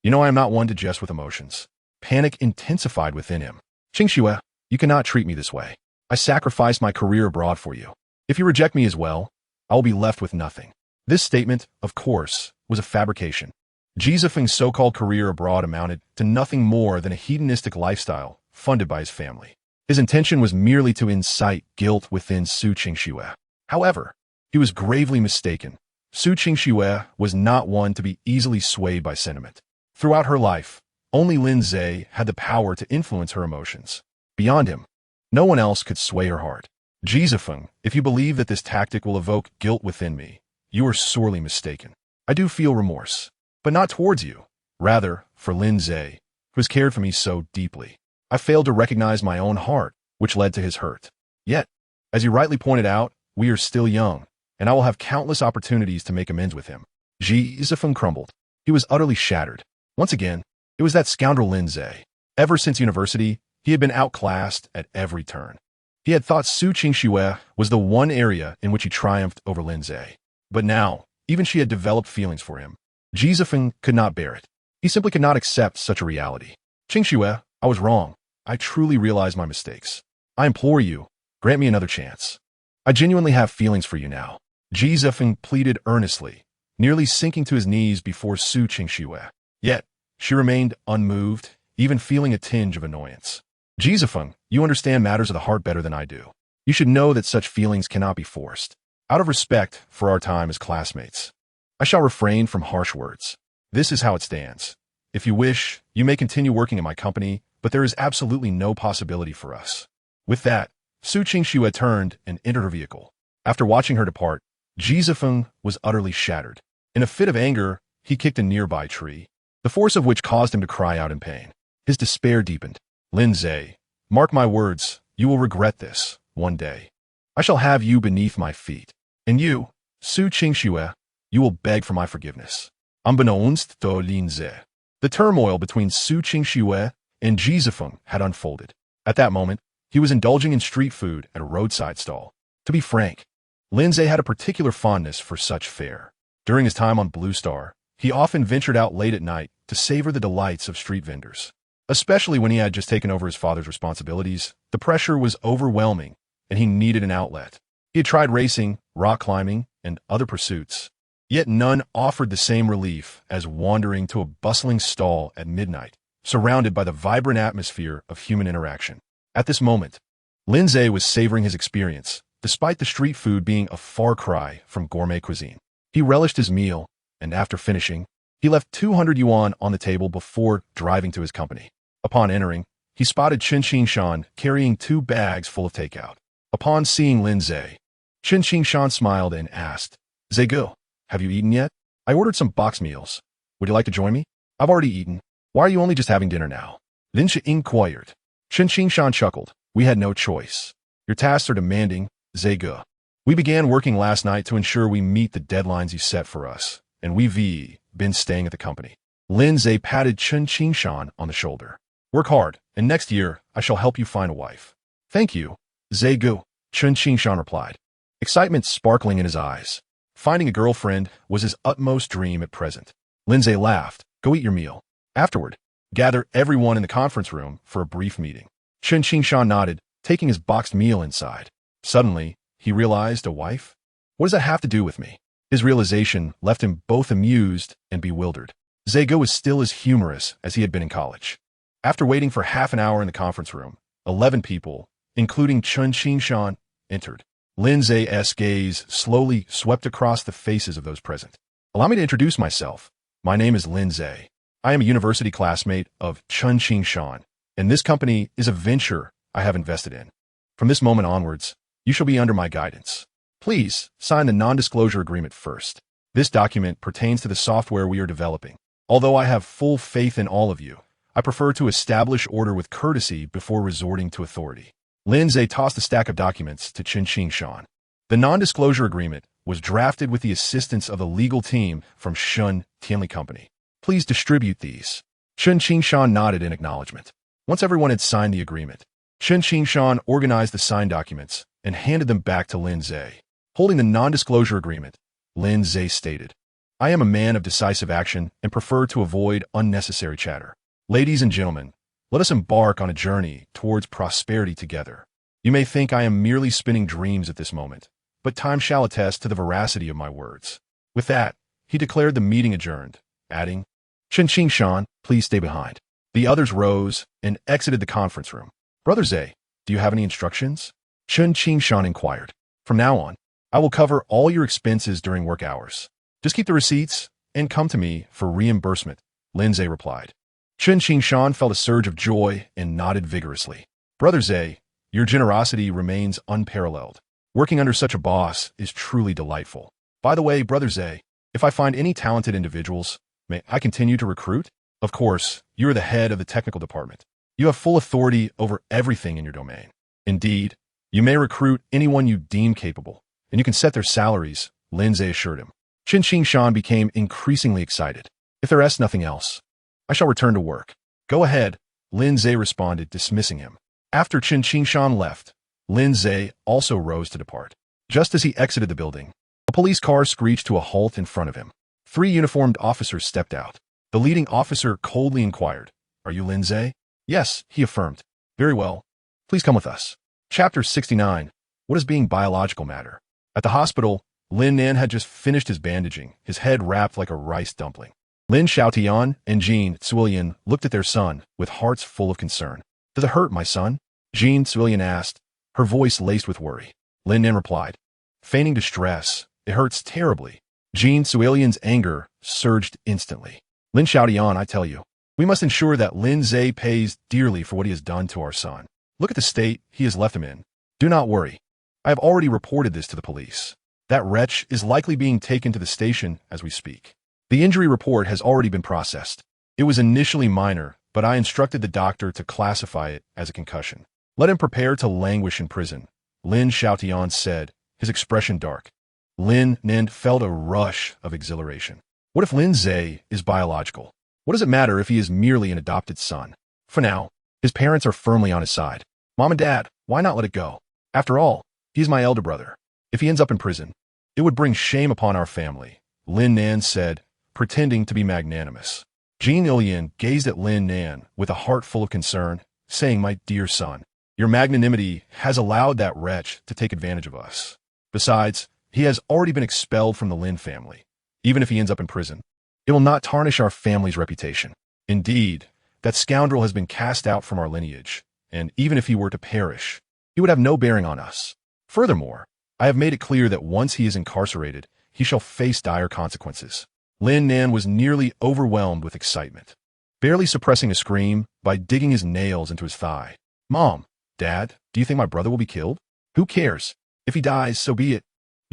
you know I am not one to jest with emotions." Panic intensified within him. "Qingxue, you cannot treat me this way. I sacrificed my career abroad for you. If you reject me as well, I will be left with nothing." This statement, of course, was a fabrication. Ji Zifeng's so-called career abroad amounted to nothing more than a hedonistic lifestyle funded by his family. His intention was merely to incite guilt within Su Qingxue. However, he was gravely mistaken. Su Qingxue was not one to be easily swayed by sentiment. Throughout her life, only Lin Ze had the power to influence her emotions. Beyond him, no one else could sway her heart. "Ji Zifeng, if you believe that this tactic will evoke guilt within me, you are sorely mistaken. I do feel remorse, but not towards you. Rather, for Lin Ze, who has cared for me so deeply. I failed to recognize my own heart, which led to his hurt. Yet, as you rightly pointed out, we are still young, and I will have countless opportunities to make amends with him." Ji Zifeng crumbled. He was utterly shattered. Once again, it was that scoundrel Lin Ze. Ever since university, he had been outclassed at every turn. He had thought Su Qingxue was the one area in which he triumphed over Lin Ze. But now, even she had developed feelings for him. Ji Zifeng could not bear it. He simply could not accept such a reality. Qingxue, I was wrong. I truly realize my mistakes. I implore you, grant me another chance. I genuinely have feelings for you now. Ji Zifeng pleaded earnestly, nearly sinking to his knees before Su Qingxue. Yet, she remained unmoved, even feeling a tinge of annoyance. Ji Zifeng, you understand matters of the heart better than I do. You should know that such feelings cannot be forced. Out of respect for our time as classmates, I shall refrain from harsh words. This is how it stands. If you wish, you may continue working in my company, but there is absolutely no possibility for us. With that, Su Qingxue turned and entered her vehicle. After watching her depart, Ji Zifeng was utterly shattered. In a fit of anger, he kicked a nearby tree, the force of which caused him to cry out in pain. His despair deepened. Lin Ze, mark my words, you will regret this, one day. I shall have you beneath my feet. And you, Su Qingxue, you will beg for my forgiveness. Unbeknownst to Lin Ze. The turmoil between Su Qingxue and Ji Zifeng had unfolded. At that moment, he was indulging in street food at a roadside stall. To be frank, Lin Ze had a particular fondness for such fare. During his time on Blue Star, he often ventured out late at night to savor the delights of street vendors. Especially when he had just taken over his father's responsibilities, the pressure was overwhelming, and he needed an outlet. He had tried racing, rock climbing, and other pursuits, yet none offered the same relief as wandering to a bustling stall at midnight, surrounded by the vibrant atmosphere of human interaction. At this moment, Lin Ze was savoring his experience, despite the street food being a far cry from gourmet cuisine. He relished his meal, and after finishing, he left 200 yuan on the table before driving to his company. Upon entering, he spotted Chen Qingshan carrying 2 bags full of takeout. Upon seeing Lin Ze, Chen Qingshan smiled and asked, Zegu, have you eaten yet? I ordered some box meals. Would you like to join me? I've already eaten. Why are you only just having dinner now? Lin Ze inquired. Chen Qingshan chuckled. We had no choice. Your tasks are demanding, Zegu. We began working last night to ensure we meet the deadlines you set for us, and we've been staying at the company. Lin Ze patted Chen Qingshan on the shoulder. Work hard, and next year, I shall help you find a wife. Thank you, Zegu, Chen Qingshan replied, excitement sparkling in his eyes. Finding a girlfriend was his utmost dream at present. Lin Ze laughed. Go eat your meal. Afterward, gather everyone in the conference room for a brief meeting. Chen Qingshan nodded, taking his boxed meal inside. Suddenly, he realized a wife? What does that have to do with me? His realization left him both amused and bewildered. Zegu was still as humorous as he had been in college. After waiting for half an hour in the conference room, 11 people, including Chen Qingshan, entered. Lin Ze's gaze slowly swept across the faces of those present. Allow me to introduce myself. My name is Lin Ze. I am a university classmate of Chen Qingshan, and this company is a venture I have invested in. From this moment onwards, you shall be under my guidance. Please sign the non-disclosure agreement first. This document pertains to the software we are developing. Although I have full faith in all of you, I prefer to establish order with courtesy before resorting to authority. Lin Ze tossed a stack of documents to Chen Qingshan. The non-disclosure agreement was drafted with the assistance of the legal team from Shun Tianli Company. Please distribute these. Chen Qingshan nodded in acknowledgement. Once everyone had signed the agreement, Chen Qingshan organized the signed documents and handed them back to Lin Ze. Holding the non-disclosure agreement, Lin Ze stated, I am a man of decisive action and prefer to avoid unnecessary chatter. Ladies and gentlemen, let us embark on a journey towards prosperity together. You may think I am merely spinning dreams at this moment, but time shall attest to the veracity of my words. With that, he declared the meeting adjourned, adding, Chen Qingshan, please stay behind. The others rose and exited the conference room. Brother Ze, do you have any instructions? Chen Qingshan inquired. From now on, I will cover all your expenses during work hours. Just keep the receipts and come to me for reimbursement, Lin Ze replied. Chen Qingshan felt a surge of joy and nodded vigorously. Brother Ze, your generosity remains unparalleled. Working under such a boss is truly delightful. By the way, Brother Ze, if I find any talented individuals, may I continue to recruit? Of course, you are the head of the technical department. You have full authority over everything in your domain. Indeed, you may recruit anyone you deem capable, and you can set their salaries, Lin Ze assured him. Chen Qingshan became increasingly excited. If there is nothing else, I shall return to work. Go ahead, Lin Ze responded, dismissing him. After Chen Qingshan left, Lin Ze also rose to depart. Just as he exited the building, a police car screeched to a halt in front of him. 3 uniformed officers stepped out. The leading officer coldly inquired, "Are you Lin Ze?" "Yes," he affirmed. "Very well. Please come with us." Chapter 69. What does being biological matter? At the hospital, Lin Nan had just finished his bandaging, his head wrapped like a rice dumpling. Lin Xiaotian and Jean Tsuilian looked at their son with hearts full of concern. "Does it hurt, my son?" Jean Tsuilian asked, her voice laced with worry. Lin Nan replied, feigning distress, "It hurts terribly." Jean Tsuilian's anger surged instantly. "Lin Xiaotian, I tell you, we must ensure that Lin Ze pays dearly for what he has done to our son. Look at the state he has left him in. Do not worry. I have already reported this to the police. That wretch is likely being taken to the station as we speak. The injury report has already been processed. It was initially minor, but I instructed the doctor to classify it as a concussion. Let him prepare to languish in prison," Lin Xiaotian said, his expression dark. Lin Nan felt a rush of exhilaration. What if Lin Ze is biological? What does it matter if he is merely an adopted son? For now, his parents are firmly on his side. "Mom and Dad, why not let it go? After all, he is my elder brother. If he ends up in prison, it would bring shame upon our family," Lin Nan said, pretending to be magnanimous. Jean Ilian gazed at Lin Nan with a heart full of concern, saying, "My dear son, your magnanimity has allowed that wretch to take advantage of us. Besides, he has already been expelled from the Lin family. Even if he ends up in prison, it will not tarnish our family's reputation. Indeed, that scoundrel has been cast out from our lineage, and even if he were to perish, he would have no bearing on us. Furthermore, I have made it clear that once he is incarcerated, he shall face dire consequences." Lin Nan was nearly overwhelmed with excitement, barely suppressing a scream by digging his nails into his thigh. "Mom, Dad, do you think my brother will be killed? Who cares? If he dies, so be it."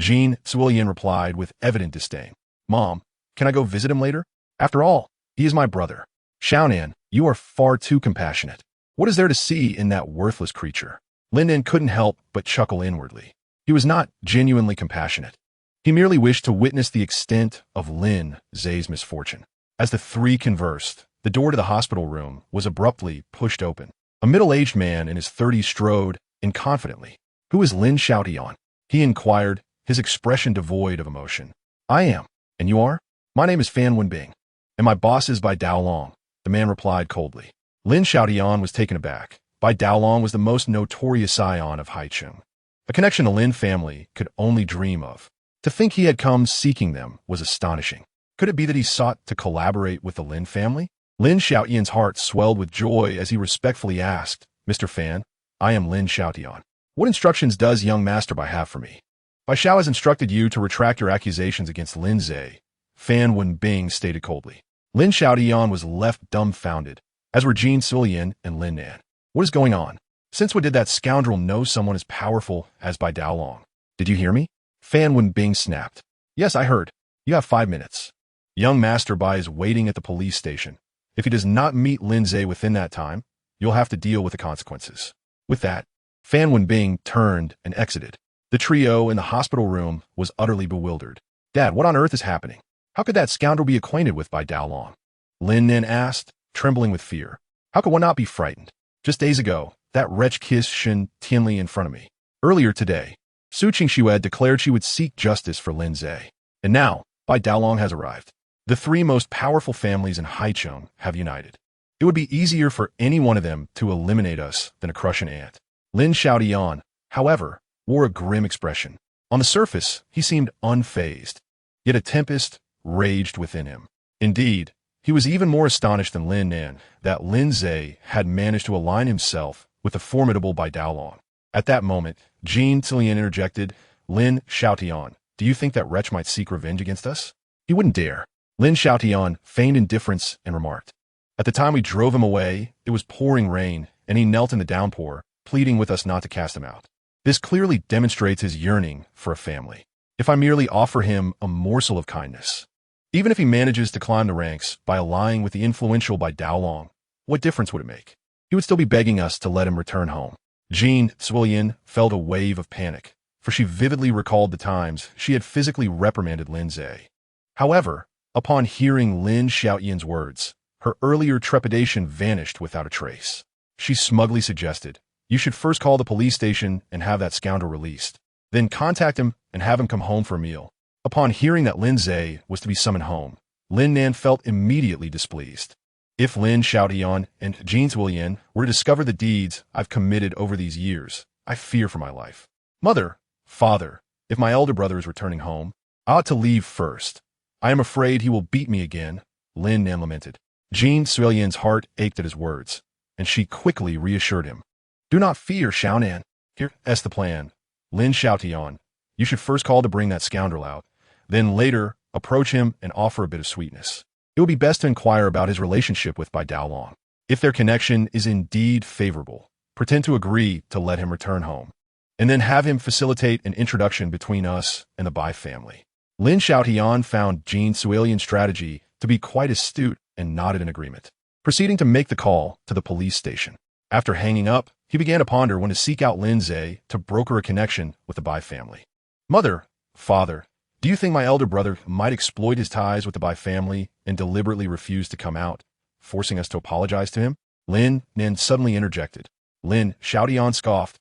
Jean Tsuilian replied with evident disdain. "Mom, can I go visit him later? After all, he is my brother." "Xiaonan, you are far too compassionate. What is there to see in that worthless creature?" Lin Nan couldn't help but chuckle inwardly. He was not genuinely compassionate. He merely wished to witness the extent of Lin Ze's misfortune. As the 3 conversed, the door to the hospital room was abruptly pushed open. A middle-aged man in his 30s strode in confidently. "Who is Lin Xiaotian?" he inquired, his expression devoid of emotion. "I am. And you are?" "My name is Fan Wenbing, and my boss is Bai Daolong," the man replied coldly. Lin Xiaotian was taken aback. Bai Daolong was the most notorious scion of Haicheng, a connection the Lin family could only dream of. To think he had come seeking them was astonishing. Could it be that he sought to collaborate with the Lin family? Lin Xiaotian's heart swelled with joy as he respectfully asked, "Mr. Fan, I am Lin Xiaotian. What instructions does young master Bai have for me?" "Bai Xiao has instructed you to retract your accusations against Lin Ze," Fan Wenbing stated coldly. Lin Xiaotian was left dumbfounded, as were Jean Tsuilian and Lin Nan. What is going on? Since when did that scoundrel know someone as powerful as Bai Daolong? "Did you hear me?" Fan Wenbing snapped. "Yes, I heard. You have 5 minutes. Young Master Bai is waiting at the police station. If he does not meet Lin Ze within that time, you'll have to deal with the consequences." With that, Fan Wenbing turned and exited. The trio in the hospital room was utterly bewildered. "Dad, what on earth is happening? How could that scoundrel be acquainted with Bai Daolong?" Lin Nan asked, trembling with fear. "How could one not be frightened? Just days ago, that wretch kissed Shen Tianli in front of me. Earlier today, Su Qingxue declared she would seek justice for Lin Ze. And now, Bai Daolong has arrived. The 3 most powerful families in Haicheng have united. It would be easier for any one of them to eliminate us than to crush an ant." Lin Xiaotian, however, wore a grim expression. On the surface, he seemed unfazed, yet a tempest raged within him. Indeed, he was even more astonished than Lin Nan that Lin Ze had managed to align himself with the formidable Bai Daolong. At that moment, Jean Tsuilian interjected, "Lin Xiaotian, do you think that wretch might seek revenge against us?" "He wouldn't dare." Lin Xiaotian feigned indifference and remarked, "At the time we drove him away, it was pouring rain, and he knelt in the downpour, pleading with us not to cast him out. This clearly demonstrates his yearning for a family. If I merely offer him a morsel of kindness, even if he manages to climb the ranks by allying with the influential Bai Daolong, what difference would it make? He would still be begging us to let him return home." Jean Tsuilian felt a wave of panic, for she vividly recalled the times she had physically reprimanded Lin Ze. However, upon hearing Lin Xiaotian's words, her earlier trepidation vanished without a trace. She smugly suggested, You should first call the police station and have that scoundrel released. Then contact him and have him come home for a meal. Upon hearing that Lin Ze was to be summoned home, Lin Nan felt immediately displeased. If Lin Xiaotian and Jin Zuilian were to discover the deeds I've committed over these years, I fear for my life. Mother, father, if my elder brother is returning home, I ought to leave first. I am afraid he will beat me again, Lin Nan lamented. Jin Zuilian's heart ached at his words, and she quickly reassured him. Do not fear, Xiaonan. Here's the plan. Lin Xiaotian, you should first call to bring that scoundrel out. Then later, approach him and offer a bit of sweetness. It would be best to inquire about his relationship with Bai Daolong. If their connection is indeed favorable, pretend to agree to let him return home, and then have him facilitate an introduction between us and the Bai family. Lin Xiaotian found Jin Zuilian's strategy to be quite astute and nodded in agreement, proceeding to make the call to the police station. After hanging up, he began to ponder when to seek out Lin Ze to broker a connection with the Bai family. Mother, father, do you think my elder brother might exploit his ties with the Bai family and deliberately refuse to come out, forcing us to apologize to him? Lin Nan suddenly interjected. Lin Xiaotian scoffed.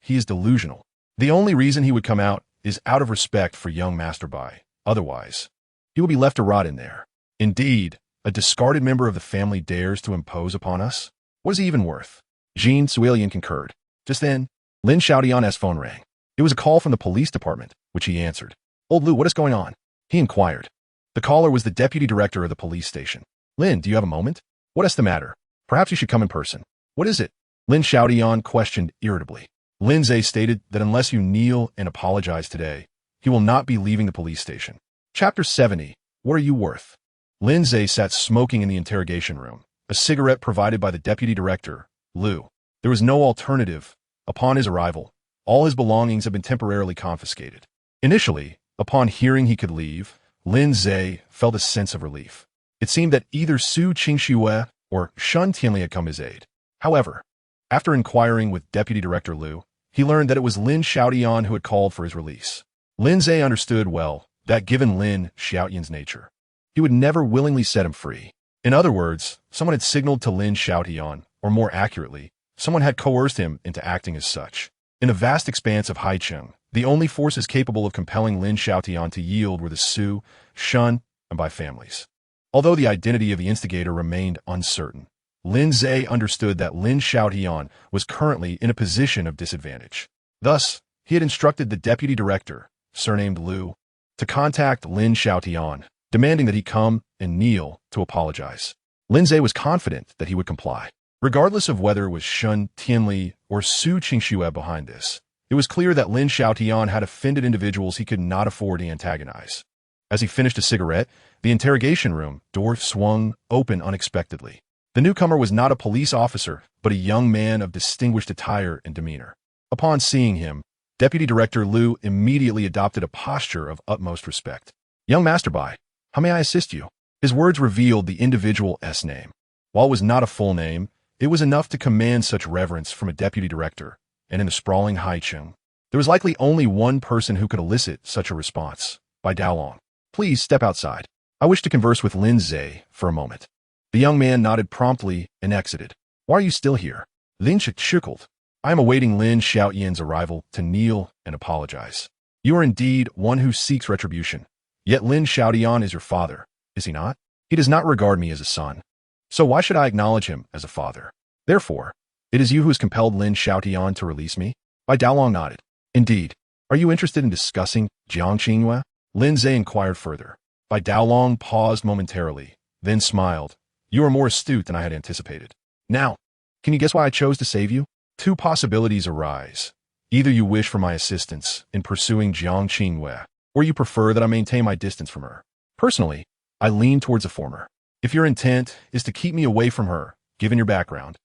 He is delusional. The only reason he would come out is out of respect for young Master Bai. Otherwise, he will be left to rot in there. Indeed, a discarded member of the family dares to impose upon us? What is he even worth? Jin Zuilian concurred. Just then, Lin Xiaotian's phone rang. It was a call from the police department, which he answered. Old Lu, what is going on? He inquired. The caller was the deputy director of the police station. Lin, do you have a moment? What is the matter? Perhaps you should come in person. What is it? Lin Xiaotian questioned irritably. Lin Ze stated that unless you kneel and apologize today, he will not be leaving the police station. Chapter 70. What are you worth? Lin Ze sat smoking in the interrogation room, a cigarette provided by the deputy director, Lu. There was no alternative. Upon his arrival, all his belongings had been temporarily confiscated. Initially, upon hearing he could leave, Lin Ze felt a sense of relief. It seemed that either Su Qingxue or Shun Tianli had come his aid. However, after inquiring with Deputy Director Lu, he learned that it was Lin Xiaotian who had called for his release. Lin Ze understood well that given Lin Xiaotian's nature, he would never willingly set him free. In other words, someone had signaled to Lin Xiaotian, or more accurately, someone had coerced him into acting as such. In the vast expanse of Haicheng, the only forces capable of compelling Lin Xiaotian to yield were the Su, Shun, and Bai families. Although the identity of the instigator remained uncertain, Lin Ze understood that Lin Xiaotian was currently in a position of disadvantage. Thus, he had instructed the deputy director, surnamed Lu, to contact Lin Xiaotian, demanding that he come and kneel to apologize. Lin Ze was confident that he would comply. Regardless of whether it was Shun Tianli or Su Qingxue behind this, it was clear that Lin Xiaotian had offended individuals he could not afford to antagonize. As he finished a cigarette, the interrogation room door swung open unexpectedly. The newcomer was not a police officer, but a young man of distinguished attire and demeanor. Upon seeing him, Deputy Director Lu immediately adopted a posture of utmost respect. Young Master Bai, how may I assist you? His words revealed the individual's name. While it was not a full name, it was enough to command such reverence from a deputy director, and in the sprawling Haicheng, there was likely only one person who could elicit such a response, Bai Daolong. Please step outside. I wish to converse with Lin Ze for a moment. The young man nodded promptly and exited. Why are you still here? Lin chuckled. I am awaiting Lin Xiaotian's arrival to kneel and apologize. You are indeed one who seeks retribution. Yet Lin Xiaotian is your father, is he not? He does not regard me as a son. So why should I acknowledge him as a father? Therefore, it is you who has compelled Lin Xiaotian to release me? Bai Daolong nodded. Indeed. Are you interested in discussing Jiang Qingyue? Lin Ze inquired further. Bai Daolong paused momentarily, then smiled. You are more astute than I had anticipated. Now, can you guess why I chose to save you? Two possibilities arise. Either you wish for my assistance in pursuing Jiang Qingyue, or you prefer that I maintain my distance from her. Personally, I lean towards the former. If your intent is to keep me away from her, given your background,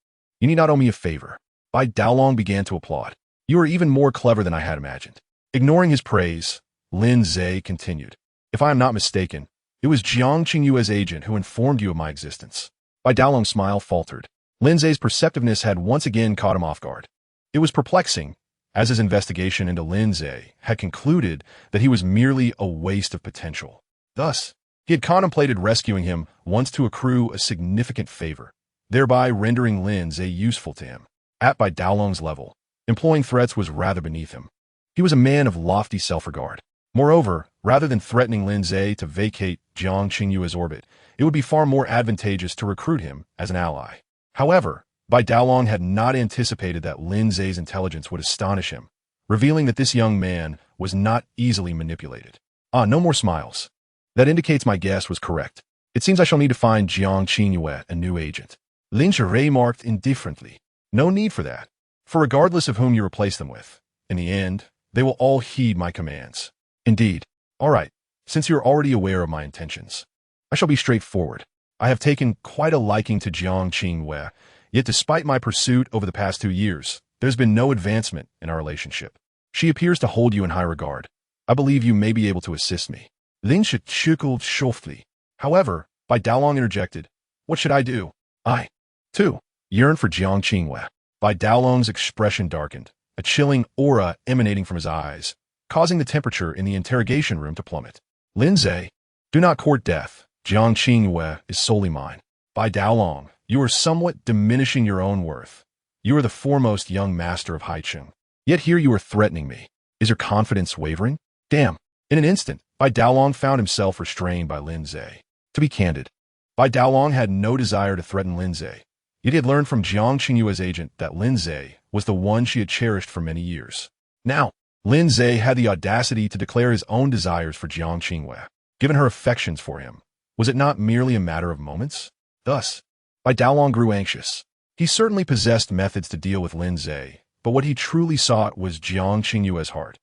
you need not owe me a favor. Bai Daolong began to applaud. You are even more clever than I had imagined. Ignoring his praise, Lin Ze continued. If I am not mistaken, it was Jiang Qingyue's agent who informed you of my existence. Bai Daolong's smile faltered. Lin Ze's perceptiveness had once again caught him off guard. It was perplexing, as his investigation into Lin Ze had concluded that he was merely a waste of potential. Thus, he had contemplated rescuing him once to accrue a significant favor, thereby rendering Lin Ze useful to him. At Bai Daolong's level, employing threats was rather beneath him. He was a man of lofty self-regard. Moreover, rather than threatening Lin Ze to vacate Jiang Qingyue's orbit, it would be far more advantageous to recruit him as an ally. However, Bai Daolong had not anticipated that Lin Ze's intelligence would astonish him, revealing that this young man was not easily manipulated. Ah, no more smiles. That indicates my guess was correct. It seems I shall need to find Jiang Qingyue a new agent. Lin Ze remarked indifferently. No need for that. For regardless of whom you replace them with, in the end, they will all heed my commands. Indeed. All right, since you're already aware of my intentions, I shall be straightforward. I have taken quite a liking to Jiang Qingyue, yet despite my pursuit over the past 2 years, there's been no advancement in our relationship. She appears to hold you in high regard. I believe you may be able to assist me. Lin Ze chuckled softly. However, Bai Daolong interjected, what should I do? I, too, yearn for Jiang Qingyue. Bai Daolong's expression darkened, a chilling aura emanating from his eyes, causing the temperature in the interrogation room to plummet. Lin Ze, do not court death. Jiang Qingyue is solely mine. Bai Daolong, you are somewhat diminishing your own worth. You are the foremost young master of Haicheng. Yet here you are threatening me. Is your confidence wavering? Damn. In an instant, Bai Daolong found himself restrained by Lin Ze. To be candid, Bai Daolong had no desire to threaten Lin Ze. Yet he had learned from Jiang Qingyue's agent that Lin Ze was the one she had cherished for many years. Now, Lin Ze had the audacity to declare his own desires for Jiang Qingyue. Given her affections for him, was it not merely a matter of moments? Thus, Bai Daolong grew anxious. He certainly possessed methods to deal with Lin Ze, but what he truly sought was Jiang Qingyue's heart.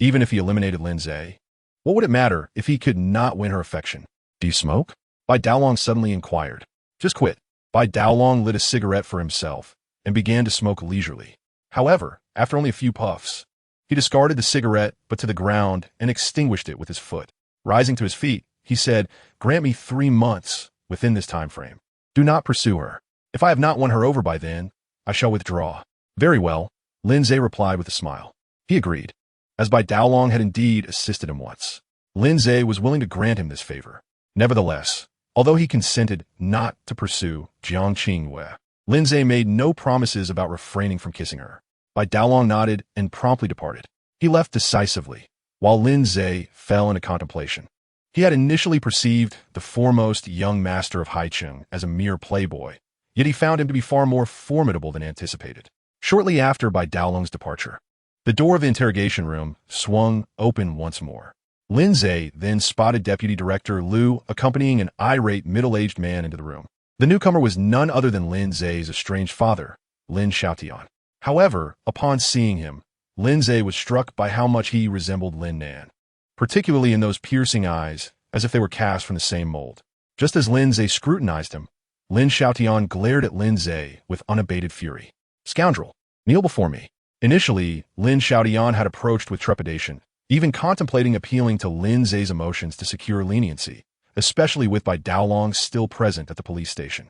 Even if he eliminated Lin Ze, what would it matter if he could not win her affection? Do you smoke? Bai Daolong suddenly inquired. Just quit. Bai Daolong lit a cigarette for himself and began to smoke leisurely. However, after only a few puffs, he discarded the cigarette but to the ground and extinguished it with his foot. Rising to his feet, he said, grant me 3 months within this time frame. Do not pursue her. If I have not won her over by then, I shall withdraw. Very well, Lin Ze replied with a smile. He agreed. As Bai Daolong had indeed assisted him once, Lin Ze was willing to grant him this favor. Nevertheless, although he consented not to pursue Jiang Qingyue, Lin Ze made no promises about refraining from kissing her. Bai Daolong nodded and promptly departed. He left decisively, while Lin Ze fell into contemplation. He had initially perceived the foremost young master of Haicheng as a mere playboy, yet he found him to be far more formidable than anticipated. Shortly after Bai Daolong's departure, the door of the interrogation room swung open once more. Lin Ze then spotted Deputy Director Liu accompanying an irate middle-aged man into the room. The newcomer was none other than Lin Ze's estranged father, Lin Xiaotian. However, upon seeing him, Lin Ze was struck by how much he resembled Lin Nan, particularly in those piercing eyes, as if they were cast from the same mold. Just as Lin Ze scrutinized him, Lin Xiaotian glared at Lin Ze with unabated fury. Scoundrel, kneel before me. Initially, Lin Xiaotian had approached with trepidation, even contemplating appealing to Lin Ze's emotions to secure leniency, especially with Bai Daolong still present at the police station.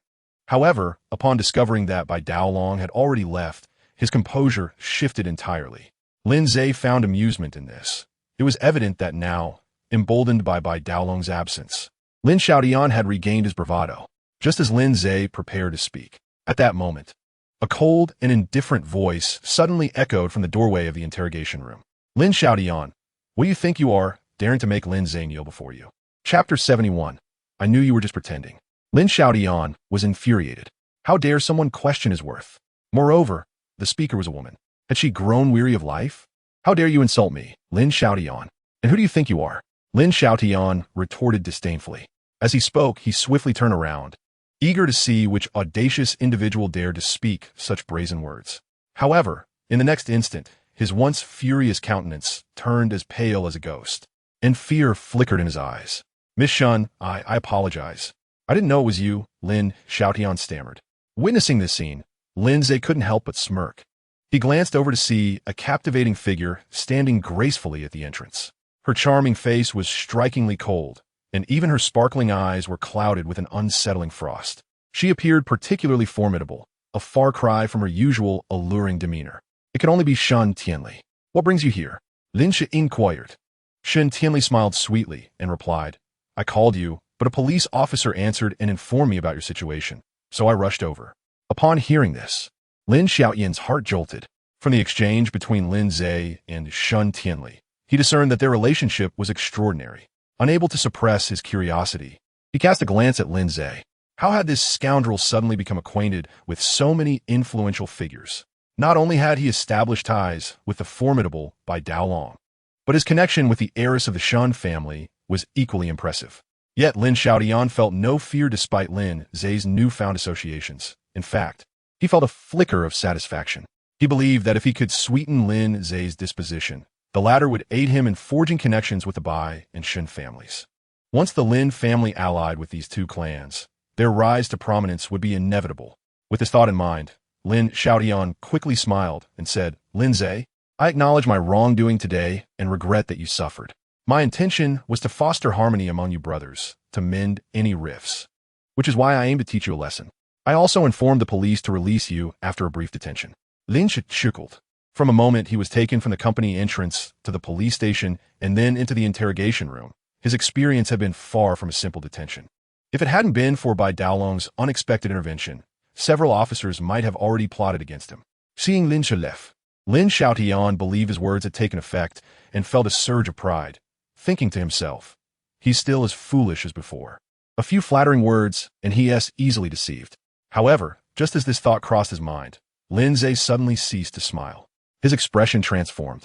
However, upon discovering that Bai Daolong had already left, his composure shifted entirely. Lin Ze found amusement in this. It was evident that now, emboldened by Bai Daolong's absence, Lin Xiaotian had regained his bravado, just as Lin Ze prepared to speak. At that moment, a cold and indifferent voice suddenly echoed from the doorway of the interrogation room. Lin Xiaotian, what do you think you are, daring to make Lin Ze kneel before you? Chapter 71. I knew you were just pretending. Lin Xiaotian was infuriated. How dare someone question his worth? Moreover, the speaker was a woman. Had she grown weary of life? How dare you insult me, Lin Xiaotian? And who do you think you are? Lin Xiaotian retorted disdainfully. As he spoke, he swiftly turned around, eager to see which audacious individual dared to speak such brazen words. However, in the next instant, his once furious countenance turned as pale as a ghost, and fear flickered in his eyes. Miss Shun, I apologize. I didn't know it was you, Lin Xiaotian stammered. Witnessing this scene, Lin Ze couldn't help but smirk. He glanced over to see a captivating figure standing gracefully at the entrance. Her charming face was strikingly cold, and even her sparkling eyes were clouded with an unsettling frost. She appeared particularly formidable, a far cry from her usual alluring demeanor. It could only be Shen Tianli. What brings you here? Lin Shi inquired. Shen Tianli smiled sweetly and replied, I called you, but a police officer answered and informed me about your situation, so I rushed over. Upon hearing this, Lin Xiaoyan's heart jolted. From the exchange between Lin Ze and Shun Tianli, he discerned that their relationship was extraordinary. Unable to suppress his curiosity, he cast a glance at Lin Ze. How had this scoundrel suddenly become acquainted with so many influential figures? Not only had he established ties with the formidable Bai Daolong, but his connection with the heiress of the Shun family was equally impressive. Yet Lin Xiaotian felt no fear despite Lin Ze's newfound associations. In fact, he felt a flicker of satisfaction. He believed that if he could sweeten Lin Ze's disposition, the latter would aid him in forging connections with the Bai and Shun families. Once the Lin family allied with these two clans, their rise to prominence would be inevitable. With this thought in mind, Lin Xiaotian quickly smiled and said, "Lin Ze, I acknowledge my wrongdoing today and regret that you suffered. My intention was to foster harmony among you brothers, to mend any rifts, which is why I aim to teach you a lesson. I also informed the police to release you after a brief detention." Lin chuckled. From a moment he was taken from the company entrance to the police station and then into the interrogation room, his experience had been far from a simple detention. If it hadn't been for Bai Daolong's unexpected intervention, several officers might have already plotted against him. Seeing Lin left, Lin Xiaotian believed his words had taken effect and felt a surge of pride, thinking to himself, he's still as foolish as before. A few flattering words, and he is easily deceived. However, just as this thought crossed his mind, Lin Ze suddenly ceased to smile. His expression transformed,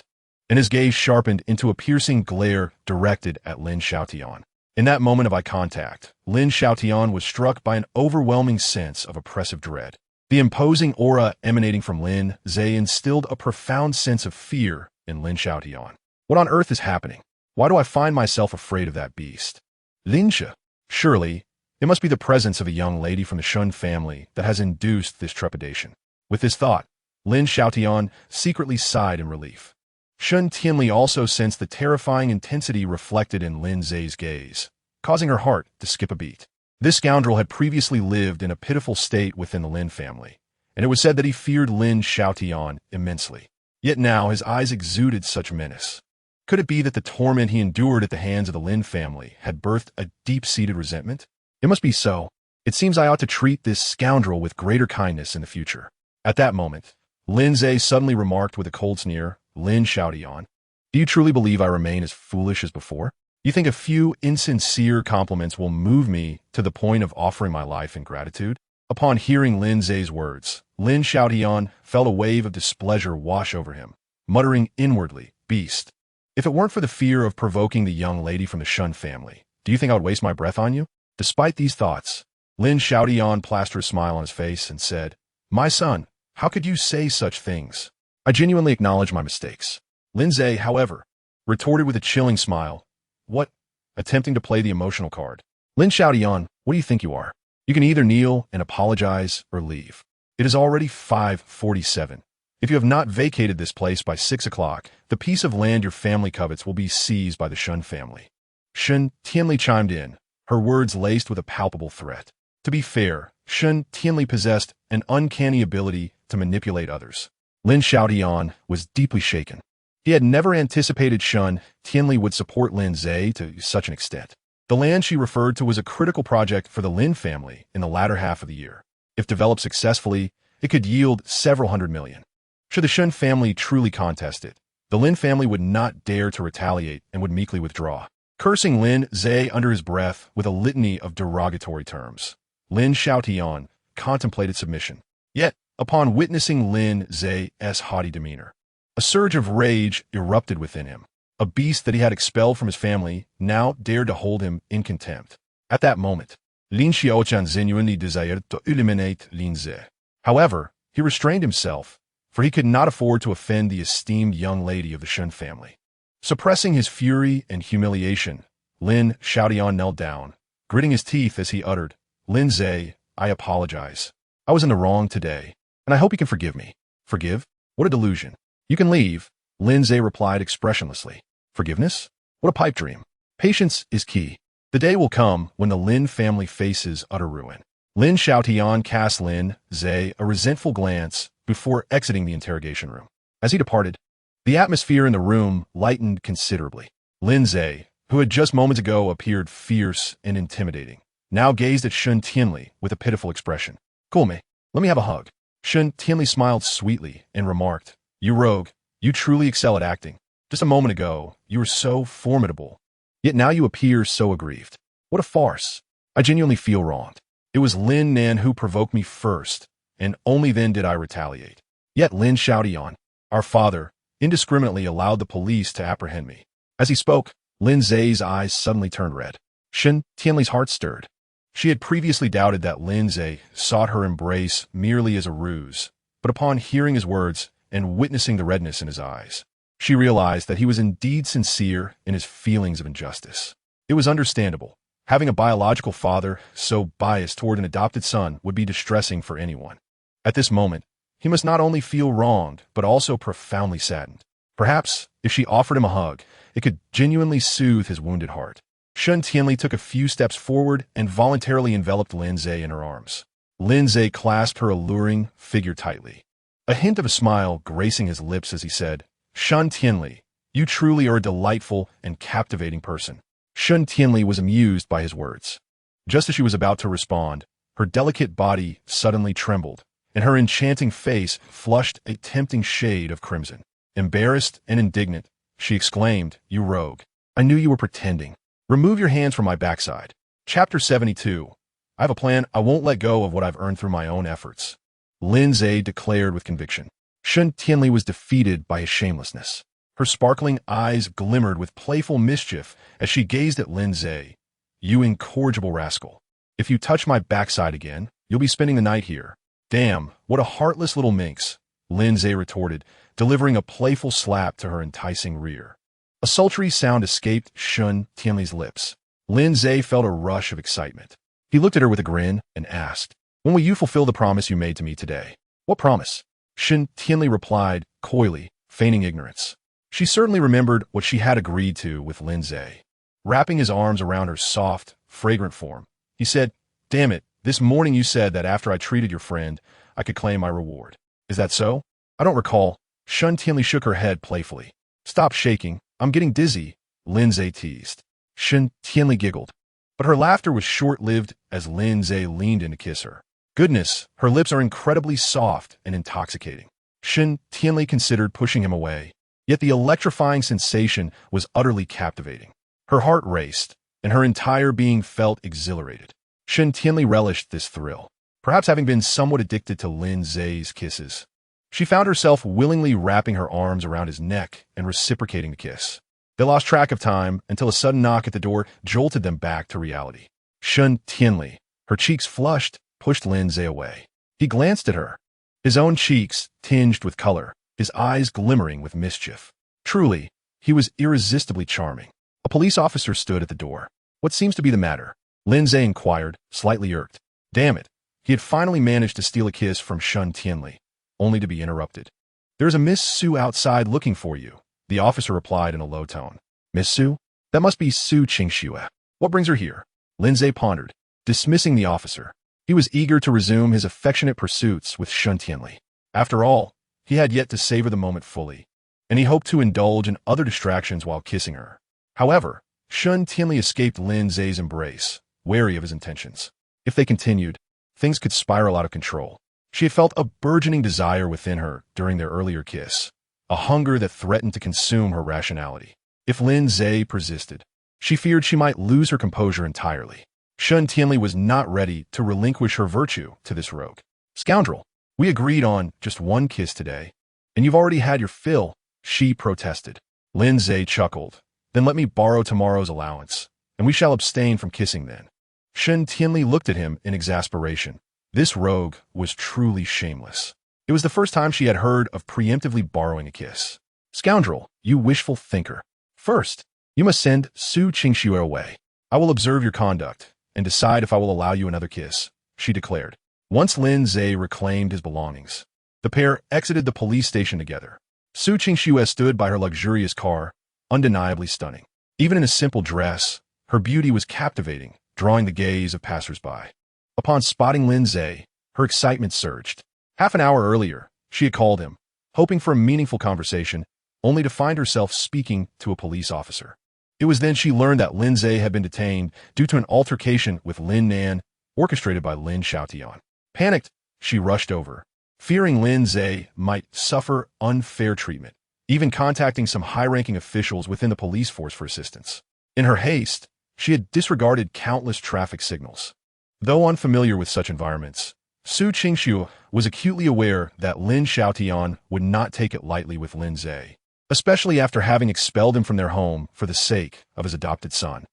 and his gaze sharpened into a piercing glare directed at Lin Xiaotian. In that moment of eye contact, Lin Xiaotian was struck by an overwhelming sense of oppressive dread. The imposing aura emanating from Lin Ze instilled a profound sense of fear in Lin Xiaotian. What on earth is happening? Why do I find myself afraid of that beast? Lin She, surely, it must be the presence of a young lady from the Shun family that has induced this trepidation. With this thought, Lin Xiaotian secretly sighed in relief. Shun Tianli also sensed the terrifying intensity reflected in Lin Ze's gaze, causing her heart to skip a beat. This scoundrel had previously lived in a pitiful state within the Lin family, and it was said that he feared Lin Xiaotian immensely. Yet now his eyes exuded such menace. Could it be that the torment he endured at the hands of the Lin family had birthed a deep-seated resentment? It must be so. It seems I ought to treat this scoundrel with greater kindness in the future. At that moment, Lin Ze suddenly remarked with a cold sneer, "Lin Xiaotian, do you truly believe I remain as foolish as before? You think a few insincere compliments will move me to the point of offering my life in gratitude?" Upon hearing Lin Ze's words, Lin Xiaotian felt a wave of displeasure wash over him, muttering inwardly, "Beast. If it weren't for the fear of provoking the young lady from the Shun family, do you think I would waste my breath on you?" Despite these thoughts, Lin Xiaotian plastered a smile on his face and said, "My son, how could you say such things? I genuinely acknowledge my mistakes." Lin Ze, however, retorted with a chilling smile, "What?" attempting to play the emotional card. "Lin Xiaotian, what do you think you are? You can either kneel and apologize or leave. It is already 5:47. If you have not vacated this place by 6 o'clock, the piece of land your family covets will be seized by the Shun family." Shun Tianli chimed in, her words laced with a palpable threat. To be fair, Shun Tianli possessed an uncanny ability to manipulate others. Lin Xiaotian was deeply shaken. He had never anticipated Shun Tianli would support Lin Ze to such an extent. The land she referred to was a critical project for the Lin family in the latter half of the year. If developed successfully, it could yield several hundred million. Should the Shun family truly contest it, the Lin family would not dare to retaliate and would meekly withdraw. Cursing Lin Ze under his breath with a litany of derogatory terms, Lin Xiaotian contemplated submission. Yet, upon witnessing Lin Ze's haughty demeanor, a surge of rage erupted within him. A beast that he had expelled from his family now dared to hold him in contempt. At that moment, Lin Xiaotian genuinely desired to eliminate Lin Ze. However, he restrained himself, for he could not afford to offend the esteemed young lady of the Shun family. Suppressing his fury and humiliation, Lin Xiaotian knelt down, gritting his teeth as he uttered, "Lin Ze, I apologize. I was in the wrong today, and I hope you can forgive me." "Forgive? What a delusion. You can leave," Lin Ze replied expressionlessly. "Forgiveness? What a pipe dream. Patience is key. The day will come when the Lin family faces utter ruin." Lin Xiaotian cast Lin Ze a resentful glance before exiting the interrogation room. As he departed, the atmosphere in the room lightened considerably. Lin Ze, who had just moments ago appeared fierce and intimidating, now gazed at Shun Tianli with a pitiful expression. "Cool me. Let me have a hug." Shun Tianli smiled sweetly and remarked, "You rogue, you truly excel at acting. Just a moment ago, you were so formidable. Yet now you appear so aggrieved. What a farce. I genuinely feel wronged. It was Lin Nan who provoked me first, and only then did I retaliate. Yet Lin Xiaotian, our father, indiscriminately allowed the police to apprehend me." As he spoke, Lin Ze's eyes suddenly turned red. Shun Tianli's heart stirred. She had previously doubted that Lin Ze sought her embrace merely as a ruse, but upon hearing his words and witnessing the redness in his eyes, she realized that he was indeed sincere in his feelings of injustice. It was understandable. Having a biological father so biased toward an adopted son would be distressing for anyone. At this moment, he must not only feel wronged, but also profoundly saddened. Perhaps, if she offered him a hug, it could genuinely soothe his wounded heart. Shun Tianli took a few steps forward and voluntarily enveloped Lin Ze in her arms. Lin Ze clasped her alluring figure tightly, a hint of a smile gracing his lips as he said, "Shun Tianli, you truly are a delightful and captivating person." Shun Tianli was amused by his words. Just as she was about to respond, her delicate body suddenly trembled, and her enchanting face flushed a tempting shade of crimson. Embarrassed and indignant, she exclaimed, "You rogue! I knew you were pretending. Remove your hands from my backside." Chapter 72. I have a plan. I won't let go of what I've earned through my own efforts, Lin Ze declared with conviction. Shun Tianli was defeated by his shamelessness. Her sparkling eyes glimmered with playful mischief as she gazed at Lin Ze. "You incorrigible rascal. If you touch my backside again, you'll be spending the night here." "Damn, what a heartless little minx," Lin Ze retorted, delivering a playful slap to her enticing rear. A sultry sound escaped Shun Tianli's lips. Lin Ze felt a rush of excitement. He looked at her with a grin and asked, "When will you fulfill the promise you made to me today?" "What promise?" Shun Tianli replied, coyly, feigning ignorance. She certainly remembered what she had agreed to with Lin Ze. Wrapping his arms around her soft, fragrant form, he said, "Damn it, this morning you said that after I treated your friend, I could claim my reward. Is that so?" "I don't recall." Shun Tianli shook her head playfully. "Stop shaking. I'm getting dizzy," Lin Ze teased. Shun Tianli giggled, but her laughter was short-lived as Lin Ze leaned in to kiss her. Goodness, her lips are incredibly soft and intoxicating. Shun Tianli considered pushing him away, yet the electrifying sensation was utterly captivating. Her heart raced, and her entire being felt exhilarated. Shun Tianli relished this thrill, perhaps having been somewhat addicted to Lin Ze's kisses. She found herself willingly wrapping her arms around his neck and reciprocating the kiss. They lost track of time until a sudden knock at the door jolted them back to reality. Shun Tianli, her cheeks flushed, pushed Lin Ze away. He glanced at her, his own cheeks tinged with color, his eyes glimmering with mischief. Truly, he was irresistibly charming. A police officer stood at the door. "What seems to be the matter?" Lin Ze inquired, slightly irked. Damn it, he had finally managed to steal a kiss from Shun Tianli, only to be interrupted. "There's a Miss Su outside looking for you," the officer replied in a low tone. "Miss Su? That must be Su Qingxue. What brings her here?" Lin Ze pondered, dismissing the officer. He was eager to resume his affectionate pursuits with Shun Tianli. After all, he had yet to savor the moment fully, and he hoped to indulge in other distractions while kissing her. However, Shun Tianli escaped Lin Ze's embrace, wary of his intentions. If they continued, things could spiral out of control. She had felt a burgeoning desire within her during their earlier kiss, a hunger that threatened to consume her rationality. If Lin Ze persisted, she feared she might lose her composure entirely. Shun Tianli was not ready to relinquish her virtue to this rogue. "Scoundrel, we agreed on just one kiss today, and you've already had your fill," she protested. Lin Ze chuckled. "Then let me borrow tomorrow's allowance, and we shall abstain from kissing then." Shun Tianli looked at him in exasperation. This rogue was truly shameless. It was the first time she had heard of preemptively borrowing a kiss. "Scoundrel, you wishful thinker. First, you must send Su Qingxue away. I will observe your conduct and decide if I will allow you another kiss," she declared. Once Lin Ze reclaimed his belongings, the pair exited the police station together. Su Qingxue stood by her luxurious car, undeniably stunning. Even in a simple dress, her beauty was captivating, drawing the gaze of passers-by. Upon spotting Lin Ze, her excitement surged. Half an hour earlier, she had called him, hoping for a meaningful conversation, only to find herself speaking to a police officer. It was then she learned that Lin Ze had been detained due to an altercation with Lin Nan, orchestrated by Lin Xiaotian. Panicked, she rushed over, fearing Lin Ze might suffer unfair treatment, even contacting some high-ranking officials within the police force for assistance. In her haste, she had disregarded countless traffic signals. Though unfamiliar with such environments, Su Qingxiu was acutely aware that Lin Xiaotian would not take it lightly with Lin Ze, especially after having expelled him from their home for the sake of his adopted son.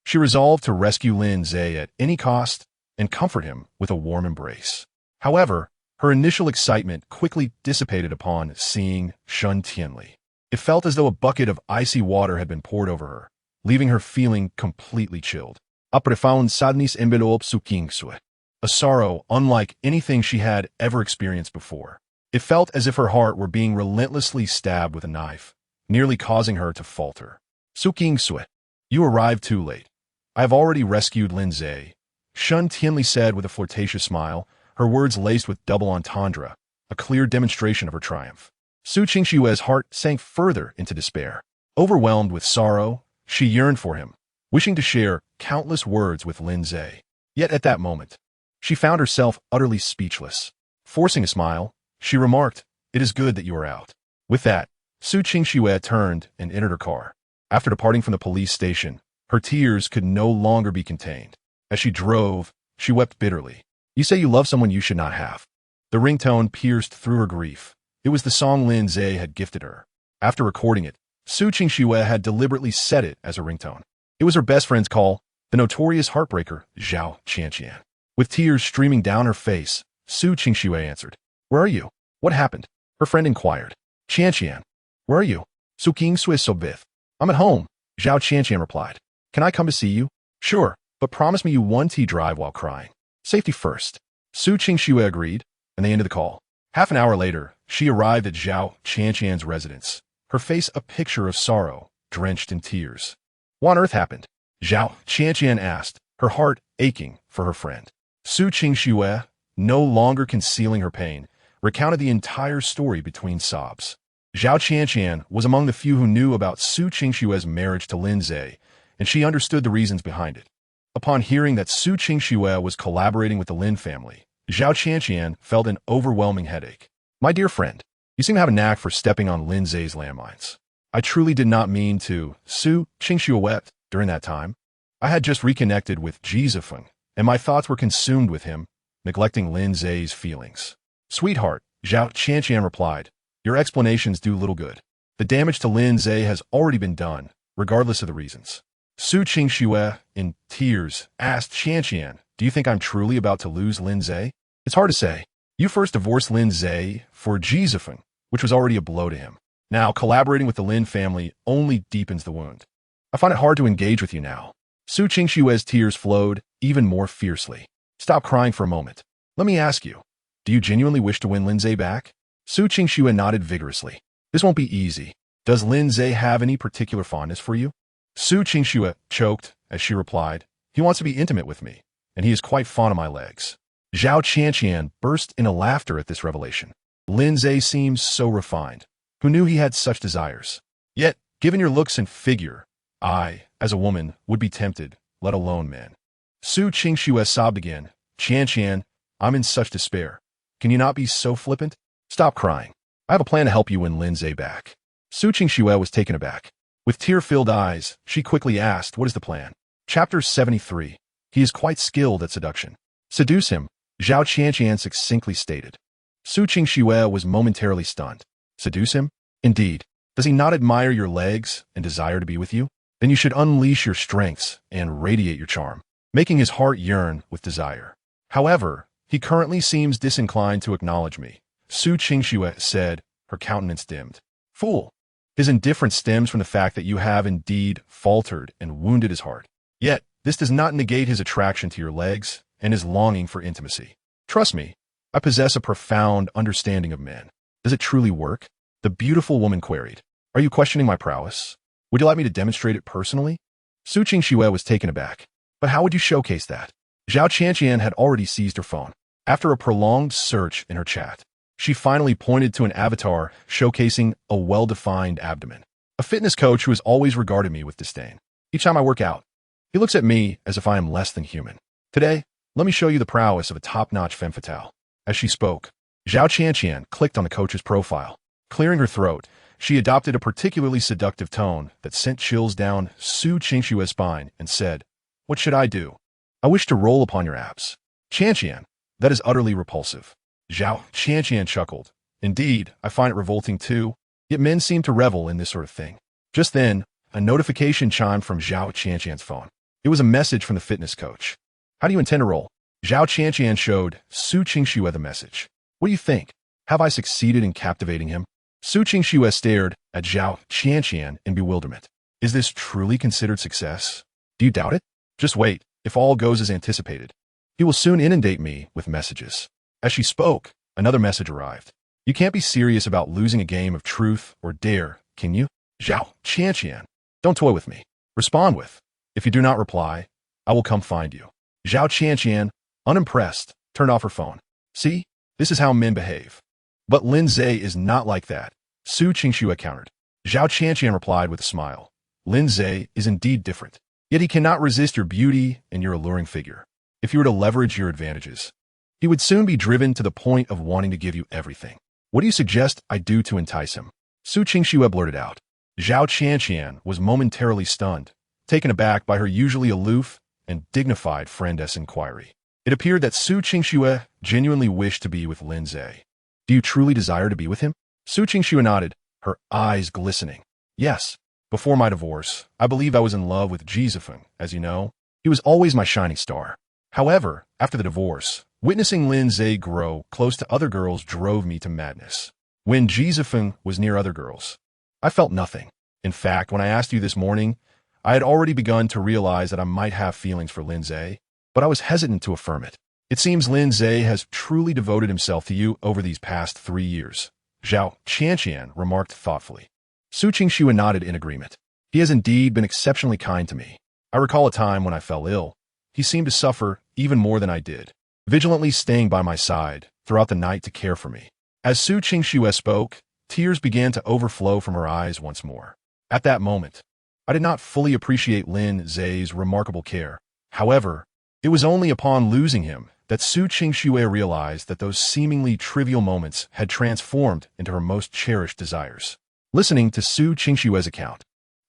She resolved to rescue Lin Ze at any cost and comfort him with a warm embrace. However, her initial excitement quickly dissipated upon seeing Shun Tianli. It felt as though a bucket of icy water had been poured over her, leaving her feeling completely chilled. A profound sadness enveloped Su Qingxiu, a sorrow unlike anything she had ever experienced before. It felt as if her heart were being relentlessly stabbed with a knife, nearly causing her to falter. Su Qingxiu, you arrived too late. I have already rescued Lin Ze, Shun Tianli said with a flirtatious smile, her words laced with double entendre, a clear demonstration of her triumph. Su Qingxiu's heart sank further into despair. Overwhelmed with sorrow, she yearned for him, wishing to share countless words with Lin Ze. Yet at that moment, she found herself utterly speechless. Forcing a smile, she remarked, "It is good that you are out." With that, Su Qingxiu turned and entered her car. After departing from the police station, her tears could no longer be contained. As she drove, she wept bitterly. "You say you love someone you should not have." The ringtone pierced through her grief. It was the song Lin Ze had gifted her. After recording it, Su Qingxiu had deliberately set it as a ringtone. It was her best friend's call, the notorious heartbreaker, Zhao Qianqian. With tears streaming down her face, Su Qingxiu answered, "Where are you? What happened?" Her friend inquired. "Qianqian, where are you?" Su Qingxiu sobith. "I'm at home," Zhao Qianqian replied. "Can I come to see you?" "Sure, but promise me you won't drive while crying. Safety first." Su Qingxiu agreed, and they ended the call. Half an hour later, she arrived at Zhao Qianqian's residence, her face a picture of sorrow, drenched in tears. "What on earth happened?" Zhao Qianqian asked, her heart aching for her friend. Su Qingxiu, no longer concealing her pain, recounted the entire story between sobs. Zhao Qianqian was among the few who knew about Su Qingxiu's marriage to Lin Ze, and she understood the reasons behind it. Upon hearing that Su Qingxiu was collaborating with the Lin family, Zhao Qianqian felt an overwhelming headache. "My dear friend, you seem to have a knack for stepping on Lin Ze's landmines. I truly did not mean to." Su Qingxiu wept. During that time, I had just reconnected with Jizifeng, and my thoughts were consumed with him, neglecting Lin Ze's feelings. "Sweetheart," Zhao Qianqian replied, "your explanations do little good. The damage to Lin Ze has already been done, regardless of the reasons." Su Qingxiu, in tears, asked Qianqian, "Do you think I'm truly about to lose Lin Ze?" "It's hard to say. You first divorced Lin Ze for Jizifeng, which was already a blow to him. Now, collaborating with the Lin family only deepens the wound. I find it hard to engage with you now." Su Qingxiu's tears flowed even more fiercely. "Stop crying for a moment. Let me ask you, do you genuinely wish to win Lin Ze back?" Su Qingxiu nodded vigorously. "This won't be easy. Does Lin Ze have any particular fondness for you?" Su Qingxiu choked as she replied, "He wants to be intimate with me, and he is quite fond of my legs." Zhao Qianqian burst into laughter at this revelation. Lin Ze seems so refined. Who knew he had such desires? Yet, given your looks and figure, I, as a woman, would be tempted, let alone men. Su Qingxiu sobbed again. "Qianqian, I'm in such despair. Can you not be so flippant? Stop crying. I have a plan to help you win Lin Ze back." Su Qingxiu was taken aback. With tear-filled eyes, she quickly asked, "What is the plan?" Chapter 73. He is quite skilled at seduction. "Seduce him," Zhao Qianqian succinctly stated. Su Qingxiu was momentarily stunned. "Seduce him? Indeed. Does he not admire your legs and desire to be with you? Then you should unleash your strengths and radiate your charm, making his heart yearn with desire. However, he currently seems disinclined to acknowledge me," Su Qingxiu said, her countenance dimmed. "Fool! His indifference stems from the fact that you have indeed faltered and wounded his heart. Yet, this does not negate his attraction to your legs and his longing for intimacy. Trust me, I possess a profound understanding of men. Does it truly work?" The beautiful woman queried. "Are you questioning my prowess? Would you like me to demonstrate it personally?" Su Qingxiu was taken aback. "But how would you showcase that?" Zhao Qianqian had already seized her phone. After a prolonged search in her chat, she finally pointed to an avatar showcasing a well-defined abdomen. "A fitness coach who has always regarded me with disdain. Each time I work out, he looks at me as if I am less than human. Today, let me show you the prowess of a top-notch femme fatale." As she spoke, Zhao Qianqian clicked on the coach's profile. Clearing her throat, she adopted a particularly seductive tone that sent chills down Su Qingshue's spine and said, "What should I do? I wish to roll upon your abs." "Qianqian, that is utterly repulsive." Zhao Qianqian chuckled. "Indeed, I find it revolting too, yet men seem to revel in this sort of thing." Just then, a notification chimed from Zhao Qianqian's phone. It was a message from the fitness coach. "How do you intend to roll?" Zhao Qianqian showed Su Qingxue the message. "What do you think? Have I succeeded in captivating him?" Su Qingxue stared at Zhao Qianqian in bewilderment. "Is this truly considered success? Do you doubt it? Just wait. If all goes as anticipated, he will soon inundate me with messages." As she spoke, another message arrived. "You can't be serious about losing a game of truth or dare, can you? Zhao Qianqian, don't toy with me. Respond with, 'If you do not reply, I will come find you.'" Zhao Qianqian, unimpressed, turned off her phone. "See, this is how men behave." "But Lin Ze is not like that," Su Qingxue countered. Zhao Qianqian replied with a smile. "Lin Ze is indeed different, yet he cannot resist your beauty and your alluring figure. If you were to leverage your advantages, he would soon be driven to the point of wanting to give you everything. What do you suggest I do to entice him?" Su Qingxue blurted out. Zhao Qianqian was momentarily stunned, taken aback by her usually aloof and dignified friend's inquiry. It appeared that Su Qingxue genuinely wished to be with Lin Ze. "Do you truly desire to be with him?" Su Qingxue nodded, her eyes glistening. "Yes. Before my divorce, I believed I was in love with Jizefeng, as you know. He was always my shining star. However, after the divorce, witnessing Lin Ze grow close to other girls drove me to madness. When Jizefeng was near other girls, I felt nothing. In fact, when I asked you this morning, I had already begun to realize that I might have feelings for Lin Ze, but I was hesitant to affirm it. It seems Lin Ze has truly devoted himself to you over these past 3 years." Zhao Qianqian remarked thoughtfully. Su Qingxue nodded in agreement. "He has indeed been exceptionally kind to me. I recall a time when I fell ill. He seemed to suffer even more than I did, vigilantly staying by my side throughout the night to care for me." As Su Qingxue spoke, tears began to overflow from her eyes once more. At that moment, I did not fully appreciate Lin Ze's remarkable care. However, it was only upon losing him that Su Qingxue realized that those seemingly trivial moments had transformed into her most cherished desires. Listening to Su Qingxue's account,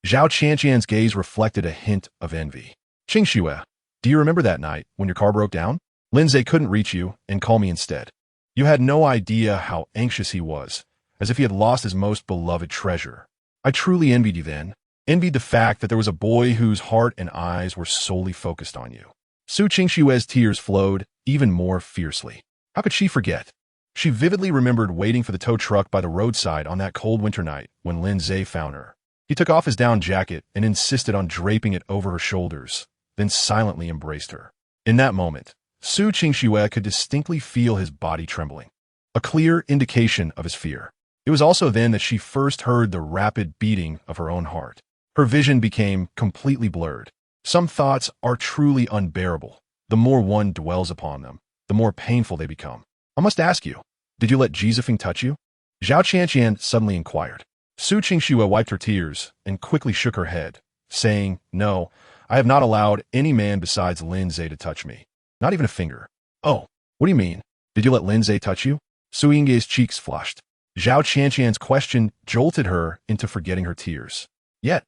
Zhao Qianqian's gaze reflected a hint of envy. "Qingxue, do you remember that night when your car broke down? Lin Ze couldn't reach you and called me instead. You had no idea how anxious he was, as if he had lost his most beloved treasure. I truly envied you then, envied the fact that there was a boy whose heart and eyes were solely focused on you." Su Qingxue's tears flowed even more fiercely. How could she forget? She vividly remembered waiting for the tow truck by the roadside on that cold winter night when Lin Ze found her. He took off his down jacket and insisted on draping it over her shoulders, then silently embraced her. In that moment, Su Qingxue could distinctly feel his body trembling, a clear indication of his fear. It was also then that she first heard the rapid beating of her own heart. Her vision became completely blurred. Some thoughts are truly unbearable. The more one dwells upon them, the more painful they become. "I must ask you, did you let Jizefeng touch you?" Zhao Qianqian suddenly inquired. Su Qingxue wiped her tears and quickly shook her head, saying, "No, I have not allowed any man besides Lin Ze to touch me. Not even a finger." "Oh, what do you mean? Did you let Lin Ze touch you?" Su Ying's cheeks flushed. Zhao Qianqian's question jolted her into forgetting her tears. Yet,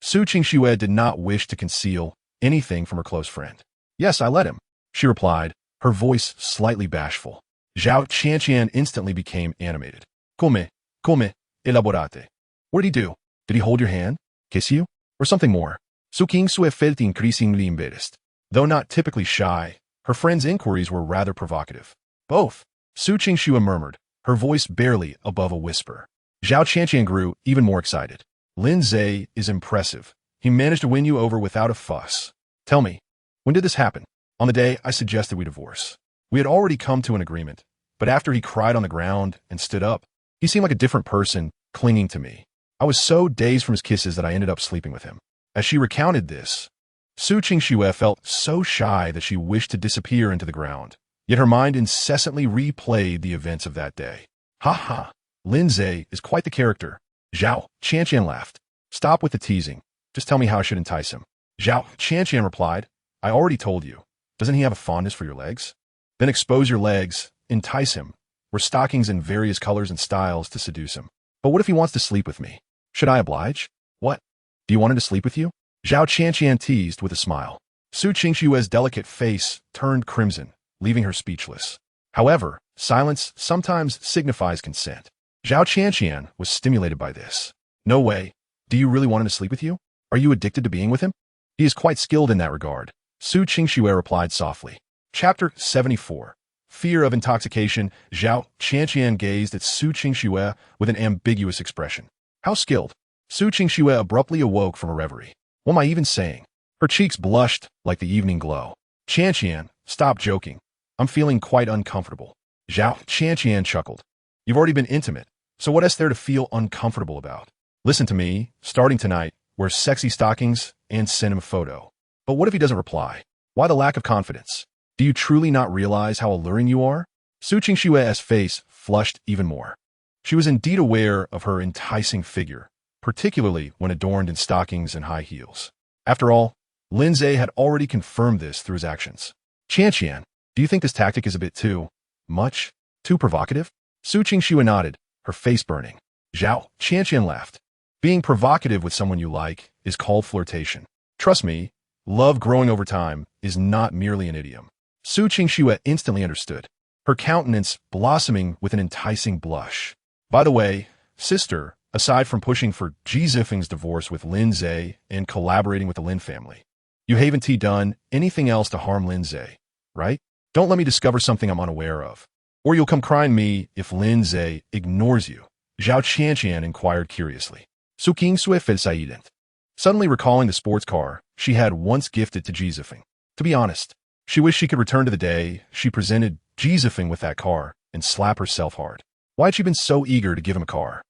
Su Qingxue did not wish to conceal anything from her close friend. "Yes, I let him," she replied, her voice slightly bashful. Zhao Qianqian instantly became animated. Come elaborate. What did he do? Did he hold your hand, kiss you, or something more?" Su Qingxue felt increasingly embarrassed. Though not typically shy, her friend's inquiries were rather provocative. "Both," Su Qingxue murmured, her voice barely above a whisper. Zhao Qianqian grew even more excited. "Lin Ze is impressive. He managed to win you over without a fuss. Tell me, when did this happen?" "On the day I suggested we divorce. We had already come to an agreement, but after he cried on the ground and stood up, he seemed like a different person, clinging to me. I was so dazed from his kisses that I ended up sleeping with him." As she recounted this, Su Qingxue felt so shy that she wished to disappear into the ground. Yet her mind incessantly replayed the events of that day. "Ha ha, Lin Ze is quite the character." Zhao Qianqian laughed. "Stop with the teasing. Just tell me how I should entice him." Zhao Qianqian replied, "I already told you. Doesn't he have a fondness for your legs? Then expose your legs, entice him, were stockings in various colors and styles to seduce him. But what if he wants to sleep with me? Should I oblige? What? Do you want him to sleep with you? Zhao Qianqian teased with a smile. Su Qingshue's delicate face turned crimson, leaving her speechless. However, silence sometimes signifies consent. Zhao Qianqian was stimulated by this. No way. Do you really want him to sleep with you? Are you addicted to being with him? He is quite skilled in that regard. Su Qingxue replied softly. Chapter 74. Fear of intoxication. Zhao Qianqian gazed at Su Qingxue with an ambiguous expression. How skilled? Su Qingxue abruptly awoke from a reverie. What am I even saying? Her cheeks blushed like the evening glow. Qianqian, stop joking. I'm feeling quite uncomfortable. Zhao Qianqian chuckled. You've already been intimate, so what is there to feel uncomfortable about? Listen to me, starting tonight, wear sexy stockings and send him a photo. But what if he doesn't reply? Why the lack of confidence? Do you truly not realize how alluring you are? Su Qingshue's face flushed even more. She was indeed aware of her enticing figure, particularly when adorned in stockings and high heels. After all, Lin Ze had already confirmed this through his actions. Qianqian, do you think this tactic is a bit too much? Too provocative? Su Qingxue nodded, her face burning. Zhao Qianqian laughed. Being provocative with someone you like is called flirtation. Trust me, love growing over time is not merely an idiom. Su Qingxue instantly understood, her countenance blossoming with an enticing blush. By the way, sister, aside from pushing for Ji Zifeng's divorce with Lin Ze and collaborating with the Lin family, you haven't done anything else to harm Lin Ze, right? Don't let me discover something I'm unaware of. Or you'll come crying me if Lin Ze ignores you. Zhao Qianqian inquired curiously. Su Qingsue felt silent. Suddenly recalling the sports car she had once gifted to Ji Zifeng. To be honest, she wished she could return to the day she presented Ji Zifeng with that car and slap herself hard. Why had she been so eager to give him a car?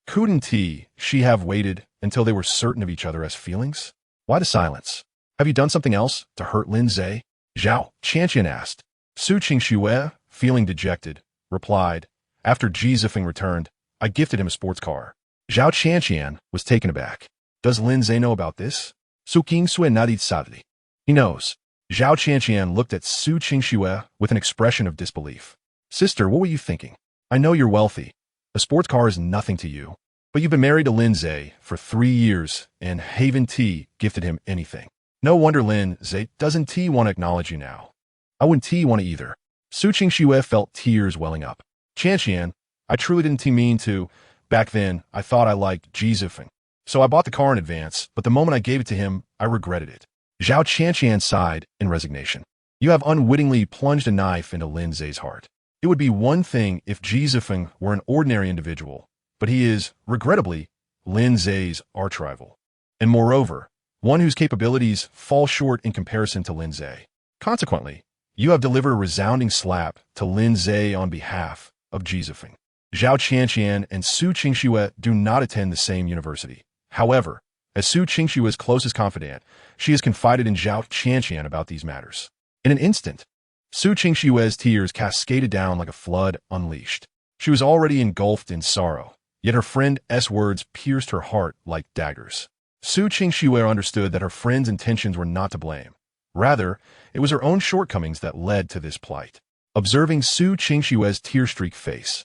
Couldn't she have waited until they were certain of each other as feelings? Why the silence? Have you done something else to hurt Lin Ze? Zhao Qianqian asked. Su Qingxue, feeling dejected, replied, after Ji Zifeng returned, I gifted him a sports car. Zhao Qianqian was taken aback. Does Lin Ze know about this? Su Qingsue nodded sadly. He knows. Zhao Qianqian looked at Su Qingxue with an expression of disbelief. Sister, what were you thinking? I know you're wealthy. A sports car is nothing to you. But you've been married to Lin Ze for 3 years, and Haven T gifted him anything. No wonder Lin Ze doesn't want to acknowledge you now. I wouldn't want to either. Su Qingxue felt tears welling up. Qianqian, I truly didn't mean to. Back then, I thought I liked Ji Zifeng. So I bought the car in advance, but the moment I gave it to him, I regretted it. Zhao Qianqian sighed in resignation. You have unwittingly plunged a knife into Lin Ze's heart. It would be one thing if Ji Zifeng were an ordinary individual, but he is, regrettably, Lin Ze's archrival. And moreover, one whose capabilities fall short in comparison to Lin Ze. Consequently, you have delivered a resounding slap to Lin Ze on behalf of Ji Zifeng. Zhao Qianqian and Su Qingxue do not attend the same university. However, as Su Qingshue's closest confidant, she has confided in Zhao Qianqian about these matters. In an instant, Su Qingshue's tears cascaded down like a flood unleashed. She was already engulfed in sorrow, yet her friend's words pierced her heart like daggers. Su Qingxue understood that her friend's intentions were not to blame. Rather, it was her own shortcomings that led to this plight. Observing Su Qingshue's tear-streaked face,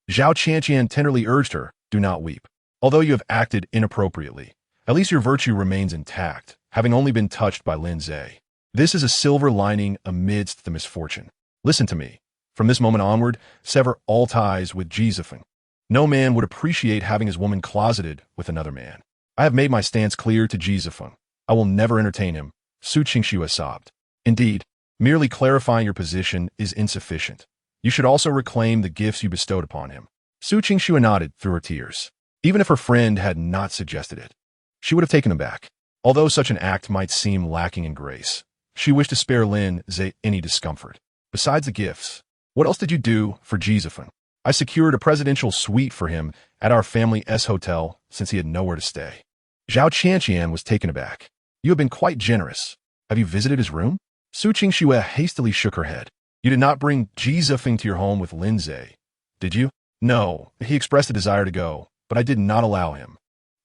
Zhao Qianqian tenderly urged her, do not weep. Although you have acted inappropriately, at least your virtue remains intact, having only been touched by Lin Ze. This is a silver lining amidst the misfortune. Listen to me. From this moment onward, sever all ties with Ji Zifeng. No man would appreciate having his woman closeted with another man. I have made my stance clear to Ji Zifeng. I will never entertain him. Su Qingxue sobbed. Indeed, merely clarifying your position is insufficient. You should also reclaim the gifts you bestowed upon him. Su Qingxue nodded through her tears. Even if her friend had not suggested it, she would have taken them back. Although such an act might seem lacking in grace, she wished to spare Lin Ze any discomfort. Besides the gifts, what else did you do for Ji Zifeng? I secured a presidential suite for him at our family's hotel since he had nowhere to stay. Zhao Qianqian was taken aback. You have been quite generous. Have you visited his room? Su Qingxue hastily shook her head. You did not bring Ji Zifeng to your home with Lin Ze, did you? No, he expressed a desire to go, but I did not allow him.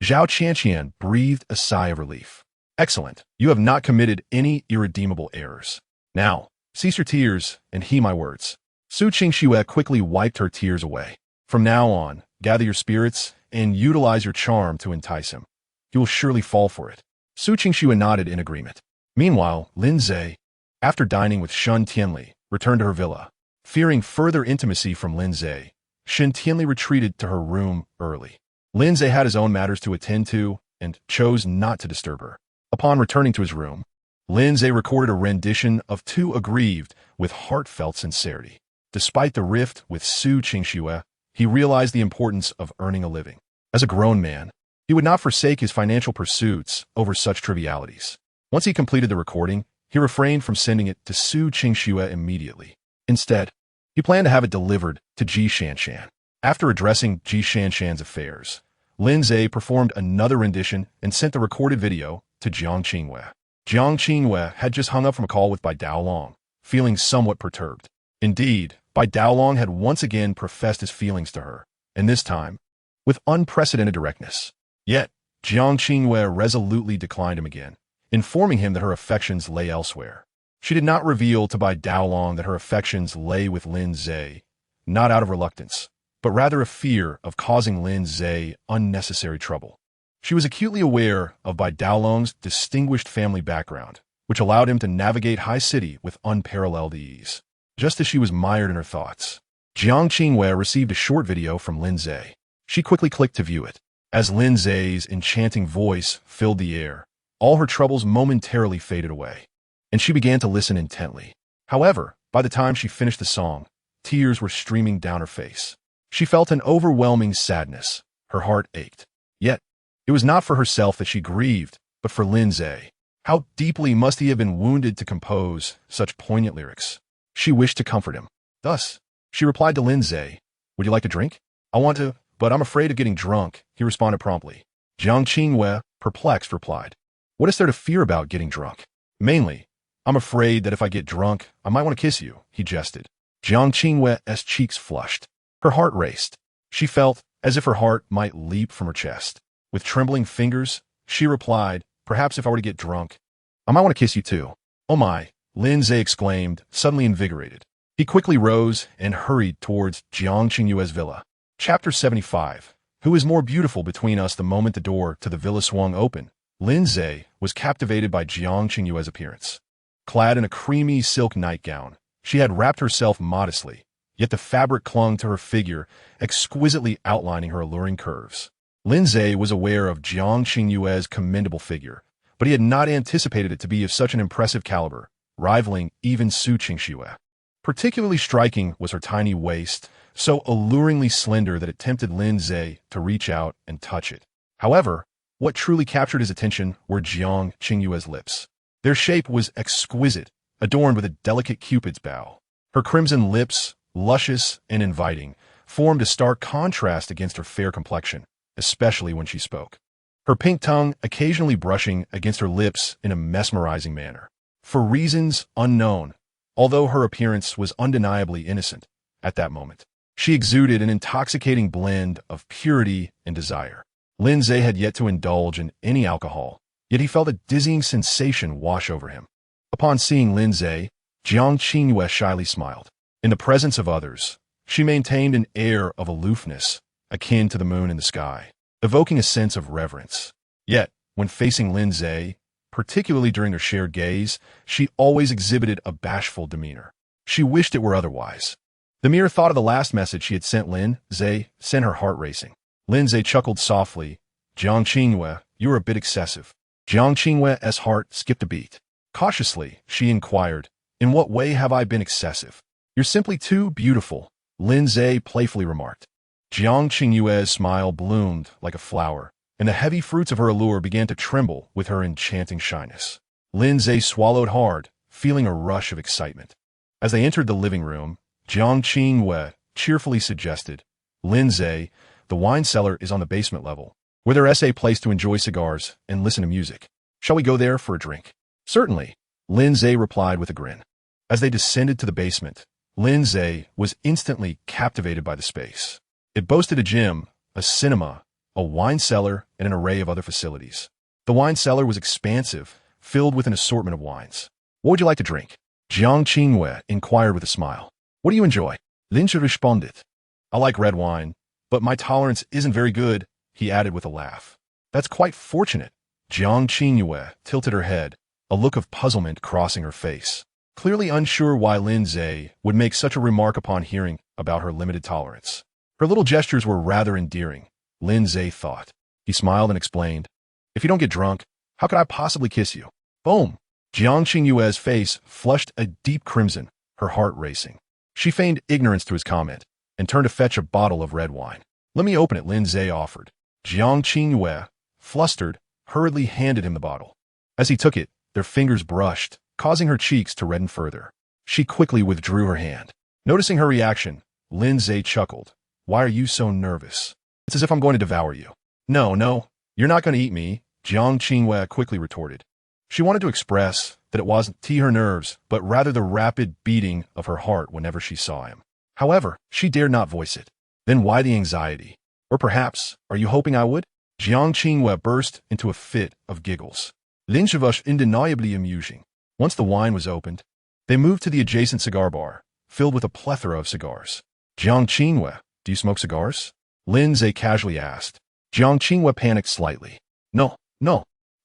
Zhao Qianqian breathed a sigh of relief. Excellent. You have not committed any irredeemable errors. Now, cease your tears and heed my words. Su Qingxue quickly wiped her tears away. From now on, gather your spirits and utilize your charm to entice him. He will surely fall for it. Su Qingxue nodded in agreement. Meanwhile, Lin Ze, after dining with Shun Tianli, returned to her villa. Fearing further intimacy from Lin Ze, Shun Tianli retreated to her room early. Lin Ze had his own matters to attend to and chose not to disturb her. Upon returning to his room, Lin Ze recorded a rendition of Too Aggrieved with heartfelt sincerity. Despite the rift with Su Qingxue, he realized the importance of earning a living. As a grown man, he would not forsake his financial pursuits over such trivialities. Once he completed the recording, he refrained from sending it to Su Qingxue immediately. Instead, he planned to have it delivered to Ji Shanshan. After addressing Ji Shanshan's affairs, Lin Ze performed another rendition and sent the recorded video to Jiang Qingwei. Jiang Qingwei had just hung up from a call with Bai Daolong, feeling somewhat perturbed. Indeed, Bai Daolong had once again professed his feelings to her, and this time, with unprecedented directness. Yet, Jiang Qingwei resolutely declined him again, informing him that her affections lay elsewhere. She did not reveal to Bai Daolong that her affections lay with Lin Ze, not out of reluctance, but rather a fear of causing Lin Ze unnecessary trouble. She was acutely aware of Bai Daolong's distinguished family background, which allowed him to navigate High City with unparalleled ease. Just as she was mired in her thoughts, Jiang Qingwei received a short video from Lin Ze. She quickly clicked to view it. As Lin Ze's enchanting voice filled the air, all her troubles momentarily faded away, and she began to listen intently. However, by the time she finished the song, tears were streaming down her face. She felt an overwhelming sadness. Her heart ached. Yet, it was not for herself that she grieved, but for Lin Ze. How deeply must he have been wounded to compose such poignant lyrics? She wished to comfort him. Thus, she replied to Lin Ze, "Would you like to drink?" "I want to, but I'm afraid of getting drunk," he responded promptly. Jiang Qingwei, perplexed, replied, "What is there to fear about getting drunk?" "Mainly, I'm afraid that if I get drunk, I might want to kiss you," he jested. Jiang Qingwei's cheeks flushed. Her heart raced. She felt as if her heart might leap from her chest. With trembling fingers, she replied, "Perhaps if I were to get drunk, I might want to kiss you too." "Oh my," Lin Ze exclaimed, suddenly invigorated. He quickly rose and hurried towards Jiang Qingyue's villa. Chapter 75. Who is more beautiful between us? The moment the door to the villa swung open, Lin Ze was captivated by Jiang Qingyue's appearance. Clad in a creamy silk nightgown, she had wrapped herself modestly, yet the fabric clung to her figure, exquisitely outlining her alluring curves. Lin Ze was aware of Jiang Qingyue's commendable figure, but he had not anticipated it to be of such an impressive caliber, rivaling even Su Qingxue. Particularly striking was her tiny waist, so alluringly slender that it tempted Lin Ze to reach out and touch it. However, what truly captured his attention were Jiang Qingyue's lips. Their shape was exquisite, adorned with a delicate cupid's bow. Her crimson lips, luscious and inviting, formed a stark contrast against her fair complexion, especially when she spoke. Her pink tongue occasionally brushing against her lips in a mesmerizing manner. For reasons unknown, although her appearance was undeniably innocent at that moment, she exuded an intoxicating blend of purity and desire. Lin Ze had yet to indulge in any alcohol, yet he felt a dizzying sensation wash over him. Upon seeing Lin Ze, Jiang Qingyue shyly smiled. In the presence of others, she maintained an air of aloofness, akin to the moon in the sky, evoking a sense of reverence. Yet, when facing Lin Ze, particularly during their shared gaze, she always exhibited a bashful demeanor. She wished it were otherwise. The mere thought of the last message she had sent Lin Ze sent her heart racing. Lin Ze chuckled softly. "Jiang Qingyue, you are a bit excessive." Jiang Qingyue's heart skipped a beat. Cautiously, she inquired, "In what way have I been excessive?" "You're simply too beautiful," Lin Ze playfully remarked. Jiang Qingyue's smile bloomed like a flower, and the heavy fruits of her allure began to tremble with her enchanting shyness. Lin Ze swallowed hard, feeling a rush of excitement. As they entered the living room, Jiang Qingyue cheerfully suggested, "Lin Ze, the wine cellar is on the basement level, where there's a place to enjoy cigars and listen to music. Shall we go there for a drink?" "Certainly," Lin Ze replied with a grin. As they descended to the basement, Lin Ze was instantly captivated by the space. It boasted a gym, a cinema, a wine cellar, and an array of other facilities. The wine cellar was expansive, filled with an assortment of wines. "What would you like to drink?" Jiang Qingyue inquired with a smile. What do you enjoy? Lin Ze responded. I like red wine, but my tolerance isn't very good, he added with a laugh. That's quite fortunate. Jiang Qingyue tilted her head, a look of puzzlement crossing her face, clearly unsure why Lin Ze would make such a remark upon hearing about her limited tolerance. Her little gestures were rather endearing, Lin Ze thought. He smiled and explained, if you don't get drunk, how could I possibly kiss you? Boom! Jiang Qingyue's face flushed a deep crimson, her heart racing. She feigned ignorance to his comment and turned to fetch a bottle of red wine. Let me open it, Lin Ze offered. Jiang Qingyue, flustered, hurriedly handed him the bottle. As he took it, their fingers brushed, causing her cheeks to redden further. She quickly withdrew her hand. Noticing her reaction, Lin Ze chuckled. Why are you so nervous? It's as if I'm going to devour you. No, you're not going to eat me, Jiang Qingyue quickly retorted. She wanted to express that it wasn't her nerves, but rather the rapid beating of her heart whenever she saw him. However, she dared not voice it. Then why the anxiety? Or perhaps, are you hoping I would? Jiang Qingyue burst into a fit of giggles. Lin Ze was undeniably amusing. Once the wine was opened, they moved to the adjacent cigar bar, filled with a plethora of cigars. Jiang Qingyue, do you smoke cigars? Lin Ze casually asked. Jiang Qingyue panicked slightly. No,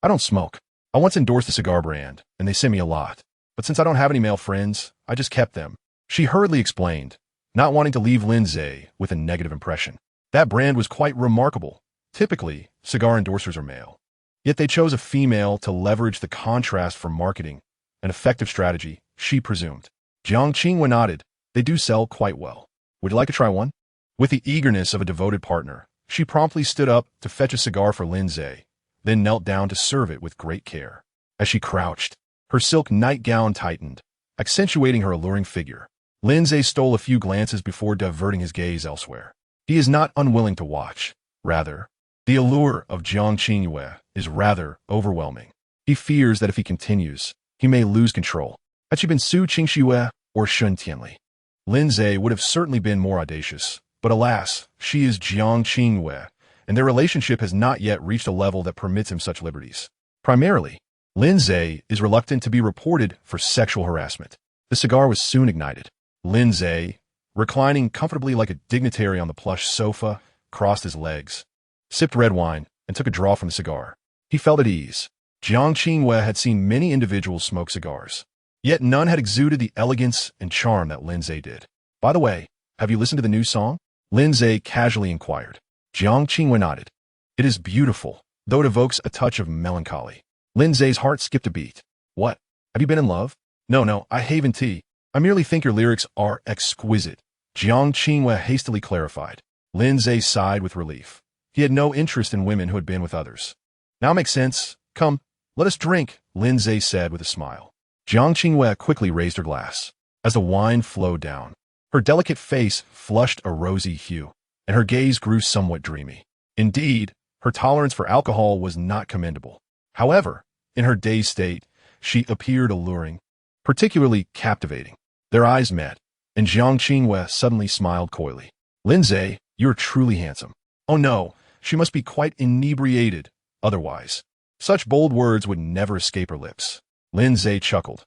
I don't smoke. I once endorsed a cigar brand, and they sent me a lot. But since I don't have any male friends, I just kept them. She hurriedly explained, not wanting to leave Lin Ze with a negative impression. That brand was quite remarkable. Typically, cigar endorsers are male. Yet they chose a female to leverage the contrast for marketing, an effective strategy, she presumed. Jiang Qingyue nodded. They do sell quite well. Would you like to try one? With the eagerness of a devoted partner, she promptly stood up to fetch a cigar for Lin Ze, then knelt down to serve it with great care. As she crouched, her silk nightgown tightened, accentuating her alluring figure. Lin Ze stole a few glances before diverting his gaze elsewhere. He is not unwilling to watch. Rather, the allure of Jiang Qingyue is rather overwhelming. He fears that if he continues, he may lose control. Had she been Su Qingxue or Shun Tianli, Lin Ze would have certainly been more audacious. But alas, she is Jiang Qingyue, and their relationship has not yet reached a level that permits him such liberties. Primarily, Lin Ze is reluctant to be reported for sexual harassment. The cigar was soon ignited. Lin Ze, reclining comfortably like a dignitary on the plush sofa, crossed his legs, sipped red wine, and took a draw from the cigar. He felt at ease. Jiang Qingyue had seen many individuals smoke cigars, yet none had exuded the elegance and charm that Lin Ze did. By the way, have you listened to the new song? Lin Ze casually inquired. Jiang Qingyue nodded. It is beautiful, though it evokes a touch of melancholy. Lin Ze's heart skipped a beat. What? Have you been in love? No, I haven't tea. I merely think your lyrics are exquisite. Jiang Qingyue hastily clarified. Lin Ze sighed with relief. He had no interest in women who had been with others. Now makes sense. Come, let us drink, Lin Ze said with a smile. Jiang Qingyue quickly raised her glass. As the wine flowed down, her delicate face flushed a rosy hue, and her gaze grew somewhat dreamy. Indeed, her tolerance for alcohol was not commendable. However, in her dazed state, she appeared alluring, particularly captivating. Their eyes met, and Jiang Qingyue suddenly smiled coyly. Lin Ze, you're truly handsome. Oh no, she must be quite inebriated, otherwise. Such bold words would never escape her lips. Lin Ze chuckled.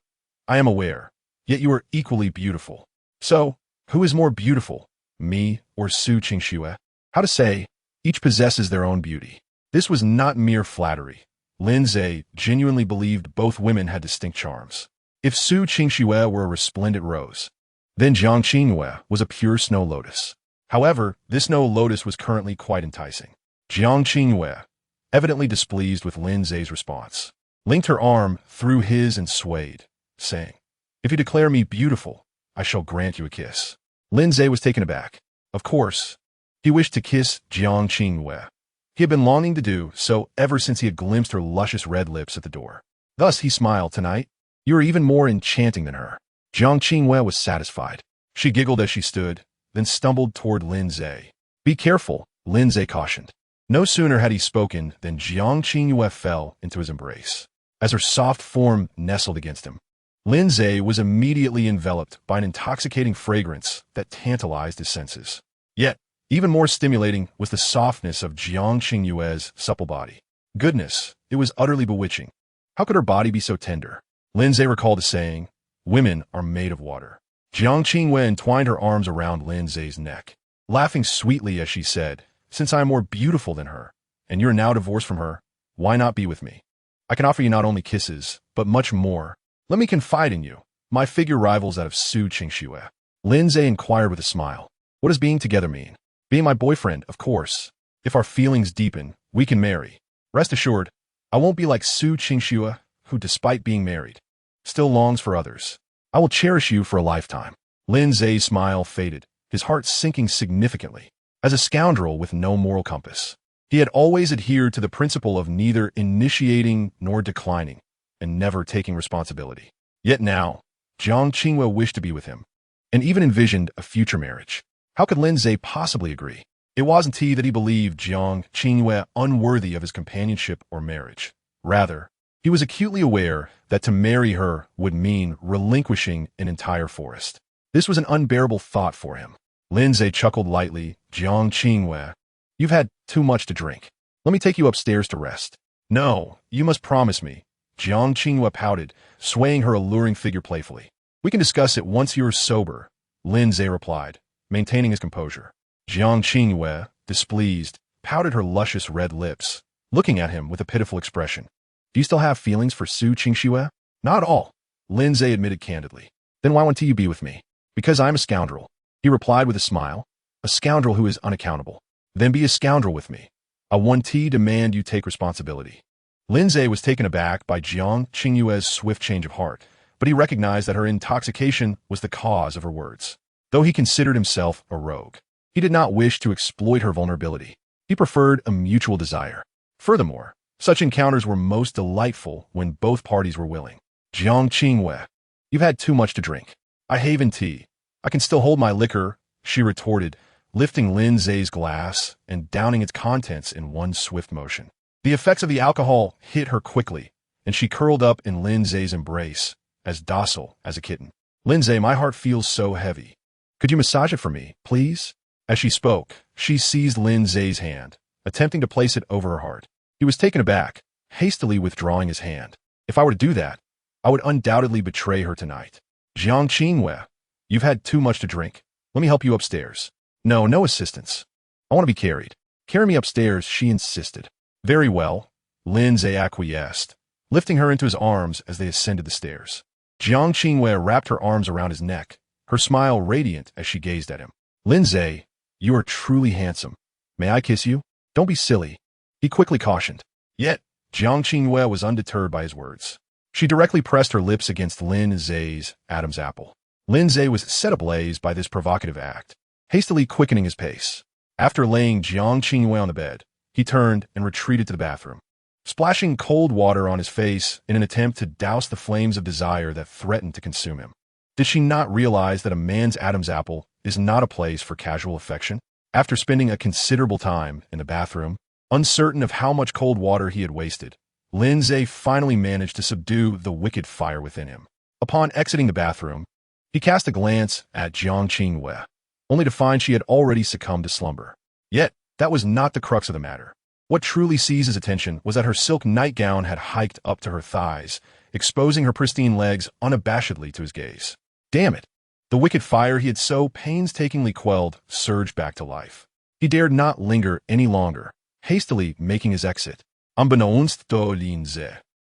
I am aware, yet you are equally beautiful. So, who is more beautiful, me or Su Qingxue? How to say, each possesses their own beauty. This was not mere flattery. Lin Ze genuinely believed both women had distinct charms. If Su Qingxue were a resplendent rose, then Jiang Qingyue was a pure snow lotus. However, this snow lotus was currently quite enticing. Jiang Qingyue, evidently displeased with Lin Ze's response, linked her arm through his and swayed, saying, If you declare me beautiful, I shall grant you a kiss. Lin Ze was taken aback. Of course, he wished to kiss Jiang Qingyue. He had been longing to do so ever since he had glimpsed her luscious red lips at the door. Thus he smiled. Tonight, you are even more enchanting than her. Jiang Qingyue was satisfied. She giggled as she stood, then stumbled toward Lin Ze. Be careful, Lin Ze cautioned. No sooner had he spoken than Jiang Qingyue fell into his embrace. As her soft form nestled against him, Lin Ze was immediately enveloped by an intoxicating fragrance that tantalized his senses. Yet, even more stimulating was the softness of Jiang Qingyue's supple body. Goodness, it was utterly bewitching. How could her body be so tender? Lin Ze recalled a saying, women are made of water. Jiang Qingwei entwined her arms around Lin Ze's neck, laughing sweetly as she said, "Since I am more beautiful than her, and you're now divorced from her, why not be with me? I can offer you not only kisses, but much more. Let me confide in you. My figure rivals that of Su Qingxue." Lin Ze inquired with a smile. "What does being together mean?" "Being my boyfriend, of course. If our feelings deepen, we can marry. Rest assured, I won't be like Su Qingxue, who, despite being married, still longs for others. I will cherish you for a lifetime." Lin Ze's smile faded, his heart sinking significantly. As a scoundrel with no moral compass, he had always adhered to the principle of neither initiating nor declining, and never taking responsibility. Yet now, Jiang Qingwei wished to be with him, and even envisioned a future marriage. How could Lin Ze possibly agree? It wasn't he that he believed Jiang Qingwei unworthy of his companionship or marriage. Rather, he was acutely aware that to marry her would mean relinquishing an entire forest. This was an unbearable thought for him. Lin Ze chuckled lightly. "Jiang Qingwei, you've had too much to drink. Let me take you upstairs to rest." "No, you must promise me." Jiang Qingwei pouted, swaying her alluring figure playfully. "We can discuss it once you're sober," Lin Ze replied, maintaining his composure. Jiang Qingwei, displeased, pouted her luscious red lips, looking at him with a pitiful expression. "Do you still have feelings for Su Qingxue?" "Not all," Lin Ze admitted candidly. "Then why won't you be with me?" "Because I'm a scoundrel," he replied with a smile. "A scoundrel who is unaccountable." "Then be a scoundrel with me. I want to demand you take responsibility." Lin Ze was taken aback by Jiang Qingwei's swift change of heart, but he recognized that her intoxication was the cause of her words. Though he considered himself a rogue, he did not wish to exploit her vulnerability. He preferred a mutual desire. Furthermore, such encounters were most delightful when both parties were willing. "Jiang Qingwei, you've had too much to drink. I haven tea. I can still hold my liquor," she retorted, lifting Lin Ze's glass and downing its contents in one swift motion. The effects of the alcohol hit her quickly, and she curled up in Lin Ze's embrace, as docile as a kitten. "Lin Ze, my heart feels so heavy. Could you massage it for me, please?" As she spoke, she seized Lin Ze's hand, attempting to place it over her heart. He was taken aback, hastily withdrawing his hand. "If I were to do that, I would undoubtedly betray her tonight." "Jiang Qingwei, you've had too much to drink. Let me help you upstairs." "No, no assistance. I want to be carried." "Carry me upstairs," she insisted. "Very well," Lin Ze acquiesced, lifting her into his arms as they ascended the stairs. Jiang Qingwei wrapped her arms around his neck, her smile radiant as she gazed at him. "Lin Ze, you are truly handsome. May I kiss you?" "Don't be silly," he quickly cautioned. Yet, Jiang Qingwei was undeterred by his words. She directly pressed her lips against Lin Ze's Adam's apple. Lin Ze was set ablaze by this provocative act, hastily quickening his pace. After laying Jiang Qingwei on the bed, he turned and retreated to the bathroom, splashing cold water on his face in an attempt to douse the flames of desire that threatened to consume him. Did she not realize that a man's Adam's apple is not a place for casual affection? After spending a considerable time in the bathroom, uncertain of how much cold water he had wasted, Lin Ze finally managed to subdue the wicked fire within him. Upon exiting the bathroom, he cast a glance at Jiang Qingwei, only to find she had already succumbed to slumber. Yet, that was not the crux of the matter. What truly seized his attention was that her silk nightgown had hiked up to her thighs, exposing her pristine legs unabashedly to his gaze. Damn it! The wicked fire he had so painstakingly quelled surged back to life. He dared not linger any longer, hastily making his exit. Unbeknownst to Lin Ze.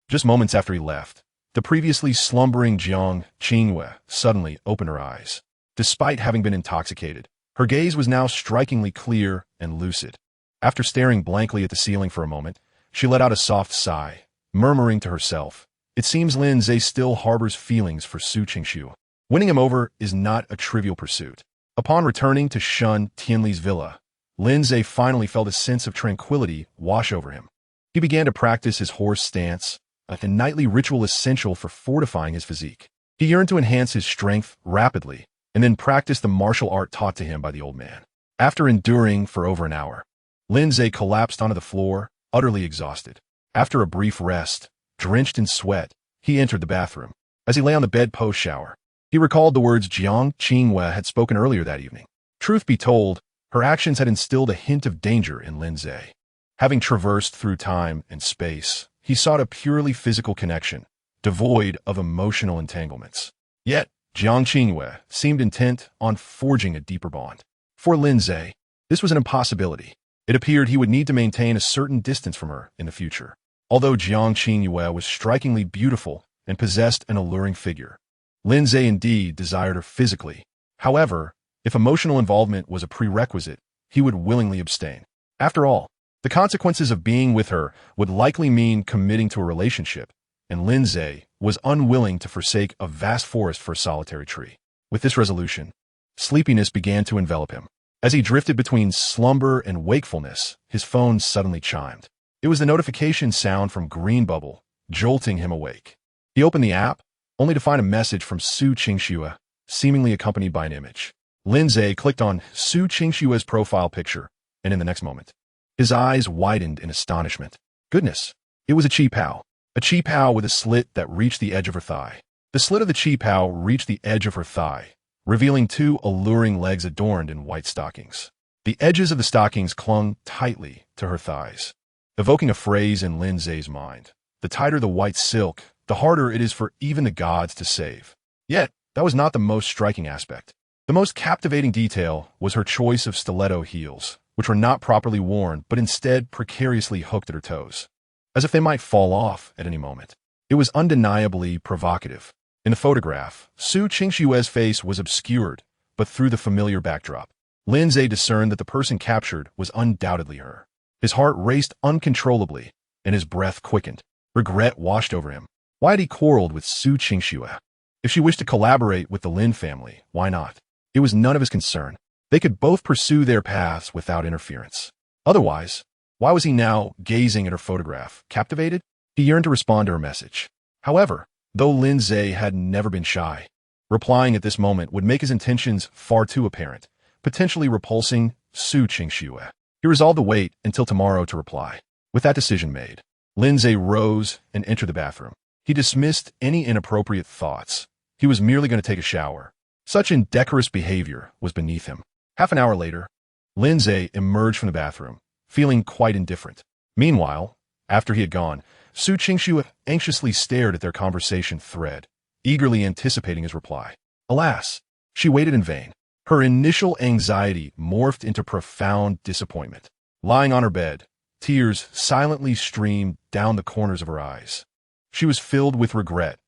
Just moments after he left, the previously slumbering Jiang Qingwei suddenly opened her eyes. Despite having been intoxicated, her gaze was now strikingly clear and lucid. After staring blankly at the ceiling for a moment, she let out a soft sigh, murmuring to herself, "It seems Lin Ze still harbors feelings for Su Qingxue. Winning him over is not a trivial pursuit." Upon returning to Shun Tianli's villa, Lin Ze finally felt a sense of tranquility wash over him. He began to practice his horse stance, a nightly ritual essential for fortifying his physique. He yearned to enhance his strength rapidly, and then practice the martial art taught to him by the old man. After enduring for over an hour, Lin Ze collapsed onto the floor, utterly exhausted. After a brief rest, drenched in sweat, he entered the bathroom. As he lay on the bed post-shower, he recalled the words Jiang Qingwei had spoken earlier that evening. Truth be told, her actions had instilled a hint of danger in Lin Ze. Having traversed through time and space, he sought a purely physical connection, devoid of emotional entanglements. Yet, Jiang Qingyue seemed intent on forging a deeper bond. For Lin Ze, this was an impossibility. It appeared he would need to maintain a certain distance from her in the future. Although Jiang Qingyue was strikingly beautiful and possessed an alluring figure, Lin Ze indeed desired her physically. However, if emotional involvement was a prerequisite, he would willingly abstain. After all, the consequences of being with her would likely mean committing to a relationship, and Lin Ze was unwilling to forsake a vast forest for a solitary tree. With this resolution, sleepiness began to envelop him. As he drifted between slumber and wakefulness, his phone suddenly chimed. It was the notification sound from Green Bubble, jolting him awake. He opened the app, only to find a message from Su Qingxue, seemingly accompanied by an image. Lin Ze clicked on Su Qingxue's profile picture, and in the next moment, his eyes widened in astonishment. Goodness, it was a qipao. A qipao with a slit that reached the edge of her thigh. The slit of the qipao reached the edge of her thigh, revealing two alluring legs adorned in white stockings. The edges of the stockings clung tightly to her thighs, evoking a phrase in Lin Ze's mind. The tighter the white silk, the harder it is for even the gods to save. Yet, that was not the most striking aspect. The most captivating detail was her choice of stiletto heels, which were not properly worn but instead precariously hooked at her toes, as if they might fall off at any moment. It was undeniably provocative. In the photograph, Su Qingxue's face was obscured, but through the familiar backdrop, Lin Ze discerned that the person captured was undoubtedly her. His heart raced uncontrollably, and his breath quickened. Regret washed over him. Why had he quarreled with Su Qingxue? If she wished to collaborate with the Lin family, why not? It was none of his concern. They could both pursue their paths without interference. Otherwise, why was he now gazing at her photograph? Captivated? He yearned to respond to her message. However, though Lin Ze had never been shy, replying at this moment would make his intentions far too apparent, potentially repulsing Su Qingxue. He resolved to wait until tomorrow to reply. With that decision made, Lin Ze rose and entered the bathroom. He dismissed any inappropriate thoughts. He was merely going to take a shower. Such indecorous behavior was beneath him. Half an hour later, Lin Ze emerged from the bathroom, feeling quite indifferent. Meanwhile, after he had gone, Su Qingxue anxiously stared at their conversation thread, eagerly anticipating his reply. Alas, she waited in vain. Her initial anxiety morphed into profound disappointment. Lying on her bed, tears silently streamed down the corners of her eyes. She was filled with regret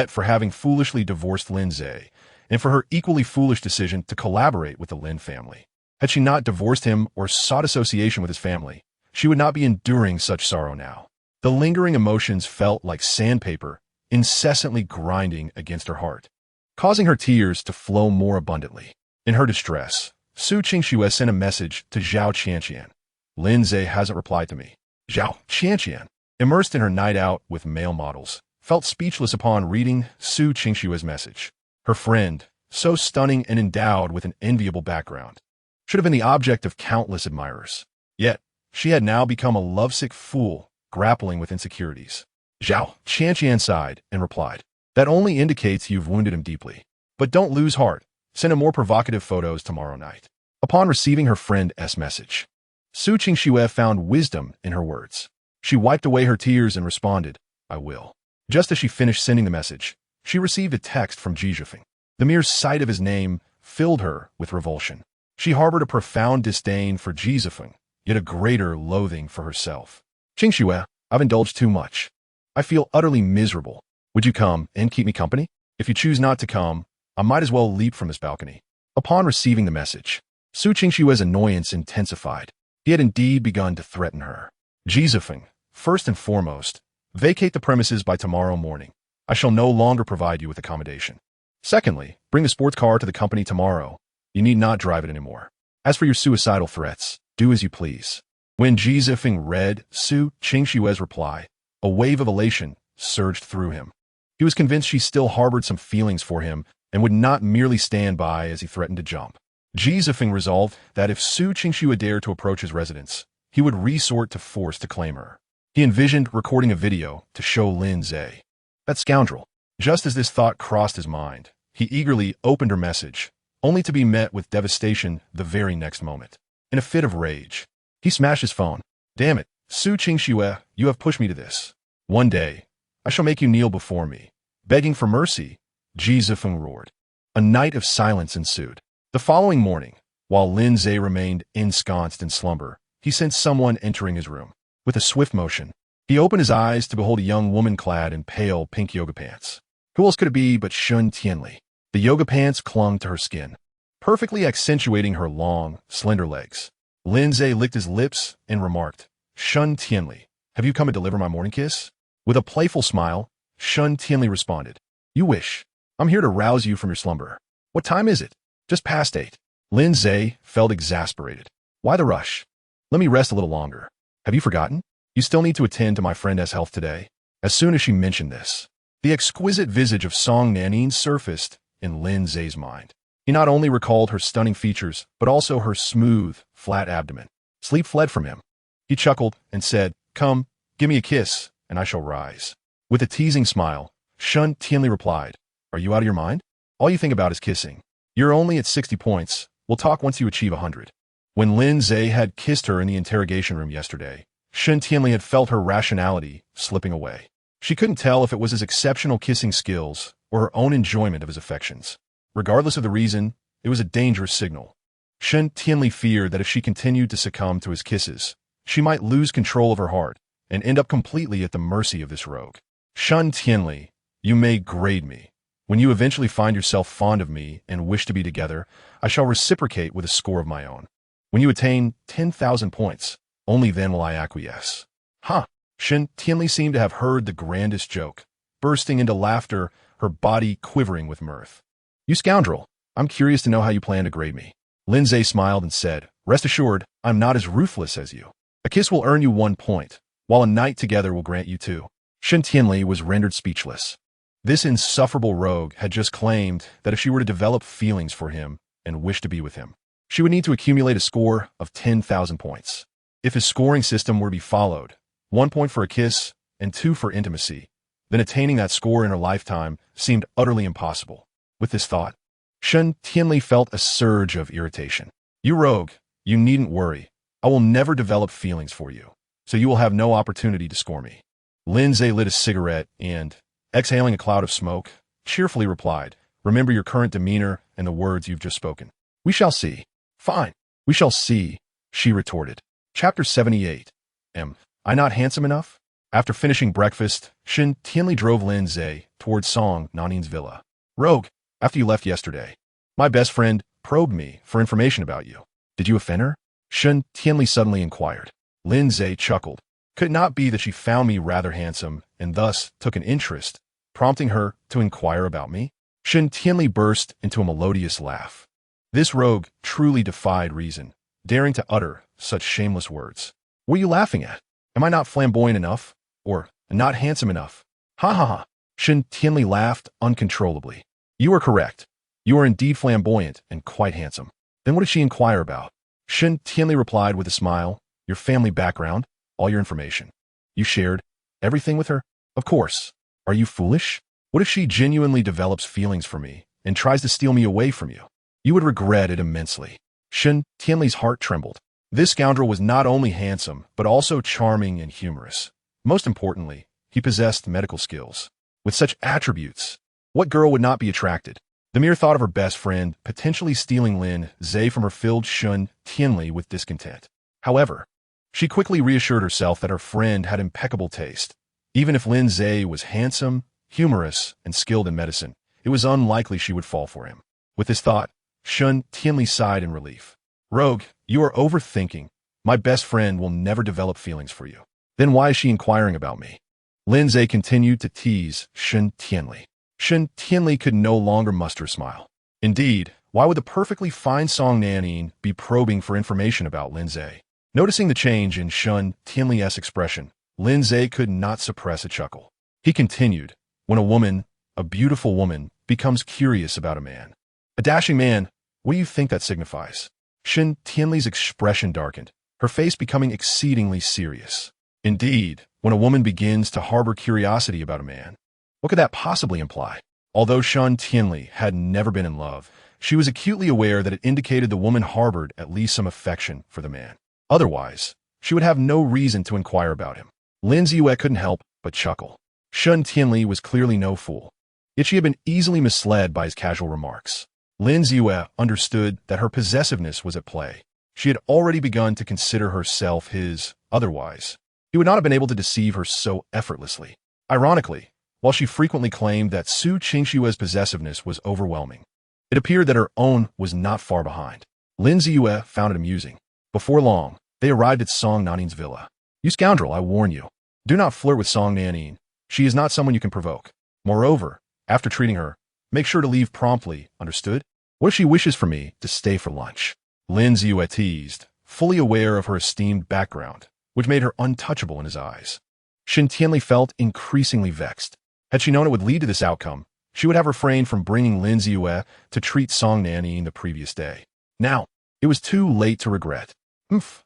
for having foolishly divorced Lin Ze, and for her equally foolish decision to collaborate with the Lin family. Had she not divorced him or sought association with his family, she would not be enduring such sorrow now. The lingering emotions felt like sandpaper, incessantly grinding against her heart, causing her tears to flow more abundantly. In her distress, Su Qingxue sent a message to Zhao Qianqian. Lin Ze hasn't replied to me. Zhao Qianqian, immersed in her night out with male models, felt speechless upon reading Su Qingxue's message. Her friend, so stunning and endowed with an enviable background, should have been the object of countless admirers. Yet, she had now become a lovesick fool, grappling with insecurities. Zhao Qianqian sighed and replied, "That only indicates you've wounded him deeply. But don't lose heart. Send him more provocative photos tomorrow night." Upon receiving her friend's message, Su Qingxue found wisdom in her words. She wiped away her tears and responded, "I will." Just as she finished sending the message, she received a text from Jizhifeng. The mere sight of his name filled her with revulsion. She harbored a profound disdain for Jizhifeng, yet a greater loathing for herself. "Qingxue, I've indulged too much. I feel utterly miserable. Would you come and keep me company? If you choose not to come, I might as well leap from this balcony." Upon receiving the message, Su Qingxue's annoyance intensified. He had indeed begun to threaten her. "Jizhifeng, first and foremost, vacate the premises by tomorrow morning. I shall no longer provide you with accommodation. Secondly, bring the sports car to the company tomorrow. You need not drive it anymore. As for your suicidal threats, do as you please." When Jizhifeng read Su Qingxue's reply, a wave of elation surged through him. He was convinced she still harbored some feelings for him and would not merely stand by as he threatened to jump. Jizhifeng resolved that if Su Qingxue dared to approach his residence, he would resort to force to claim her. He envisioned recording a video to show Lin Ze. That scoundrel. Just as this thought crossed his mind, he eagerly opened her message, only to be met with devastation the very next moment. In a fit of rage, he smashed his phone. "Damn it, Su Qingxue, you have pushed me to this. One day, I shall make you kneel before me, begging for mercy," Jizhifeng roared. A night of silence ensued. The following morning, while Lin Ze remained ensconced in slumber, he sensed someone entering his room. With a swift motion, he opened his eyes to behold a young woman clad in pale pink yoga pants. Who else could it be but Shun Tianli? The yoga pants clung to her skin, perfectly accentuating her long, slender legs. Lin Ze licked his lips and remarked, "Shun Tianli, have you come to deliver my morning kiss?" With a playful smile, Shun Tianli responded, "You wish. I'm here to rouse you from your slumber. What time is it?" "Just past 8. Lin Ze felt exasperated. "Why the rush? Let me rest a little longer. Have you forgotten? You still need to attend to my friend S health today." As soon as she mentioned this, the exquisite visage of Song Nanin surfaced in Lin Ze's mind. He not only recalled her stunning features, but also her smooth, flat abdomen. Sleep fled from him. He chuckled and said, "Come, give me a kiss, and I shall rise." With a teasing smile, Shun Tianli replied, "Are you out of your mind? All you think about is kissing. You're only at 60 points. We'll talk once you achieve 100. When Lin Ze had kissed her in the interrogation room yesterday, Shun Tianli had felt her rationality slipping away. She couldn't tell if it was his exceptional kissing skills or her own enjoyment of his affections. Regardless of the reason, it was a dangerous signal. Shun Tianli feared that if she continued to succumb to his kisses, she might lose control of her heart and end up completely at the mercy of this rogue. "Shun Tianli, you may grade me. When you eventually find yourself fond of me and wish to be together, I shall reciprocate with a score of my own. When you attain 10,000 points, only then will I acquiesce." "Huh." Shun Tianli seemed to have heard the grandest joke, bursting into laughter, her body quivering with mirth. "You scoundrel, I'm curious to know how you plan to grade me." Lin Ze smiled and said, "Rest assured, I'm not as ruthless as you. A kiss will earn you 1 point, while a night together will grant you 2. Shun Tianli was rendered speechless. This insufferable rogue had just claimed that if she were to develop feelings for him and wish to be with him, she would need to accumulate a score of 10,000 points. If his scoring system were to be followed, 1 point for a kiss and 2 for intimacy, then attaining that score in her lifetime seemed utterly impossible. With this thought, Shun Tianli felt a surge of irritation. "You rogue, you needn't worry. I will never develop feelings for you, so you will have no opportunity to score me." Lin Ze lit a cigarette and, exhaling a cloud of smoke, cheerfully replied, "Remember your current demeanor and the words you've just spoken." "We shall see." "Fine, we shall see," she retorted. Chapter 78. Am I not handsome enough? After finishing breakfast, Shun Tianli drove Lin Ze towards Song Nanin's villa. "Rogue, after you left yesterday, my best friend probed me for information about you. Did you offend her?" Shun Tianli suddenly inquired. Lin Ze chuckled. Could it not be that she found me rather handsome and thus took an interest, prompting her to inquire about me? Shun Tianli burst into a melodious laugh. This rogue truly defied reason, daring to utter such shameless words. "What are you laughing at? Am I not flamboyant enough? Or not handsome enough?" "Ha ha ha." Shun Tianli laughed uncontrollably. "You are correct. You are indeed flamboyant and quite handsome." "Then what did she inquire about?" Shun Tianli replied with a smile. "Your family background, all your information." "You shared everything with her?" "Of course. Are you foolish? What if she genuinely develops feelings for me and tries to steal me away from you? You would regret it immensely." Shun Tianli's heart trembled. This scoundrel was not only handsome, but also charming and humorous. Most importantly, he possessed medical skills. With such attributes, what girl would not be attracted? The mere thought of her best friend potentially stealing Lin Ze from her filled Shun Tianli with discontent. However, she quickly reassured herself that her friend had impeccable taste. Even if Lin Ze was handsome, humorous, and skilled in medicine, it was unlikely she would fall for him. With this thought, Shun Tianli sighed in relief. "Rogue, you are overthinking. My best friend will never develop feelings for you. Then why is she inquiring about me?" Lin Ze continued to tease Shun Tianli. Shun Tianli could no longer muster a smile. Indeed, why would the perfectly fine Song Nanin be probing for information about Lin Ze? Noticing the change in Shun Tianli's expression, Lin Ze could not suppress a chuckle. He continued, "When a woman, a beautiful woman, becomes curious about a man, a dashing man, what do you think that signifies?" Shun Tianli's expression darkened, her face becoming exceedingly serious. Indeed, when a woman begins to harbor curiosity about a man, what could that possibly imply? Although Shun Tianli had never been in love, she was acutely aware that it indicated the woman harbored at least some affection for the man. Otherwise, she would have no reason to inquire about him. Lin Ze couldn't help but chuckle. Shun Tianli was clearly no fool. Yet she had been easily misled by his casual remarks. Lin Ze understood that her possessiveness was at play. She had already begun to consider herself his, otherwise. He would not have been able to deceive her so effortlessly. Ironically, while she frequently claimed that Su Qingshua's possessiveness was overwhelming, it appeared that her own was not far behind. Lin Ze found it amusing. Before long, they arrived at Song Nanin's villa. "You scoundrel, I warn you. Do not flirt with Song Nanin. She is not someone you can provoke. Moreover, after treating her, make sure to leave promptly, understood? What if she wishes for me to stay for lunch?" Lin Ze teased, fully aware of her esteemed background, which made her untouchable in his eyes. Shen Tianli felt increasingly vexed. Had she known it would lead to this outcome, she would have refrained from bringing Lin Ze to treat Song Nanin the previous day. Now, it was too late to regret.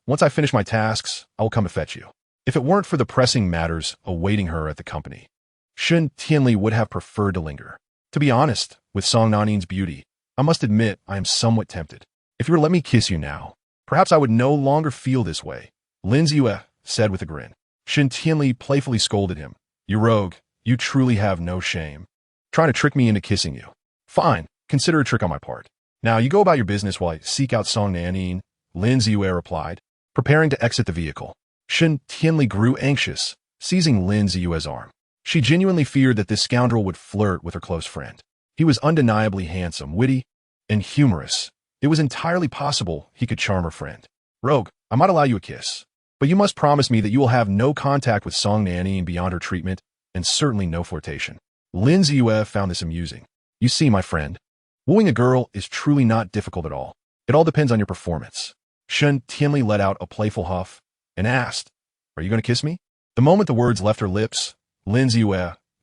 Once I finish my tasks, I will come to fetch you. If it weren't for the pressing matters awaiting her at the company, Shen Tianli would have preferred to linger. To be honest, with Song Nanin's beauty, I must admit I am somewhat tempted. If you were to let me kiss you now, perhaps I would no longer feel this way, Lin Ze said with a grin. Shen Tianli playfully scolded him. "You rogue, you truly have no shame. Trying to trick me into kissing you. Fine, consider a trick on my part. Now you go about your business while I seek out Song Nanin," Lin Ze replied, preparing to exit the vehicle. Shen Tianli grew anxious, seizing Lin Ze's arm. She genuinely feared that this scoundrel would flirt with her close friend. He was undeniably handsome, witty, and humorous. It was entirely possible he could charm her friend. "Rogue, I might allow you a kiss, but you must promise me that you will have no contact with Song Nanin beyond her treatment, and certainly no flirtation." Lin Ze found this amusing. "You see, my friend, wooing a girl is truly not difficult at all. It all depends on your performance." Shen Tianli let out a playful huff and asked, "Are you going to kiss me?" The moment the words left her lips, Lin Ze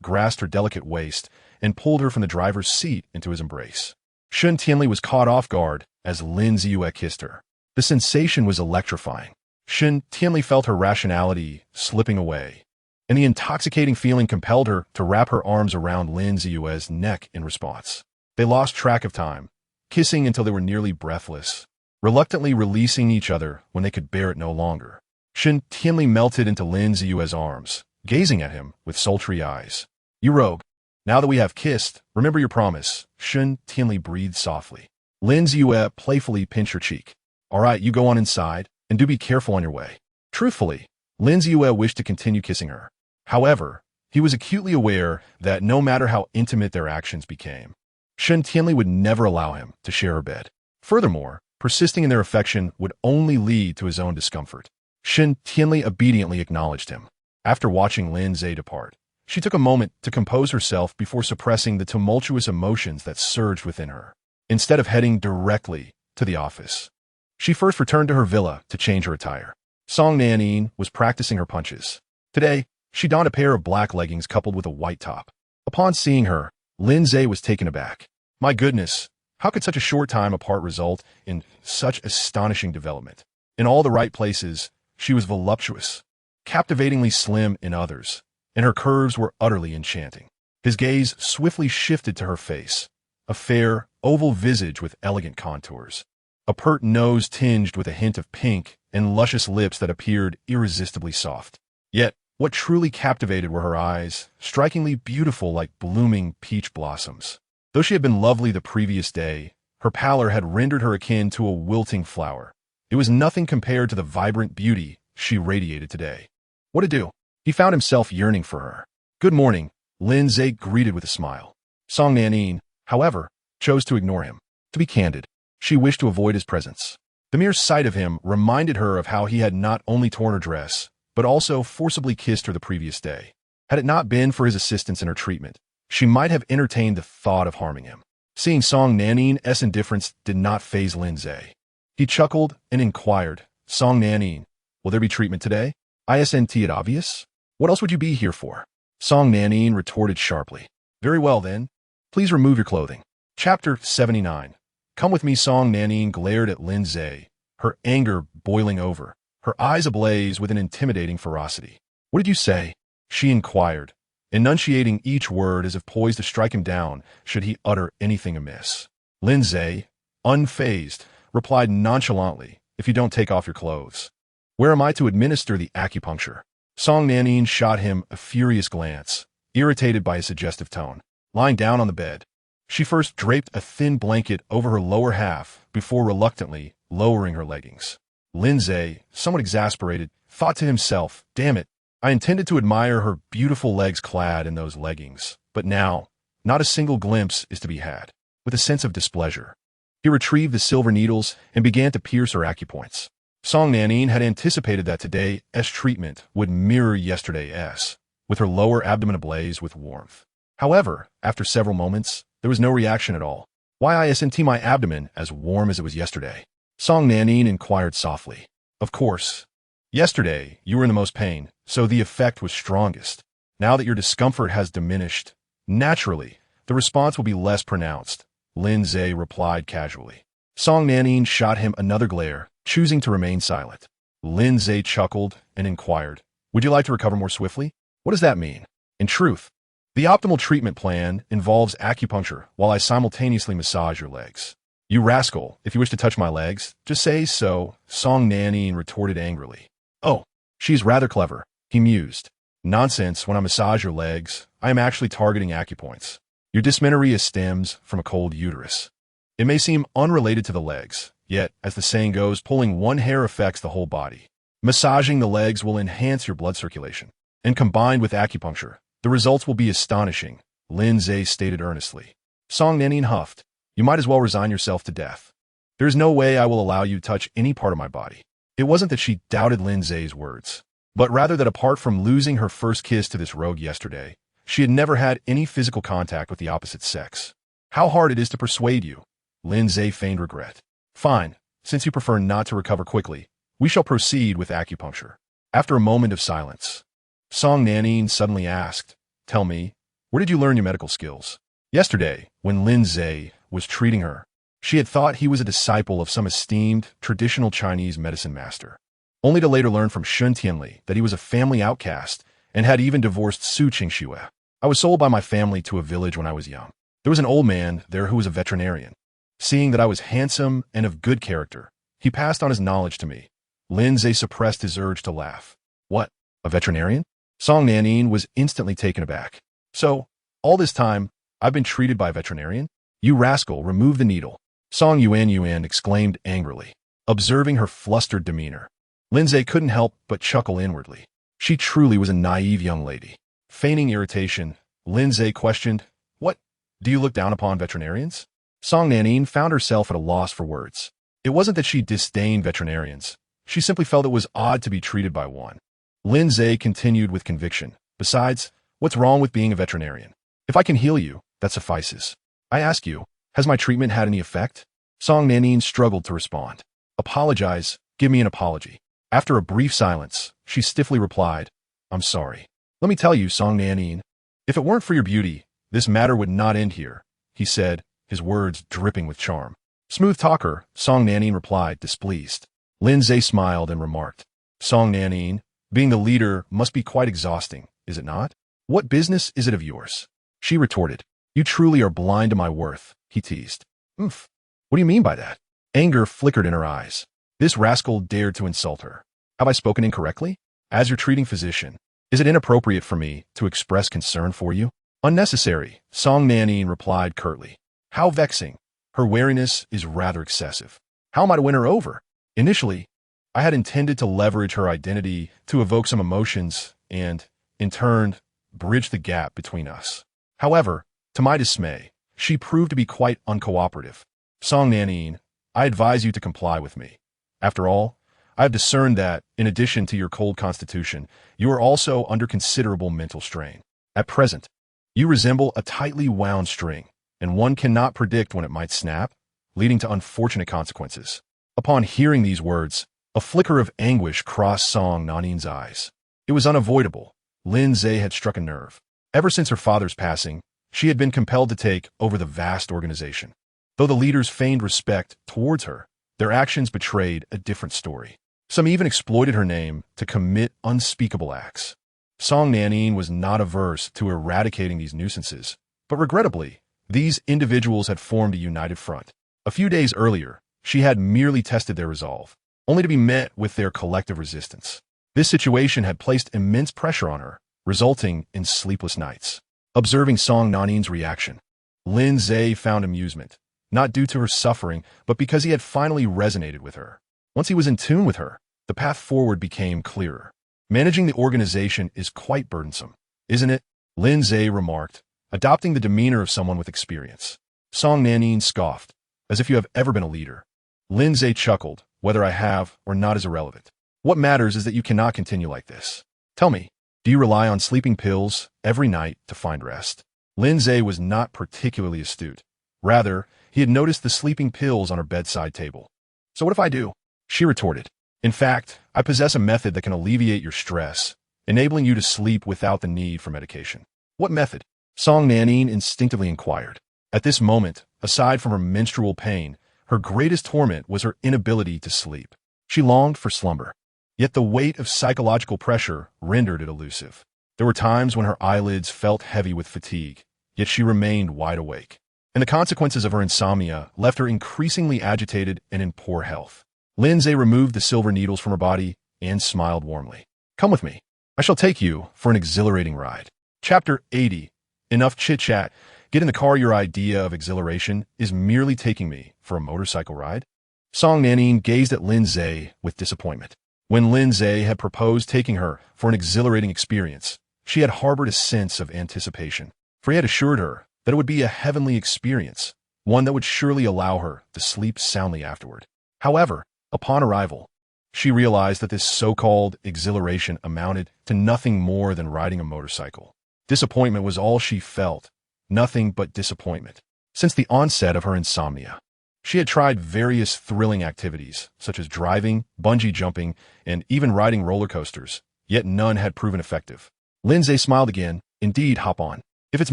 grasped her delicate waist and pulled her from the driver's seat into his embrace. Shen Tianli was caught off guard as Lin Ze kissed her. The sensation was electrifying. Shen Tianli felt her rationality slipping away, and the intoxicating feeling compelled her to wrap her arms around Lin Ze's neck in response. They lost track of time, kissing until they were nearly breathless, reluctantly releasing each other when they could bear it no longer. Shen Tianli melted into Lin Ze's arms, gazing at him with sultry eyes. "You rogue, now that we have kissed, remember your promise," Shen Tianli breathed softly. Lin Ze playfully pinched her cheek. "All right, you go on inside, and do be careful on your way." Truthfully, Lin Ze wished to continue kissing her. However, he was acutely aware that no matter how intimate their actions became, Shen Tianli would never allow him to share her bed. Furthermore, persisting in their affection would only lead to his own discomfort. Shen Tianli obediently acknowledged him. After watching Lin Ze depart, she took a moment to compose herself before suppressing the tumultuous emotions that surged within her. Instead of heading directly to the office, she first returned to her villa to change her attire. Song Nanin was practicing her punches. Today, she donned a pair of black leggings coupled with a white top. Upon seeing her, Lin Ze was taken aback. My goodness, how could such a short time apart result in such astonishing development? In all the right places, she was voluptuous, captivatingly slim in others, and her curves were utterly enchanting. His gaze swiftly shifted to her face, a fair, oval visage with elegant contours, a pert nose tinged with a hint of pink, and luscious lips that appeared irresistibly soft. Yet, what truly captivated were her eyes, strikingly beautiful like blooming peach blossoms. Though she had been lovely the previous day, her pallor had rendered her akin to a wilting flower. It was nothing compared to the vibrant beauty she radiated today. What to do? He found himself yearning for her. "Good morning," Lin Ze greeted with a smile. Song Nanin, however, chose to ignore him. To be candid, she wished to avoid his presence. The mere sight of him reminded her of how he had not only torn her dress, but also forcibly kissed her the previous day. Had it not been for his assistance in her treatment, she might have entertained the thought of harming him. Seeing Song Nanin's indifference did not faze Lin Ze. He chuckled and inquired, "Song Nanin, will there be treatment today? Isn't it obvious? What else would you be here for?" Song Nanin retorted sharply. "Very well then. Please remove your clothing." Chapter 79. "Come with me." Song Nanin glared at Lin Ze, her anger boiling over, her eyes ablaze with an intimidating ferocity. "What did you say?" she inquired, enunciating each word as if poised to strike him down should he utter anything amiss. Lin Ze, unfazed, replied nonchalantly, "If you don't take off your clothes, where am I to administer the acupuncture?" Song Nanin shot him a furious glance, irritated by his suggestive tone. lying down on the bed. She first draped a thin blanket over her lower half before reluctantly lowering her leggings. Lin Ze, somewhat exasperated, thought to himself, "Damn it, I intended to admire her beautiful legs clad in those leggings, but now, not a single glimpse is to be had." With a sense of displeasure, he retrieved the silver needles and began to pierce her acupoints. Song Nanin had anticipated that today's treatment would mirror yesterday's, with her lower abdomen ablaze with warmth. However, after several moments, there was no reaction at all. "Why isn't my abdomen as warm as it was yesterday?" Song Nanin inquired softly. "Of course. Yesterday, you were in the most pain, so the effect was strongest. Now that your discomfort has diminished, naturally, the response will be less pronounced," Lin Ze replied casually. Song Nanin shot him another glare, choosing to remain silent. Lin Ze chuckled and inquired, "Would you like to recover more swiftly? What does that mean?" "In truth, the optimal treatment plan involves acupuncture while I simultaneously massage your legs." "You rascal, if you wish to touch my legs, just say so," Song Nanin retorted angrily. "Oh, she's rather clever," he mused. "Nonsense, when I massage your legs, I am actually targeting acupoints. Your dysmenorrhea stems from a cold uterus. It may seem unrelated to the legs, yet, as the saying goes, pulling one hair affects the whole body. Massaging the legs will enhance your blood circulation, and combined with acupuncture, the results will be astonishing," Lin Ze stated earnestly. Song Nanin huffed. "You might as well resign yourself to death. There is no way I will allow you to touch any part of my body." It wasn't that she doubted Lin Ze's words, but rather that apart from losing her first kiss to this rogue yesterday, she had never had any physical contact with the opposite sex. "How hard it is to persuade you," Lin Ze feigned regret. "Fine, since you prefer not to recover quickly, we shall proceed with acupuncture." After a moment of silence, Song Nanin suddenly asked, "Tell me, where did you learn your medical skills?" Yesterday, when Lin Ze was treating her, she had thought he was a disciple of some esteemed, traditional Chinese medicine master, only to later learn from Shun Tianli that he was a family outcast and had even divorced Su Qingxue. "I was sold by my family to a village when I was young. There was an old man there who was a veterinarian. Seeing that I was handsome and of good character, he passed on his knowledge to me." Lin Ze suppressed his urge to laugh. "What, a veterinarian?" Song Nanin was instantly taken aback. "So, all this time, I've been treated by a veterinarian? You rascal, remove the needle," Song Yuan exclaimed angrily, observing her flustered demeanor. Lin Ze couldn't help but chuckle inwardly. She truly was a naive young lady. Feigning irritation, Lin Ze questioned, "What, do you look down upon veterinarians?" Song Nanin found herself at a loss for words. It wasn't that she disdained veterinarians. She simply felt it was odd to be treated by one. Lin Ze continued with conviction. "Besides, what's wrong with being a veterinarian? If I can heal you, that suffices. I ask you, has my treatment had any effect?" Song Nanin struggled to respond. "Apologize, give me an apology." After a brief silence, she stiffly replied, "I'm sorry. Let me tell you, Song Nanin, if it weren't for your beauty, this matter would not end here," he said, his words dripping with charm. "Smooth talker," Song Nanin replied, displeased. Lin Ze smiled and remarked, "Song Nanin, being the leader must be quite exhausting, is it not? What business is it of yours?" She retorted, "You truly are blind to my worth," he teased. "What do you mean by that?" Anger flickered in her eyes. This rascal dared to insult her. "Have I spoken incorrectly? As your treating physician, is it inappropriate for me to express concern for you?" "Unnecessary," Song Nanin replied curtly. "How vexing. Her wariness is rather excessive. How am I to win her over? Initially, I had intended to leverage her identity to evoke some emotions and, in turn, bridge the gap between us. However, to my dismay, she proved to be quite uncooperative. Song Nanin, I advise you to comply with me. After all, I have discerned that, in addition to your cold constitution, you are also under considerable mental strain. At present, you resemble a tightly wound string, and one cannot predict when it might snap, leading to unfortunate consequences." Upon hearing these words, a flicker of anguish crossed Song Nanin's eyes. It was unavoidable. Lin Ze had struck a nerve. Ever since her father's passing, she had been compelled to take over the vast organization. Though the leaders feigned respect towards her, their actions betrayed a different story. Some even exploited her name to commit unspeakable acts. Song Nanin was not averse to eradicating these nuisances, but regrettably, these individuals had formed a united front. A few days earlier, she had merely tested their resolve, only to be met with their collective resistance. This situation had placed immense pressure on her, resulting in sleepless nights. Observing Song Nanin's reaction, Lin Ze found amusement, not due to her suffering, but because he had finally resonated with her. Once he was in tune with her, the path forward became clearer. Managing the organization is quite burdensome, isn't it? Lin Ze remarked, adopting the demeanor of someone with experience. Song Nanin scoffed, as if you have ever been a leader. Lin Ze chuckled, whether I have or not is irrelevant. What matters is that you cannot continue like this. Tell me, do you rely on sleeping pills every night to find rest? Lin Ze was not particularly astute. Rather, he had noticed the sleeping pills on her bedside table. So what if I do? She retorted. In fact, I possess a method that can alleviate your stress, enabling you to sleep without the need for medication. What method? Song Nanin instinctively inquired. At this moment, aside from her menstrual pain, her greatest torment was her inability to sleep. She longed for slumber. Yet the weight of psychological pressure rendered it elusive. There were times when her eyelids felt heavy with fatigue, yet she remained wide awake. And the consequences of her insomnia left her increasingly agitated and in poor health. Lin Ze removed the silver needles from her body and smiled warmly. Come with me. I shall take you for an exhilarating ride. Chapter 80. Enough chit-chat. Get in the car. Your idea of exhilaration is merely taking me for a motorcycle ride? Song Nanin gazed at Lin Ze with disappointment. When Lin Ze had proposed taking her for an exhilarating experience, she had harbored a sense of anticipation, for he had assured her that it would be a heavenly experience, one that would surely allow her to sleep soundly afterward. However, upon arrival, she realized that this so-called exhilaration amounted to nothing more than riding a motorcycle. Disappointment was all she felt, nothing but disappointment. Since the onset of her insomnia, she had tried various thrilling activities, such as driving, bungee jumping, and even riding roller coasters, yet none had proven effective. Lin Ze smiled again. Indeed, hop on. If it's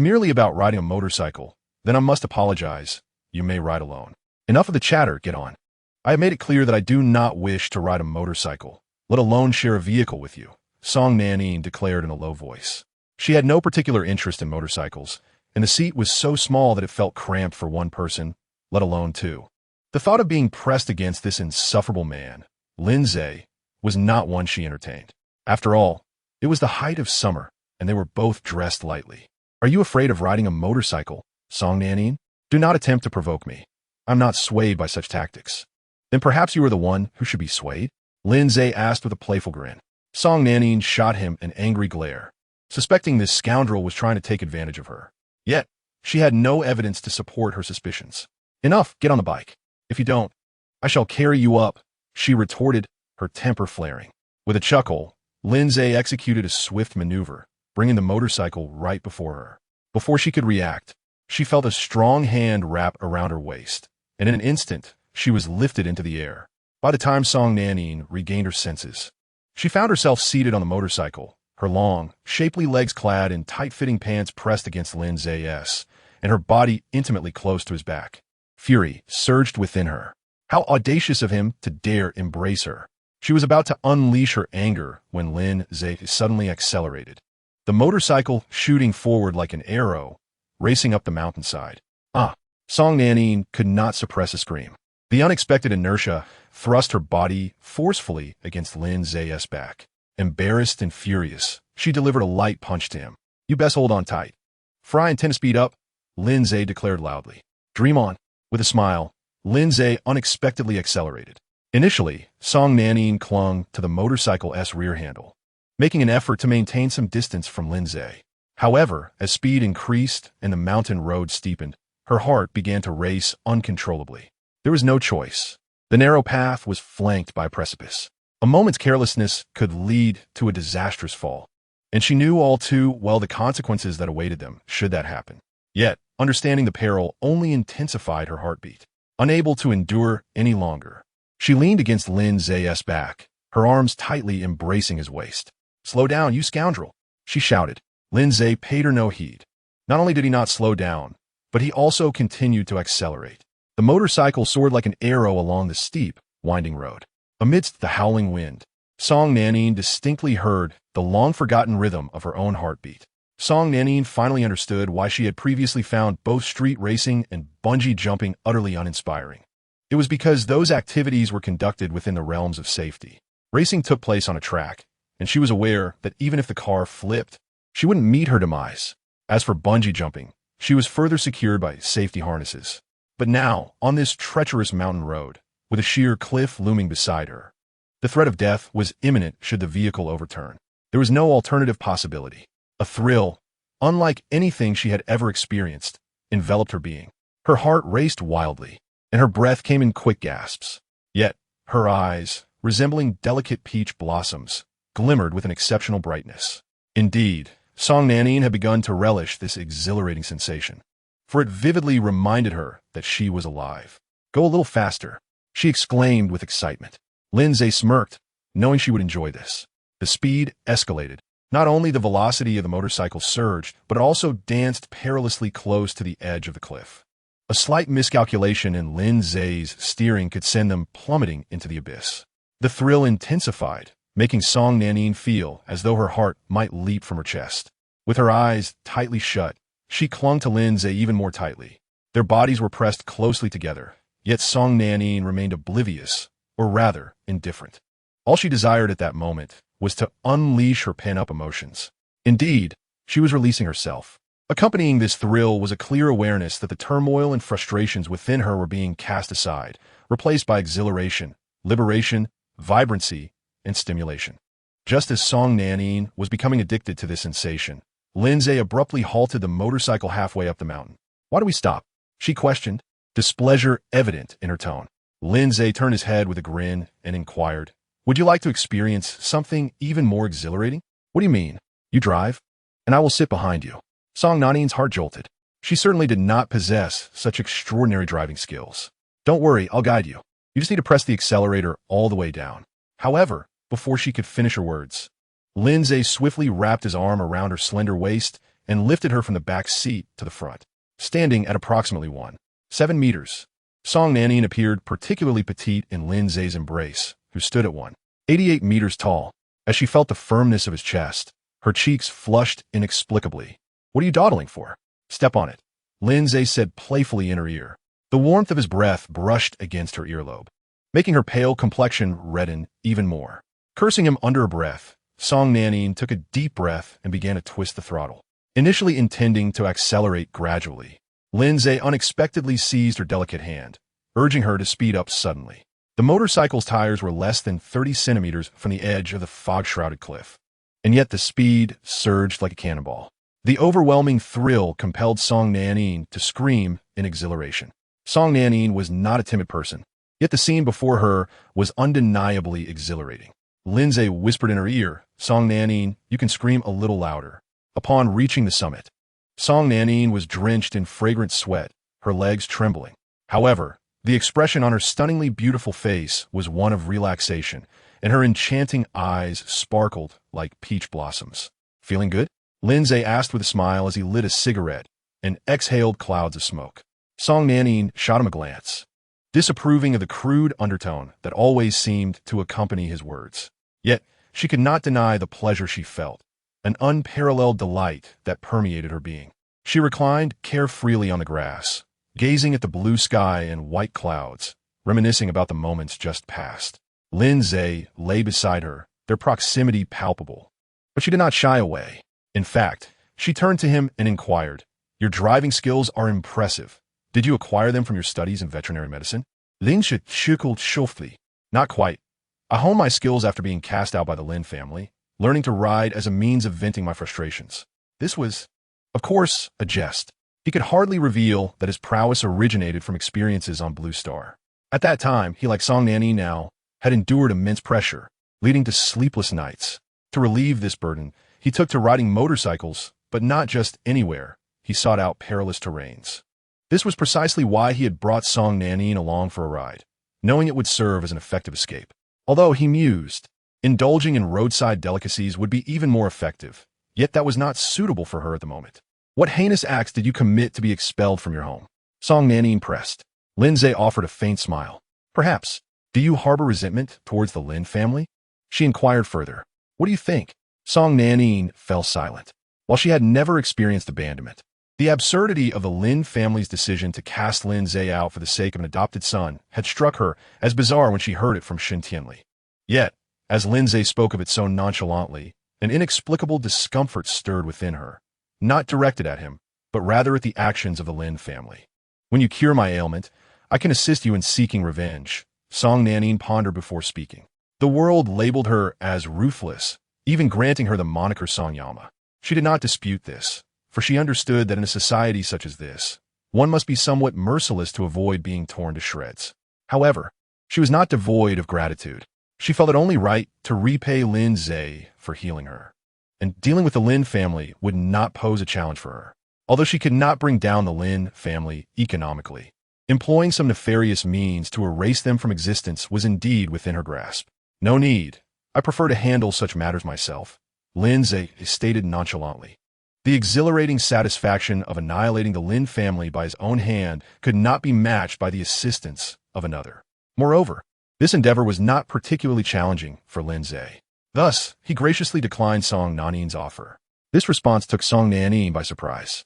merely about riding a motorcycle, then I must apologize. You may ride alone. Enough of the chatter, get on. I have made it clear that I do not wish to ride a motorcycle, let alone share a vehicle with you, Song Nanin declared in a low voice. She had no particular interest in motorcycles, and the seat was so small that it felt cramped for one person, let alone two. The thought of being pressed against this insufferable man, Lin Ze, was not one she entertained. After all, it was the height of summer, and they were both dressed lightly. Are you afraid of riding a motorcycle, Song Nanin? Do not attempt to provoke me. I'm not swayed by such tactics. Then perhaps you are the one who should be swayed? Lin Ze asked with a playful grin. Song Nanin shot him an angry glare, suspecting this scoundrel was trying to take advantage of her. Yet, she had no evidence to support her suspicions. Enough, get on the bike. If you don't, I shall carry you up, she retorted, her temper flaring. With a chuckle, Lin Ze executed a swift maneuver, bringing the motorcycle right before her. Before she could react, she felt a strong hand wrap around her waist, and in an instant, she was lifted into the air. By the time Song Nanin regained her senses, she found herself seated on the motorcycle, her long, shapely legs clad in tight-fitting pants pressed against Lin Ze's, and her body intimately close to his back. Fury surged within her. How audacious of him to dare embrace her. She was about to unleash her anger when Lin Ze suddenly accelerated, the motorcycle shooting forward like an arrow, racing up the mountainside. Song Nanin could not suppress a scream. The unexpected inertia thrust her body forcefully against Lin Ze's back. Embarrassed and furious, she delivered a light punch to him. You best hold on tight. For I intend to speed up, Lin Ze declared loudly. Dream on. With a smile, Lin Ze unexpectedly accelerated. Initially, Song Nanin clung to the motorcycle's rear handle, making an effort to maintain some distance from Lin Ze. However, as speed increased and the mountain road steepened, her heart began to race uncontrollably. There was no choice. The narrow path was flanked by a precipice. A moment's carelessness could lead to a disastrous fall, and she knew all too well the consequences that awaited them should that happen. Yet, understanding the peril only intensified her heartbeat. Unable to endure any longer, she leaned against Lin Ze's back, her arms tightly embracing his waist. Slow down, you scoundrel, she shouted. Lin Ze paid her no heed. Not only did he not slow down, but he also continued to accelerate. The motorcycle soared like an arrow along the steep, winding road. Amidst the howling wind, Song Nanin distinctly heard the long-forgotten rhythm of her own heartbeat. Song Nanin finally understood why she had previously found both street racing and bungee jumping utterly uninspiring. It was because those activities were conducted within the realms of safety. Racing took place on a track, and she was aware that even if the car flipped, she wouldn't meet her demise. As for bungee jumping, she was further secured by safety harnesses. But now, on this treacherous mountain road, with a sheer cliff looming beside her, the threat of death was imminent should the vehicle overturn. There was no alternative possibility. A thrill, unlike anything she had ever experienced, enveloped her being. Her heart raced wildly, and her breath came in quick gasps. Yet, her eyes, resembling delicate peach blossoms, glimmered with an exceptional brightness. Indeed, Song Nanin had begun to relish this exhilarating sensation, for it vividly reminded her that she was alive. "Go a little faster," she exclaimed with excitement. Lin Ze smirked, knowing she would enjoy this. The speed escalated. Not only the velocity of the motorcycle surged, but it also danced perilously close to the edge of the cliff. A slight miscalculation in Lin Ze's steering could send them plummeting into the abyss. The thrill intensified, making Song Nanin feel as though her heart might leap from her chest. With her eyes tightly shut, she clung to Lin Ze even more tightly. Their bodies were pressed closely together, yet Song Nanin remained oblivious, or rather, indifferent. All she desired at that moment was to unleash her pent-up emotions. Indeed, she was releasing herself. Accompanying this thrill was a clear awareness that the turmoil and frustrations within her were being cast aside, replaced by exhilaration, liberation, vibrancy, and stimulation. Just as Song Nanin was becoming addicted to this sensation, Lin Ze abruptly halted the motorcycle halfway up the mountain. "Why do we stop?" she questioned, displeasure evident in her tone. Lin Ze turned his head with a grin and inquired, "Would you like to experience something even more exhilarating?" "What do you mean? You drive, and I will sit behind you." Song Nanin's heart jolted. She certainly did not possess such extraordinary driving skills. "Don't worry, I'll guide you. You just need to press the accelerator all the way down." However, before she could finish her words, Lin Ze swiftly wrapped his arm around her slender waist and lifted her from the back seat to the front. Standing at approximately 1.7 meters, Song Nanin appeared particularly petite in Lin Ze's embrace, who stood at 1.88 meters tall. As she felt the firmness of his chest, her cheeks flushed inexplicably. "What are you dawdling for? Step on it," Lin Ze said playfully in her ear. The warmth of his breath brushed against her earlobe, making her pale complexion redden even more. Cursing him under her breath, Song Nanin took a deep breath and began to twist the throttle. Initially intending to accelerate gradually, Lin Ze unexpectedly seized her delicate hand, urging her to speed up suddenly. The motorcycle's tires were less than 30 centimeters from the edge of the fog-shrouded cliff, and yet the speed surged like a cannonball. The overwhelming thrill compelled Song Nanin to scream in exhilaration. Song Nanin was not a timid person, yet the scene before her was undeniably exhilarating. Lin Ze whispered in her ear, "Song Nanin, you can scream a little louder." Upon reaching the summit, Song Nanin was drenched in fragrant sweat, her legs trembling. However, the expression on her stunningly beautiful face was one of relaxation, and her enchanting eyes sparkled like peach blossoms. "Feeling good?" Lin Ze asked with a smile as he lit a cigarette and exhaled clouds of smoke. Song Nanin shot him a glance, disapproving of the crude undertone that always seemed to accompany his words. Yet, she could not deny the pleasure she felt, an unparalleled delight that permeated her being. She reclined carefreely on the grass, gazing at the blue sky and white clouds, reminiscing about the moments just past. Lin Ze lay beside her, their proximity palpable. But she did not shy away. In fact, she turned to him and inquired, "Your driving skills are impressive. Did you acquire them from your studies in veterinary medicine?" Lin Ze chuckled softly. "Not quite. I honed my skills after being cast out by the Lin family, learning to ride as a means of venting my frustrations." This was, of course, a jest. He could hardly reveal that his prowess originated from experiences on Blue Star. At that time, he, like Song Nanin now, had endured immense pressure, leading to sleepless nights. To relieve this burden, he took to riding motorcycles, but not just anywhere. He sought out perilous terrains. This was precisely why he had brought Song Nanin along for a ride, knowing it would serve as an effective escape. Although, he mused, indulging in roadside delicacies would be even more effective, yet that was not suitable for her at the moment. "What heinous acts did you commit to be expelled from your home?" Song Nanin pressed. Lin Ze offered a faint smile. "Perhaps. Do you harbor resentment towards the Lin family?" She inquired further. "What do you think?" Song Nanin fell silent. While she had never experienced abandonment, the absurdity of the Lin family's decision to cast Lin Ze out for the sake of an adopted son had struck her as bizarre when she heard it from Shin Tianli. Yet, as Lin Ze spoke of it so nonchalantly, an inexplicable discomfort stirred within her, not directed at him, but rather at the actions of the Lin family. When you cure my ailment, I can assist you in seeking revenge, Song Nanin pondered before speaking. The world labeled her as ruthless, even granting her the moniker Songyama. She did not dispute this, for she understood that in a society such as this, one must be somewhat merciless to avoid being torn to shreds. However, she was not devoid of gratitude. She felt it only right to repay Lin Ze for healing her. And dealing with the Lin family would not pose a challenge for her. Although she could not bring down the Lin family economically, employing some nefarious means to erase them from existence was indeed within her grasp. No need. I prefer to handle such matters myself, Lin Ze stated nonchalantly. The exhilarating satisfaction of annihilating the Lin family by his own hand could not be matched by the assistance of another. Moreover, this endeavor was not particularly challenging for Lin Ze. Thus, he graciously declined Song Nanin's offer. This response took Song Nanin by surprise.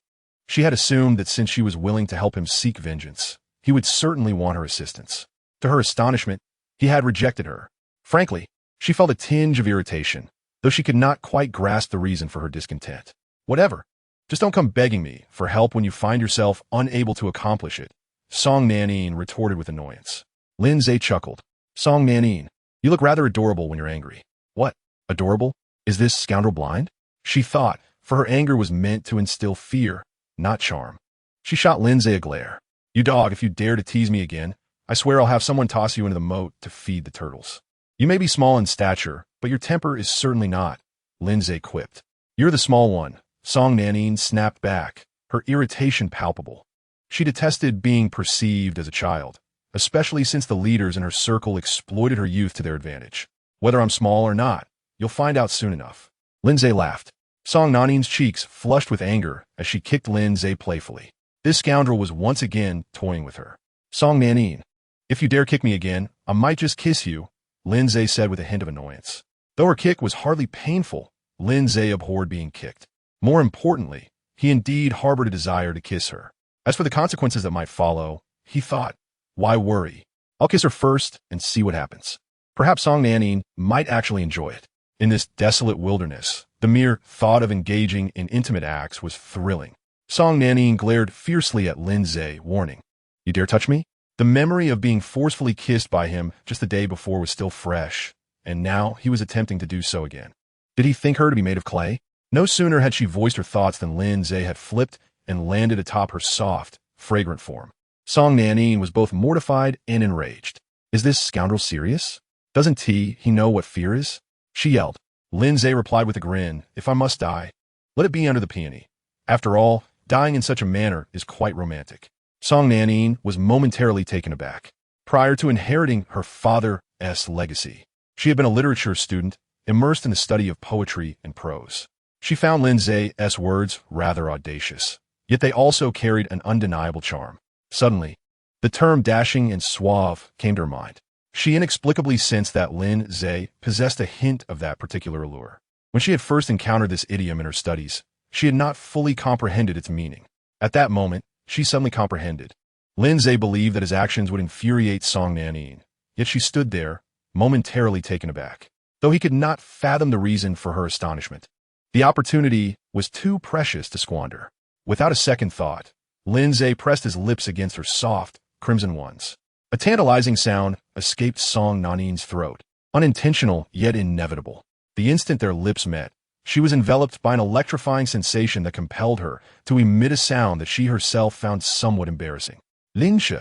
She had assumed that since she was willing to help him seek vengeance, he would certainly want her assistance. To her astonishment, he had rejected her. Frankly, she felt a tinge of irritation, though she could not quite grasp the reason for her discontent. Whatever. Just don't come begging me for help when you find yourself unable to accomplish it, Song Nanin retorted with annoyance. Lin Ze chuckled. Song Nanin, you look rather adorable when you're angry. What? Adorable? Is this scoundrel blind? She thought, for her anger was meant to instill fear, not charm. She shot Lin Ze a glare. You dog, if you dare to tease me again, I swear I'll have someone toss you into the moat to feed the turtles. You may be small in stature, but your temper is certainly not, Lin Ze quipped. You're the small one, Song Nanin snapped back, her irritation palpable. She detested being perceived as a child, especially since the leaders in her circle exploited her youth to their advantage. Whether I'm small or not, you'll find out soon enough. Lin Ze laughed. Song Nanin's cheeks flushed with anger as she kicked Lin Ze playfully. This scoundrel was once again toying with her. Song Nanin, if you dare kick me again, I might just kiss you, Lin Ze said with a hint of annoyance. Though her kick was hardly painful, Lin Ze abhorred being kicked. More importantly, he indeed harbored a desire to kiss her. As for the consequences that might follow, he thought, why worry? I'll kiss her first and see what happens. Perhaps Song Nanin might actually enjoy it. In this desolate wilderness, the mere thought of engaging in intimate acts was thrilling. Song Nanin glared fiercely at Lin Ze, warning, you dare touch me? The memory of being forcefully kissed by him just the day before was still fresh, and now he was attempting to do so again. Did he think her to be made of clay? No sooner had she voiced her thoughts than Lin Ze had flipped and landed atop her soft, fragrant form. Song Nanin was both mortified and enraged. Is this scoundrel serious? Doesn't he know what fear is? She yelled. Lin Ze replied with a grin, if I must die, let it be under the peony. After all, dying in such a manner is quite romantic. Song Nanin was momentarily taken aback. Prior to inheriting her father's legacy, she had been a literature student, immersed in the study of poetry and prose. She found Lin Ze's words rather audacious, yet they also carried an undeniable charm. Suddenly, the term dashing and suave came to her mind. She inexplicably sensed that Lin Ze possessed a hint of that particular allure. When she had first encountered this idiom in her studies, she had not fully comprehended its meaning. At that moment, she suddenly comprehended. Lin Ze believed that his actions would infuriate Song Nanin, yet she stood there, momentarily taken aback, though he could not fathom the reason for her astonishment. The opportunity was too precious to squander. Without a second thought, Lin Ze pressed his lips against her soft, crimson ones. A tantalizing sound escaped Song Nanin's throat, unintentional yet inevitable. The instant their lips met, she was enveloped by an electrifying sensation that compelled her to emit a sound that she herself found somewhat embarrassing. Lin Ze,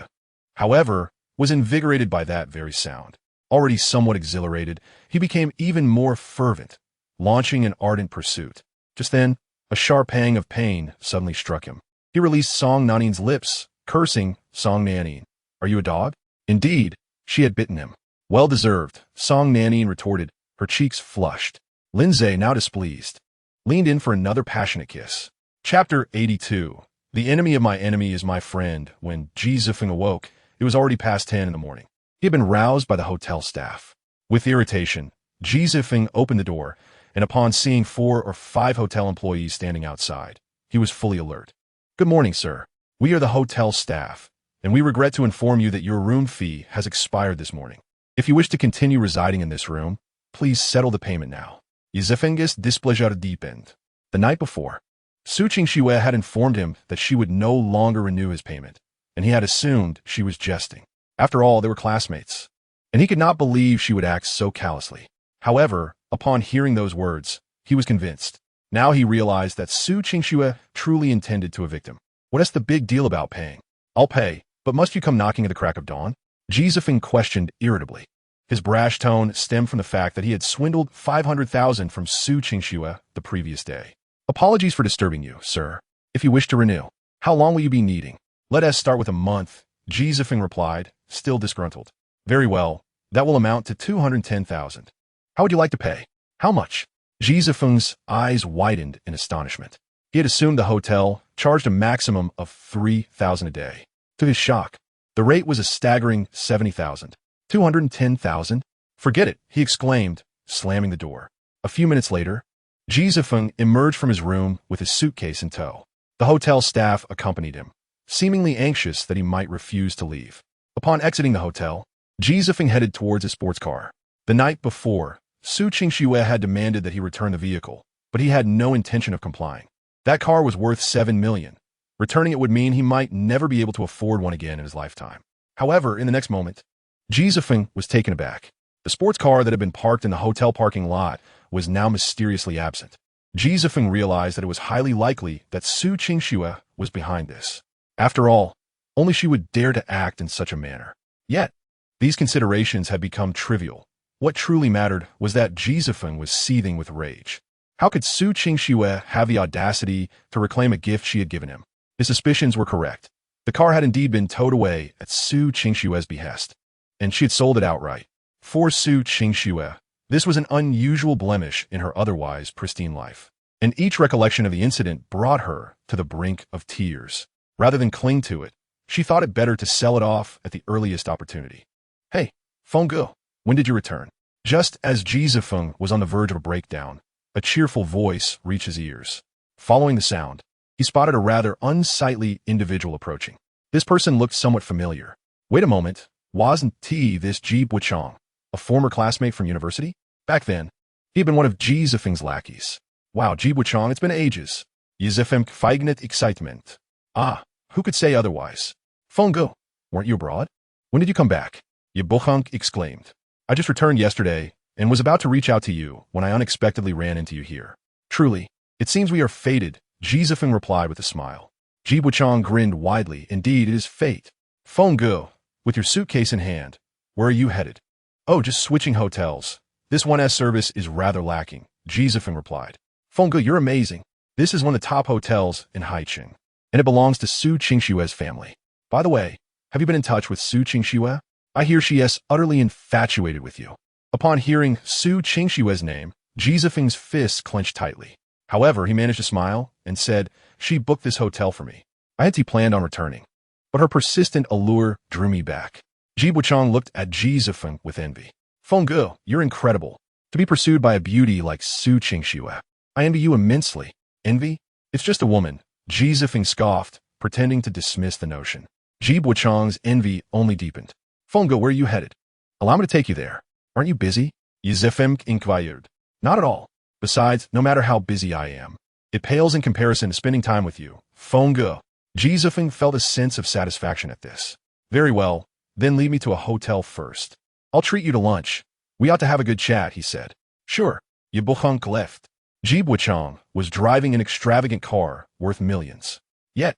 however, was invigorated by that very sound. Already somewhat exhilarated, he became even more fervent, launching an ardent pursuit. Just then, a sharp pang of pain suddenly struck him. He released Song Nanin's lips, cursing, Song Nanin, are you a dog? Indeed, she had bitten him. Well deserved, Song Nanin retorted, her cheeks flushed. Lin Ze, now displeased, leaned in for another passionate kiss. Chapter 82. The enemy of my enemy is my friend. When Ji Zifeng awoke, it was already past 10 in the morning. He had been roused by the hotel staff. With irritation, Ji Zifeng opened the door, and upon seeing 4 or 5 hotel employees standing outside, he was fully alert. Good morning, sir. We are the hotel staff, and we regret to inform you that your room fee has expired this morning. If you wish to continue residing in this room, please settle the payment now. Zifengus displeasure deepened. The night before, Su Qingxue had informed him that she would no longer renew his payment, and he had assumed she was jesting. After all, they were classmates, and he could not believe she would act so callously. However, upon hearing those words, he was convinced. Now he realized that Su Qingxue truly intended to evict him. What is the big deal about paying? I'll pay, but must you come knocking at the crack of dawn? Ji Zifeng questioned irritably. His brash tone stemmed from the fact that he had swindled 500,000 from Su Qingxue the previous day. Apologies for disturbing you, sir. If you wish to renew, how long will you be needing? Let us start with a month, Ji Zifeng replied, still disgruntled. Very well, that will amount to 210,000. How would you like to pay? How much? Ji Zifeng's eyes widened in astonishment. He had assumed the hotel charged a maximum of 3,000 a day. To his shock, the rate was a staggering 70,000. 210,000? Forget it, he exclaimed, slamming the door. A few minutes later, Ji Zifeng emerged from his room with his suitcase in tow. The hotel staff accompanied him, seemingly anxious that he might refuse to leave. Upon exiting the hotel, Ji Zifeng headed towards his sports car. The night before, Su Qingxue had demanded that he return the vehicle, but he had no intention of complying. That car was worth 7 million. Returning it would mean he might never be able to afford one again in his lifetime. However, in the next moment, Ji Zifeng was taken aback. The sports car that had been parked in the hotel parking lot was now mysteriously absent. Ji Zifeng realized that it was highly likely that Su Qingxue was behind this. After all, only she would dare to act in such a manner. Yet, these considerations had become trivial. What truly mattered was that Ji Zifeng was seething with rage. How could Su Qingxue have the audacity to reclaim a gift she had given him? His suspicions were correct. The car had indeed been towed away at Su Qingxue's behest, and she had sold it outright. For Su Qingxue, this was an unusual blemish in her otherwise pristine life, and each recollection of the incident brought her to the brink of tears. Rather than cling to it, she thought it better to sell it off at the earliest opportunity. Hey, Fengge, when did you return? Just as Ji Zifeng was on the verge of a breakdown, a cheerful voice reached his ears. Following the sound, he spotted a rather unsightly individual approaching. This person looked somewhat familiar. Wait a moment, wasn't this Ji Buchang, a former classmate from university? Back then, he had been one of Ji Zifeng's lackeys. Wow, Ji Buchang, it's been ages. Ji Zifeng feignet excitement. Ah, who could say otherwise? Fengge, weren't you abroad? When did you come back? Ji Buchang exclaimed. I just returned yesterday and was about to reach out to you when I unexpectedly ran into you here. Truly, it seems we are fated, Ji Zifeng replied with a smile. Ji Buchang grinned widely. Indeed, it is fate. Fengge, with your suitcase in hand, where are you headed? Oh, just switching hotels. This 1S service is rather lacking, Ji Zifeng replied. Fengge, you're amazing. This is one of the top hotels in Haicheng, and it belongs to Su Qingxue's family. By the way, have you been in touch with Su Qingxue? I hear she is utterly infatuated with you. Upon hearing Su Qingxue's name, Ji Zifeng's fists clenched tightly. However, he managed to smile and said, she booked this hotel for me. I had planned on returning, but her persistent allure drew me back. Ji Buchang looked at Ji Zifeng with envy. Fengge, you're incredible. To be pursued by a beauty like Su Qingxue. I envy you immensely. Envy? It's just a woman, Ji Zifeng scoffed, pretending to dismiss the notion. Ji Buchang's envy only deepened. Fengge, where are you headed? Allow me to take you there. Aren't you busy? Ji Zifeng inquired. Not at all. Besides, no matter how busy I am, it pales in comparison to spending time with you. Fengge. Ji Zifeng felt a sense of satisfaction at this. Very well, then lead me to a hotel first. I'll treat you to lunch. We ought to have a good chat, he said. Sure. Ji Buchang left. Ji Buchang was driving an extravagant car worth millions. Yet,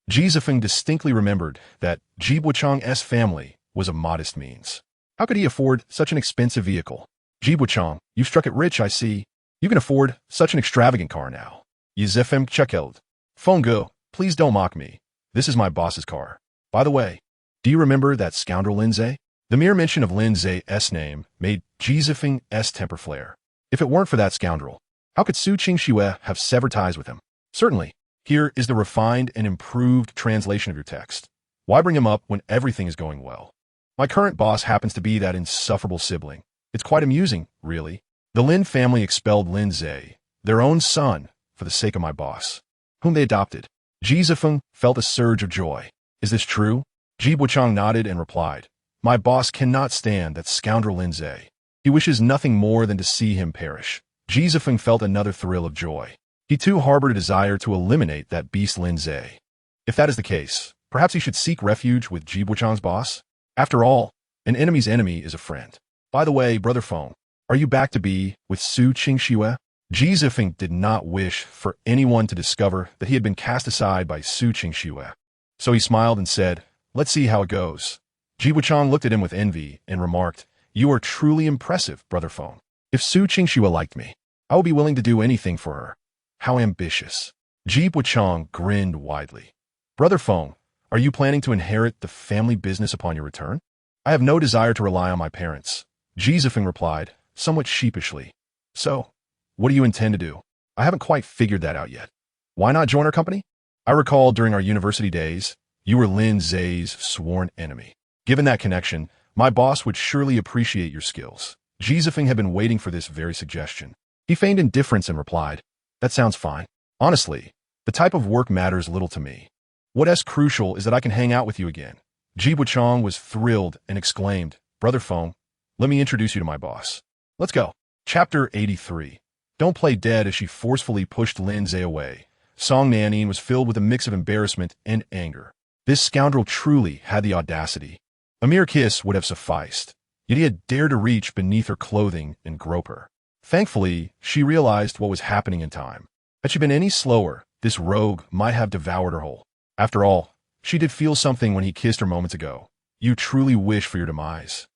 Ji Zifeng distinctly remembered that Ji Buchang's family was of modest means. How could he afford such an expensive vehicle? Ji Buchang, you've struck it rich, I see. You can afford such an extravagant car now. Ji Zifeng chuckled. Fengge, please don't mock me. This is my boss's car. By the way, do you remember that scoundrel Lin Ze? The mere mention of Lin Ze's name made Ji Zifeng's temper flare. If it weren't for that scoundrel, how could Su Qingxue have severed ties with him? Certainly, here is the refined and improved translation of your text. Why bring him up when everything is going well? My current boss happens to be that insufferable sibling. It's quite amusing, really. The Lin family expelled Lin Ze, their own son, for the sake of my boss, whom they adopted. Ji Zifeng felt a surge of joy. Is this true? Ji Buchang nodded and replied. My boss cannot stand that scoundrel Lin Ze. He wishes nothing more than to see him perish. Ji Zifeng felt another thrill of joy. He too harbored a desire to eliminate that beast Lin Ze. If that is the case, perhaps he should seek refuge with Ji Buchang's boss? After all, an enemy's enemy is a friend. By the way, Brother Feng, are you back to be with Su Qingxue? Ji Zifeng did not wish for anyone to discover that he had been cast aside by Su Qingxue. So he smiled and said, "Let's see how it goes." Ji Buchang looked at him with envy and remarked, "You are truly impressive, Brother Feng. If Su Qingxue liked me, I would be willing to do anything for her." How ambitious. Ji Buchang grinned widely. "Brother Feng, are you planning to inherit the family business upon your return?" "I have no desire to rely on my parents," Ji Zifeng replied, somewhat sheepishly. "So, what do you intend to do?" "I haven't quite figured that out yet." "Why not join our company?" "I recall during our university days, you were Lin Ze's sworn enemy. Given that connection, my boss would surely appreciate your skills." Ji Zifeng had been waiting for this very suggestion. He feigned indifference and replied, "That sounds fine. Honestly, the type of work matters little to me. What's crucial is that I can hang out with you again." Ji Buchang was thrilled and exclaimed, "Brother Feng, let me introduce you to my boss. Let's go." Chapter 83. Don't play dead. As she forcefully pushed Lin Ze away, Song Nanin was filled with a mix of embarrassment and anger. This scoundrel truly had the audacity. A mere kiss would have sufficed, yet he had dared to reach beneath her clothing and grope her. Thankfully, she realized what was happening in time. Had she been any slower, this rogue might have devoured her whole. After all, she did feel something when he kissed her moments ago. "You truly wish for your demise,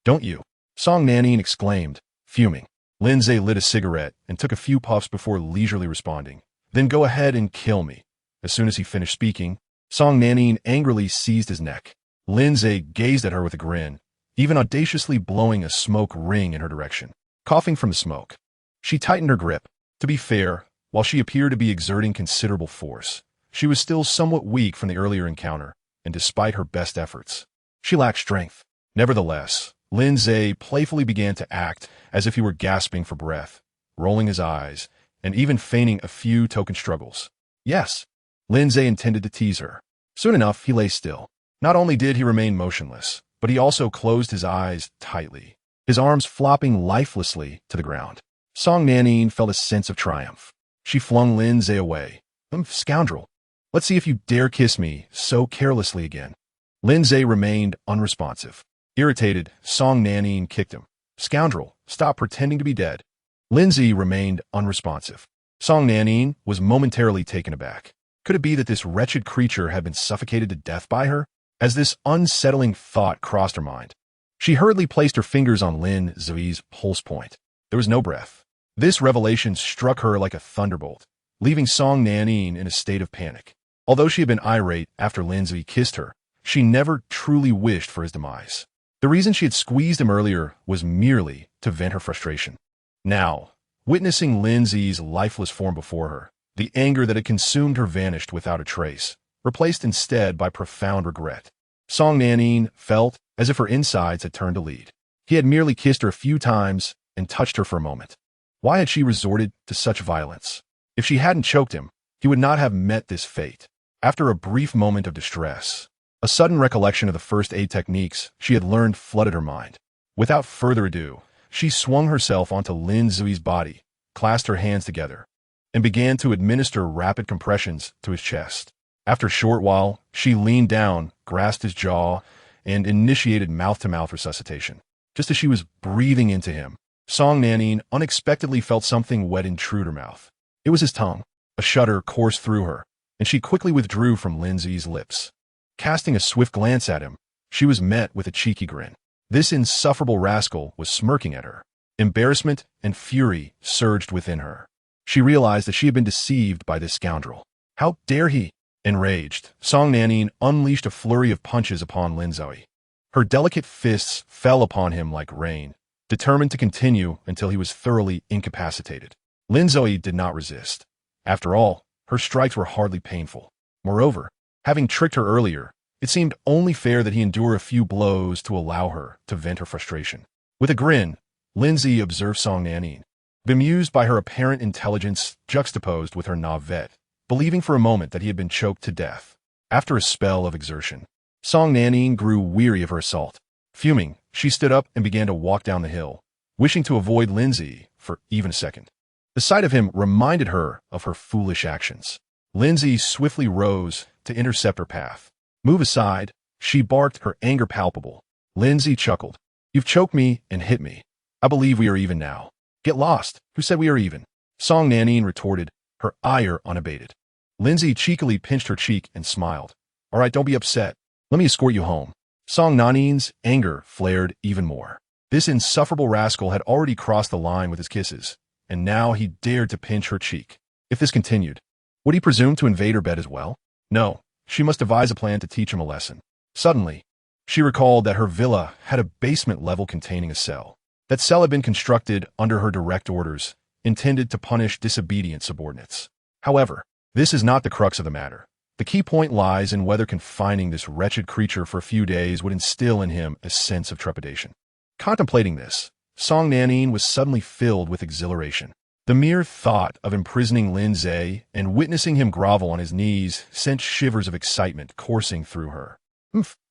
don't you?" Song Nanin exclaimed, fuming. Lin Ze lit a cigarette and took a few puffs before leisurely responding, "Then go ahead and kill me." As soon as he finished speaking, Song Nanin angrily seized his neck. Lin Ze gazed at her with a grin, even audaciously blowing a smoke ring in her direction. Coughing from the smoke, she tightened her grip. To be fair, while she appeared to be exerting considerable force, she was still somewhat weak from the earlier encounter, and despite her best efforts, she lacked strength. Nevertheless, Lin Ze playfully began to act as if he were gasping for breath, rolling his eyes, and even feigning a few token struggles. Yes, Lin Ze intended to tease her. Soon enough, he lay still. Not only did he remain motionless, but he also closed his eyes tightly, his arms flopping lifelessly to the ground. Song Nanin felt a sense of triumph. She flung Lin Ze away. "Scoundrel, let's see if you dare kiss me so carelessly again." Lin Ze remained unresponsive. Irritated, Song Nanin kicked him. "Scoundrel, stop pretending to be dead." Lin Ze remained unresponsive. Song Nanin was momentarily taken aback. Could it be that this wretched creature had been suffocated to death by her? As this unsettling thought crossed her mind, she hurriedly placed her fingers on Lin Ze's pulse point. There was no breath. This revelation struck her like a thunderbolt, leaving Song Nanin in a state of panic. Although she had been irate after Lin Ze kissed her, she never truly wished for his demise. The reason she had squeezed him earlier was merely to vent her frustration. Now, witnessing Lin Ze's lifeless form before her, the anger that had consumed her vanished without a trace, replaced instead by profound regret. Song Nanin felt as if her insides had turned to lead. He had merely kissed her a few times and touched her for a moment. Why had she resorted to such violence? If she hadn't choked him, he would not have met this fate. After a brief moment of distress, a sudden recollection of the first aid techniques she had learned flooded her mind. Without further ado, she swung herself onto Lin Ze's body, clasped her hands together, and began to administer rapid compressions to his chest. After a short while, she leaned down, grasped his jaw, and initiated mouth-to-mouth resuscitation. Just as she was breathing into him, Song Nanin unexpectedly felt something wet intrude her mouth. It was his tongue. A shudder coursed through her, and she quickly withdrew from Lin Ze's lips. Casting a swift glance at him, she was met with a cheeky grin. This insufferable rascal was smirking at her. Embarrassment and fury surged within her. She realized that she had been deceived by this scoundrel. How dare he? Enraged, Song Nanin unleashed a flurry of punches upon Lin Ze. Her delicate fists fell upon him like rain, determined to continue until he was thoroughly incapacitated. Lin Ze did not resist. After all, her strikes were hardly painful. Moreover, having tricked her earlier, it seemed only fair that he endure a few blows to allow her to vent her frustration. With a grin, Lin Ze observed Song Nanin, bemused by her apparent intelligence juxtaposed with her naivete, believing for a moment that he had been choked to death. After a spell of exertion, Song Nanin grew weary of her assault. Fuming, she stood up and began to walk down the hill, wishing to avoid Lin Ze for even a second. The sight of him reminded her of her foolish actions. Lin Ze swiftly rose to intercept her path. "Move aside," she barked, her anger palpable. Lin Ze chuckled. "You've choked me and hit me. I believe we are even now." "Get lost. Who said we are even?" Song Nanine retorted, her ire unabated. Lin Ze cheekily pinched her cheek and smiled. "All right, don't be upset. Let me escort you home." Song Nanine's anger flared even more. This insufferable rascal had already crossed the line with his kisses, and now he dared to pinch her cheek. If this continued, would he presume to invade her bed as well? No, she must devise a plan to teach him a lesson. Suddenly, she recalled that her villa had a basement level containing a cell. That cell had been constructed under her direct orders, intended to punish disobedient subordinates. However, this is not the crux of the matter. The key point lies in whether confining this wretched creature for a few days would instill in him a sense of trepidation. Contemplating this, Song Nanine was suddenly filled with exhilaration. The mere thought of imprisoning Lin Ze and witnessing him grovel on his knees sent shivers of excitement coursing through her.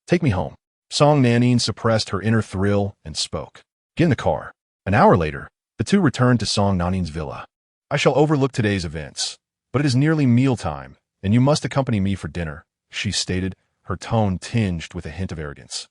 Take me home." Song Nanine suppressed her inner thrill and spoke. "Get in the car." An hour later, the two returned to Song Nanine's villa. "I shall overlook today's events, but it is nearly mealtime, and you must accompany me for dinner," she stated, her tone tinged with a hint of arrogance.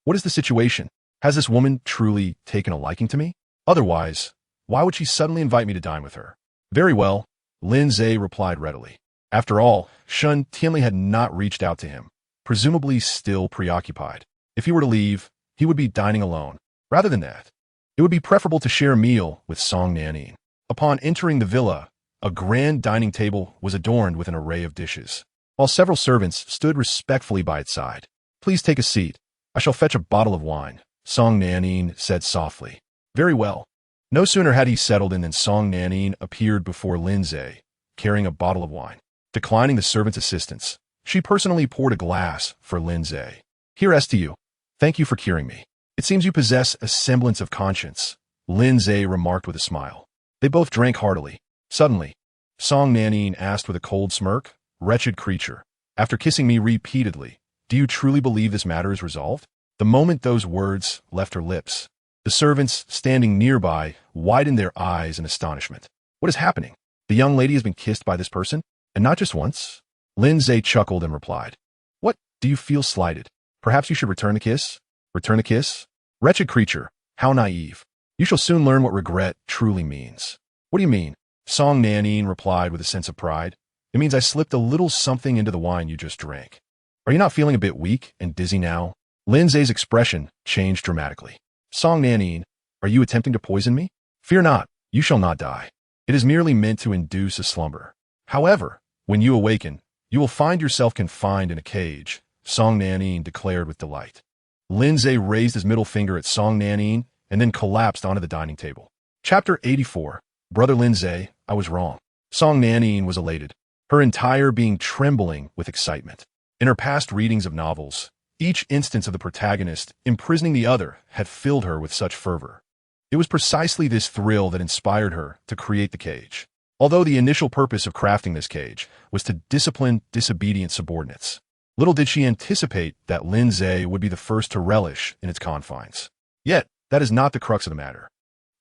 What is the situation? Has this woman truly taken a liking to me? Otherwise, why would she suddenly invite me to dine with her? "Very well," Lin Ze replied readily. After all, Shun Tianli had not reached out to him, presumably still preoccupied. If he were to leave, he would be dining alone. Rather than that, it would be preferable to share a meal with Song Nanine. Upon entering the villa, a grand dining table was adorned with an array of dishes, while several servants stood respectfully by its side. "Please take a seat. I shall fetch a bottle of wine," Song Nanine said softly. "Very well." No sooner had he settled in than Song Nanine appeared before Lin Ze, carrying a bottle of wine. Declining the servant's assistance, she personally poured a glass for Lin Ze. "Here as to you. Thank you for curing me. It seems you possess a semblance of conscience," Lin Ze remarked with a smile. They both drank heartily. Suddenly, Song Nanine asked with a cold smirk, "Wretched creature, after kissing me repeatedly, do you truly believe this matter is resolved?" The moment those words left her lips, the servants standing nearby widened their eyes in astonishment. "What is happening? The young lady has been kissed by this person, and not just once?" Lin Ze chuckled and replied, "What, do you feel slighted? Perhaps you should return the kiss?" "Return the kiss? Wretched creature, how naive. You shall soon learn what regret truly means." "What do you mean?" Song Nanine replied with a sense of pride. "It means I slipped a little something into the wine you just drank. Are you not feeling a bit weak and dizzy now?" Lin Ze's expression changed dramatically. "Song Nanine, are you attempting to poison me?" "Fear not, you shall not die. It is merely meant to induce a slumber. However, when you awaken, you will find yourself confined in a cage," Song Nanine declared with delight. Lin Ze raised his middle finger at Song Nanine and then collapsed onto the dining table. Chapter 84. "Brother Lin Ze, I was wrong." Song Nanine was elated, her entire being trembling with excitement. In her past readings of novels, each instance of the protagonist imprisoning the other had filled her with such fervor. It was precisely this thrill that inspired her to create the cage. Although the initial purpose of crafting this cage was to discipline disobedient subordinates, little did she anticipate that Lin Ze would be the first to relish in its confines. Yet, that is not the crux of the matter.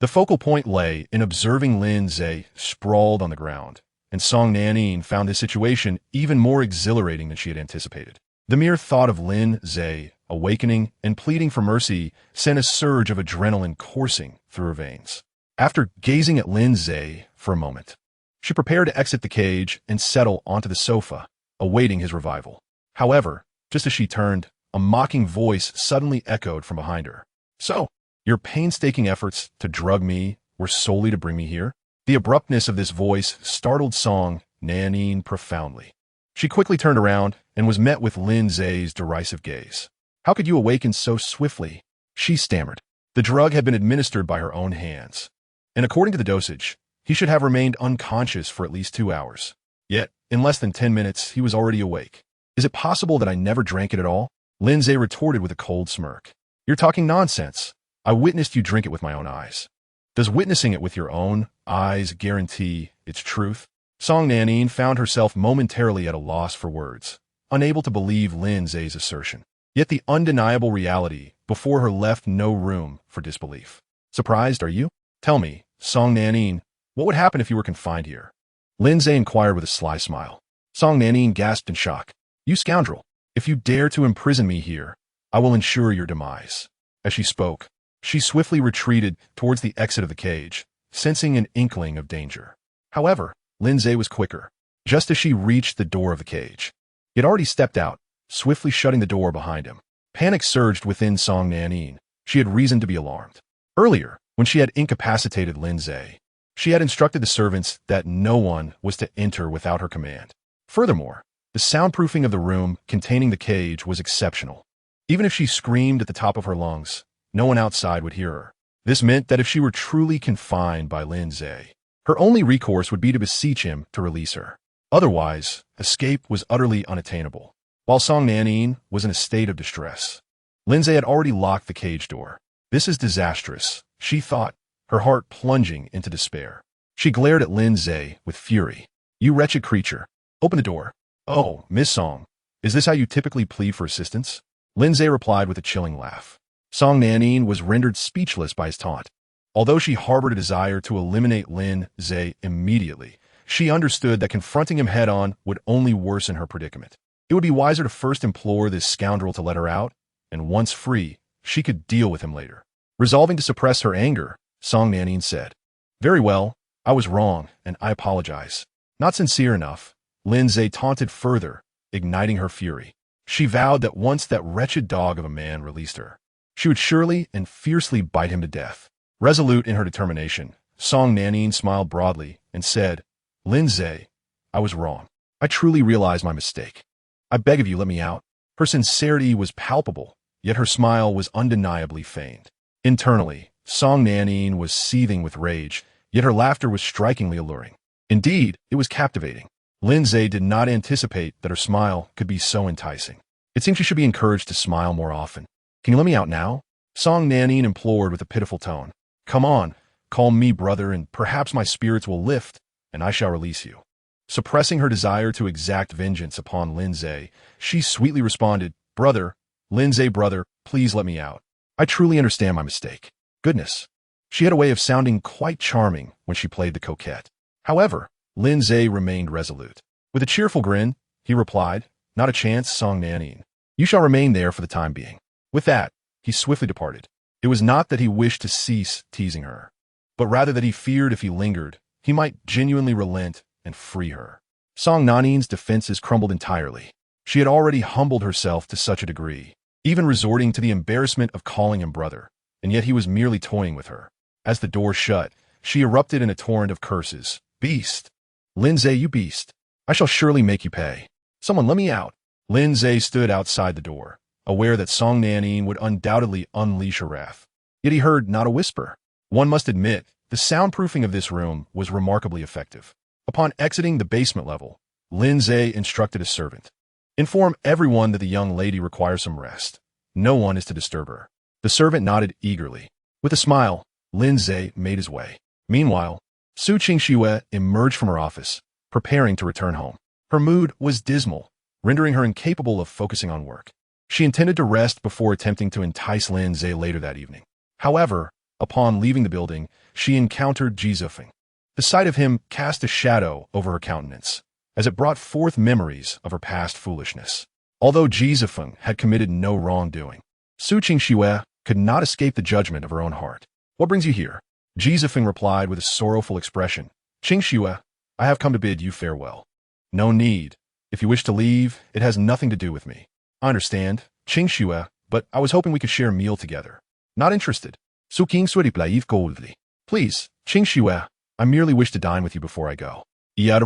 The focal point lay in observing Lin Ze sprawled on the ground, and Song Nanine found this situation even more exhilarating than she had anticipated. The mere thought of Lin Ze awakening and pleading for mercy sent a surge of adrenaline coursing through her veins. After gazing at Lin Ze for a moment, she prepared to exit the cage and settle onto the sofa, awaiting his revival. However, just as she turned, a mocking voice suddenly echoed from behind her. "So, your painstaking efforts to drug me were solely to bring me here?" The abruptness of this voice startled Song Nanine profoundly. She quickly turned around and was met with Lin Ze's derisive gaze. "How could you awaken so swiftly?" she stammered. The drug had been administered by her own hands, and according to the dosage, he should have remained unconscious for at least 2 hours. Yet, in less than 10 minutes, he was already awake. "Is it possible that I never drank it at all?" Lin Ze retorted with a cold smirk. "You're talking nonsense. I witnessed you drink it with my own eyes. Does witnessing it with your own eyes guarantee its truth?" Song Nanine found herself momentarily at a loss for words, unable to believe Lin Ze's assertion. Yet the undeniable reality before her left no room for disbelief. "Surprised, are you? Tell me, Song Nanine, What would happen if you were confined here? Lin Ze inquired with a sly smile. Song Nanin gasped in shock. You scoundrel! If you dare to imprison me here, I will ensure your demise. As she spoke, she swiftly retreated towards the exit of the cage, sensing an inkling of danger. However, Lin Ze was quicker. Just as she reached the door of the cage, he had already stepped out, swiftly shutting the door behind him. Panic surged within Song Nanin. She had reason to be alarmed. Earlier, when she had incapacitated Lin Ze, she had instructed the servants that no one was to enter without her command. Furthermore, the soundproofing of the room containing the cage was exceptional. Even if she screamed at the top of her lungs, no one outside would hear her. This meant that if she were truly confined by Lin Ze, her only recourse would be to beseech him to release her. Otherwise, escape was utterly unattainable. While Song Nanin was in a state of distress, Lin Ze had already locked the cage door. This is disastrous, she thought, her heart plunging into despair. She glared at Lin Ze with fury. You wretched creature. Open the door. Oh, Miss Song, is this how you typically plead for assistance? Lin Ze replied with a chilling laugh. Song Nanin was rendered speechless by his taunt. Although she harbored a desire to eliminate Lin Ze immediately, she understood that confronting him head-on would only worsen her predicament. It would be wiser to first implore this scoundrel to let her out, and once free, she could deal with him later. Resolving to suppress her anger, Song Nanin said, Very well, I was wrong, and I apologize. Not sincere enough, Lin Ze taunted further, igniting her fury. She vowed that once that wretched dog of a man released her, she would surely and fiercely bite him to death. Resolute in her determination, Song Nanin smiled broadly and said, Lin Ze, I was wrong. I truly realize my mistake. I beg of you, let me out. Her sincerity was palpable, yet her smile was undeniably feigned. Internally, Song Nanin was seething with rage, yet her laughter was strikingly alluring. Indeed, it was captivating. Lin Ze did not anticipate that her smile could be so enticing. It seemed she should be encouraged to smile more often. Can you let me out now? Song Nanin implored with a pitiful tone. Come on, call me brother, and perhaps my spirits will lift, and I shall release you. Suppressing her desire to exact vengeance upon Lin Ze, she sweetly responded, Brother, Lin Ze brother, please let me out. I truly understand my mistake. Goodness. She had a way of sounding quite charming when she played the coquette. However, Lin Ze remained resolute. With a cheerful grin, he replied, Not a chance, Song Nanin. You shall remain there for the time being. With that, he swiftly departed. It was not that he wished to cease teasing her, but rather that he feared if he lingered, he might genuinely relent and free her. Song Nanin's defenses crumbled entirely. She had already humbled herself to such a degree, even resorting to the embarrassment of calling him brother, and yet he was merely toying with her. As the door shut, she erupted in a torrent of curses. Beast! Lin Ze, you beast! I shall surely make you pay. Someone let me out. Lin Ze stood outside the door, aware that Song Nanin would undoubtedly unleash her wrath. Yet he heard not a whisper. One must admit, the soundproofing of this room was remarkably effective. Upon exiting the basement level, Lin Ze instructed his servant. Inform everyone that the young lady requires some rest. No one is to disturb her. The servant nodded eagerly. With a smile, Lin Ze made his way. Meanwhile, Su Qingxue emerged from her office, preparing to return home. Her mood was dismal, rendering her incapable of focusing on work. She intended to rest before attempting to entice Lin Ze later that evening. However, upon leaving the building, she encountered Jizufeng. The sight of him cast a shadow over her countenance, as it brought forth memories of her past foolishness. Although Jizufeng had committed no wrongdoing, Su Qingxue could not escape the judgment of her own heart. What brings you here? Jizufeng replied with a sorrowful expression. Qingxue, I have come to bid you farewell. No need. If you wish to leave, it has nothing to do with me. I understand, Qingxue, but I was hoping we could share a meal together. Not interested. Su Qingxue replied coldly. Please, Qingxue, I merely wish to dine with you before I go. I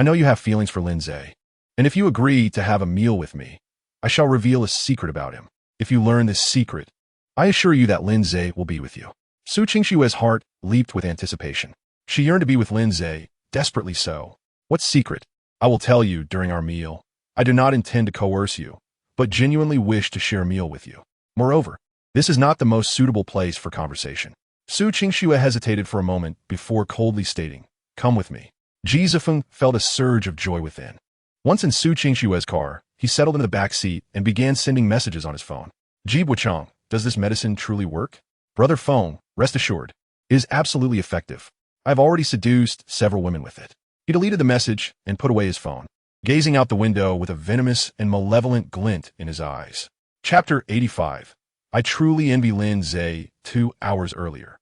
know you have feelings for Lin Ze, and if you agree to have a meal with me, I shall reveal a secret about him. If you learn this secret, I assure you that Lin Ze will be with you. Su Qingxue's heart leaped with anticipation. She yearned to be with Lin Ze, desperately so. What secret? I will tell you during our meal. I do not intend to coerce you, but genuinely wish to share a meal with you. Moreover, this is not the most suitable place for conversation. Su Qingxue hesitated for a moment before coldly stating, Come with me. Jizufeng felt a surge of joy within. Once in Su Qingxue's car, he settled in the back seat and began sending messages on his phone. Ji Buchang, does this medicine truly work? Brother Feng, rest assured, It is absolutely effective. I've already seduced several women with it. He deleted the message and put away his phone, gazing out the window with a venomous and malevolent glint in his eyes. Chapter 85. I truly envy Lin Ze. 2 hours earlier,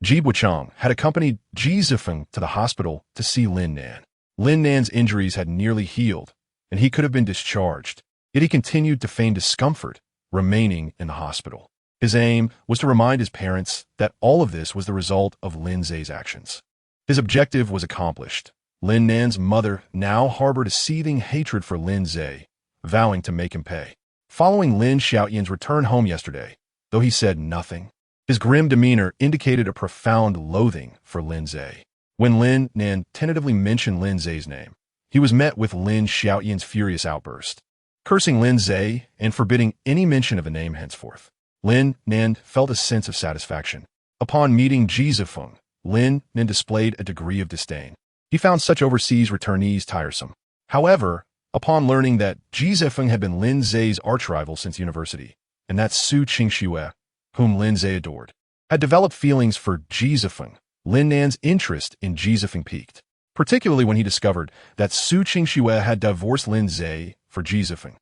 Ji Buchang had accompanied Ji Zifeng to the hospital to see Lin Nan. Lin Nan's injuries had nearly healed, and he could have been discharged, yet he continued to feign discomfort, remaining in the hospital. His aim was to remind his parents that all of this was the result of Lin Ze's actions. His objective was accomplished. Lin Nan's mother now harbored a seething hatred for Lin Ze, vowing to make him pay. Following Lin Xiaoyan's return home yesterday, though he said nothing, his grim demeanor indicated a profound loathing for Lin Ze. When Lin Nan tentatively mentioned Lin Ze's name, he was met with Lin Xiaoyan's furious outburst, cursing Lin Ze and forbidding any mention of the name henceforth. Lin Nan felt a sense of satisfaction. Upon meeting Ji Zifeng, Lin Nan displayed a degree of disdain. He found such overseas returnees tiresome. However, upon learning that Ji Zifeng had been Lin Ze's archrival since university, and that Su Qingxue, whom Lin Ze adored, had developed feelings for Ji Zifeng, Lin Nan's interest in Ji Zifeng peaked, particularly when he discovered that Su Qingxue had divorced Lin Ze for Ji Zifeng.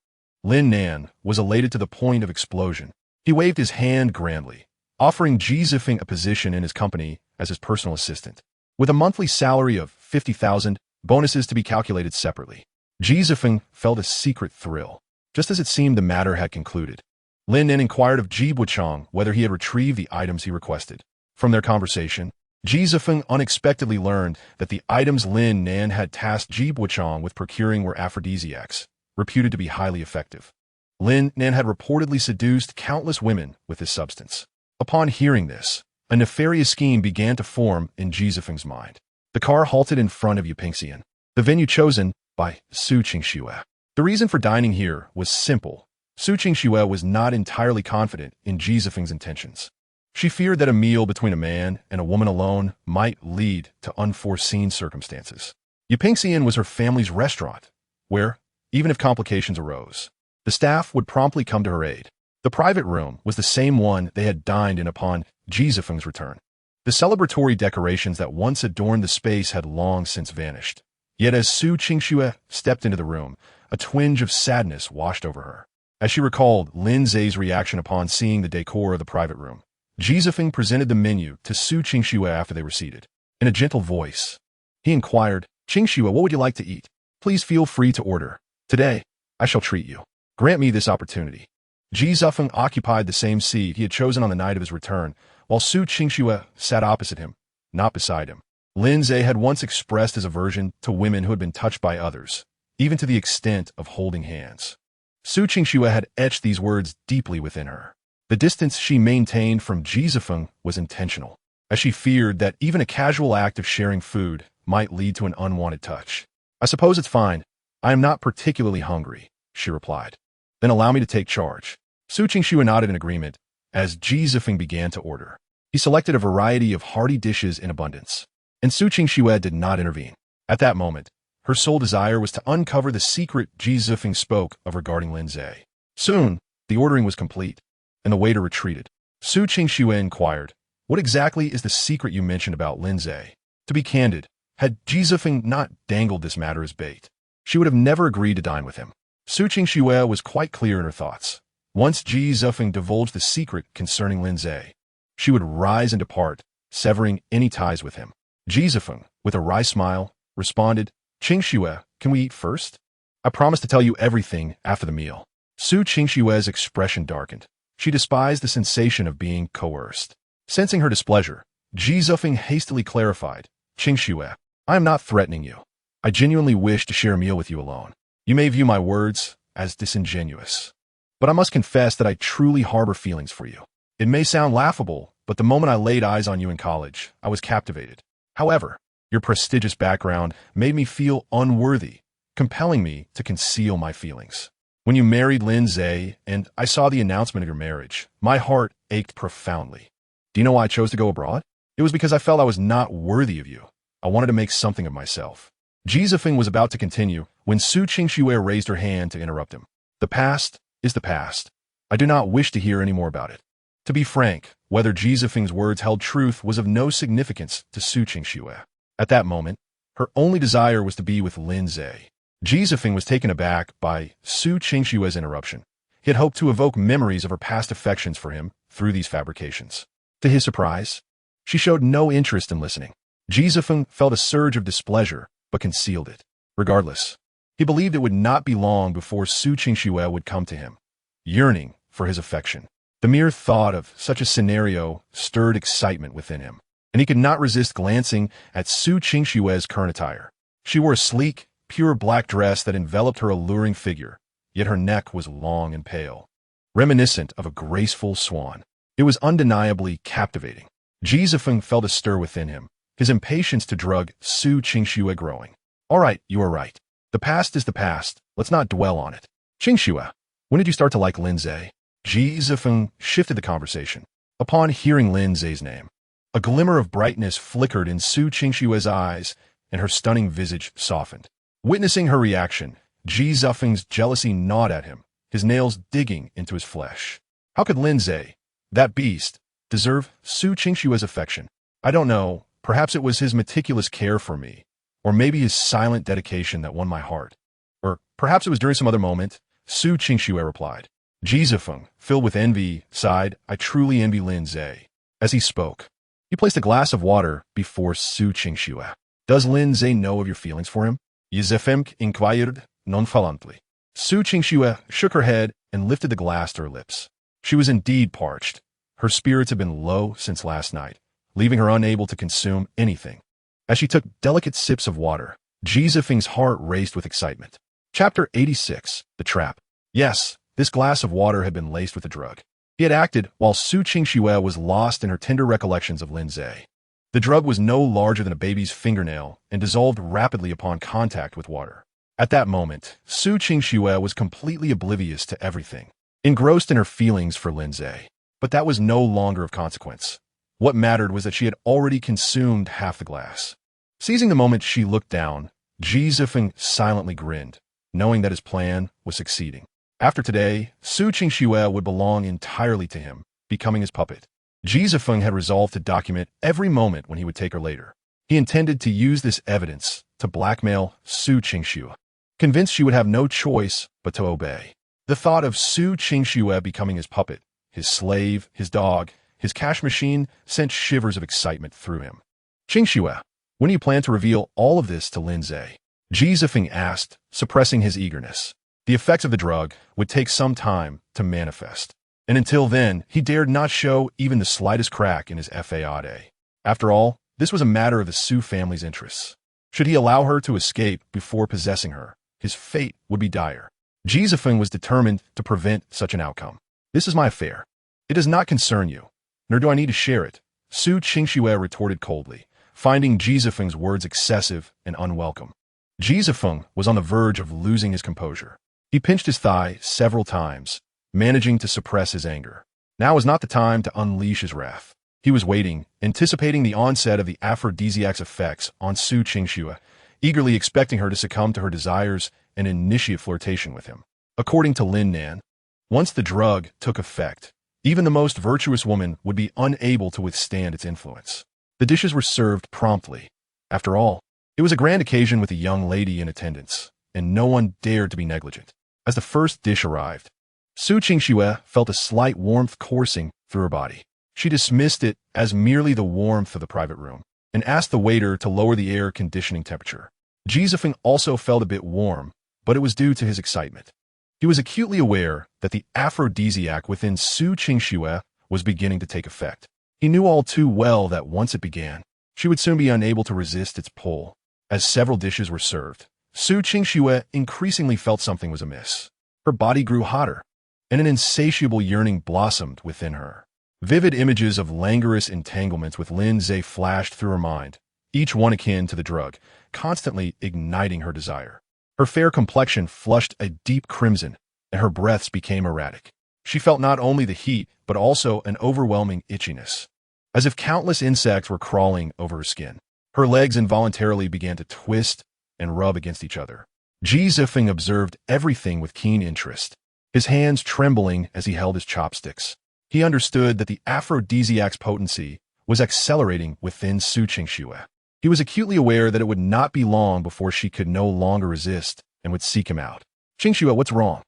Lin Nan was elated to the point of explosion. He waved his hand grandly, offering Ji Zifeng a position in his company as his personal assistant, with a monthly salary of 50,000, bonuses to be calculated separately. Ji Zifeng felt a secret thrill, just as it seemed the matter had concluded. Lin Nan inquired of Ji Buchang whether he had retrieved the items he requested. From their conversation, Ji Zifeng unexpectedly learned that the items Lin Nan had tasked Ji Buchang with procuring were aphrodisiacs, reputed to be highly effective. Lin Nan had reportedly seduced countless women with this substance. Upon hearing this, a nefarious scheme began to form in Ji Zifeng's mind. The car halted in front of Yupingxian, the venue chosen by Su Qingxue. The reason for dining here was simple. Su Qingxue was not entirely confident in Ji Zifeng's intentions. She feared that a meal between a man and a woman alone might lead to unforeseen circumstances. Yupingxian was her family's restaurant, where, even if complications arose, the staff would promptly come to her aid. The private room was the same one they had dined in upon Ji Zifeng's return. The celebratory decorations that once adorned the space had long since vanished. Yet as Su Qingxue stepped into the room, a twinge of sadness washed over her. As she recalled Lin Ze's reaction upon seeing the decor of the private room, Ji Zifeng presented the menu to Su Qingxue after they were seated. In a gentle voice, he inquired, "Qingxue, what would you like to eat? Please feel free to order. Today, I shall treat you. Grant me this opportunity." Ji Zifeng occupied the same seat he had chosen on the night of his return, while Su Qingxue sat opposite him, not beside him. Lin Ze had once expressed his aversion to women who had been touched by others, even to the extent of holding hands. Su Qingxue had etched these words deeply within her. The distance she maintained from Ji Zifeng was intentional, as she feared that even a casual act of sharing food might lead to an unwanted touch. "I suppose it's fine. I am not particularly hungry," she replied. "Then allow me to take charge." Su Qingxue nodded in agreement as Ji Zifeng began to order. He selected a variety of hearty dishes in abundance, and Su Qingxue did not intervene. At that moment, her sole desire was to uncover the secret Ji Zifeng spoke of regarding Lin Ze. Soon, the ordering was complete, and the waiter retreated. Su Qingxue inquired, "What exactly is the secret you mentioned about Lin Ze?" To be candid, had Ji Zifeng not dangled this matter as bait, she would have never agreed to dine with him. Su Qingxue was quite clear in her thoughts. Once Ji Zifeng divulged the secret concerning Lin Ze, she would rise and depart, severing any ties with him. Ji Zifeng, with a wry smile, responded, "Qingxue, can we eat first? I promise to tell you everything after the meal." Su Qingxue's expression darkened. She despised the sensation of being coerced. Sensing her displeasure, Ji Zifeng hastily clarified, "Qingxue, I am not threatening you. I genuinely wish to share a meal with you alone. You may view my words as disingenuous, but I must confess that I truly harbor feelings for you. It may sound laughable, but the moment I laid eyes on you in college, I was captivated. However, your prestigious background made me feel unworthy, compelling me to conceal my feelings. When you married Lin Ze and I saw the announcement of your marriage, my heart ached profoundly. Do you know why I chose to go abroad? It was because I felt I was not worthy of you. I wanted to make something of myself." Ji Zifeng was about to continue when Su Qingxue raised her hand to interrupt him. "The past is the past. I do not wish to hear any more about it. To be frank, whether Ji Zifeng's words held truth was of no significance to Su Qingxue. At that moment, her only desire was to be with Lin Ze. Ji Zifeng was taken aback by Su Qingxue's interruption. He had hoped to evoke memories of her past affections for him through these fabrications. To his surprise, she showed no interest in listening. Ji Zifeng felt a surge of displeasure, but concealed it. Regardless, he believed it would not be long before Su Qingxue would come to him, yearning for his affection. The mere thought of such a scenario stirred excitement within him, and he could not resist glancing at Su Qingxue's current attire. She wore a sleek, pure black dress that enveloped her alluring figure, yet her neck was long and pale, reminiscent of a graceful swan. It was undeniably captivating. Ji Zifeng felt a stir within him, his impatience to drug Su Qingxue growing. All right, you are right. The past is the past. Let's not dwell on it. Qingxue, when did you start to like Lin Ze? Ji Zifeng shifted the conversation. Upon hearing Lin Ze's name, a glimmer of brightness flickered in Su Qingxue's eyes, and her stunning visage softened. Witnessing her reaction, Ji Zifeng's jealousy gnawed at him, his nails digging into his flesh. How could Lin Ze, that beast, deserve Su Qingxue's affection? I don't know. Perhaps it was his meticulous care for me, or maybe his silent dedication that won my heart. Or perhaps it was during some other moment. Su Qingxue replied. Ji Zifeng, filled with envy, sighed, I truly envy Lin Ze. As he spoke, he placed a glass of water before Su Qingxue. Does Lin Ze know of your feelings for him? Ji Zifeng inquired nonchalantly. Su Qingxue shook her head and lifted the glass to her lips. She was indeed parched. Her spirits had been low since last night, leaving her unable to consume anything. As she took delicate sips of water, Ji Zifeng's heart raced with excitement. Chapter 86, The Trap. Yes, this glass of water had been laced with a drug. He had acted while Su Qingxue was lost in her tender recollections of Lin Ze. The drug was no larger than a baby's fingernail and dissolved rapidly upon contact with water. At that moment, Su Qingxue was completely oblivious to everything, engrossed in her feelings for Lin Ze. But that was no longer of consequence. What mattered was that she had already consumed half the glass. Seizing the moment, she looked down. Ji Zifeng silently grinned, knowing that his plan was succeeding. After today, Su Qingxue would belong entirely to him, becoming his puppet. Ji Zifeng had resolved to document every moment when he would take her later. He intended to use this evidence to blackmail Su Qingxue, convinced she would have no choice but to obey. The thought of Su Qingxue becoming his puppet, his slave, his dog, his cash machine sent shivers of excitement through him. Qingxue, when do you plan to reveal all of this to Lin Ze? Ji Zifeng asked, suppressing his eagerness. The effects of the drug would take some time to manifest, and until then, he dared not show even the slightest crack in his faade. After all, this was a matter of the Su family's interests. Should he allow her to escape before possessing her, his fate would be dire. Ji Zifeng was determined to prevent such an outcome. This is my affair. It does not concern you, nor do I need to share it, Su Qingxue retorted coldly, finding Ji Zifeng's words excessive and unwelcome. Ji Zifeng was on the verge of losing his composure. He pinched his thigh several times, managing to suppress his anger. Now was not the time to unleash his wrath. He was waiting, anticipating the onset of the aphrodisiac's effects on Su Qingxue, eagerly expecting her to succumb to her desires and initiate flirtation with him. According to Lin Nan, once the drug took effect, even the most virtuous woman would be unable to withstand its influence. The dishes were served promptly. After all, it was a grand occasion with a young lady in attendance, and no one dared to be negligent. As the first dish arrived, Su Qingxue felt a slight warmth coursing through her body. She dismissed it as merely the warmth of the private room, and asked the waiter to lower the air conditioning temperature. Ji Zifeng also felt a bit warm, but it was due to his excitement. He was acutely aware that the aphrodisiac within Su Qingxue was beginning to take effect. He knew all too well that once it began, she would soon be unable to resist its pull. As several dishes were served, Su Qingxue increasingly felt something was amiss. Her body grew hotter, and an insatiable yearning blossomed within her. Vivid images of languorous entanglements with Lin Ze flashed through her mind, each one akin to the drug, constantly igniting her desire. Her fair complexion flushed a deep crimson, and her breaths became erratic. She felt not only the heat, but also an overwhelming itchiness, as if countless insects were crawling over her skin. Her legs involuntarily began to twist and rub against each other. Ji Zifeng observed everything with keen interest, his hands trembling as he held his chopsticks. he understood that the aphrodisiac's potency was accelerating within Su Qingxue. He was acutely aware that it would not be long before she could no longer resist and would seek him out. "Qingxue, what's wrong?"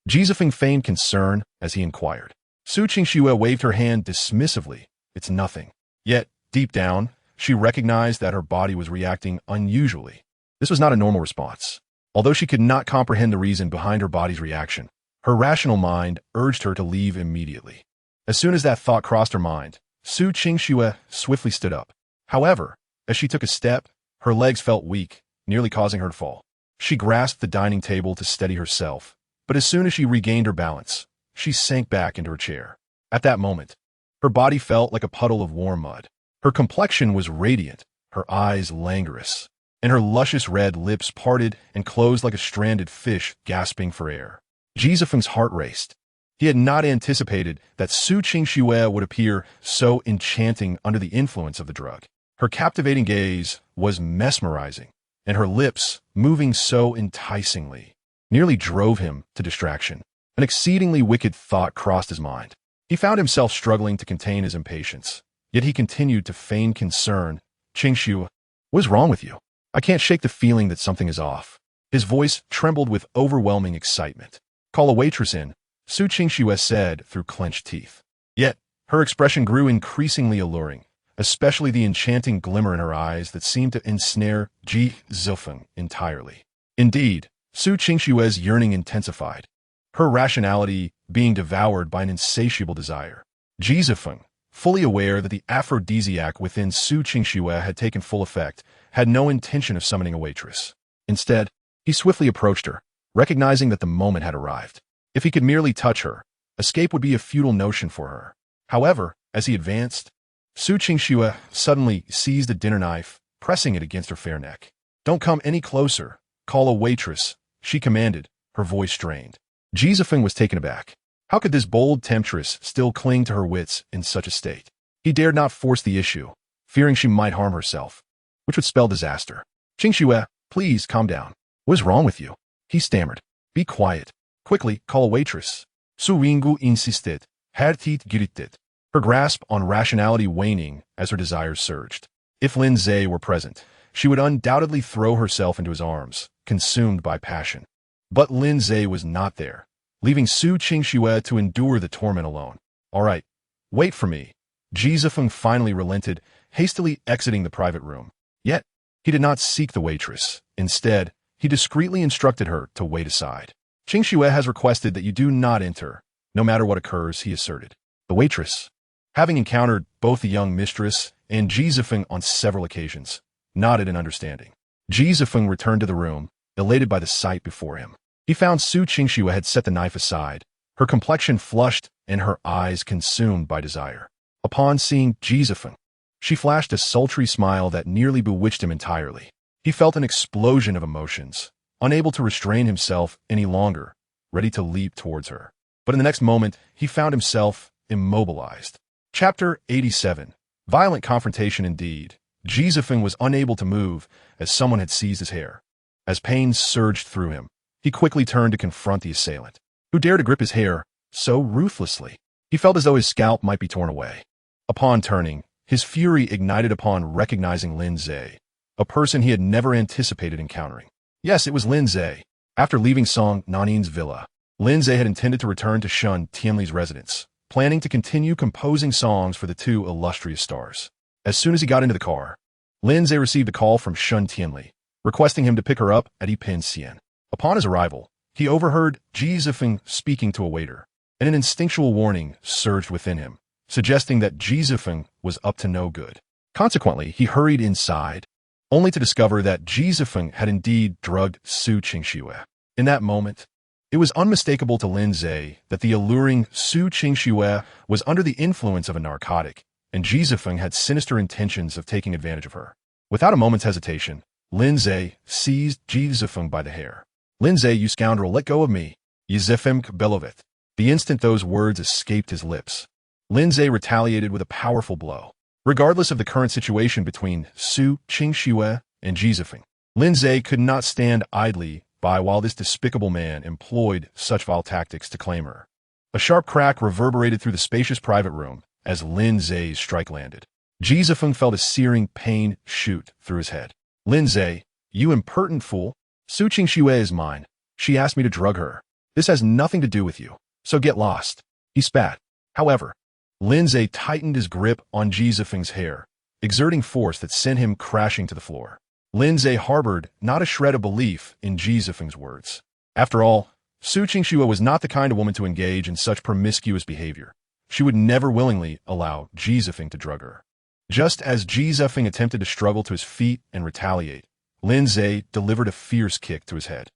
Jizefeng feigned concern as he inquired. Su Qingxue waved her hand dismissively. "It's nothing." Yet, deep down, she recognized that her body was reacting unusually. This was not a normal response. Although she could not comprehend the reason behind her body's reaction, her rational mind urged her to leave immediately. As soon as that thought crossed her mind, Su Qingxue swiftly stood up. However, as she took a step, her legs felt weak, nearly causing her to fall. She grasped the dining table to steady herself, but as soon as she regained her balance, she sank back into her chair. At that moment, her body felt like a puddle of warm mud. Her complexion was radiant, her eyes languorous, and her luscious red lips parted and closed like a stranded fish gasping for air. Jizefeng's heart raced. He had not anticipated that Su Qingxue would appear so enchanting under the influence of the drug. Her captivating gaze was mesmerizing, and her lips, moving so enticingly, nearly drove him to distraction. An exceedingly wicked thought crossed his mind. He found himself struggling to contain his impatience, yet he continued to feign concern. "Qingxue, what is wrong with you? I can't shake the feeling that something is off." His voice trembled with overwhelming excitement. "Call a waitress in," Su Qingxue said through clenched teeth. Yet, her expression grew increasingly alluring, especially the enchanting glimmer in her eyes that seemed to ensnare Jizefeng entirely. Indeed, Su Qingxue's yearning intensified, her rationality being devoured by an insatiable desire. Jizefeng, fully aware that the aphrodisiac within Su Qingxue had taken full effect, had no intention of summoning a waitress. Instead, he swiftly approached her, recognizing that the moment had arrived. If he could merely touch her, escape would be a futile notion for her. However, as he advanced, Su Qingxue suddenly seized a dinner knife, pressing it against her fair neck. "Don't come any closer. Call a waitress," she commanded, her voice strained. Jizefeng was taken aback. How could this bold temptress still cling to her wits in such a state? He dared not force the issue, fearing she might harm herself, which would spell disaster. "Qingxue, please calm down. What is wrong with you?" he stammered. "Be quiet. Quickly, call a waitress." Su Ringu insisted, Hertit gritted, her grasp on rationality waning as her desires surged. If Lin Ze were present, she would undoubtedly throw herself into his arms, consumed by passion. But Lin Ze was not there, leaving Su Qingxue to endure the torment alone. "All right, wait for me." Jizefeng finally relented, hastily exiting the private room. Yet, he did not seek the waitress. Instead, he discreetly instructed her to wait aside. "Qingxue has requested that you do not enter, no matter what occurs," he asserted. The waitress, having encountered both the young mistress and Jizefeng on several occasions, nodded in understanding. Jizefeng returned to the room, elated by the sight before him. He found Su Qingxue had set the knife aside, her complexion flushed and her eyes consumed by desire. Upon seeing Jizefeng, she flashed a sultry smile that nearly bewitched him entirely. He felt an explosion of emotions, unable to restrain himself any longer, ready to leap towards her. But in the next moment, he found himself immobilized. Chapter 87. Violent confrontation indeed. Jizefeng was unable to move as someone had seized his hair. As pain surged through him, he quickly turned to confront the assailant, who dared to grip his hair so ruthlessly. He felt as though his scalp might be torn away. Upon turning, his fury ignited upon recognizing Lin Ze, a person he had never anticipated encountering. Yes, it was Lin Ze. After leaving Song Nanin's villa, Lin Ze had intended to return to Shun Tianli's residence, planning to continue composing songs for the two illustrious stars. As soon as he got into the car, Lin Ze received a call from Shun Tianli, requesting him to pick her up at Yipin Xian. Upon his arrival, he overheard Jizefeng speaking to a waiter, and an instinctual warning surged within him, suggesting that Jizefeng was up to no good. Consequently, he hurried inside, only to discover that Jizefeng had indeed drugged Su Qingxue. In that moment, it was unmistakable to Lin Ze that the alluring Su Qingxue was under the influence of a narcotic, and Jizefeng had sinister intentions of taking advantage of her. Without a moment's hesitation, Lin Ze seized Jizefeng by the hair. "Lin Ze, you scoundrel, let go of me. Jizefeng Belovet." The instant those words escaped his lips, Lin Ze retaliated with a powerful blow. Regardless of the current situation between Su Qingxue and Jizefeng, Lin Ze could not stand idly by while this despicable man employed such vile tactics to claim her. A A sharp crack reverberated through the spacious private room as Lin Ze's strike landed. Ji Zifeng felt a searing pain shoot through his head. Lin Ze, you impertinent fool. Su Qingxue is mine. She asked me to drug her. This has nothing to do with you, so get lost. He spat. However, Lin Ze tightened his grip on Ji Zifeng's hair, exerting force that sent him crashing to the floor. Lin Ze harbored not a shred of belief in Ji Zifeng's words. After all, Su Qingxue was not the kind of woman to engage in such promiscuous behavior. She would never willingly allow Ji Zifeng to drug her. Just as Ji Zifeng attempted to struggle to his feet and retaliate, Lin Ze delivered a fierce kick to his head.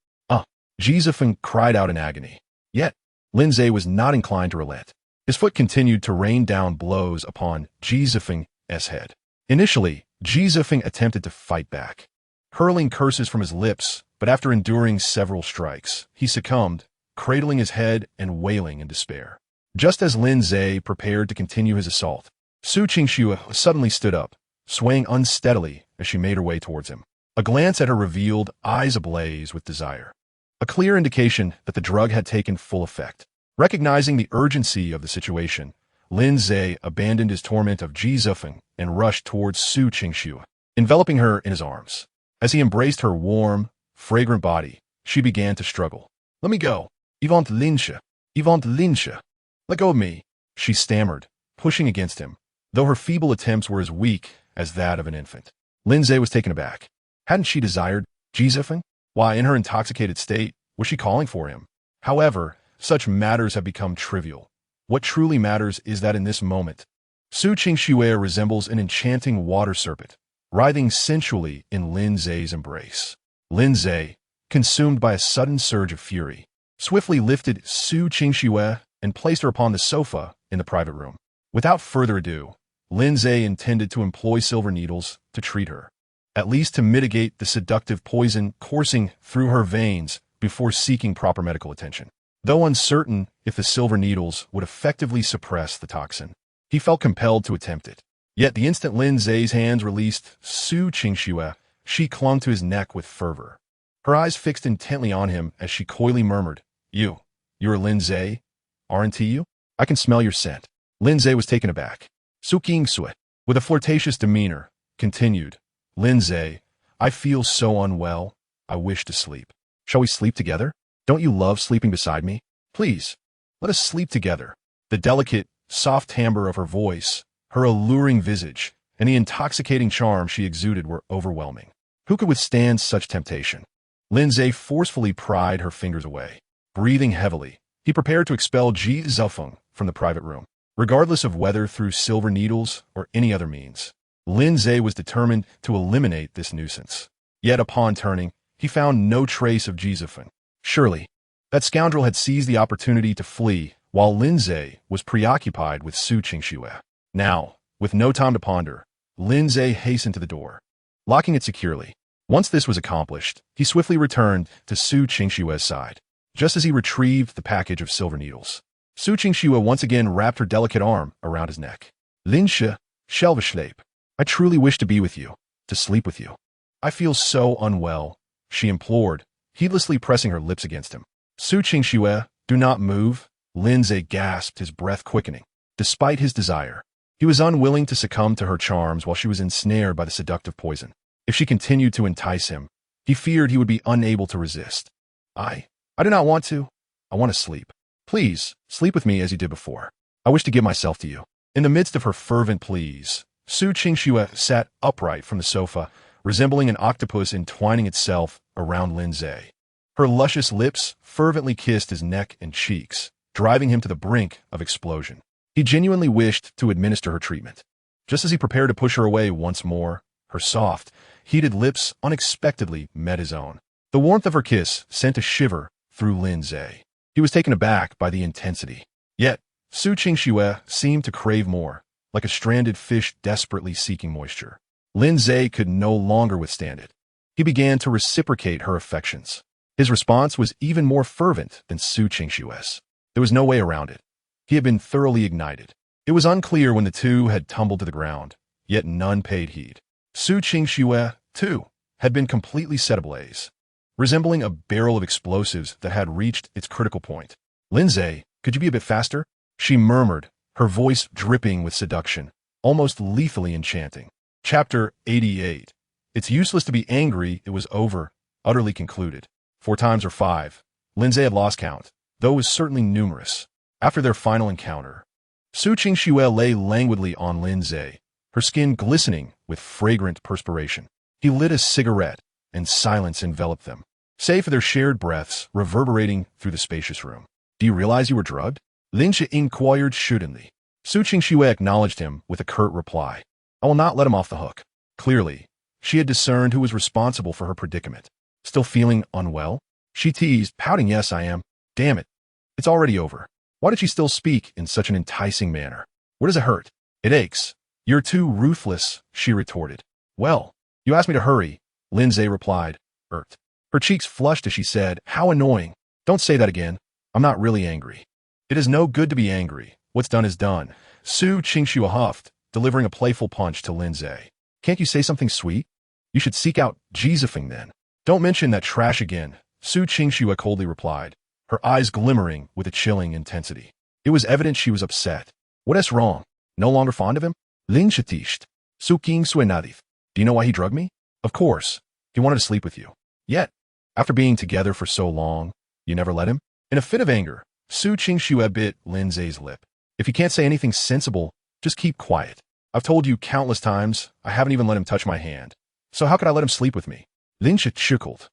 Ji Zifeng cried out in agony. Yet, Lin Ze was not inclined to relent. His foot continued to rain down blows upon Ji Zifeng's head. Initially, Ji Zifeng attempted to fight back, hurling curses from his lips, but after enduring several strikes, he succumbed, cradling his head and wailing in despair. Just as Lin Ze prepared to continue his assault, Su Qingxue suddenly stood up, swaying unsteadily as she made her way towards him. A glance at her revealed eyes ablaze with desire, a clear indication that the drug had taken full effect. Recognizing the urgency of the situation, Lin Ze abandoned his torment of Ji Zifeng and rushed towards Su Qingxue, enveloping her in his arms. As he embraced her warm, fragrant body, she began to struggle. Let me go. Yvonne Linche. Yvonne Linche. Let go of me, she stammered, pushing against him, though her feeble attempts were as weak as that of an infant. Lin Ze was taken aback. Hadn't she desired Ji Zifeng? Why, in her intoxicated state, was she calling for him? However, such matters have become trivial. What truly matters is that in this moment, Su Qingxue resembles an enchanting water serpent, writhing sensually in Lin Ze's embrace. Lin Ze, consumed by a sudden surge of fury, swiftly lifted Su Qingxue and placed her upon the sofa in the private room. Without further ado, Lin Ze intended to employ silver needles to treat her, at least to mitigate the seductive poison coursing through her veins before seeking proper medical attention. Though uncertain if the silver needles would effectively suppress the toxin, he felt compelled to attempt it. Yet the instant Lin Ze's hands released Su Qingxue, she clung to his neck with fervor, her eyes fixed intently on him as she coyly murmured, You're Lin Ze, aren't you? I can smell your scent. Lin Ze was taken aback. Su Qingxue, with a flirtatious demeanor, continued, Lin Ze, I feel so unwell, I wish to sleep. Shall we sleep together? Don't you love sleeping beside me? Please, let us sleep together. The delicate, soft timbre of her voice, her alluring visage, and the intoxicating charm she exuded were overwhelming. Who could withstand such temptation? Lin Ze forcefully pried her fingers away. Breathing heavily, he prepared to expel Ji Zifeng from the private room. Regardless of whether through silver needles or any other means, Lin Ze was determined to eliminate this nuisance. Yet upon turning, he found no trace of Ji Zifeng. Surely, that scoundrel had seized the opportunity to flee while Lin Ze was preoccupied with Su Qingxue. Now, with no time to ponder, Lin Ze hastened to the door, locking it securely. Once this was accomplished, he swiftly returned to Su Qingxue's side. Just as he retrieved the package of silver needles, Su Qingxue once again wrapped her delicate arm around his neck. Linche, Schelveschleip, I truly wish to be with you, to sleep with you. I feel so unwell, she implored, heedlessly pressing her lips against him. Su Qingxue, do not move, Lin Ze gasped, his breath quickening. Despite his desire, he was unwilling to succumb to her charms while she was ensnared by the seductive poison. If she continued to entice him, he feared he would be unable to resist. I do not want to. I want to sleep. Please, sleep with me as you did before. I wish to give myself to you. In the midst of her fervent pleas, Su Qingxue sat upright from the sofa, resembling an octopus entwining itself around Lin Ze. Her luscious lips fervently kissed his neck and cheeks, driving him to the brink of explosion. He genuinely wished to administer her treatment. Just as he prepared to push her away once more, her soft, heated lips unexpectedly met his own. The warmth of her kiss sent a shiver through Lin Ze. He was taken aback by the intensity. Yet, Su Qingxue seemed to crave more, like a stranded fish desperately seeking moisture. Lin Ze could no longer withstand it. He began to reciprocate her affections. His response was even more fervent than Su Qingxue's. There was no way around it. He had been thoroughly ignited. It was unclear when the two had tumbled to the ground, yet none paid heed. Su Qingxue, too, had been completely set ablaze, resembling a barrel of explosives that had reached its critical point. Lin Ze, Could you be a bit faster? She murmured, her voice dripping with seduction, almost lethally enchanting. Chapter 88. It's useless to be angry, it was over, utterly concluded. 4 times or 5. Lin Ze had lost count, though it was certainly numerous. After their final encounter, Su Qingxue lay languidly on Lin Ze, her skin glistening with fragrant perspiration. He lit a cigarette, and silence enveloped them, save for their shared breaths reverberating through the spacious room. Do you realize you were drugged? Lin Ze inquired shootingly. Su Qingxue acknowledged him with a curt reply. I will not let him off the hook. Clearly, she had discerned who was responsible for her predicament. Still feeling unwell? She teased, pouting, yes, I am. Damn it. It's already over. Why did she still speak in such an enticing manner? Where does it hurt? It aches. You're too ruthless, she retorted. Well, you asked me to hurry, Lin Ze replied, irked. Her cheeks flushed as she said, how annoying. Don't say that again. I'm not really angry. It is no good to be angry. What's done is done. Su Qingxue huffed, delivering a playful punch to Lin Ze. Can't you say something sweet? You should seek out decisively then. Don't mention that trash again, Su Qingxue coldly replied, her eyes glimmering with a chilling intensity. It was evident she was upset. What is wrong? No longer fond of him? Lin Ze tished. Su Qingxue nadif. Do you know why he drugged me? Of course. He wanted to sleep with you. Yet, after being together for so long, you never let him? In a fit of anger, Su Qingxue bit Lin Ze's lip. If you can't say anything sensible, just keep quiet. I've told you countless times, I haven't even let him touch my hand. So how could I let him sleep with me? Lin Ze chuckled.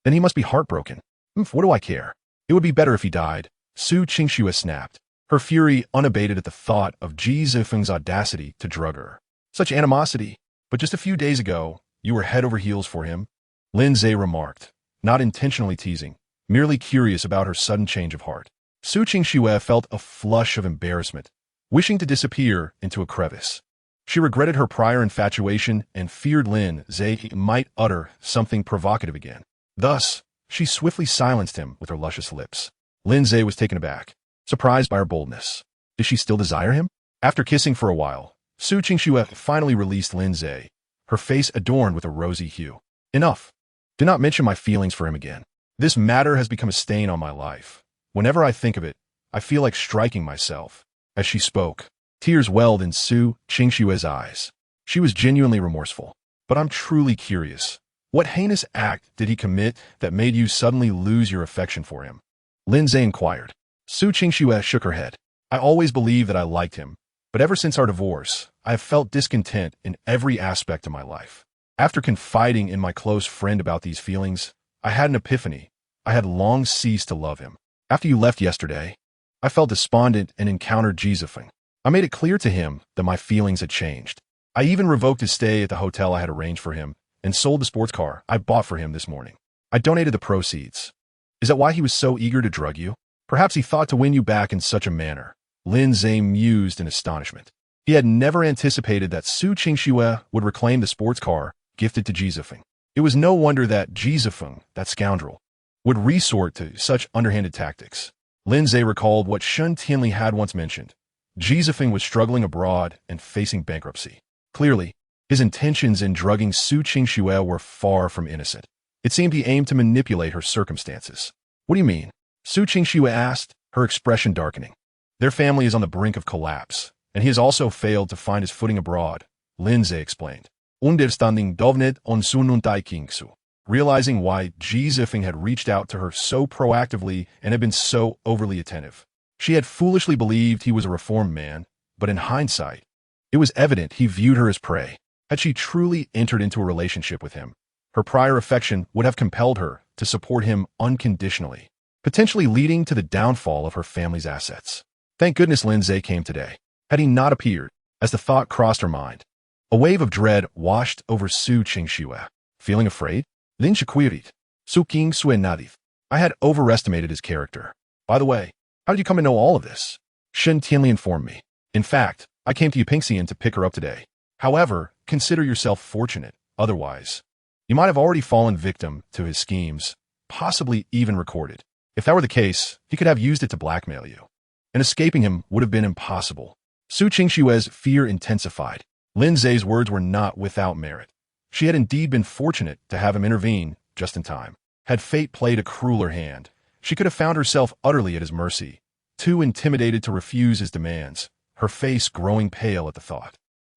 Then he must be heartbroken. What do I care? It would be better if he died. Su Qingxue snapped, her fury unabated at the thought of Ji Zifeng's audacity to drug her. Such animosity. But just a few days ago, you were head over heels for him, Lin Ze remarked, not intentionally teasing, merely curious about her sudden change of heart. Su Qingxue felt a flush of embarrassment, wishing to disappear into a crevice. She regretted her prior infatuation and feared Lin Ze might utter something provocative again. Thus, she swiftly silenced him with her luscious lips. Lin Ze was taken aback, surprised by her boldness. Did she still desire him? After kissing for a while, Su Qingxue finally released Lin Ze, her face adorned with a rosy hue. Enough. Do not mention my feelings for him again. This matter has become a stain on my life. Whenever I think of it, I feel like striking myself. As she spoke, tears welled in Su Qingxue's eyes. She was genuinely remorseful. But I'm truly curious. What heinous act did he commit that made you suddenly lose your affection for him? Lin Ze inquired. Su Qingxue shook her head. I always believed that I liked him, but ever since our divorce, I have felt discontent in every aspect of my life. After confiding in my close friend about these feelings, I had an epiphany. I had long ceased to love him. After you left yesterday, I felt despondent and encountered Ji Zifeng. I made it clear to him that my feelings had changed. I even revoked his stay at the hotel I had arranged for him and sold the sports car I bought for him this morning. I donated the proceeds. Is that why he was so eager to drug you? Perhaps he thought to win you back in such a manner. Lin Ze mused in astonishment. He had never anticipated that Su Qingxue would reclaim the sports car gifted to Ji Zifeng. It was no wonder that Ji Zifeng, that scoundrel, would resort to such underhanded tactics. Lin Ze recalled what Shen Tianli had once mentioned. Ji Zifeng was struggling abroad and facing bankruptcy. Clearly, his intentions in drugging Su Qingxue were far from innocent. It seemed he aimed to manipulate her circumstances. What do you mean? Su Qingxue asked, her expression darkening. Their family is on the brink of collapse, and he has also failed to find his footing abroad, Lin Ze explained. Understanding dovnet on sununtai kingsu. Realizing why Ji Zifeng had reached out to her so proactively and had been so overly attentive. She had foolishly believed he was a reformed man, but in hindsight, it was evident he viewed her as prey. Had she truly entered into a relationship with him, her prior affection would have compelled her to support him unconditionally, potentially leading to the downfall of her family's assets. Thank goodness Lin Ze came today. Had he not appeared, as the thought crossed her mind, a wave of dread washed over Su Qingxue. Feeling afraid? Lin Ze queried. Su Qingxue nadif. I had overestimated his character. By the way, how did you come to know all of this? Shen Tianli informed me. In fact, I came to Yupingxian to pick her up today. However, consider yourself fortunate. Otherwise, you might have already fallen victim to his schemes, possibly even recorded. If that were the case, he could have used it to blackmail you. And escaping him would have been impossible. Su Qingxue's fear intensified. Lin Ze's words were not without merit. She had indeed been fortunate to have him intervene just in time. Had fate played a crueler hand, she could have found herself utterly at his mercy, too intimidated to refuse his demands, her face growing pale at the thought.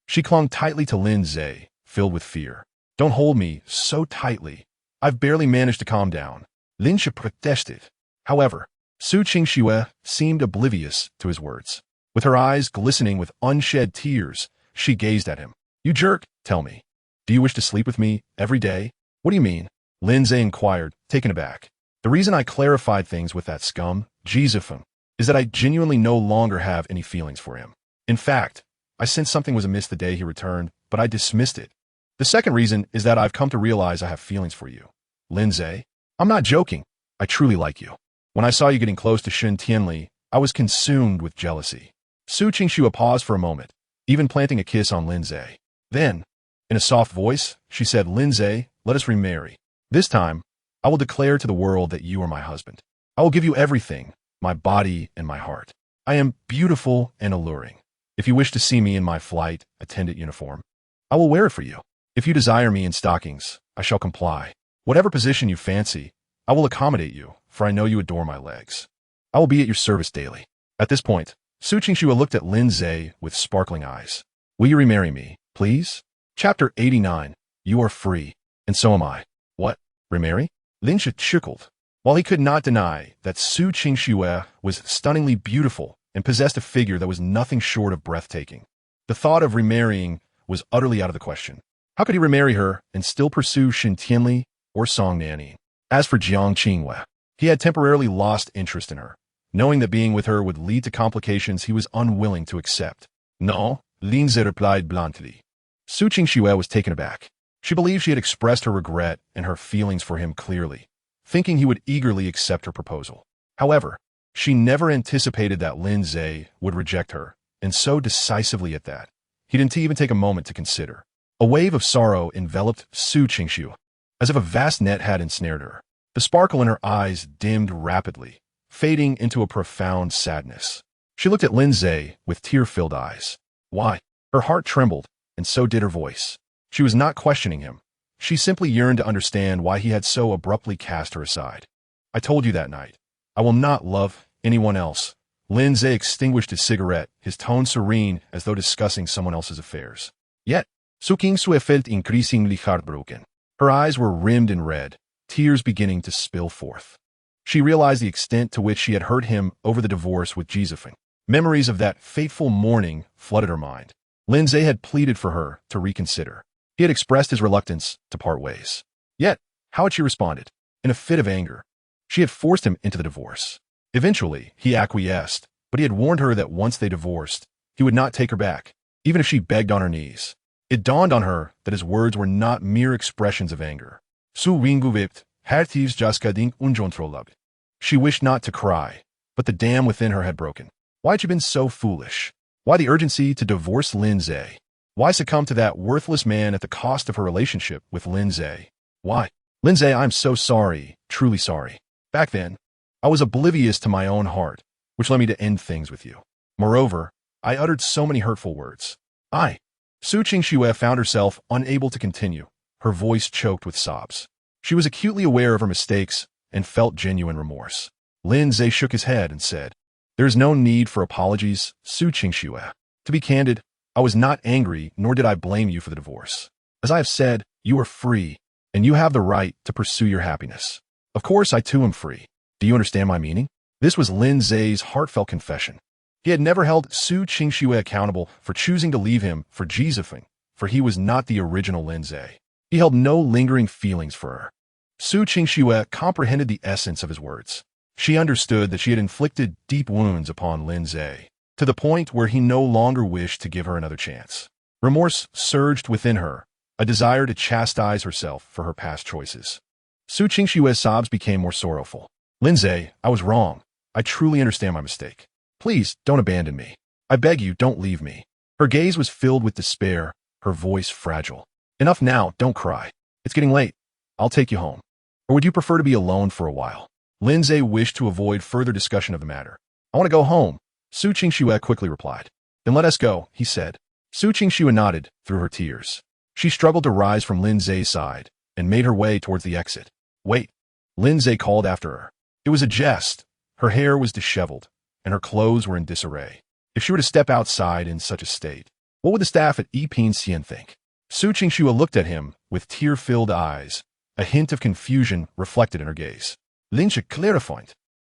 She clung tightly to Lin Ze, filled with fear. Don't hold me so tightly. I've barely managed to calm down. Lin Ze protested. However, Su Qingxue seemed oblivious to his words. With her eyes glistening with unshed tears, she gazed at him. You jerk, tell me. Do you wish to sleep with me every day? What do you mean? Lin Ze inquired, taken aback. The reason I clarified things with that scum, Jizifeng, is that I genuinely no longer have any feelings for him. In fact, I sensed something was amiss the day he returned, but I dismissed it. The second reason is that I've come to realize I have feelings for you. Lin Ze, I'm not joking. I truly like you. When I saw you getting close to Shen Tianli, I was consumed with jealousy. Su Qingxue paused for a moment, even planting a kiss on Lin Ze. Then, in a soft voice, she said, Lin Ze, let us remarry. This time, I will declare to the world that you are my husband. I will give you everything, my body and my heart. I am beautiful and alluring. If you wish to see me in my flight attendant uniform, I will wear it for you. If you desire me in stockings, I shall comply. Whatever position you fancy, I will accommodate you, for I know you adore my legs. I will be at your service daily. At this point, Su Qingxue looked at Lin Ze with sparkling eyes. Will you remarry me, please? Chapter 89. You are free, and so am I. What? Remarry? Lin Ze chuckled. While he could not deny that Su Qingxue was stunningly beautiful and possessed a figure that was nothing short of breathtaking, the thought of remarrying was utterly out of the question. How could he remarry her and still pursue Shen Tianli or Song Nanning? As for Jiang Qingwei, he had temporarily lost interest in her. Knowing that being with her would lead to complications he was unwilling to accept. No, Lin Ze replied bluntly. Su Qingxue was taken aback. She believed she had expressed her regret and her feelings for him clearly, thinking he would eagerly accept her proposal. However, she never anticipated that Lin Ze would reject her, and so decisively at that, he didn't even take a moment to consider. A wave of sorrow enveloped Su Qingxue, as if a vast net had ensnared her. The sparkle in her eyes dimmed rapidly, fading into a profound sadness. She looked at Lin Ze with tear-filled eyes. Why? Her heart trembled, and so did her voice. She was not questioning him. She simply yearned to understand why he had so abruptly cast her aside. I told you that night. I will not love anyone else. Lin Ze extinguished his cigarette, his tone serene as though discussing someone else's affairs. Yet, Su Qingxue felt increasingly heartbroken. Her eyes were rimmed in red, tears beginning to spill forth. She realized the extent to which she had hurt him over the divorce with Jizifeng. Memories of that fateful morning flooded her mind. Lin Ze had pleaded for her to reconsider. He had expressed his reluctance to part ways. Yet, how had she responded? In a fit of anger. She had forced him into the divorce. Eventually, he acquiesced, but he had warned her that once they divorced, he would not take her back, even if she begged on her knees. It dawned on her that his words were not mere expressions of anger. Su ringuvipt, hertivs jaskading unjontrolug. She wished not to cry, but the dam within her had broken. Why had she been so foolish? Why the urgency to divorce Lin Ze? Why succumb to that worthless man at the cost of her relationship with Lin Ze? Why? Lin Ze, I'm so sorry, truly sorry. Back then, I was oblivious to my own heart, which led me to end things with you. Moreover, I uttered so many hurtful words. Su Qingxue found herself unable to continue, her voice choked with sobs. She was acutely aware of her mistakes and felt genuine remorse. Lin Ze shook his head and said, There is no need for apologies, Su Qingxue. To be candid, I was not angry, nor did I blame you for the divorce. As I have said, you are free, and you have the right to pursue your happiness. Of course, I too am free. Do you understand my meaning? This was Lin Ze's heartfelt confession. He had never held Su Qingxue accountable for choosing to leave him for Jizifeng, for he was not the original Lin Ze. He held no lingering feelings for her. Su Qingxue comprehended the essence of his words. She understood that she had inflicted deep wounds upon Lin Ze, to the point where he no longer wished to give her another chance. Remorse surged within her, a desire to chastise herself for her past choices. Su Qingxue's sobs became more sorrowful. Lin Ze, I was wrong. I truly understand my mistake. Please, don't abandon me. I beg you, don't leave me. Her gaze was filled with despair, her voice fragile. Enough now, don't cry. It's getting late. I'll take you home. Or would you prefer to be alone for a while? Lin Ze wished to avoid further discussion of the matter. I want to go home, Su Qingxue quickly replied. Then let us go, he said. Su Qingxue nodded through her tears. She struggled to rise from Lin Ze's side and made her way towards the exit. Wait, Lin Ze called after her. It was a jest. Her hair was disheveled, and her clothes were in disarray. If she were to step outside in such a state, what would the staff at Yiping Xian think? Su Qingxue looked at him with tear-filled eyes, a hint of confusion reflected in her gaze. Lin Ze clarified.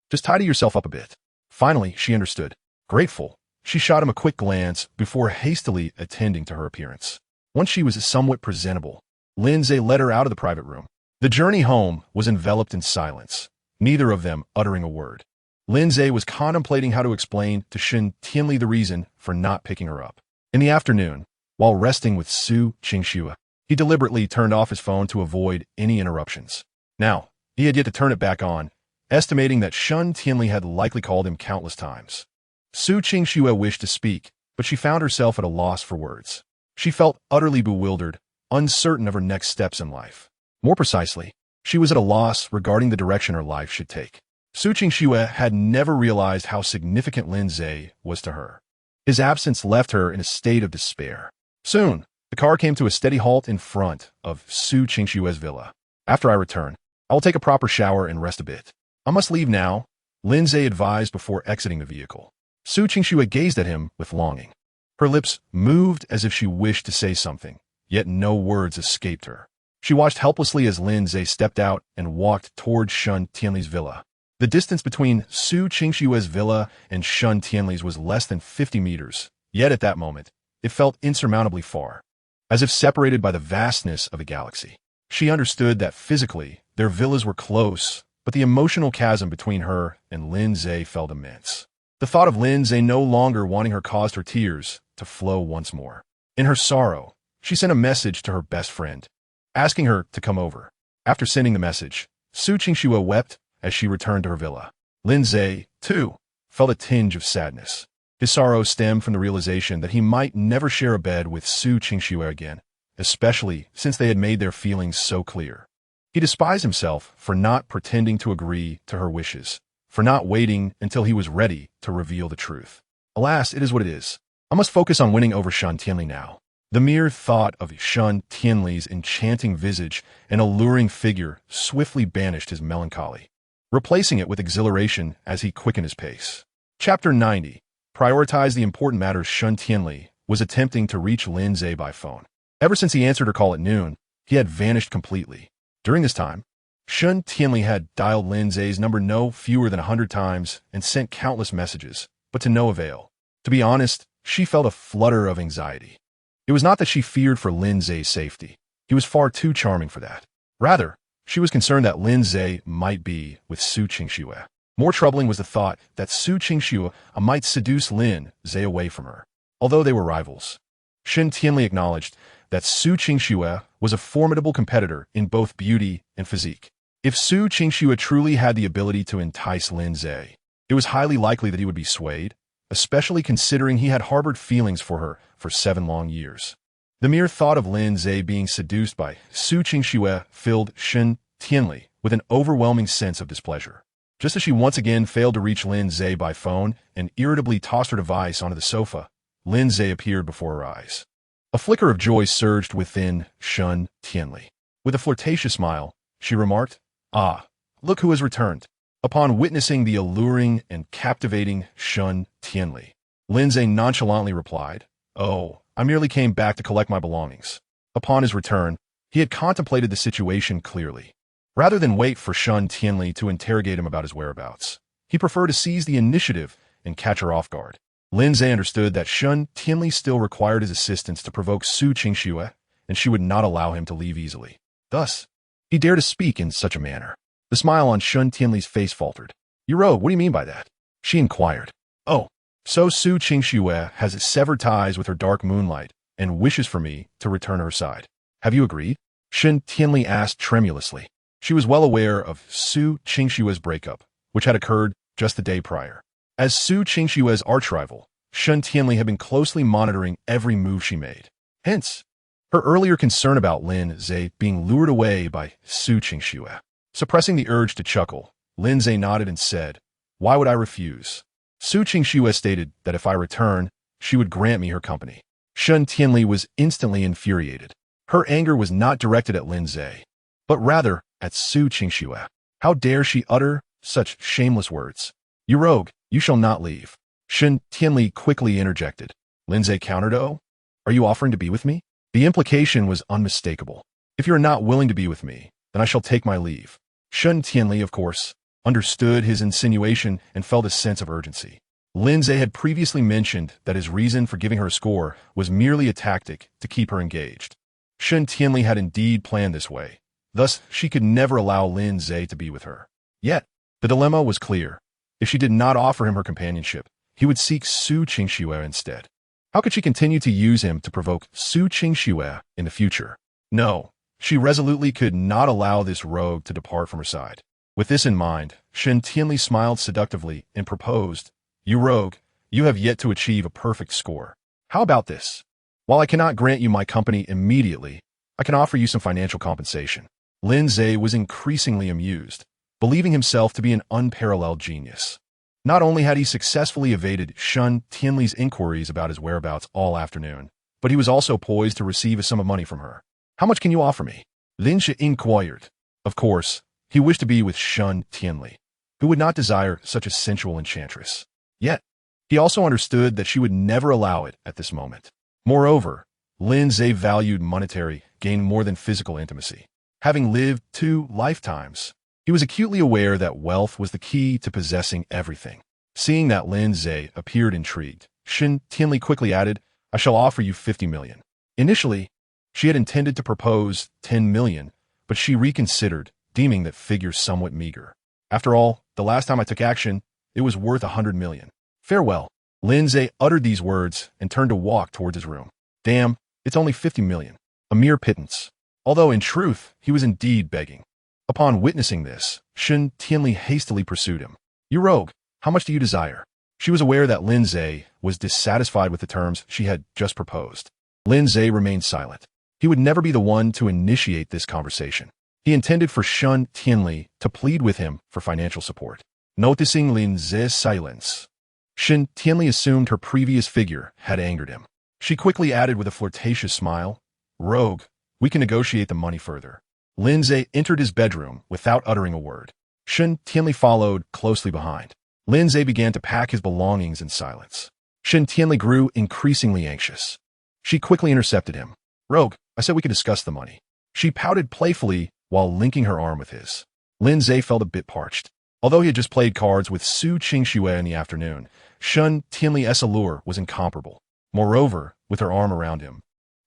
Just tidy yourself up a bit. Finally, she understood. Grateful, she shot him a quick glance before hastily attending to her appearance. Once she was somewhat presentable, Lin Ze led her out of the private room. The journey home was enveloped in silence, neither of them uttering a word. Lin Ze was contemplating how to explain to Shen Tianli the reason for not picking her up. In the afternoon, while resting with Su Qingxue, he deliberately turned off his phone to avoid any interruptions. Now, he had yet to turn it back on, estimating that Shen Tianli had likely called him countless times. Su Qingxue wished to speak, but she found herself at a loss for words. She felt utterly bewildered, uncertain of her next steps in life. More precisely, she was at a loss regarding the direction her life should take. Su Qingxue had never realized how significant Lin Ze was to her. His absence left her in a state of despair. Soon, the car came to a steady halt in front of Su Qingxue's villa. After I return, I will take a proper shower and rest a bit. I must leave now, Lin Ze advised before exiting the vehicle. Su Qingxue gazed at him with longing. Her lips moved as if she wished to say something, yet no words escaped her. She watched helplessly as Lin Ze stepped out and walked toward Shen Tianli's villa. The distance between Su Qingxue's villa and Shen Tianli's was less than 50 meters, yet at that moment, it felt insurmountably far, as if separated by the vastness of a galaxy. She understood that physically, their villas were close, but the emotional chasm between her and Lin Ze felt immense. The thought of Lin Ze no longer wanting her caused her tears to flow once more. In her sorrow, she sent a message to her best friend, asking her to come over. After sending the message, Su Qingxue wept as she returned to her villa. Lin Ze, too, felt a tinge of sadness. His sorrow stemmed from the realization that he might never share a bed with Su Qingxue again, especially since they had made their feelings so clear. He despised himself for not pretending to agree to her wishes, for not waiting until he was ready to reveal the truth. Alas, it is what it is. I must focus on winning over Shen Tianli now. The mere thought of Shen Tianli's enchanting visage and alluring figure swiftly banished his melancholy, replacing it with exhilaration as he quickened his pace. Chapter 90. Prioritize the important matters. Shen Tianli was attempting to reach Lin Ze by phone. Ever since he answered her call at noon, he had vanished completely. During this time, Shen Tianli had dialed Lin Ze's number no fewer than 100 times and sent countless messages, but to no avail. To be honest, she felt a flutter of anxiety. It was not that she feared for Lin Ze's safety. He was far too charming for that. Rather, she was concerned that Lin Ze might be with Su Qingxue. More troubling was the thought that Su Qingxue might seduce Lin Ze away from her. Although they were rivals, Shen Tianli acknowledged that Su Qingxue was a formidable competitor in both beauty and physique. If Su Qingxue truly had the ability to entice Lin Ze, it was highly likely that he would be swayed, especially considering he had harbored feelings for her for 7 long years. The mere thought of Lin Ze being seduced by Su Qingxue filled Shen Tianli with an overwhelming sense of displeasure. Just as she once again failed to reach Lin Ze by phone and irritably tossed her device onto the sofa, Lin Ze appeared before her eyes. A flicker of joy surged within Shen Tianli. With a flirtatious smile, she remarked, "Ah, look who has returned." Upon witnessing the alluring and captivating Shen Tianli, Lin Ze nonchalantly replied, "Oh, I merely came back to collect my belongings." Upon his return, he had contemplated the situation clearly. Rather than wait for Shen Tianli to interrogate him about his whereabouts, he preferred to seize the initiative and catch her off guard. Lin Ze understood that Shen Tianli still required his assistance to provoke Su Qingxue, and she would not allow him to leave easily. Thus, he dared to speak in such a manner. The smile on Shen Tianli's face faltered. "You rogue, what do you mean by that?" she inquired. "Oh, so Su Qingxue has severed ties with her dark Moonlight and wishes for me to return to her side. Have you agreed?" Shen Tianli asked tremulously. She was well aware of Su Qingxue's breakup, which had occurred just the day prior. As Su Qingxue's arch-rival, Shen Tianli had been closely monitoring every move she made. Hence, her earlier concern about Lin Ze being lured away by Su Qingxue. Suppressing the urge to chuckle, Lin Ze nodded and said, "Why would I refuse?" Su Qingxue stated that if I return, she would grant me her company. Shen Tianli was instantly infuriated. Her anger was not directed at Lin Ze, but rather at Su Qingxue. How dare she utter such shameless words? "You rogue, You shall not leave. Shen Tianli quickly interjected. Lin Ze countered, "Oh, are you offering to be with me?" The implication was unmistakable. "If you are not willing to be with me, then I shall take my leave." Shen Tianli, of course, understood his insinuation and felt a sense of urgency. Lin Ze had previously mentioned that his reason for giving her a score was merely a tactic to keep her engaged. Shen Tianli had indeed planned this way. Thus, she could never allow Lin Ze to be with her. Yet, the dilemma was clear. If she did not offer him her companionship, he would seek Su Qingxue instead. How could she continue to use him to provoke Su Qingxue in the future? No, she resolutely could not allow this rogue to depart from her side. With this in mind, Shen Tianli smiled seductively and proposed, "You rogue, you have yet to achieve a perfect score. How about this? While I cannot grant you my company immediately, I can offer you some financial compensation." Lin Ze was increasingly amused, believing himself to be an unparalleled genius. Not only had he successfully evaded Shen Tianli's inquiries about his whereabouts all afternoon, but he was also poised to receive a sum of money from her. "How much can you offer me?" Lin Ze inquired. Of course, he wished to be with Shen Tianli, who would not desire such a sensual enchantress. Yet, he also understood that she would never allow it at this moment. Moreover, Lin Ze valued monetary gain more than physical intimacy. Having lived 2 lifetimes, he was acutely aware that wealth was the key to possessing everything. Seeing that Lin Ze appeared intrigued, Shen Tianli quickly added, "I shall offer you 50 million. Initially, she had intended to propose 10 million, but she reconsidered, deeming that figure somewhat meager. "After all, the last time I took action, it was worth 100 million. Farewell." Lin Ze uttered these words and turned to walk towards his room. Damn, it's only 50 million. A mere pittance. Although in truth, he was indeed begging. Upon witnessing this, Shen Tianli hastily pursued him. "You rogue, how much do you desire?" She was aware that Lin Ze was dissatisfied with the terms she had just proposed. Lin Ze remained silent. He would never be the one to initiate this conversation. He intended for Shen Tianli to plead with him for financial support. Noticing Lin Ze's silence, Shen Tianli assumed her previous figure had angered him. She quickly added with a flirtatious smile, "Rogue, we can negotiate the money further." Lin Ze entered his bedroom without uttering a word. Shen Tianli followed closely behind. Lin Ze began to pack his belongings in silence. Shen Tianli grew increasingly anxious. She quickly intercepted him. "Rogue, I said we could discuss the money." She pouted playfully while linking her arm with his. Lin Ze felt a bit parched. Although he had just played cards with Su Qingxue in the afternoon, Shen Tianli's allure was incomparable. Moreover, with her arm around him,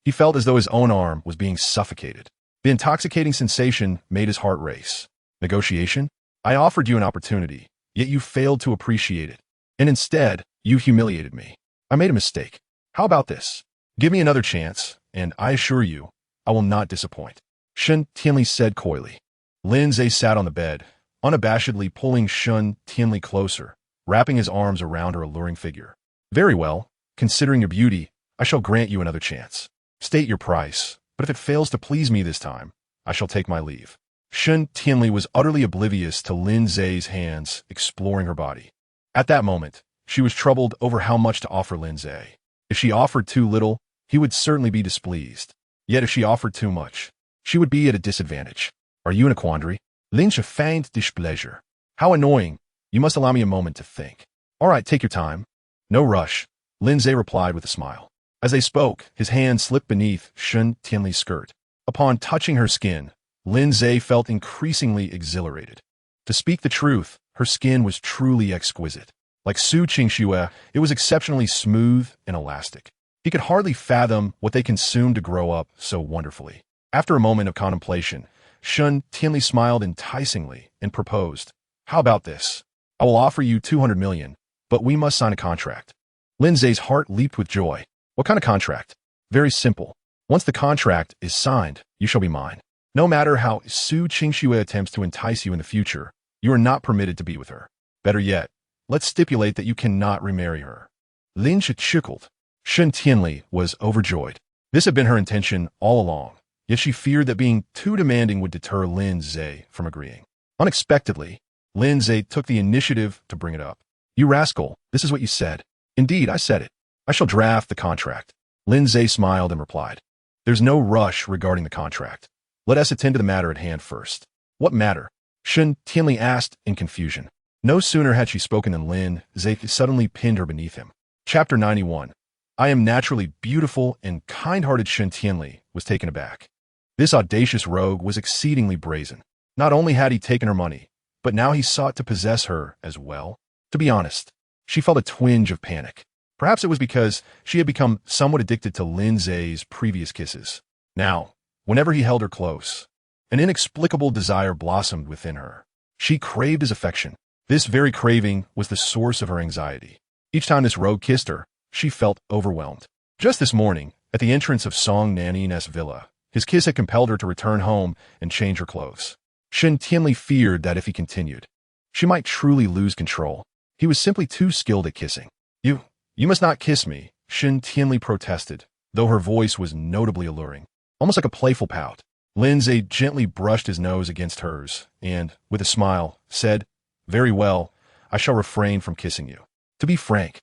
he felt as though his own arm was being suffocated. The intoxicating sensation made his heart race. "Negotiation? I offered you an opportunity, yet you failed to appreciate it. And instead, you humiliated me. I made a mistake. How about this? Give me another chance, and I assure you, I will not disappoint." Shen Tianli said coyly. Lin Ze sat on the bed, unabashedly pulling Shen Tianli closer, wrapping his arms around her alluring figure. "Very well. Considering your beauty, I shall grant you another chance. State your price, but if it fails to please me this time, I shall take my leave." Shen Tianli was utterly oblivious to Lin Ze's hands exploring her body. At that moment, she was troubled over how much to offer Lin Ze. If she offered too little, he would certainly be displeased. Yet if she offered too much, she would be at a disadvantage. "Are you in a quandary?" Lin Ze feigned displeasure. "How annoying. You must allow me a moment to think." "All right, take your time." "No rush," Lin Ze replied with a smile. As they spoke, his hand slipped beneath Shen Tianli's skirt. Upon touching her skin, Lin Ze felt increasingly exhilarated. To speak the truth, her skin was truly exquisite. Like Su Qingxue, it was exceptionally smooth and elastic. He could hardly fathom what they consumed to grow up so wonderfully. After a moment of contemplation, Shen Tianli smiled enticingly and proposed, "How about this? I will offer you 200 million, but we must sign a contract." Lin Ze's heart leaped with joy. "What kind of contract?" "Very simple. Once the contract is signed, you shall be mine. No matter how Su Qingxue attempts to entice you in the future, you are not permitted to be with her. Better yet, let's stipulate that you cannot remarry her." Lin Ze chuckled. Shen Tianli was overjoyed. This had been her intention all along, yet she feared that being too demanding would deter Lin Ze from agreeing. Unexpectedly, Lin Ze took the initiative to bring it up. "You rascal, this is what you said." "Indeed, I said it. I shall draft the contract." Lin Ze smiled and replied, "There's no rush regarding the contract. Let us attend to the matter at hand first." "What matter?" Shen Tianli asked in confusion. No sooner had she spoken than Lin Ze suddenly pinned her beneath him. Chapter 91. I am naturally beautiful and kind-hearted. Shen Tianli was taken aback. This audacious rogue was exceedingly brazen. Not only had he taken her money, but now he sought to possess her as well. To be honest, she felt a twinge of panic. Perhaps it was because she had become somewhat addicted to Lin Ze's previous kisses. Now, whenever he held her close, an inexplicable desire blossomed within her. She craved his affection. This very craving was the source of her anxiety. Each time this rogue kissed her, she felt overwhelmed. Just this morning, at the entrance of Song Nannin's villa, his kiss had compelled her to return home and change her clothes. Shen Tianli feared that if he continued, she might truly lose control. He was simply too skilled at kissing. You must not kiss me, Shen Tianli protested, though her voice was notably alluring, almost like a playful pout. Lin Ze gently brushed his nose against hers and, with a smile, said, Very well, I shall refrain from kissing you. To be frank,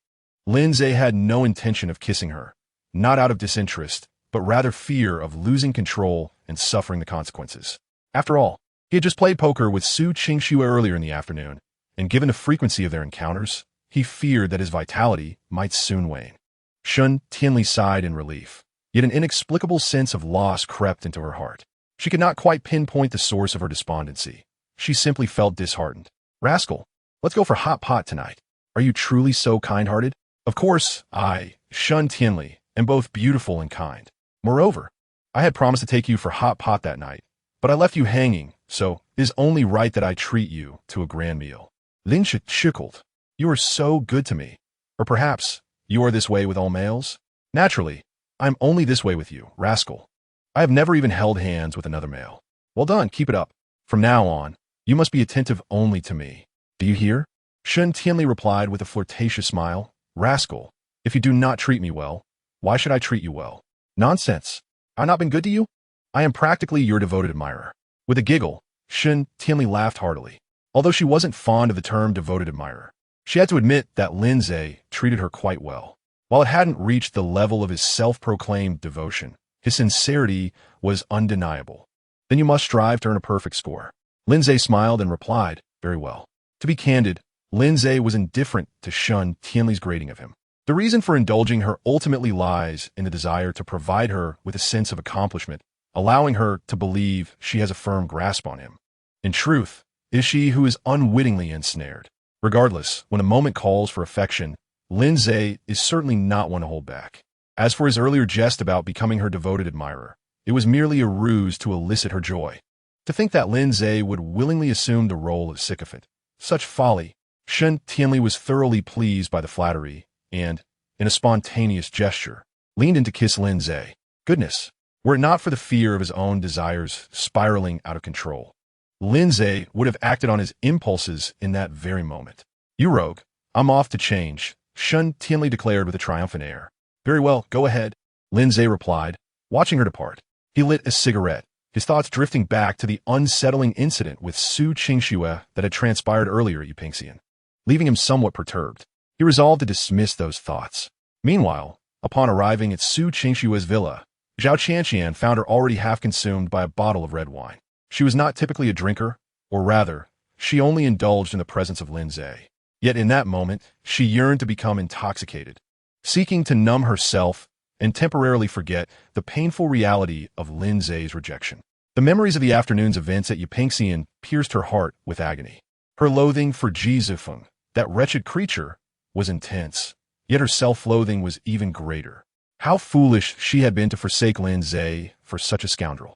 Lin Ze had no intention of kissing her, not out of disinterest, but rather fear of losing control and suffering the consequences. After all, he had just played poker with Su Qingxue earlier in the afternoon, and given the frequency of their encounters, he feared that his vitality might soon wane. Shen Tianli sighed in relief, yet an inexplicable sense of loss crept into her heart. She could not quite pinpoint the source of her despondency. She simply felt disheartened. Rascal, let's go for hot pot tonight. Are you truly so kind-hearted? Of course, I, Shen Tianli, am both beautiful and kind. Moreover, I had promised to take you for hot pot that night, but I left you hanging, so it is only right that I treat you to a grand meal. Lin Ze chuckled. You are so good to me. Or perhaps you are this way with all males? Naturally, I'm only this way with you, rascal. I have never even held hands with another male. Well done, keep it up. From now on, you must be attentive only to me. Do you hear? Shen Tianli replied with a flirtatious smile. Rascal, if you do not treat me well, why should I treat you well? Nonsense. Have I not been good to you? I am practically your devoted admirer. With a giggle, Shen Tianli laughed heartily. Although she wasn't fond of the term devoted admirer, she had to admit that Lin Ze treated her quite well. While it hadn't reached the level of his self-proclaimed devotion, his sincerity was undeniable. Then you must strive to earn a perfect score. Lin Ze smiled and replied, Very well. To be candid, Lin Ze was indifferent to Shen Tianli's grading of him. The reason for indulging her ultimately lies in the desire to provide her with a sense of accomplishment, allowing her to believe she has a firm grasp on him. In truth, it is she who is unwittingly ensnared. Regardless, when a moment calls for affection, Lin Ze is certainly not one to hold back. As for his earlier jest about becoming her devoted admirer, it was merely a ruse to elicit her joy. To think that Lin Ze would willingly assume the role of sycophant. Such folly. Shen Tianli was thoroughly pleased by the flattery and, in a spontaneous gesture, leaned in to kiss Lin Ze. Goodness, were it not for the fear of his own desires spiraling out of control, Lin Ze would have acted on his impulses in that very moment. You rogue, I'm off to change, Shen Tianli declared with a triumphant air. Very well, go ahead, Lin Ze replied, watching her depart. He lit a cigarette, his thoughts drifting back to the unsettling incident with Su Qingxue that had transpired earlier at Yupingxian. Leaving him somewhat perturbed, he resolved to dismiss those thoughts. Meanwhile, upon arriving at Su Qingxue's villa, Zhao Qianqian found her already half consumed by a bottle of red wine. She was not typically a drinker, or rather, she only indulged in the presence of Lin Ze. Yet in that moment, she yearned to become intoxicated, seeking to numb herself and temporarily forget the painful reality of Lin Ze's rejection. The memories of the afternoon's events at Yupingxian pierced her heart with agony. Her loathing for Ji Zifeng, that wretched creature, was intense, yet her self-loathing was even greater. How foolish she had been to forsake Lin Ze for such a scoundrel.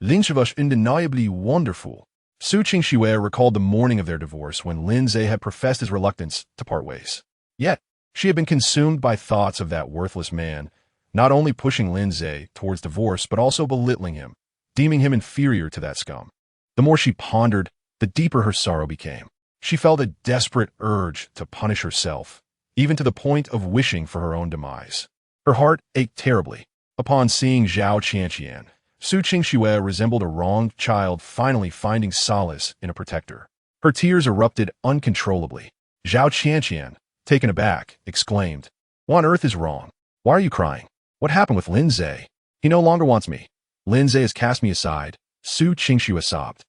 Lin Ze was undeniably wonderful. Su Qingxue recalled the morning of their divorce when Lin Ze had professed his reluctance to part ways. Yet, she had been consumed by thoughts of that worthless man, not only pushing Lin Ze towards divorce but also belittling him, deeming him inferior to that scum. The more she pondered, the deeper her sorrow became. She felt a desperate urge to punish herself, even to the point of wishing for her own demise. Her heart ached terribly. Upon seeing Zhao Qianqian, Su Qingxue resembled a wronged child finally finding solace in a protector. Her tears erupted uncontrollably. Zhao Qianqian, taken aback, exclaimed, What on earth is wrong? Why are you crying? What happened with Lin Ze? He no longer wants me. Lin Ze has cast me aside, Su Qingxue sobbed.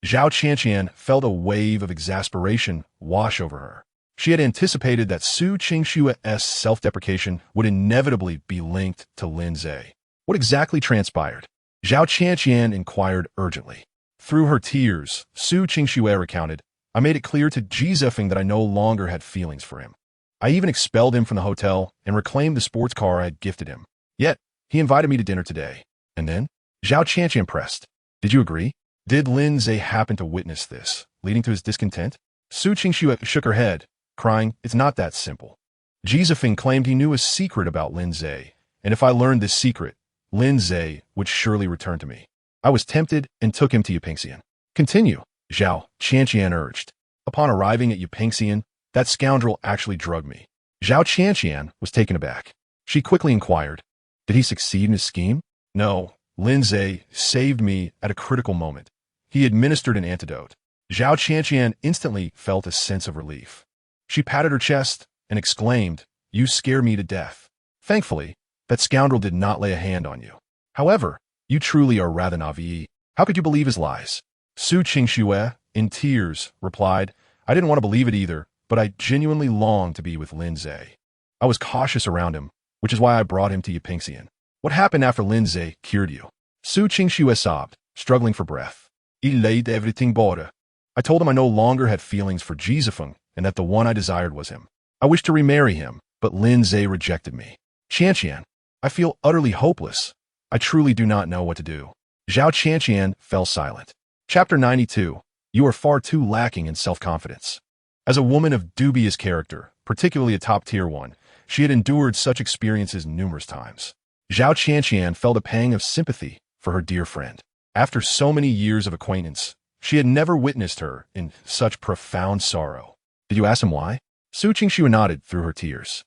Zhao Qianqian felt a wave of exasperation wash over her. She had anticipated that Su Qingshua's self-deprecation would inevitably be linked to Lin Ze. What exactly transpired? Zhao Qianqian inquired urgently. Through her tears, Su Qingxue recounted, I made it clear to Jizefeng that I no longer had feelings for him. I even expelled him from the hotel and reclaimed the sports car I had gifted him. Yet, he invited me to dinner today. And then? Zhao Qianqian pressed. Did you agree? Did Lin Ze happen to witness this, leading to his discontent? Su Qingxue shook her head, crying, It's not that simple. Jizefeng claimed he knew a secret about Lin Ze, and if I learned this secret, Lin Ze would surely return to me. I was tempted and took him to Yupingxian. Continue, Zhao Qianqian urged. Upon arriving at Yupingxian, that scoundrel actually drugged me. Zhao Qianqian was taken aback. She quickly inquired, Did he succeed in his scheme? No, Lin Ze saved me at a critical moment. He administered an antidote. Zhao Qianqian instantly felt a sense of relief. She patted her chest and exclaimed, You scare me to death. Thankfully, that scoundrel did not lay a hand on you. However, you truly are rather naive. How could you believe his lies? Su Qingxue, in tears, replied, I didn't want to believe it either, but I genuinely longed to be with Lin Ze. I was cautious around him, which is why I brought him to Yupingxian. What happened after Lin Ze cured you? Su Qingxue sobbed, struggling for breath. He laid everything bare. I told him I no longer had feelings for Jizefeng and that the one I desired was him. I wished to remarry him, but Lin Ze rejected me. Qianqian, I feel utterly hopeless. I truly do not know what to do. Zhao Qianqian fell silent. Chapter 92. You are far too lacking in self-confidence. As a woman of dubious character, particularly a top-tier one, she had endured such experiences numerous times. Zhao Qianqian felt a pang of sympathy for her dear friend. After so many years of acquaintance, she had never witnessed her in such profound sorrow. Did you ask him why? Su Qingxue nodded through her tears.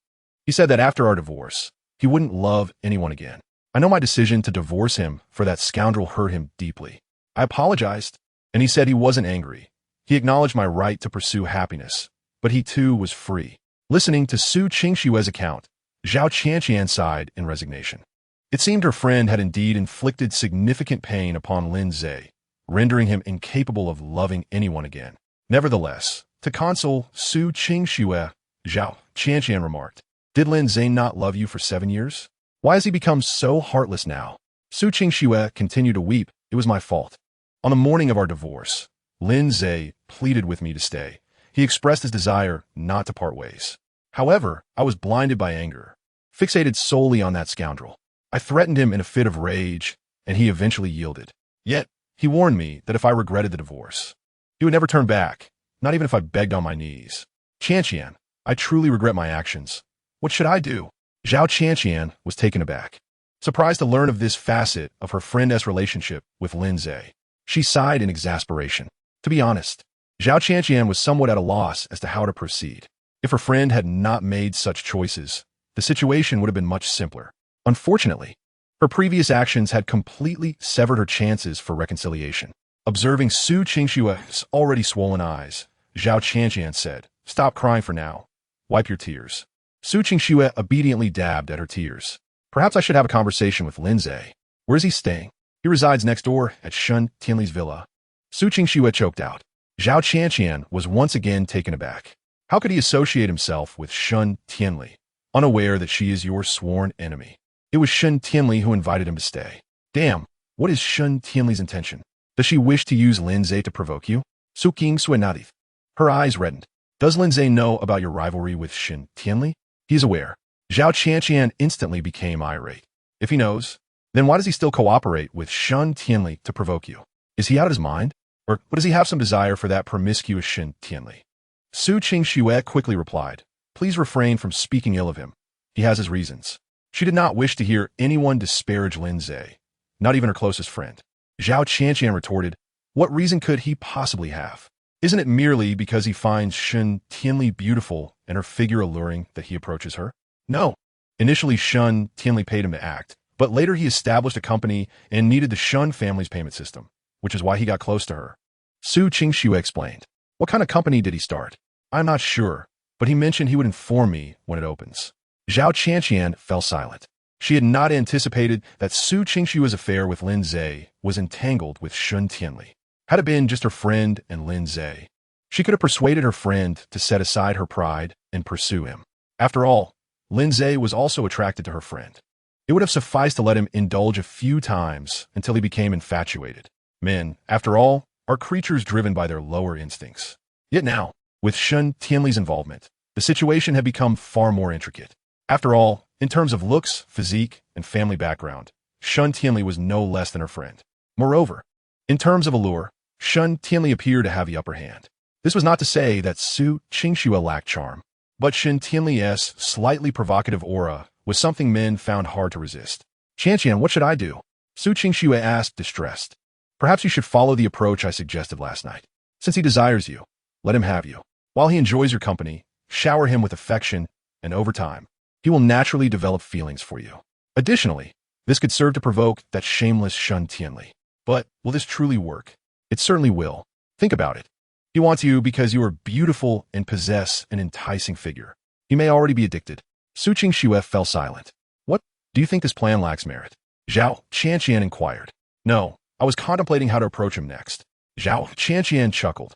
He said that after our divorce, he wouldn't love anyone again. I know my decision to divorce him for that scoundrel hurt him deeply. I apologized, and he said he wasn't angry. He acknowledged my right to pursue happiness, but he too was free. Listening to Su Qingshue's account, Zhao Qianqian sighed in resignation. It seemed her friend had indeed inflicted significant pain upon Lin Ze, rendering him incapable of loving anyone again. Nevertheless, to console Su Qingxue, Zhao Qianqian remarked, Did Lin Ze not love you for 7 years? Why has he become so heartless now? Su Qingxue continued to weep. It was my fault. On the morning of our divorce, Lin Ze pleaded with me to stay. He expressed his desire not to part ways. However, I was blinded by anger, fixated solely on that scoundrel. I threatened him in a fit of rage, and he eventually yielded. Yet, he warned me that if I regretted the divorce, he would never turn back, not even if I begged on my knees. Qianqian, I truly regret my actions. What should I do? Zhao Qianqian was taken aback, surprised to learn of this facet of her friend's relationship with Lin Ze. She sighed in exasperation. To be honest, Zhao Qianqian was somewhat at a loss as to how to proceed. If her friend had not made such choices, the situation would have been much simpler. Unfortunately, her previous actions had completely severed her chances for reconciliation. Observing Su Qingshue's already swollen eyes, Zhao Qianqian said, Stop crying for now. Wipe your tears. Su Qingxue obediently dabbed at her tears. Perhaps I should have a conversation with Lin Ze. Where is he staying? He resides next door at Shun Tianli's villa. Su Qingxue choked out. Zhao Qianqian was once again taken aback. How could he associate himself with Shun Tianli, unaware that she is your sworn enemy? It was Shun Tianli who invited him to stay. Damn, what is Shun Tianli's intention? Does she wish to use Lin Ze to provoke you? Su Qingxue nodded. Her eyes reddened. Does Lin Ze know about your rivalry with Shun Tianli? He is aware. Zhao Qianqian instantly became irate. If he knows, then why does he still cooperate with Shun Tianli to provoke you? Is he out of his mind? Or does he have some desire for that promiscuous Shun Tianli? Su Qingxue quickly replied, Please refrain from speaking ill of him. He has his reasons. She did not wish to hear anyone disparage Lin Ze, not even her closest friend. Zhao Qianqian retorted, What reason could he possibly have? Isn't it merely because he finds Shun Tianli beautiful and her figure alluring that he approaches her? No. Initially, Shun Tianli paid him to act, but later he established a company and needed the Shun family's payment system, which is why he got close to her. Su Qingxue explained. What kind of company did he start? I'm not sure, but he mentioned he would inform me when it opens. Zhao Qianqian fell silent. She had not anticipated that Su Qingshue's affair with Lin Ze was entangled with Shun Tianli. Had it been just her friend and Lin Ze, she could have persuaded her friend to set aside her pride and pursue him. After all, Lin Ze was also attracted to her friend. It would have sufficed to let him indulge a few times until he became infatuated. Men, after all, are creatures driven by their lower instincts. Yet now, with Shun Tianli's involvement, the situation had become far more intricate. After all, in terms of looks, physique, and family background, Shun Tianli was no less than her friend. Moreover, in terms of allure, Shun Tianli appeared to have the upper hand. This was not to say that Su Qingxue lacked charm, but Shun Tianli's slightly provocative aura was something men found hard to resist. Qianqian, what should I do? Su Qingxue asked, distressed. Perhaps you should follow the approach I suggested last night. Since he desires you, let him have you. While he enjoys your company, shower him with affection, and over time, he will naturally develop feelings for you. Additionally, this could serve to provoke that shameless Shun Tianli. But will this truly work? It certainly will. Think about it. He wants you because you are beautiful and possess an enticing figure. He may already be addicted. Su Qingxue fell silent. What? Do you think this plan lacks merit? Zhao Qianqian inquired. No, I was contemplating how to approach him next. Zhao Qianqian chuckled.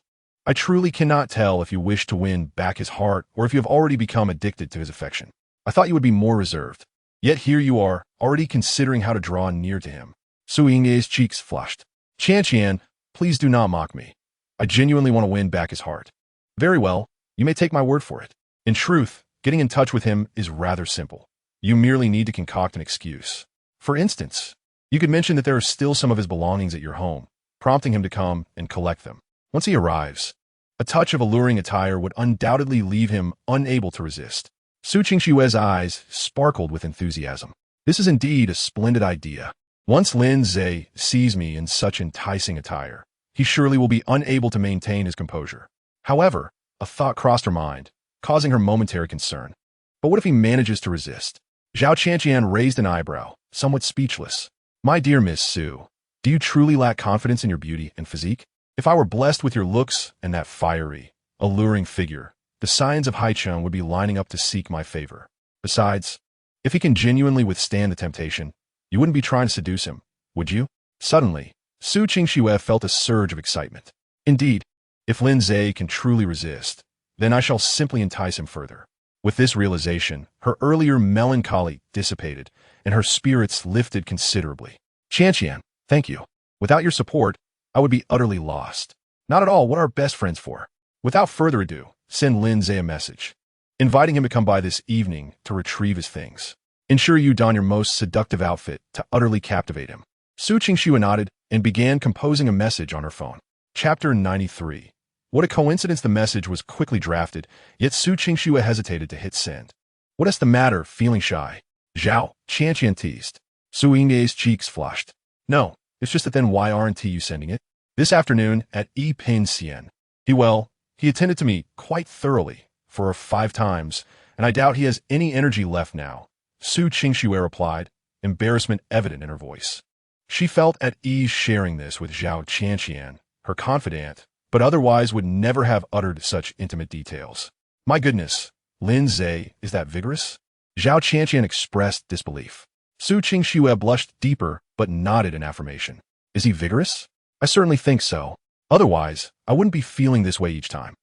I truly cannot tell if you wish to win back his heart or if you have already become addicted to his affection. I thought you would be more reserved. Yet here you are, already considering how to draw near to him. Su Yingye's cheeks flushed. Qianqian, please do not mock me. I genuinely want to win back his heart. Very well, you may take my word for it. In truth, getting in touch with him is rather simple. You merely need to concoct an excuse. For instance, you could mention that there are still some of his belongings at your home, prompting him to come and collect them. Once he arrives, a touch of alluring attire would undoubtedly leave him unable to resist. Su Qingxue's eyes sparkled with enthusiasm. This is indeed a splendid idea. Once Lin Ze sees me in such enticing attire, he surely will be unable to maintain his composure. However, a thought crossed her mind, causing her momentary concern. But what if he manages to resist? Zhao Qianqian raised an eyebrow, somewhat speechless. My dear Miss Su, do you truly lack confidence in your beauty and physique? If I were blessed with your looks and that fiery, alluring figure, the Scions of Haicheng would be lining up to seek my favor. Besides, if he can genuinely withstand the temptation, you wouldn't be trying to seduce him, would you? Suddenly, Su Qingxue felt a surge of excitement. Indeed, if Lin Ze can truly resist, then I shall simply entice him further. With this realization, her earlier melancholy dissipated, and her spirits lifted considerably. Qianqian, thank you. Without your support, I would be utterly lost. Not at all what are best friends for. Without further ado, send Lin Ze a message, inviting him to come by this evening to retrieve his things. Ensure you don your most seductive outfit to utterly captivate him. Su Qingxue nodded and began composing a message on her phone. Chapter 93. What a coincidence the message was quickly drafted, yet Su Qingxue hesitated to hit send. What is the matter, feeling shy? Zhao Qianqian teased. Su Yingye's cheeks flushed. No, it's just that then why aren't you sending it? This afternoon at Yi Pin Xian. He attended to me quite thoroughly for 5 times, and I doubt he has any energy left now. Su Qingxue replied, embarrassment evident in her voice. She felt at ease sharing this with Zhao Qianqian, her confidant, but otherwise would never have uttered such intimate details. My goodness, Lin Ze, is that vigorous? Zhao Qianqian expressed disbelief. Su Qingxue blushed deeper, but nodded in affirmation. Is he vigorous? I certainly think so. Otherwise, I wouldn't be feeling this way each time.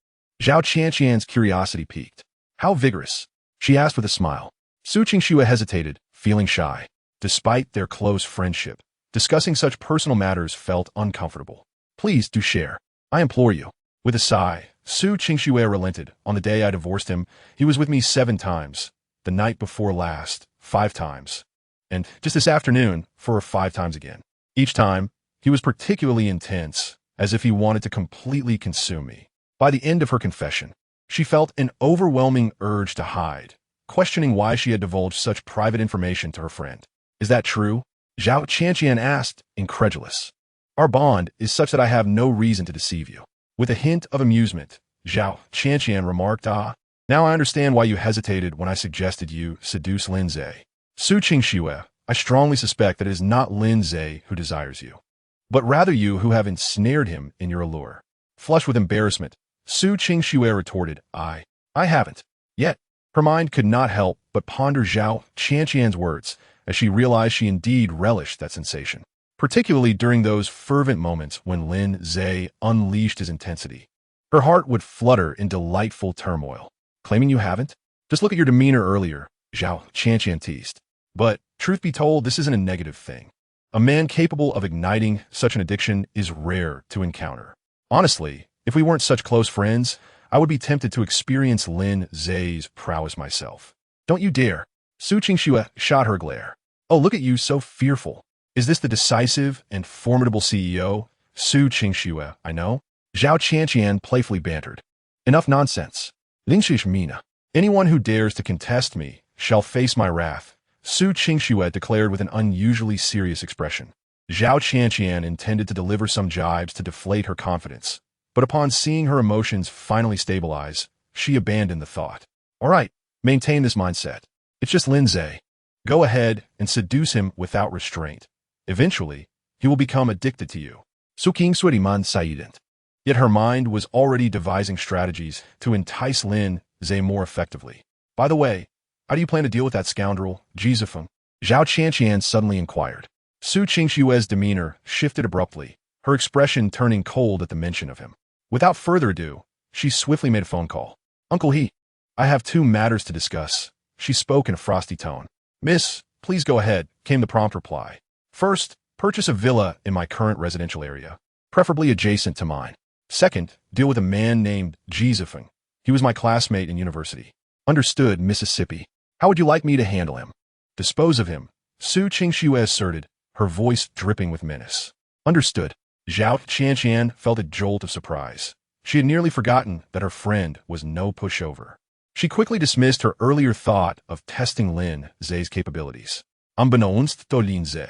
Zhao Qianqian's curiosity piqued. How vigorous? She asked with a smile. Su Qingxue hesitated, feeling shy. Despite their close friendship, discussing such personal matters felt uncomfortable. Please do share. I implore you. With a sigh, Su Qingxue relented. On the day I divorced him, he was with me 7 times. The night before last, 5 times. And just this afternoon, for 5 times again. Each time, he was particularly intense, as if he wanted to completely consume me. By the end of her confession, she felt an overwhelming urge to hide, questioning why she had divulged such private information to her friend. Is that true? Zhao Qianqian asked, incredulous. Our bond is such that I have no reason to deceive you. With a hint of amusement, Zhao Qianqian remarked, now I understand why you hesitated when I suggested you seduce Lin Ze. Su Qingxue, I strongly suspect that it is not Lin Ze who desires you, but rather you who have ensnared him in your allure. Flushed with embarrassment, Su Qingxue retorted, I haven't. Yet, her mind could not help but ponder Zhao Qianqian's words as she realized she indeed relished that sensation. particularly during those fervent moments when Lin Ze unleashed his intensity. Her heart would flutter in delightful turmoil. Claiming you haven't? Just look at your demeanor earlier, Zhao Qianqian teased. But, truth be told, this isn't a negative thing. A man capable of igniting such an addiction is rare to encounter. Honestly, if we weren't such close friends, I would be tempted to experience Lin Ze's prowess myself. Don't you dare. Su Qingxue shot her glare. Oh, look at you, so fearful. Is this the decisive and formidable CEO? Su Qingxue, I know. Zhao Qianqian playfully bantered. Enough nonsense. Lingxish Mina. Anyone who dares to contest me shall face my wrath, Su Qingxue declared with an unusually serious expression. Zhao Qianqian intended to deliver some jibes to deflate her confidence, but upon seeing her emotions finally stabilize, she abandoned the thought. All right, maintain this mindset. It's just Lin Ze. Go ahead and seduce him without restraint. Eventually, he will become addicted to you. Su King Suiman Saident. Yet her mind was already devising strategies to entice Lin Ze more effectively. By the way, how do you plan to deal with that scoundrel, Jizifeng? Zhao Qianqian suddenly inquired. Su Qingxue's demeanor shifted abruptly, her expression turning cold at the mention of him. Without further ado, she swiftly made a phone call. Uncle He, I have 2 matters to discuss, she spoke in a frosty tone. Miss, please go ahead, came the prompt reply. First, purchase a villa in my current residential area, preferably adjacent to mine. Second, deal with a man named Jizifeng. He was my classmate in university. Understood, Mississippi. How would you like me to handle him? Dispose of him, Su Qingxue asserted, her voice dripping with menace. Understood. Zhao Qianqian felt a jolt of surprise. She had nearly forgotten that her friend was no pushover. She quickly dismissed her earlier thought of testing Lin Ze's capabilities. Unbeknownst to Lin Ze,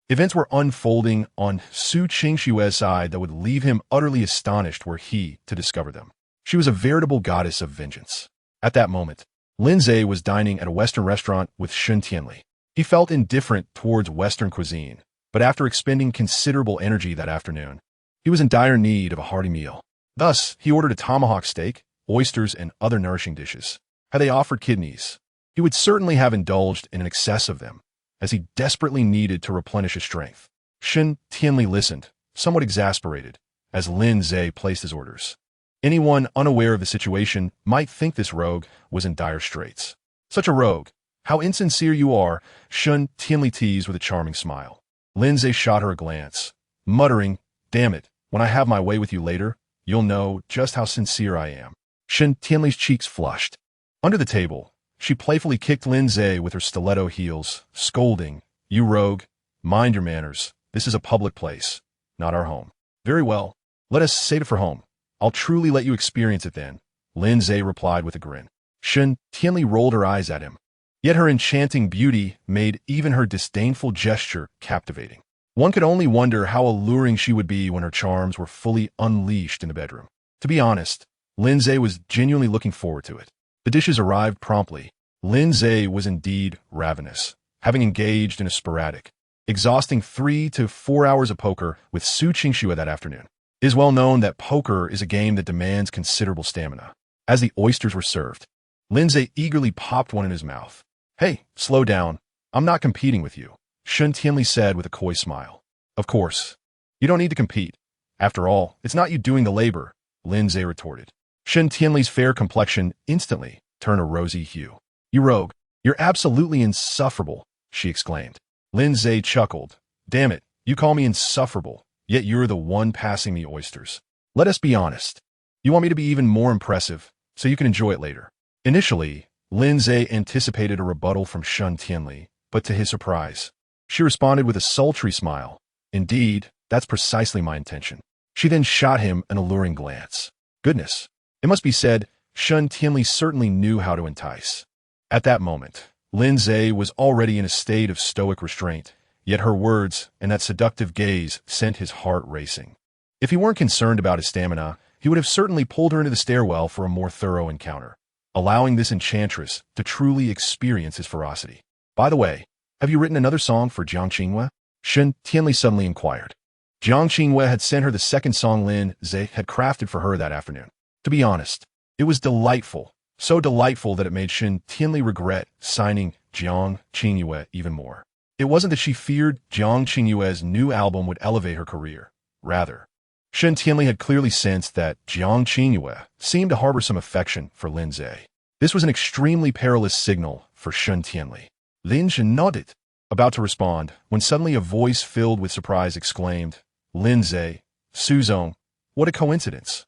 events were unfolding on Su Qingxue's side that would leave him utterly astonished were he to discover them. She was a veritable goddess of vengeance. At that moment, Lin Ze was dining at a Western restaurant with Shun Tianli. He felt indifferent towards Western cuisine, but after expending considerable energy that afternoon, he was in dire need of a hearty meal. Thus, he ordered a tomahawk steak, oysters, and other nourishing dishes. Had they offered kidneys, he would certainly have indulged in an excess of them, as he desperately needed to replenish his strength. Shun Tianli listened, somewhat exasperated, as Lin Ze placed his orders. Anyone unaware of the situation might think this rogue was in dire straits. Such a rogue. How insincere you are, Shun Tianli teased with a charming smile. Lin Ze shot her a glance, muttering, damn it, when I have my way with you later, you'll know just how sincere I am. Shun Tianli's cheeks flushed. Under the table, she playfully kicked Lin Ze with her stiletto heels, scolding, you rogue, mind your manners. This is a public place, not our home. Very well, let us save it for home. I'll truly let you experience it then, Lin Ze replied with a grin. Shun Tianli rolled her eyes at him. Yet her enchanting beauty made even her disdainful gesture captivating. One could only wonder how alluring she would be when her charms were fully unleashed in the bedroom. To be honest, Lin Ze was genuinely looking forward to it. The dishes arrived promptly. Lin Ze was indeed ravenous, having engaged in a sporadic, exhausting 3 to 4 hours of poker with Su Qingxue that afternoon. It is well known that poker is a game that demands considerable stamina. As the oysters were served, Lin Ze eagerly popped one in his mouth. Hey, slow down. I'm not competing with you, Shun Tianli said with a coy smile. Of course. You don't need to compete. After all, it's not you doing the labor, Lin Ze retorted. Shun Tianli's fair complexion instantly turned a rosy hue. You rogue, you're absolutely insufferable, she exclaimed. Lin Ze chuckled. Damn it, you call me insufferable, yet you're the one passing me oysters. Let us be honest. You want me to be even more impressive, so you can enjoy it later. Initially, Lin Ze anticipated a rebuttal from Shun Tianli, but to his surprise, she responded with a sultry smile. Indeed, that's precisely my intention. She then shot him an alluring glance. Goodness, it must be said, Shun Tianli certainly knew how to entice. At that moment, Lin Ze was already in a state of stoic restraint, yet her words and that seductive gaze sent his heart racing. If he weren't concerned about his stamina, he would have certainly pulled her into the stairwell for a more thorough encounter, allowing this enchantress to truly experience his ferocity. By the way, have you written another song for Jiang Qingwei? Shun Tianli suddenly inquired. Jiang Qingwei had sent her the second song Lin Ze had crafted for her that afternoon. To be honest, it was delightful, so delightful that it made Shun Tianli regret signing Jiang Qingwei even more. It wasn't that she feared Jiang Qingyue's new album would elevate her career. Rather, Shen Tianli had clearly sensed that Jiang Qingyue seemed to harbor some affection for Lin Ze. This was an extremely perilous signal for Shen Tianli. Lin Ze nodded, about to respond, when suddenly a voice filled with surprise exclaimed, "Lin Ze, Suzong, what a coincidence."